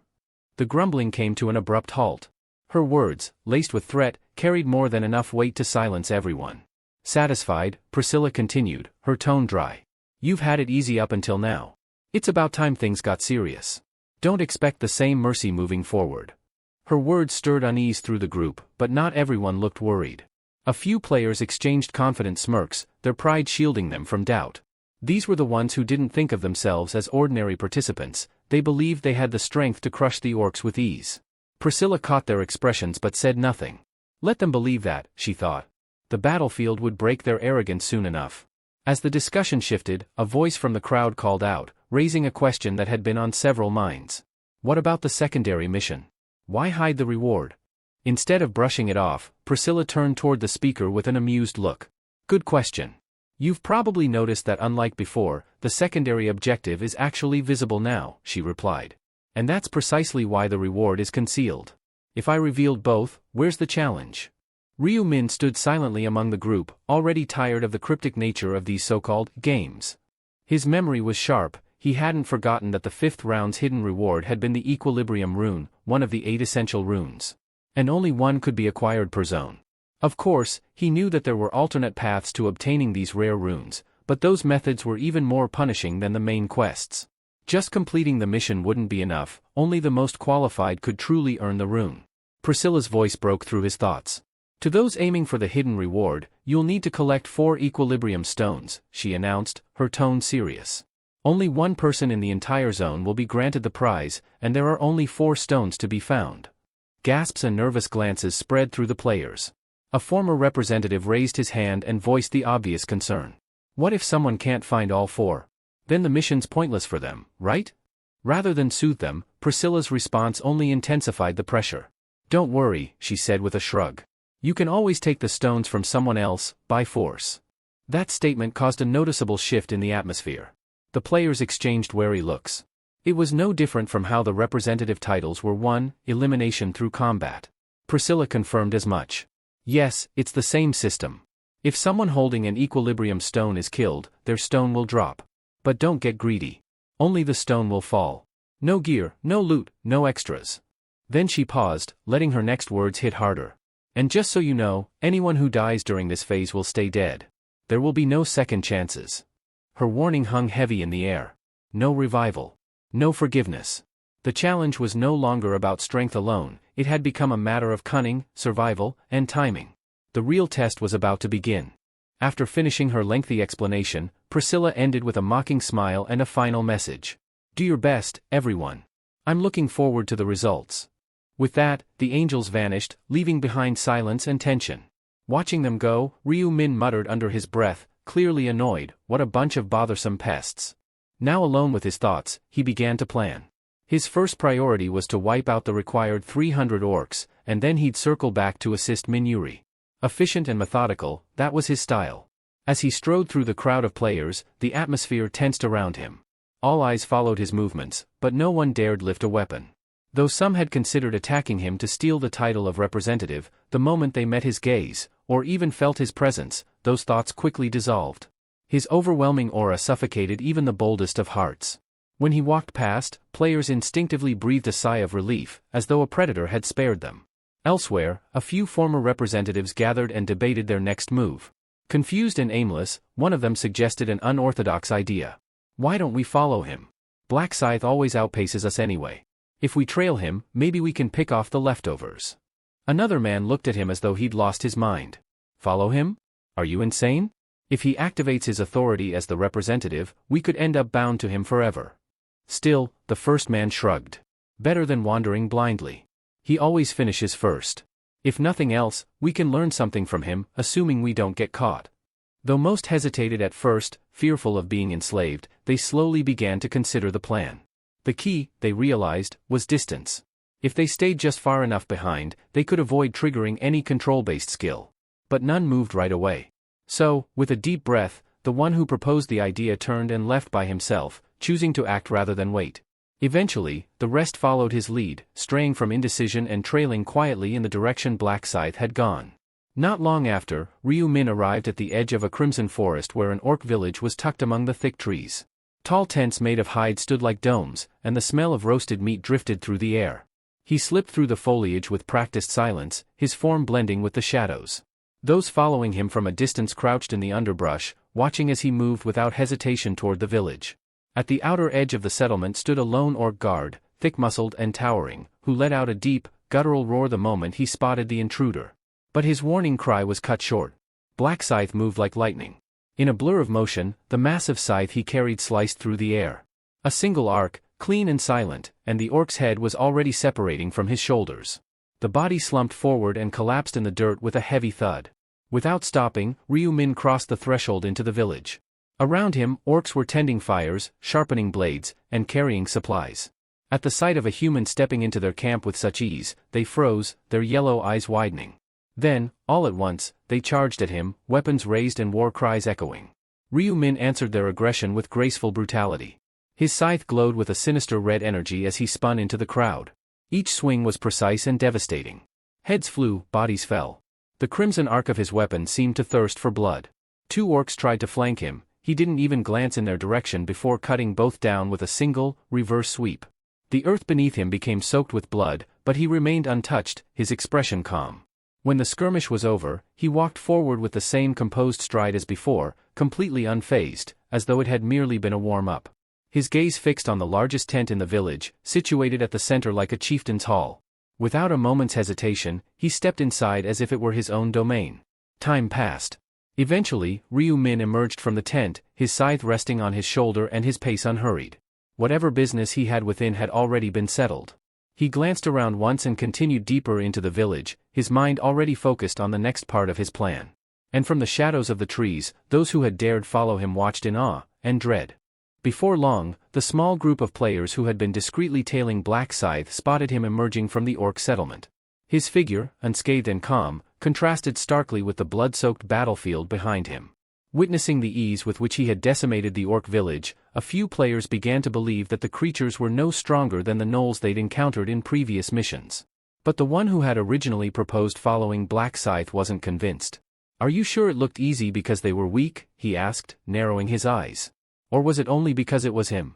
The grumbling came to an abrupt halt. Her words, laced with threat, carried more than enough weight to silence everyone. Satisfied, Priscilla continued, her tone dry. You've had it easy up until now. It's about time things got serious. Don't expect the same mercy moving forward. Her words stirred unease through the group, but not everyone looked worried. A few players exchanged confident smirks, their pride shielding them from doubt. These were the ones who didn't think of themselves as ordinary participants, they believed they had the strength to crush the orcs with ease. Priscilla caught their expressions but said nothing. Let them believe that, she thought. The battlefield would break their arrogance soon enough. As the discussion shifted, a voice from the crowd called out, raising a question that had been on several minds. What about the secondary mission? Why hide the reward? Instead of brushing it off, Priscilla turned toward the speaker with an amused look. Good question. You've probably noticed that unlike before, the secondary objective is actually visible now, she replied. And that's precisely why the reward is concealed. If I revealed both, where's the challenge? Ryu Min stood silently among the group, already tired of the cryptic nature of these so-called games. His memory was sharp, he hadn't forgotten that the 5th round's hidden reward had been the Equilibrium rune, one of the 8 essential runes. And only one could be acquired per zone. Of course, he knew that there were alternate paths to obtaining these rare runes, but those methods were even more punishing than the main quests. Just completing the mission wouldn't be enough, only the most qualified could truly earn the rune. Priscilla's voice broke through his thoughts. To those aiming for the hidden reward, you'll need to collect 4 equilibrium stones, she announced, her tone serious. Only one person in the entire zone will be granted the prize, and there are only 4 stones to be found. Gasps and nervous glances spread through the players. A former representative raised his hand and voiced the obvious concern. What if someone can't find all 4? Then the mission's pointless for them, right? Rather than soothe them, Priscilla's response only intensified the pressure. Don't worry, she said with a shrug. You can always take the stones from someone else, by force. That statement caused a noticeable shift in the atmosphere. The players exchanged wary looks. It was no different from how the representative titles were won, elimination through combat. Priscilla confirmed as much. Yes, it's the same system. If someone holding an equilibrium stone is killed, their stone will drop. But don't get greedy. Only the stone will fall. No gear, no loot, no extras. Then she paused, letting her next words hit harder. And just so you know, anyone who dies during this phase will stay dead. There will be no second chances. Her warning hung heavy in the air. No revival. No forgiveness. The challenge was no longer about strength alone, it had become a matter of cunning, survival, and timing. The real test was about to begin. After finishing her lengthy explanation, Priscilla ended with a mocking smile and a final message. Do your best, everyone. I'm looking forward to the results. With that, the angels vanished, leaving behind silence and tension. Watching them go, Ryu Min muttered under his breath, clearly annoyed, what a bunch of bothersome pests. Now alone with his thoughts, he began to plan. His first priority was to wipe out the required 300 orcs, and then he'd circle back to assist Minuri. Efficient and methodical, that was his style. As he strode through the crowd of players, the atmosphere tensed around him. All eyes followed his movements, but no one dared lift a weapon. Though some had considered attacking him to steal the title of representative, the moment they met his gaze, or even felt his presence, those thoughts quickly dissolved. His overwhelming aura suffocated even the boldest of hearts. When he walked past, players instinctively breathed a sigh of relief, as though a predator had spared them. Elsewhere, a few former representatives gathered and debated their next move. Confused and aimless, one of them suggested an unorthodox idea. Why don't we follow him? Black Scythe always outpaces us anyway. If we trail him, maybe we can pick off the leftovers. Another man looked at him as though he'd lost his mind. Follow him? Are you insane? If he activates his authority as the representative, we could end up bound to him forever. Still, the first man shrugged. Better than wandering blindly. He always finishes first. If nothing else, we can learn something from him, assuming we don't get caught. Though most hesitated at first, fearful of being enslaved, they slowly began to consider the plan. The key, they realized, was distance. If they stayed just far enough behind, they could avoid triggering any control-based skill. But none moved right away. So, with a deep breath, the one who proposed the idea turned and left by himself, choosing to act rather than wait. Eventually, the rest followed his lead, straying from indecision and trailing quietly in the direction Black Scythe had gone. Not long after, Ryu Min arrived at the edge of a crimson forest where an orc village was tucked among the thick trees. Tall tents made of hide stood like domes, and the smell of roasted meat drifted through the air. He slipped through the foliage with practiced silence, his form blending with the shadows. Those following him from a distance crouched in the underbrush, watching as he moved without hesitation toward the village. At the outer edge of the settlement stood a lone orc guard, thick-muscled and towering, who let out a deep, guttural roar the moment he spotted the intruder. But his warning cry was cut short. Black Scythe moved like lightning. In a blur of motion, the massive scythe he carried sliced through the air. A single arc, clean and silent, and the orc's head was already separating from his shoulders. The body slumped forward and collapsed in the dirt with a heavy thud. Without stopping, Ryu Min crossed the threshold into the village. Around him, orcs were tending fires, sharpening blades, and carrying supplies. At the sight of a human stepping into their camp with such ease, they froze, their yellow eyes widening. Then, all at once, they charged at him, weapons raised and war cries echoing. Ryu Min answered their aggression with graceful brutality. His scythe glowed with a sinister red energy as he spun into the crowd. Each swing was precise and devastating. Heads flew, bodies fell. The crimson arc of his weapon seemed to thirst for blood. 2 orcs tried to flank him, he didn't even glance in their direction before cutting both down with a single, reverse sweep. The earth beneath him became soaked with blood, but he remained untouched, his expression calm. When the skirmish was over, he walked forward with the same composed stride as before, completely unfazed, as though it had merely been a warm-up. His gaze fixed on the largest tent in the village, situated at the center like a chieftain's hall. Without a moment's hesitation, he stepped inside as if it were his own domain. Time passed. Eventually, Ryu Min emerged from the tent, his scythe resting on his shoulder and his pace unhurried. Whatever business he had within had already been settled. He glanced around once and continued deeper into the village, his mind already focused on the next part of his plan. And from the shadows of the trees, those who had dared follow him watched in awe and dread. Before long, the small group of players who had been discreetly tailing Black Scythe spotted him emerging from the orc settlement. His figure, unscathed and calm, contrasted starkly with the blood-soaked battlefield behind him. Witnessing the ease with which he had decimated the orc village, a few players began to believe that the creatures were no stronger than the gnolls they'd encountered in previous missions. But the one who had originally proposed following Black Scythe wasn't convinced. "Are you sure it looked easy because they were weak?" he asked, narrowing his eyes. "Or was it only because it was him?"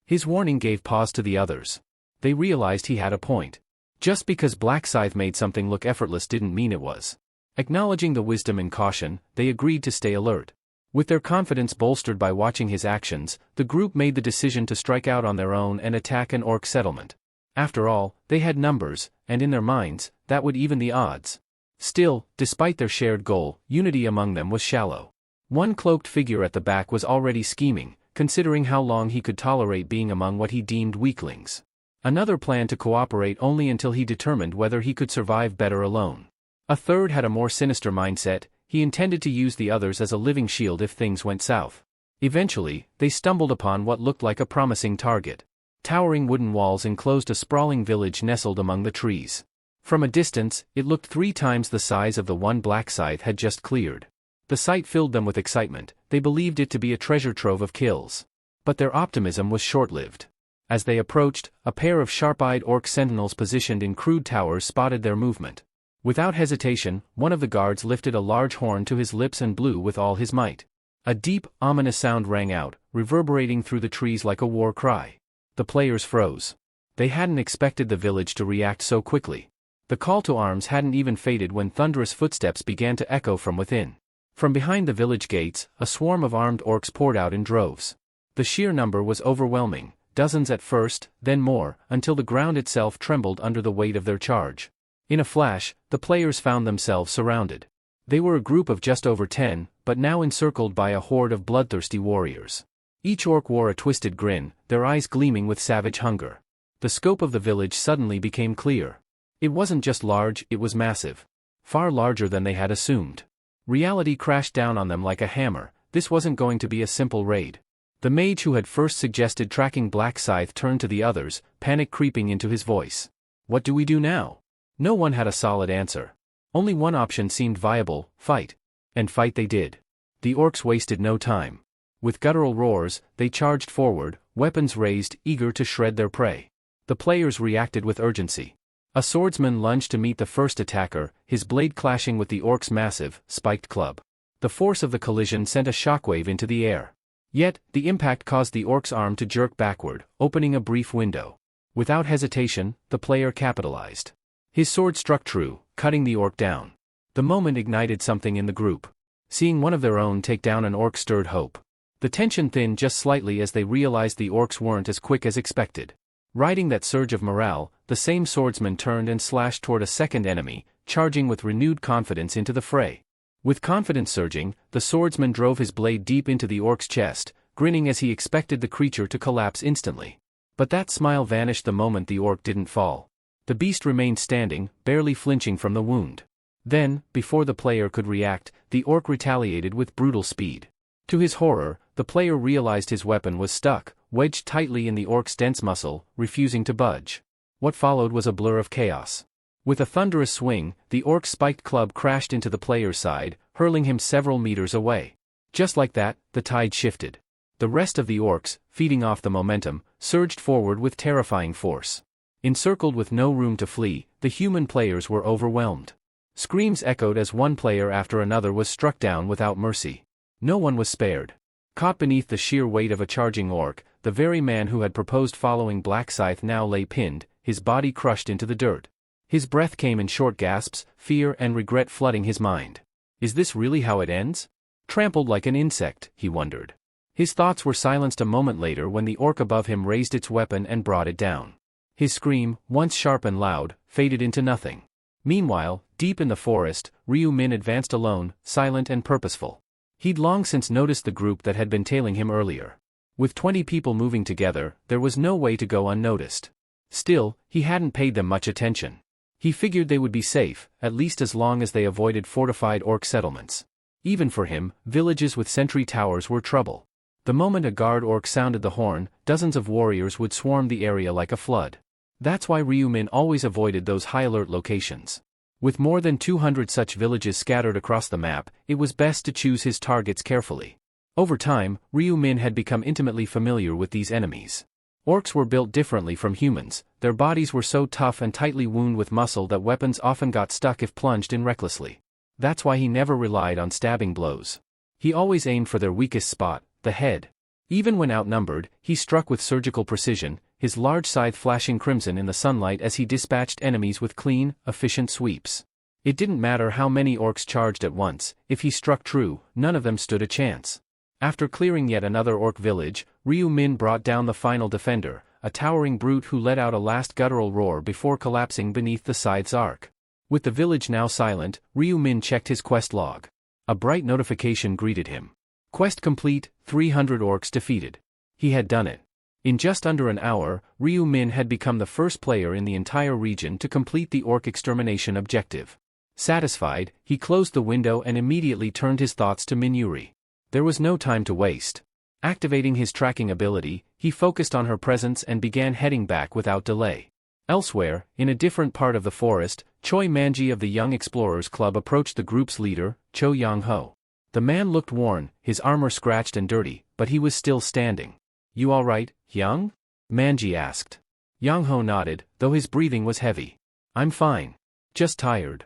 His warning gave pause to the others. They realized he had a point. Just because Black Scythe made something look effortless didn't mean it was. Acknowledging the wisdom and caution, they agreed to stay alert. With their confidence bolstered by watching his actions, the group made the decision to strike out on their own and attack an orc settlement. After all, they had numbers, and in their minds, that would even the odds. Still, despite their shared goal, unity among them was shallow. One cloaked figure at the back was already scheming, considering how long he could tolerate being among what he deemed weaklings. Another planned to cooperate only until he determined whether he could survive better alone. A third had a more sinister mindset, he intended to use the others as a living shield if things went south. Eventually, they stumbled upon what looked like a promising target. Towering wooden walls enclosed a sprawling village nestled among the trees. From a distance, it looked 3 times the size of the one Black Scythe had just cleared. The sight filled them with excitement, they believed it to be a treasure trove of kills. But their optimism was short-lived. As they approached, a pair of sharp-eyed orc sentinels positioned in crude towers spotted their movement. Without hesitation, one of the guards lifted a large horn to his lips and blew with all his might. A deep, ominous sound rang out, reverberating through the trees like a war cry. The players froze. They hadn't expected the village to react so quickly. The call to arms hadn't even faded when thunderous footsteps began to echo from within. From behind the village gates, a swarm of armed orcs poured out in droves. The sheer number was overwhelming, dozens at first, then more, until the ground itself trembled under the weight of their charge. In a flash, the players found themselves surrounded. They were a group of just over 10, but now encircled by a horde of bloodthirsty warriors. Each orc wore a twisted grin, their eyes gleaming with savage hunger. The scope of the village suddenly became clear. It wasn't just large, it was massive. Far larger than they had assumed. Reality crashed down on them like a hammer. This wasn't going to be a simple raid. The mage who had first suggested tracking Black Scythe turned to the others, panic creeping into his voice. "What do we do now?" No one had a solid answer. Only one option seemed viable: fight. And fight they did. The orcs wasted no time. With guttural roars, they charged forward, weapons raised, eager to shred their prey. The players reacted with urgency. A swordsman lunged to meet the first attacker, his blade clashing with the orc's massive, spiked club. The force of the collision sent a shockwave into the air. Yet, the impact caused the orc's arm to jerk backward, opening a brief window. Without hesitation, the player capitalized. His sword struck true, cutting the orc down. The moment ignited something in the group. Seeing one of their own take down an orc stirred hope. The tension thinned just slightly as they realized the orcs weren't as quick as expected. Riding that surge of morale, the same swordsman turned and slashed toward a second enemy, charging with renewed confidence into the fray. With confidence surging, the swordsman drove his blade deep into the orc's chest, grinning as he expected the creature to collapse instantly. But that smile vanished the moment the orc didn't fall. The beast remained standing, barely flinching from the wound. Then, before the player could react, the orc retaliated with brutal speed. To his horror, the player realized his weapon was stuck, wedged tightly in the orc's dense muscle, refusing to budge. What followed was a blur of chaos. With a thunderous swing, the orc's spiked club crashed into the player's side, hurling him several meters away. Just like that, the tide shifted. The rest of the orcs, feeding off the momentum, surged forward with terrifying force. Encircled with no room to flee, the human players were overwhelmed. Screams echoed as one player after another was struck down without mercy. No one was spared. Caught beneath the sheer weight of a charging orc, the very man who had proposed following Black Scythe now lay pinned, his body crushed into the dirt. His breath came in short gasps, fear and regret flooding his mind. Is this really how it ends? Trampled like an insect, he wondered. His thoughts were silenced a moment later when the orc above him raised its weapon and brought it down. His scream, once sharp and loud, faded into nothing. Meanwhile, deep in the forest, Ryu Min advanced alone, silent and purposeful. He'd long since noticed the group that had been tailing him earlier. With 20 people moving together, there was no way to go unnoticed. Still, he hadn't paid them much attention. He figured they would be safe, at least as long as they avoided fortified orc settlements. Even for him, villages with sentry towers were trouble. The moment a guard orc sounded the horn, dozens of warriors would swarm the area like a flood. That's why Ryu Min always avoided those high-alert locations. With more than 200 such villages scattered across the map, it was best to choose his targets carefully. Over time, Ryu Min had become intimately familiar with these enemies. Orcs were built differently from humans, their bodies were so tough and tightly wound with muscle that weapons often got stuck if plunged in recklessly. That's why he never relied on stabbing blows. He always aimed for their weakest spot, the head. Even when outnumbered, he struck with surgical precision, his large scythe flashing crimson in the sunlight as he dispatched enemies with clean, efficient sweeps. It didn't matter how many orcs charged at once, if he struck true, none of them stood a chance. After clearing yet another orc village, Ryu Min brought down the final defender, a towering brute who let out a last guttural roar before collapsing beneath the scythe's arc. With the village now silent, Ryu Min checked his quest log. A bright notification greeted him. Quest complete, 300 orcs defeated. He had done it. In just under an hour, Ryu Min had become the first player in the entire region to complete the orc extermination objective. Satisfied, he closed the window and immediately turned his thoughts to Minuri. There was no time to waste. Activating his tracking ability, he focused on her presence and began heading back without delay. Elsewhere, in a different part of the forest, Choi Manji of the Young Explorers Club approached the group's leader, Cho Yang-ho. The man looked worn, his armor scratched and dirty, but he was still standing. "You all right, Yang?" Manji asked. Yang-ho nodded, though his breathing was heavy. "I'm fine. Just tired."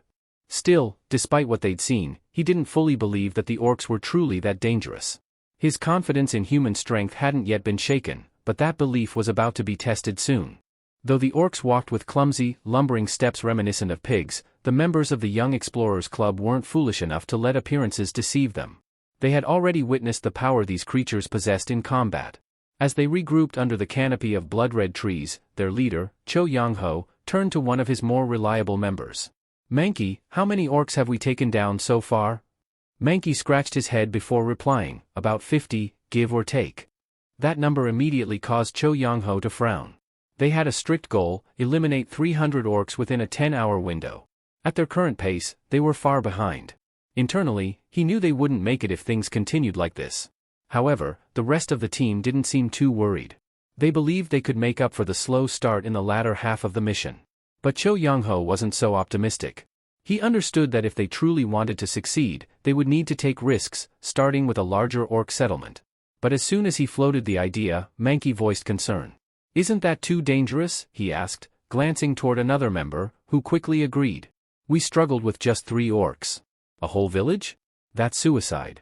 Still, despite what they'd seen, he didn't fully believe that the orcs were truly that dangerous. His confidence in human strength hadn't yet been shaken, but that belief was about to be tested soon. Though the orcs walked with clumsy, lumbering steps reminiscent of pigs, the members of the Young Explorers Club weren't foolish enough to let appearances deceive them. They had already witnessed the power these creatures possessed in combat. As they regrouped under the canopy of blood-red trees, their leader, Cho Yang-ho, turned to one of his more reliable members. "Mankey, how many orcs have we taken down so far?" Mankey scratched his head before replying, "About 50, give or take." That number immediately caused Cho Yang-ho to frown. They had a strict goal: eliminate 300 orcs within a 10-hour window. At their current pace, they were far behind. Internally, he knew they wouldn't make it if things continued like this. However, the rest of the team didn't seem too worried. They believed they could make up for the slow start in the latter half of the mission. But Cho Yang-ho wasn't so optimistic. He understood that if they truly wanted to succeed, they would need to take risks, starting with a larger orc settlement. But as soon as he floated the idea, Mankey voiced concern. "Isn't that too dangerous?" he asked, glancing toward another member, who quickly agreed. "We struggled with just 3 orcs. A whole village? That's suicide."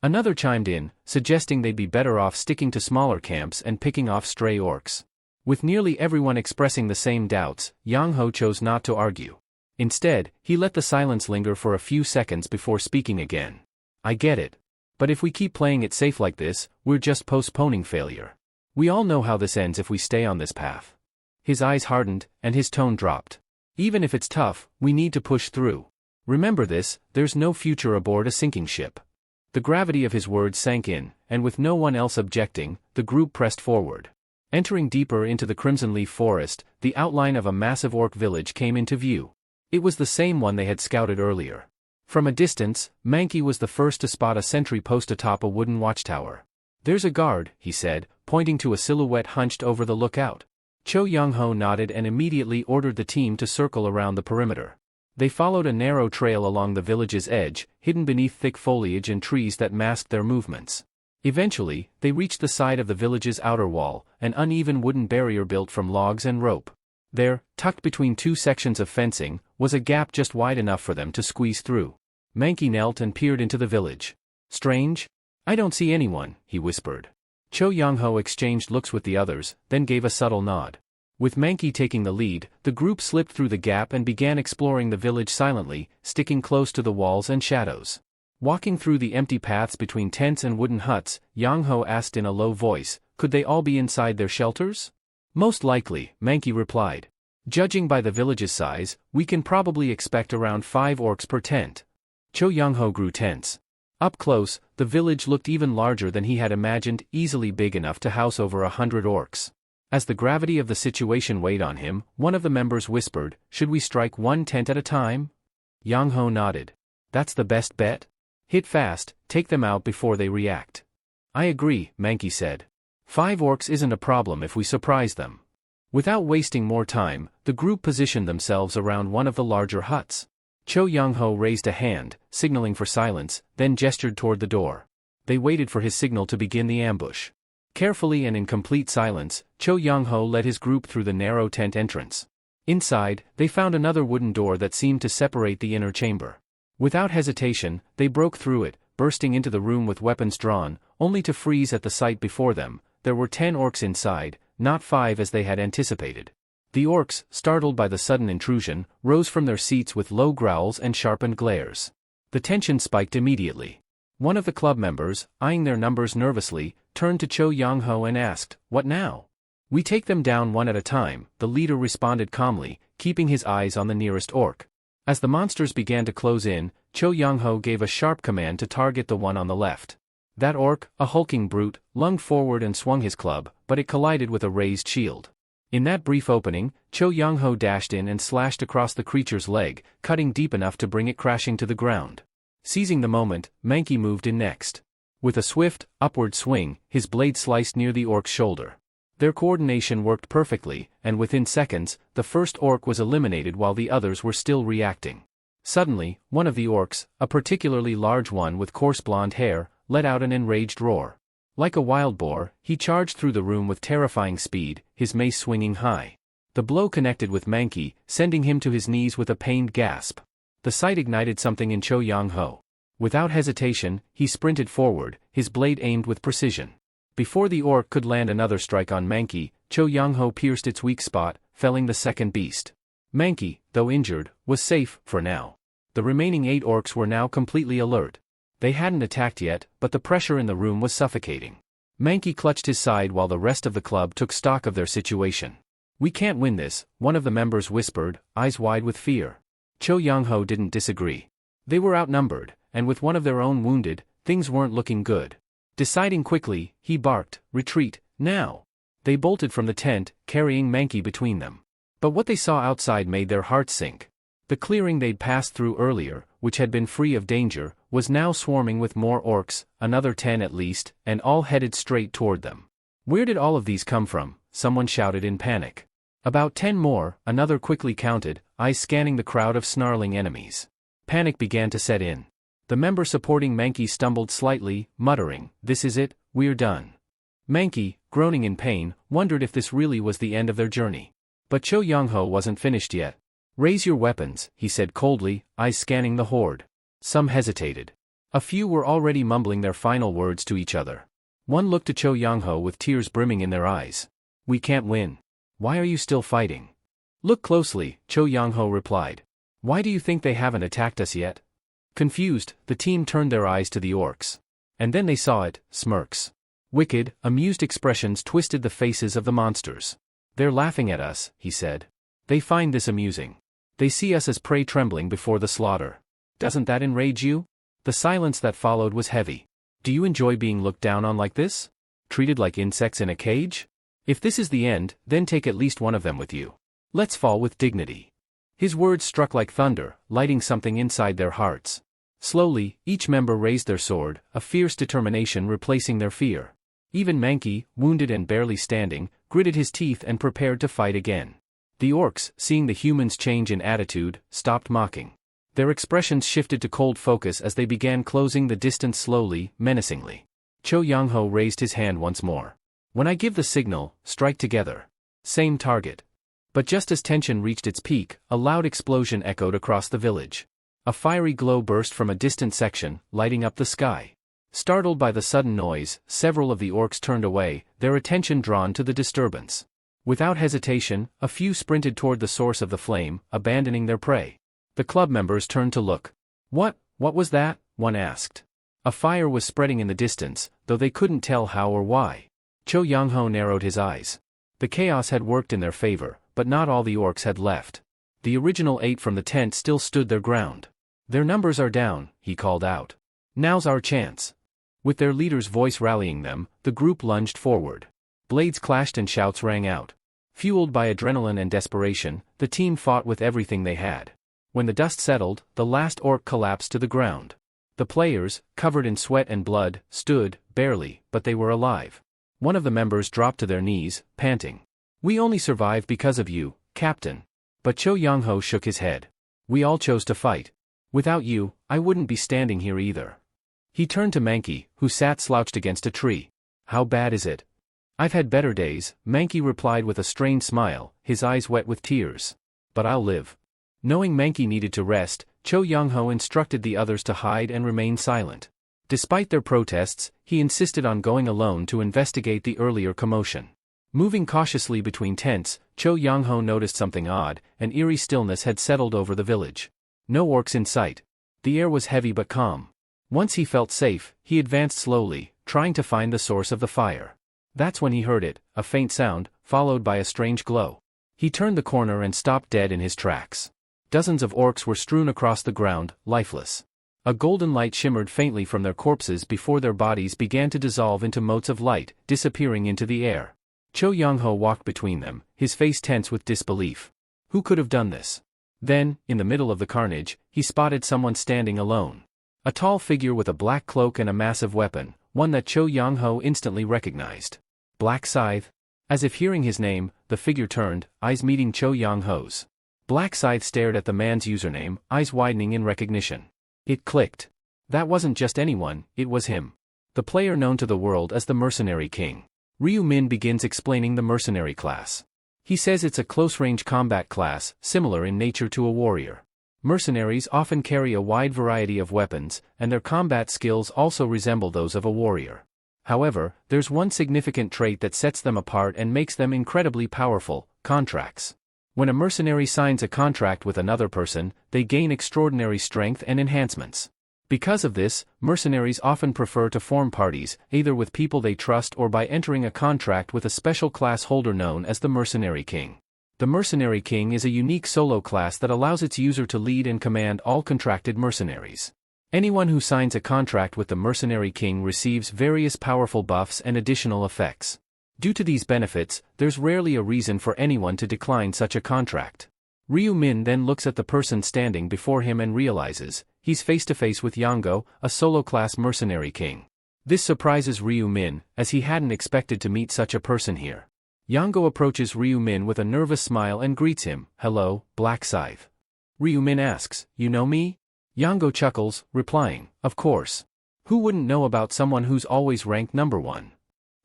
Another chimed in, suggesting they'd be better off sticking to smaller camps and picking off stray orcs. With nearly everyone expressing the same doubts, Yang-ho chose not to argue. Instead, he let the silence linger for a few seconds before speaking again. "I get it. But if we keep playing it safe like this, we're just postponing failure. We all know how this ends if we stay on this path. His eyes hardened, and his tone dropped. Even if it's tough, we need to push through. Remember this, there's no future aboard a sinking ship. The gravity of his words sank in, and with no one else objecting, the group pressed forward. Entering deeper into the crimson leaf forest, the outline of a massive orc village came into view. It was the same one they had scouted earlier. From a distance, Mankey was the first to spot a sentry post atop a wooden watchtower. "There's a guard," he said, pointing to a silhouette hunched over the lookout. Cho Young-ho nodded and immediately ordered the team to circle around the perimeter. They followed a narrow trail along the village's edge, hidden beneath thick foliage and trees that masked their movements. Eventually, they reached the side of the village's outer wall, an uneven wooden barrier built from logs and rope. There, tucked between two sections of fencing, was a gap just wide enough for them to squeeze through. Mankey knelt and peered into the village. "Strange? I don't see anyone," he whispered. Cho Young-ho exchanged looks with the others, then gave a subtle nod. With Mankey taking the lead, the group slipped through the gap and began exploring the village silently, sticking close to the walls and shadows. Walking through the empty paths between tents and wooden huts, Young-ho asked in a low voice, "Could they all be inside their shelters?" "Most likely," Mankey replied. "Judging by the village's size, we can probably expect around 5 orcs per tent." Cho Young-ho grew tense. Up close, the village looked even larger than he had imagined, easily big enough to house over 100 orcs. As the gravity of the situation weighed on him, one of the members whispered, "Should we strike one tent at a time?" Young-ho nodded. "That's the best bet? Hit fast, take them out before they react." "I agree," Mankey said. 5 orcs isn't a problem if we surprise them." Without wasting more time, the group positioned themselves around one of the larger huts. Cho Young-ho raised a hand, signaling for silence, then gestured toward the door. They waited for his signal to begin the ambush. Carefully and in complete silence, Cho Young-ho led his group through the narrow tent entrance. Inside, they found another wooden door that seemed to separate the inner chamber. Without hesitation, they broke through it, bursting into the room with weapons drawn, only to freeze at the sight before them. There were 10 orcs inside, not 5 as they had anticipated. The orcs, startled by the sudden intrusion, rose from their seats with low growls and sharpened glares. The tension spiked immediately. One of the club members, eyeing their numbers nervously, turned to Cho Young-ho and asked, "What now?" "We take them down one at a time," the leader responded calmly, keeping his eyes on the nearest orc. As the monsters began to close in, Cho Young-ho gave a sharp command to target the one on the left. That orc, a hulking brute, lunged forward and swung his club, but it collided with a raised shield. In that brief opening, Cho Young-ho dashed in and slashed across the creature's leg, cutting deep enough to bring it crashing to the ground. Seizing the moment, Mankey moved in next. With a swift, upward swing, his blade sliced near the orc's shoulder. Their coordination worked perfectly, and within seconds, the first orc was eliminated while the others were still reacting. Suddenly, one of the orcs, a particularly large one with coarse blonde hair, let out an enraged roar. Like a wild boar, he charged through the room with terrifying speed, his mace swinging high. The blow connected with Mankey, sending him to his knees with a pained gasp. The sight ignited something in Cho Young-ho. Without hesitation, he sprinted forward, his blade aimed with precision. Before the orc could land another strike on Mankey, Cho Young-ho pierced its weak spot, felling the second beast. Mankey, though injured, was safe, for now. The remaining 8 orcs were now completely alert. They hadn't attacked yet, but the pressure in the room was suffocating. Mankey clutched his side while the rest of the club took stock of their situation. "We can't win this," one of the members whispered, eyes wide with fear. Cho Young-ho didn't disagree. They were outnumbered, and with one of their own wounded, things weren't looking good. Deciding quickly, he barked, "Retreat, now!" They bolted from the tent, carrying Mankey between them. But what they saw outside made their hearts sink. The clearing they'd passed through earlier, which had been free of danger, was now swarming with more orcs, another 10 at least, and all headed straight toward them. "Where did all of these come from?" someone shouted in panic. "About 10 more," another quickly counted, eyes scanning the crowd of snarling enemies. Panic began to set in. The member supporting Mankey stumbled slightly, muttering, "This is it, we're done." Mankey, groaning in pain, wondered if this really was the end of their journey. But Cho Young-ho wasn't finished yet. "Raise your weapons," he said coldly, eyes scanning the horde. Some hesitated. A few were already mumbling their final words to each other. One looked to Cho Young-ho with tears brimming in their eyes. "We can't win. Why are you still fighting?" "Look closely," Cho Young-ho replied. "Why do you think they haven't attacked us yet?" Confused, the team turned their eyes to the orcs. And then they saw it, smirks. Wicked, amused expressions twisted the faces of the monsters. They're laughing at us, he said. They find this amusing. They see us as prey trembling before the slaughter. Doesn't that enrage you? The silence that followed was heavy. Do you enjoy being looked down on like this? Treated like insects in a cage? If this is the end, then take at least one of them with you. Let's fall with dignity. His words struck like thunder, lighting something inside their hearts. Slowly, each member raised their sword, a fierce determination replacing their fear. Even Mankey, wounded and barely standing, gritted his teeth and prepared to fight again. The orcs, seeing the humans change in attitude, stopped mocking. Their expressions shifted to cold focus as they began closing the distance slowly, menacingly. Cho Young-ho raised his hand once more. When I give the signal, strike together. Same target. But just as tension reached its peak, a loud explosion echoed across the village. A fiery glow burst from a distant section, lighting up the sky. Startled by the sudden noise, several of the orcs turned away, their attention drawn to the disturbance. Without hesitation, a few sprinted toward the source of the flame, abandoning their prey. The club members turned to look. What was that? One asked. A fire was spreading in the distance, though they couldn't tell how or why. Cho Young-ho narrowed his eyes. The chaos had worked in their favor, but not all the orcs had left. The original 8 from the tent still stood their ground. Their numbers are down, he called out. Now's our chance. With their leader's voice rallying them, the group lunged forward. Blades clashed and shouts rang out. Fueled by adrenaline and desperation, the team fought with everything they had. When the dust settled, the last orc collapsed to the ground. The players, covered in sweat and blood, stood, barely, but they were alive. One of the members dropped to their knees, panting. We only survived because of you, Captain. But Cho Young-ho shook his head. We all chose to fight. Without you, I wouldn't be standing here either. He turned to Mankey, who sat slouched against a tree. How bad is it? I've had better days, Mankey replied with a strained smile, his eyes wet with tears. But I'll live. Knowing Mankey needed to rest, Cho Young-ho instructed the others to hide and remain silent. Despite their protests, he insisted on going alone to investigate the earlier commotion. Moving cautiously between tents, Cho Young-ho noticed something odd. An eerie stillness had settled over the village. No orcs in sight. The air was heavy but calm. Once he felt safe, he advanced slowly, trying to find the source of the fire. That's when he heard it, a faint sound, followed by a strange glow. He turned the corner and stopped dead in his tracks. Dozens of orcs were strewn across the ground, lifeless. A golden light shimmered faintly from their corpses before their bodies began to dissolve into motes of light, disappearing into the air. Cho Young-ho walked between them, his face tense with disbelief. Who could have done this? Then, in the middle of the carnage, he spotted someone standing alone. A tall figure with a black cloak and a massive weapon, one that Cho Young-ho instantly recognized. Black Scythe? As if hearing his name, the figure turned, eyes meeting Cho Young-ho's. Black Scythe stared at the man's username, eyes widening in recognition. It clicked. That wasn't just anyone, it was him. The player known to the world as the Mercenary King. Ryu Min begins explaining the mercenary class. He says it's a close-range combat class, similar in nature to a warrior. Mercenaries often carry a wide variety of weapons, and their combat skills also resemble those of a warrior. However, there's one significant trait that sets them apart and makes them incredibly powerful: contracts. When a mercenary signs a contract with another person, they gain extraordinary strength and enhancements. Because of this, mercenaries often prefer to form parties, either with people they trust or by entering a contract with a special class holder known as the Mercenary King. The Mercenary King is a unique solo class that allows its user to lead and command all contracted mercenaries. Anyone who signs a contract with the Mercenary King receives various powerful buffs and additional effects. Due to these benefits, there's rarely a reason for anyone to decline such a contract. Ryu Min then looks at the person standing before him and realizes, he's face-to-face with Yango, a solo-class Mercenary King. This surprises Ryu Min, as he hadn't expected to meet such a person here. Yango approaches Ryu Min with a nervous smile and greets him. Hello, Black Scythe. Ryu Min asks, you know me? Yango chuckles, replying, of course. Who wouldn't know about someone who's always ranked number 1?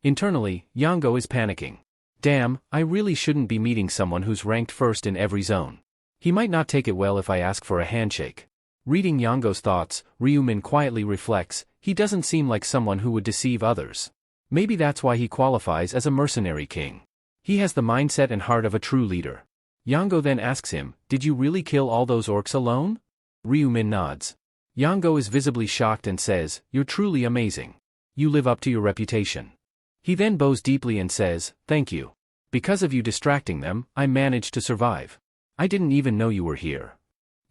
Internally, Yango is panicking. Damn, I really shouldn't be meeting someone who's ranked first in every zone. He might not take it well if I ask for a handshake. Reading Yango's thoughts, Ryu Min quietly reflects, he doesn't seem like someone who would deceive others. Maybe that's why he qualifies as a Mercenary King. He has the mindset and heart of a true leader. Yango then asks him, did you really kill all those orcs alone? Ryu Min nods. Yango is visibly shocked and says, you're truly amazing. You live up to your reputation. He then bows deeply and says, thank you. Because of you distracting them, I managed to survive. I didn't even know you were here.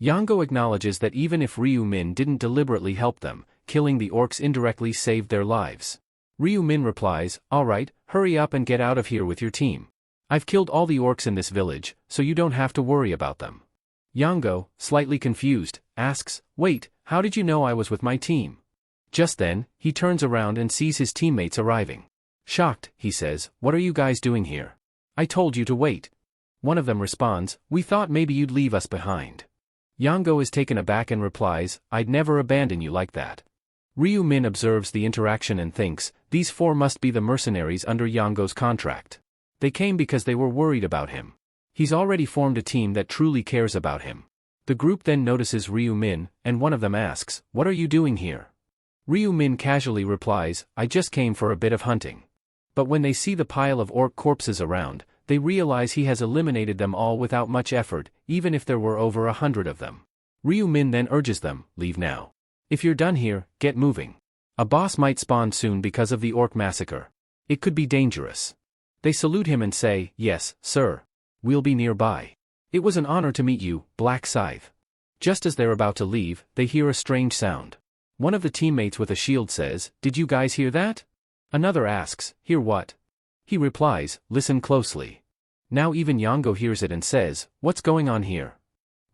Yango acknowledges that even if Ryu Min didn't deliberately help them, killing the orcs indirectly saved their lives. Ryu Min replies, "Alright, hurry up and get out of here with your team. I've killed all the orcs in this village, so you don't have to worry about them." Yango, slightly confused, asks, "Wait, how did you know I was with my team?" Just then, he turns around and sees his teammates arriving. Shocked, he says, "What are you guys doing here? I told you to wait." One of them responds, "We thought maybe you'd leave us behind." Yango is taken aback and replies, "I'd never abandon you like that." Ryu Min observes the interaction and thinks, these four must be the mercenaries under Yango's contract. They came because they were worried about him. He's already formed a team that truly cares about him. The group then notices Ryu Min, and one of them asks, "What are you doing here?" Ryu Min casually replies, "I just came for a bit of hunting." But when they see the pile of orc corpses around, they realize he has eliminated them all without much effort, even if there were over 100 of them. Ryu Min then urges them, "Leave now. If you're done here, get moving. A boss might spawn soon because of the orc massacre. It could be dangerous." They salute him and say, "Yes, sir. We'll be nearby. It was an honor to meet you, Black Scythe." Just as they're about to leave, they hear a strange sound. One of the teammates with a shield says, "Did you guys hear that?" Another asks, "Hear what?" He replies, "Listen closely." Now even Yango hears it and says, "What's going on here?"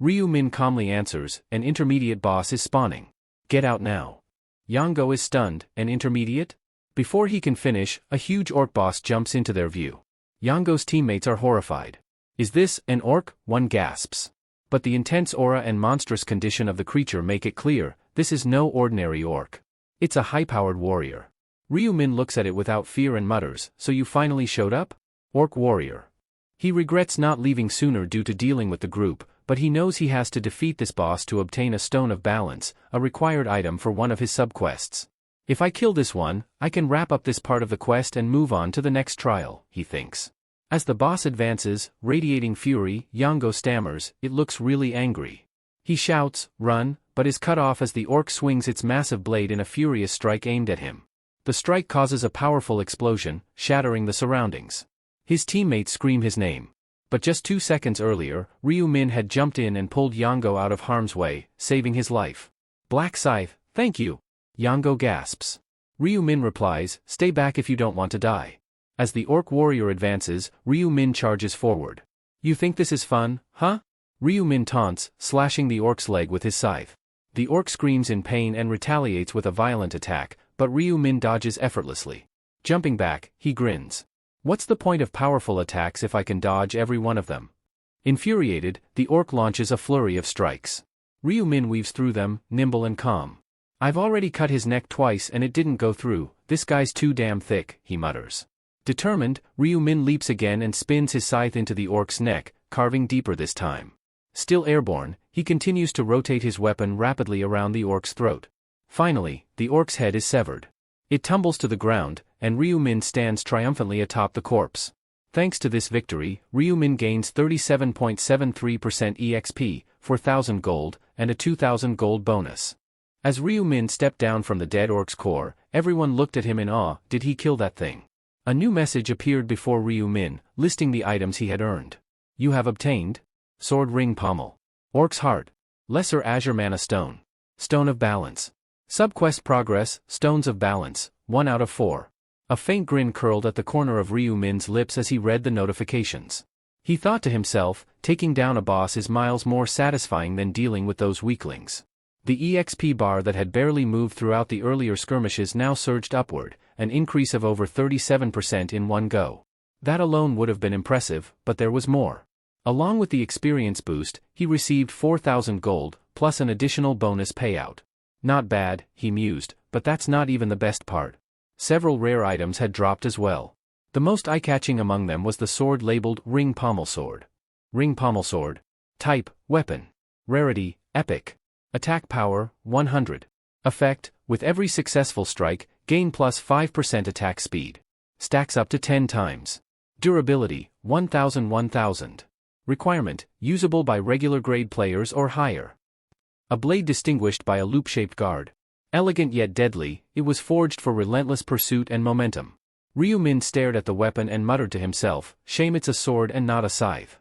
Ryu Min calmly answers, "An intermediate boss is spawning. Get out now." Yango is stunned, "An intermediate?" Before he can finish, a huge orc boss jumps into their view. Yango's teammates are horrified. "Is this an orc?" one gasps. But the intense aura and monstrous condition of the creature make it clear, this is no ordinary orc. It's a high-powered warrior. Ryu Min looks at it without fear and mutters, "So you finally showed up? Orc warrior." He regrets not leaving sooner due to dealing with the group, but he knows he has to defeat this boss to obtain a Stone of Balance, a required item for one of his subquests. "If I kill this one, I can wrap up this part of the quest and move on to the next trial," he thinks. As the boss advances, radiating fury, Yango stammers, "It looks really angry." He shouts, "Run," but is cut off as the orc swings its massive blade in a furious strike aimed at him. The strike causes a powerful explosion, shattering the surroundings. His teammates scream his name. But just 2 seconds earlier, Ryu Min had jumped in and pulled Yango out of harm's way, saving his life. "Black Scythe, thank you." Yango gasps. Ryu Min replies, "Stay back if you don't want to die." As the orc warrior advances, Ryu Min charges forward. "You think this is fun, huh?" Ryu Min taunts, slashing the orc's leg with his scythe. The orc screams in pain and retaliates with a violent attack, but Ryu Min dodges effortlessly. Jumping back, he grins. "What's the point of powerful attacks if I can dodge every one of them?" Infuriated, the orc launches a flurry of strikes. Ryu Min weaves through them, nimble and calm. "I've already cut his neck twice and it didn't go through, this guy's too damn thick," he mutters. Determined, Ryu Min leaps again and spins his scythe into the orc's neck, carving deeper this time. Still airborne, he continues to rotate his weapon rapidly around the orc's throat. Finally, the orc's head is severed. It tumbles to the ground, and Ryu Min stands triumphantly atop the corpse. Thanks to this victory, Ryu Min gains 37.73% EXP, 4,000 gold, and a 2,000 gold bonus. As Ryu Min stepped down from the dead orc's core, everyone looked at him in awe. Did he kill that thing? A new message appeared before Ryu Min, listing the items he had earned. "You have obtained Sword Ring Pommel, Orc's Heart, Lesser Azure Mana Stone, Stone of Balance. Subquest Progress, Stones of Balance, 1 out of 4. A faint grin curled at the corner of Ryu Min's lips as he read the notifications. He thought to himself, taking down a boss is miles more satisfying than dealing with those weaklings. The EXP bar that had barely moved throughout the earlier skirmishes now surged upward, an increase of over 37% in one go. That alone would have been impressive, but there was more. Along with the experience boost, he received 4,000 gold, plus an additional bonus payout. Not bad, he mused, but that's not even the best part. Several rare items had dropped as well. The most eye-catching among them was the sword labeled Ring Pommel Sword. Ring Pommel Sword. Type, Weapon. Rarity, Epic. Attack Power, 100. Effect, with every successful strike, gain plus 5% attack speed. Stacks up to 10 times. Durability, 1000. Requirement, usable by regular grade players or higher. A blade distinguished by a loop-shaped guard. Elegant yet deadly, it was forged for relentless pursuit and momentum. Ryu Min stared at the weapon and muttered to himself, shame it's a sword and not a scythe.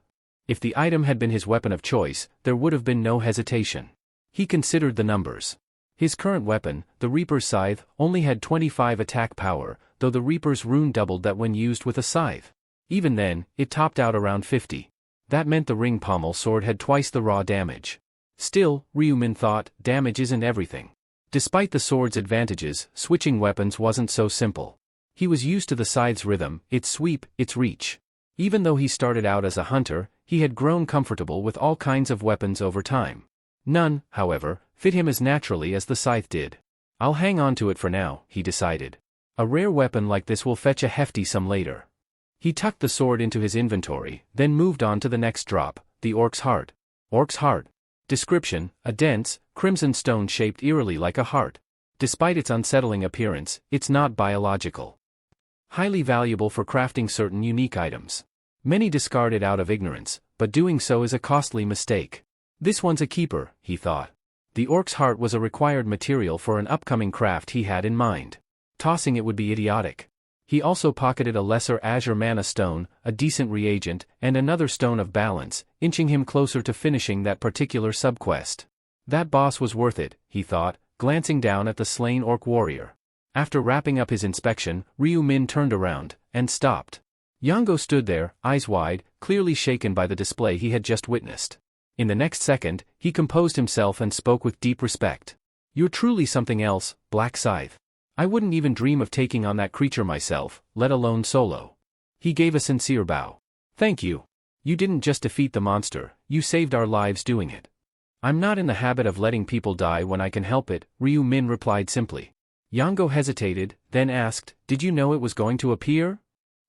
If the item had been his weapon of choice, there would have been no hesitation. He considered the numbers. His current weapon, the Reaper's scythe, only had 25 attack power, though the Reaper's rune doubled that when used with a scythe. Even then, it topped out around 50. That meant the ring pommel sword had twice the raw damage. Still, Ryu Min thought, damage isn't everything. Despite the sword's advantages, switching weapons wasn't so simple. He was used to the scythe's rhythm, its sweep, its reach. Even though he started out as a hunter, he had grown comfortable with all kinds of weapons over time. None, however, fit him as naturally as the scythe did. I'll hang on to it for now, he decided. A rare weapon like this will fetch a hefty sum later. He tucked the sword into his inventory, then moved on to the next drop, the Orc's Heart. Orc's Heart. Description: a dense, crimson stone shaped eerily like a heart. Despite its unsettling appearance, it's not biological. Highly valuable for crafting certain unique items. Many discard it out of ignorance, but doing so is a costly mistake. This one's a keeper, he thought. The Orc's Heart was a required material for an upcoming craft he had in mind. Tossing it would be idiotic. He also pocketed a lesser azure mana stone, a decent reagent, and another stone of balance, inching him closer to finishing that particular subquest. That boss was worth it, he thought, glancing down at the slain orc warrior. After wrapping up his inspection, Ryu Min turned around, and stopped. Yango stood there, eyes wide, clearly shaken by the display he had just witnessed. In the next second, he composed himself and spoke with deep respect. You're truly something else, Black Scythe. I wouldn't even dream of taking on that creature myself, let alone solo. He gave a sincere bow. Thank you. You didn't just defeat the monster, you saved our lives doing it. I'm not in the habit of letting people die when I can help it, Ryu Min replied simply. Yango hesitated, then asked, did you know it was going to appear?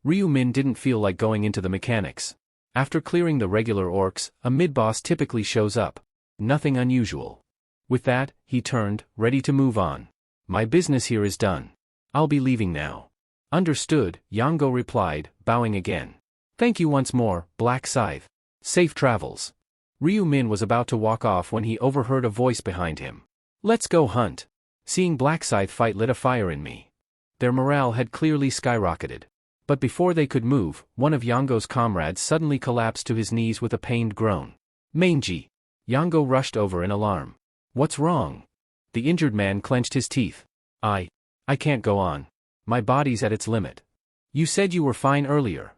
Ryu Min didn't feel like going into the mechanics. After clearing the regular orcs, a mid-boss typically shows up. Nothing unusual. With that, he turned, ready to move on. My business here is done. I'll be leaving now. Understood, Yango replied, bowing again. Thank you once more, Black Scythe. Safe travels. Ryu Min was about to walk off when he overheard a voice behind him. Let's go hunt. Seeing Black Scythe fight lit a fire in me. Their morale had clearly skyrocketed. But before they could move, one of Yango's comrades suddenly collapsed to his knees with a pained groan. Mangy. Yango rushed over in alarm. What's wrong? The injured man clenched his teeth. I can't go on. My body's at its limit. You said you were fine earlier.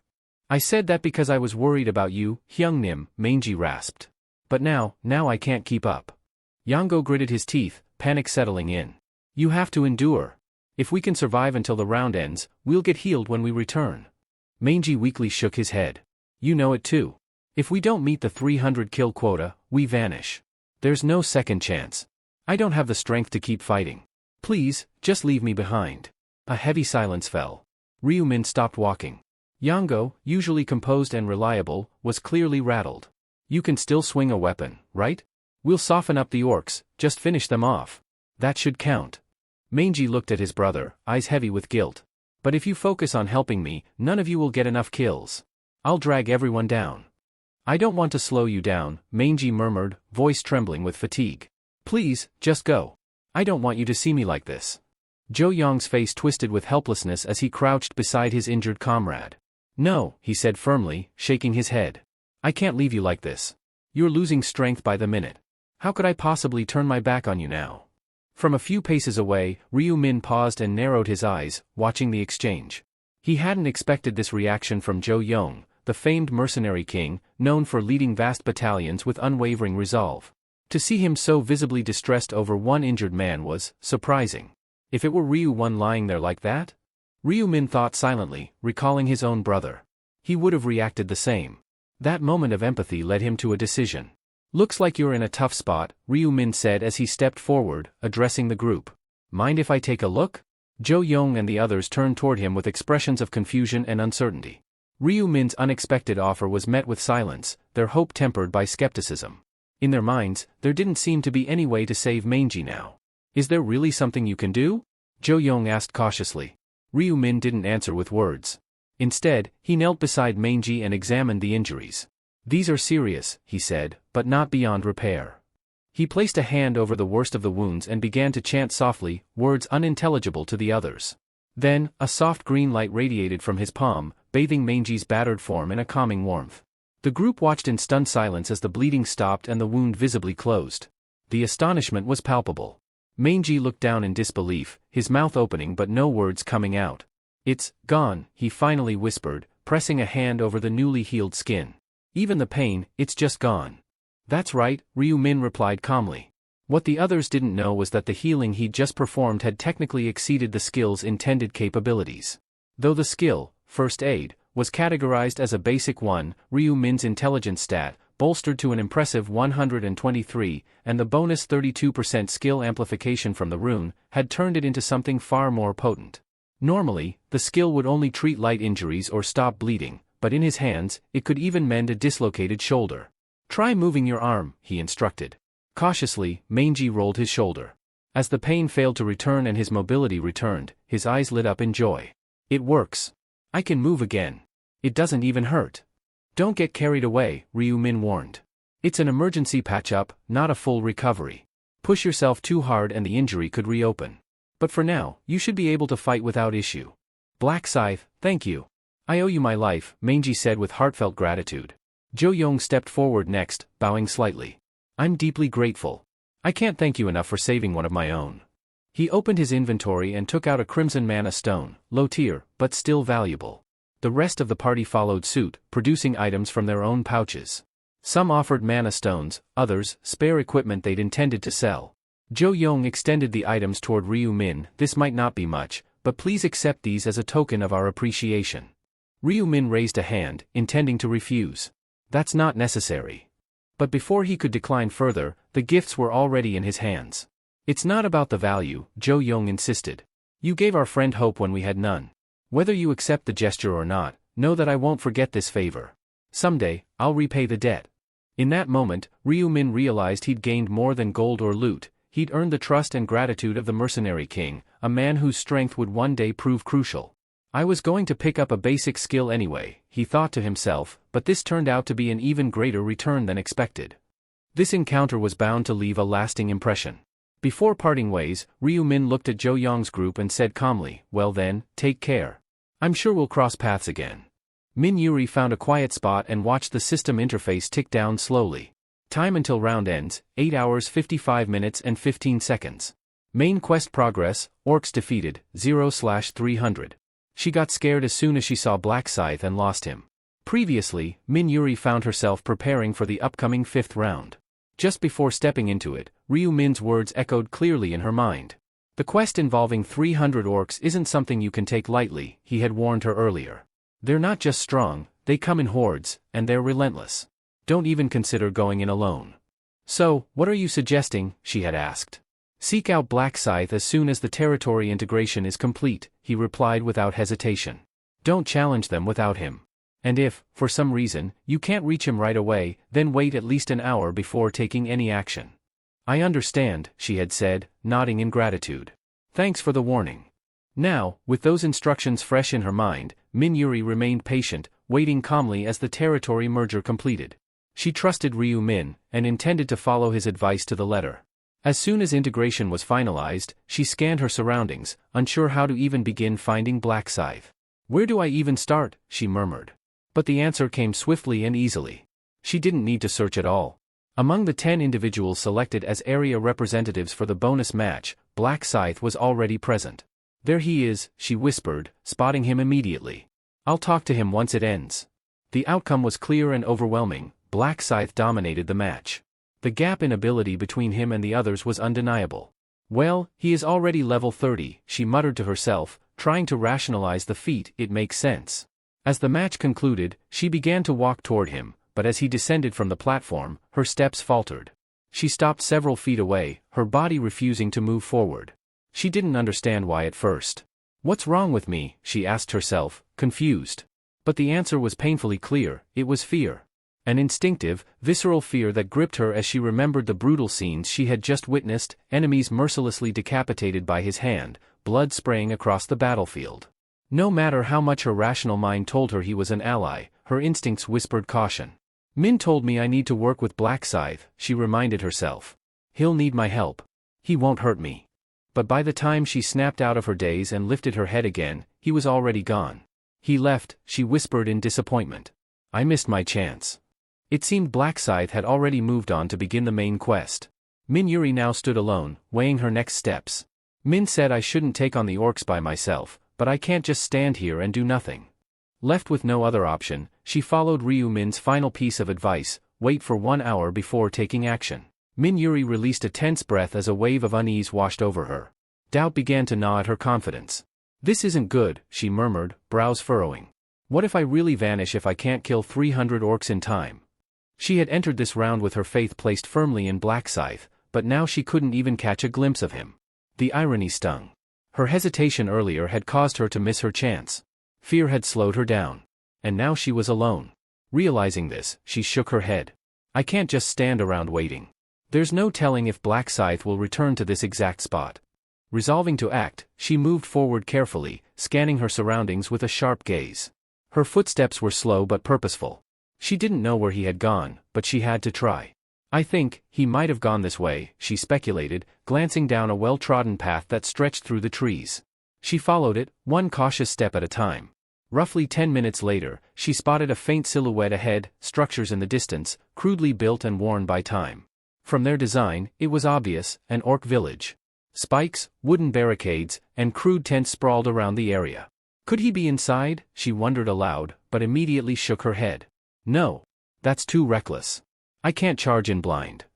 I said that because I was worried about you, Hyungnim, Mangy rasped. But now I can't keep up. Yango gritted his teeth, panic settling in. You have to endure. If we can survive until the round ends, we'll get healed when we return. Mangy weakly shook his head. You know it too. If we don't meet the 300 kill quota, we vanish. There's no second chance. I don't have the strength to keep fighting. Please, just leave me behind. A heavy silence fell. Ryu Min stopped walking. Yango, usually composed and reliable, was clearly rattled. You can still swing a weapon, right? We'll soften up the orcs, just finish them off. That should count. Mangy looked at his brother, eyes heavy with guilt. But if you focus on helping me, none of you will get enough kills. I'll drag everyone down. I don't want to slow you down, Mangy murmured, voice trembling with fatigue. Please, just go. I don't want you to see me like this. Zhou Yong's face twisted with helplessness as he crouched beside his injured comrade. No, he said firmly, shaking his head. I can't leave you like this. You're losing strength by the minute. How could I possibly turn my back on you now? From a few paces away, Ryu Min paused and narrowed his eyes, watching the exchange. He hadn't expected this reaction from Zhou Yong, the famed mercenary king, known for leading vast battalions with unwavering resolve. To see him so visibly distressed over one injured man was surprising. If it were Ryu One lying there like that? Ryu Min thought silently, recalling his own brother. He would have reacted the same. That moment of empathy led him to a decision. Looks like you're in a tough spot, Ryu Min said as he stepped forward, addressing the group. Mind if I take a look? Zhou Yong and the others turned toward him with expressions of confusion and uncertainty. Ryu Min's unexpected offer was met with silence, their hope tempered by skepticism. In their minds, there didn't seem to be any way to save Mangy now. Is there really something you can do? Zhou Yong asked cautiously. Ryu Min didn't answer with words. Instead, he knelt beside Mangy and examined the injuries. These are serious, he said, but not beyond repair. He placed a hand over the worst of the wounds and began to chant softly, words unintelligible to the others. Then, a soft green light radiated from his palm, bathing Mangy's battered form in a calming warmth. The group watched in stunned silence as the bleeding stopped and the wound visibly closed. The astonishment was palpable. Mangy looked down in disbelief, his mouth opening but no words coming out. "It's gone," he finally whispered, pressing a hand over the newly healed skin. "Even the pain, it's just gone." "That's right," Ryu Min replied calmly. What the others didn't know was that the healing he'd just performed had technically exceeded the skill's intended capabilities. Though the skill, First Aid, was categorized as a basic one, Ryu Min's intelligence stat, bolstered to an impressive 123, and the bonus 32% skill amplification from the rune, had turned it into something far more potent. Normally, the skill would only treat light injuries or stop bleeding, but in his hands, it could even mend a dislocated shoulder. "Try moving your arm," he instructed. Cautiously, Mangy rolled his shoulder. As the pain failed to return and his mobility returned, his eyes lit up in joy. "It works. I can move again. It doesn't even hurt." "Don't get carried away," Ryu Min warned. "It's an emergency patch-up, not a full recovery. Push yourself too hard and the injury could reopen. But for now, you should be able to fight without issue." "Black Scythe, thank you. I owe you my life," Mangy said with heartfelt gratitude. Jo Young stepped forward next, bowing slightly. "I'm deeply grateful. I can't thank you enough for saving one of my own." He opened his inventory and took out a crimson mana stone, low tier, but still valuable. The rest of the party followed suit, producing items from their own pouches. Some offered mana stones, others, spare equipment they'd intended to sell. Jo Young extended the items toward Ryu Min. "This might not be much, but please accept these as a token of our appreciation." Ryu Min raised a hand, intending to refuse. "That's not necessary." But before he could decline further, the gifts were already in his hands. "It's not about the value," Jo Young insisted. "You gave our friend hope when we had none. Whether you accept the gesture or not, know that I won't forget this favor. Someday, I'll repay the debt." In that moment, Ryu Min realized he'd gained more than gold or loot. He'd earned the trust and gratitude of the Mercenary King, a man whose strength would one day prove crucial. "I was going to pick up a basic skill anyway," he thought to himself, but this turned out to be an even greater return than expected. This encounter was bound to leave a lasting impression. Before parting ways, Ryu Min looked at Jo Young's group and said calmly, "Well then, take care. I'm sure we'll cross paths again." Min Yuri found a quiet spot and watched the system interface tick down slowly. Time until round ends, 8 hours 55 minutes and 15 seconds. Main quest progress, orcs defeated, 0/300. She got scared as soon as she saw Black Scythe and lost him. Previously, Min Yuri found herself preparing for the upcoming 5th round. Just before stepping into it, Ryu Min's words echoed clearly in her mind. "The quest involving 300 orcs isn't something you can take lightly," he had warned her earlier. "They're not just strong, they come in hordes, and they're relentless. Don't even consider going in alone." "So, what are you suggesting?" she had asked. "Seek out Black Scythe as soon as the territory integration is complete," he replied without hesitation. "Don't challenge them without him. And if, for some reason, you can't reach him right away, then wait at least an hour before taking any action." "I understand," she had said, nodding in gratitude. "Thanks for the warning." Now, with those instructions fresh in her mind, Min Yuri remained patient, waiting calmly as the territory merger completed. She trusted Ryu Min, and intended to follow his advice to the letter. As soon as integration was finalized, she scanned her surroundings, unsure how to even begin finding Black Scythe. "Where do I even start?" she murmured. But the answer came swiftly and easily. She didn't need to search at all. Among the 10 individuals selected as area representatives for the bonus match, Black Scythe was already present. "There he is," she whispered, spotting him immediately. "I'll talk to him once it ends." The outcome was clear and overwhelming. Black Scythe dominated the match. The gap in ability between him and the others was undeniable. "Well, he is already level 30, she muttered to herself, trying to rationalize the feat. "It makes sense." As the match concluded, she began to walk toward him, but as he descended from the platform, her steps faltered. She stopped several feet away, her body refusing to move forward. She didn't understand why at first. "What's wrong with me?" she asked herself, confused. But the answer was painfully clear. It was fear. An instinctive, visceral fear that gripped her as she remembered the brutal scenes she had just witnessed, enemies mercilessly decapitated by his hand, blood spraying across the battlefield. No matter how much her rational mind told her he was an ally, her instincts whispered caution. "Min told me I need to work with Black Scythe," she reminded herself. "He'll need my help. He won't hurt me." But by the time she snapped out of her daze and lifted her head again, he was already gone. He left, she whispered in disappointment. I missed my chance. It seemed Black Scythe had already moved on to begin the main quest. Min Yuri now stood alone, weighing her next steps. Min said I shouldn't take on the orcs by myself, but I can't just stand here and do nothing. Left with no other option, she followed Ryu Min's final piece of advice, wait for 1 hour before taking action. Min Yuri released a tense breath as a wave of unease washed over her. Doubt began to gnaw at her confidence. This isn't good, she murmured, brows furrowing. What if I really vanish if I can't kill 300 orcs in time? She had entered this round with her faith placed firmly in Black Scythe, but now she couldn't even catch a glimpse of him. The irony stung. Her hesitation earlier had caused her to miss her chance. Fear had slowed her down. And now she was alone. Realizing this, she shook her head. I can't just stand around waiting. There's no telling if Black Scythe will return to this exact spot. Resolving to act, she moved forward carefully, scanning her surroundings with a sharp gaze. Her footsteps were slow but purposeful. She didn't know where he had gone, but she had to try. I think he might have gone this way, she speculated, glancing down a well-trodden path that stretched through the trees. She followed it, one cautious step at a time. Roughly 10 minutes later, she spotted a faint silhouette ahead, structures in the distance, crudely built and worn by time. From their design, it was obvious, an orc village. Spikes, wooden barricades, and crude tents sprawled around the area. Could he be inside? She wondered aloud, but immediately shook her head. No. That's too reckless. I can't charge in blind.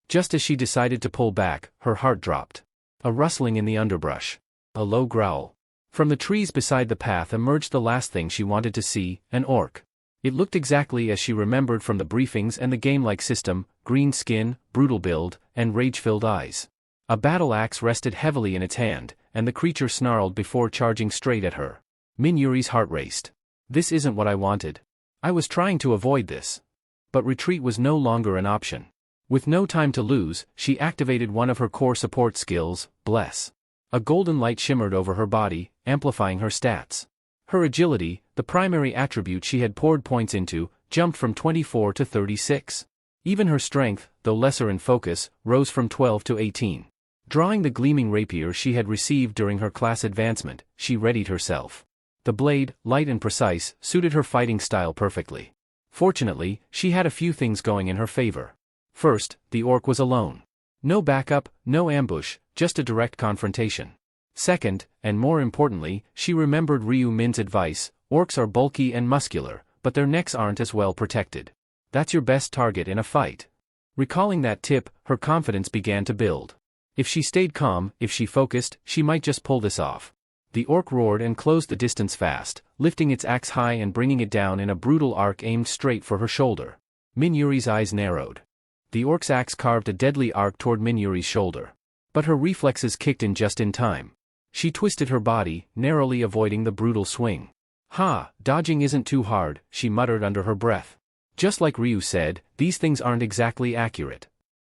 Just as she decided to pull back, her heart dropped. A rustling in the underbrush. A low growl. From the trees beside the path emerged the last thing she wanted to see, an orc. It looked exactly as she remembered from the briefings and the game-like system, green skin, brutal build, and rage-filled eyes. A battle axe rested heavily in its hand, and the creature snarled before charging straight at her. Min Yuri's heart raced. This isn't what I wanted. I was trying to avoid this. But retreat was no longer an option. With no time to lose, she activated one of her core support skills, Bless. A golden light shimmered over her body, amplifying her stats. Her agility, the primary attribute she had poured points into, jumped from 24 to 36. Even her strength, though lesser in focus, rose from 12 to 18. Drawing the gleaming rapier she had received during her class advancement, she readied herself. The blade, light and precise, suited her fighting style perfectly. Fortunately, she had a few things going in her favor. First, the orc was alone. No backup, no ambush, just a direct confrontation. Second, and more importantly, she remembered Ryu Min's advice, orcs are bulky and muscular, but their necks aren't as well protected. That's your best target in a fight. Recalling that tip, her confidence began to build. If she stayed calm, if she focused, she might just pull this off. The orc roared and closed the distance fast, lifting its axe high and bringing it down in a brutal arc aimed straight for her shoulder. Min Yuri's eyes narrowed. The orc's axe carved a deadly arc toward Min Yuri's shoulder. But her reflexes kicked in just in time. She twisted her body, narrowly avoiding the brutal swing. Ha, dodging isn't too hard, she muttered under her breath. Just like Ryu said, these things aren't exactly accurate.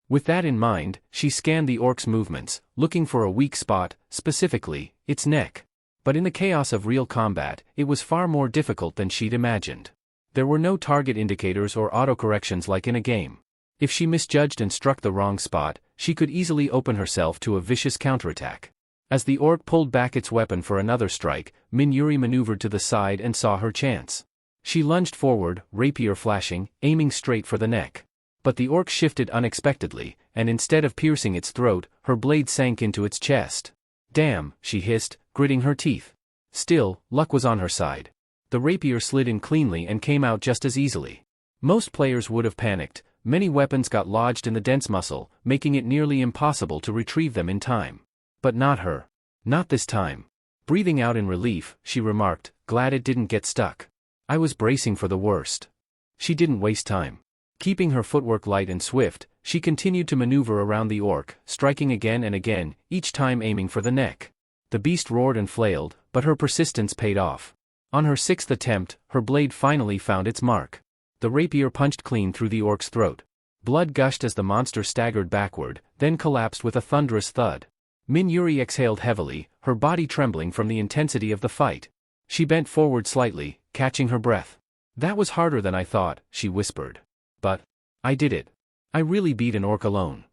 With that in mind, she scanned the orc's movements, looking for a weak spot, specifically, its neck. But in the chaos of real combat, it was far more difficult than she'd imagined. There were no target indicators or autocorrections like in a game. If she misjudged and struck the wrong spot, she could easily open herself to a vicious counterattack. As the orc pulled back its weapon for another strike, Min Yuri maneuvered to the side and saw her chance. She lunged forward, rapier flashing, aiming straight for the neck. But the orc shifted unexpectedly, and instead of piercing its throat, her blade sank into its chest. Damn, she hissed, gritting her teeth. Still, luck was on her side. The rapier slid in cleanly and came out just as easily. Most players would have panicked. Many weapons got lodged in the dense muscle, making it nearly impossible to retrieve them in time. But not her. Not this time. Breathing out in relief, she remarked, glad it didn't get stuck. I was bracing for the worst. She didn't waste time. Keeping her footwork light and swift, she continued to maneuver around the orc, striking again and again, each time aiming for the neck. The beast roared and flailed, but her persistence paid off. On her sixth attempt, her blade finally found its mark. The rapier punched clean through the orc's throat. Blood gushed as the monster staggered backward, then collapsed with a thunderous thud. Min Yuri exhaled heavily, her body trembling from the intensity of the fight. She bent forward slightly, catching her breath. That was harder than I thought, she whispered. But I did it. I really beat an orc alone.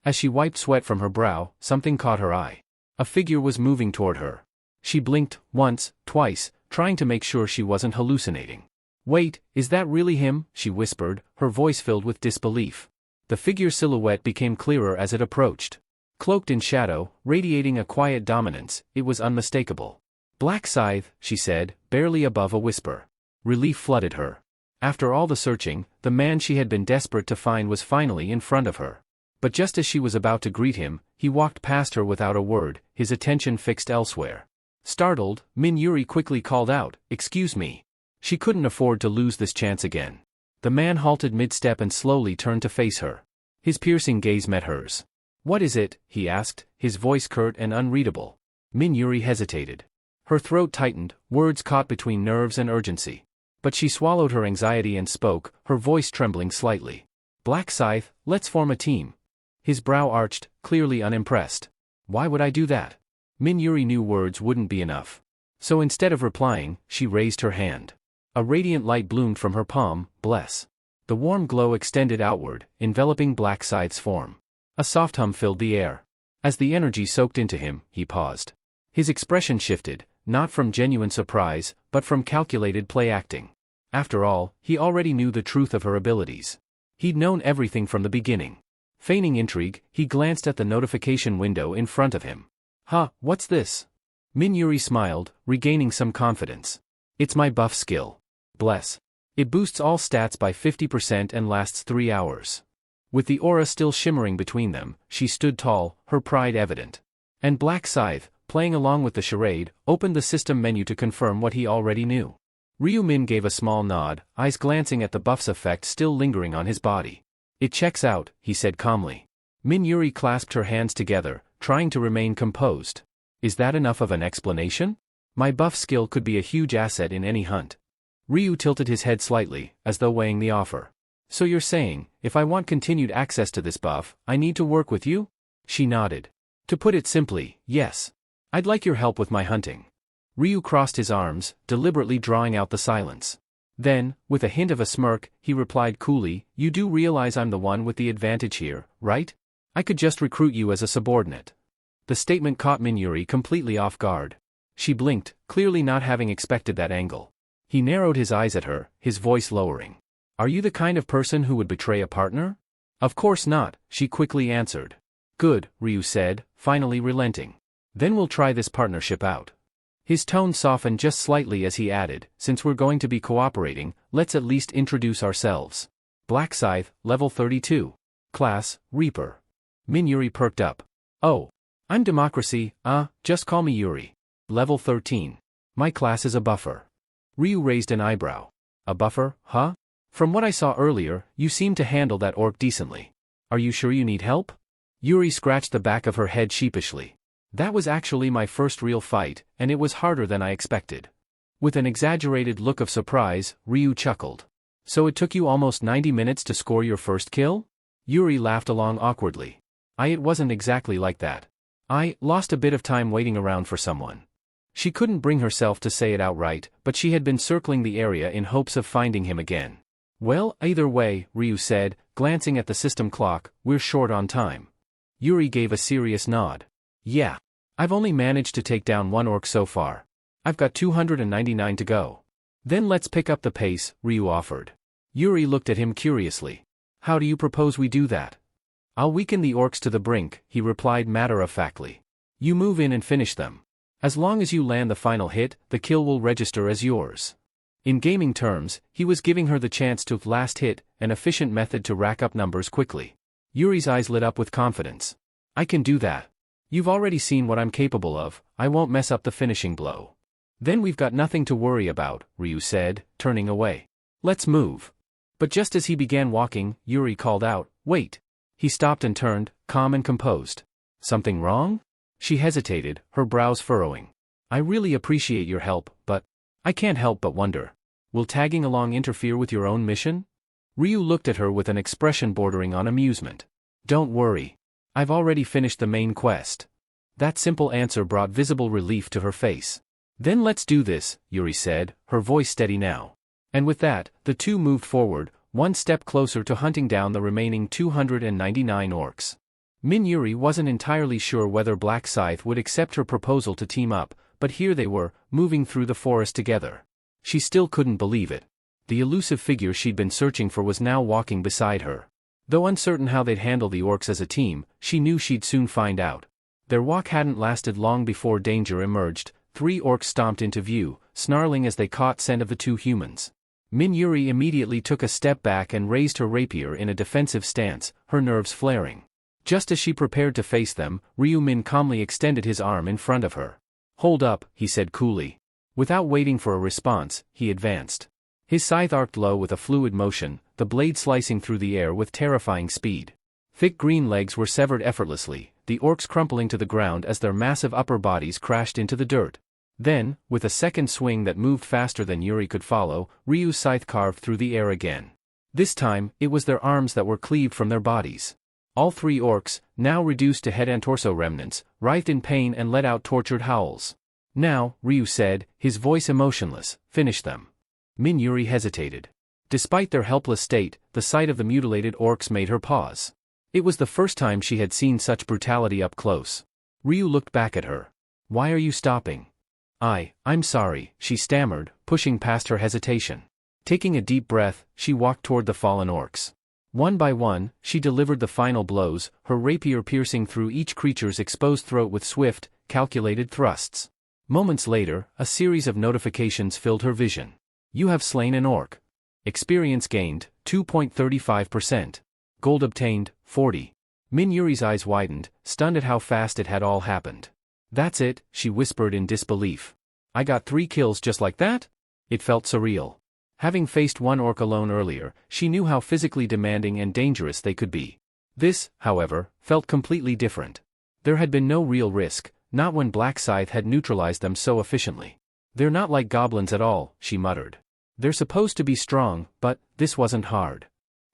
As she wiped sweat from her brow, something caught her eye. A figure was moving toward her. She blinked, once, twice, trying to make sure she wasn't hallucinating. "Wait, is that really him?" she whispered, her voice filled with disbelief. The figure's silhouette became clearer as it approached. Cloaked in shadow, radiating a quiet dominance, it was unmistakable. "Black Scythe," she said, barely above a whisper. Relief flooded her. After all the searching, the man she had been desperate to find was finally in front of her. But just as she was about to greet him, he walked past her without a word, his attention fixed elsewhere. Startled, Min-Yuri quickly called out, "Excuse me." She couldn't afford to lose this chance again. The man halted mid-step and slowly turned to face her. His piercing gaze met hers. "What is it?" he asked, his voice curt and unreadable. Min-Yuri hesitated. Her throat tightened, words caught between nerves and urgency. But she swallowed her anxiety and spoke, her voice trembling slightly. "Black Scythe, let's form a team." His brow arched, clearly unimpressed. "Why would I do that?" Min-Yuri knew words wouldn't be enough. So instead of replying, she raised her hand. A radiant light bloomed from her palm, bless. The warm glow extended outward, enveloping Black Scythe's form. A soft hum filled the air. As the energy soaked into him, he paused. His expression shifted, not from genuine surprise, but from calculated play-acting. After all, he already knew the truth of her abilities. He'd known everything from the beginning. Feigning intrigue, he glanced at the notification window in front of him. "Huh, what's this?" Min-Yuri smiled, regaining some confidence. "It's my buff skill. Bless. It boosts all stats by 50% and lasts 3 hours." With the aura still shimmering between them, she stood tall, her pride evident. And Black Scythe, playing along with the charade, opened the system menu to confirm what he already knew. Ryu-Min gave a small nod, eyes glancing at the buff's effect still lingering on his body. "It checks out," he said calmly. Min-Yuri clasped her hands together, trying to remain composed. "Is that enough of an explanation? My buff skill could be a huge asset in any hunt." Ryu tilted his head slightly, as though weighing the offer. "So you're saying, if I want continued access to this buff, I need to work with you?" She nodded. "To put it simply, yes. I'd like your help with my hunting." Ryu crossed his arms, deliberately drawing out the silence. Then, with a hint of a smirk, he replied coolly, "You do realize I'm the one with the advantage here, right? I could just recruit you as a subordinate." The statement caught Min-Yuri completely off guard. She blinked, clearly not having expected that angle. He narrowed his eyes at her, his voice lowering. "Are you the kind of person who would betray a partner?" "Of course not," she quickly answered. "Good," Ryu said, finally relenting. "Then we'll try this partnership out." His tone softened just slightly as he added, "Since we're going to be cooperating, let's at least introduce ourselves. Black Scythe, level 32. Class, Reaper." Min-Yuri perked up. "Oh. I'm Democracy, just call me Yuri. Level 13. My class is a buffer." Ryu raised an eyebrow. "A buffer, huh? From what I saw earlier, you seem to handle that orc decently. Are you sure you need help?" Yuri scratched the back of her head sheepishly. "That was actually my first real fight, and it was harder than I expected." With an exaggerated look of surprise, Ryu chuckled. "So it took you almost 90 minutes to score your first kill?" Yuri laughed along awkwardly. It wasn't exactly like that. I lost a bit of time waiting around for someone." She couldn't bring herself to say it outright, but she had been circling the area in hopes of finding him again. "Well, either way," Ryu said, glancing at the system clock, "we're short on time." Yuri gave a serious nod. "Yeah. I've only managed to take down one orc so far. I've got 299 to go." "Then let's pick up the pace," Ryu offered. Yuri looked at him curiously. "How do you propose we do that?" "I'll weaken the orcs to the brink," he replied matter-of-factly. "You move in and finish them. As long as you land the final hit, the kill will register as yours." In gaming terms, he was giving her the chance to last hit, an efficient method to rack up numbers quickly. Yuri's eyes lit up with confidence. "I can do that. You've already seen what I'm capable of, I won't mess up the finishing blow." "Then we've got nothing to worry about," Ryu said, turning away. "Let's move." But just as he began walking, Yuri called out, "Wait." He stopped and turned, calm and composed. "Something wrong?" She hesitated, her brows furrowing. "I really appreciate your help, but I can't help but wonder. Will tagging along interfere with your own mission?" Ryu looked at her with an expression bordering on amusement. "Don't worry. I've already finished the main quest." That simple answer brought visible relief to her face. "Then let's do this," Yuri said, her voice steady now. And with that, the two moved forward, one step closer to hunting down the remaining 299 orcs. Yuri wasn't entirely sure whether Black Scythe would accept her proposal to team up, but here they were, moving through the forest together. She still couldn't believe it. The elusive figure she'd been searching for was now walking beside her. Though uncertain how they'd handle the orcs as a team, she knew she'd soon find out. Their walk hadn't lasted long before danger emerged. 3 orcs stomped into view, snarling as they caught scent of the 2 humans. Yuri immediately took a step back and raised her rapier in a defensive stance, her nerves flaring. Just as she prepared to face them, Min calmly extended his arm in front of her. "Hold up," he said coolly. Without waiting for a response, he advanced. His scythe arced low with a fluid motion, the blade slicing through the air with terrifying speed. Thick green legs were severed effortlessly, the orcs crumpling to the ground as their massive upper bodies crashed into the dirt. Then, with a second swing that moved faster than Yuri could follow, Ryu's scythe carved through the air again. This time, it was their arms that were cleaved from their bodies. All 3 orcs, now reduced to head and torso remnants, writhed in pain and let out tortured howls. "Now," Ryu said, his voice emotionless, "finish them." Yuri hesitated. Despite their helpless state, the sight of the mutilated orcs made her pause. It was the first time she had seen such brutality up close. Ryu looked back at her. "Why are you stopping?" I'm sorry," she stammered, pushing past her hesitation. Taking a deep breath, she walked toward the fallen orcs. One by one, she delivered the final blows, her rapier piercing through each creature's exposed throat with swift, calculated thrusts. Moments later, a series of notifications filled her vision. "You have slain an orc. Experience gained, 2.35%. Gold obtained, 40. Yuri's eyes widened, stunned at how fast it had all happened. "That's it," she whispered in disbelief. "I got 3 kills just like that?" It felt surreal. Having faced one orc alone earlier, she knew how physically demanding and dangerous they could be. This, however, felt completely different. There had been no real risk, not when Black Scythe had neutralized them so efficiently. "They're not like goblins at all," she muttered. "They're supposed to be strong, but this wasn't hard."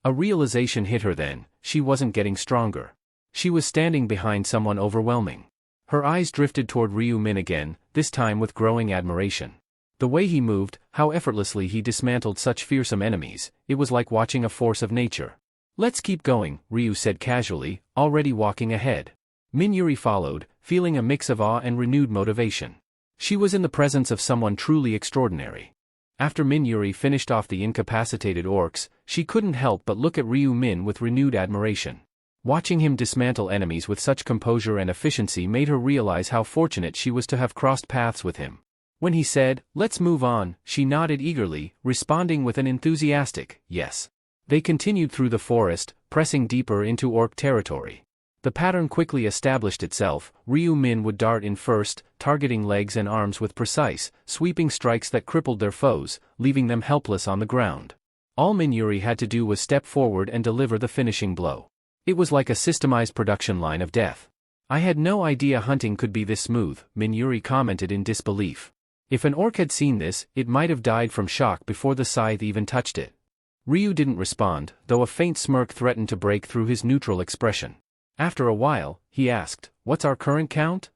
A realization hit her then, she wasn't getting stronger. She was standing behind someone overwhelming. Her eyes drifted toward Min again, this time with growing admiration. The way he moved, how effortlessly he dismantled such fearsome enemies, it was like watching a force of nature. "Let's keep going," Ryu said casually, already walking ahead. Yuri followed, feeling a mix of awe and renewed motivation. She was in the presence of someone truly extraordinary. After Yuri finished off the incapacitated orcs, she couldn't help but look at Min with renewed admiration. Watching him dismantle enemies with such composure and efficiency made her realize how fortunate she was to have crossed paths with him. When he said, "Let's move on," she nodded eagerly, responding with an enthusiastic, "Yes." They continued through the forest, pressing deeper into orc territory. The pattern quickly established itself. Min would dart in first, targeting legs and arms with precise, sweeping strikes that crippled their foes, leaving them helpless on the ground. All Yuri had to do was step forward and deliver the finishing blow. It was like a systemized production line of death. "I had no idea hunting could be this smooth," Yuri commented in disbelief. If an orc had seen this, it might have died from shock before the scythe even touched it. Ryu didn't respond, though a faint smirk threatened to break through his neutral expression. After a while, he asked, "What's our current count?"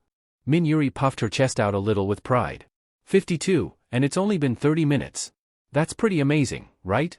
Yuri puffed her chest out a little with pride. 52, and it's only been 30 minutes. That's pretty amazing, right?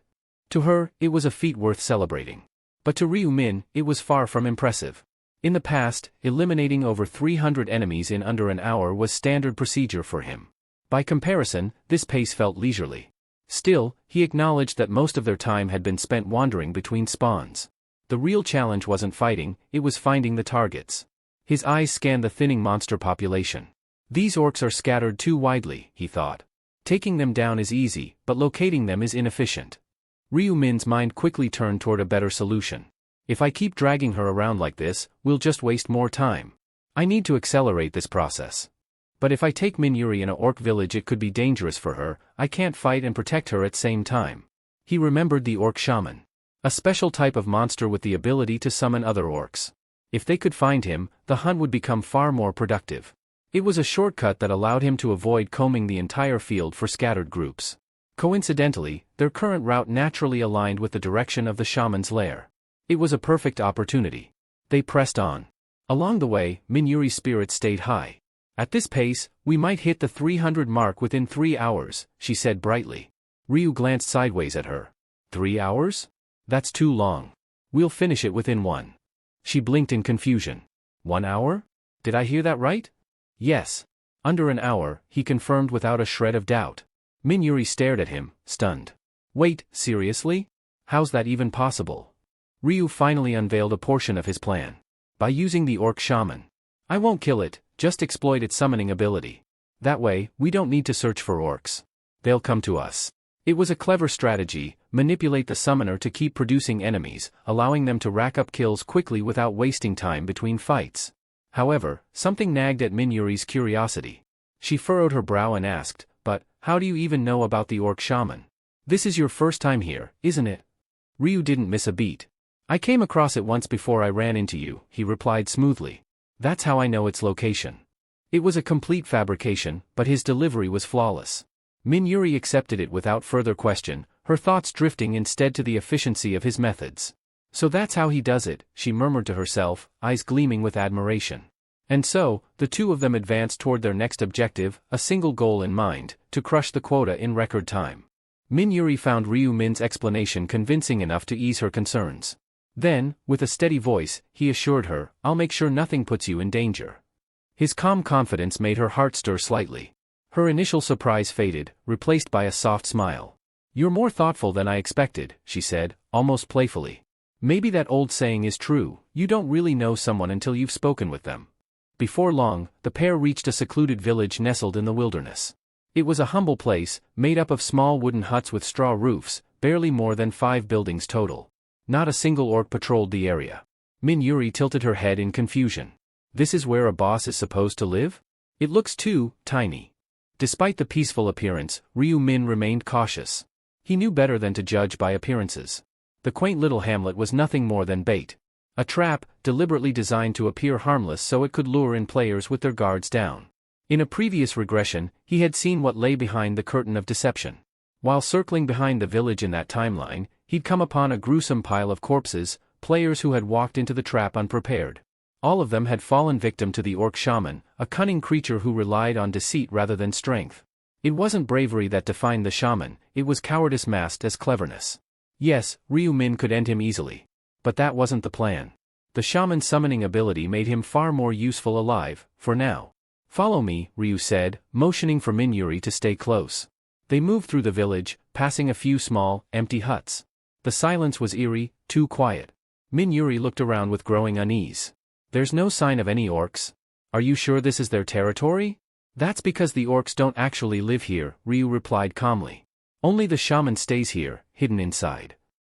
To her, it was a feat worth celebrating. But to Min, it was far from impressive. In the past, eliminating over 300 enemies in under an hour was standard procedure for him. By comparison, this pace felt leisurely. Still, he acknowledged that most of their time had been spent wandering between spawns. The real challenge wasn't fighting, it was finding the targets. His eyes scanned the thinning monster population. "These orcs are scattered too widely," he thought. "Taking them down is easy, but locating them is inefficient." Min's mind quickly turned toward a better solution. "If I keep dragging her around like this, we'll just waste more time. I need to accelerate this process. But if I take Yuri in a orc village, it could be dangerous for her. I can't fight and protect her at same time." He remembered the orc shaman. A special type of monster with the ability to summon other orcs. If they could find him, the hunt would become far more productive. It was a shortcut that allowed him to avoid combing the entire field for scattered groups. Coincidentally, their current route naturally aligned with the direction of the shaman's lair. It was a perfect opportunity. They pressed on. Along the way, Yuri's spirits stayed high. "At this pace, we might hit the 300 mark within 3 hours, she said brightly. Ryu glanced sideways at her. 3 hours? That's too long. We'll finish it within 1. She blinked in confusion. 1 hour? Did I hear that right? Yes. Under an hour, he confirmed without a shred of doubt. Min-Yuri stared at him, stunned. Wait, seriously? How's that even possible? Ryu finally unveiled a portion of his plan. By using the orc shaman. I won't kill it, just exploit its summoning ability. That way, we don't need to search for orcs. They'll come to us. It was a clever strategy, manipulate the summoner to keep producing enemies, allowing them to rack up kills quickly without wasting time between fights. However, something nagged at Min-Yuri's curiosity. She furrowed her brow and asked, but, how do you even know about the orc shaman? This is your first time here, isn't it? Ryu didn't miss a beat. I came across it once before I ran into you, he replied smoothly. That's how I know its location. It was a complete fabrication, but his delivery was flawless. Min-Yuri accepted it without further question, her thoughts drifting instead to the efficiency of his methods. So that's how he does it, she murmured to herself, eyes gleaming with admiration. And so, the two of them advanced toward their next objective, a single goal in mind, to crush the quota in record time. Min-Yuri found Ryu Min's explanation convincing enough to ease her concerns. Then, with a steady voice, he assured her, I'll make sure nothing puts you in danger. His calm confidence made her heart stir slightly. Her initial surprise faded, replaced by a soft smile. You're more thoughtful than I expected, she said, almost playfully. Maybe that old saying is true, you don't really know someone until you've spoken with them. Before long, the pair reached a secluded village nestled in the wilderness. It was a humble place, made up of small wooden huts with straw roofs, barely more than 5 buildings total. Not a single orc patrolled the area. Min-Yuri tilted her head in confusion. This is where a boss is supposed to live? It looks too tiny. Despite the peaceful appearance, Ryu Min remained cautious. He knew better than to judge by appearances. The quaint little hamlet was nothing more than bait. A trap, deliberately designed to appear harmless so it could lure in players with their guards down. In a previous regression, he had seen what lay behind the curtain of deception. While circling behind the village in that timeline, he'd come upon a gruesome pile of corpses, players who had walked into the trap unprepared. All of them had fallen victim to the orc shaman, a cunning creature who relied on deceit rather than strength. It wasn't bravery that defined the shaman, it was cowardice masked as cleverness. Yes, Ryu Min could end him easily. But that wasn't the plan. The shaman's summoning ability made him far more useful alive, for now. Follow me, Ryu said, motioning for Min-Yuri to stay close. They moved through the village, passing a few small, empty huts. The silence was eerie, too quiet. Min-Yuri looked around with growing unease. There's no sign of any orcs. Are you sure this is their territory? That's because the orcs don't actually live here, Ryu replied calmly. Only the shaman stays here, hidden inside.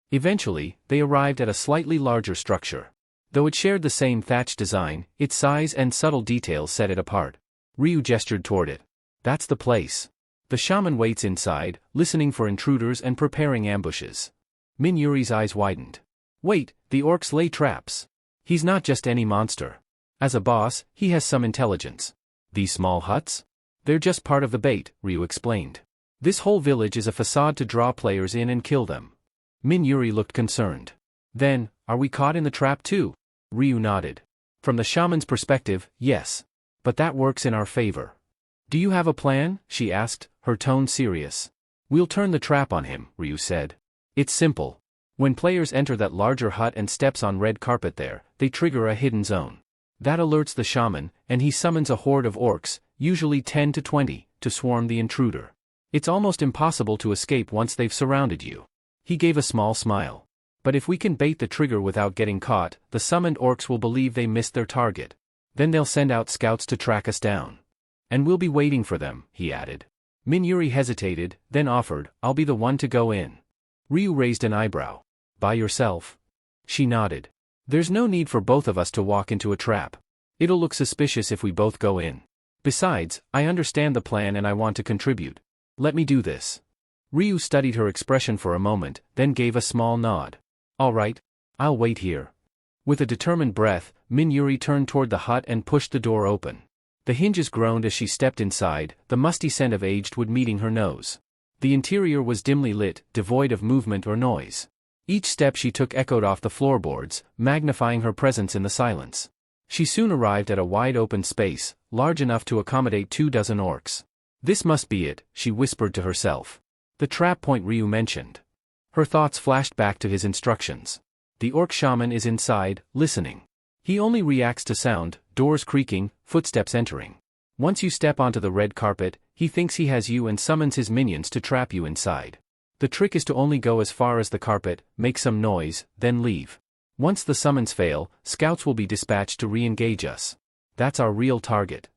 Eventually, they arrived at a slightly larger structure. Though it shared the same thatch design, its size and subtle details set it apart. Ryu gestured toward it. That's the place. The shaman waits inside, listening for intruders and preparing ambushes. Min-Yuri's eyes widened. Wait, the orcs lay traps. He's not just any monster. As a boss, he has some intelligence. These small huts? They're just part of the bait, Ryu explained. This whole village is a facade to draw players in and kill them. Min-Yuri looked concerned. Then, are we caught in the trap too? Ryu nodded. From the shaman's perspective, yes. But that works in our favor. Do you have a plan? She asked, her tone serious. We'll turn the trap on him, Ryu said. It's simple. When players enter that larger hut and steps on red carpet there, they trigger a hidden zone. That alerts the shaman, and he summons a horde of orcs, usually 10 to 20, to swarm the intruder. It's almost impossible to escape once they've surrounded you. He gave a small smile. But if we can bait the trigger without getting caught, the summoned orcs will believe they missed their target. Then they'll send out scouts to track us down. And we'll be waiting for them, he added. Min-Yuri hesitated, then offered, I'll be the one to go in. Ryu raised an eyebrow. By yourself? She nodded. There's no need for both of us to walk into a trap. It'll look suspicious if we both go in. Besides, I understand the plan and I want to contribute. Let me do this. Ryu studied her expression for a moment, then gave a small nod. All right, I'll wait here. With a determined breath, Min-Yuri turned toward the hut and pushed the door open. The hinges groaned as she stepped inside, the musty scent of aged wood meeting her nose. The interior was dimly lit, devoid of movement or noise. Each step she took echoed off the floorboards, magnifying her presence in the silence. She soon arrived at a wide-open space, large enough to accommodate 24 orcs. This must be it, she whispered to herself. The trap point Ryu mentioned. Her thoughts flashed back to his instructions. The orc shaman is inside, listening. He only reacts to sound, doors creaking, footsteps entering. Once you step onto the red carpet, he thinks he has you and summons his minions to trap you inside. The trick is to only go as far as the carpet, make some noise, then leave. Once the summons fail, scouts will be dispatched to re-engage us. That's our real target.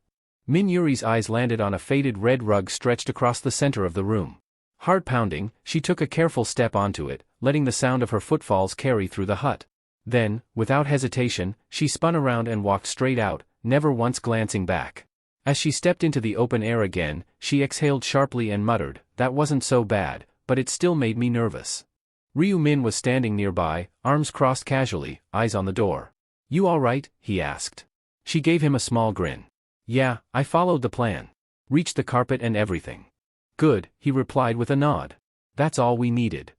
Min Yuri's eyes landed on a faded red rug stretched across the center of the room. Heart pounding, she took a careful step onto it, letting the sound of her footfalls carry through the hut. Then, without hesitation, she spun around and walked straight out, never once glancing back. As she stepped into the open air again, she exhaled sharply and muttered, "That wasn't so bad, but it still made me nervous." Ryu Min was standing nearby, arms crossed casually, eyes on the door. "You all right?" he asked. She gave him a small grin. "Yeah, I followed the plan. Reached the carpet and everything." "Good," he replied with a nod. "That's all we needed."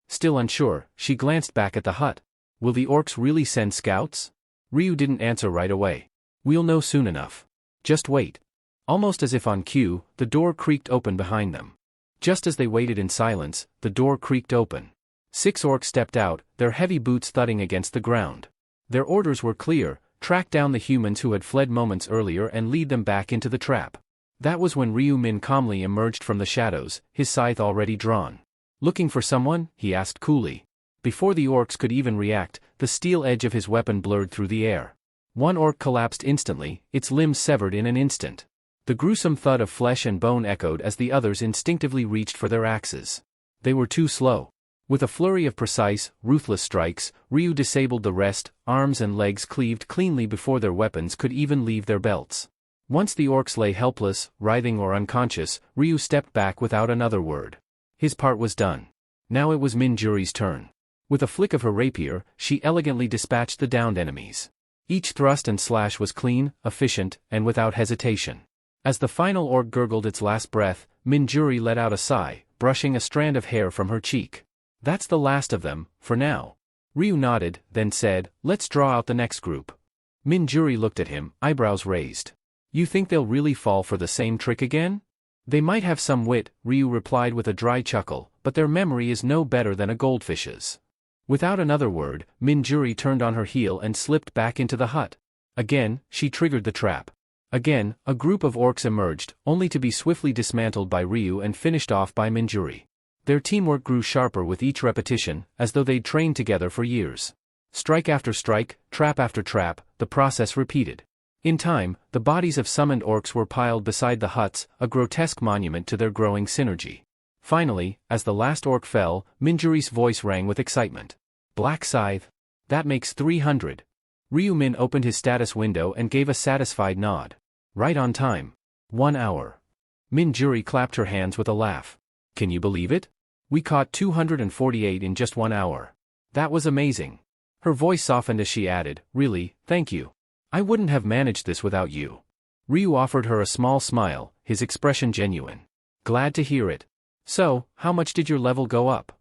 Still unsure, she glanced back at the hut. "Will the orcs really send scouts?" Ryu didn't answer right away. "We'll know soon enough. Just wait." Almost as if on cue, the door creaked open behind them. Just as they waited in silence, the door creaked open. 6 orcs stepped out, their heavy boots thudding against the ground. Their orders were clear: track down the humans who had fled moments earlier and lead them back into the trap. That was when Ryu Min calmly emerged from the shadows, his scythe already drawn. "Looking for someone?" he asked coolly. Before the orcs could even react, the steel edge of his weapon blurred through the air. One orc collapsed instantly, its limbs severed in an instant. The gruesome thud of flesh and bone echoed as the others instinctively reached for their axes. They were too slow. With a flurry of precise, ruthless strikes, Ryu disabled the rest, arms and legs cleaved cleanly before their weapons could even leave their belts. Once the orcs lay helpless, writhing or unconscious, Ryu stepped back without another word. His part was done. Now it was Min Juri's turn. With a flick of her rapier, she elegantly dispatched the downed enemies. Each thrust and slash was clean, efficient, and without hesitation. As the final orc gurgled its last breath, Min Juri let out a sigh, brushing a strand of hair from her cheek. "That's the last of them, for now." Ryu nodded, then said, "Let's draw out the next group." Min Juri looked at him, eyebrows raised. "You think they'll really fall for the same trick again?" "They might have some wit," Ryu replied with a dry chuckle, "but their memory is no better than a goldfish's." Without another word, Min Juri turned on her heel and slipped back into the hut. Again, she triggered the trap. Again, a group of orcs emerged, only to be swiftly dismantled by Ryu and finished off by Min Juri. Their teamwork grew sharper with each repetition, as though they'd trained together for years. Strike after strike, trap after trap, the process repeated. In time, the bodies of summoned orcs were piled beside the huts, a grotesque monument to their growing synergy. Finally, as the last orc fell, Min Juri's voice rang with excitement. "Black Scythe? That makes 300. Ryu Min opened his status window and gave a satisfied nod. "Right on time. 1 hour. Min Juri clapped her hands with a laugh. "Can you believe it? We caught 248 in just 1 hour. That was amazing." Her voice softened as she added, "Really, thank you. I wouldn't have managed this without you." Ryu offered her a small smile, his expression genuine. "Glad to hear it. So, how much did your level go up?"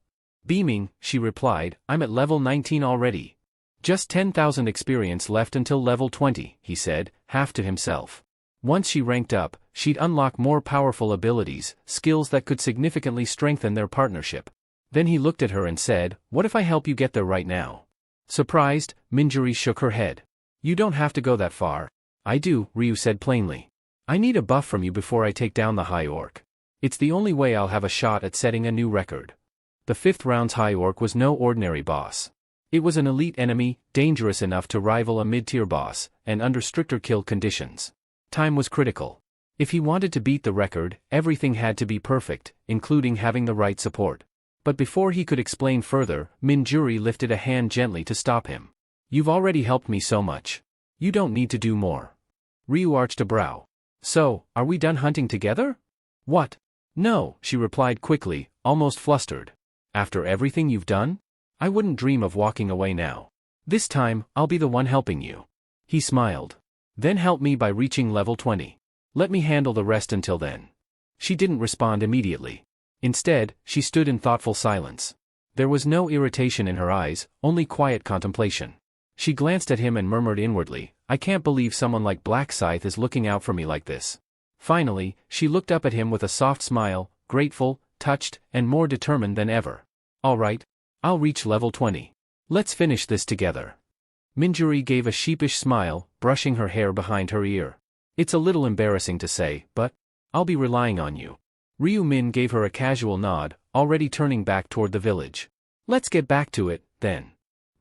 Beaming, she replied, "I'm at level 19 already." "Just 10,000 experience left until level 20, he said, half to himself. Once she ranked up, she'd unlock more powerful abilities, skills that could significantly strengthen their partnership. Then he looked at her and said, "What if I help you get there right now?" Surprised, Min Juri shook her head. "You don't have to go that far." "I do," Ryu said plainly. "I need a buff from you before I take down the High Orc. It's the only way I'll have a shot at setting a new record." The 5th round's High Orc was no ordinary boss. It was an elite enemy, dangerous enough to rival a mid-tier boss, and under stricter kill conditions. Time was critical. If he wanted to beat the record, everything had to be perfect, including having the right support. But before he could explain further, Min Juri lifted a hand gently to stop him. "You've already helped me so much. You don't need to do more." Ryu arched a brow. "So, are we done hunting together?" "What? No," she replied quickly, almost flustered. "After everything you've done? I wouldn't dream of walking away now. This time, I'll be the one helping you." He smiled. "Then help me by reaching level 20. Let me handle the rest until then." She didn't respond immediately. Instead, she stood in thoughtful silence. There was no irritation in her eyes, only quiet contemplation. She glanced at him and murmured inwardly, "I can't believe someone like Black Scythe is looking out for me like this." Finally, she looked up at him with a soft smile, grateful, touched, and more determined than ever. "All right. I'll reach level 20. Let's finish this together." Minjuri gave a sheepish smile, brushing her hair behind her ear. It's a little embarrassing to say, but I'll be relying on you. Ryu Min gave her a casual nod, already turning back toward the village. Let's get back to it, then.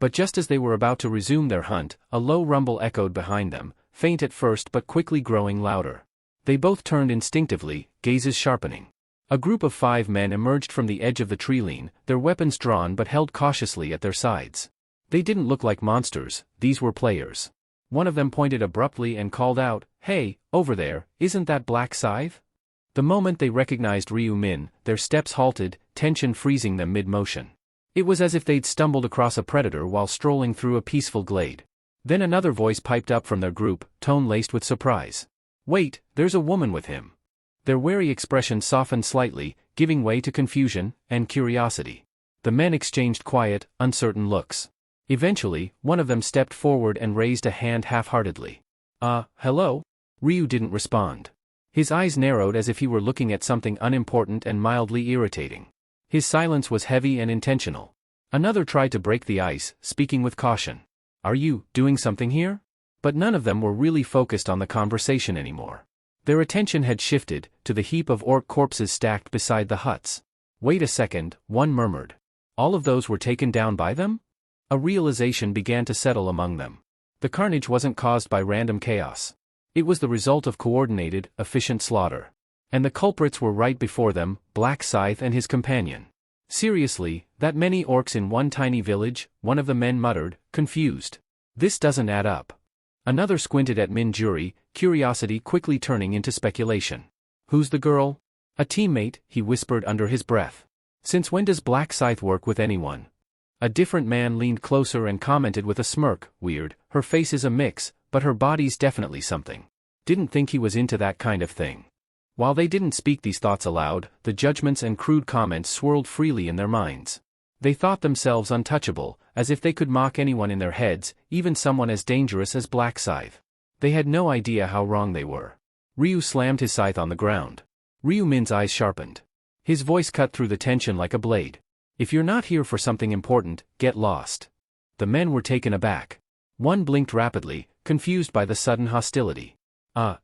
But just as they were about to resume their hunt, a low rumble echoed behind them, faint at first but quickly growing louder. They both turned instinctively, gazes sharpening. A group of 5 men emerged from the edge of the treeline, their weapons drawn but held cautiously at their sides. They didn't look like monsters, these were players. One of them pointed abruptly and called out, "Hey, over there, isn't that Black Scythe?" The moment they recognized Ryu Min, their steps halted, tension freezing them mid-motion. It was as if they'd stumbled across a predator while strolling through a peaceful glade. Then another voice piped up from their group, tone laced with surprise. "Wait, there's a woman with him." Their wary expression softened slightly, giving way to confusion and curiosity. The men exchanged quiet, uncertain looks. Eventually, one of them stepped forward and raised a hand half-heartedly. Hello?" Ryu didn't respond. His eyes narrowed as if he were looking at something unimportant and mildly irritating. His silence was heavy and intentional. Another tried to break the ice, speaking with caution. "Are you doing something here?" But none of them were really focused on the conversation anymore. Their attention had shifted to the heap of orc corpses stacked beside the huts. "Wait a second," one murmured. "All of those were taken down by them?" A realization began to settle among them. The carnage wasn't caused by random chaos. It was the result of coordinated, efficient slaughter. And the culprits were right before them, Black Scythe and his companion. "Seriously, that many orcs in one tiny village?" one of the men muttered, confused. "This doesn't add up." Another squinted at Minjuri, curiosity quickly turning into speculation. "Who's the girl?" "A teammate," he whispered under his breath. "Since when does Black Scythe work with anyone?" A different man leaned closer and commented with a smirk, "Weird, her face is a mix, but her body's definitely something. Didn't think he was into that kind of thing." While they didn't speak these thoughts aloud, the judgments and crude comments swirled freely in their minds. They thought themselves untouchable, as if they could mock anyone in their heads, even someone as dangerous as Black Scythe. They had no idea how wrong they were. Ryu slammed his scythe on the ground. Ryu Min's eyes sharpened. His voice cut through the tension like a blade. "If you're not here for something important, get lost." The men were taken aback. One blinked rapidly, confused by the sudden hostility.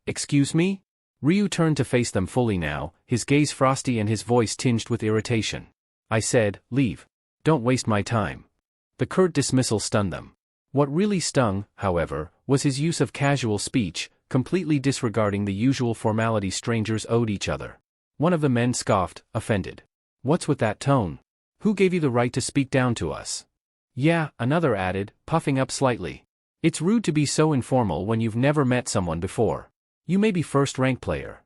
Excuse me?" Ryu turned to face them fully now, his gaze frosty and his voice tinged with irritation. "I said, leave. Don't waste my time." The curt dismissal stunned them. What really stung, however, was his use of casual speech, completely disregarding the usual formality strangers owed each other. One of the men scoffed, offended. "What's with that tone? Who gave you the right to speak down to us?" "Yeah," another added, puffing up slightly. "It's rude to be so informal when you've never met someone before. You may be first-rank player."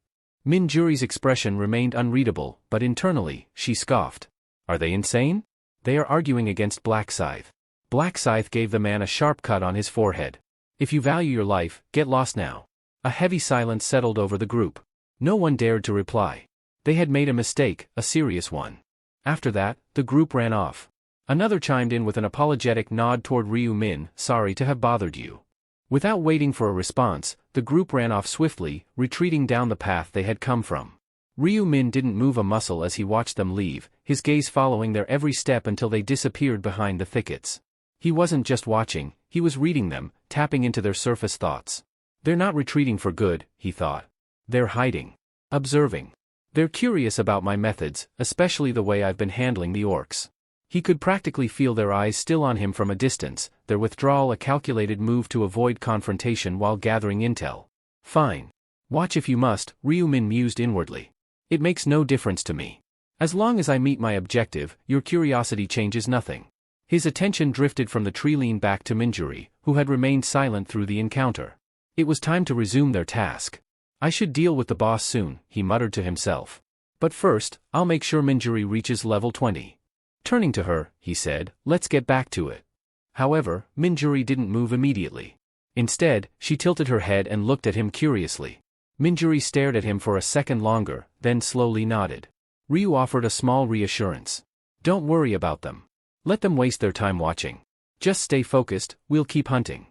Minjuri's expression remained unreadable, but internally, she scoffed. "Are they insane? They are arguing against Black Scythe." Black Scythe gave the man a sharp cut on his forehead. "If you value your life, get lost now." A heavy silence settled over the group. No one dared to reply. They had made a mistake, a serious one. After that, the group ran off. Another chimed in with an apologetic nod toward Ryu Min, "Sorry to have bothered you." Without waiting for a response, the group ran off swiftly, retreating down the path they had come from. Ryu Min didn't move a muscle as he watched them leave, his gaze following their every step until they disappeared behind the thickets. He wasn't just watching, he was reading them, tapping into their surface thoughts. "They're not retreating for good," he thought. "They're hiding. Observing. They're curious about my methods, especially the way I've been handling the orcs." He could practically feel their eyes still on him from a distance, their withdrawal a calculated move to avoid confrontation while gathering intel. "Fine. Watch if you must," Ryu Min mused inwardly. "It makes no difference to me. As long as I meet my objective, your curiosity changes nothing." His attention drifted from the treeline back to Minjuri, who had remained silent through the encounter. It was time to resume their task. "I should deal with the boss soon," he muttered to himself. "But first, I'll make sure Minjuri reaches level 20. Turning to her, he said, "Let's get back to it." However, Minjuri didn't move immediately. Instead, she tilted her head and looked at him curiously. Minjuri stared at him for a second longer, then slowly nodded. Ryu offered a small reassurance. "Don't worry about them. Let them waste their time watching. Just stay focused, we'll keep hunting."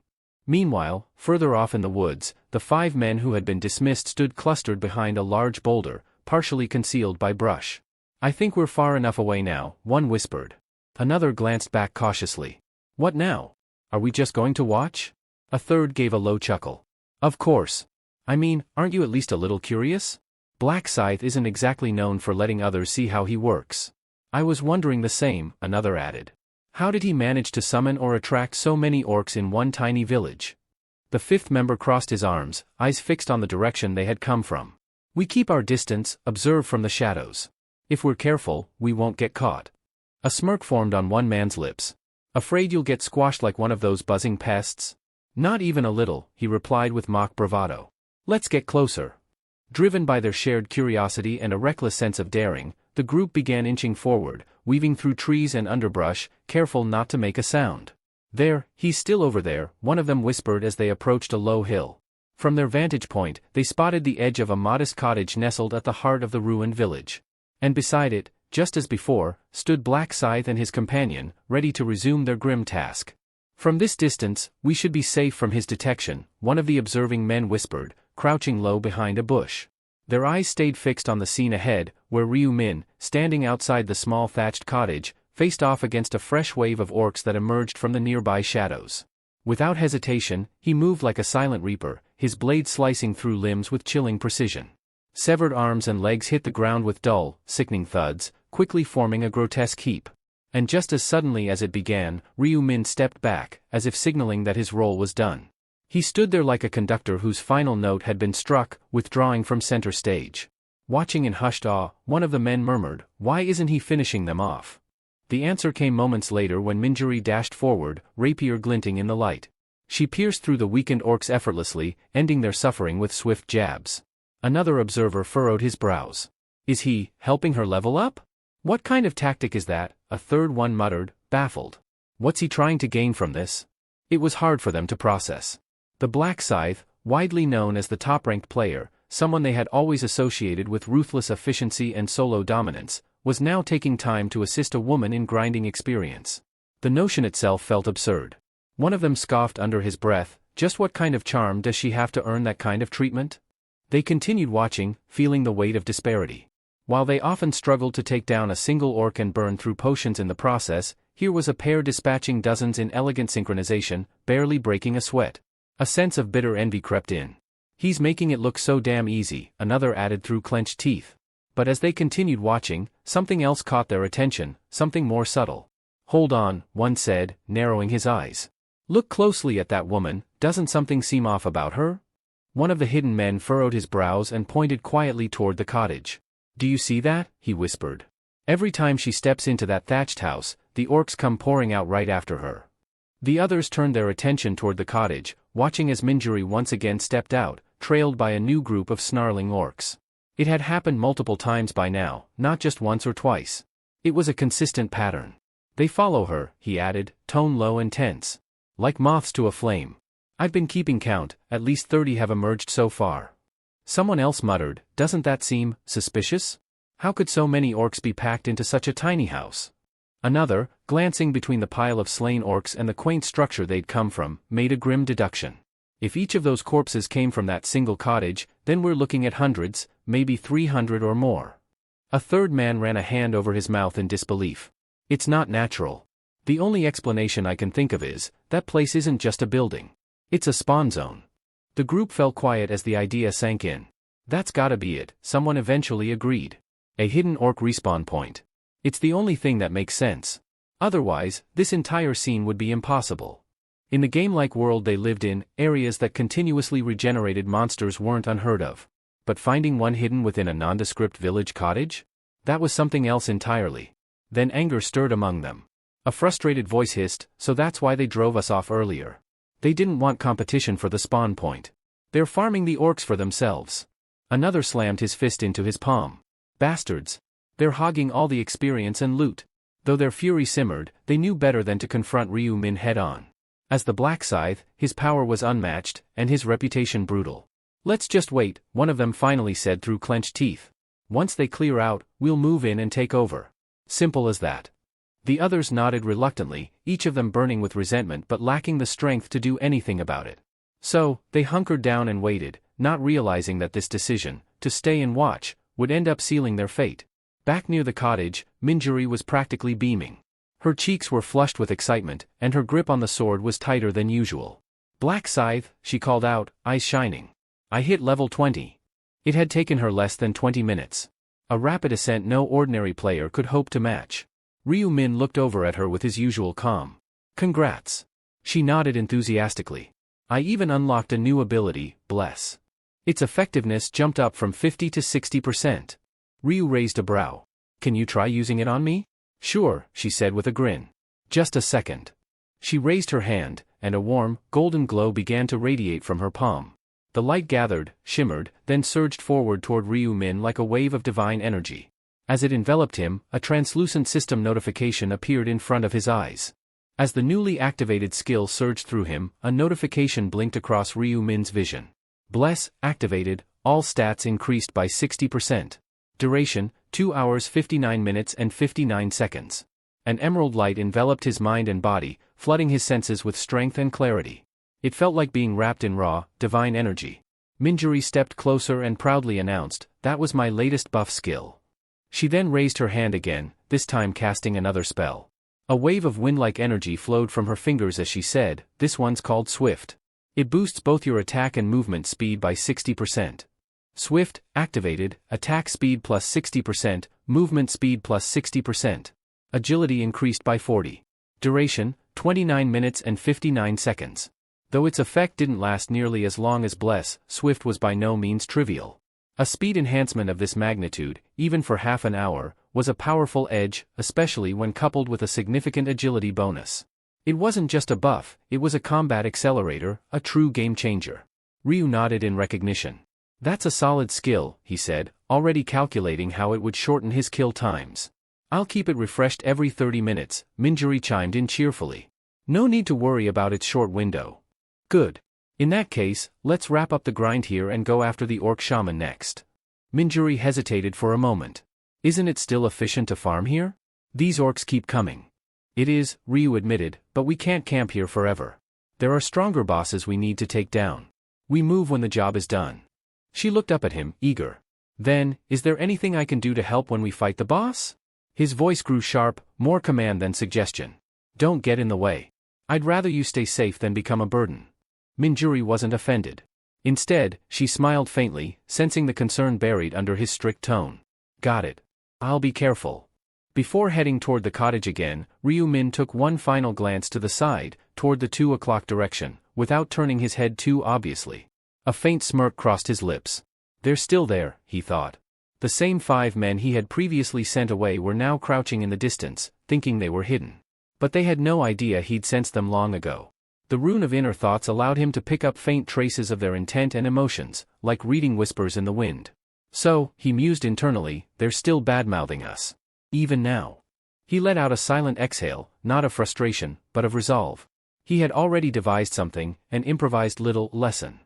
Meanwhile, further off in the woods, the 5 men who had been dismissed stood clustered behind a large boulder, partially concealed by brush. "I think we're far enough away now," one whispered. Another glanced back cautiously. "What now?" Are we just going to watch? A third gave a low chuckle. Of course. I mean, aren't you at least a little curious? Black Scythe isn't exactly known for letting others see how he works. I was wondering the same, another added. How did he manage to summon or attract so many orcs in one tiny village? The fifth member crossed his arms, eyes fixed on the direction they had come from. We keep our distance, observe from the shadows. If we're careful, we won't get caught. A smirk formed on one man's lips. Afraid you'll get squashed like one of those buzzing pests? Not even a little, he replied with mock bravado. Let's get closer. Driven by their shared curiosity and a reckless sense of daring, the group began inching forward, weaving through trees and underbrush, careful not to make a sound. There, he's still over there, one of them whispered as they approached a low hill. From their vantage point, they spotted the edge of a modest cottage nestled at the heart of the ruined village. And beside it, just as before, stood Black Scythe and his companion, ready to resume their grim task. From this distance, we should be safe from his detection, one of the observing men whispered, crouching low behind a bush. Their eyes stayed fixed on the scene ahead, where Ryu Min, standing outside the small thatched cottage, faced off against a fresh wave of orcs that emerged from the nearby shadows. Without hesitation, he moved like a silent reaper, his blade slicing through limbs with chilling precision. Severed arms and legs hit the ground with dull, sickening thuds, quickly forming a grotesque heap. And just as suddenly as it began, Ryu Min stepped back, as if signaling that his role was done. He stood there like a conductor whose final note had been struck, withdrawing from center stage. Watching in hushed awe, one of the men murmured, "Why isn't he finishing them off?" The answer came moments later when Minjuri dashed forward, rapier glinting in the light. She pierced through the weakened orcs effortlessly, ending their suffering with swift jabs. Another observer furrowed his brows. Is he helping her level up? What kind of tactic is that? A third one muttered, baffled. What's he trying to gain from this? It was hard for them to process. The Black Scythe, widely known as the top-ranked player, someone they had always associated with ruthless efficiency and solo dominance, was now taking time to assist a woman in grinding experience. The notion itself felt absurd. One of them scoffed under his breath, just what kind of charm does she have to earn that kind of treatment? They continued watching, feeling the weight of disparity. While they often struggled to take down a single orc and burn through potions in the process, here was a pair dispatching dozens in elegant synchronization, barely breaking a sweat. A sense of bitter envy crept in. He's making it look so damn easy, another added through clenched teeth. But as they continued watching, something else caught their attention, something more subtle. Hold on, one said, narrowing his eyes. Look closely at that woman, doesn't something seem off about her? One of the hidden men furrowed his brows and pointed quietly toward the cottage. Do you see that? He whispered. Every time she steps into that thatched house, the orcs come pouring out right after her. The others turned their attention toward the cottage, watching as Minjuri once again stepped out, trailed by a new group of snarling orcs. It had happened multiple times by now, not just once or twice. It was a consistent pattern. They follow her, he added, tone low and tense. Like moths to a flame. I've been keeping count, at least 30 have emerged so far. Someone else muttered, doesn't that seem suspicious? How could so many orcs be packed into such a tiny house? Another, glancing between the pile of slain orcs and the quaint structure they'd come from, made a grim deduction. If each of those corpses came from that single cottage, then we're looking at hundreds, maybe 300 or more. A third man ran a hand over his mouth in disbelief. It's not natural. The only explanation I can think of is, that place isn't just a building. It's a spawn zone. The group fell quiet as the idea sank in. That's gotta be it, someone eventually agreed. A hidden orc respawn point. It's the only thing that makes sense. Otherwise, this entire scene would be impossible. In the game-like world they lived in, areas that continuously regenerated monsters weren't unheard of. But finding one hidden within a nondescript village cottage? That was something else entirely. Then anger stirred among them. A frustrated voice hissed, so that's why they drove us off earlier. They didn't want competition for the spawn point. They're farming the orcs for themselves. Another slammed his fist into his palm. Bastards. They're hogging all the experience and loot. Though their fury simmered, they knew better than to confront Ryu Min head-on. As the Black Scythe, his power was unmatched, and his reputation brutal. Let's just wait, one of them finally said through clenched teeth. Once they clear out, we'll move in and take over. Simple as that. The others nodded reluctantly, each of them burning with resentment but lacking the strength to do anything about it. So, they hunkered down and waited, not realizing that this decision, to stay and watch, would end up sealing their fate. Back near the cottage, Minjuri was practically beaming. Her cheeks were flushed with excitement, and her grip on the sword was tighter than usual. "Black Scythe," she called out, eyes shining. "I hit level 20. It had taken her less than 20 minutes. A rapid ascent no ordinary player could hope to match. Ryu Min looked over at her with his usual calm. "Congrats." She nodded enthusiastically. "I even unlocked a new ability, Bless. Its effectiveness jumped up from 50 to 60%. Ryu raised a brow. "Can you try using it on me?" "Sure," she said with a grin. "Just a second." She raised her hand, and a warm, golden glow began to radiate from her palm. The light gathered, shimmered, then surged forward toward Ryu Min like a wave of divine energy. As it enveloped him, a translucent system notification appeared in front of his eyes. As the newly activated skill surged through him, a notification blinked across Ryu Min's vision. Bless, activated, all stats increased by 60%. Duration, 2 hours 59 minutes and 59 seconds. An emerald light enveloped his mind and body, flooding his senses with strength and clarity. It felt like being wrapped in raw, divine energy. Minjuri stepped closer and proudly announced, "That was my latest buff skill." She then raised her hand again, this time casting another spell. A wave of wind-like energy flowed from her fingers as she said, "This one's called Swift. It boosts both your attack and movement speed by 60%. Swift, activated, attack speed plus 60%, movement speed plus 60%. Agility increased by 40. Duration, 29 minutes and 59 seconds. Though its effect didn't last nearly as long as Bless, Swift was by no means trivial. A speed enhancement of this magnitude, even for half an hour, was a powerful edge, especially when coupled with a significant agility bonus. It wasn't just a buff, it was a combat accelerator, a true game changer. Ryu nodded in recognition. "That's a solid skill," he said, already calculating how it would shorten his kill times. "I'll keep it refreshed every 30 minutes, Minjuri chimed in cheerfully. "No need to worry about its short window." "Good. In that case, let's wrap up the grind here and go after the orc shaman next." Minjuri hesitated for a moment. "Isn't it still efficient to farm here? These orcs keep coming." "It is," Ryu admitted, "but we can't camp here forever. There are stronger bosses we need to take down. We move when the job is done." She looked up at him, eager. "Then, is there anything I can do to help when we fight the boss?" His voice grew sharp, more command than suggestion. "Don't get in the way. I'd rather you stay safe than become a burden." Minjuri wasn't offended. Instead, she smiled faintly, sensing the concern buried under his strict tone. "Got it. I'll be careful." Before heading toward the cottage again, Ryu Min took one final glance to the side, toward the 2 o'clock direction, without turning his head too obviously. A faint smirk crossed his lips. "They're still there," he thought. The same 5 men he had previously sent away were now crouching in the distance, thinking they were hidden. But they had no idea he'd sensed them long ago. The rune of inner thoughts allowed him to pick up faint traces of their intent and emotions, like reading whispers in the wind. "So," he mused internally, "they're still bad-mouthing us. Even now." He let out a silent exhale, not of frustration, but of resolve. He had already devised something, an improvised little lesson.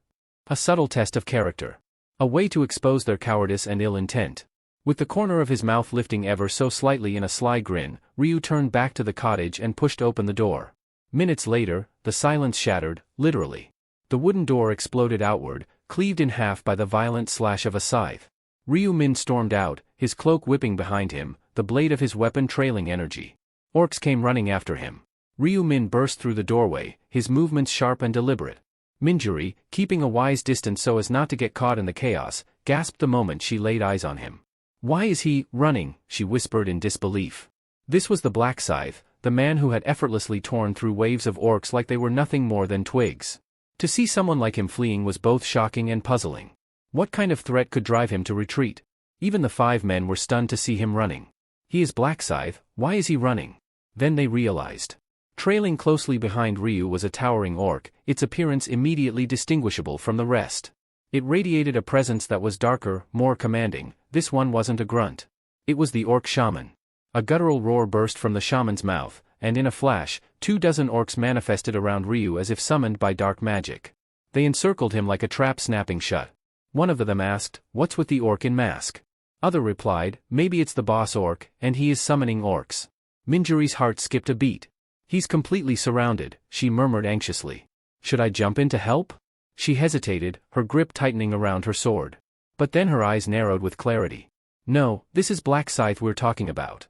A subtle test of character. A way to expose their cowardice and ill intent. With the corner of his mouth lifting ever so slightly in a sly grin, Ryu turned back to the cottage and pushed open the door. Minutes later, the silence shattered, literally. The wooden door exploded outward, cleaved in half by the violent slash of a scythe. Ryu Min stormed out, his cloak whipping behind him, the blade of his weapon trailing energy. Orcs came running after him. Ryu Min burst through the doorway, his movements sharp and deliberate. Minjuri, keeping a wise distance so as not to get caught in the chaos, gasped the moment she laid eyes on him. "Why is he running?" she whispered in disbelief. This was the Black Scythe, the man who had effortlessly torn through waves of orcs like they were nothing more than twigs. To see someone like him fleeing was both shocking and puzzling. What kind of threat could drive him to retreat? Even the 5 men were stunned to see him running. He is Black Scythe, why is he running? Then they realized. Trailing closely behind Ryu was a towering orc, its appearance immediately distinguishable from the rest. It radiated a presence that was darker, more commanding. This one wasn't a grunt. It was the orc shaman. A guttural roar burst from the shaman's mouth, and in a flash, 24 orcs manifested around Ryu as if summoned by dark magic. They encircled him like a trap snapping shut. One of them asked, "What's with the orc in mask?" Other replied, "Maybe it's the boss orc, and he is summoning orcs." Minjuri's heart skipped a beat. "He's completely surrounded," she murmured anxiously. "Should I jump in to help?" She hesitated, her grip tightening around her sword. But then her eyes narrowed with clarity. "No, this is Black Scythe we're talking about."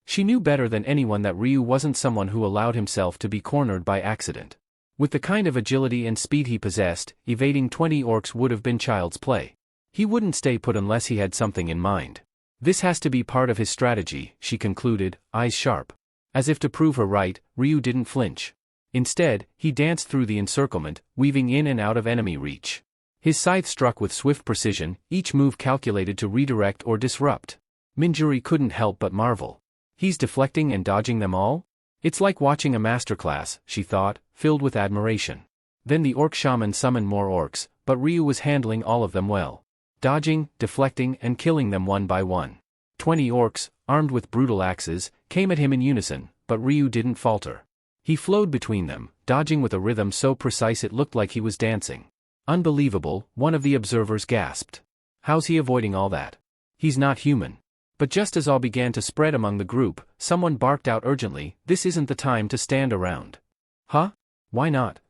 She knew better than anyone that Ryu wasn't someone who allowed himself to be cornered by accident. With the kind of agility and speed he possessed, evading 20 orcs would have been child's play. He wouldn't stay put unless he had something in mind. This has to be part of his strategy, she concluded, eyes sharp. As if to prove her right, Ryu didn't flinch. Instead, he danced through the encirclement, weaving in and out of enemy reach. His scythe struck with swift precision, each move calculated to redirect or disrupt. Minjuri couldn't help but marvel. He's deflecting and dodging them all? It's like watching a masterclass, she thought, filled with admiration. Then the orc shaman summoned more orcs, but Ryu was handling all of them well. Dodging, deflecting, and killing them one by one. 20 orcs, armed with brutal axes, came at him in unison, but Ryu didn't falter. He flowed between them, dodging with a rhythm so precise it looked like he was dancing. Unbelievable, one of the observers gasped. How's he avoiding all that? He's not human. But just as all began to spread among the group, someone barked out urgently, "This isn't the time to stand around." Huh? Why not?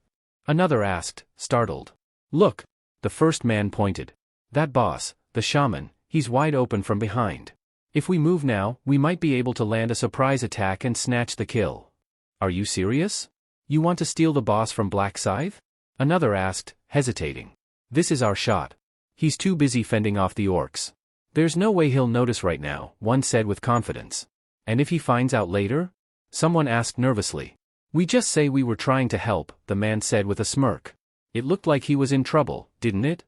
Another asked, startled. Look! The first man pointed. That boss, the shaman, he's wide open from behind. If we move now, we might be able to land a surprise attack and snatch the kill. Are you serious? You want to steal the boss from Black Scythe? Another asked, hesitating. This is our shot. He's too busy fending off the orcs. There's no way he'll notice right now, one said with confidence. And if he finds out later? Someone asked nervously. We just say we were trying to help, the man said with a smirk. It looked like he was in trouble, didn't it?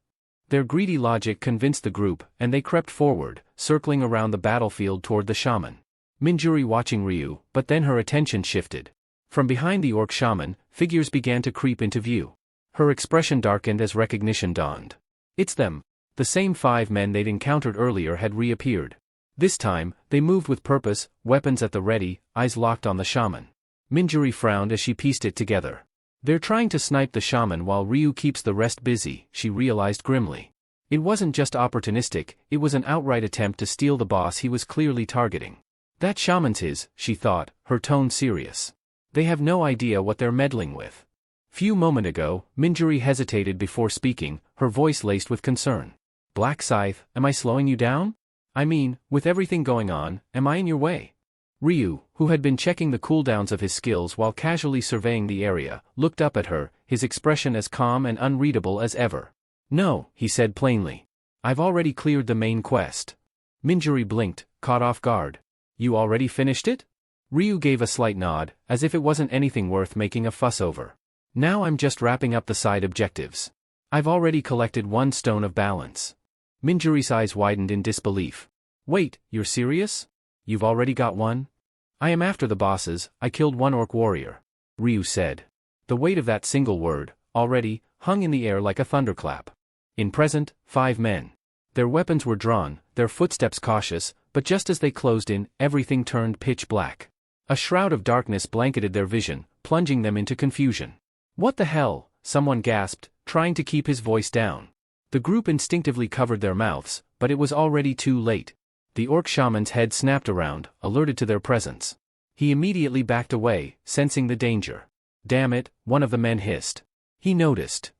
Their greedy logic convinced the group, and they crept forward, circling around the battlefield toward the shaman. Minjuri watching Ryu, but then her attention shifted. From behind the orc shaman, figures began to creep into view. Her expression darkened as recognition dawned. It's them. The same 5 men they'd encountered earlier had reappeared. This time, they moved with purpose, weapons at the ready, eyes locked on the shaman. Minjuri frowned as she pieced it together. They're trying to snipe the shaman while Ryu keeps the rest busy, she realized grimly. It wasn't just opportunistic, it was an outright attempt to steal the boss he was clearly targeting. That shaman's his, she thought, her tone serious. They have no idea what they're meddling with. Few moments ago, Minjuri hesitated before speaking, her voice laced with concern. Black Scythe, am I slowing you down? I mean, with everything going on, am I in your way? Ryu, who had been checking the cooldowns of his skills while casually surveying the area, looked up at her, his expression as calm and unreadable as ever. No, he said plainly. I've already cleared the main quest. Minjuri blinked, caught off guard. You already finished it? Ryu gave a slight nod, as if it wasn't anything worth making a fuss over. Now I'm just wrapping up the side objectives. I've already collected 1 stone of balance. Minjuri's eyes widened in disbelief. Wait, you're serious? You've already got 1? I am after the bosses, I killed 1 orc warrior. Ryu said. The weight of that single word, already, hung in the air like a thunderclap. In present, 5 men. Their weapons were drawn, their footsteps cautious, but just as they closed in, everything turned pitch black. A shroud of darkness blanketed their vision, plunging them into confusion. What the hell? Someone gasped, trying to keep his voice down. The group instinctively covered their mouths, but it was already too late. The orc shaman's head snapped around, alerted to their presence. He immediately backed away, sensing the danger. Damn it, one of the men hissed. He noticed.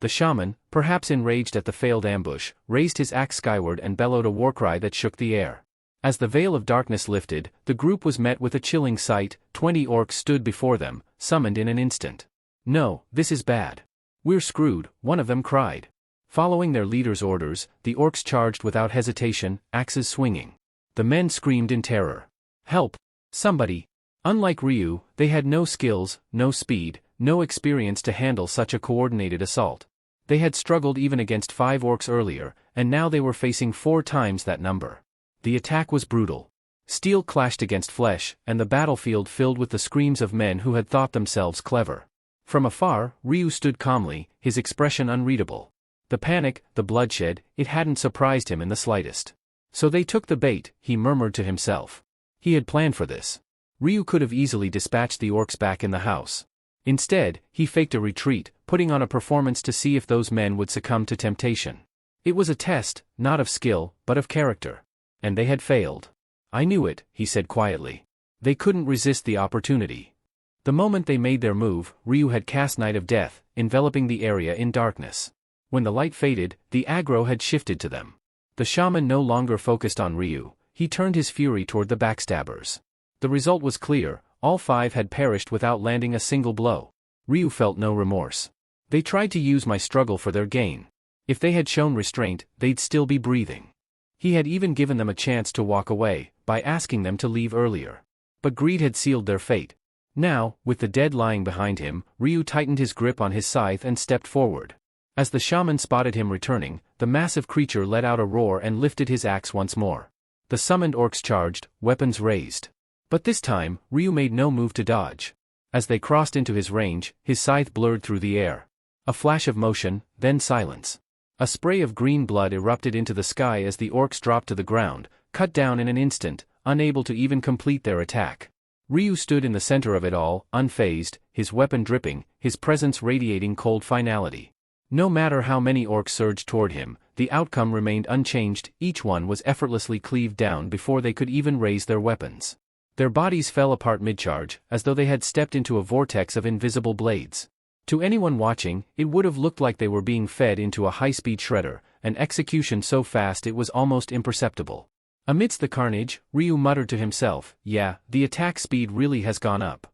The shaman, perhaps enraged at the failed ambush, raised his axe skyward and bellowed a warcry that shook the air. As the veil of darkness lifted, the group was met with a chilling sight. 20 orcs stood before them, summoned in an instant. No, this is bad. We're screwed, one of them cried. Following their leader's orders, the orcs charged without hesitation, axes swinging. The men screamed in terror. Help! Somebody! Unlike Ryu, they had no skills, no speed, no experience to handle such a coordinated assault. They had struggled even against 5 orcs earlier, and now they were facing 4 times that number. The attack was brutal. Steel clashed against flesh, and the battlefield filled with the screams of men who had thought themselves clever. From afar, Ryu stood calmly, his expression unreadable. The panic, the bloodshed, it hadn't surprised him in the slightest. So they took the bait, he murmured to himself. He had planned for this. Ryu could have easily dispatched the orcs back in the house. Instead, he faked a retreat, putting on a performance to see if those men would succumb to temptation. It was a test, not of skill, but of character. And they had failed. I knew it, he said quietly. They couldn't resist the opportunity. The moment they made their move, Ryu had cast Night of Death, enveloping the area in darkness. When the light faded, the aggro had shifted to them. The shaman no longer focused on Ryu, he turned his fury toward the backstabbers. The result was clear, all 5 had perished without landing a single blow. Ryu felt no remorse. They tried to use my struggle for their gain. If they had shown restraint, they'd still be breathing. He had even given them a chance to walk away, by asking them to leave earlier. But greed had sealed their fate. Now, with the dead lying behind him, Ryu tightened his grip on his scythe and stepped forward. As the shaman spotted him returning, the massive creature let out a roar and lifted his axe once more. The summoned orcs charged, weapons raised. But this time, Ryu made no move to dodge. As they crossed into his range, his scythe blurred through the air. A flash of motion, then silence. A spray of green blood erupted into the sky as the orcs dropped to the ground, cut down in an instant, unable to even complete their attack. Ryu stood in the center of it all, unfazed, his weapon dripping, his presence radiating cold finality. No matter how many orcs surged toward him, the outcome remained unchanged. Each one was effortlessly cleaved down before they could even raise their weapons. Their bodies fell apart mid-charge, as though they had stepped into a vortex of invisible blades. To anyone watching, it would have looked like they were being fed into a high-speed shredder, an execution so fast it was almost imperceptible. Amidst the carnage, Ryu muttered to himself, "Yeah, the attack speed really has gone up."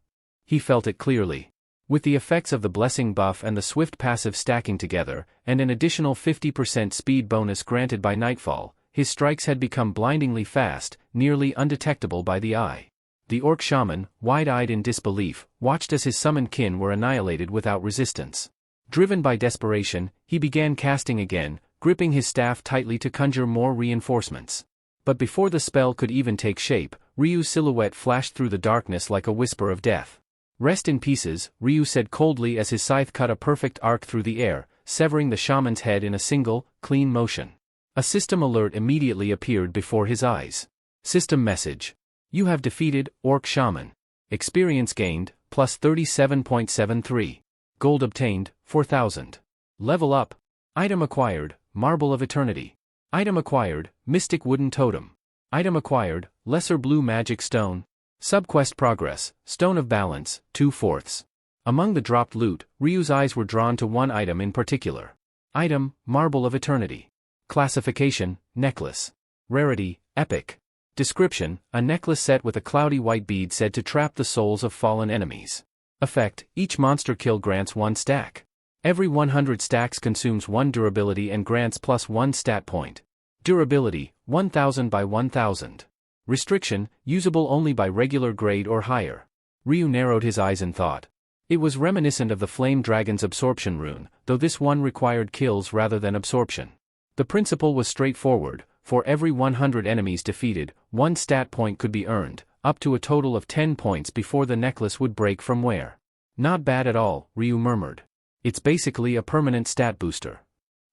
He felt it clearly. With the effects of the blessing buff and the swift passive stacking together, and an additional 50% speed bonus granted by nightfall, his strikes had become blindingly fast, nearly undetectable by the eye. The orc shaman, wide-eyed in disbelief, watched as his summoned kin were annihilated without resistance. Driven by desperation, he began casting again, gripping his staff tightly to conjure more reinforcements. But before the spell could even take shape, Ryu's silhouette flashed through the darkness like a whisper of death. "Rest in pieces," Ryu said coldly as his scythe cut a perfect arc through the air, severing the shaman's head in a single, clean motion. A system alert immediately appeared before his eyes. System message. You have defeated Orc Shaman. Experience gained, plus 37.73. Gold obtained, 4,000. Level up. Item acquired, Marble of Eternity. Item acquired, Mystic Wooden Totem. Item acquired, Lesser Blue Magic Stone. Subquest progress, Stone of Balance, 2/4. Among the dropped loot, Ryu's eyes were drawn to one item in particular. Item, Marble of Eternity. Classification, Necklace. Rarity, Epic. Description, a necklace set with a cloudy white bead said to trap the souls of fallen enemies. Effect, each monster kill grants 1 stack. Every 100 stacks consumes 1 durability and grants plus 1 stat point. Durability, 1000 by 1000. Restriction, usable only by regular grade or higher. Ryu narrowed his eyes in thought. It was reminiscent of the Flame Dragon's absorption rune, though this one required kills rather than absorption. The principle was straightforward. For every 100 enemies defeated, 1 stat point could be earned, up to a total of 10 points before the necklace would break from wear. Not bad at all, Ryu murmured. It's basically a permanent stat booster.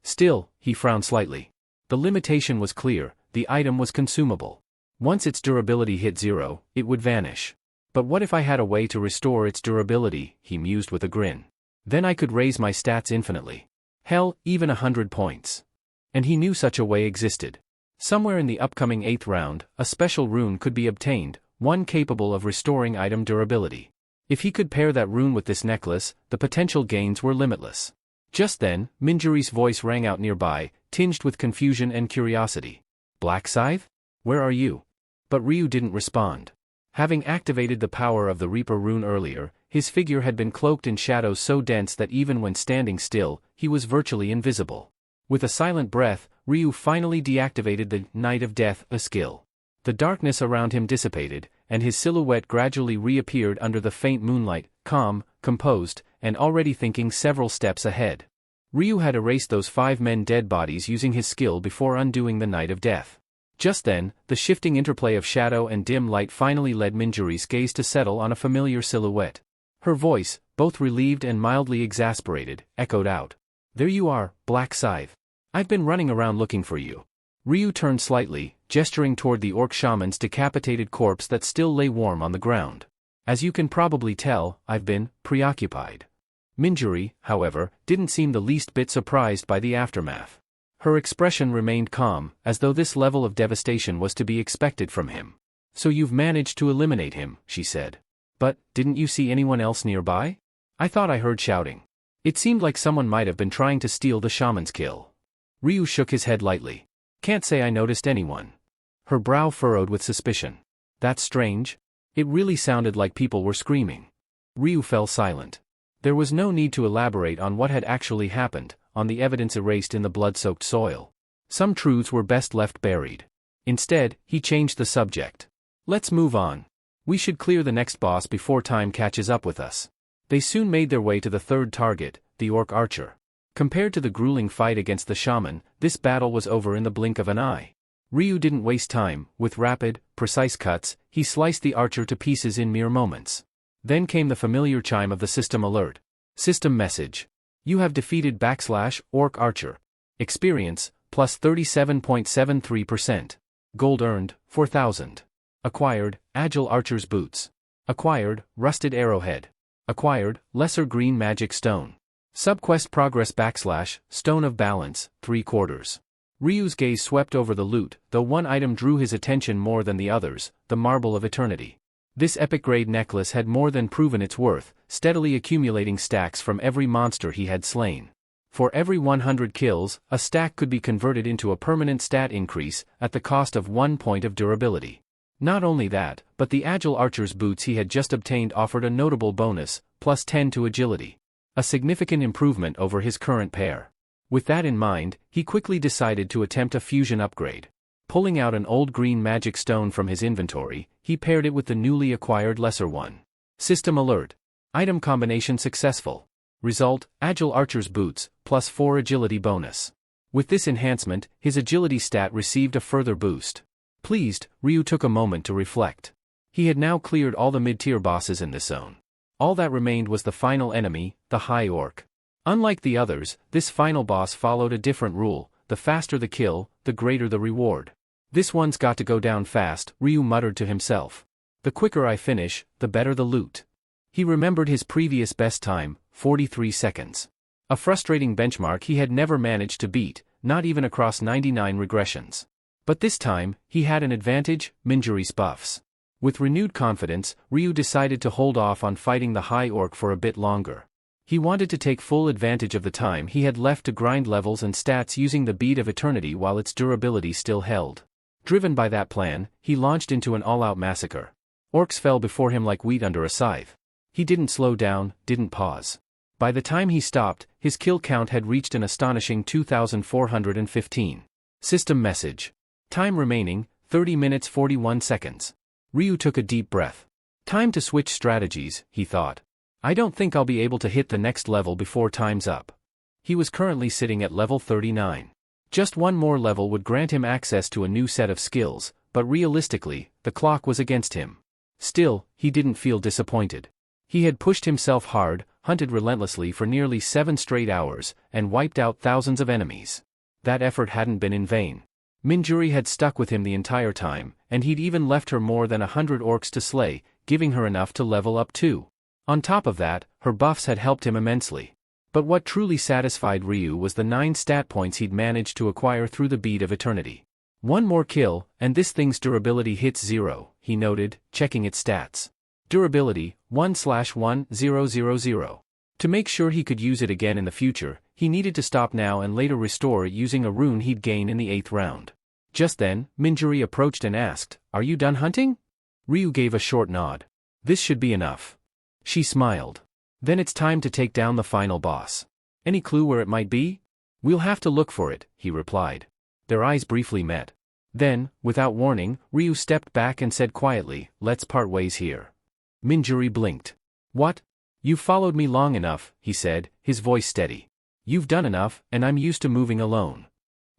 Still, he frowned slightly. The limitation was clear, the item was consumable. Once its durability hit 0, it would vanish. But what if I had a way to restore its durability, he mused with a grin. Then I could raise my stats infinitely. Hell, even 100 points. And he knew such a way existed. Somewhere in the upcoming 8th round, a special rune could be obtained, one capable of restoring item durability. If he could pair that rune with this necklace, the potential gains were limitless. Just then, Minjuri's voice rang out nearby, tinged with confusion and curiosity. "Black Scythe? Where are you?" But Ryu didn't respond. Having activated the power of the Reaper rune earlier, his figure had been cloaked in shadows so dense that even when standing still, he was virtually invisible. With a silent breath, Ryu finally deactivated the Night of Death, a skill. The darkness around him dissipated, and his silhouette gradually reappeared under the faint moonlight, calm, composed, and already thinking several steps ahead. Ryu had erased those 5 men dead bodies using his skill before undoing the Night of Death. Just then, the shifting interplay of shadow and dim light finally led Minjuri's gaze to settle on a familiar silhouette. Her voice, both relieved and mildly exasperated, echoed out. "There you are, Black Scythe. I've been running around looking for you." Ryu turned slightly, gesturing toward the orc shaman's decapitated corpse that still lay warm on the ground. "As you can probably tell, I've been preoccupied." Minjuri, however, didn't seem the least bit surprised by the aftermath. Her expression remained calm, as though this level of devastation was to be expected from him. "So you've managed to eliminate him," she said. "But, didn't you see anyone else nearby? I thought I heard shouting. It seemed like someone might have been trying to steal the shaman's kill." Ryu shook his head lightly. "Can't say I noticed anyone." Her brow furrowed with suspicion. "That's strange. It really sounded like people were screaming. Ryu fell silent. There was no need to elaborate on what had actually happened, on the evidence erased in the blood-soaked soil. Some truths were best left buried. Instead, he changed the subject. Let's move on. We should clear the next boss before time catches up with us. They soon made their way to the third target, the orc archer. Compared to the grueling fight against the shaman, this battle was over in the blink of an eye. Ryu didn't waste time. With rapid, precise cuts, he sliced the archer to pieces in mere moments. Then came the familiar chime of the system alert. System message. You have defeated /orc archer. Experience, plus 37.73%. Gold earned, 4,000. Acquired, agile archer's boots. Acquired, rusted arrowhead. Acquired, lesser green magic stone. Subquest progress / stone of balance, 3/4. Ryu's gaze swept over the loot, though one item drew his attention more than the others, the marble of eternity. This epic-grade necklace had more than proven its worth, steadily accumulating stacks from every monster he had slain. For every 100 kills, a stack could be converted into a permanent stat increase, at the cost of 1 point of durability. Not only that, but the agile archer's boots he had just obtained offered a notable bonus, plus 10 to agility. A significant improvement over his current pair. With that in mind, he quickly decided to attempt a fusion upgrade. Pulling out an old green magic stone from his inventory, he paired it with the newly acquired lesser one. System alert. Item combination successful. Result, agile archer's boots, plus 4 agility bonus. With this enhancement, his agility stat received a further boost. Pleased, Ryu took a moment to reflect. He had now cleared all the mid-tier bosses in this zone. All that remained was the final enemy, the High Orc. Unlike the others, this final boss followed a different rule: the faster the kill, the greater the reward. This one's got to go down fast, Ryu muttered to himself. The quicker I finish, the better the loot. He remembered his previous best time, 43 seconds. A frustrating benchmark he had never managed to beat, not even across 99 regressions. But this time, he had an advantage: Minjuri's buffs. With renewed confidence, Ryu decided to hold off on fighting the High Orc for a bit longer. He wanted to take full advantage of the time he had left to grind levels and stats using the Bead of Eternity while its durability still held. Driven by that plan, he launched into an all-out massacre. Orcs fell before him like wheat under a scythe. He didn't slow down, didn't pause. By the time he stopped, his kill count had reached an astonishing 2,415. System message. Time remaining, 30 minutes 41 seconds. Ryu took a deep breath. Time to switch strategies, he thought. I don't think I'll be able to hit the next level before time's up. He was currently sitting at level 39. Just one more level would grant him access to a new set of skills, but realistically, the clock was against him. Still, he didn't feel disappointed. He had pushed himself hard, hunted relentlessly for nearly 7 straight hours, and wiped out thousands of enemies. That effort hadn't been in vain. Minjuri had stuck with him the entire time, and he'd even left her more than 100 orcs to slay, giving her enough to level up too. On top of that, her buffs had helped him immensely. But what truly satisfied Ryu was the 9 stat points he'd managed to acquire through the Bead of Eternity. One more kill, and this thing's durability hits 0, he noted, checking its stats. Durability, 1/1000. To make sure he could use it again in the future, he needed to stop now and later restore it using a rune he'd gain in the 8th round. Just then, Minjuri approached and asked, "Are you done hunting?" Ryu gave a short nod. "This should be enough." She smiled. "Then it's time to take down the final boss. Any clue where it might be?" "We'll have to look for it," he replied. Their eyes briefly met. Then, without warning, Ryu stepped back and said quietly, "Let's part ways here." Minjuri blinked. "What? You've followed me long enough," he said, his voice steady. "You've done enough, and I'm used to moving alone."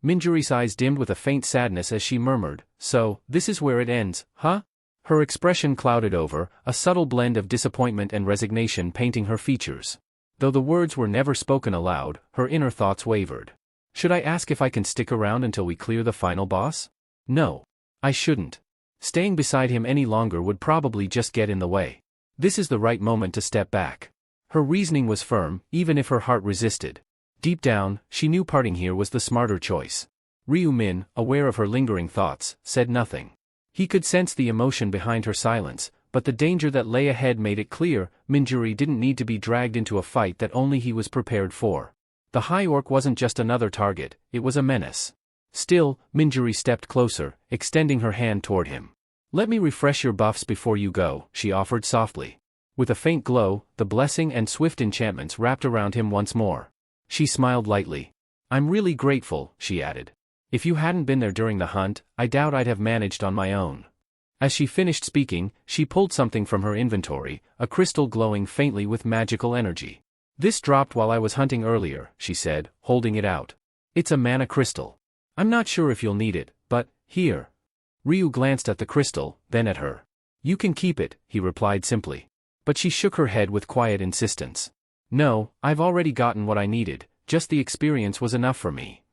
Minjuri's eyes dimmed with a faint sadness as she murmured, "So, this is where it ends, huh?" Her expression clouded over, a subtle blend of disappointment and resignation painting her features. Though the words were never spoken aloud, her inner thoughts wavered. Should I ask if I can stick around until we clear the final boss? No. I shouldn't. Staying beside him any longer would probably just get in the way. This is the right moment to step back. Her reasoning was firm, even if her heart resisted. Deep down, she knew parting here was the smarter choice. Ryu Min, aware of her lingering thoughts, said nothing. He could sense the emotion behind her silence, but the danger that lay ahead made it clear Minjuri didn't need to be dragged into a fight that only he was prepared for. The High Orc wasn't just another target, it was a menace. Still, Minjuri stepped closer, extending her hand toward him. Let me refresh your buffs before you go, she offered softly. With a faint glow, the blessing and swift enchantments wrapped around him once more. She smiled lightly. I'm really grateful, she added. If you hadn't been there during the hunt, I doubt I'd have managed on my own. As she finished speaking, she pulled something from her inventory, a crystal glowing faintly with magical energy. This dropped while I was hunting earlier, she said, holding it out. It's a mana crystal. I'm not sure if you'll need it, but, here. Ryu glanced at the crystal, then at her. You can keep it, he replied simply. But she shook her head with quiet insistence. No, I've already gotten what I needed, just the experience was enough for me.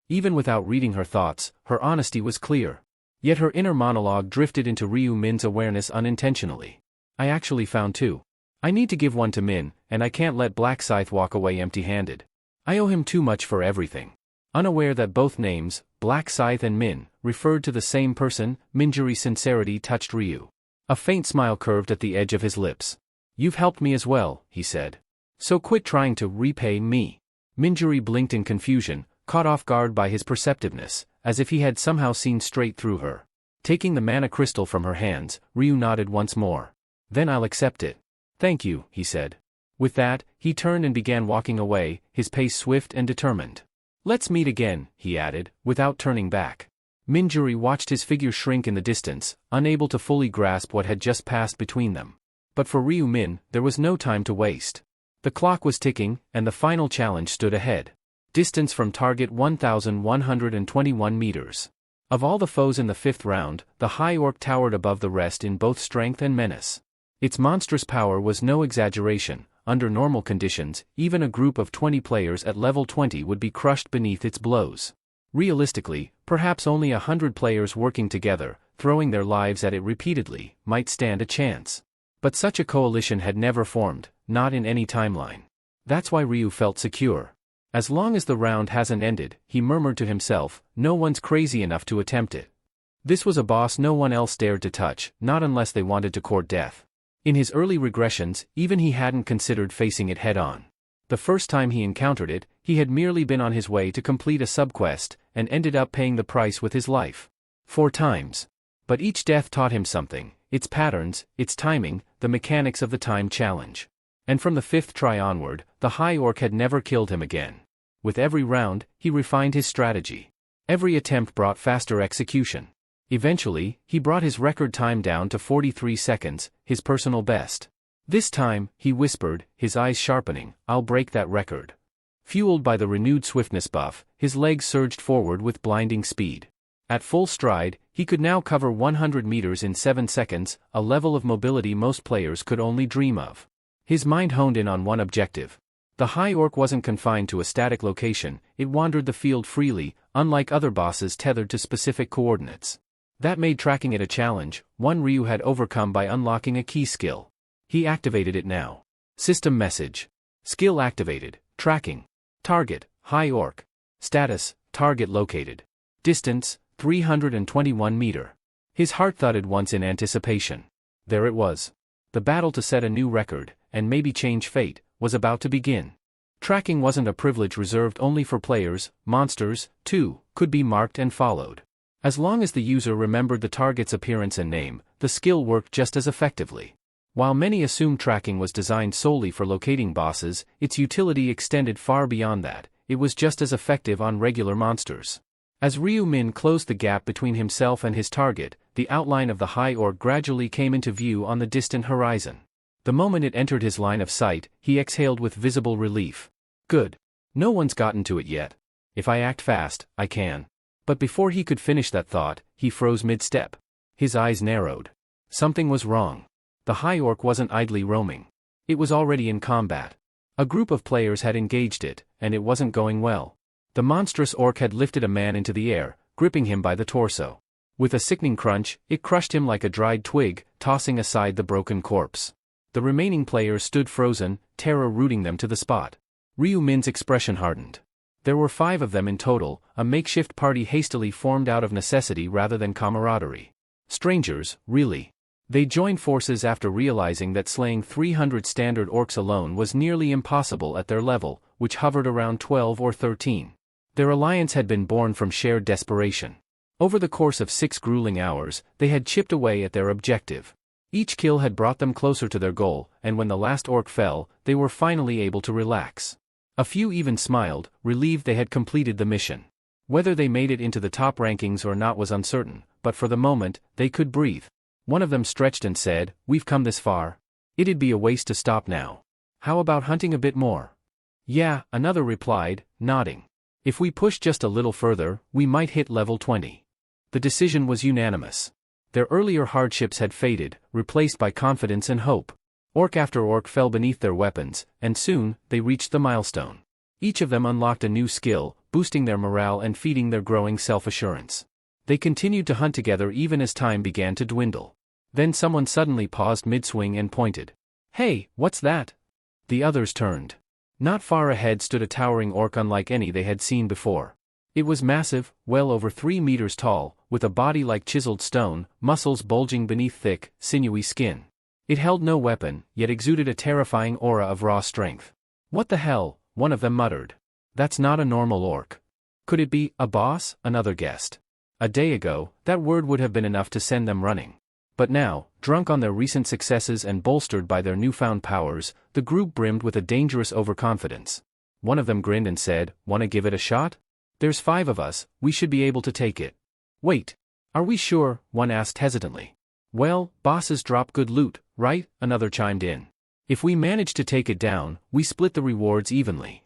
Even without reading her thoughts, her honesty was clear. Yet her inner monologue drifted into Ryu Min's awareness unintentionally. I actually found two. I need to give one to Min, and I can't let Black Scythe walk away empty-handed. I owe him too much for everything. Unaware that both names, Black Scythe and Min, referred to the same person, Minjuri's sincerity touched Ryu. A faint smile curved at the edge of his lips. You've helped me as well, he said. So quit trying to repay me. Minjuri blinked in confusion, caught off guard by his perceptiveness, as if he had somehow seen straight through her. Taking the mana crystal from her hands, Ryu nodded once more. Then I'll accept it. Thank you, he said. With that, he turned and began walking away, his pace swift and determined. Let's meet again, he added, without turning back. Minjuri watched his figure shrink in the distance, unable to fully grasp what had just passed between them. But for Ryu Min, there was no time to waste. The clock was ticking, and the final challenge stood ahead. Distance from target 1,121 meters. Of all the foes in the fifth round, the High Orc towered above the rest in both strength and menace. Its monstrous power was no exaggeration. Under normal conditions, even a group of 20 players at level 20 would be crushed beneath its blows. Realistically, perhaps only 100 players working together, throwing their lives at it repeatedly, might stand a chance. But such a coalition had never formed, not in any timeline. That's why Ryu felt secure. As long as the round hasn't ended, he murmured to himself, no one's crazy enough to attempt it. This was a boss no one else dared to touch, not unless they wanted to court death. In his early regressions, even he hadn't considered facing it head-on. The first time he encountered it, he had merely been on his way to complete a subquest, and ended up paying the price with his life. 4 times. But each death taught him something, its patterns, its timing, the mechanics of the time challenge. And from the 5th try onward, the High Orc had never killed him again. With every round, he refined his strategy. Every attempt brought faster execution. Eventually, he brought his record time down to 43 seconds, his personal best. This time, he whispered, his eyes sharpening, I'll break that record. Fueled by the renewed swiftness buff, his legs surged forward with blinding speed. At full stride, he could now cover 100 meters in 7 seconds, a level of mobility most players could only dream of. His mind honed in on one objective. The High Orc wasn't confined to a static location, it wandered the field freely, unlike other bosses tethered to specific coordinates. That made tracking it a challenge, one Ryu had overcome by unlocking a key skill. He activated it now. System message. Skill activated, tracking. Target, High Orc. Status, target located. Distance, 321 meter. His heart thudded once in anticipation. There it was. The battle to set a new record, and maybe change fate, was about to begin. Tracking wasn't a privilege reserved only for players, monsters, too, could be marked and followed. As long as the user remembered the target's appearance and name, the skill worked just as effectively. While many assumed tracking was designed solely for locating bosses, its utility extended far beyond that. It was just as effective on regular monsters. As Ryu Min closed the gap between himself and his target, the outline of the High Orc gradually came into view on the distant horizon. The moment it entered his line of sight, he exhaled with visible relief. Good. No one's gotten to it yet. If I act fast, I can. But before he could finish that thought, he froze mid-step. His eyes narrowed. Something was wrong. The High Orc wasn't idly roaming. It was already in combat. A group of players had engaged it, and it wasn't going well. The monstrous orc had lifted a man into the air, gripping him by the torso. With a sickening crunch, it crushed him like a dried twig, tossing aside the broken corpse. The remaining players stood frozen, terror rooting them to the spot. Ryu Min's expression hardened. There were 5 of them in total, a makeshift party hastily formed out of necessity rather than camaraderie. Strangers, really. They joined forces after realizing that slaying 300 standard orcs alone was nearly impossible at their level, which hovered around 12 or 13. Their alliance had been born from shared desperation. Over the course of 6 grueling hours, they had chipped away at their objective. Each kill had brought them closer to their goal, and when the last orc fell, they were finally able to relax. A few even smiled, relieved they had completed the mission. Whether they made it into the top rankings or not was uncertain, but for the moment, they could breathe. One of them stretched and said, "We've come this far. It'd be a waste to stop now. How about hunting a bit more?" "Yeah," another replied, nodding. "If we push just a little further, we might hit level 20. The decision was unanimous. Their earlier hardships had faded, replaced by confidence and hope. Orc after orc fell beneath their weapons, and soon, they reached the milestone. Each of them unlocked a new skill, boosting their morale and feeding their growing self-assurance. They continued to hunt together even as time began to dwindle. Then someone suddenly paused mid-swing and pointed. "Hey, what's that?" The others turned. Not far ahead stood a towering orc unlike any they had seen before. It was massive, well over 3 meters tall, with a body like chiseled stone, muscles bulging beneath thick, sinewy skin. It held no weapon, yet exuded a terrifying aura of raw strength. "What the hell?" one of them muttered. "That's not a normal orc." "Could it be a boss?" another guessed. A day ago, that word would have been enough to send them running. But now, drunk on their recent successes and bolstered by their newfound powers, the group brimmed with a dangerous overconfidence. One of them grinned and said, "Wanna give it a shot? There's 5 of us, we should be able to take it." "Wait. Are we sure?" one asked hesitantly. "Well, bosses drop good loot, right?" another chimed in. "If we manage to take it down, we split the rewards evenly."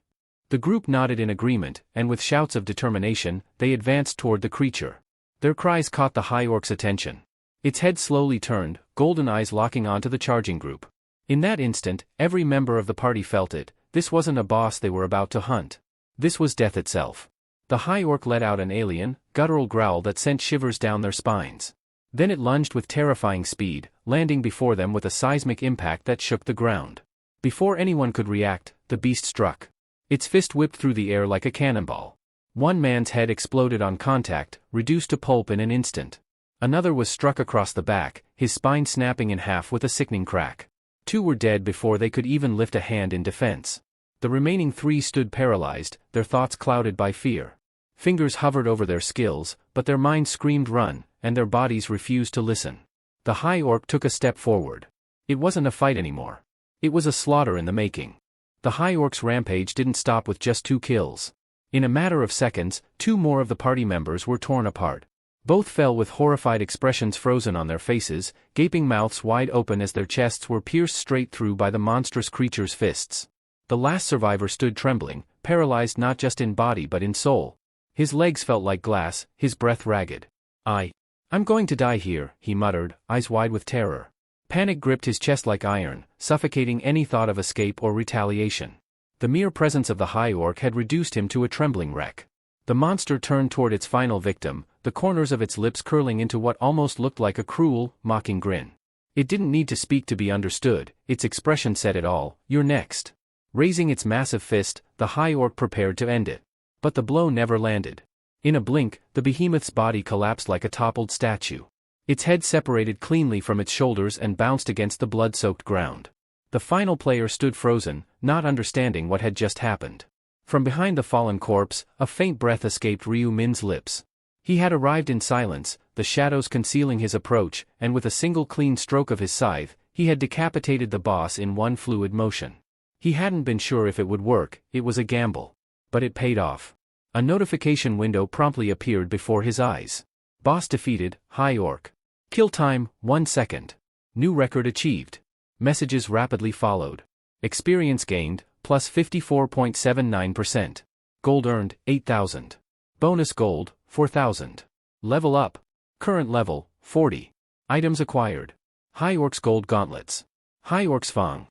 The group nodded in agreement, and with shouts of determination, they advanced toward the creature. Their cries caught the high orc's attention. Its head slowly turned, golden eyes locking onto the charging group. In that instant, every member of the party felt it. This wasn't a boss they were about to hunt. This was death itself. The high orc let out an alien, guttural growl that sent shivers down their spines. Then it lunged with terrifying speed, landing before them with a seismic impact that shook the ground. Before anyone could react, the beast struck. Its fist whipped through the air like a cannonball. One man's head exploded on contact, reduced to pulp in an instant. Another was struck across the back, his spine snapping in half with a sickening crack. 2 were dead before they could even lift a hand in defense. The remaining 3 stood paralyzed, their thoughts clouded by fear. Fingers hovered over their skills, but their minds screamed run, and their bodies refused to listen. The high orc took a step forward. It wasn't a fight anymore. It was a slaughter in the making. The high orc's rampage didn't stop with just 2 kills. In a matter of seconds, 2 more of the party members were torn apart. Both fell with horrified expressions frozen on their faces, gaping mouths wide open as their chests were pierced straight through by the monstrous creature's fists. The last survivor stood trembling, paralyzed not just in body but in soul. His legs felt like glass, his breath ragged. I'm going to die here," he muttered, eyes wide with terror. Panic gripped his chest like iron, suffocating any thought of escape or retaliation. The mere presence of the high orc had reduced him to a trembling wreck. The monster turned toward its final victim, the corners of its lips curling into what almost looked like a cruel, mocking grin. It didn't need to speak to be understood, its expression said it all. "You're next." Raising its massive fist, the high orc prepared to end it. But the blow never landed. In a blink, the behemoth's body collapsed like a toppled statue. Its head separated cleanly from its shoulders and bounced against the blood-soaked ground. The final player stood frozen, not understanding what had just happened. From behind the fallen corpse, a faint breath escaped Ryu Min's lips. He had arrived in silence, the shadows concealing his approach, and with a single clean stroke of his scythe, he had decapitated the boss in one fluid motion. He hadn't been sure if it would work, it was a gamble. But it paid off. A notification window promptly appeared before his eyes. Boss defeated, high orc. Kill time, 1 second. New record achieved. Messages rapidly followed. Experience gained, plus 54.79%. Gold earned, 8,000. Bonus gold, 4,000. Level up. Current level, 40. Items acquired. High orc's gold gauntlets. High orc's fang.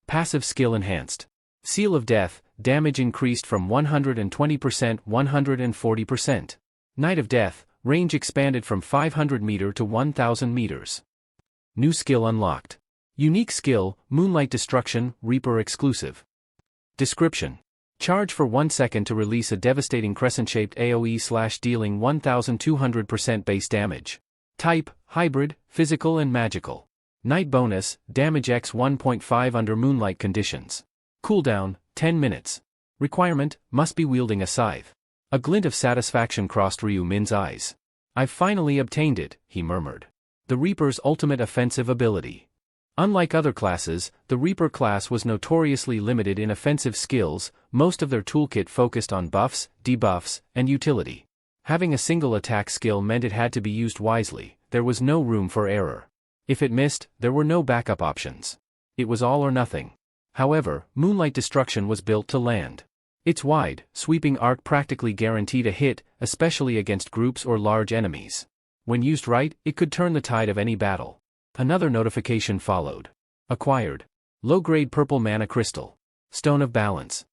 Passive skill enhanced. Seal of death, damage increased from 120% 140%. Night of death, range expanded from 500 meter to 1,000 meters. New skill unlocked. Unique skill, Moonlight Destruction, Reaper exclusive. Description. Charge for 1 second to release a devastating crescent-shaped AoE / dealing 1,200% base damage. Type, hybrid, physical and magical. Night bonus, damage x 1.5 under moonlight conditions. Cooldown, 10 minutes. Requirement, must be wielding a scythe. A glint of satisfaction crossed Ryu Min's eyes. "I've finally obtained it," he murmured. The Reaper's ultimate offensive ability. Unlike other classes, the Reaper class was notoriously limited in offensive skills. Most of their toolkit focused on buffs, debuffs, and utility. Having a single attack skill meant it had to be used wisely. There was no room for error. If it missed, there were no backup options. It was all or nothing. However, Moonlight Destruction was built to land. Its wide, sweeping arc practically guaranteed a hit, especially against groups or large enemies. When used right, it could turn the tide of any battle. Another notification followed. Acquired. Low-grade purple mana crystal. Stone of Balance.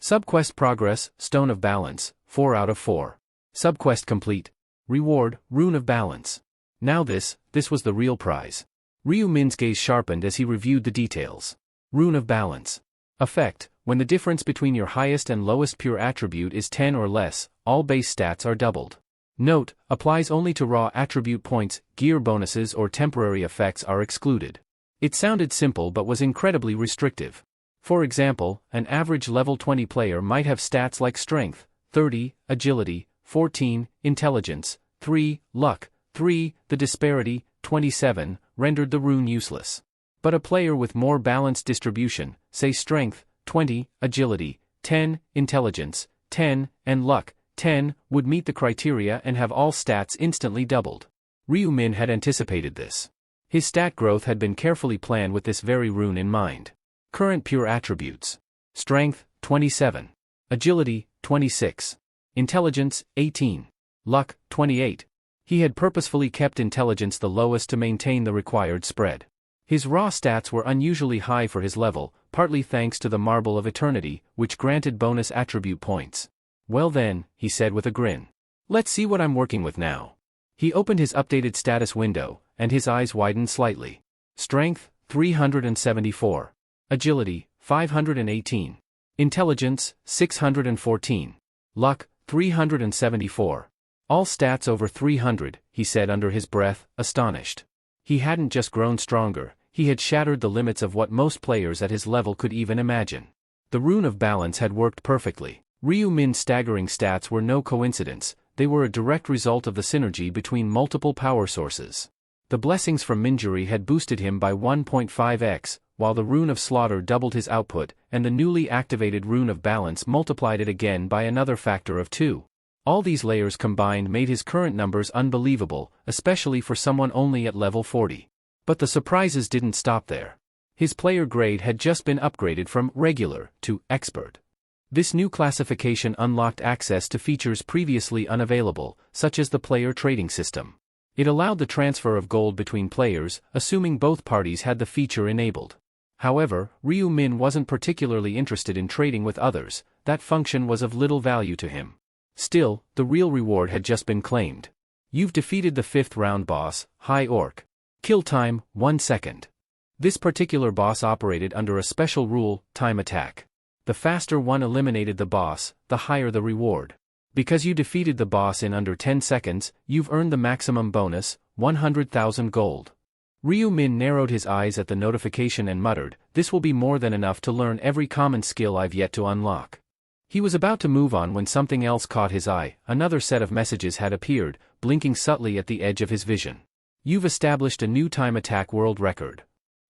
Subquest progress, Stone of Balance, 4 out of 4. Subquest complete. Reward, Rune of Balance. Now this was the real prize. Ryu Min's gaze sharpened as he reviewed the details. Rune of Balance. Effect: when the difference between your highest and lowest pure attribute is 10 or less, all base stats are doubled. Note: applies only to raw attribute points, gear bonuses or temporary effects are excluded. It sounded simple but was incredibly restrictive. For example, an average level 20 player might have stats like Strength, 30, Agility, 14, Intelligence, 3, Luck, 3, the disparity, 27, rendered the rune useless. But a player with more balanced distribution, say Strength, 20, Agility, 10, Intelligence, 10, and Luck, 10, would meet the criteria and have all stats instantly doubled. Ryu Min had anticipated this. His stat growth had been carefully planned with this very rune in mind. Current pure attributes. Strength, 27. Agility, 26. Intelligence, 18. Luck, 28. He had purposefully kept intelligence the lowest to maintain the required spread. His raw stats were unusually high for his level, partly thanks to the Marble of Eternity, which granted bonus attribute points. "Well then," he said with a grin. "Let's see what I'm working with now." He opened his updated status window, and his eyes widened slightly. Strength, 374. Agility, 518. Intelligence, 614. Luck, 374. All stats over 300, he said under his breath, astonished. He hadn't just grown stronger, he had shattered the limits of what most players at his level could even imagine. The Rune of Balance had worked perfectly. Ryu Min's staggering stats were no coincidence, they were a direct result of the synergy between multiple power sources. The blessings from Minjuri had boosted him by 1.5x, while the Rune of Slaughter doubled his output, and the newly activated Rune of Balance multiplied it again by another factor of 2. All these layers combined made his current numbers unbelievable, especially for someone only at level 40. But the surprises didn't stop there. His player grade had just been upgraded from regular to expert. This new classification unlocked access to features previously unavailable, such as the player trading system. It allowed the transfer of gold between players, assuming both parties had the feature enabled. However, Ryu Min wasn't particularly interested in trading with others, that function was of little value to him. Still, the real reward had just been claimed. You've defeated the 5th round boss, High Orc. Kill time, 1 second. This particular boss operated under a special rule, time attack. The faster one eliminated the boss, the higher the reward. Because you defeated the boss in under 10 seconds, you've earned the maximum bonus, 100,000 gold. Ryu Min narrowed his eyes at the notification and muttered, "This will be more than enough to learn every common skill I've yet to unlock." He was about to move on when something else caught his eye. Another set of messages had appeared, blinking subtly at the edge of his vision. You've established a new time attack world record.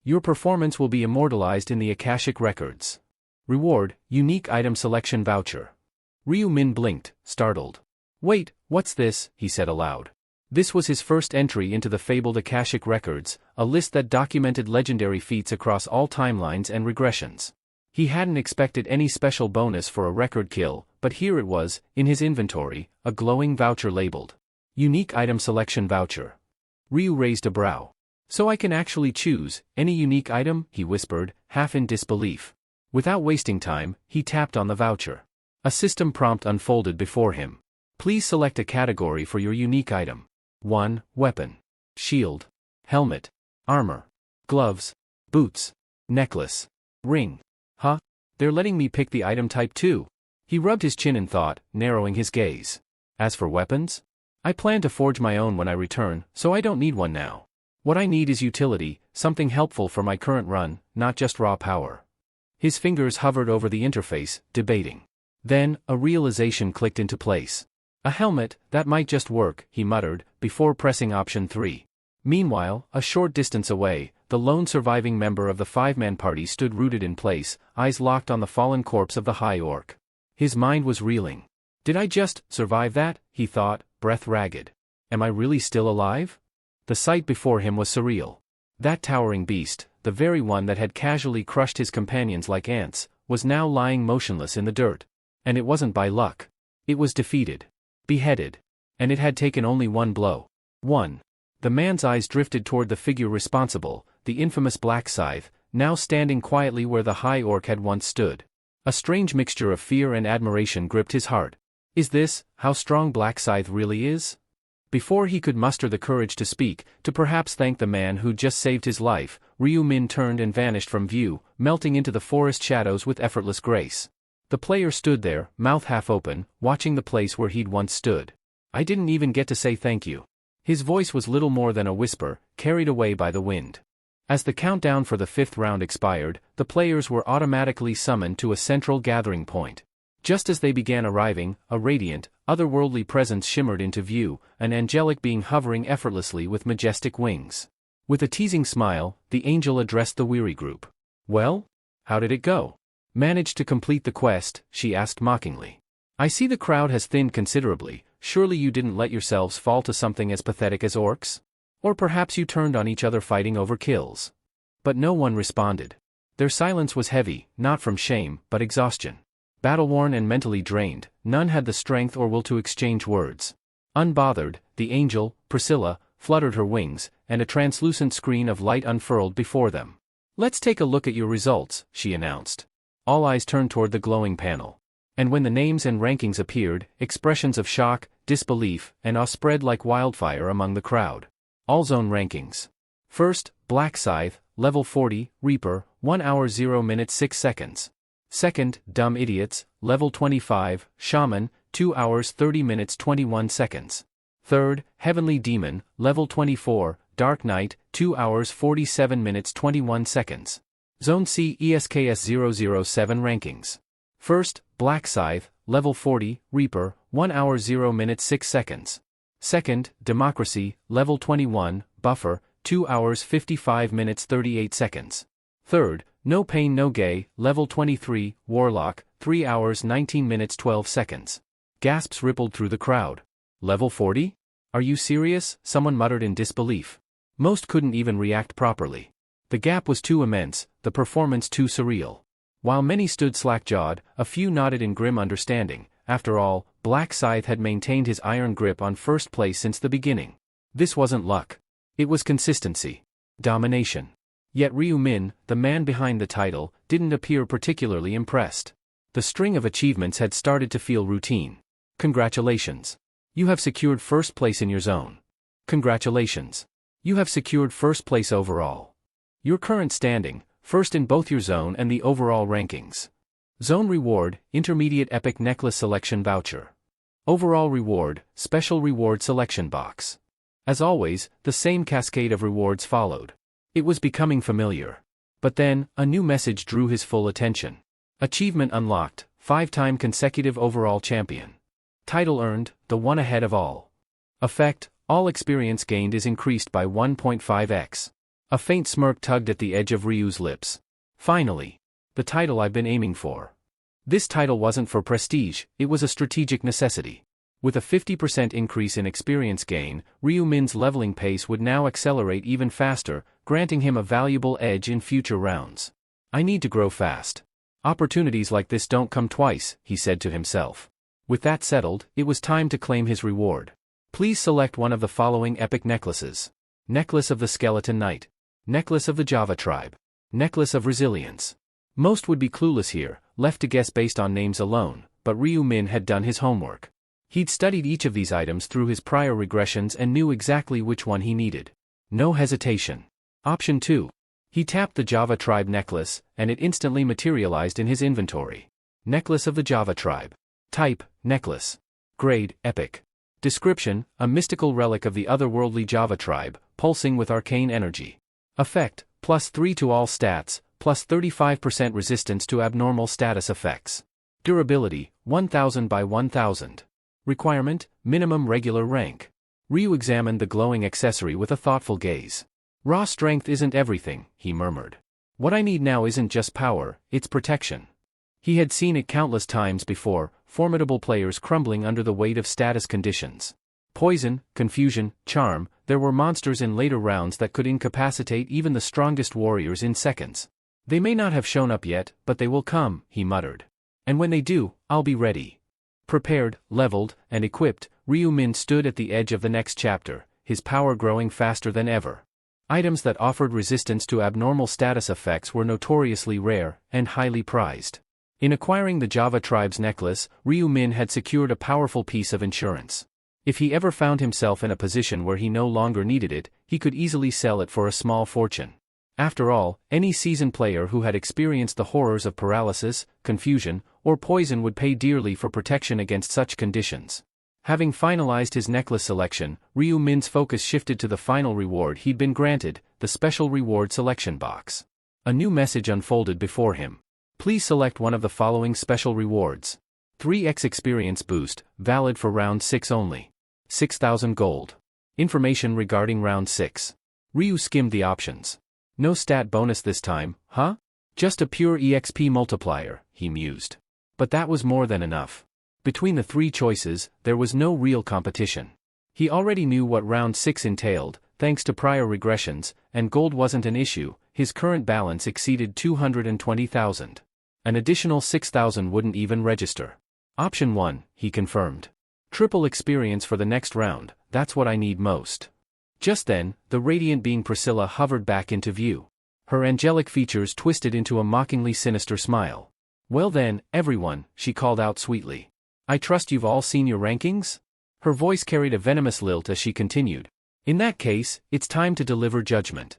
Your performance will be immortalized in the Akashic Records. Reward, unique item selection voucher. Ryu Min blinked, startled. "Wait, what's this?" he said aloud. This was his first entry into the fabled Akashic Records, a list that documented legendary feats across all timelines and regressions. He hadn't expected any special bonus for a record kill, but here it was, in his inventory, a glowing voucher labeled Unique Item Selection Voucher. Ryu raised a brow. "So I can actually choose any unique item?" he whispered, half in disbelief. Without wasting time, he tapped on the voucher. A system prompt unfolded before him. Please select a category for your unique item. 1. Weapon. Shield. Helmet. Armor. Gloves. Boots. Necklace. Ring. Huh? They're letting me pick the item type too. He rubbed his chin in thought, narrowing his gaze. As for weapons? I plan to forge my own when I return, so I don't need one now. What I need is utility, something helpful for my current run, not just raw power. His fingers hovered over the interface, debating. Then, a realization clicked into place. A helmet, that might just work, he muttered, before pressing option 3. Meanwhile, a short distance away, the lone surviving member of the five-man party stood rooted in place, eyes locked on the fallen corpse of the high orc. His mind was reeling. Did I just survive that? He thought, breath ragged. Am I really still alive? The sight before him was surreal. That towering beast, the very one that had casually crushed his companions like ants, was now lying motionless in the dirt. And it wasn't by luck. It was defeated. Beheaded. And it had taken only one blow. One. The man's eyes drifted toward the figure responsible, the infamous Black Scythe, now standing quietly where the high orc had once stood. A strange mixture of fear and admiration gripped his heart. Is this how strong Black Scythe really is? Before he could muster the courage to speak, to perhaps thank the man who'd just saved his life, Ryu Min turned and vanished from view, melting into the forest shadows with effortless grace. The player stood there, mouth half open, watching the place where he'd once stood. I didn't even get to say thank you. His voice was little more than a whisper, carried away by the wind. As the countdown for the 5th round expired, the players were automatically summoned to a central gathering point. Just as they began arriving, a radiant, otherworldly presence shimmered into view, an angelic being hovering effortlessly with majestic wings. With a teasing smile, the angel addressed the weary group. Well? How did it go? Managed to complete the quest? She asked mockingly. I see the crowd has thinned considerably. Surely you didn't let yourselves fall to something as pathetic as orcs? Or perhaps you turned on each other fighting over kills. But no one responded. Their silence was heavy, not from shame, but exhaustion. Battle-worn and mentally drained, none had the strength or will to exchange words. Unbothered, the angel, Priscilla, fluttered her wings, and a translucent screen of light unfurled before them. Let's take a look at your results, she announced. All eyes turned toward the glowing panel. And when the names and rankings appeared, expressions of shock, disbelief, and awe spread like wildfire among the crowd. All zone rankings. First, Black Scythe, level 40, Reaper, 1 hour 0 minutes 6 seconds. Second, Dumb Idiots, level 25, Shaman, 2 hours 30 minutes 21 seconds. Third, Heavenly Demon, level 24, Dark Knight, 2 hours 47 minutes 21 seconds. Zone C ESKS 007 rankings. First, Black Scythe, level 40, Reaper, 1 hour 0 minutes 6 seconds. Second, Democracy, level 21, Buffer, 2 hours 55 minutes 38 seconds. Third, No Pain No Gay, level 23, Warlock, 3 hours 19 minutes 12 seconds. Gasps rippled through the crowd. Level 40? Are you serious? Someone muttered in disbelief. Most couldn't even react properly. The gap was too immense, the performance too surreal. While many stood slack-jawed, a few nodded in grim understanding. After all, Black Scythe had maintained his iron grip on first place since the beginning. This wasn't luck. It was consistency. Domination. Yet Ryu Min, the man behind the title, didn't appear particularly impressed. The string of achievements had started to feel routine. Congratulations. You have secured first place in your zone. Congratulations. You have secured first place overall. Your current standing, first in both your zone and the overall rankings. Zone reward, Intermediate Epic Necklace Selection Voucher. Overall reward, Special Reward Selection Box. As always, the same cascade of rewards followed. It was becoming familiar. But then, a new message drew his full attention. Achievement unlocked, 5-time consecutive overall champion. Title earned, the one ahead of all. Effect, all experience gained is increased by 1.5x. A faint smirk tugged at the edge of Ryu's lips. Finally. The title I've been aiming for. This title wasn't for prestige, it was a strategic necessity. With a 50% increase in experience gain, Ryu Min's leveling pace would now accelerate even faster, granting him a valuable edge in future rounds. I need to grow fast. Opportunities like this don't come twice, he said to himself. With that settled, it was time to claim his reward. Please select one of the following epic necklaces. Necklace of the Skeleton Knight. Necklace of the Java Tribe. Necklace of Resilience. Most would be clueless here, left to guess based on names alone, but Ryu Min had done his homework. He'd studied each of these items through his prior regressions and knew exactly which one he needed. No hesitation. Option 2. He tapped the Java Tribe necklace, and it instantly materialized in his inventory. Necklace of the Java Tribe. Type, necklace. Grade, epic. Description, a mystical relic of the otherworldly Java Tribe, pulsing with arcane energy. Effect, +3 to all stats, plus 35% resistance to abnormal status effects. Durability, 1000 by 1000. Requirement, minimum regular rank. Ryu examined the glowing accessory with a thoughtful gaze. Raw strength isn't everything, he murmured. What I need now isn't just power, it's protection. He had seen it countless times before, formidable players crumbling under the weight of status conditions. Poison, confusion, charm, there were monsters in later rounds that could incapacitate even the strongest warriors in seconds. They may not have shown up yet, but they will come, he muttered. And when they do, I'll be ready. Prepared, leveled, and equipped, Ryu Min stood at the edge of the next chapter, his power growing faster than ever. Items that offered resistance to abnormal status effects were notoriously rare, and highly prized. In acquiring the Java tribe's necklace, Ryu Min had secured a powerful piece of insurance. If he ever found himself in a position where he no longer needed it, he could easily sell it for a small fortune. After all, any seasoned player who had experienced the horrors of paralysis, confusion, or poison would pay dearly for protection against such conditions. Having finalized his necklace selection, Ryu Min's focus shifted to the final reward he'd been granted, the special reward selection box. A new message unfolded before him. Please select one of the following special rewards. 3x experience boost, valid for round 6 only. 6,000 gold. Information regarding round 6. Ryu skimmed the options. No stat bonus this time, huh? Just a pure EXP multiplier, he mused. But that was more than enough. Between the three choices, there was no real competition. He already knew what round 6 entailed, thanks to prior regressions, and gold wasn't an issue. His current balance exceeded 220,000. An additional 6,000 wouldn't even register. Option 1, he confirmed. Triple experience for the next round, that's what I need most. Just then, the radiant being Priscilla hovered back into view. Her angelic features twisted into a mockingly sinister smile. Well then, everyone, she called out sweetly. I trust you've all seen your rankings? Her voice carried a venomous lilt as she continued. In that case, it's time to deliver judgment.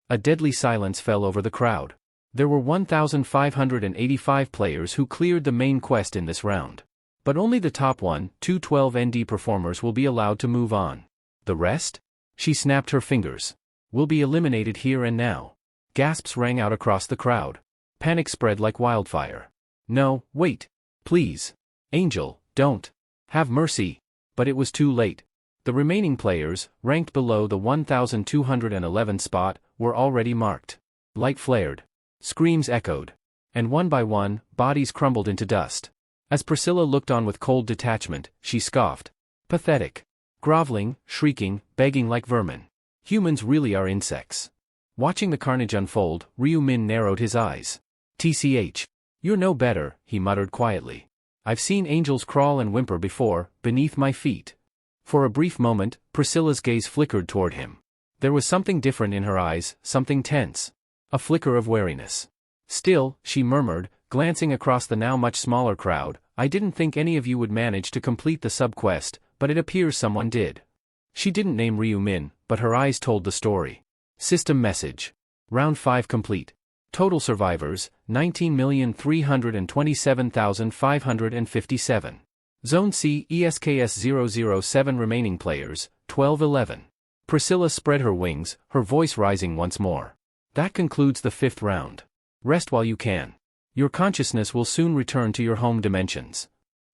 A deadly silence fell over the crowd. There were 1,585 players who cleared the main quest in this round. But only the top 212 ND performers will be allowed to move on. The rest? She snapped her fingers. Will be eliminated here and now. Gasps rang out across the crowd. Panic spread like wildfire. No, wait. Please. Angel, don't. Have mercy. But it was too late. The remaining players, ranked below the 1,211 spot, were already marked. Light flared. Screams echoed. And one by one, bodies crumbled into dust. As Priscilla looked on with cold detachment, she scoffed. Pathetic. Groveling, shrieking, begging like vermin. Humans really are insects. Watching the carnage unfold, Ryu Min narrowed his eyes. TCH. You're no better, he muttered quietly. I've seen angels crawl and whimper before, beneath my feet. For a brief moment, Priscilla's gaze flickered toward him. There was something different in her eyes, something tense. A flicker of wariness. Still, she murmured, glancing across the now much smaller crowd, I didn't think any of you would manage to complete the sub-quest, but it appears someone did. She didn't name Ryu Min, but her eyes told the story. System message. Round 5 complete. Total survivors, 19,327,557. Zone C ESKS 007 remaining players, 1211. Priscilla spread her wings, her voice rising once more. That concludes the 5th round. Rest while you can. Your consciousness will soon return to your home dimensions.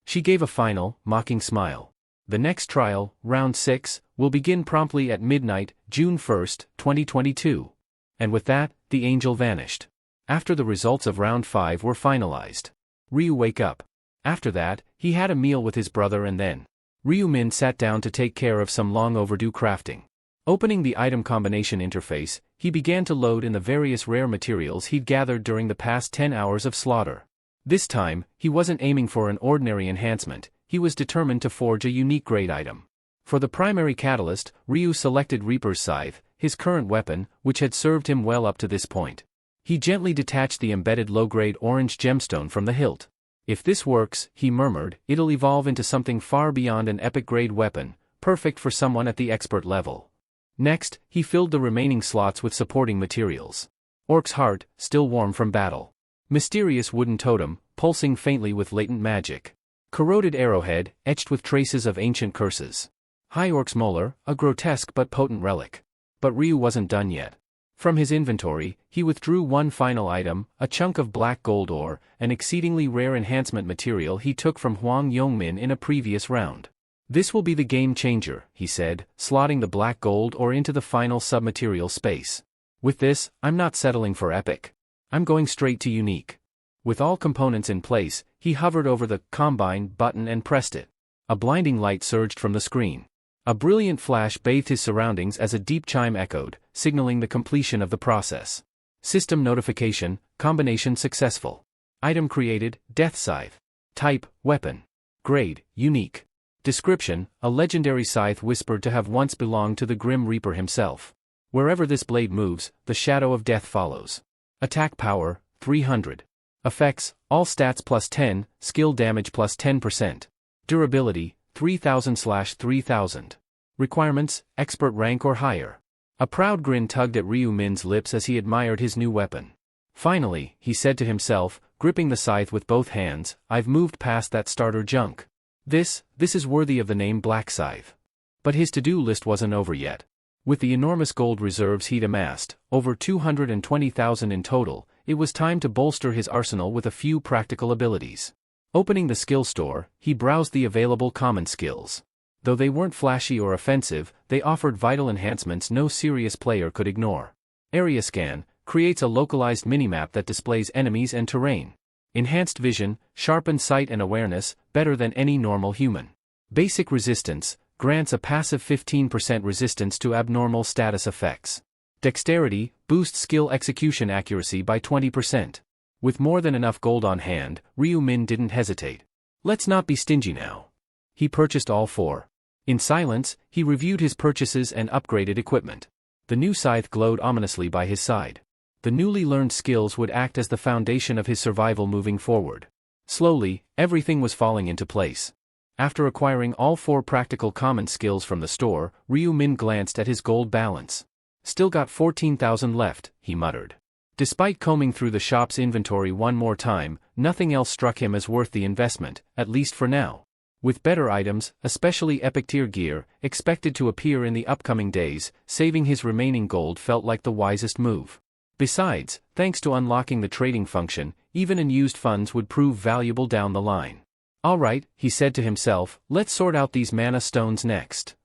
She gave a final, mocking smile. The next trial, round 6, will begin promptly at midnight, June 1st, 2022. And with that, the angel vanished. After the results of round 5 were finalized. Ryu wake up. After that, he had a meal with his brother and then Ryu Min sat down to take care of some long overdue crafting. Opening the item combination interface, he began to load in the various rare materials he'd gathered during the past 10 hours of slaughter. This time, he wasn't aiming for an ordinary enhancement, he was determined to forge a unique grade item. For the primary catalyst, Ryu selected Reaper's Scythe, his current weapon, which had served him well up to this point. He gently detached the embedded low-grade orange gemstone from the hilt. If this works, he murmured, it'll evolve into something far beyond an epic-grade weapon, perfect for someone at the expert level. Next, he filled the remaining slots with supporting materials. Orc's heart, still warm from battle. Mysterious wooden totem, pulsing faintly with latent magic. Corroded arrowhead, etched with traces of ancient curses. High Orc's molar, a grotesque but potent relic. But Ryu wasn't done yet. From his inventory, he withdrew one final item, a chunk of black gold ore, an exceedingly rare enhancement material he took from Huang Yongmin in a previous round. This will be the game changer, he said, slotting the black gold ore into the final submaterial space. With this, I'm not settling for epic. I'm going straight to unique. With all components in place, he hovered over the combine button and pressed it. A blinding light surged from the screen. A brilliant flash bathed his surroundings as a deep chime echoed, signaling the completion of the process. System notification, combination successful. Item created, Death Scythe. Type, weapon. Grade, unique. Description, a legendary scythe whispered to have once belonged to the Grim Reaper himself. Wherever this blade moves, the shadow of death follows. Attack power, 300. Effects, all stats plus 10, skill damage plus 10%. Durability, 3000/3000. Requirements, expert rank or higher. A proud grin tugged at Ryu Min's lips as he admired his new weapon. Finally, he said to himself, gripping the scythe with both hands, I've moved past that starter junk. This is worthy of the name Black Scythe. But his to-do list wasn't over yet. With the enormous gold reserves he'd amassed, over 220,000 in total, it was time to bolster his arsenal with a few practical abilities. Opening the skill store, he browsed the available common skills. Though they weren't flashy or offensive, they offered vital enhancements no serious player could ignore. Area Scan creates a localized minimap that displays enemies and terrain. Enhanced Vision, sharpened sight and awareness, better than any normal human. Basic Resistance, grants a passive 15% resistance to abnormal status effects. Dexterity, boosts skill execution accuracy by 20%. With more than enough gold on hand, Ryu Min didn't hesitate. Let's not be stingy now. He purchased all four. In silence, he reviewed his purchases and upgraded equipment. The new scythe glowed ominously by his side. The newly learned skills would act as the foundation of his survival moving forward. Slowly, everything was falling into place. After acquiring all four practical common skills from the store, Ryu Min glanced at his gold balance. Still got 14,000 left, he muttered. Despite combing through the shop's inventory one more time, nothing else struck him as worth the investment, at least for now. With better items, especially epic tier gear, expected to appear in the upcoming days, saving his remaining gold felt like the wisest move. Besides, thanks to unlocking the trading function, even unused funds would prove valuable down the line. Alright, he said to himself, let's sort out these mana stones next.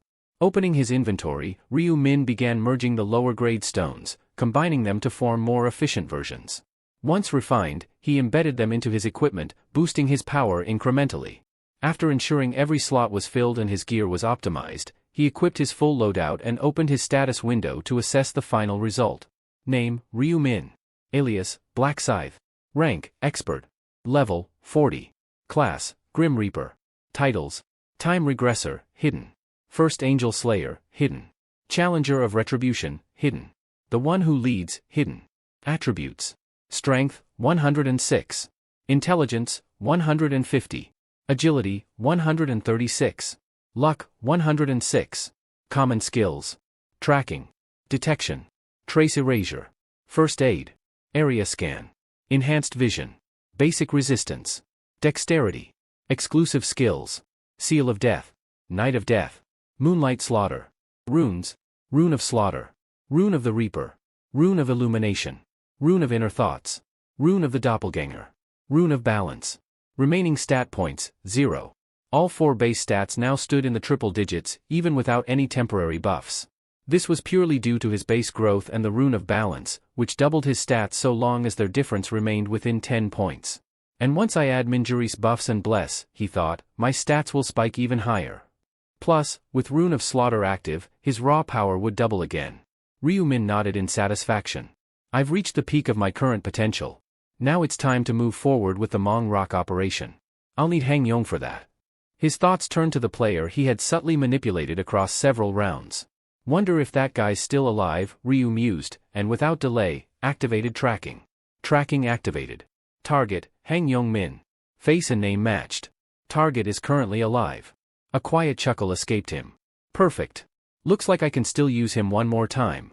Opening his inventory, Ryu Min began merging the lower-grade stones, combining them to form more efficient versions. Once refined, he embedded them into his equipment, boosting his power incrementally. After ensuring every slot was filled and his gear was optimized, he equipped his full loadout and opened his status window to assess the final result. Name, Ryu Min. Alias, Black Scythe. Rank, Expert. Level, 40. Class, Grim Reaper. Titles, Time Regressor, Hidden. First Angel Slayer, Hidden. Challenger of Retribution, Hidden. The One Who Leads, Hidden. Attributes. Strength, 106. Intelligence, 150. Agility, 136. Luck, 106. Common skills. Tracking. Detection. Trace erasure. First aid. Area scan. Enhanced vision. Basic resistance. Dexterity. Exclusive skills. Seal of death. Night of death. Moonlight slaughter. Runes. Rune of slaughter. Rune of the Reaper. Rune of illumination. Rune of inner thoughts. Rune of the doppelganger. Rune of balance. Remaining stat points, 0. All four base stats now stood in the triple digits, even without any temporary buffs. This was purely due to his base growth and the Rune of Balance, which doubled his stats so long as their difference remained within 10 points. And once I add Minjuri's buffs and bless, he thought, my stats will spike even higher. Plus, with Rune of Slaughter active, his raw power would double again. Ryu Min nodded in satisfaction. I've reached the peak of my current potential. Now it's time to move forward with the Mong Rock operation. I'll need Hang Yong for that. His thoughts turned to the player he had subtly manipulated across several rounds. Wonder if that guy's still alive, Ryu mused, and without delay, activated tracking. Tracking activated. Target, Hang Yong Min. Face and name matched. Target is currently alive. A quiet chuckle escaped him. Perfect. Looks like I can still use him one more time.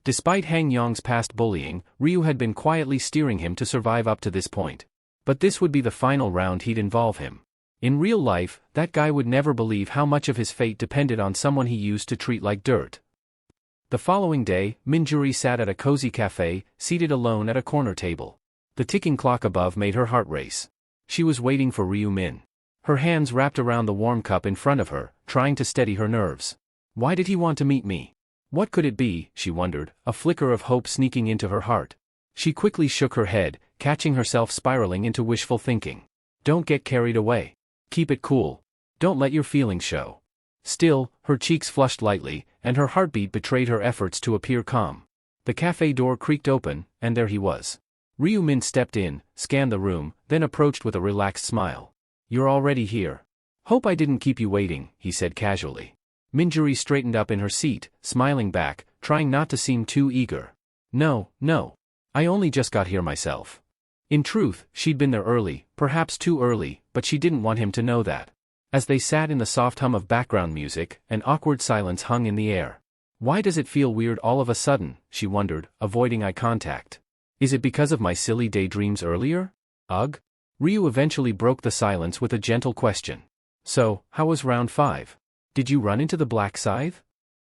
Despite Hang Yong's past bullying, Ryu had been quietly steering him to survive up to this point. But this would be the final round he'd involve him. In real life, that guy would never believe how much of his fate depended on someone he used to treat like dirt. The following day, Minjuri sat at a cozy cafe, seated alone at a corner table. The ticking clock above made her heart race. She was waiting for Ryu Min. Her hands wrapped around the warm cup in front of her, trying to steady her nerves. Why did he want to meet me? What could it be, she wondered, a flicker of hope sneaking into her heart. She quickly shook her head, catching herself spiraling into wishful thinking. Don't get carried away. Keep it cool. Don't let your feelings show. Still, her cheeks flushed lightly, and her heartbeat betrayed her efforts to appear calm. The cafe door creaked open, and there he was. Ryu-min stepped in, scanned the room, then approached with a relaxed smile. You're already here. Hope I didn't keep you waiting, he said casually. Minjuri straightened up in her seat, smiling back, trying not to seem too eager. No. I only just got here myself. In truth, she'd been there early, perhaps too early, but she didn't want him to know that. As they sat in the soft hum of background music, an awkward silence hung in the air. Why does it feel weird all of a sudden, she wondered, avoiding eye contact. Is it because of my silly daydreams earlier? Ugh? Ryu eventually broke the silence with a gentle question. So, how was round 5? Did you run into the Black Scythe?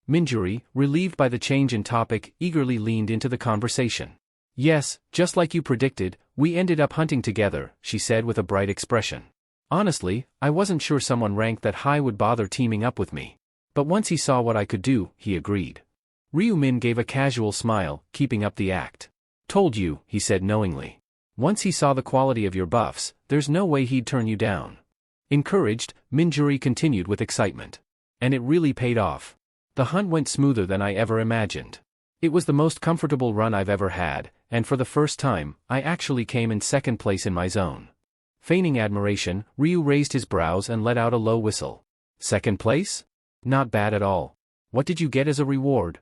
Minjuri, relieved by the change in topic, eagerly leaned into the conversation. Yes, just like you predicted, we ended up hunting together, she said with a bright expression. Honestly, I wasn't sure someone ranked that high would bother teaming up with me. But once he saw what I could do, he agreed. Ryu-min gave a casual smile, keeping up the act. Told you, he said knowingly. Once he saw the quality of your buffs, there's no way he'd turn you down. Encouraged, Minjuri continued with excitement. And it really paid off. The hunt went smoother than I ever imagined. It was the most comfortable run I've ever had, and for the first time, I actually came in second place in my zone. Feigning admiration, Ryu raised his brows and let out a low whistle. Second place? Not bad at all. What did you get as a reward?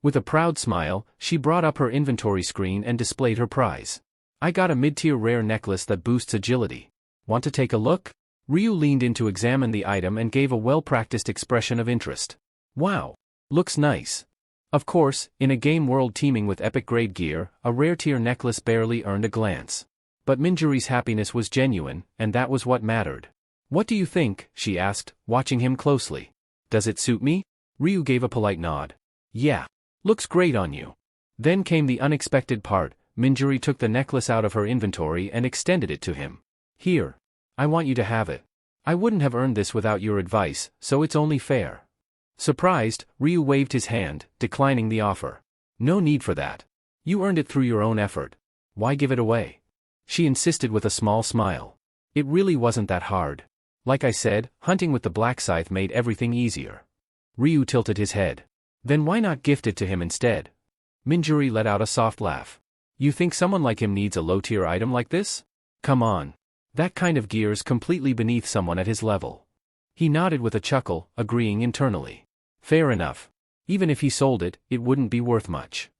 With a proud smile, she brought up her inventory screen and displayed her prize. I got a mid-tier rare necklace that boosts agility. Want to take a look? Ryu leaned in to examine the item and gave a well-practiced expression of interest. Wow. Looks nice. Of course, in a game world teeming with epic-grade gear, a rare-tier necklace barely earned a glance. But Minjuri's happiness was genuine, and that was what mattered. What do you think? She asked, watching him closely. Does it suit me? Ryu gave a polite nod. Yeah. Looks great on you. Then came the unexpected part. Minjuri took the necklace out of her inventory and extended it to him. Here. I want you to have it. I wouldn't have earned this without your advice, so it's only fair. Surprised, Ryu waved his hand, declining the offer. No need for that. You earned it through your own effort. Why give it away? She insisted with a small smile. It really wasn't that hard. Like I said, hunting with the Black Scythe made everything easier. Ryu tilted his head. Then why not gift it to him instead? Minjuri let out a soft laugh. You think someone like him needs a low-tier item like this? Come on. That kind of gear's completely beneath someone at his level. He nodded with a chuckle, agreeing internally. Fair enough. Even if he sold it, it wouldn't be worth much.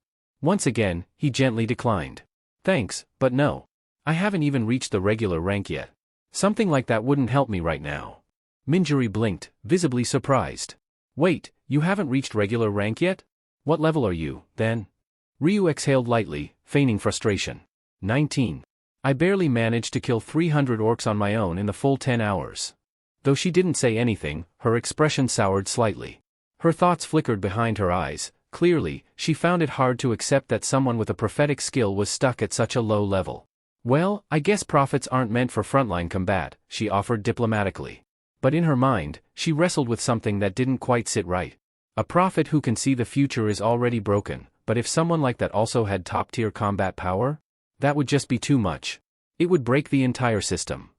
Once again, he gently declined. Thanks, but no. I haven't even reached the regular rank yet. Something like that wouldn't help me right now. Minjuri blinked, visibly surprised. Wait, you haven't reached regular rank yet? What level are you, then? Ryu exhaled lightly, feigning frustration. 19. I barely managed to kill 300 orcs on my own in the full 10 hours. Though she didn't say anything, her expression soured slightly. Her thoughts flickered behind her eyes. Clearly, she found it hard to accept that someone with a prophetic skill was stuck at such a low level. Well, I guess prophets aren't meant for frontline combat, she offered diplomatically. But in her mind, she wrestled with something that didn't quite sit right. A prophet who can see the future is already broken, but if someone like that also had top-tier combat power? That would just be too much. It would break the entire system.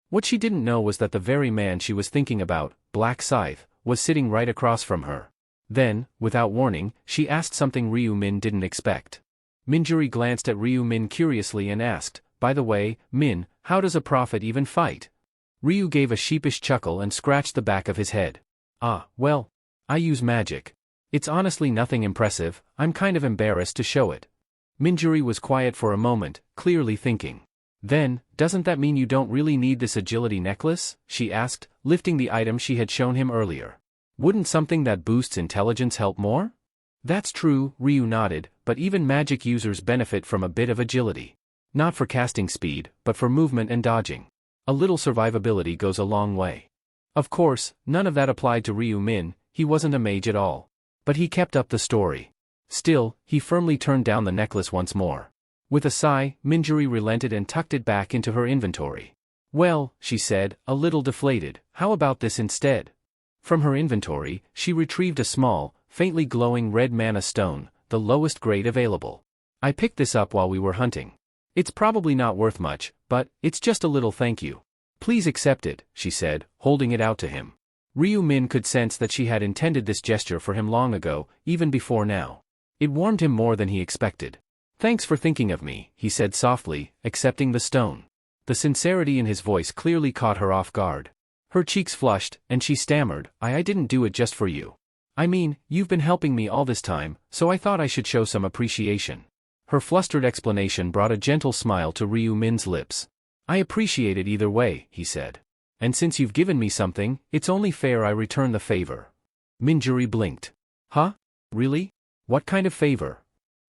What she didn't know was that the very man she was thinking about, Black Scythe, was sitting right across from her. Then, without warning, she asked something Ryu-min didn't expect. Minjuri glanced at Ryu-min curiously and asked, by the way, Min, how does a prophet even fight? Ryu gave a sheepish chuckle and scratched the back of his head. Ah, well, I use magic. It's honestly nothing impressive, I'm kind of embarrassed to show it. Minjuri was quiet for a moment, clearly thinking. Then, doesn't that mean you don't really need this agility necklace? She asked, lifting the item she had shown him earlier. Wouldn't something that boosts intelligence help more? That's true, Ryu nodded, but even magic users benefit from a bit of agility. Not for casting speed, but for movement and dodging. A little survivability goes a long way. Of course, none of that applied to Ryu-min, he wasn't a mage at all. But he kept up the story. Still, he firmly turned down the necklace once more. With a sigh, Minjuri relented and tucked it back into her inventory. Well, she said, a little deflated, how about this instead? From her inventory, she retrieved a small, faintly glowing red mana stone, the lowest grade available. I picked this up while we were hunting. It's probably not worth much, but it's just a little thank you. Please accept it, she said, holding it out to him. Ryu Min could sense that she had intended this gesture for him long ago, even before now. It warmed him more than he expected. Thanks for thinking of me, he said softly, accepting the stone. The sincerity in his voice clearly caught her off guard. Her cheeks flushed, and she stammered, I didn't do it just for you. I mean, you've been helping me all this time, so I thought I should show some appreciation. Her flustered explanation brought a gentle smile to Ryu Min's lips. I appreciate it either way, he said. And since you've given me something, it's only fair I return the favor. Minjuri blinked. Huh? Really? What kind of favor?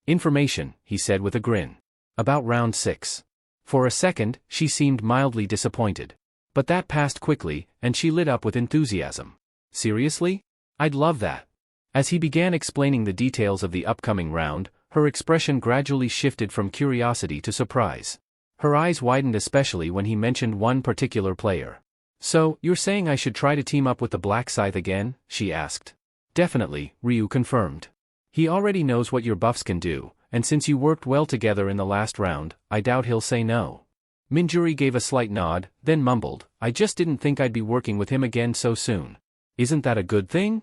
Information, he said with a grin. About round 6. For a second, she seemed mildly disappointed. But that passed quickly, and she lit up with enthusiasm. Seriously? I'd love that. As he began explaining the details of the upcoming round, her expression gradually shifted from curiosity to surprise. Her eyes widened especially when he mentioned one particular player. So, you're saying I should try to team up with the Black Scythe again? She asked. Definitely, Ryu confirmed. He already knows what your buffs can do, and since you worked well together in the last round, I doubt he'll say no. Minjuri gave a slight nod, then mumbled, I just didn't think I'd be working with him again so soon. Isn't that a good thing?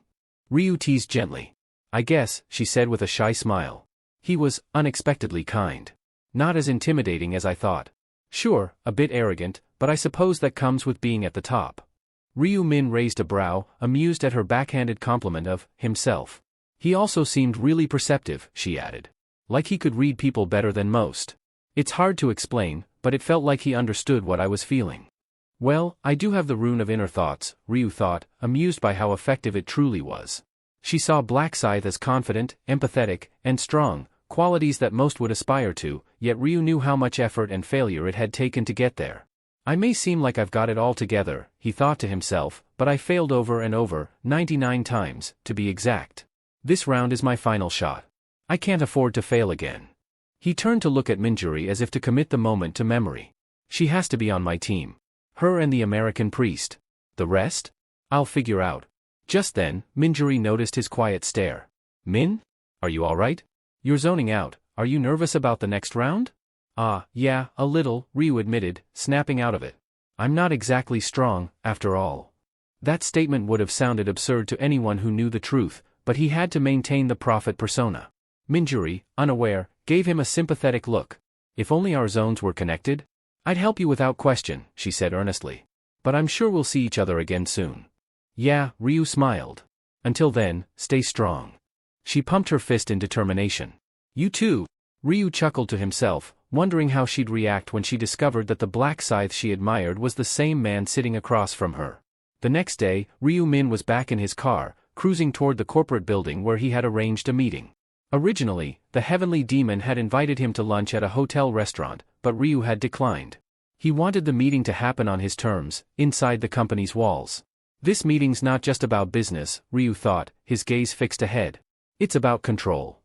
Ryu teased gently. I guess, she said with a shy smile. He was unexpectedly kind. Not as intimidating as I thought. Sure, a bit arrogant, but I suppose that comes with being at the top. Ryu Min raised a brow, amused at her backhanded compliment of himself. He also seemed really perceptive, she added. Like he could read people better than most. It's hard to explain, but it felt like he understood what I was feeling. Well, I do have the rune of inner thoughts, Ryu thought, amused by how effective it truly was. She saw Black Scythe as confident, empathetic, and strong, qualities that most would aspire to, yet Ryu knew how much effort and failure it had taken to get there. I may seem like I've got it all together, he thought to himself, but I failed over and over, 99 times, to be exact. This round is my final shot. I can't afford to fail again. He turned to look at Minjuri as if to commit the moment to memory. She has to be on my team. Her and the American priest. The rest? I'll figure out. Just then, Minjuri noticed his quiet stare. Min? Are you alright? You're zoning out. Are you nervous about the next round? Yeah, a little, Ryu admitted, snapping out of it. I'm not exactly strong, after all. That statement would have sounded absurd to anyone who knew the truth, but he had to maintain the prophet persona. Minjuri, unaware, gave him a sympathetic look. If only our zones were connected? I'd help you without question, she said earnestly. But I'm sure we'll see each other again soon. Yeah, Ryu smiled. Until then, stay strong. She pumped her fist in determination. You too. Ryu chuckled to himself, wondering how she'd react when she discovered that the Black Scythe she admired was the same man sitting across from her. The next day, Ryu Min was back in his car, cruising toward the corporate building where he had arranged a meeting. Originally, the Heavenly Demon had invited him to lunch at a hotel restaurant, but Ryu had declined. He wanted the meeting to happen on his terms, inside the company's walls. This meeting's not just about business, Ryu thought, his gaze fixed ahead. It's about control.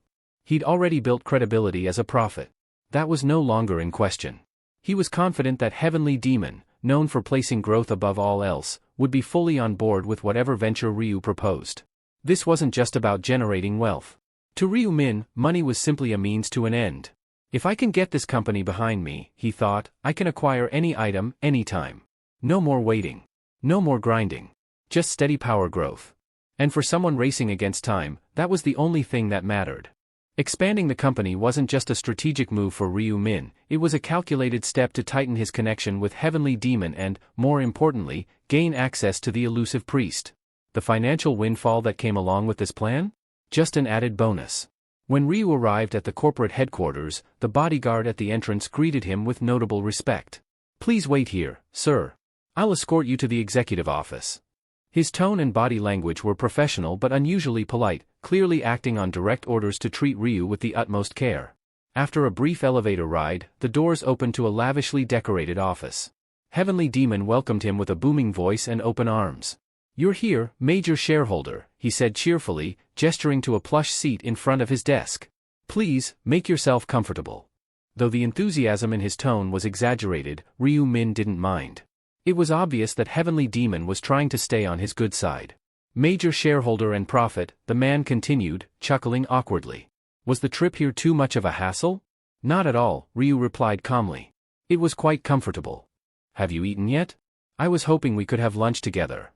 He'd already built credibility as a prophet. That was no longer in question. He was confident that Heavenly Demon, known for placing growth above all else, would be fully on board with whatever venture Ryu proposed. This wasn't just about generating wealth. To Ryu Min, money was simply a means to an end. If I can get this company behind me, he thought, I can acquire any item, anytime. No more waiting. No more grinding. Just steady power growth. And for someone racing against time, that was the only thing that mattered. Expanding the company wasn't just a strategic move for Ryu Min, it was a calculated step to tighten his connection with Heavenly Demon and, more importantly, gain access to the elusive priest. The financial windfall that came along with this plan? Just an added bonus. When Ryu arrived at the corporate headquarters, the bodyguard at the entrance greeted him with notable respect. Please wait here, sir. I'll escort you to the executive office. His tone and body language were professional but unusually polite, clearly acting on direct orders to treat Ryu with the utmost care. After a brief elevator ride, the doors opened to a lavishly decorated office. Heavenly Demon welcomed him with a booming voice and open arms. You're here, major shareholder, he said cheerfully, gesturing to a plush seat in front of his desk. Please, make yourself comfortable. Though the enthusiasm in his tone was exaggerated, Ryu Min didn't mind. It was obvious that Heavenly Demon was trying to stay on his good side. Major shareholder and prophet, the man continued, chuckling awkwardly. Was the trip here too much of a hassle? Not at all, Ryu replied calmly. It was quite comfortable. Have you eaten yet? I was hoping we could have lunch together.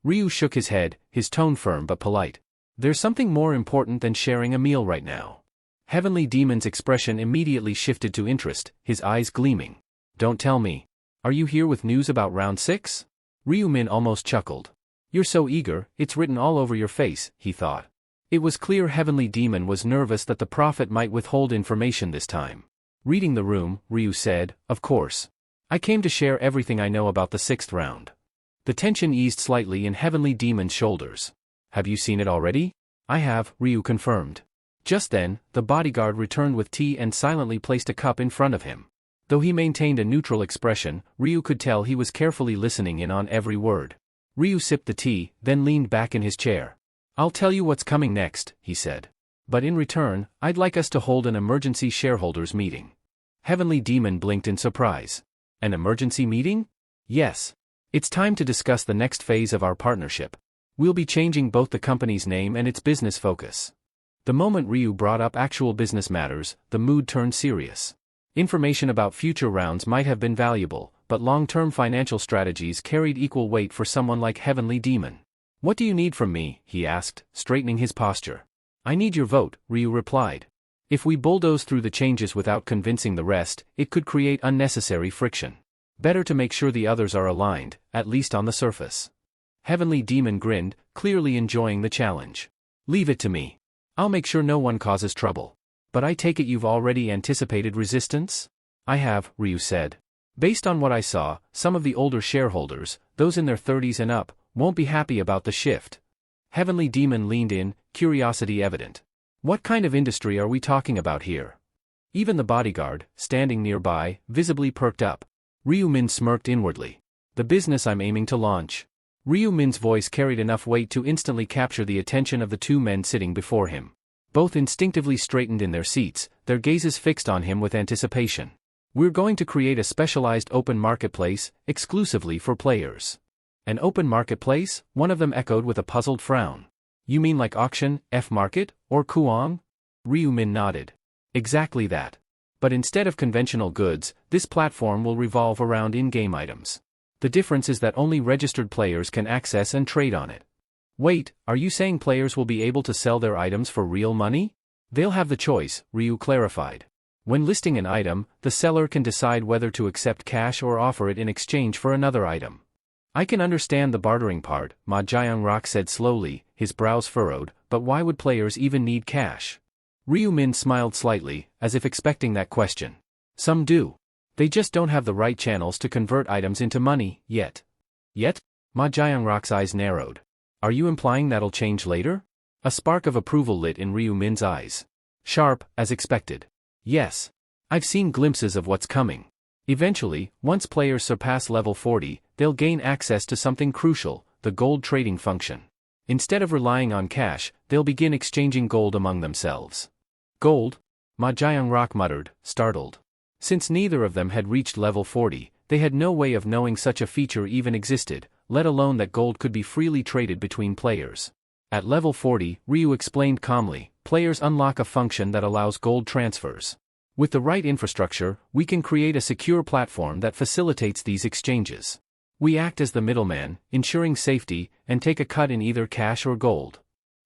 Ryu shook his head, his tone firm but polite. There's something more important than sharing a meal right now. Heavenly Demon's expression immediately shifted to interest, his eyes gleaming. Don't tell me. Are you here with news about round 6? Ryu-min almost chuckled. You're so eager, it's written all over your face, he thought. It was clear Heavenly Demon was nervous that the prophet might withhold information this time. Reading the room, Ryu said, of course. I came to share everything I know about the 6th round. The tension eased slightly in Heavenly Demon's shoulders. Have you seen it already? I have, Ryu confirmed. Just then, the bodyguard returned with tea and silently placed a cup in front of him. Though he maintained a neutral expression, Ryu could tell he was carefully listening in on every word. Ryu sipped the tea, then leaned back in his chair. I'll tell you what's coming next, he said. But in return, I'd like us to hold an emergency shareholders meeting. Heavenly Demon blinked in surprise. An emergency meeting? Yes. It's time to discuss the next phase of our partnership. We'll be changing both the company's name and its business focus. The moment Ryu brought up actual business matters, the mood turned serious. Information about future rounds might have been valuable, but long-term financial strategies carried equal weight for someone like Heavenly Demon. What do you need from me? He asked, straightening his posture. I need your vote, Ryu replied. If we bulldoze through the changes without convincing the rest, it could create unnecessary friction. Better to make sure the others are aligned, at least on the surface. Heavenly Demon grinned, clearly enjoying the challenge. Leave it to me. I'll make sure no one causes trouble. But I take it you've already anticipated resistance? I have, Ryu said. Based on what I saw, some of the older shareholders, those in their 30s and up, won't be happy about the shift. Heavenly Demon leaned in, curiosity evident. What kind of industry are we talking about here? Even the bodyguard, standing nearby, visibly perked up. Ryu-min smirked inwardly. The business I'm aiming to launch. Ryu-min's voice carried enough weight to instantly capture the attention of the two men sitting before him. Both instinctively straightened in their seats, their gazes fixed on him with anticipation. We're going to create a specialized open marketplace, exclusively for players. An open marketplace? One of them echoed with a puzzled frown. You mean like auction, F-market, or Kuang? Ryu-min nodded. Exactly that. But instead of conventional goods, this platform will revolve around in-game items. The difference is that only registered players can access and trade on it. Wait, are you saying players will be able to sell their items for real money? They'll have the choice, Ryu clarified. When listing an item, the seller can decide whether to accept cash or offer it in exchange for another item. I can understand the bartering part, Ma Jiangrock said slowly, his brows furrowed, but why would players even need cash? Ryu-min smiled slightly, as if expecting that question. Some do. They just don't have the right channels to convert items into money, yet. Yet? Ma Jiangrock's eyes narrowed. Are you implying that'll change later? A spark of approval lit in Ryu-min's eyes. Sharp, as expected. Yes. I've seen glimpses of what's coming. Eventually, once players surpass level 40, they'll gain access to something crucial, the gold trading function. Instead of relying on cash, they'll begin exchanging gold among themselves. Gold? Ma Jiangrock muttered, startled. Since neither of them had reached level 40, they had no way of knowing such a feature even existed, let alone that gold could be freely traded between players. At level 40, Ryu explained calmly, players unlock a function that allows gold transfers. With the right infrastructure, we can create a secure platform that facilitates these exchanges. We act as the middleman, ensuring safety, and take a cut in either cash or gold.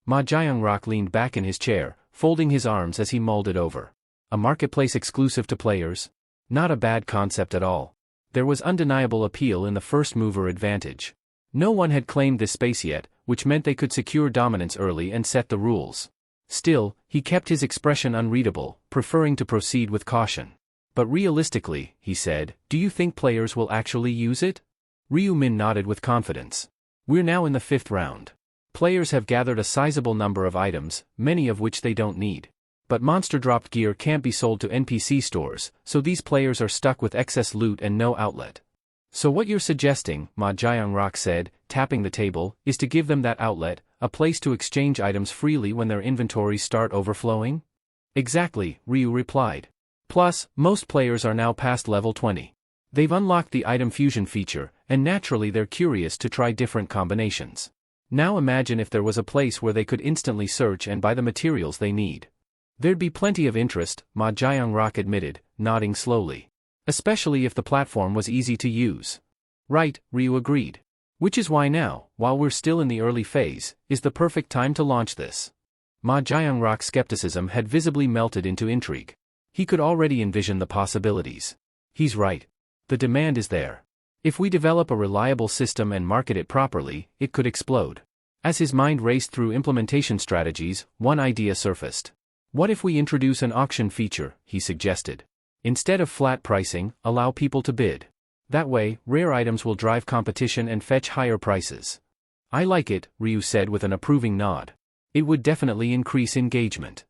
Ma Jiangrock leaned back in his chair, folding his arms as he mulled it over. A marketplace exclusive to players? Not a bad concept at all. There was undeniable appeal in the first-mover advantage. No one had claimed this space yet, which meant they could secure dominance early and set the rules. Still, he kept his expression unreadable, preferring to proceed with caution. But realistically, he said, do you think players will actually use it? Ryu-min nodded with confidence. We're now in the 5th round. Players have gathered a sizable number of items, many of which they don't need. But monster-dropped gear can't be sold to NPC stores, so these players are stuck with excess loot and no outlet. So what you're suggesting, Ma Jiangrock said, tapping the table, is to give them that outlet, a place to exchange items freely when their inventories start overflowing? Exactly, Ryu replied. Plus, most players are now past level 20. They've unlocked the item fusion feature, and naturally they're curious to try different combinations. Now imagine if there was a place where they could instantly search and buy the materials they need. There'd be plenty of interest, Ma Jiangrock admitted, nodding slowly. Especially if the platform was easy to use. Right, Ryu agreed. Which is why now, while we're still in the early phase, is the perfect time to launch this. Ma Jiangrock's skepticism had visibly melted into intrigue. He could already envision the possibilities. He's right. The demand is there. If we develop a reliable system and market it properly, it could explode. As his mind raced through implementation strategies, one idea surfaced. What if we introduce an auction feature, he suggested. Instead of flat pricing, allow people to bid. That way, rare items will drive competition and fetch higher prices. I like it, Ryu said with an approving nod. It would definitely increase engagement.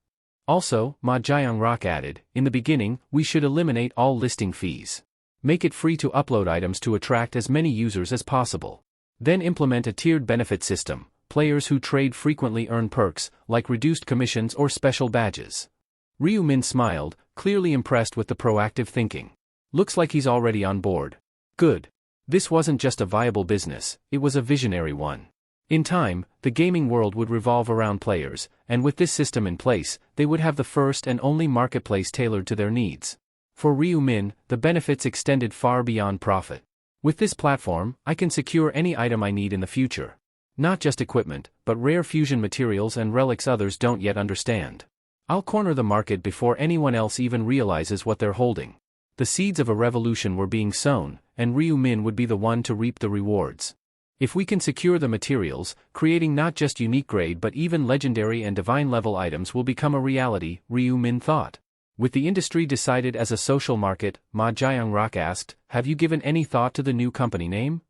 Also, Ma Jiangrock added, in the beginning, we should eliminate all listing fees. Make it free to upload items to attract as many users as possible. Then implement a tiered benefit system. Players who trade frequently earn perks, like reduced commissions or special badges. Ryu Min smiled, clearly impressed with the proactive thinking. Looks like he's already on board. Good. This wasn't just a viable business, it was a visionary one. In time, the gaming world would revolve around players, and with this system in place, they would have the first and only marketplace tailored to their needs. For Ryu Min, the benefits extended far beyond profit. With this platform, I can secure any item I need in the future. Not just equipment, but rare fusion materials and relics others don't yet understand. I'll corner the market before anyone else even realizes what they're holding. The seeds of a revolution were being sown, and Ryu Min would be the one to reap the rewards. If we can secure the materials, creating not just unique grade but even legendary and divine level items will become a reality, Ryu Min thought. With the industry decided as a social market, Ma Jiangrock asked, have you given any thought to the new company name?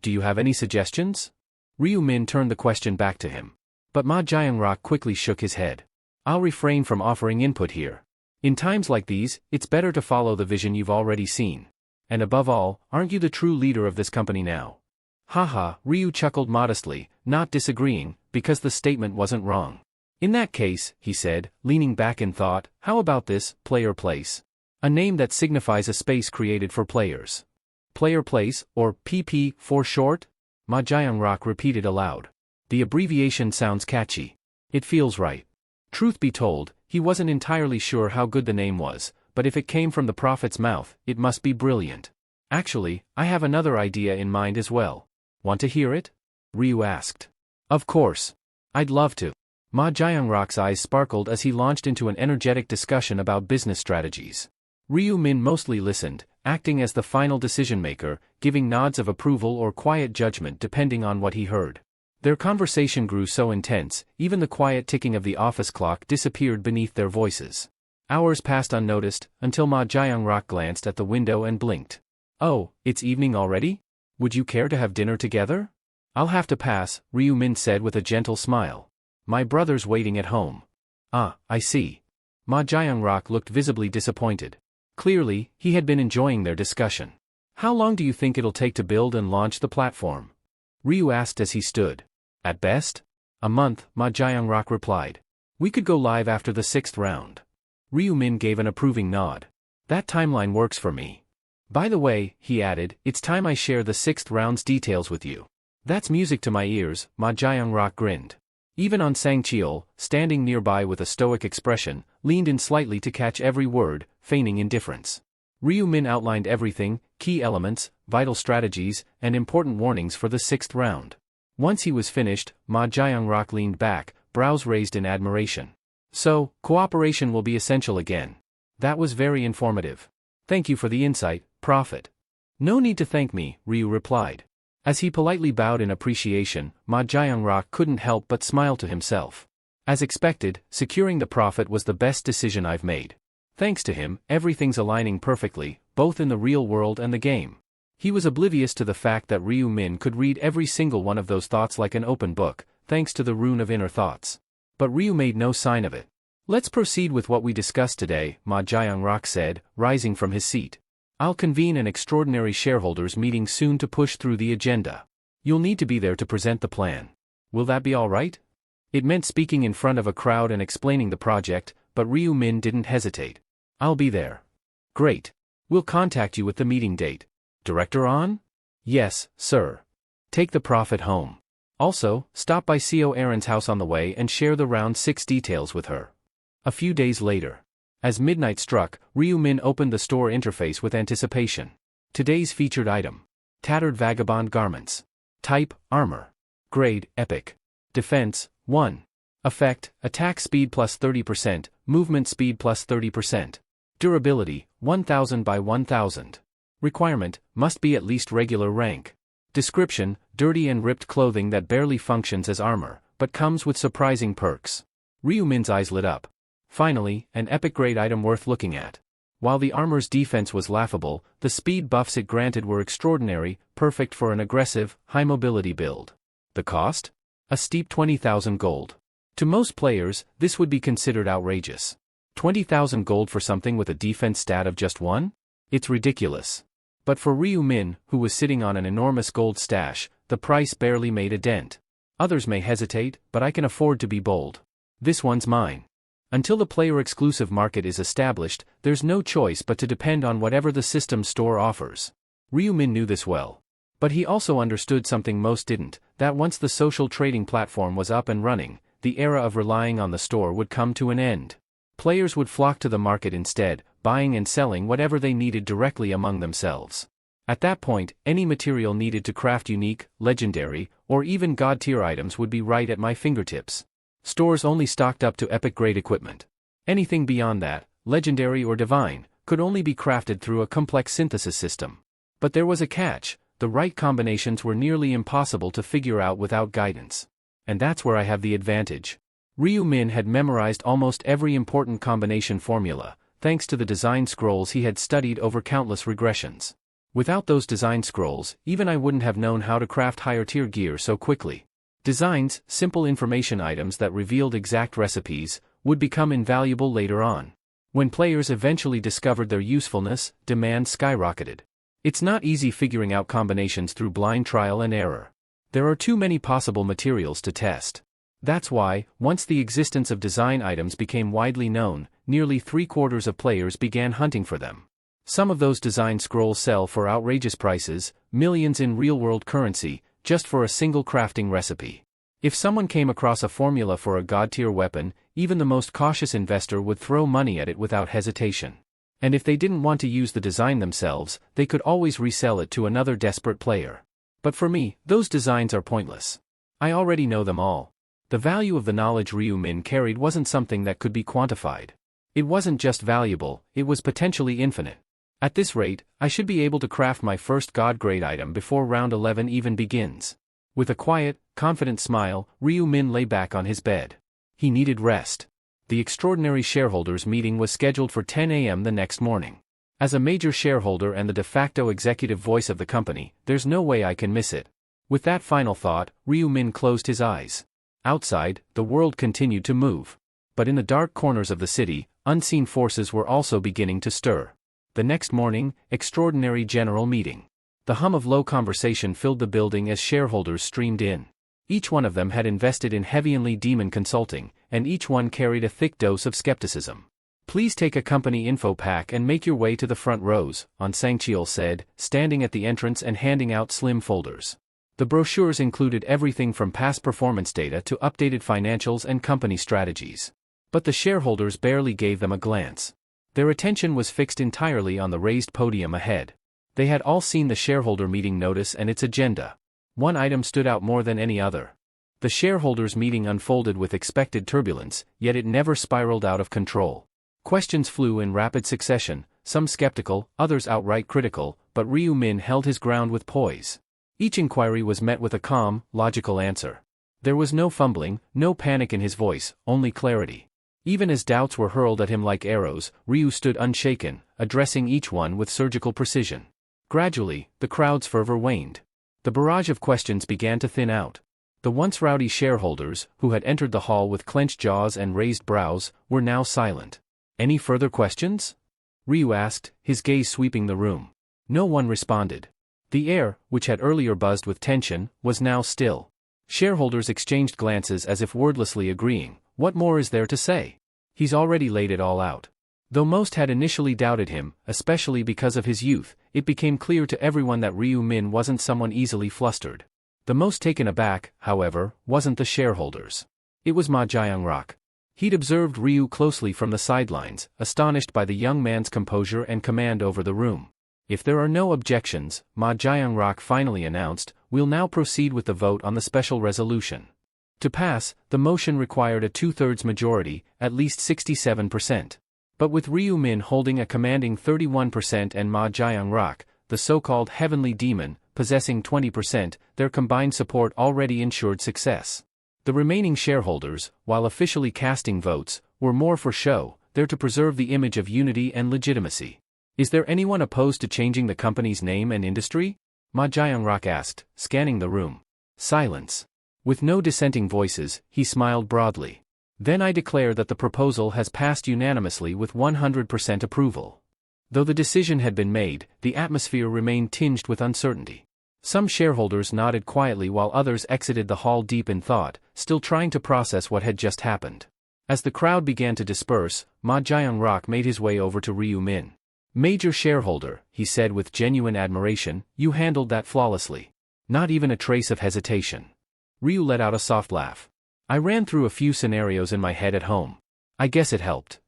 Do you have any suggestions? Ryu Min turned the question back to him. But Ma Jiangrock quickly shook his head. I'll refrain from offering input here. In times like these, it's better to follow the vision you've already seen. And above all, aren't you the true leader of this company now? Haha, Ryu chuckled modestly, not disagreeing, because the statement wasn't wrong. In that case, he said, leaning back in thought, how about this, Player Place? A name that signifies a space created for players. Player Place, or PP for short? Ma Jiangrock repeated aloud. The abbreviation sounds catchy. It feels right. Truth be told, he wasn't entirely sure how good the name was, but if it came from the prophet's mouth, it must be brilliant. Actually, I have another idea in mind as well. Want to hear it? Ryu asked. Of course. I'd love to. Ma Jiangrock's eyes sparkled as he launched into an energetic discussion about business strategies. Ryu Min mostly listened, acting as the final decision-maker, giving nods of approval or quiet judgment depending on what he heard. Their conversation grew so intense, even the quiet ticking of the office clock disappeared beneath their voices. Hours passed unnoticed, until Ma Jiangrock glanced at the window and blinked. Oh, it's evening already? Would you care to have dinner together? I'll have to pass, Ryu Min said with a gentle smile. My brother's waiting at home. Ah, I see. Ma Jiangrock looked visibly disappointed. Clearly, he had been enjoying their discussion. How long do you think it'll take to build and launch the platform? Ryu asked as he stood. At best? A month, Ma Jiangrock replied. We could go live after the 6th round. Ryu Min gave an approving nod. That timeline works for me. By the way, he added, it's time I share the 6th round's details with you. That's music to my ears, Ma Jiangrock grinned. Even on Sangcheol, standing nearby with a stoic expression, leaned in slightly to catch every word, feigning indifference. Ryu Min outlined everything, key elements, vital strategies, and important warnings for the 6th round. Once he was finished, Ma Jiangrock leaned back, brows raised in admiration. So, cooperation will be essential again. That was very informative. Thank you for the insight, Prophet. No need to thank me, Ryu replied. As he politely bowed in appreciation, Ma Jiangrock couldn't help but smile to himself. As expected, securing the Prophet was the best decision I've made. Thanks to him, everything's aligning perfectly, both in the real world and the game. He was oblivious to the fact that Ryu Min could read every single one of those thoughts like an open book, thanks to the rune of inner thoughts. But Ryu made no sign of it. Let's proceed with what we discussed today, Ma Jiangrock said, rising from his seat. I'll convene an extraordinary shareholders meeting soon to push through the agenda. You'll need to be there to present the plan. Will that be all right? It meant speaking in front of a crowd and explaining the project, but Ryu Min didn't hesitate. I'll be there. Great. We'll contact you with the meeting date. Director on? Yes, sir. Take the profit home. Also, stop by CO Aaron's house on the way and share the round 6 details with her. A few days later. As midnight struck, Ryu-min opened the store interface with anticipation. Today's featured item. Tattered vagabond garments. Type, armor. Grade, epic. Defense, 1. Effect, attack speed plus 30%, movement speed plus 30%. Durability, 1000 by 1000. Requirement, must be at least regular rank. Description, dirty and ripped clothing that barely functions as armor, but comes with surprising perks. Ryu-min's eyes lit up. Finally, an epic grade item worth looking at. While the armor's defense was laughable, the speed buffs it granted were extraordinary, perfect for an aggressive, high-mobility build. The cost? A steep 20,000 gold. To most players, this would be considered outrageous. 20,000 gold for something with a defense stat of just 1? It's ridiculous. But for Ryu-min, who was sitting on an enormous gold stash, the price barely made a dent. Others may hesitate, but I can afford to be bold. This one's mine. Until the player-exclusive market is established, there's no choice but to depend on whatever the system store offers. Ryu-min knew this well. But he also understood something most didn't, that once the social trading platform was up and running, the era of relying on the store would come to an end. Players would flock to the market instead, buying and selling whatever they needed directly among themselves. At that point, any material needed to craft unique, legendary, or even god-tier items would be right at my fingertips. Stores only stocked up to epic-grade equipment. Anything beyond that, legendary or divine, could only be crafted through a complex synthesis system. But there was a catch: the right combinations were nearly impossible to figure out without guidance. And that's where I have the advantage. Ryu-min had memorized almost every important combination formula, thanks to the design scrolls he had studied over countless regressions. Without those design scrolls, even I wouldn't have known how to craft higher-tier gear so quickly. Designs, simple information items that revealed exact recipes, would become invaluable later on. When players eventually discovered their usefulness, demand skyrocketed. It's not easy figuring out combinations through blind trial and error. There are too many possible materials to test. That's why, once the existence of design items became widely known, nearly 3/4 of players began hunting for them. Some of those design scrolls sell for outrageous prices, millions in real-world currency, just for a single crafting recipe. If someone came across a formula for a god-tier weapon, even the most cautious investor would throw money at it without hesitation. And if they didn't want to use the design themselves, they could always resell it to another desperate player. But for me, those designs are pointless. I already know them all. The value of the knowledge Ryu-min carried wasn't something that could be quantified. It wasn't just valuable, it was potentially infinite. At this rate, I should be able to craft my first god-grade item before round 11 even begins. With a quiet, confident smile, Ryu-min lay back on his bed. He needed rest. The extraordinary shareholders meeting was scheduled for 10 a.m. the next morning. As a major shareholder and the de facto executive voice of the company, there's no way I can miss it. With that final thought, Ryu-min closed his eyes. Outside, the world continued to move. But in the dark corners of the city, unseen forces were also beginning to stir. The next morning, extraordinary general meeting. The hum of low conversation filled the building as shareholders streamed in. Each one of them had invested in heavy demon consulting, and each one carried a thick dose of skepticism. "Please take a company info pack and make your way to the front rows," Sang-cheol said, standing at the entrance and handing out slim folders. The brochures included everything from past performance data to updated financials and company strategies. But the shareholders barely gave them a glance. Their attention was fixed entirely on the raised podium ahead. They had all seen the shareholder meeting notice and its agenda. One item stood out more than any other. The shareholders meeting unfolded with expected turbulence, yet it never spiraled out of control. Questions flew in rapid succession, some skeptical, others outright critical, but Ryu-min held his ground with poise. Each inquiry was met with a calm, logical answer. There was no fumbling, no panic in his voice, only clarity. Even as doubts were hurled at him like arrows, Ryu stood unshaken, addressing each one with surgical precision. Gradually, the crowd's fervor waned. The barrage of questions began to thin out. The once rowdy shareholders, who had entered the hall with clenched jaws and raised brows, were now silent. "Any further questions?" Ryu asked, his gaze sweeping the room. No one responded. The air, which had earlier buzzed with tension, was now still. Shareholders exchanged glances as if wordlessly agreeing. What more is there to say? He's already laid it all out. Though most had initially doubted him, especially because of his youth, it became clear to everyone that Ryu Min wasn't someone easily flustered. The most taken aback, however, wasn't the shareholders. It was Ma Jiangrock. He'd observed Ryu closely from the sidelines, astonished by the young man's composure and command over the room. If there are no objections, Ma Jiangrock finally announced, we'll now proceed with the vote on the special resolution. To pass, the motion required a 2/3 majority, at least 67%. But with Ryu Min holding a commanding 31% and Ma Jiangrock, the so-called heavenly demon, possessing 20%, their combined support already ensured success. The remaining shareholders, while officially casting votes, were more for show, there to preserve the image of unity and legitimacy. Is there anyone opposed to changing the company's name and industry? Ma Jiangrock asked, scanning the room. Silence. With no dissenting voices, he smiled broadly. Then I declare that the proposal has passed unanimously with 100% approval. Though the decision had been made, the atmosphere remained tinged with uncertainty. Some shareholders nodded quietly while others exited the hall deep in thought, still trying to process what had just happened. As the crowd began to disperse, Ma Jiangrock made his way over to Ryu Min. Major shareholder, he said with genuine admiration, you handled that flawlessly. Not even a trace of hesitation. Ryu let out a soft laugh. I ran through a few scenarios in my head at home. I guess it helped.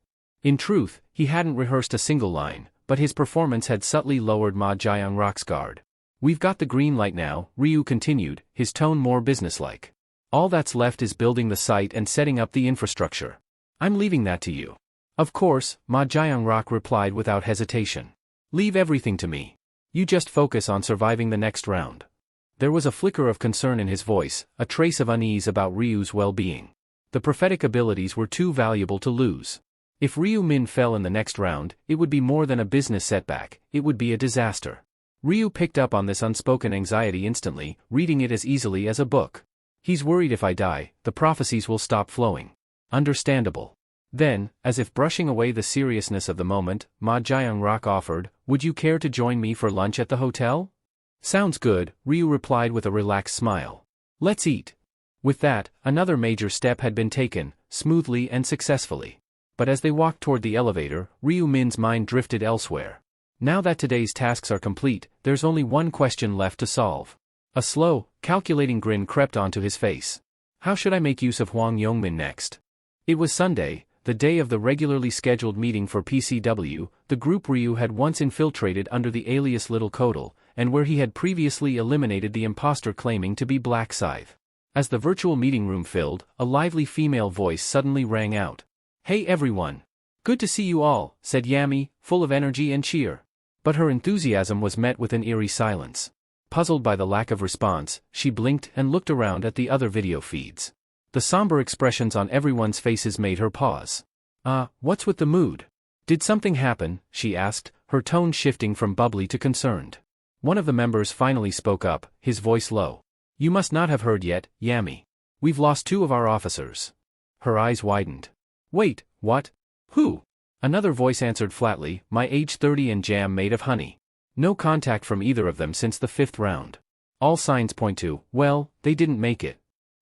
In truth, he hadn't rehearsed a single line, but his performance had subtly lowered Ma Jiangrock's guard. We've got the green light now, Ryu continued, his tone more businesslike. All that's left is building the site and setting up the infrastructure. I'm leaving that to you. Of course, Ma Jiangrock replied without hesitation. Leave everything to me. You just focus on surviving the next round. There was a flicker of concern in his voice, a trace of unease about Ryu's well-being. The prophetic abilities were too valuable to lose. If Ryu Min fell in the next round, it would be more than a business setback, it would be a disaster. Ryu picked up on this unspoken anxiety instantly, reading it as easily as a book. He's worried if I die, the prophecies will stop flowing. Understandable. Then, as if brushing away the seriousness of the moment, Ma Jiangrock offered, would you care to join me for lunch at the hotel? Sounds good, Ryu replied with a relaxed smile. Let's eat. With that, another major step had been taken, smoothly and successfully. But as they walked toward the elevator, Ryu Min's mind drifted elsewhere. Now that today's tasks are complete, there's only one question left to solve. A slow, calculating grin crept onto his face. How should I make use of Huang Yongmin next? It was Sunday, the day of the regularly scheduled meeting for PCW, the group Ryu had once infiltrated under the alias Little Kodal, and where he had previously eliminated the imposter claiming to be Black Scythe. As the virtual meeting room filled, a lively female voice suddenly rang out. Hey everyone! Good to see you all, said Yami, full of energy and cheer. But her enthusiasm was met with an eerie silence. Puzzled by the lack of response, she blinked and looked around at the other video feeds. The somber expressions on everyone's faces made her pause. What's with the mood? Did something happen? She asked, her tone shifting from bubbly to concerned. One of the members finally spoke up, his voice low. You must not have heard yet, Yami. We've lost 2 of our officers. Her eyes widened. Wait, what? Who? Another voice answered flatly, my age 30 and jam made of honey. No contact from either of them since the 5th round. All signs point to, well, they didn't make it.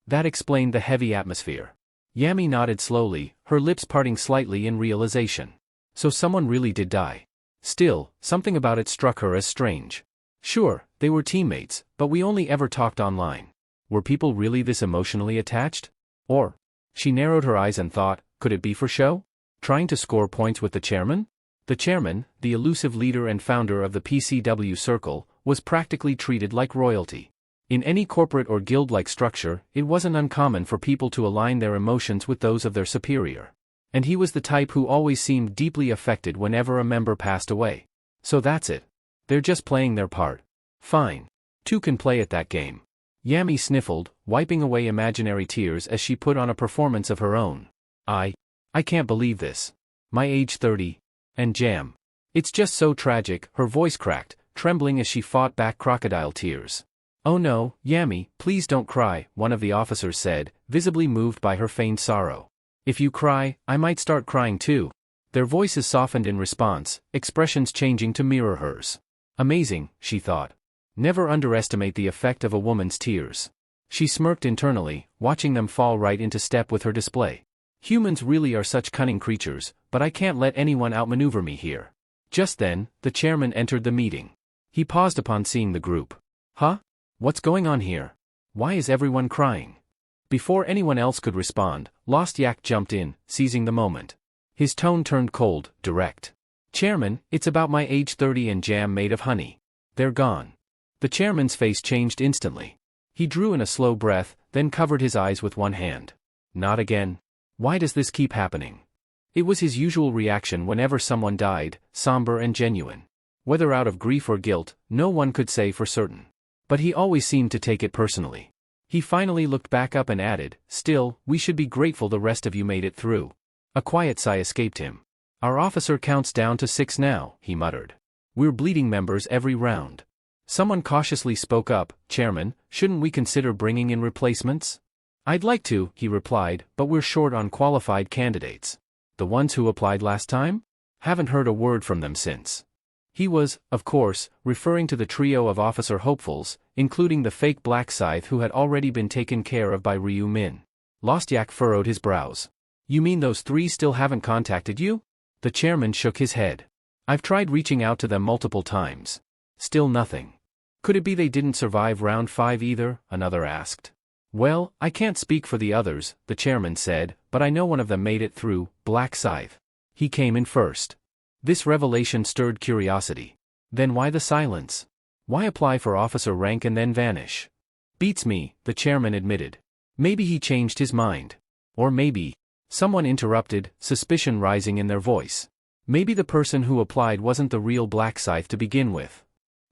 That explained the heavy atmosphere. Yami nodded slowly, her lips parting slightly in realization. So someone really did die. Still, something about it struck her as strange. Sure, they were teammates, but we only ever talked online. Were people really this emotionally attached? Or? She narrowed her eyes and thought, could it be for show? Trying to score points with the chairman? The chairman, the elusive leader and founder of the PCW circle, was practically treated like royalty. In any corporate or guild-like structure, it wasn't uncommon for people to align their emotions with those of their superior. And he was the type who always seemed deeply affected whenever a member passed away. So that's it. They're just playing their part. Fine. 2 can play at that game. Yami sniffled, wiping away imaginary tears as she put on a performance of her own. I can't believe this. My age 30. And jam. It's just so tragic, her voice cracked, trembling as she fought back crocodile tears. Oh no, Yami, please don't cry, one of the officers said, visibly moved by her feigned sorrow. If you cry, I might start crying too. Their voices softened in response, expressions changing to mirror hers. Amazing, she thought. Never underestimate the effect of a woman's tears. She smirked internally, watching them fall right into step with her display. Humans really are such cunning creatures, but I can't let anyone outmaneuver me here. Just then, the chairman entered the meeting. He paused upon seeing the group. Huh? What's going on here? Why is everyone crying? Before anyone else could respond, Lost Yak jumped in, seizing the moment. His tone turned cold, direct. Chairman, it's about my age 30 and jam made of honey. They're gone. The chairman's face changed instantly. He drew in a slow breath, then covered his eyes with one hand. Not again. Why does this keep happening? It was his usual reaction whenever someone died, somber and genuine. Whether out of grief or guilt, no one could say for certain. But he always seemed to take it personally. He finally looked back up and added, "Still, we should be grateful the rest of you made it through." A quiet sigh escaped him. "Our officer counts down to 6 now," he muttered. "We're bleeding members every round." Someone cautiously spoke up, "Chairman, shouldn't we consider bringing in replacements?" "I'd like to," he replied, "but we're short on qualified candidates." "The ones who applied last time? Haven't heard a word from them since." He was, of course, referring to the trio of officer hopefuls, including the fake Black Scythe who had already been taken care of by Ryu Min. Lost Yak furrowed his brows. "You mean those 3 still haven't contacted you?" The chairman shook his head. "I've tried reaching out to them multiple times. Still nothing." "Could it be they didn't survive round 5 either?" another asked. "Well, I can't speak for the others," the chairman said, "but I know one of them made it through, Black Scythe. He came in first." This revelation stirred curiosity. Then why the silence? Why apply for officer rank and then vanish? "Beats me," the chairman admitted. "Maybe he changed his mind. Or maybe..." Someone interrupted, suspicion rising in their voice. "Maybe the person who applied wasn't the real Black Scythe to begin with."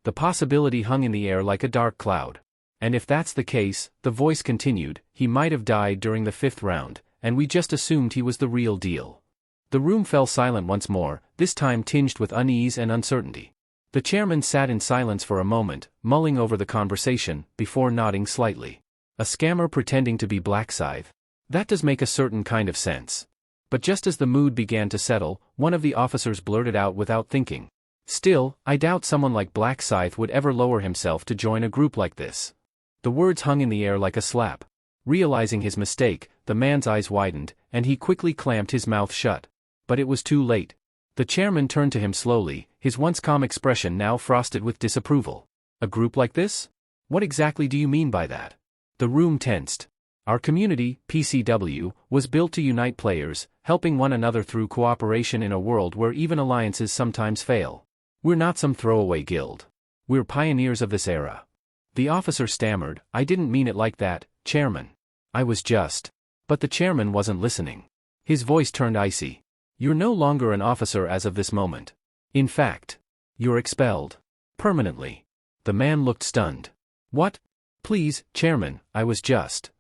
The possibility hung in the air like a dark cloud. "And if that's the case," the voice continued, "he might have died during the 5th round, and we just assumed he was the real deal." The room fell silent once more, this time tinged with unease and uncertainty. The chairman sat in silence for a moment, mulling over the conversation, before nodding slightly. "A scammer pretending to be Black Scythe? That does make a certain kind of sense." But just as the mood began to settle, one of the officers blurted out without thinking. "Still, I doubt someone like Black Scythe would ever lower himself to join a group like this." The words hung in the air like a slap. Realizing his mistake, the man's eyes widened, and he quickly clamped his mouth shut. But it was too late. The chairman turned to him slowly, his once calm expression now frosted with disapproval. "A group like this? What exactly do you mean by that?" The room tensed. "Our community, PCW, was built to unite players, helping one another through cooperation in a world where even alliances sometimes fail. We're not some throwaway guild. We're pioneers of this era." The officer stammered, "I didn't mean it like that, Chairman. I was just..." But the chairman wasn't listening. His voice turned icy. "You're no longer an officer as of this moment. In fact, you're expelled. Permanently." The man looked stunned. "What? Please, Chairman, I was just..."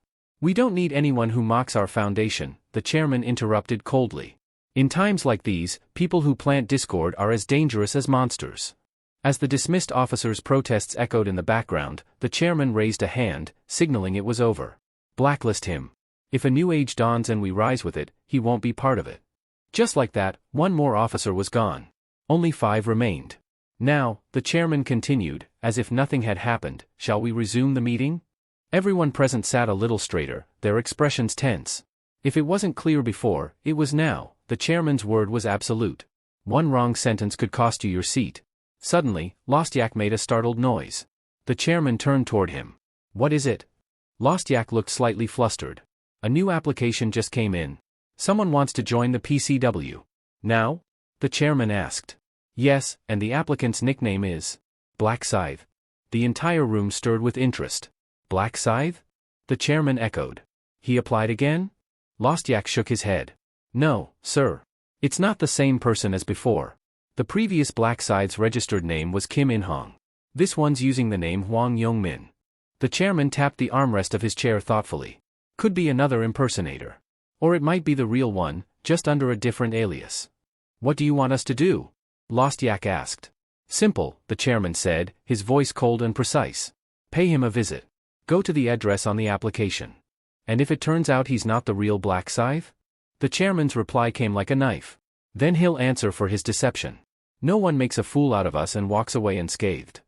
"We don't need anyone who mocks our foundation," the chairman interrupted coldly. "In times like these, people who plant discord are as dangerous as monsters." As the dismissed officer's protests echoed in the background, the chairman raised a hand, signaling it was over. "Blacklist him. If a new age dawns and we rise with it, he won't be part of it." Just like that, one more officer was gone. Only 5 remained. "Now," the chairman continued, as if nothing had happened, "shall we resume the meeting?" Everyone present sat a little straighter, their expressions tense. If it wasn't clear before, it was now. The chairman's word was absolute. One wrong sentence could cost you your seat. Suddenly, Lost Yak made a startled noise. The chairman turned toward him. "What is it?" Lost Yak looked slightly flustered. "A new application just came in. Someone wants to join the PCW. Now?" the chairman asked. "Yes, and the applicant's nickname is Black Scythe." The entire room stirred with interest. "Black Scythe?" the chairman echoed. "He applied again?" Lost Yak shook his head. "No, sir. It's not the same person as before. The previous Black Scythe's registered name was Kim In-hong. This one's using the name Hwang Yong-min." The chairman tapped the armrest of his chair thoughtfully. "Could be another impersonator. Or it might be the real one, just under a different alias." "What do you want us to do?" Lost Yak asked. "Simple," the chairman said, his voice cold and precise. "Pay him a visit. Go to the address on the application. And if it turns out he's not the real Black Scythe?" The chairman's reply came like a knife. "Then he'll answer for his deception. No one makes a fool out of us and walks away unscathed."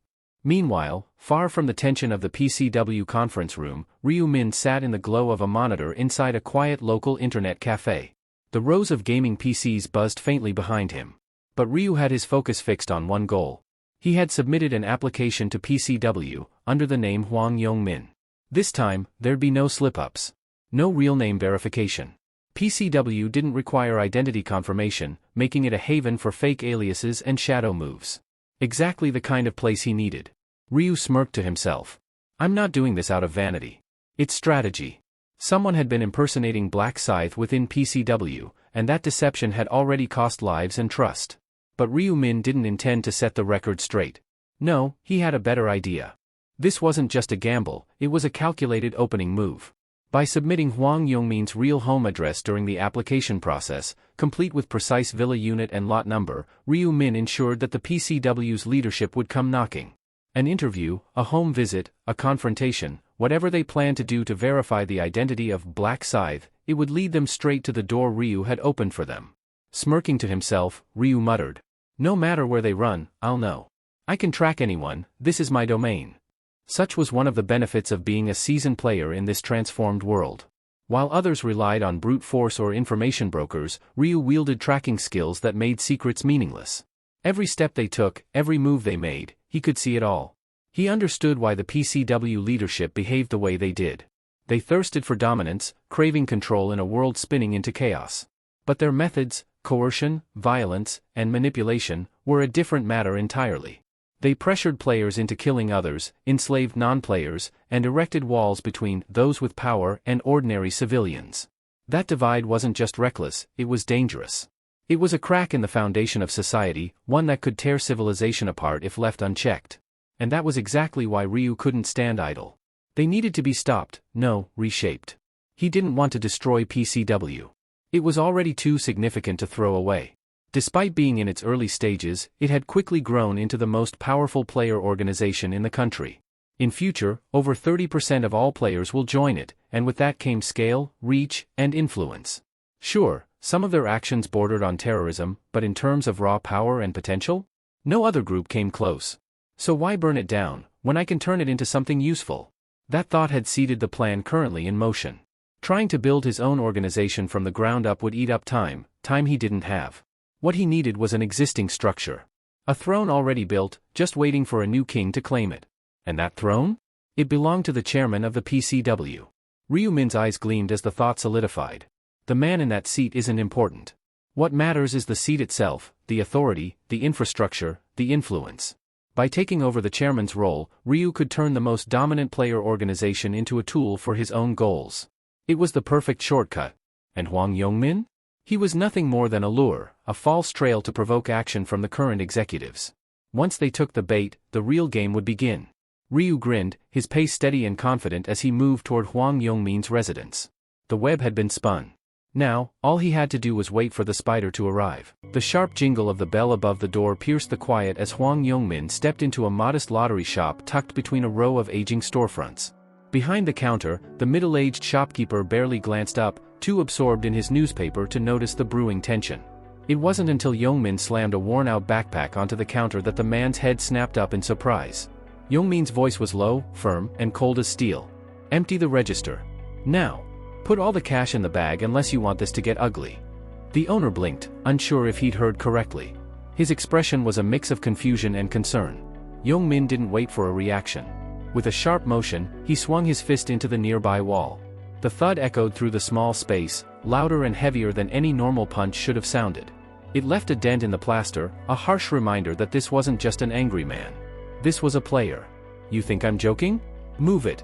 Meanwhile, far from the tension of the PCW conference room, Ryu Min sat in the glow of a monitor inside a quiet local internet cafe. The rows of gaming PCs buzzed faintly behind him. But Ryu had his focus fixed on one goal. He had submitted an application to PCW, under the name Hwang Yong-min. This time, there'd be no slip-ups. No real name verification. PCW didn't require identity confirmation, making it a haven for fake aliases and shadow moves. Exactly the kind of place he needed. Ryu smirked to himself. I'm not doing this out of vanity. It's strategy. Someone had been impersonating Black Scythe within PCW, and that deception had already cost lives and trust. But Ryu Min didn't intend to set the record straight. No, he had a better idea. This wasn't just a gamble, it was a calculated opening move. By submitting Hwang Yong-min's real home address during the application process, complete with precise villa unit and lot number, Ryu Min ensured that the PCW's leadership would come knocking. An interview, a home visit, a confrontation, whatever they planned to do to verify the identity of Black Scythe, it would lead them straight to the door Ryu had opened for them. Smirking to himself, Ryu muttered, "No matter where they run, I'll know. I can track anyone, this is my domain." Such was one of the benefits of being a seasoned player in this transformed world. While others relied on brute force or information brokers, Ryu wielded tracking skills that made secrets meaningless. Every step they took, every move they made, he could see it all. He understood why the PCW leadership behaved the way they did. They thirsted for dominance, craving control in a world spinning into chaos. But their methods, coercion, violence, and manipulation, were a different matter entirely. They pressured players into killing others, enslaved non-players, and erected walls between those with power and ordinary civilians. That divide wasn't just reckless, it was dangerous. It was a crack in the foundation of society, one that could tear civilization apart if left unchecked. And that was exactly why Ryu couldn't stand idle. They needed to be stopped, no, reshaped. He didn't want to destroy PCW. It was already too significant to throw away. Despite being in its early stages, it had quickly grown into the most powerful player organization in the country. In future, over 30% of all players will join it, and with that came scale, reach, and influence. Sure, some of their actions bordered on terrorism, but in terms of raw power and potential? No other group came close. So why burn it down, when I can turn it into something useful? That thought had seeded the plan currently in motion. Trying to build his own organization from the ground up would eat up time he didn't have. What he needed was an existing structure. A throne already built, just waiting for a new king to claim it. And that throne? It belonged to the chairman of the PCW. Ryu Min's eyes gleamed as the thought solidified. The man in that seat isn't important. What matters is the seat itself, the authority, the infrastructure, the influence. By taking over the chairman's role, Ryu could turn the most dominant player organization into a tool for his own goals. It was the perfect shortcut. And Hwang Yong-min? He was nothing more than a lure, a false trail to provoke action from the current executives. Once they took the bait, the real game would begin. Ryu grinned, his pace steady and confident as he moved toward Hwang Yong-min's residence. The web had been spun. Now, all he had to do was wait for the spider to arrive. The sharp jingle of the bell above the door pierced the quiet as Hwang Yong-min stepped into a modest lottery shop tucked between a row of aging storefronts. Behind the counter, the middle-aged shopkeeper barely glanced up, too absorbed in his newspaper to notice the brewing tension. It wasn't until Yong-min slammed a worn-out backpack onto the counter that the man's head snapped up in surprise. Yong-min's voice was low, firm, and cold as steel. "Empty the register. Now. Put all the cash in the bag unless you want this to get ugly." The owner blinked, unsure if he'd heard correctly. His expression was a mix of confusion and concern. Yong-min didn't wait for a reaction. With a sharp motion, he swung his fist into the nearby wall. The thud echoed through the small space, louder and heavier than any normal punch should have sounded. It left a dent in the plaster, a harsh reminder that this wasn't just an angry man. This was a player. "You think I'm joking? Move it."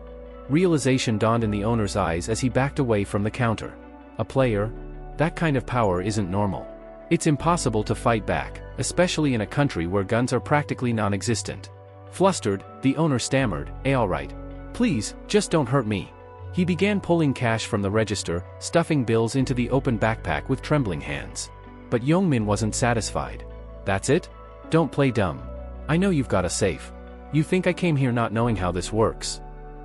Realization dawned in the owner's eyes as he backed away from the counter. A player? That kind of power isn't normal. It's impossible to fight back, especially in a country where guns are practically non-existent. Flustered, the owner stammered, "All right. Please, just don't hurt me." He began pulling cash from the register, stuffing bills into the open backpack with trembling hands. But Yong-min wasn't satisfied. "That's it? Don't play dumb. I know you've got a safe. You think I came here not knowing how this works?"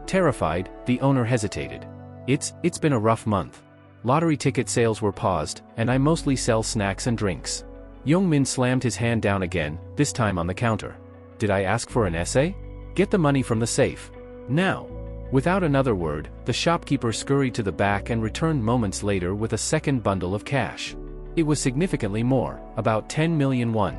Terrified, the owner hesitated. It's been a rough month. Lottery ticket sales were paused, and I mostly sell snacks and drinks." Yong-min slammed his hand down again, this time on the counter. "Did I ask for an essay? Get the money from the safe. Now." Without another word, the shopkeeper scurried to the back and returned moments later with a second bundle of cash. It was significantly more, about 10 million won.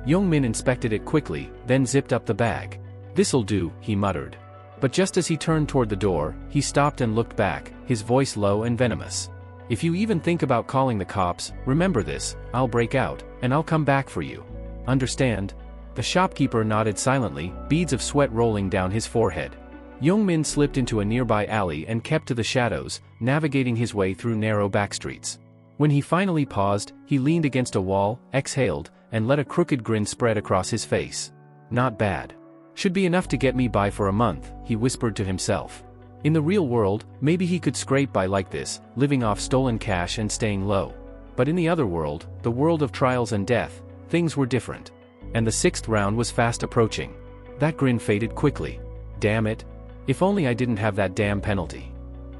Young-min inspected it quickly, then zipped up the bag. "This'll do," he muttered. But just as he turned toward the door, he stopped and looked back, his voice low and venomous. "If you even think about calling the cops, remember this, I'll break out, and I'll come back for you. Understand?" The shopkeeper nodded silently, beads of sweat rolling down his forehead. Young-min slipped into a nearby alley and kept to the shadows, navigating his way through narrow backstreets. When he finally paused, he leaned against a wall, exhaled, and let a crooked grin spread across his face. "Not bad. Should be enough to get me by for a month," he whispered to himself. In the real world, maybe he could scrape by like this, living off stolen cash and staying low. But in the other world, the world of trials and death, things were different. And the 6th round was fast approaching. That grin faded quickly. Damn it. If only I didn't have that damn penalty.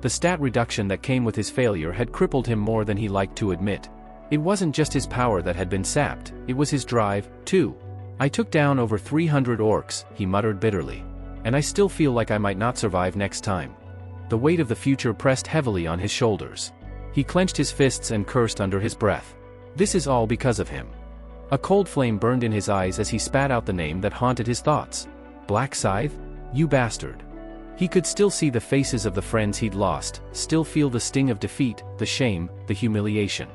The stat reduction that came with his failure had crippled him more than he liked to admit. It wasn't just his power that had been sapped, it was his drive, too. "I took down over 300 orcs," he muttered bitterly. "And I still feel like I might not survive next time." The weight of the future pressed heavily on his shoulders. He clenched his fists and cursed under his breath. This is all because of him. A cold flame burned in his eyes as he spat out the name that haunted his thoughts. "Black Scythe? You bastard." He could still see the faces of the friends he'd lost, still feel the sting of defeat, the shame, the humiliation.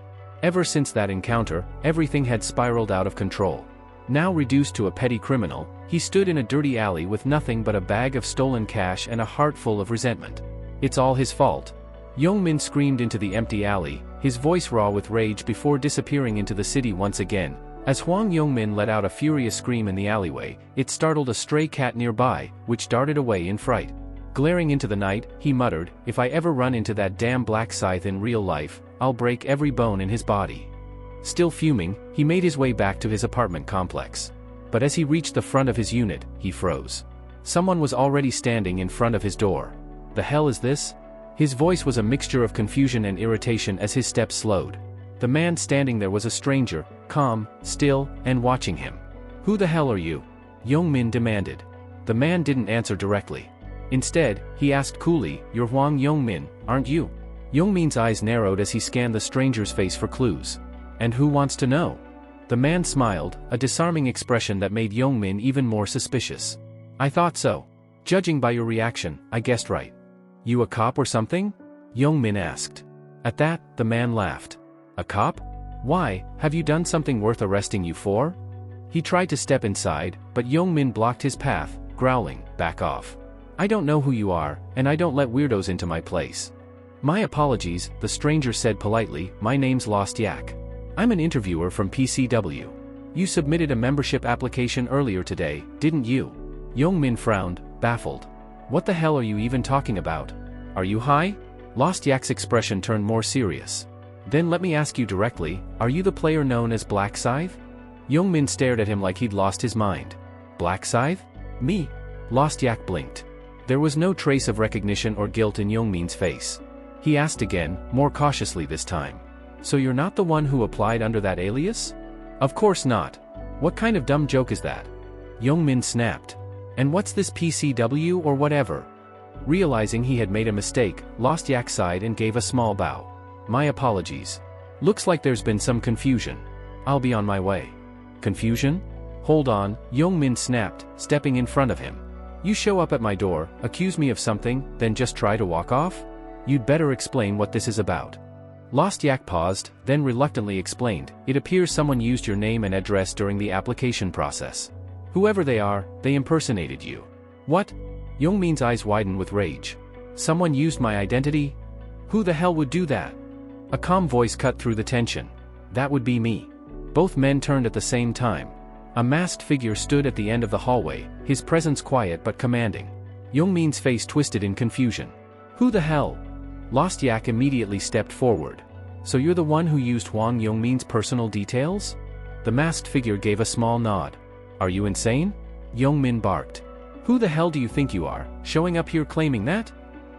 Ever since that encounter, everything had spiraled out of control. Now reduced to a petty criminal, he stood in a dirty alley with nothing but a bag of stolen cash and a heart full of resentment. It's all his fault. Young-min screamed into the empty alley, his voice raw with rage before disappearing into the city once again. As Hwang Young-min let out a furious scream in the alleyway, it startled a stray cat nearby, which darted away in fright. Glaring into the night, he muttered, "If I ever run into that damn Black Scythe in real life, I'll break every bone in his body." Still fuming, he made his way back to his apartment complex. But as he reached the front of his unit, he froze. Someone was already standing in front of his door. "The hell is this?" His voice was a mixture of confusion and irritation as his steps slowed. The man standing there was a stranger, calm, still, and watching him. "Who the hell are you?" Young-min demanded. The man didn't answer directly. Instead, he asked coolly, "You're Hwang Young-min, aren't you?" Young-min's eyes narrowed as he scanned the stranger's face for clues. "And who wants to know?" The man smiled, a disarming expression that made Young-min even more suspicious. "I thought so. Judging by your reaction, I guessed right." "You a cop or something?" Young-min asked. At that, the man laughed. "A cop? Why, have you done something worth arresting you for?" He tried to step inside, but Young-min blocked his path, growling, "Back off. I don't know who you are, and I don't let weirdos into my place." "My apologies," the stranger said politely, "my name's Lost Yak. I'm an interviewer from PCW. You submitted a membership application earlier today, didn't you?" Young-min frowned, baffled. "What the hell are you even talking about? Are you high?" Lost Yak's expression turned more serious. "Then let me ask you directly, are you the player known as Black Scythe?" Young-min stared at him like he'd lost his mind. "Black Scythe? Me?" Lost Yak blinked. There was no trace of recognition or guilt in Young-min's face. He asked again, more cautiously this time. "So you're not the one who applied under that alias?" "Of course not. What kind of dumb joke is that?" Young-min snapped. "And what's this PCW or whatever?" Realizing he had made a mistake, Lost Yak sighed and gave a small bow. "My apologies. Looks like there's been some confusion. I'll be on my way." "Confusion? Hold on," Young-min snapped, stepping in front of him. "You show up at my door, accuse me of something, then just try to walk off? You'd better explain what this is about." Lost Yak paused, then reluctantly explained, "It appears someone used your name and address during the application process. Whoever they are, they impersonated you." "What?" Young-min's eyes widened with rage. "Someone used my identity? Who the hell would do that?" A calm voice cut through the tension. "That would be me." Both men turned at the same time. A masked figure stood at the end of the hallway, his presence quiet but commanding. Young-min's face twisted in confusion. "Who the hell?" Lost Yak immediately stepped forward. "So you're the one who used Hwang Young-min's personal details?" The masked figure gave a small nod. "Are you insane?" Young-min barked. "Who the hell do you think you are, showing up here claiming that?"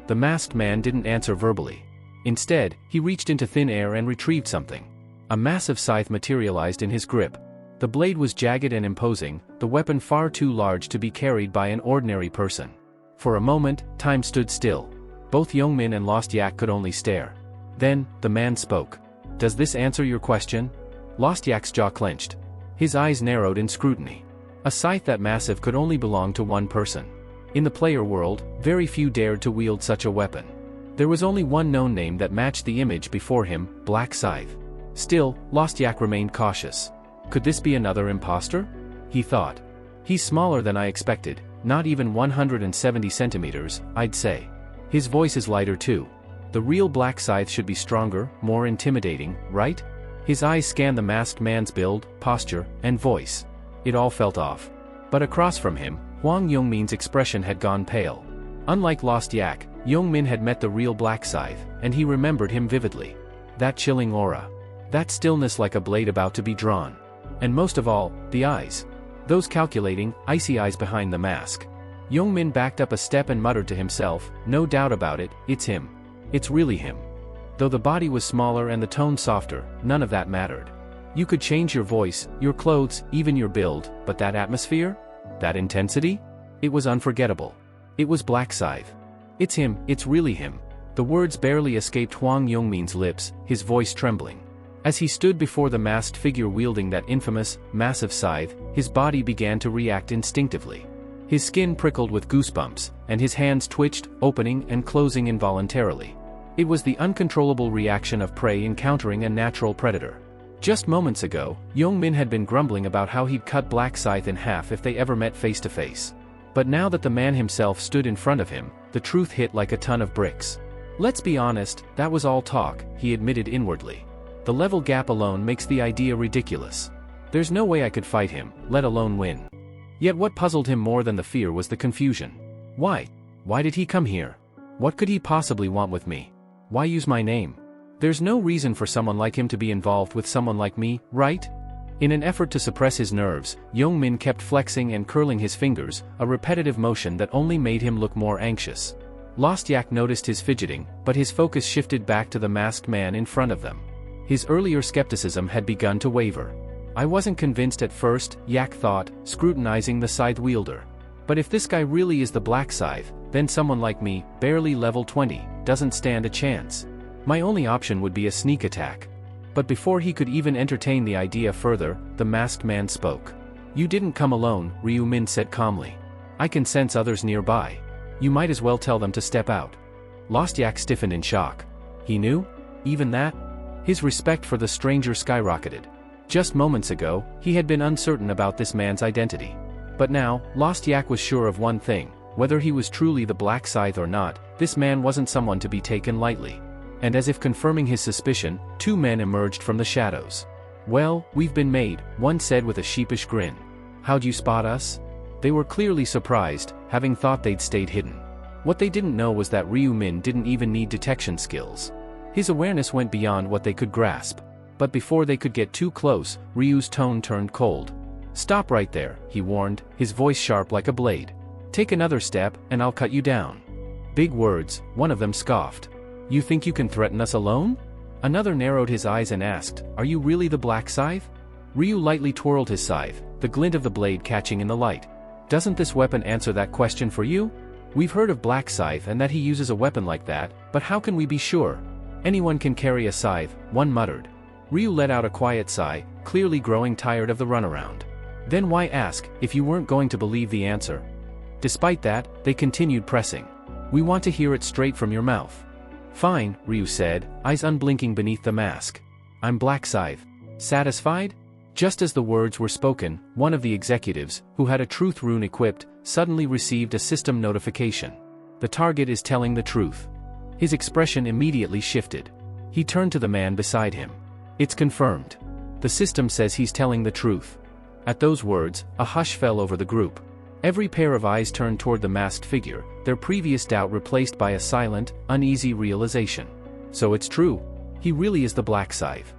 The masked man didn't answer verbally. Instead, he reached into thin air and retrieved something. A massive scythe materialized in his grip. The blade was jagged and imposing, the weapon far too large to be carried by an ordinary person. For a moment, time stood still. Both Young-min and Lost Yak could only stare. Then, the man spoke. "Does this answer your question?" Lost Yak's jaw clenched. His eyes narrowed in scrutiny. A scythe that massive could only belong to one person. In the player world, very few dared to wield such a weapon. There was only one known name that matched the image before him, Black Scythe. Still, Lost Yak remained cautious. Could this be another imposter? He thought. He's smaller than I expected, not even 170 centimeters, I'd say. His voice is lighter too. The real Black Scythe should be stronger, more intimidating, right? His eyes scanned the masked man's build, posture, and voice. It all felt off. But across from him, Hwang Yongmin's expression had gone pale. Unlike Lost Yak, Yongmin had met the real Black Scythe, and he remembered him vividly. That chilling aura. That stillness like a blade about to be drawn. And most of all, the eyes. Those calculating, icy eyes behind the mask. Yongmin backed up a step and muttered to himself, no doubt about it, it's him. It's really him. Though the body was smaller and the tone softer, none of that mattered. You could change your voice, your clothes, even your build, but that atmosphere? That intensity? It was unforgettable. It was Black Scythe. It's him, it's really him. The words barely escaped Hwang Yongmin's lips, his voice trembling. As he stood before the masked figure wielding that infamous, massive scythe, his body began to react instinctively. His skin prickled with goosebumps, and his hands twitched, opening and closing involuntarily. It was the uncontrollable reaction of prey encountering a natural predator. Just moments ago, Yongmin had been grumbling about how he'd cut Black Scythe in half if they ever met face to face. But now that the man himself stood in front of him, the truth hit like a ton of bricks. Let's be honest, that was all talk, he admitted inwardly. The level gap alone makes the idea ridiculous. There's no way I could fight him, let alone win. Yet what puzzled him more than the fear was the confusion. Why? Why did he come here? What could he possibly want with me? Why use my name? There's no reason for someone like him to be involved with someone like me, right? In an effort to suppress his nerves, Yongmin kept flexing and curling his fingers, a repetitive motion that only made him look more anxious. Lost Yak noticed his fidgeting, but his focus shifted back to the masked man in front of them. His earlier skepticism had begun to waver. I wasn't convinced at first, Yak thought, scrutinizing the scythe wielder. But if this guy really is the Black Scythe, then someone like me, barely level 20, doesn't stand a chance. My only option would be a sneak attack. But before he could even entertain the idea further, the masked man spoke. You didn't come alone, Ryu Min said calmly. I can sense others nearby. You might as well tell them to step out. Lost Yak stiffened in shock. He knew? Even that? His respect for the stranger skyrocketed. Just moments ago, he had been uncertain about this man's identity. But now, Lost Yak was sure of one thing, whether he was truly the Black Scythe or not, this man wasn't someone to be taken lightly. And as if confirming his suspicion, two men emerged from the shadows. Well, we've been made, one said with a sheepish grin. How'd you spot us? They were clearly surprised, having thought they'd stayed hidden. What they didn't know was that Ryu Min didn't even need detection skills. His awareness went beyond what they could grasp. But before they could get too close, Ryu's tone turned cold. Stop right there, he warned, his voice sharp like a blade. Take another step, and I'll cut you down. Big words, one of them scoffed. You think you can threaten us alone? Another narrowed his eyes and asked, Are you really the Black Scythe? Ryu lightly twirled his scythe, the glint of the blade catching in the light. Doesn't this weapon answer that question for you? We've heard of Black Scythe and that he uses a weapon like that, but how can we be sure? Anyone can carry a scythe, one muttered. Ryu let out a quiet sigh, clearly growing tired of the runaround. Then why ask, if you weren't going to believe the answer? Despite that, they continued pressing. We want to hear it straight from your mouth. Fine, Ryu said, eyes unblinking beneath the mask. I'm Black Scythe. Satisfied? Just as the words were spoken, one of the executives, who had a truth rune equipped, suddenly received a system notification. The target is telling the truth. His expression immediately shifted. He turned to the man beside him. It's confirmed. The system says he's telling the truth. At those words, a hush fell over the group. Every pair of eyes turned toward the masked figure, their previous doubt replaced by a silent, uneasy realization. So it's true. He really is the Black Scythe.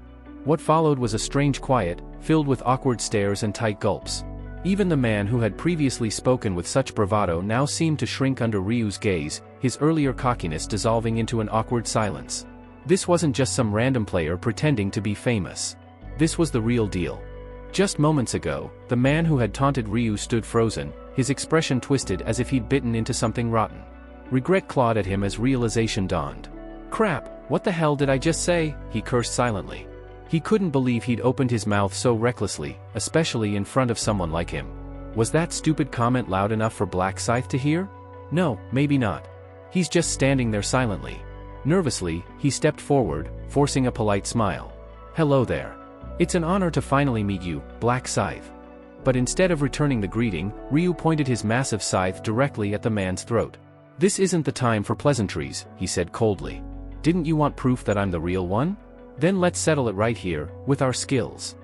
What followed was a strange quiet, filled with awkward stares and tight gulps. Even the man who had previously spoken with such bravado now seemed to shrink under Ryu's gaze, his earlier cockiness dissolving into an awkward silence. This wasn't just some random player pretending to be famous. This was the real deal. Just moments ago, the man who had taunted Ryu stood frozen, his expression twisted as if he'd bitten into something rotten. Regret clawed at him as realization dawned. Crap, what the hell did I just say? He cursed silently. He couldn't believe he'd opened his mouth so recklessly, especially in front of someone like him. Was that stupid comment loud enough for Black Scythe to hear? No, maybe not. He's just standing there silently. Nervously, he stepped forward, forcing a polite smile. Hello there. It's an honor to finally meet you, Black Scythe. But instead of returning the greeting, Ryu pointed his massive scythe directly at the man's throat. This isn't the time for pleasantries, he said coldly. Didn't you want proof that I'm the real one? Then let's settle it right here, with our skills.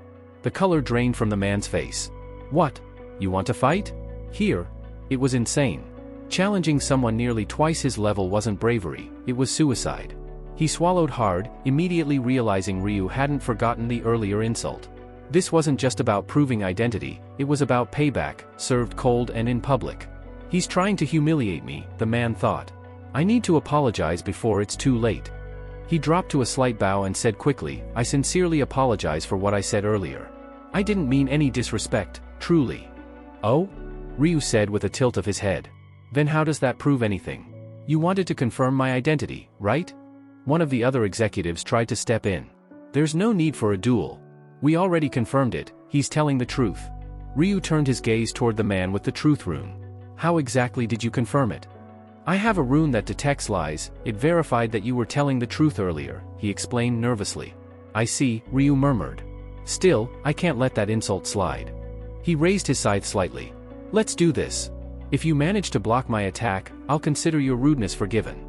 The color drained from the man's face. What? You want to fight? Here? It was insane. Challenging someone nearly twice his level wasn't bravery, it was suicide. He swallowed hard, immediately realizing Ryu hadn't forgotten the earlier insult. This wasn't just about proving identity, it was about payback, served cold and in public. He's trying to humiliate me, the man thought. I need to apologize before it's too late. He dropped to a slight bow and said quickly, I sincerely apologize for what I said earlier. I didn't mean any disrespect, truly. Oh? Ryu said with a tilt of his head. Then how does that prove anything? You wanted to confirm my identity, right? One of the other executives tried to step in. There's no need for a duel. We already confirmed it, he's telling the truth. Ryu turned his gaze toward the man with the truth rune. How exactly did you confirm it? I have a rune that detects lies, it verified that you were telling the truth earlier, he explained nervously. I see, Ryu murmured. Still, I can't let that insult slide. He raised his scythe slightly. Let's do this. If you manage to block my attack, I'll consider your rudeness forgiven.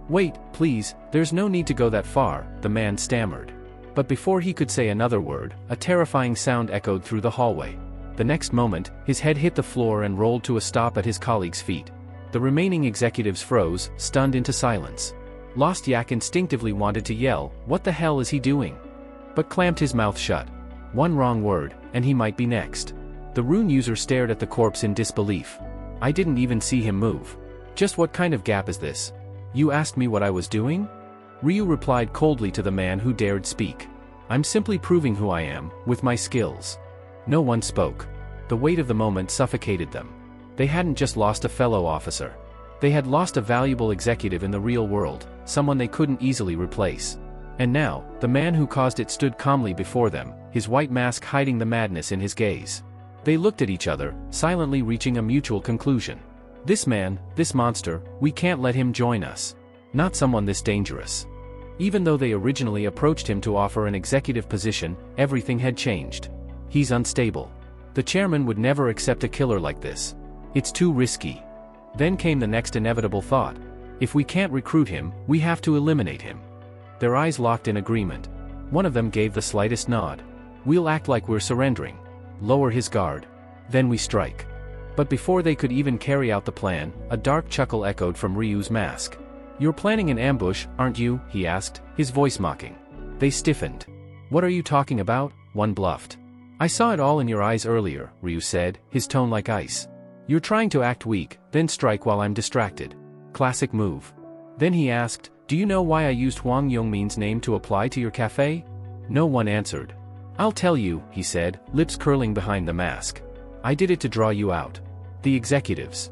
Wait, please, there's no need to go that far, the man stammered. But before he could say another word, a terrifying sound echoed through the hallway. The next moment, his head hit the floor and rolled to a stop at his colleague's feet. The remaining executives froze, stunned into silence. Lost Yak instinctively wanted to yell, what the hell is he doing? But clamped his mouth shut. One wrong word, and he might be next. The rune user stared at the corpse in disbelief. I didn't even see him move. Just what kind of gap is this? You asked me what I was doing? Ryu replied coldly to the man who dared speak. I'm simply proving who I am, with my skills. No one spoke. The weight of the moment suffocated them. They hadn't just lost a fellow officer. They had lost a valuable executive in the real world, someone they couldn't easily replace. And now, the man who caused it stood calmly before them, his white mask hiding the madness in his gaze. They looked at each other, silently reaching a mutual conclusion. This man, this monster, we can't let him join us. Not someone this dangerous. Even though they originally approached him to offer an executive position, everything had changed. He's unstable. The chairman would never accept a killer like this. It's too risky. Then came the next inevitable thought. If we can't recruit him, we have to eliminate him. Their eyes locked in agreement. One of them gave the slightest nod. We'll act like we're surrendering. Lower his guard. Then we strike. But before they could even carry out the plan, a dark chuckle echoed from Ryu's mask. You're planning an ambush, aren't you? He asked, his voice mocking. They stiffened. What are you talking about? One bluffed. I saw it all in your eyes earlier, Ryu said, his tone like ice. You're trying to act weak, then strike while I'm distracted. Classic move. Then he asked, do you know why I used Huang Yongmin's name to apply to your cafe? No one answered. I'll tell you, he said, lips curling behind the mask. I did it to draw you out. The executives.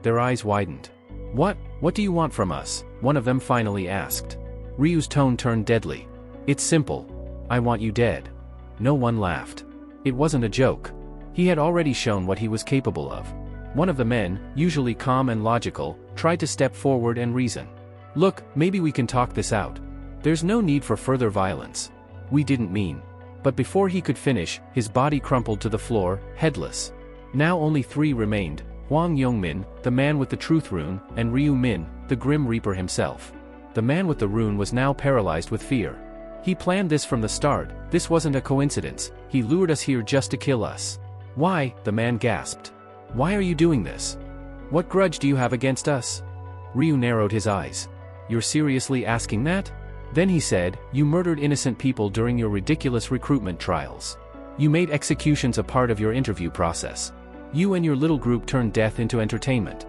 Their eyes widened. What do you want from us? One of them finally asked. Ryu's tone turned deadly. It's simple. I want you dead. No one laughed. It wasn't a joke. He had already shown what he was capable of. One of the men, usually calm and logical, tried to step forward and reason. Look, maybe we can talk this out. There's no need for further violence. We didn't mean. But before he could finish, his body crumpled to the floor, headless. Now only 3 remained, Huang Yongmin, the man with the truth rune, and Ryu Min, the Grim Reaper himself. The man with the rune was now paralyzed with fear. He planned this from the start, this wasn't a coincidence, he lured us here just to kill us. Why? The man gasped. Why are you doing this? What grudge do you have against us? Ryu narrowed his eyes. You're seriously asking that? Then he said, you murdered innocent people during your ridiculous recruitment trials. You made executions a part of your interview process. You and your little group turned death into entertainment.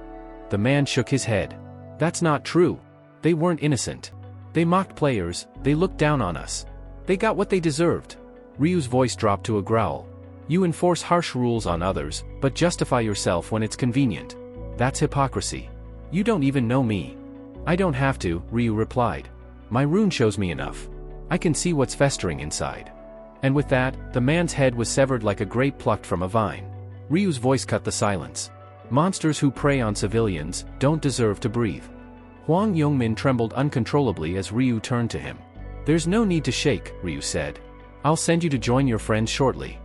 The man shook his head. That's not true. They weren't innocent. They mocked players, they looked down on us. They got what they deserved. Ryu's voice dropped to a growl. You enforce harsh rules on others, but justify yourself when it's convenient. That's hypocrisy. You don't even know me. I don't have to, Ryu replied. My rune shows me enough. I can see what's festering inside. And with that, the man's head was severed like a grape plucked from a vine. Ryu's voice cut the silence. Monsters who prey on civilians don't deserve to breathe. Hwang Yongmin trembled uncontrollably as Ryu turned to him. There's no need to shake, Ryu said. I'll send you to join your friends shortly.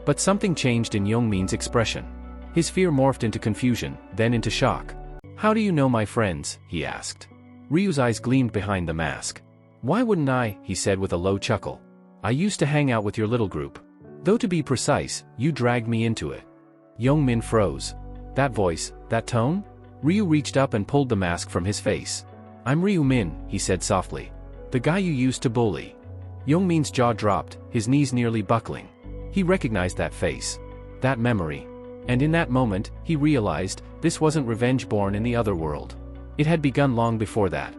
But something changed in Yongmin's expression. His fear morphed into confusion, then into shock. How do you know my friends? He asked. Ryu's eyes gleamed behind the mask. Why wouldn't I? He said with a low chuckle. I used to hang out with your little group. Though to be precise, you dragged me into it. Yongmin froze. That voice, that tone? Ryu reached up and pulled the mask from his face. I'm Ryu Min, he said softly. The guy you used to bully. Yongmin's jaw dropped, his knees nearly buckling. He recognized that face. That memory. And in that moment, he realized, this wasn't revenge born in the other world. It had begun long before that.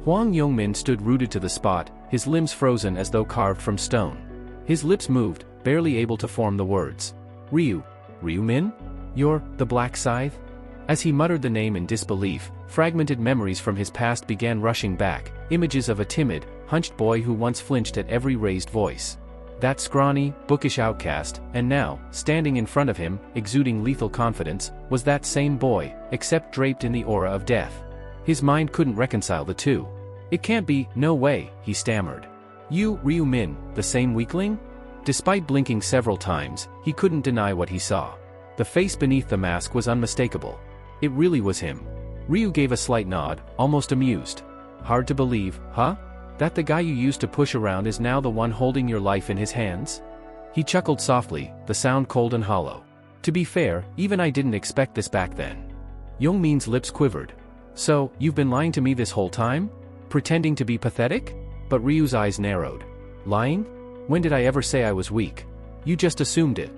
Hwang Yongmin stood rooted to the spot, his limbs frozen as though carved from stone. His lips moved, barely able to form the words. Ryu Min? You're the Black Scythe? As he muttered the name in disbelief, fragmented memories from his past began rushing back, images of a timid, hunched boy who once flinched at every raised voice. That scrawny, bookish outcast, and now, standing in front of him, exuding lethal confidence, was that same boy, except draped in the aura of death. His mind couldn't reconcile the two. It can't be, no way, he stammered. You, Ryu Min, the same weakling? Despite blinking several times, he couldn't deny what he saw. The face beneath the mask was unmistakable. It really was him. Ryu gave a slight nod, almost amused. Hard to believe, huh? That the guy you used to push around is now the one holding your life in his hands? He chuckled softly, the sound cold and hollow. To be fair, even I didn't expect this back then. Yongmin's lips quivered. So, you've been lying to me this whole time? Pretending to be pathetic? But Ryu's eyes narrowed. Lying? When did I ever say I was weak? You just assumed it.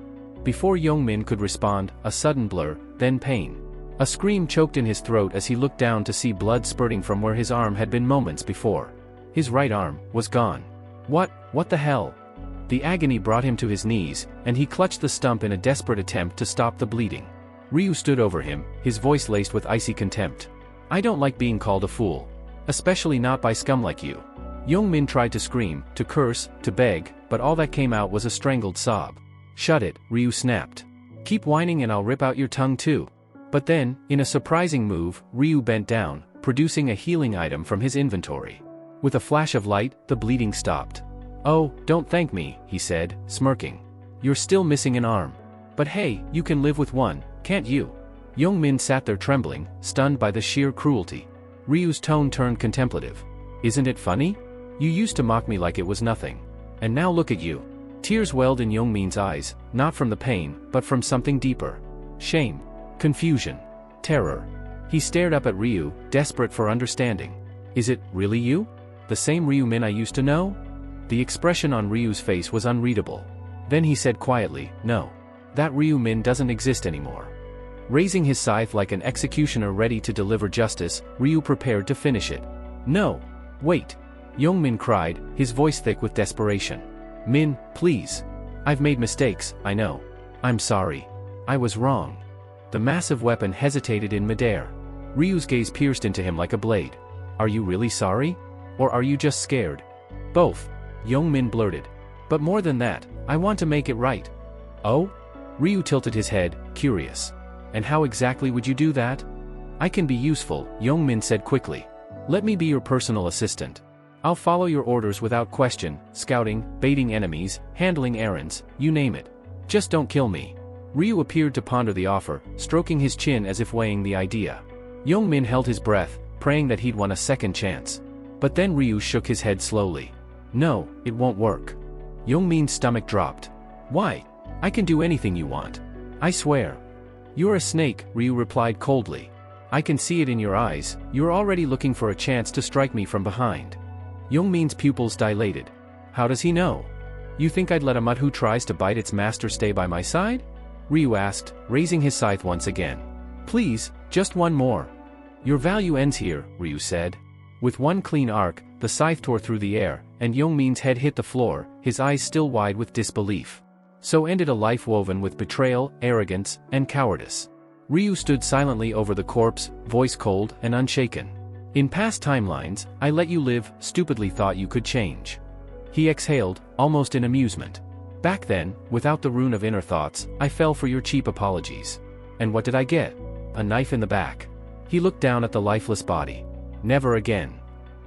Before Yongmin could respond, a sudden blur, then pain. A scream choked in his throat as he looked down to see blood spurting from where his arm had been moments before. His right arm was gone. What the hell? The agony brought him to his knees, and he clutched the stump in a desperate attempt to stop the bleeding. Ryu stood over him, his voice laced with icy contempt. I don't like being called a fool. Especially not by scum like you. Yongmin tried to scream, to curse, to beg, but all that came out was a strangled sob. Shut it, Ryu snapped. Keep whining and I'll rip out your tongue too. But then, in a surprising move, Ryu bent down, producing a healing item from his inventory. With a flash of light, the bleeding stopped. Oh, don't thank me, he said, smirking. You're still missing an arm. But hey, you can live with one, can't you? Yongmin sat there trembling, stunned by the sheer cruelty. Ryu's tone turned contemplative. Isn't it funny? You used to mock me like it was nothing. And now look at you. Tears welled in Yongmin's eyes, not from the pain, but from something deeper. Shame. Confusion. Terror. He stared up at Ryu, desperate for understanding. Is it really you? The same Ryu Min I used to know? The expression on Ryu's face was unreadable. Then he said quietly, no. That Ryu Min doesn't exist anymore. Raising his scythe like an executioner ready to deliver justice, Ryu prepared to finish it. No. Wait. Yongmin cried, his voice thick with desperation. Min, please. I've made mistakes, I know. I'm sorry. I was wrong. The massive weapon hesitated in midair. Ryu's gaze pierced into him like a blade. Are you really sorry? Or are you just scared? Both. Yongmin blurted. But more than that, I want to make it right. Oh? Ryu tilted his head, curious. And how exactly would you do that? I can be useful, Yongmin said quickly. Let me be your personal assistant. I'll follow your orders without question, scouting, baiting enemies, handling errands, you name it. Just don't kill me. Ryu appeared to ponder the offer, stroking his chin as if weighing the idea. Yongmin held his breath, praying that he'd won a second chance. But then Ryu shook his head slowly. No, it won't work. Yongmin's stomach dropped. Why? I can do anything you want. I swear. You're a snake, Ryu replied coldly. I can see it in your eyes, you're already looking for a chance to strike me from behind. Yongmin's pupils dilated. How does he know? You think I'd let a mutt who tries to bite its master stay by my side? Ryu asked, raising his scythe once again. Please, just one more. Your value ends here, Ryu said. With one clean arc, the scythe tore through the air, and Yongmin's head hit the floor, his eyes still wide with disbelief. So ended a life woven with betrayal, arrogance, and cowardice. Ryu stood silently over the corpse, voice cold and unshaken. In past timelines, I let you live, stupidly thought you could change. He exhaled, almost in amusement. Back then, without the rune of inner thoughts, I fell for your cheap apologies. And what did I get? A knife in the back. He looked down at the lifeless body. Never again.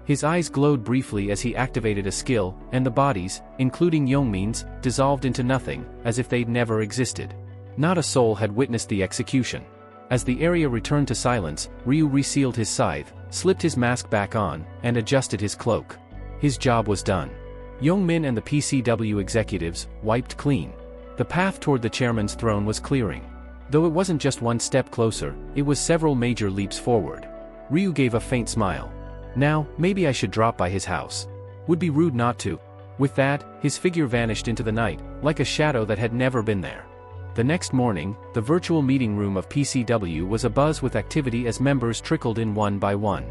His eyes glowed briefly as he activated a skill, and the bodies, including Yongmin's, dissolved into nothing, as if they'd never existed. Not a soul had witnessed the execution. As the area returned to silence, Ryu resealed his scythe, slipped his mask back on, and adjusted his cloak. His job was done. Yongmin and the PCW executives wiped clean. The path toward the chairman's throne was clearing. Though it wasn't just one step closer, it was several major leaps forward. Ryu gave a faint smile. Now, maybe I should drop by his house. Would be rude not to. With that, his figure vanished into the night, like a shadow that had never been there. The next morning, the virtual meeting room of PCW was abuzz with activity as members trickled in one by one.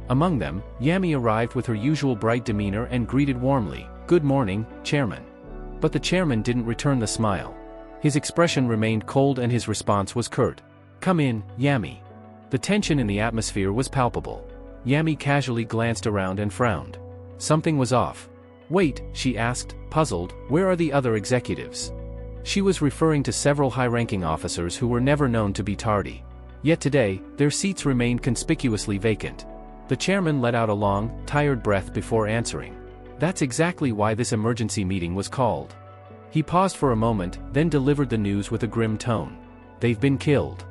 Among them, Yami arrived with her usual bright demeanor and greeted warmly, "Good morning, Chairman." But the chairman didn't return the smile. His expression remained cold and his response was curt. "Come in, Yami." The tension in the atmosphere was palpable. Yami casually glanced around and frowned. Something was off. "Wait," she asked, puzzled, "where are the other executives?" She was referring to several high-ranking officers who were never known to be tardy. Yet today, their seats remained conspicuously vacant. The chairman let out a long, tired breath before answering. "That's exactly why this emergency meeting was called." He paused for a moment, then delivered the news with a grim tone. "They've been killed."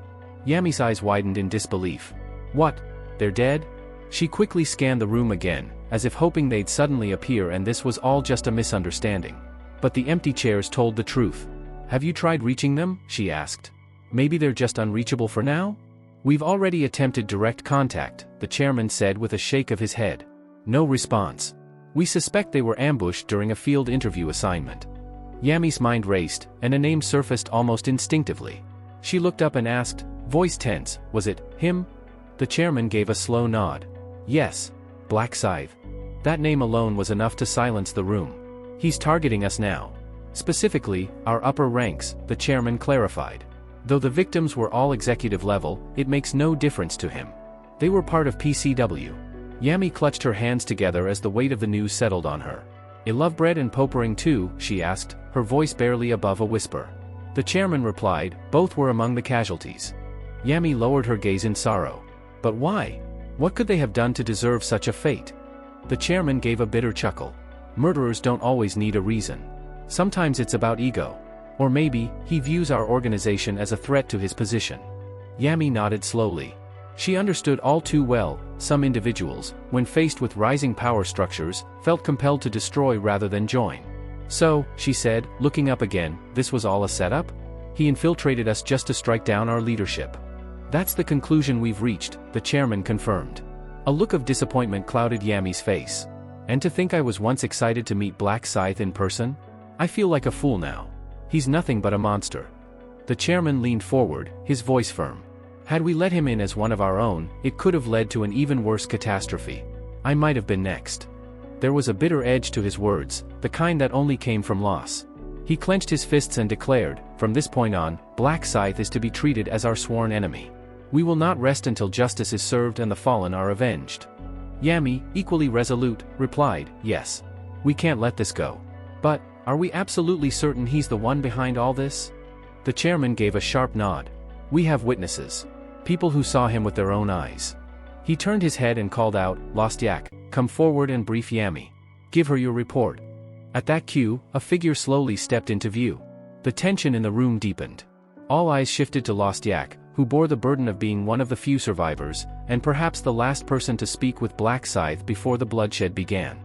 Yami's eyes widened in disbelief. "What? They're dead?" She quickly scanned the room again, as if hoping they'd suddenly appear and this was all just a misunderstanding. But the empty chairs told the truth. "Have you tried reaching them?" she asked. "Maybe they're just unreachable for now?" "We've already attempted direct contact," the chairman said with a shake of his head. No response. "We suspect they were ambushed during a field interview assignment." Yami's mind raced, and a name surfaced almost instinctively. She looked up and asked, voice tense, "Was it him?" The chairman gave a slow nod. "Yes. Black Scythe." That name alone was enough to silence the room. "He's targeting us now. Specifically, our upper ranks," the chairman clarified. "Though the victims were all executive level, it makes no difference to him. They were part of PCW. Yami clutched her hands together as the weight of the news settled on her. "I love bread and popering too," she asked, her voice barely above a whisper. The chairman replied, "Both were among the casualties." Yami lowered her gaze in sorrow. "But why? What could they have done to deserve such a fate?" The chairman gave a bitter chuckle. "Murderers don't always need a reason. Sometimes it's about ego. Or maybe, he views our organization as a threat to his position." Yami nodded slowly. She understood all too well, some individuals, when faced with rising power structures, felt compelled to destroy rather than join. "So," she said, looking up again, "this was all a setup? He infiltrated us just to strike down our leadership." "That's the conclusion we've reached," the chairman confirmed. A look of disappointment clouded Yami's face. "And to think I was once excited to meet Black Scythe in person? I feel like a fool now. He's nothing but a monster." The chairman leaned forward, his voice firm. "Had we let him in as one of our own, it could have led to an even worse catastrophe. I might have been next." There was a bitter edge to his words, the kind that only came from loss. He clenched his fists and declared, "From this point on, Black Scythe is to be treated as our sworn enemy. We will not rest until justice is served and the fallen are avenged." Yami, equally resolute, replied, "Yes. We can't let this go. But, are we absolutely certain he's the one behind all this?" The chairman gave a sharp nod. "We have witnesses. People who saw him with their own eyes." He turned his head and called out, "Lost Yak, come forward and brief Yami. Give her your report." At that cue, a figure slowly stepped into view. The tension in the room deepened. All eyes shifted to Lost Yak, who bore the burden of being one of the few survivors, and perhaps the last person to speak with Black Scythe before the bloodshed began.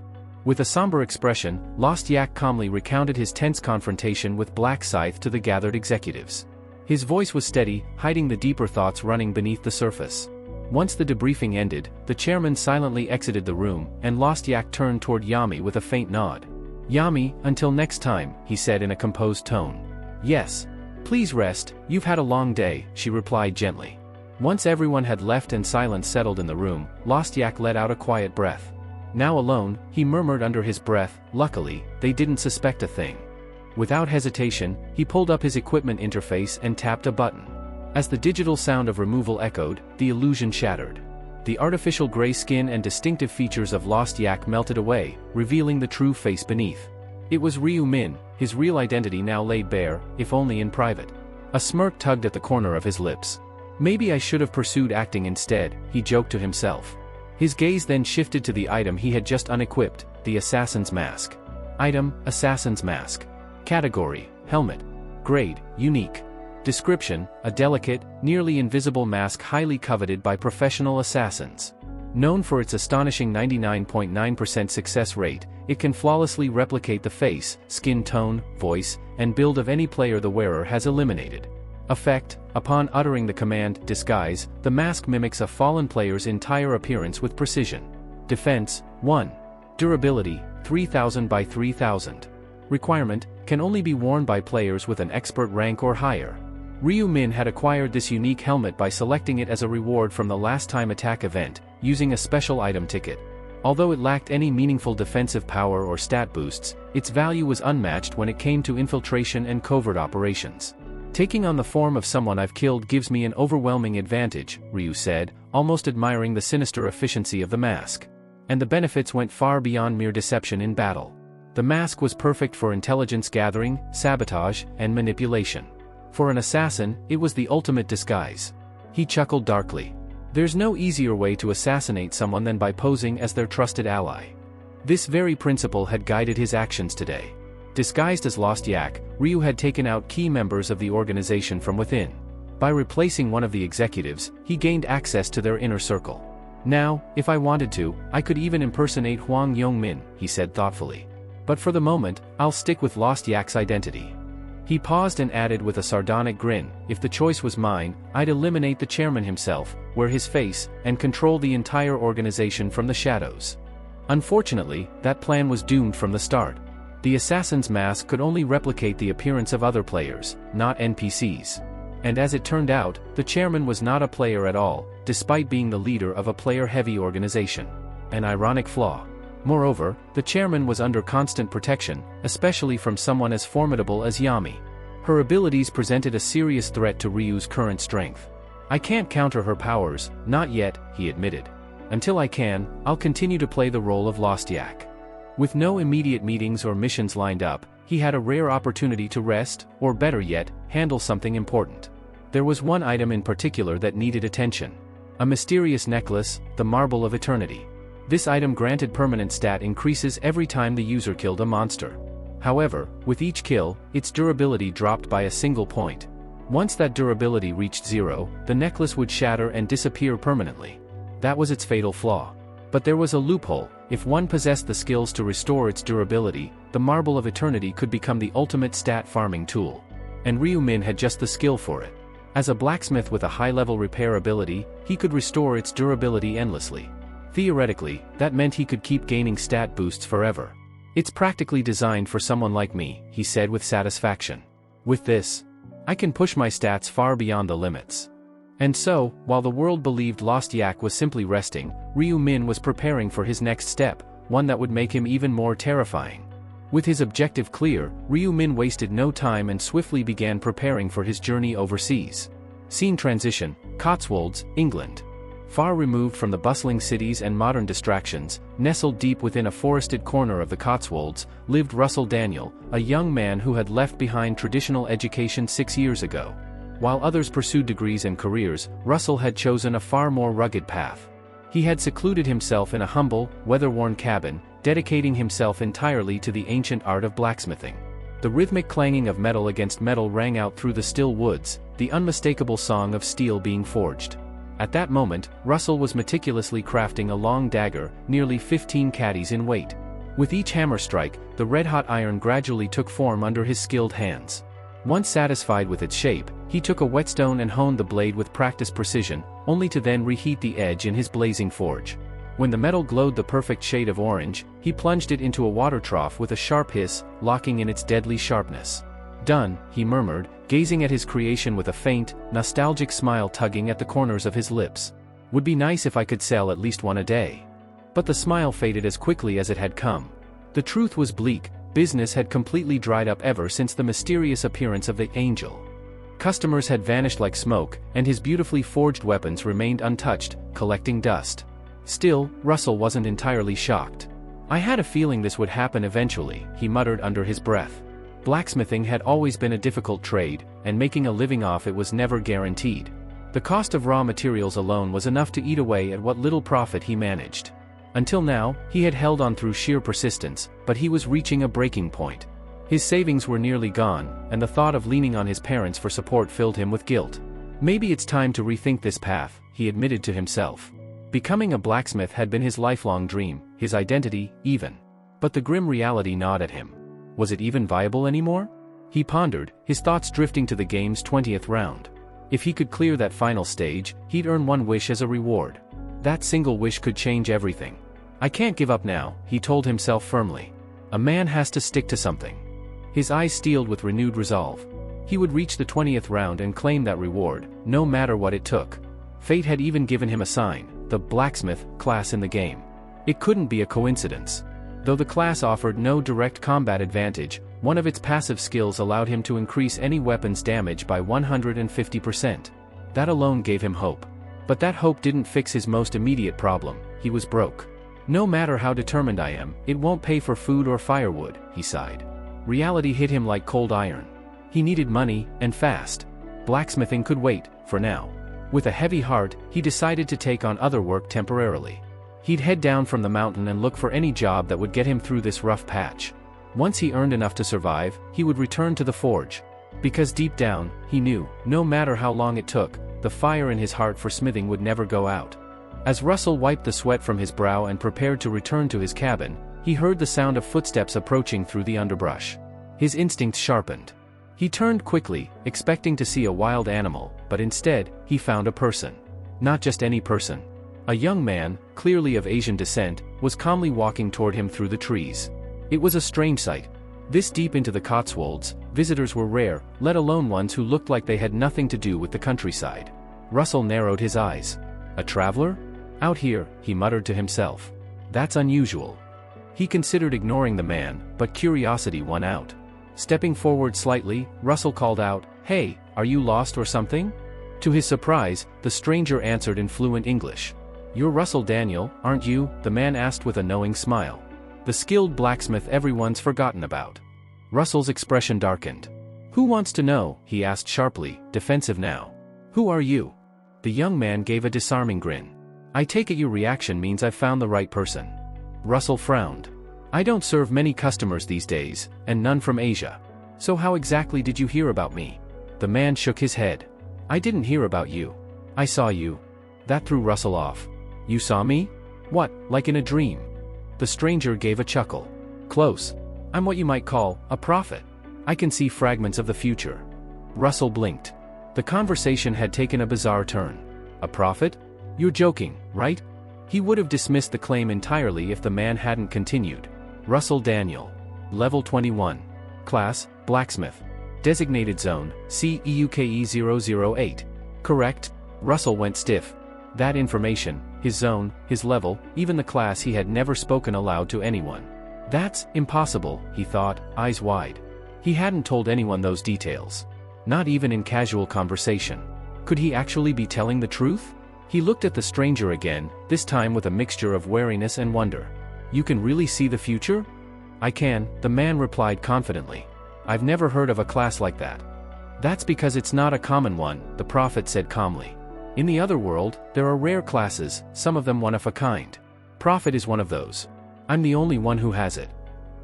With a somber expression, Lost Yak calmly recounted his tense confrontation with Black Scythe to the gathered executives. His voice was steady, hiding the deeper thoughts running beneath the surface. Once the debriefing ended, the chairman silently exited the room, and Lost Yak turned toward Yami with a faint nod. "Yami, until next time," he said in a composed tone. "Yes. Please rest, you've had a long day," she replied gently. Once everyone had left and silence settled in the room, Lost Yak let out a quiet breath. Now alone, he murmured under his breath, "Luckily, they didn't suspect a thing." Without hesitation, he pulled up his equipment interface and tapped a button. As the digital sound of removal echoed, the illusion shattered. The artificial gray skin and distinctive features of Lost Yak melted away, revealing the true face beneath. It was Ryu Min, his real identity now laid bare, if only in private. A smirk tugged at the corner of his lips. Maybe I should have pursued acting instead, he joked to himself. His gaze then shifted to the item he had just unequipped, the assassin's mask. Item, assassin's mask. Category, helmet. Grade, unique. Description, a delicate, nearly invisible mask highly coveted by professional assassins. Known for its astonishing 99.9% success rate, it can flawlessly replicate the face, skin tone, voice, and build of any player the wearer has eliminated. Effect, upon uttering the command, disguise, the mask mimics a fallen player's entire appearance with precision. Defense, 1. Durability, 3000 by 3000. Requirement, can only be worn by players with an expert rank or higher. Ryu Min had acquired this unique helmet by selecting it as a reward from the last time attack event, using a special item ticket. Although it lacked any meaningful defensive power or stat boosts, its value was unmatched when it came to infiltration and covert operations. Taking on the form of someone I've killed gives me an overwhelming advantage, Ryu said, almost admiring the sinister efficiency of the mask. And the benefits went far beyond mere deception in battle. The mask was perfect for intelligence gathering, sabotage, and manipulation. For an assassin, it was the ultimate disguise. He chuckled darkly. There's no easier way to assassinate someone than by posing as their trusted ally. This very principle had guided his actions today. Disguised as Lost Yak, Ryu had taken out key members of the organization from within. By replacing one of the executives, he gained access to their inner circle. Now, if I wanted to, I could even impersonate Huang Yongmin, he said thoughtfully. But for the moment, I'll stick with Lost Yak's identity. He paused and added with a sardonic grin, if the choice was mine, I'd eliminate the chairman himself, wear his face, and control the entire organization from the shadows. Unfortunately, that plan was doomed from the start. The assassin's mask could only replicate the appearance of other players, not NPCs. And as it turned out, the chairman was not a player at all, despite being the leader of a player-heavy organization. An ironic flaw. Moreover, the chairman was under constant protection, especially from someone as formidable as Yami. Her abilities presented a serious threat to Ryu's current strength. I can't counter her powers, not yet, he admitted. Until I can, I'll continue to play the role of Lost Yak. With no immediate meetings or missions lined up, he had a rare opportunity to rest, or better yet, handle something important. There was one item in particular that needed attention. A mysterious necklace, the Marble of Eternity. This item granted permanent stat increases every time the user killed a monster. However, with each kill, its durability dropped by a single point. Once that durability reached 0, the necklace would shatter and disappear permanently. That was its fatal flaw. But there was a loophole. If one possessed the skills to restore its durability, the Marble of Eternity could become the ultimate stat farming tool. And Ryu Min had just the skill for it. As a blacksmith with a high-level repair ability, he could restore its durability endlessly. Theoretically, that meant he could keep gaining stat boosts forever. It's practically designed for someone like me, he said with satisfaction. With this, I can push my stats far beyond the limits. And so, while the world believed Lost Yak was simply resting, Ryu Min was preparing for his next step, one that would make him even more terrifying. With his objective clear, Ryu Min wasted no time and swiftly began preparing for his journey overseas. Scene transition, Cotswolds, England. Far removed from the bustling cities and modern distractions, nestled deep within a forested corner of the Cotswolds, lived Russell Daniel, a young man who had left behind traditional education 6 years ago. While others pursued degrees and careers, Russell had chosen a far more rugged path. He had secluded himself in a humble, weather-worn cabin, dedicating himself entirely to the ancient art of blacksmithing. The rhythmic clanging of metal against metal rang out through the still woods, the unmistakable song of steel being forged. At that moment, Russell was meticulously crafting a long dagger, nearly 15 caddies in weight. With each hammer strike, the red-hot iron gradually took form under his skilled hands. Once satisfied with its shape, he took a whetstone and honed the blade with practiced precision, only to then reheat the edge in his blazing forge. When the metal glowed the perfect shade of orange, he plunged it into a water trough with a sharp hiss, locking in its deadly sharpness. "Done," he murmured, gazing at his creation with a faint, nostalgic smile tugging at the corners of his lips. "Would be nice if I could sell at least one a day." But the smile faded as quickly as it had come. The truth was bleak. Business had completely dried up ever since the mysterious appearance of the angel. Customers had vanished like smoke, and his beautifully forged weapons remained untouched, collecting dust. Still, Russell wasn't entirely shocked. I had a feeling this would happen eventually, he muttered under his breath. Blacksmithing had always been a difficult trade, and making a living off it was never guaranteed. The cost of raw materials alone was enough to eat away at what little profit he managed. Until now, he had held on through sheer persistence, but he was reaching a breaking point. His savings were nearly gone, and the thought of leaning on his parents for support filled him with guilt. Maybe it's time to rethink this path, he admitted to himself. Becoming a blacksmith had been his lifelong dream, his identity, even. But the grim reality gnawed at him. Was it even viable anymore? He pondered, his thoughts drifting to the game's 20th round. If he could clear that final stage, he'd earn one wish as a reward. That single wish could change everything. I can't give up now, he told himself firmly. A man has to stick to something. His eyes steeled with renewed resolve. He would reach the 20th round and claim that reward, no matter what it took. Fate had even given him a sign, the blacksmith class in the game. It couldn't be a coincidence. Though the class offered no direct combat advantage, one of its passive skills allowed him to increase any weapon's damage by 150%. That alone gave him hope. But that hope didn't fix his most immediate problem: he was broke. No matter how determined I am, it won't pay for food or firewood, he sighed. Reality hit him like cold iron. He needed money, and fast. Blacksmithing could wait, for now. With a heavy heart, he decided to take on other work temporarily. He'd head down from the mountain and look for any job that would get him through this rough patch. Once he earned enough to survive, he would return to the forge. Because deep down, he knew, no matter how long it took, the fire in his heart for smithing would never go out. As Russell wiped the sweat from his brow and prepared to return to his cabin, he heard the sound of footsteps approaching through the underbrush. His instincts sharpened. He turned quickly, expecting to see a wild animal, but instead, he found a person. Not just any person. A young man, clearly of Asian descent, was calmly walking toward him through the trees. It was a strange sight. This deep into the Cotswolds, visitors were rare, let alone ones who looked like they had nothing to do with the countryside. Russell narrowed his eyes. A traveler? Out here, he muttered to himself. That's unusual. He considered ignoring the man, but curiosity won out. Stepping forward slightly, Russell called out, "Hey, are you lost or something?" To his surprise, the stranger answered in fluent English. "You're Russell Daniel, aren't you?" the man asked with a knowing smile. The skilled blacksmith everyone's forgotten about. Russell's expression darkened. "Who wants to know?" he asked sharply, defensive now. "Who are you?" The young man gave a disarming grin. "I take it your reaction means I've found the right person." Russell frowned. "I don't serve many customers these days, and none from Asia. So how exactly did you hear about me?" The man shook his head. "I didn't hear about you. I saw you." That threw Russell off. "You saw me? What, like in a dream?" The stranger gave a chuckle. "Close. I'm what you might call a prophet. I can see fragments of the future." Russell blinked. The conversation had taken a bizarre turn. "A prophet? You're joking, right?" He would have dismissed the claim entirely if the man hadn't continued. "Russell Daniel. Level 21. Class, Blacksmith. Designated Zone, CEUKE 008. Correct?" Russell went stiff. That information, his zone, his level, even the class he had never spoken aloud to anyone. That's impossible, he thought, eyes wide. He hadn't told anyone those details. Not even in casual conversation. Could he actually be telling the truth? He looked at the stranger again, this time with a mixture of wariness and wonder. "You can really see the future?" "I can," the man replied confidently. "I've never heard of a class like that." "That's because it's not a common one," the prophet said calmly. "In the other world, there are rare classes, some of them one of a kind. Prophet is one of those. I'm the only one who has it."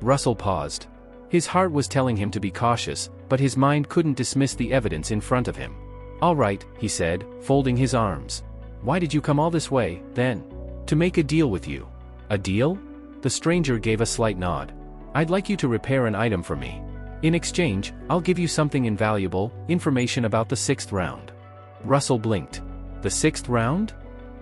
Russell paused. His heart was telling him to be cautious, but his mind couldn't dismiss the evidence in front of him. "All right," he said, folding his arms. "Why did you come all this way, then?" "To make a deal with you." "A deal?" The stranger gave a slight nod. "I'd like you to repair an item for me. In exchange, I'll give you something invaluable, information about the 6th round." Russell blinked. The 6th round?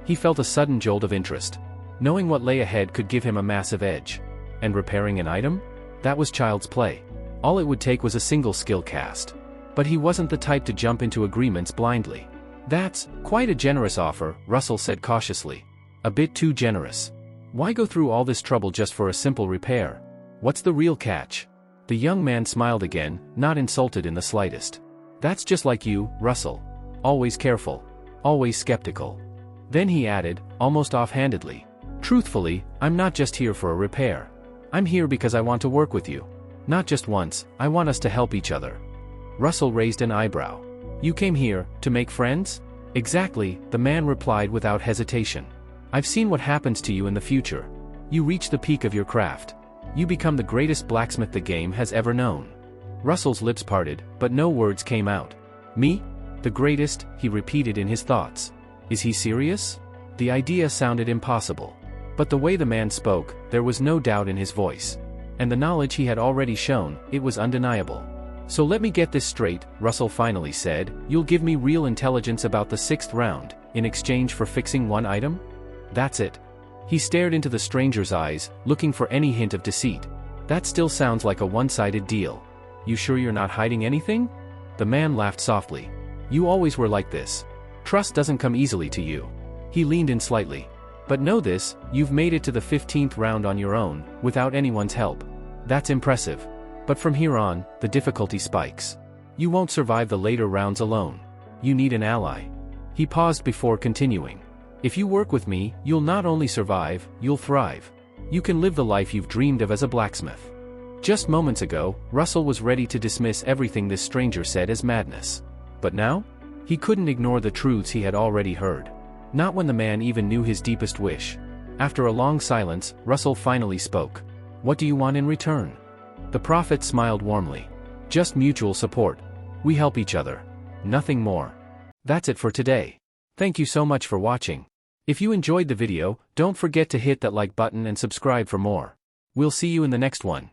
He felt a sudden jolt of interest. Knowing what lay ahead could give him a massive edge. And repairing an item? That was child's play. All it would take was a single skill cast. But he wasn't the type to jump into agreements blindly. "That's quite a generous offer," Russell said cautiously. "A bit too generous. Why go through all this trouble just for a simple repair? What's the real catch?" The young man smiled again, not insulted in the slightest. "That's just like you, Russell. Always careful. Always skeptical." Then he added, almost offhandedly, "Truthfully, I'm not just here for a repair. I'm here because I want to work with you. Not just once, I want us to help each other. Russell raised an eyebrow. You came here to make friends? Exactly, the man replied without hesitation. I've seen what happens to you in the future. You reach the peak of your craft. You become the greatest blacksmith the game has ever known. Russell's lips parted, but no words came out. Me? The greatest, he repeated in his thoughts. Is he serious? The idea sounded impossible. But the way the man spoke, there was no doubt in his voice. And the knowledge he had already shown, it was undeniable. So let me get this straight, Russell finally said, you'll give me real intelligence about the 6th round, in exchange for fixing one item? That's it. He stared into the stranger's eyes, looking for any hint of deceit. That still sounds like a one-sided deal. You sure you're not hiding anything? The man laughed softly. You always were like this. Trust doesn't come easily to you. He leaned in slightly. But know this, you've made it to the 15th round on your own, without anyone's help. That's impressive. But from here on, the difficulty spikes. You won't survive the later rounds alone. You need an ally. He paused before continuing. If you work with me, you'll not only survive, you'll thrive. You can live the life you've dreamed of as a blacksmith. Just moments ago, Russell was ready to dismiss everything this stranger said as madness. But now? He couldn't ignore the truths he had already heard. Not when the man even knew his deepest wish. After a long silence, Russell finally spoke. What do you want in return? The prophet smiled warmly. Just mutual support. We help each other. Nothing more. That's it for today. Thank you so much for watching. If you enjoyed the video, don't forget to hit that like button and subscribe for more. We'll see you in the next one.